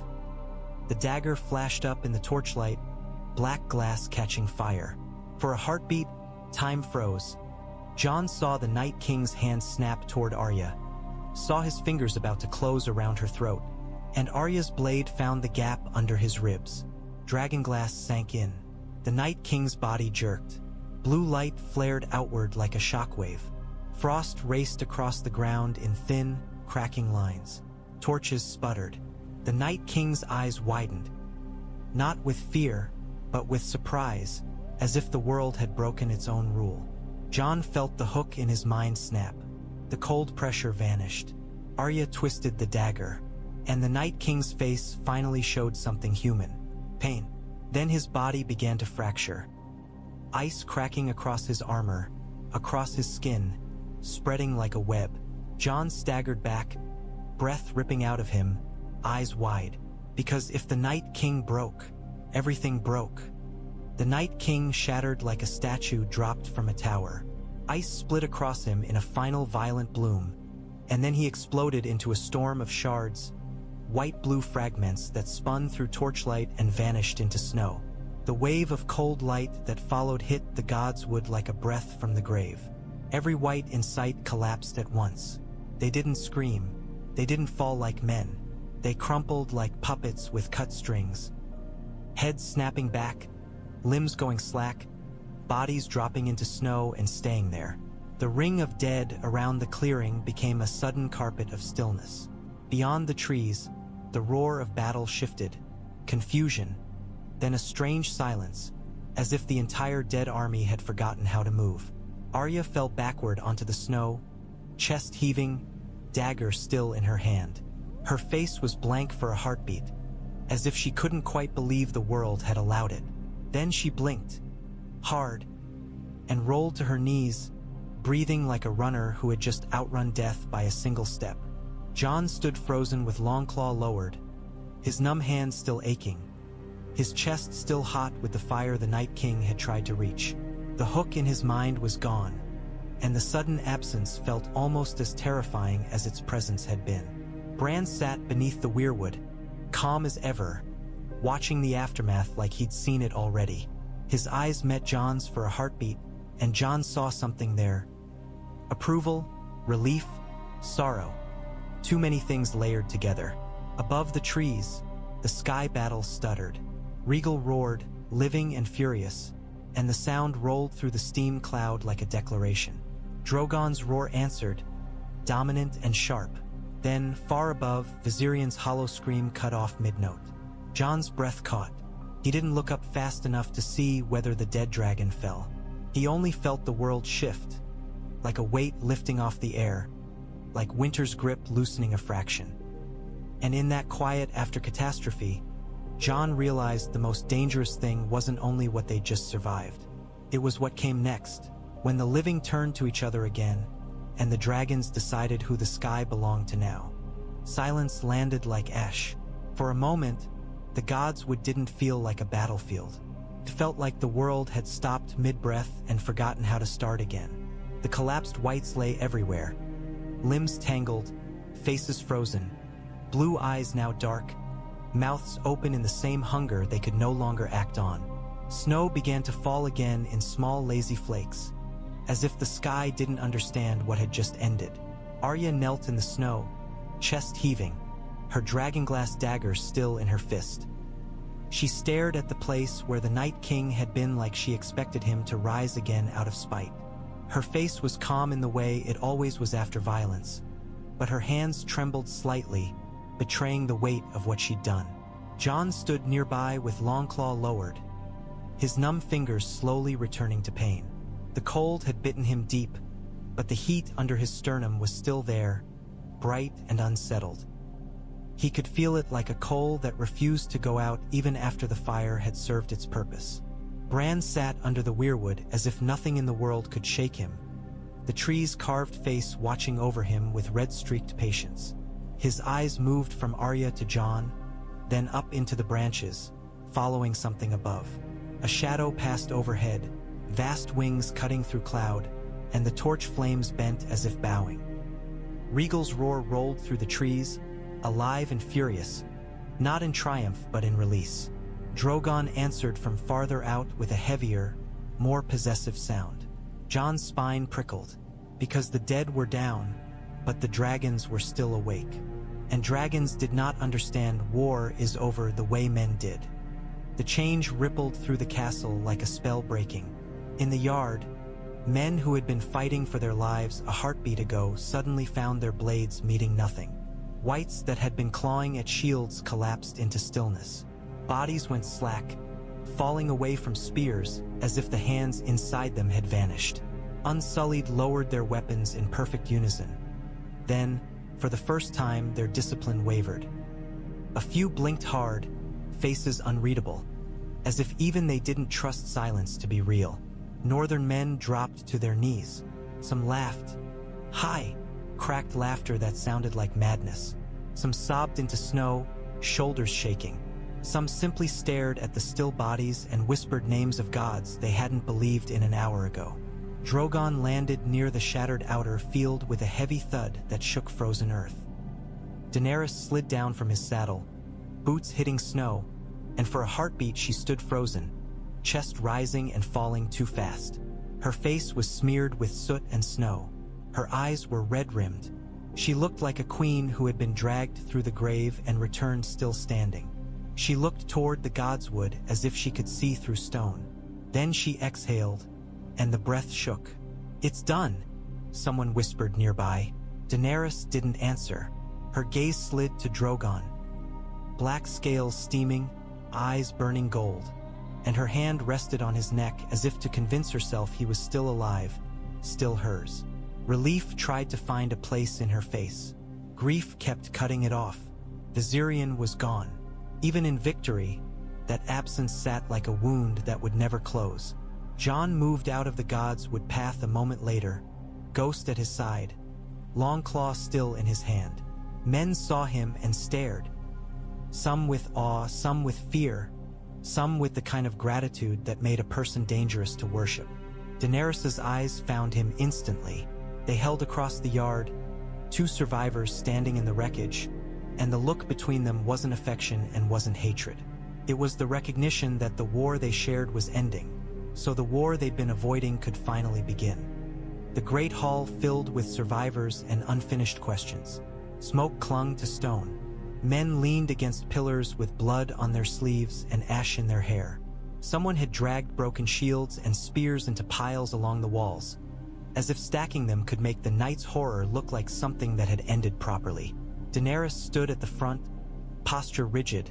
The dagger flashed up in the torchlight, black glass catching fire. For a heartbeat, time froze. Jon saw the Night King's hand snap toward Arya, saw his fingers about to close around her throat, and Arya's blade found the gap under his ribs. Dragonglass sank in. The Night King's body jerked. Blue light flared outward like a shockwave. Frost raced across the ground in thin, cracking lines. Torches sputtered. The Night King's eyes widened, not with fear, but with surprise, as if the world had broken its own rule. Jon felt the hook in his mind snap. The cold pressure vanished. Arya twisted the dagger, and the Night King's face finally showed something human. Pain. Then his body began to fracture. Ice cracking across his armor, across his skin, spreading like a web. Jon staggered back, breath ripping out of him, eyes wide. Because if the Night King broke, everything broke. The Night King shattered like a statue dropped from a tower. Ice split across him in a final violent bloom, and then he exploded into a storm of shards, white-blue fragments that spun through torchlight and vanished into snow. The wave of cold light that followed hit the Godswood like a breath from the grave. Every Wight in sight collapsed at once. They didn't scream. They didn't fall like men. They crumpled like puppets with cut strings. Heads snapping back, limbs going slack, bodies dropping into snow and staying there. The ring of dead around the clearing became a sudden carpet of stillness. Beyond the trees, the roar of battle shifted. Confusion, then a strange silence, as if the entire dead army had forgotten how to move. Arya fell backward onto the snow, chest heaving, dagger still in her hand. Her face was blank for a heartbeat, as if she couldn't quite believe the world had allowed it. Then she blinked, hard, and rolled to her knees, breathing like a runner who had just outrun death by a single step. Jon stood frozen with Longclaw lowered, his numb hands still aching, his chest still hot with the fire the Night King had tried to reach. The hook in his mind was gone, and the sudden absence felt almost as terrifying as its presence had been. Bran sat beneath the weirwood, calm as ever, watching the aftermath like he'd seen it already. His eyes met Jon's for a heartbeat, and Jon saw something there. Approval, relief, sorrow. Too many things layered together. Above the trees, the sky battle stuttered. Rhaegal roared, living and furious, and the sound rolled through the steam cloud like a declaration. Drogon's roar answered, dominant and sharp. Then, far above, Viserion's hollow scream cut off mid-note. Jon's breath caught. He didn't look up fast enough to see whether the dead dragon fell. He only felt the world shift, like a weight lifting off the air, like winter's grip loosening a fraction. And in that quiet after catastrophe, Jon realized the most dangerous thing wasn't only what they'd just survived. It was what came next, when the living turned to each other again, and the dragons decided who the sky belonged to now. Silence landed like ash. For a moment, the Godswood didn't feel like a battlefield. It felt like the world had stopped mid-breath and forgotten how to start again. The collapsed Wights lay everywhere, limbs tangled, faces frozen, blue eyes now dark, mouths open in the same hunger they could no longer act on. Snow began to fall again in small lazy flakes, as if the sky didn't understand what had just ended. Arya knelt in the snow, chest heaving, her dragonglass dagger still in her fist. She stared at the place where the Night King had been like she expected him to rise again out of spite. Her face was calm in the way it always was after violence, but her hands trembled slightly, betraying the weight of what she'd done. Jon stood nearby with Longclaw lowered, his numb fingers slowly returning to pain. The cold had bitten him deep, but the heat under his sternum was still there, bright and unsettled. He could feel it like a coal that refused to go out even after the fire had served its purpose. Bran sat under the weirwood as if nothing in the world could shake him, the tree's carved face watching over him with red-streaked patience. His eyes moved from Arya to Jon, then up into the branches, following something above. A shadow passed overhead, vast wings cutting through cloud, and the torch flames bent as if bowing. Rhaegal's roar rolled through the trees, alive and furious, not in triumph but in release. Drogon answered from farther out with a heavier, more possessive sound. Jon's spine prickled, because the dead were down, but the dragons were still awake. And dragons did not understand war is over the way men did. The change rippled through the castle like a spell breaking. In the yard, men who had been fighting for their lives a heartbeat ago suddenly found their blades meeting nothing. Wights that had been clawing at shields collapsed into stillness. Bodies went slack, falling away from spears as if the hands inside them had vanished. Unsullied lowered their weapons in perfect unison. Then, for the first time, their discipline wavered. A few blinked hard, faces unreadable, as if even they didn't trust silence to be real. Northern men dropped to their knees. Some laughed. High, cracked laughter that sounded like madness. Some sobbed into snow, shoulders shaking. Some simply stared at the still bodies and whispered names of gods they hadn't believed in an hour ago. Drogon landed near the shattered outer field with a heavy thud that shook frozen earth. Daenerys slid down from his saddle, boots hitting snow, and for a heartbeat she stood frozen, chest rising and falling too fast. Her face was smeared with soot and snow. Her eyes were red-rimmed. She looked like a queen who had been dragged through the grave and returned still standing. She looked toward the Godswood as if she could see through stone. Then she exhaled, and the breath shook. "It's done," someone whispered nearby. Daenerys didn't answer. Her gaze slid to Drogon. Black scales steaming, eyes burning gold, and her hand rested on his neck as if to convince herself he was still alive, still hers. Relief tried to find a place in her face. Grief kept cutting it off. Viserion was gone. Even in victory, that absence sat like a wound that would never close. Jon moved out of the Godswood path a moment later, Ghost at his side, Longclaw still in his hand. Men saw him and stared. Some with awe, some with fear, some with the kind of gratitude that made a person dangerous to worship. Daenerys' eyes found him instantly. They held across the yard, two survivors standing in the wreckage, and the look between them wasn't affection and wasn't hatred. It was the recognition that the war they shared was ending, so the war they'd been avoiding could finally begin. The great hall filled with survivors and unfinished questions. Smoke clung to stone. Men leaned against pillars with blood on their sleeves and ash in their hair. Someone had dragged broken shields and spears into piles along the walls, as if stacking them could make the night's horror look like something that had ended properly. Daenerys stood at the front, posture rigid,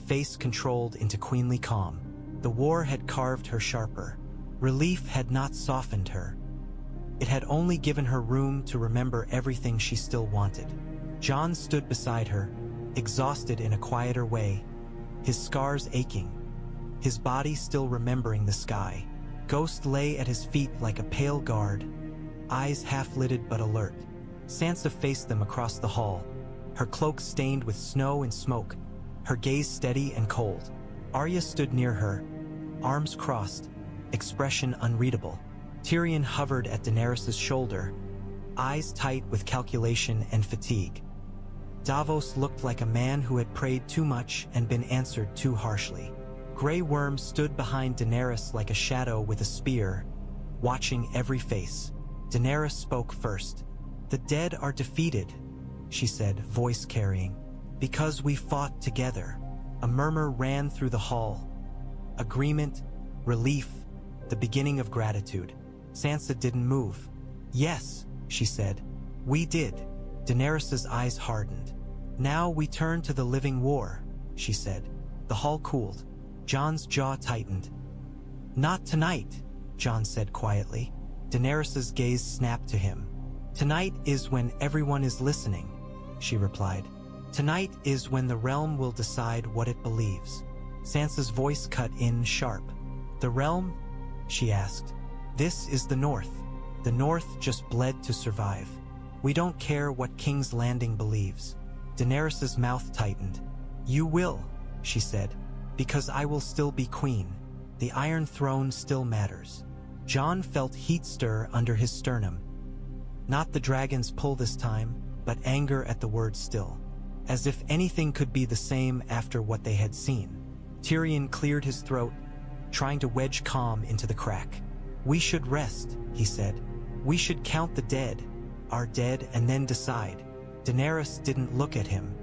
face controlled into queenly calm. The war had carved her sharper. Relief had not softened her. It had only given her room to remember everything she still wanted. Jon stood beside her, exhausted in a quieter way, his scars aching, his body still remembering the sky. Ghost lay at his feet like a pale guard, eyes half-lidded but alert. Sansa faced them across the hall, her cloak stained with snow and smoke, her gaze steady and cold. Arya stood near her, arms crossed, expression unreadable. Tyrion hovered at Daenerys' shoulder, eyes tight with calculation and fatigue. Davos looked like a man who had prayed too much and been answered too harshly. Grey Worm stood behind Daenerys like a shadow with a spear, watching every face. Daenerys spoke first. "The dead are defeated," she said, voice carrying, "because we fought together." A murmur ran through the hall. Agreement, relief, the beginning of gratitude. Sansa didn't move. "Yes," she said, "we did." Daenerys' eyes hardened. "Now we turn to the living war," she said. The hall cooled. Jon's jaw tightened. "Not tonight," Jon said quietly. Daenerys' gaze snapped to him. "Tonight is when everyone is listening," she replied. "Tonight is when the realm will decide what it believes." Sansa's voice cut in sharp. "The realm?" she asked. "This is the North. The North just bled to survive. We don't care what King's Landing believes." Daenerys' mouth tightened. "You will," she said, "because I will still be queen. The Iron Throne still matters." Jon felt heat stir under his sternum. Not the dragon's pull this time, but anger at the word still. as if anything could be the same after what they had seen. Tyrion cleared his throat, trying to wedge calm into the crack. "We should rest," he said. "We should count the dead, our dead, and then decide." Daenerys didn't look at him.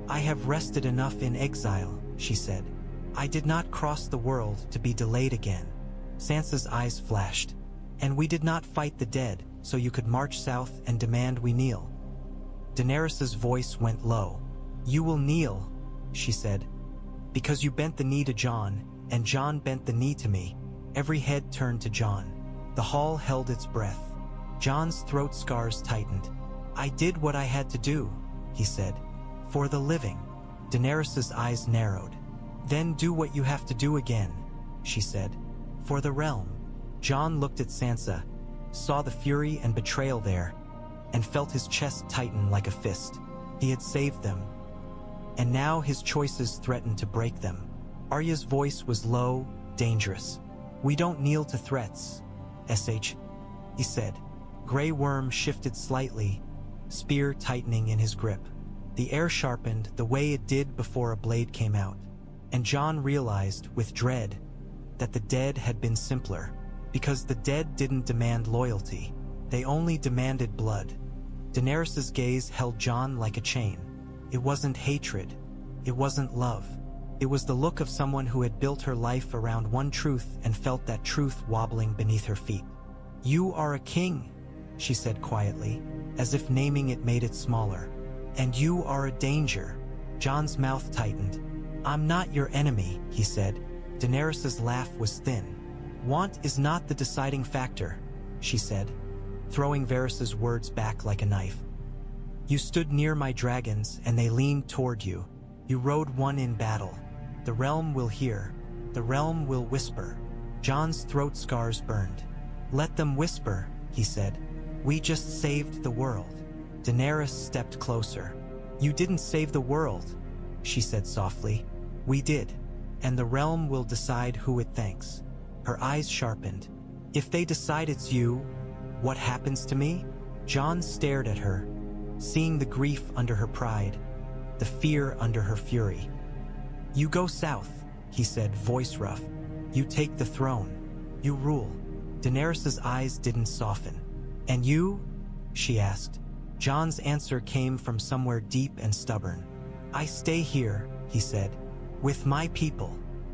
"I have rested enough in exile," she said. "I did not cross the world to be delayed again." Sansa's eyes flashed. "And we did not fight the dead, so you could march south and demand we kneel." Daenerys's voice went low. "You will kneel," she said, "because you bent the knee to Jon, and Jon bent the knee to me." Every head turned to Jon. The hall held its breath. Jon's throat scars tightened. "I did what I had to do," he said. "For the living." Daenerys's eyes narrowed. "Then do what you have to do again," she said. "For the realm." Jon looked at Sansa, saw the fury and betrayal there, and felt his chest tighten like a fist. He had saved them, and now his choices threatened to break them. Arya's voice was low, dangerous. "We don't kneel to threats, SH, he said. Grey Worm shifted slightly, spear tightening in his grip. The air sharpened the way it did before a blade came out, and Jon realized with dread that the dead had been simpler, because the dead didn't demand loyalty, they only demanded blood. Daenerys's gaze held Jon like a chain. It wasn't hatred, it wasn't love. It was the look of someone who had built her life around one truth and felt that truth wobbling beneath her feet. "You are a king," she said quietly, as if naming it made it smaller. "And you are a danger." Jon's mouth tightened. "I'm not your enemy," he said. Daenerys's laugh was thin. "Want is not the deciding factor," she said, throwing Varys's words back like a knife. "You stood near my dragons and they leaned toward you. You rode one in battle. The realm will hear. The realm will whisper." Jon's throat scars burned. "Let them whisper," he said. "We just saved the world." Daenerys stepped closer. "You didn't save the world," she said softly. "We did, and the realm will decide who it thanks." Her eyes sharpened. "If they decide it's you, what happens to me?" Jon stared at her, seeing the grief under her pride, the fear under her fury. "You go south," he said, voice rough. "You take the throne. You rule." Daenerys's eyes didn't soften. "And you?" she asked. Jon's answer came from somewhere deep and stubborn. "I stay here," he said, "with my people."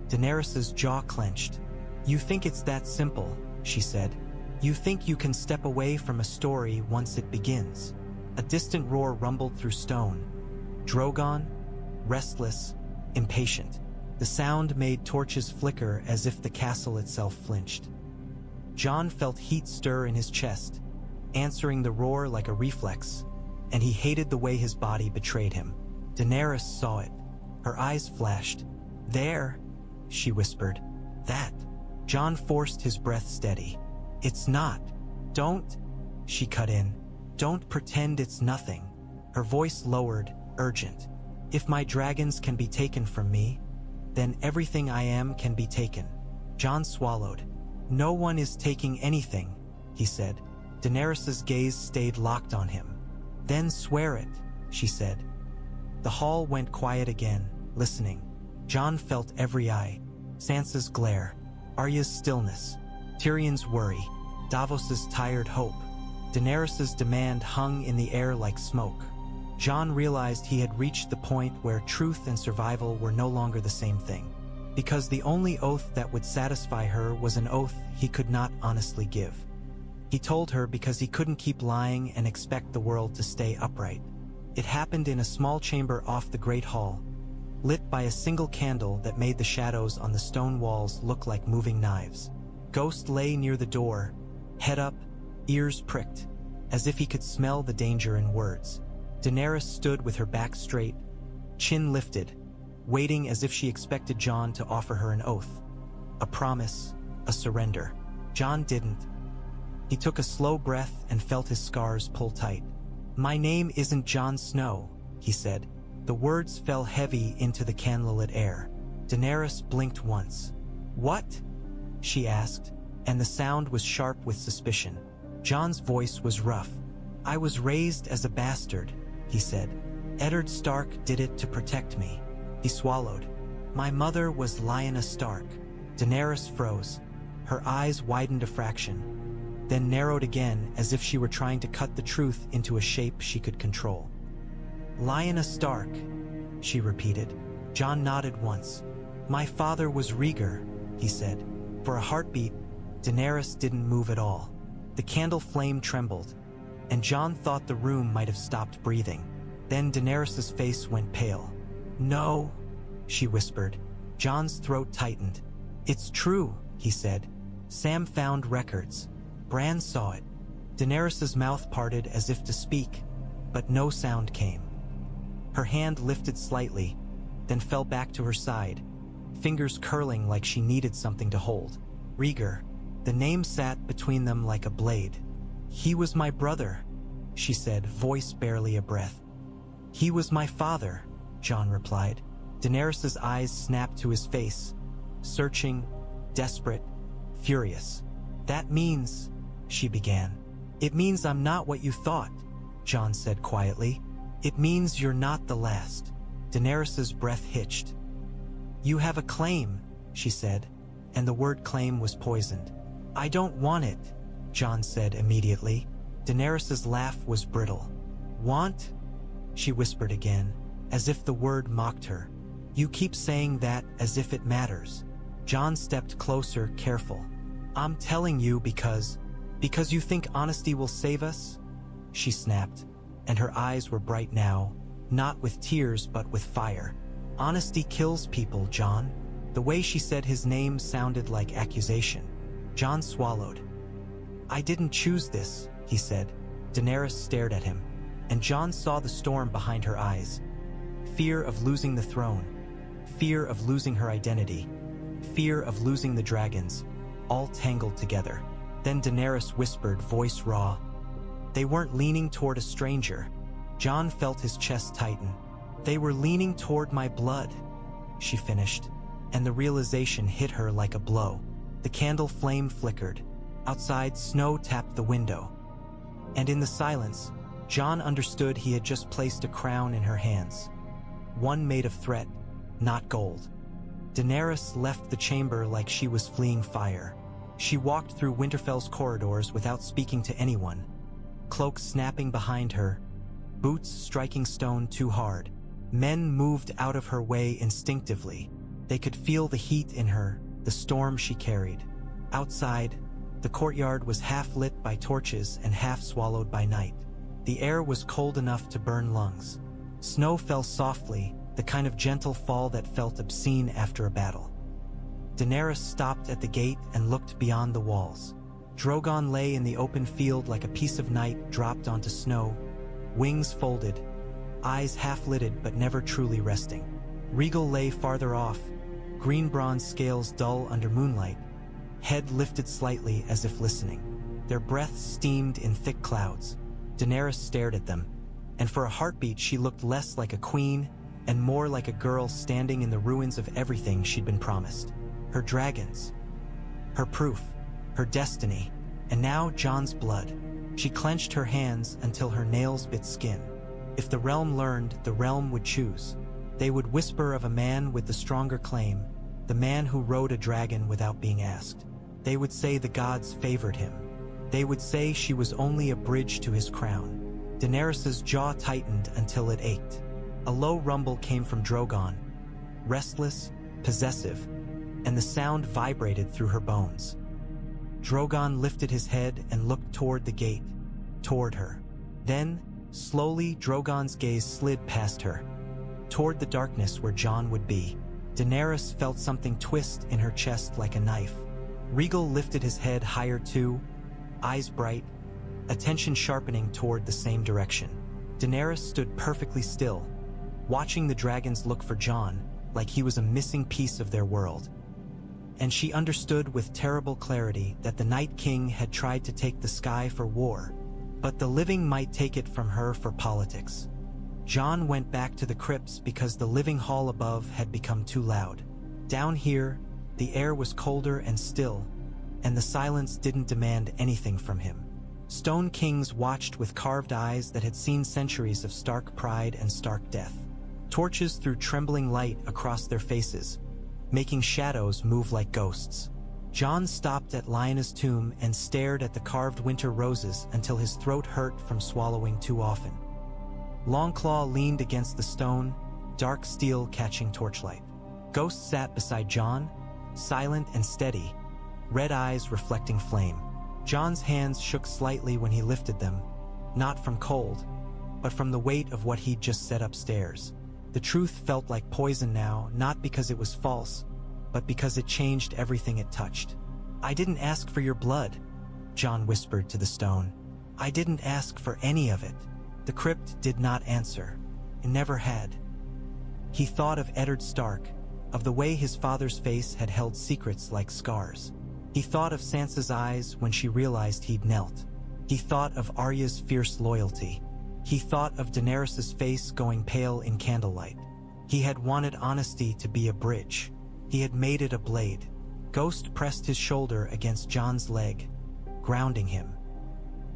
Daenerys's jaw clenched. "You think it's that simple," she said. "You think you can step away from a story once it begins." A distant roar rumbled through stone. Drogon, restless, impatient. The sound made torches flicker as if the castle itself flinched. Jon felt heat stir in his chest, answering the roar like a reflex, and he hated the way his body betrayed him. Daenerys saw it. Her eyes flashed. "There," she whispered. "That." Jon forced his breath steady. "It's not." "Don't," she cut in. "Don't pretend it's nothing." Her voice lowered, urgent. "If my dragons can be taken from me, then everything I am can be taken." Jon swallowed. "No one is taking anything," he said. Daenerys's gaze stayed locked on him. "Then swear it," she said. The hall went quiet again, listening. Jon felt every eye. Sansa's glare, Arya's stillness, Tyrion's worry, Davos's tired hope. Daenerys's demand hung in the air like smoke. Jon realized he had reached the point where truth and survival were no longer the same thing, because the only oath that would satisfy her was an oath he could not honestly give. He told her because he couldn't keep lying and expect the world to stay upright. It happened in a small chamber off the Great Hall, lit by a single candle that made the shadows on the stone walls look like moving knives. Ghost lay near the door, head up, ears pricked, as if he could smell the danger in words. Daenerys stood with her back straight, chin lifted, waiting as if she expected Jon to offer her an oath, a promise, a surrender. Jon didn't. He took a slow breath and felt his scars pull tight. "My name isn't Jon Snow," he said. The words fell heavy into the candlelit air. Daenerys blinked once. "What?" she asked, and the sound was sharp with suspicion. Jon's voice was rough. "I was raised as a bastard," he said. Eddard Stark did it to protect me. He swallowed. My mother was Lyanna Stark. Daenerys froze. Her eyes widened a fraction, then narrowed again as if she were trying to cut the truth into a shape she could control. Lyanna Stark, she repeated. Jon nodded once. My father was Rhaegal, he said. For a heartbeat, Daenerys didn't move at all. The candle flame trembled, and Jon thought the room might have stopped breathing. Then Daenerys' face went pale. No, she whispered. Jon's throat tightened. It's true, he said. Sam found records. Bran saw it. Daenerys' mouth parted as if to speak, but no sound came. Her hand lifted slightly, then fell back to her side, fingers curling like she needed something to hold. Rhaegal. The name sat between them like a blade. He was my brother, she said, voice barely a breath. He was my father, Jon replied. Daenerys' eyes snapped to his face, searching, desperate, furious. That means, she began. It means I'm not what you thought, Jon said quietly. It means you're not the last. Daenerys' breath hitched. You have a claim, she said, and the word claim was poisoned. I don't want it, Jon said immediately. Daenerys' laugh was brittle. Want? She whispered again, as if the word mocked her. You keep saying that as if it matters. Jon stepped closer, careful. I'm telling you because you think honesty will save us? She snapped, and her eyes were bright now, not with tears but with fire. Honesty kills people, Jon. The way she said his name sounded like accusation. Jon swallowed. I didn't choose this, he said. Daenerys stared at him, and Jon saw the storm behind her eyes. Fear of losing the throne, fear of losing her identity, fear of losing the dragons, all tangled together. Then Daenerys whispered, voice raw. They weren't leaning toward a stranger. Jon felt his chest tighten. They were leaning toward my blood, she finished, and the realization hit her like a blow. The candle flame flickered. Outside, snow tapped the window. And in the silence, Jon understood he had just placed a crown in her hands. One made of threat, not gold. Daenerys left the chamber like she was fleeing fire. She walked through Winterfell's corridors without speaking to anyone. Cloaks snapping behind her, boots striking stone too hard. Men moved out of her way instinctively. They could feel the heat in her, the storm she carried. Outside, the courtyard was half lit by torches and half swallowed by night. The air was cold enough to burn lungs. Snow fell softly, the kind of gentle fall that felt obscene after a battle. Daenerys stopped at the gate and looked beyond the walls. Drogon lay in the open field like a piece of night dropped onto snow, wings folded, eyes half-lidded but never truly resting. Rhaegal lay farther off, green bronze scales dull under moonlight, head lifted slightly as if listening. Their breaths steamed in thick clouds. Daenerys stared at them, and for a heartbeat she looked less like a queen and more like a girl standing in the ruins of everything she'd been promised. Her dragons, her proof, her destiny, and now Jon's blood. She clenched her hands until her nails bit skin. If the realm learned, the realm would choose. They would whisper of a man with the stronger claim, the man who rode a dragon without being asked. They would say the gods favored him. They would say she was only a bridge to his crown. Daenerys' jaw tightened until it ached. A low rumble came from Drogon, restless, possessive, and the sound vibrated through her bones. Drogon lifted his head and looked toward the gate, toward her. Then, slowly, Drogon's gaze slid past her, toward the darkness where Jon would be. Daenerys felt something twist in her chest like a knife. Rhaegal lifted his head higher too, eyes bright, attention sharpening toward the same direction. Daenerys stood perfectly still, watching the dragons look for Jon like he was a missing piece of their world. And she understood with terrible clarity that the Night King had tried to take the sky for war, but the living might take it from her for politics. Jon went back to the crypts because the living hall above had become too loud. Down here, the air was colder and still, and the silence didn't demand anything from him. Stone kings watched with carved eyes that had seen centuries of stark pride and stark death. Torches threw trembling light across their faces, making shadows move like ghosts. Jon stopped at Lyanna's tomb and stared at the carved winter roses until his throat hurt from swallowing too often. Longclaw leaned against the stone, dark steel catching torchlight. Ghost sat beside Jon, silent and steady, red eyes reflecting flame. Jon's hands shook slightly when he lifted them, not from cold, but from the weight of what he'd just set upstairs. The truth felt like poison now, not because it was false, but because it changed everything it touched. "I didn't ask for your blood," Jon whispered to the stone. "I didn't ask for any of it." The crypt did not answer. It never had. He thought of Eddard Stark, of the way his father's face had held secrets like scars. He thought of Sansa's eyes when she realized he'd knelt. He thought of Arya's fierce loyalty. He thought of Daenerys' face going pale in candlelight. He had wanted honesty to be a bridge. He had made it a blade. Ghost pressed his shoulder against Jon's leg, grounding him.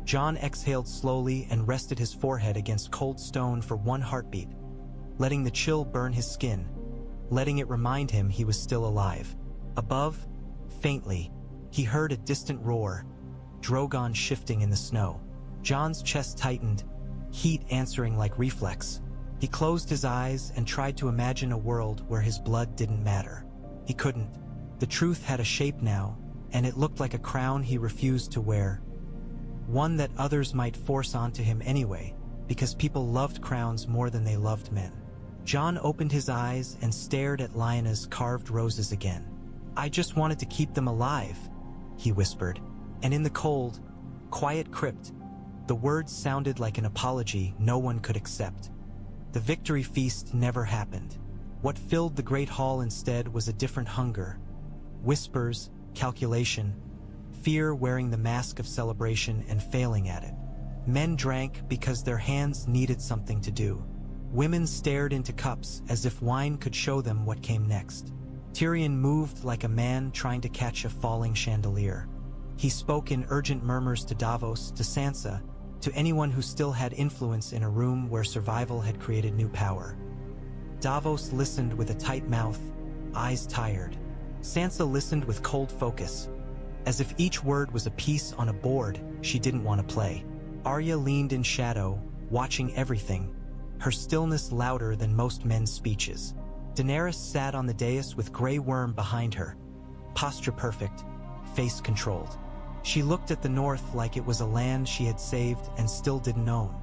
Jon exhaled slowly and rested his forehead against cold stone for one heartbeat, letting the chill burn his skin, letting it remind him he was still alive. Above, faintly, he heard a distant roar, Drogon shifting in the snow. Jon's chest tightened, heat answering like reflex. He closed his eyes and tried to imagine a world where his blood didn't matter. He couldn't. The truth had a shape now, and it looked like a crown he refused to wear. One that others might force onto him anyway, because people loved crowns more than they loved men. Jon opened his eyes and stared at Lyanna's carved roses again. "I just wanted to keep them alive," he whispered. And in the cold, quiet crypt, the words sounded like an apology no one could accept. The victory feast never happened. What filled the great hall instead was a different hunger. Whispers, calculation, fear wearing the mask of celebration and failing at it. Men drank because their hands needed something to do. Women stared into cups as if wine could show them what came next. Tyrion moved like a man trying to catch a falling chandelier. He spoke in urgent murmurs to Davos, to Sansa, to anyone who still had influence in a room where survival had created new power. Davos listened with a tight mouth, eyes tired. Sansa listened with cold focus, as if each word was a piece on a board she didn't want to play. Arya leaned in shadow, watching everything, her stillness louder than most men's speeches. Daenerys sat on the dais with Grey Worm behind her, posture perfect, face controlled. She looked at the north like it was a land she had saved and still didn't own.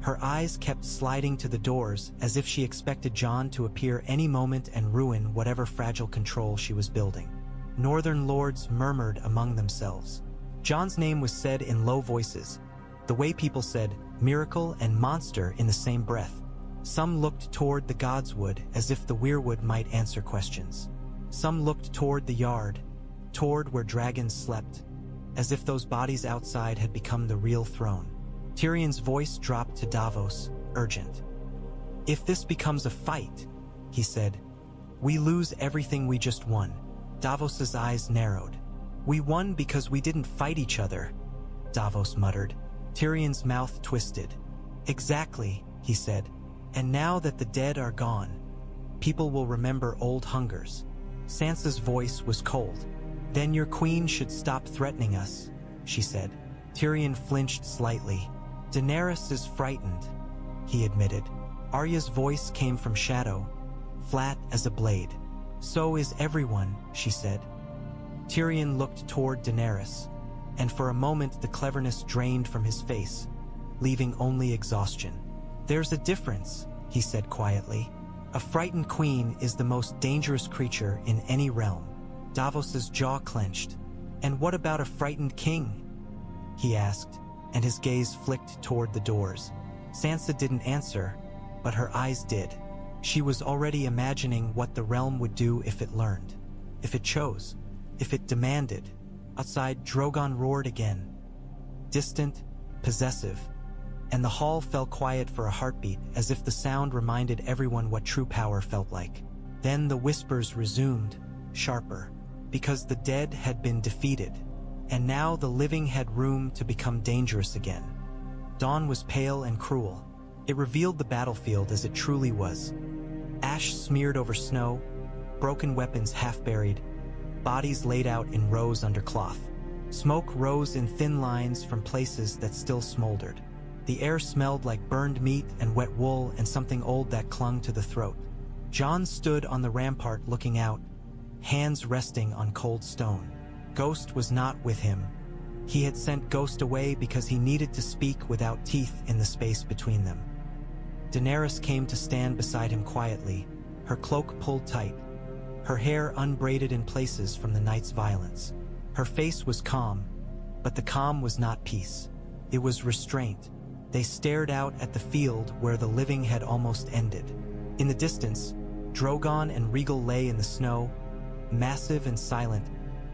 Her eyes kept sliding to the doors as if she expected Jon to appear any moment and ruin whatever fragile control she was building. Northern lords murmured among themselves. Jon's name was said in low voices, the way people said miracle and monster in the same breath. Some looked toward the Godswood as if the weirwood might answer questions. Some looked toward the yard, toward where dragons slept, as if those bodies outside had become the real throne. Tyrion's voice dropped to Davos, urgent. "If this becomes a fight," he said, "we lose everything we just won." Davos's eyes narrowed. "We won because we didn't fight each other," Davos muttered. Tyrion's mouth twisted. "Exactly," he said. "And now that the dead are gone, people will remember old hungers." Sansa's voice was cold. "Then your queen should stop threatening us," she said. Tyrion flinched slightly. "Daenerys is frightened," he admitted. Arya's voice came from shadow, flat as a blade. "So is everyone," she said. Tyrion looked toward Daenerys, and for a moment the cleverness drained from his face, leaving only exhaustion. "There's a difference," he said quietly. "A frightened queen is the most dangerous creature in any realm." Davos's jaw clenched. "And what about a frightened king?" he asked, and his gaze flicked toward the doors. Sansa didn't answer, but her eyes did. She was already imagining what the realm would do if it learned, if it chose, if it demanded. Outside, Drogon roared again, distant, possessive, and the hall fell quiet for a heartbeat, as if the sound reminded everyone what true power felt like. Then the whispers resumed, sharper, because the dead had been defeated. And now the living had room to become dangerous again. Dawn was pale and cruel. It revealed the battlefield as it truly was. Ash smeared over snow, broken weapons half-buried, bodies laid out in rows under cloth. Smoke rose in thin lines from places that still smoldered. The air smelled like burned meat and wet wool and something old that clung to the throat. Jon stood on the rampart looking out, hands resting on cold stone. Ghost was not with him. He had sent Ghost away because he needed to speak without teeth in the space between them. Daenerys came to stand beside him quietly, her cloak pulled tight, her hair unbraided in places from the night's violence. Her face was calm, but the calm was not peace. It was restraint. They stared out at the field where the living had almost ended. In the distance, Drogon and Rhaegal lay in the snow, massive and silent,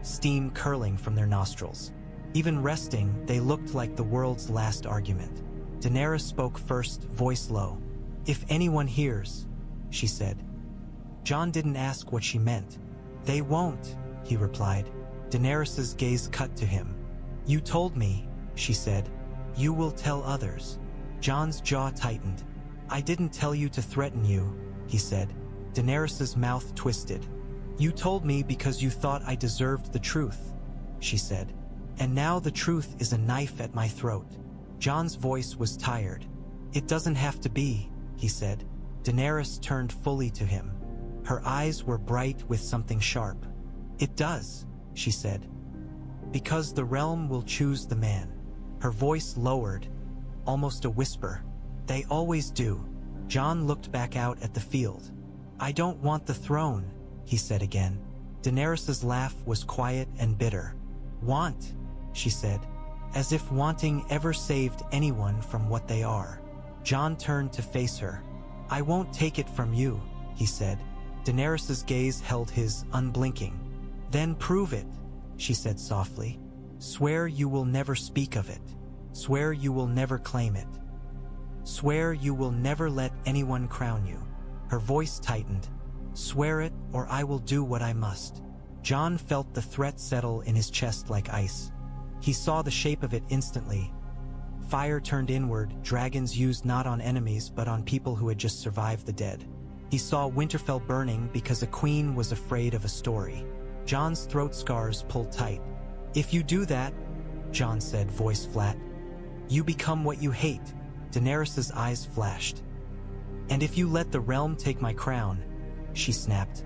steam curling from their nostrils. Even resting, they looked like the world's last argument. Daenerys spoke first, voice low. "If anyone hears," she said. Jon didn't ask what she meant. "They won't," he replied. Daenerys's gaze cut to him. "You told me," she said. "You will tell others." Jon's jaw tightened. "I didn't tell you to threaten you," he said. Daenerys's mouth twisted. "You told me because you thought I deserved the truth," she said. "And now the truth is a knife at my throat." Jon's voice was tired. "It doesn't have to be," he said. Daenerys turned fully to him. Her eyes were bright with something sharp. "It does," she said. "Because the realm will choose the man." Her voice lowered, almost a whisper. "They always do." Jon looked back out at the field. "I don't want the throne," he said again. Daenerys's laugh was quiet and bitter. "Want," she said, as if wanting ever saved anyone from what they are. Jon turned to face her. "I won't take it from you," he said. Daenerys's gaze held his, unblinking. "Then prove it," she said softly. "Swear you will never speak of it. Swear you will never claim it. Swear you will never let anyone crown you." Her voice tightened. "Swear it, or I will do what I must." Jon felt the threat settle in his chest like ice. He saw the shape of it instantly. Fire turned inward, dragons used not on enemies but on people who had just survived the dead. He saw Winterfell burning because a queen was afraid of a story. Jon's throat scars pulled tight. "If you do that," Jon said, voice flat, "you become what you hate." Daenerys's eyes flashed. "And if you let the realm take my crown," she snapped,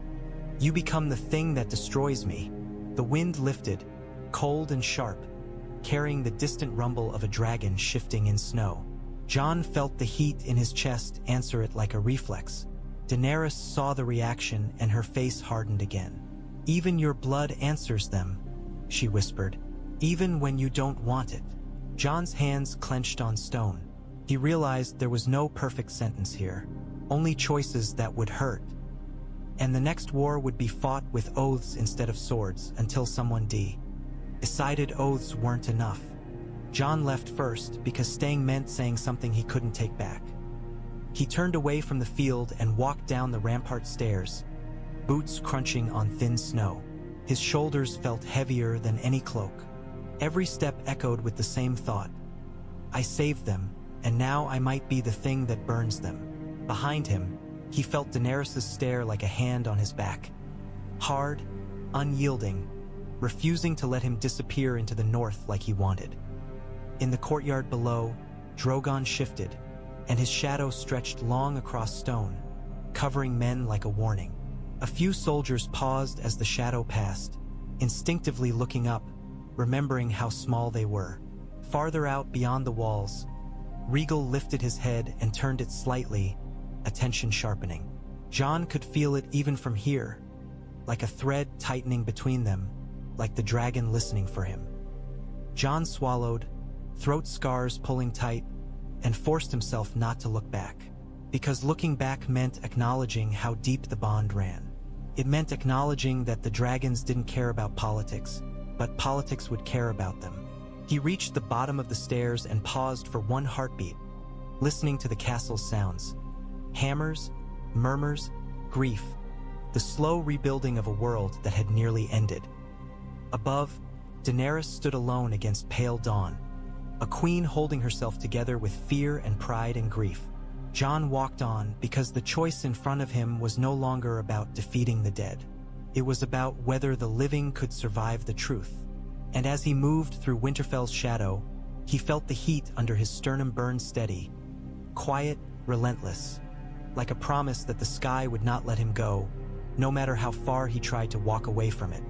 "you become the thing that destroys me." The wind lifted, cold and sharp, carrying the distant rumble of a dragon shifting in snow. Jon felt the heat in his chest answer it like a reflex. Daenerys saw the reaction and her face hardened again. "Even your blood answers them," she whispered, "even when you don't want it." Jon's hands clenched on stone. He realized there was no perfect sentence here, only choices that would hurt. And the next war would be fought with oaths instead of swords until someone decided oaths weren't enough. Jon left first because staying meant saying something he couldn't take back. He turned away from the field and walked down the rampart stairs, boots crunching on thin snow. His shoulders felt heavier than any cloak. Every step echoed with the same thought. "I saved them, and now I might be the thing that burns them." Behind him, he felt Daenerys' stare like a hand on his back. Hard, unyielding, refusing to let him disappear into the north like he wanted. In the courtyard below, Drogon shifted, and his shadow stretched long across stone, covering men like a warning. A few soldiers paused as the shadow passed, instinctively looking up, remembering how small they were. Farther out beyond the walls, Rhaegal lifted his head and turned it slightly, attention sharpening. Jon could feel it even from here, like a thread tightening between them, like the dragon listening for him. Jon swallowed, throat scars pulling tight, and forced himself not to look back. Because looking back meant acknowledging how deep the bond ran. It meant acknowledging that the dragons didn't care about politics, but politics would care about them. He reached the bottom of the stairs and paused for one heartbeat, listening to the castle's sounds. Hammers, murmurs, grief, the slow rebuilding of a world that had nearly ended. Above, Daenerys stood alone against pale dawn, a queen holding herself together with fear and pride and grief. Jon walked on because the choice in front of him was no longer about defeating the dead. It was about whether the living could survive the truth. And as he moved through Winterfell's shadow, he felt the heat under his sternum burn steady, quiet, relentless, like a promise that the sky would not let him go, no matter how far he tried to walk away from it.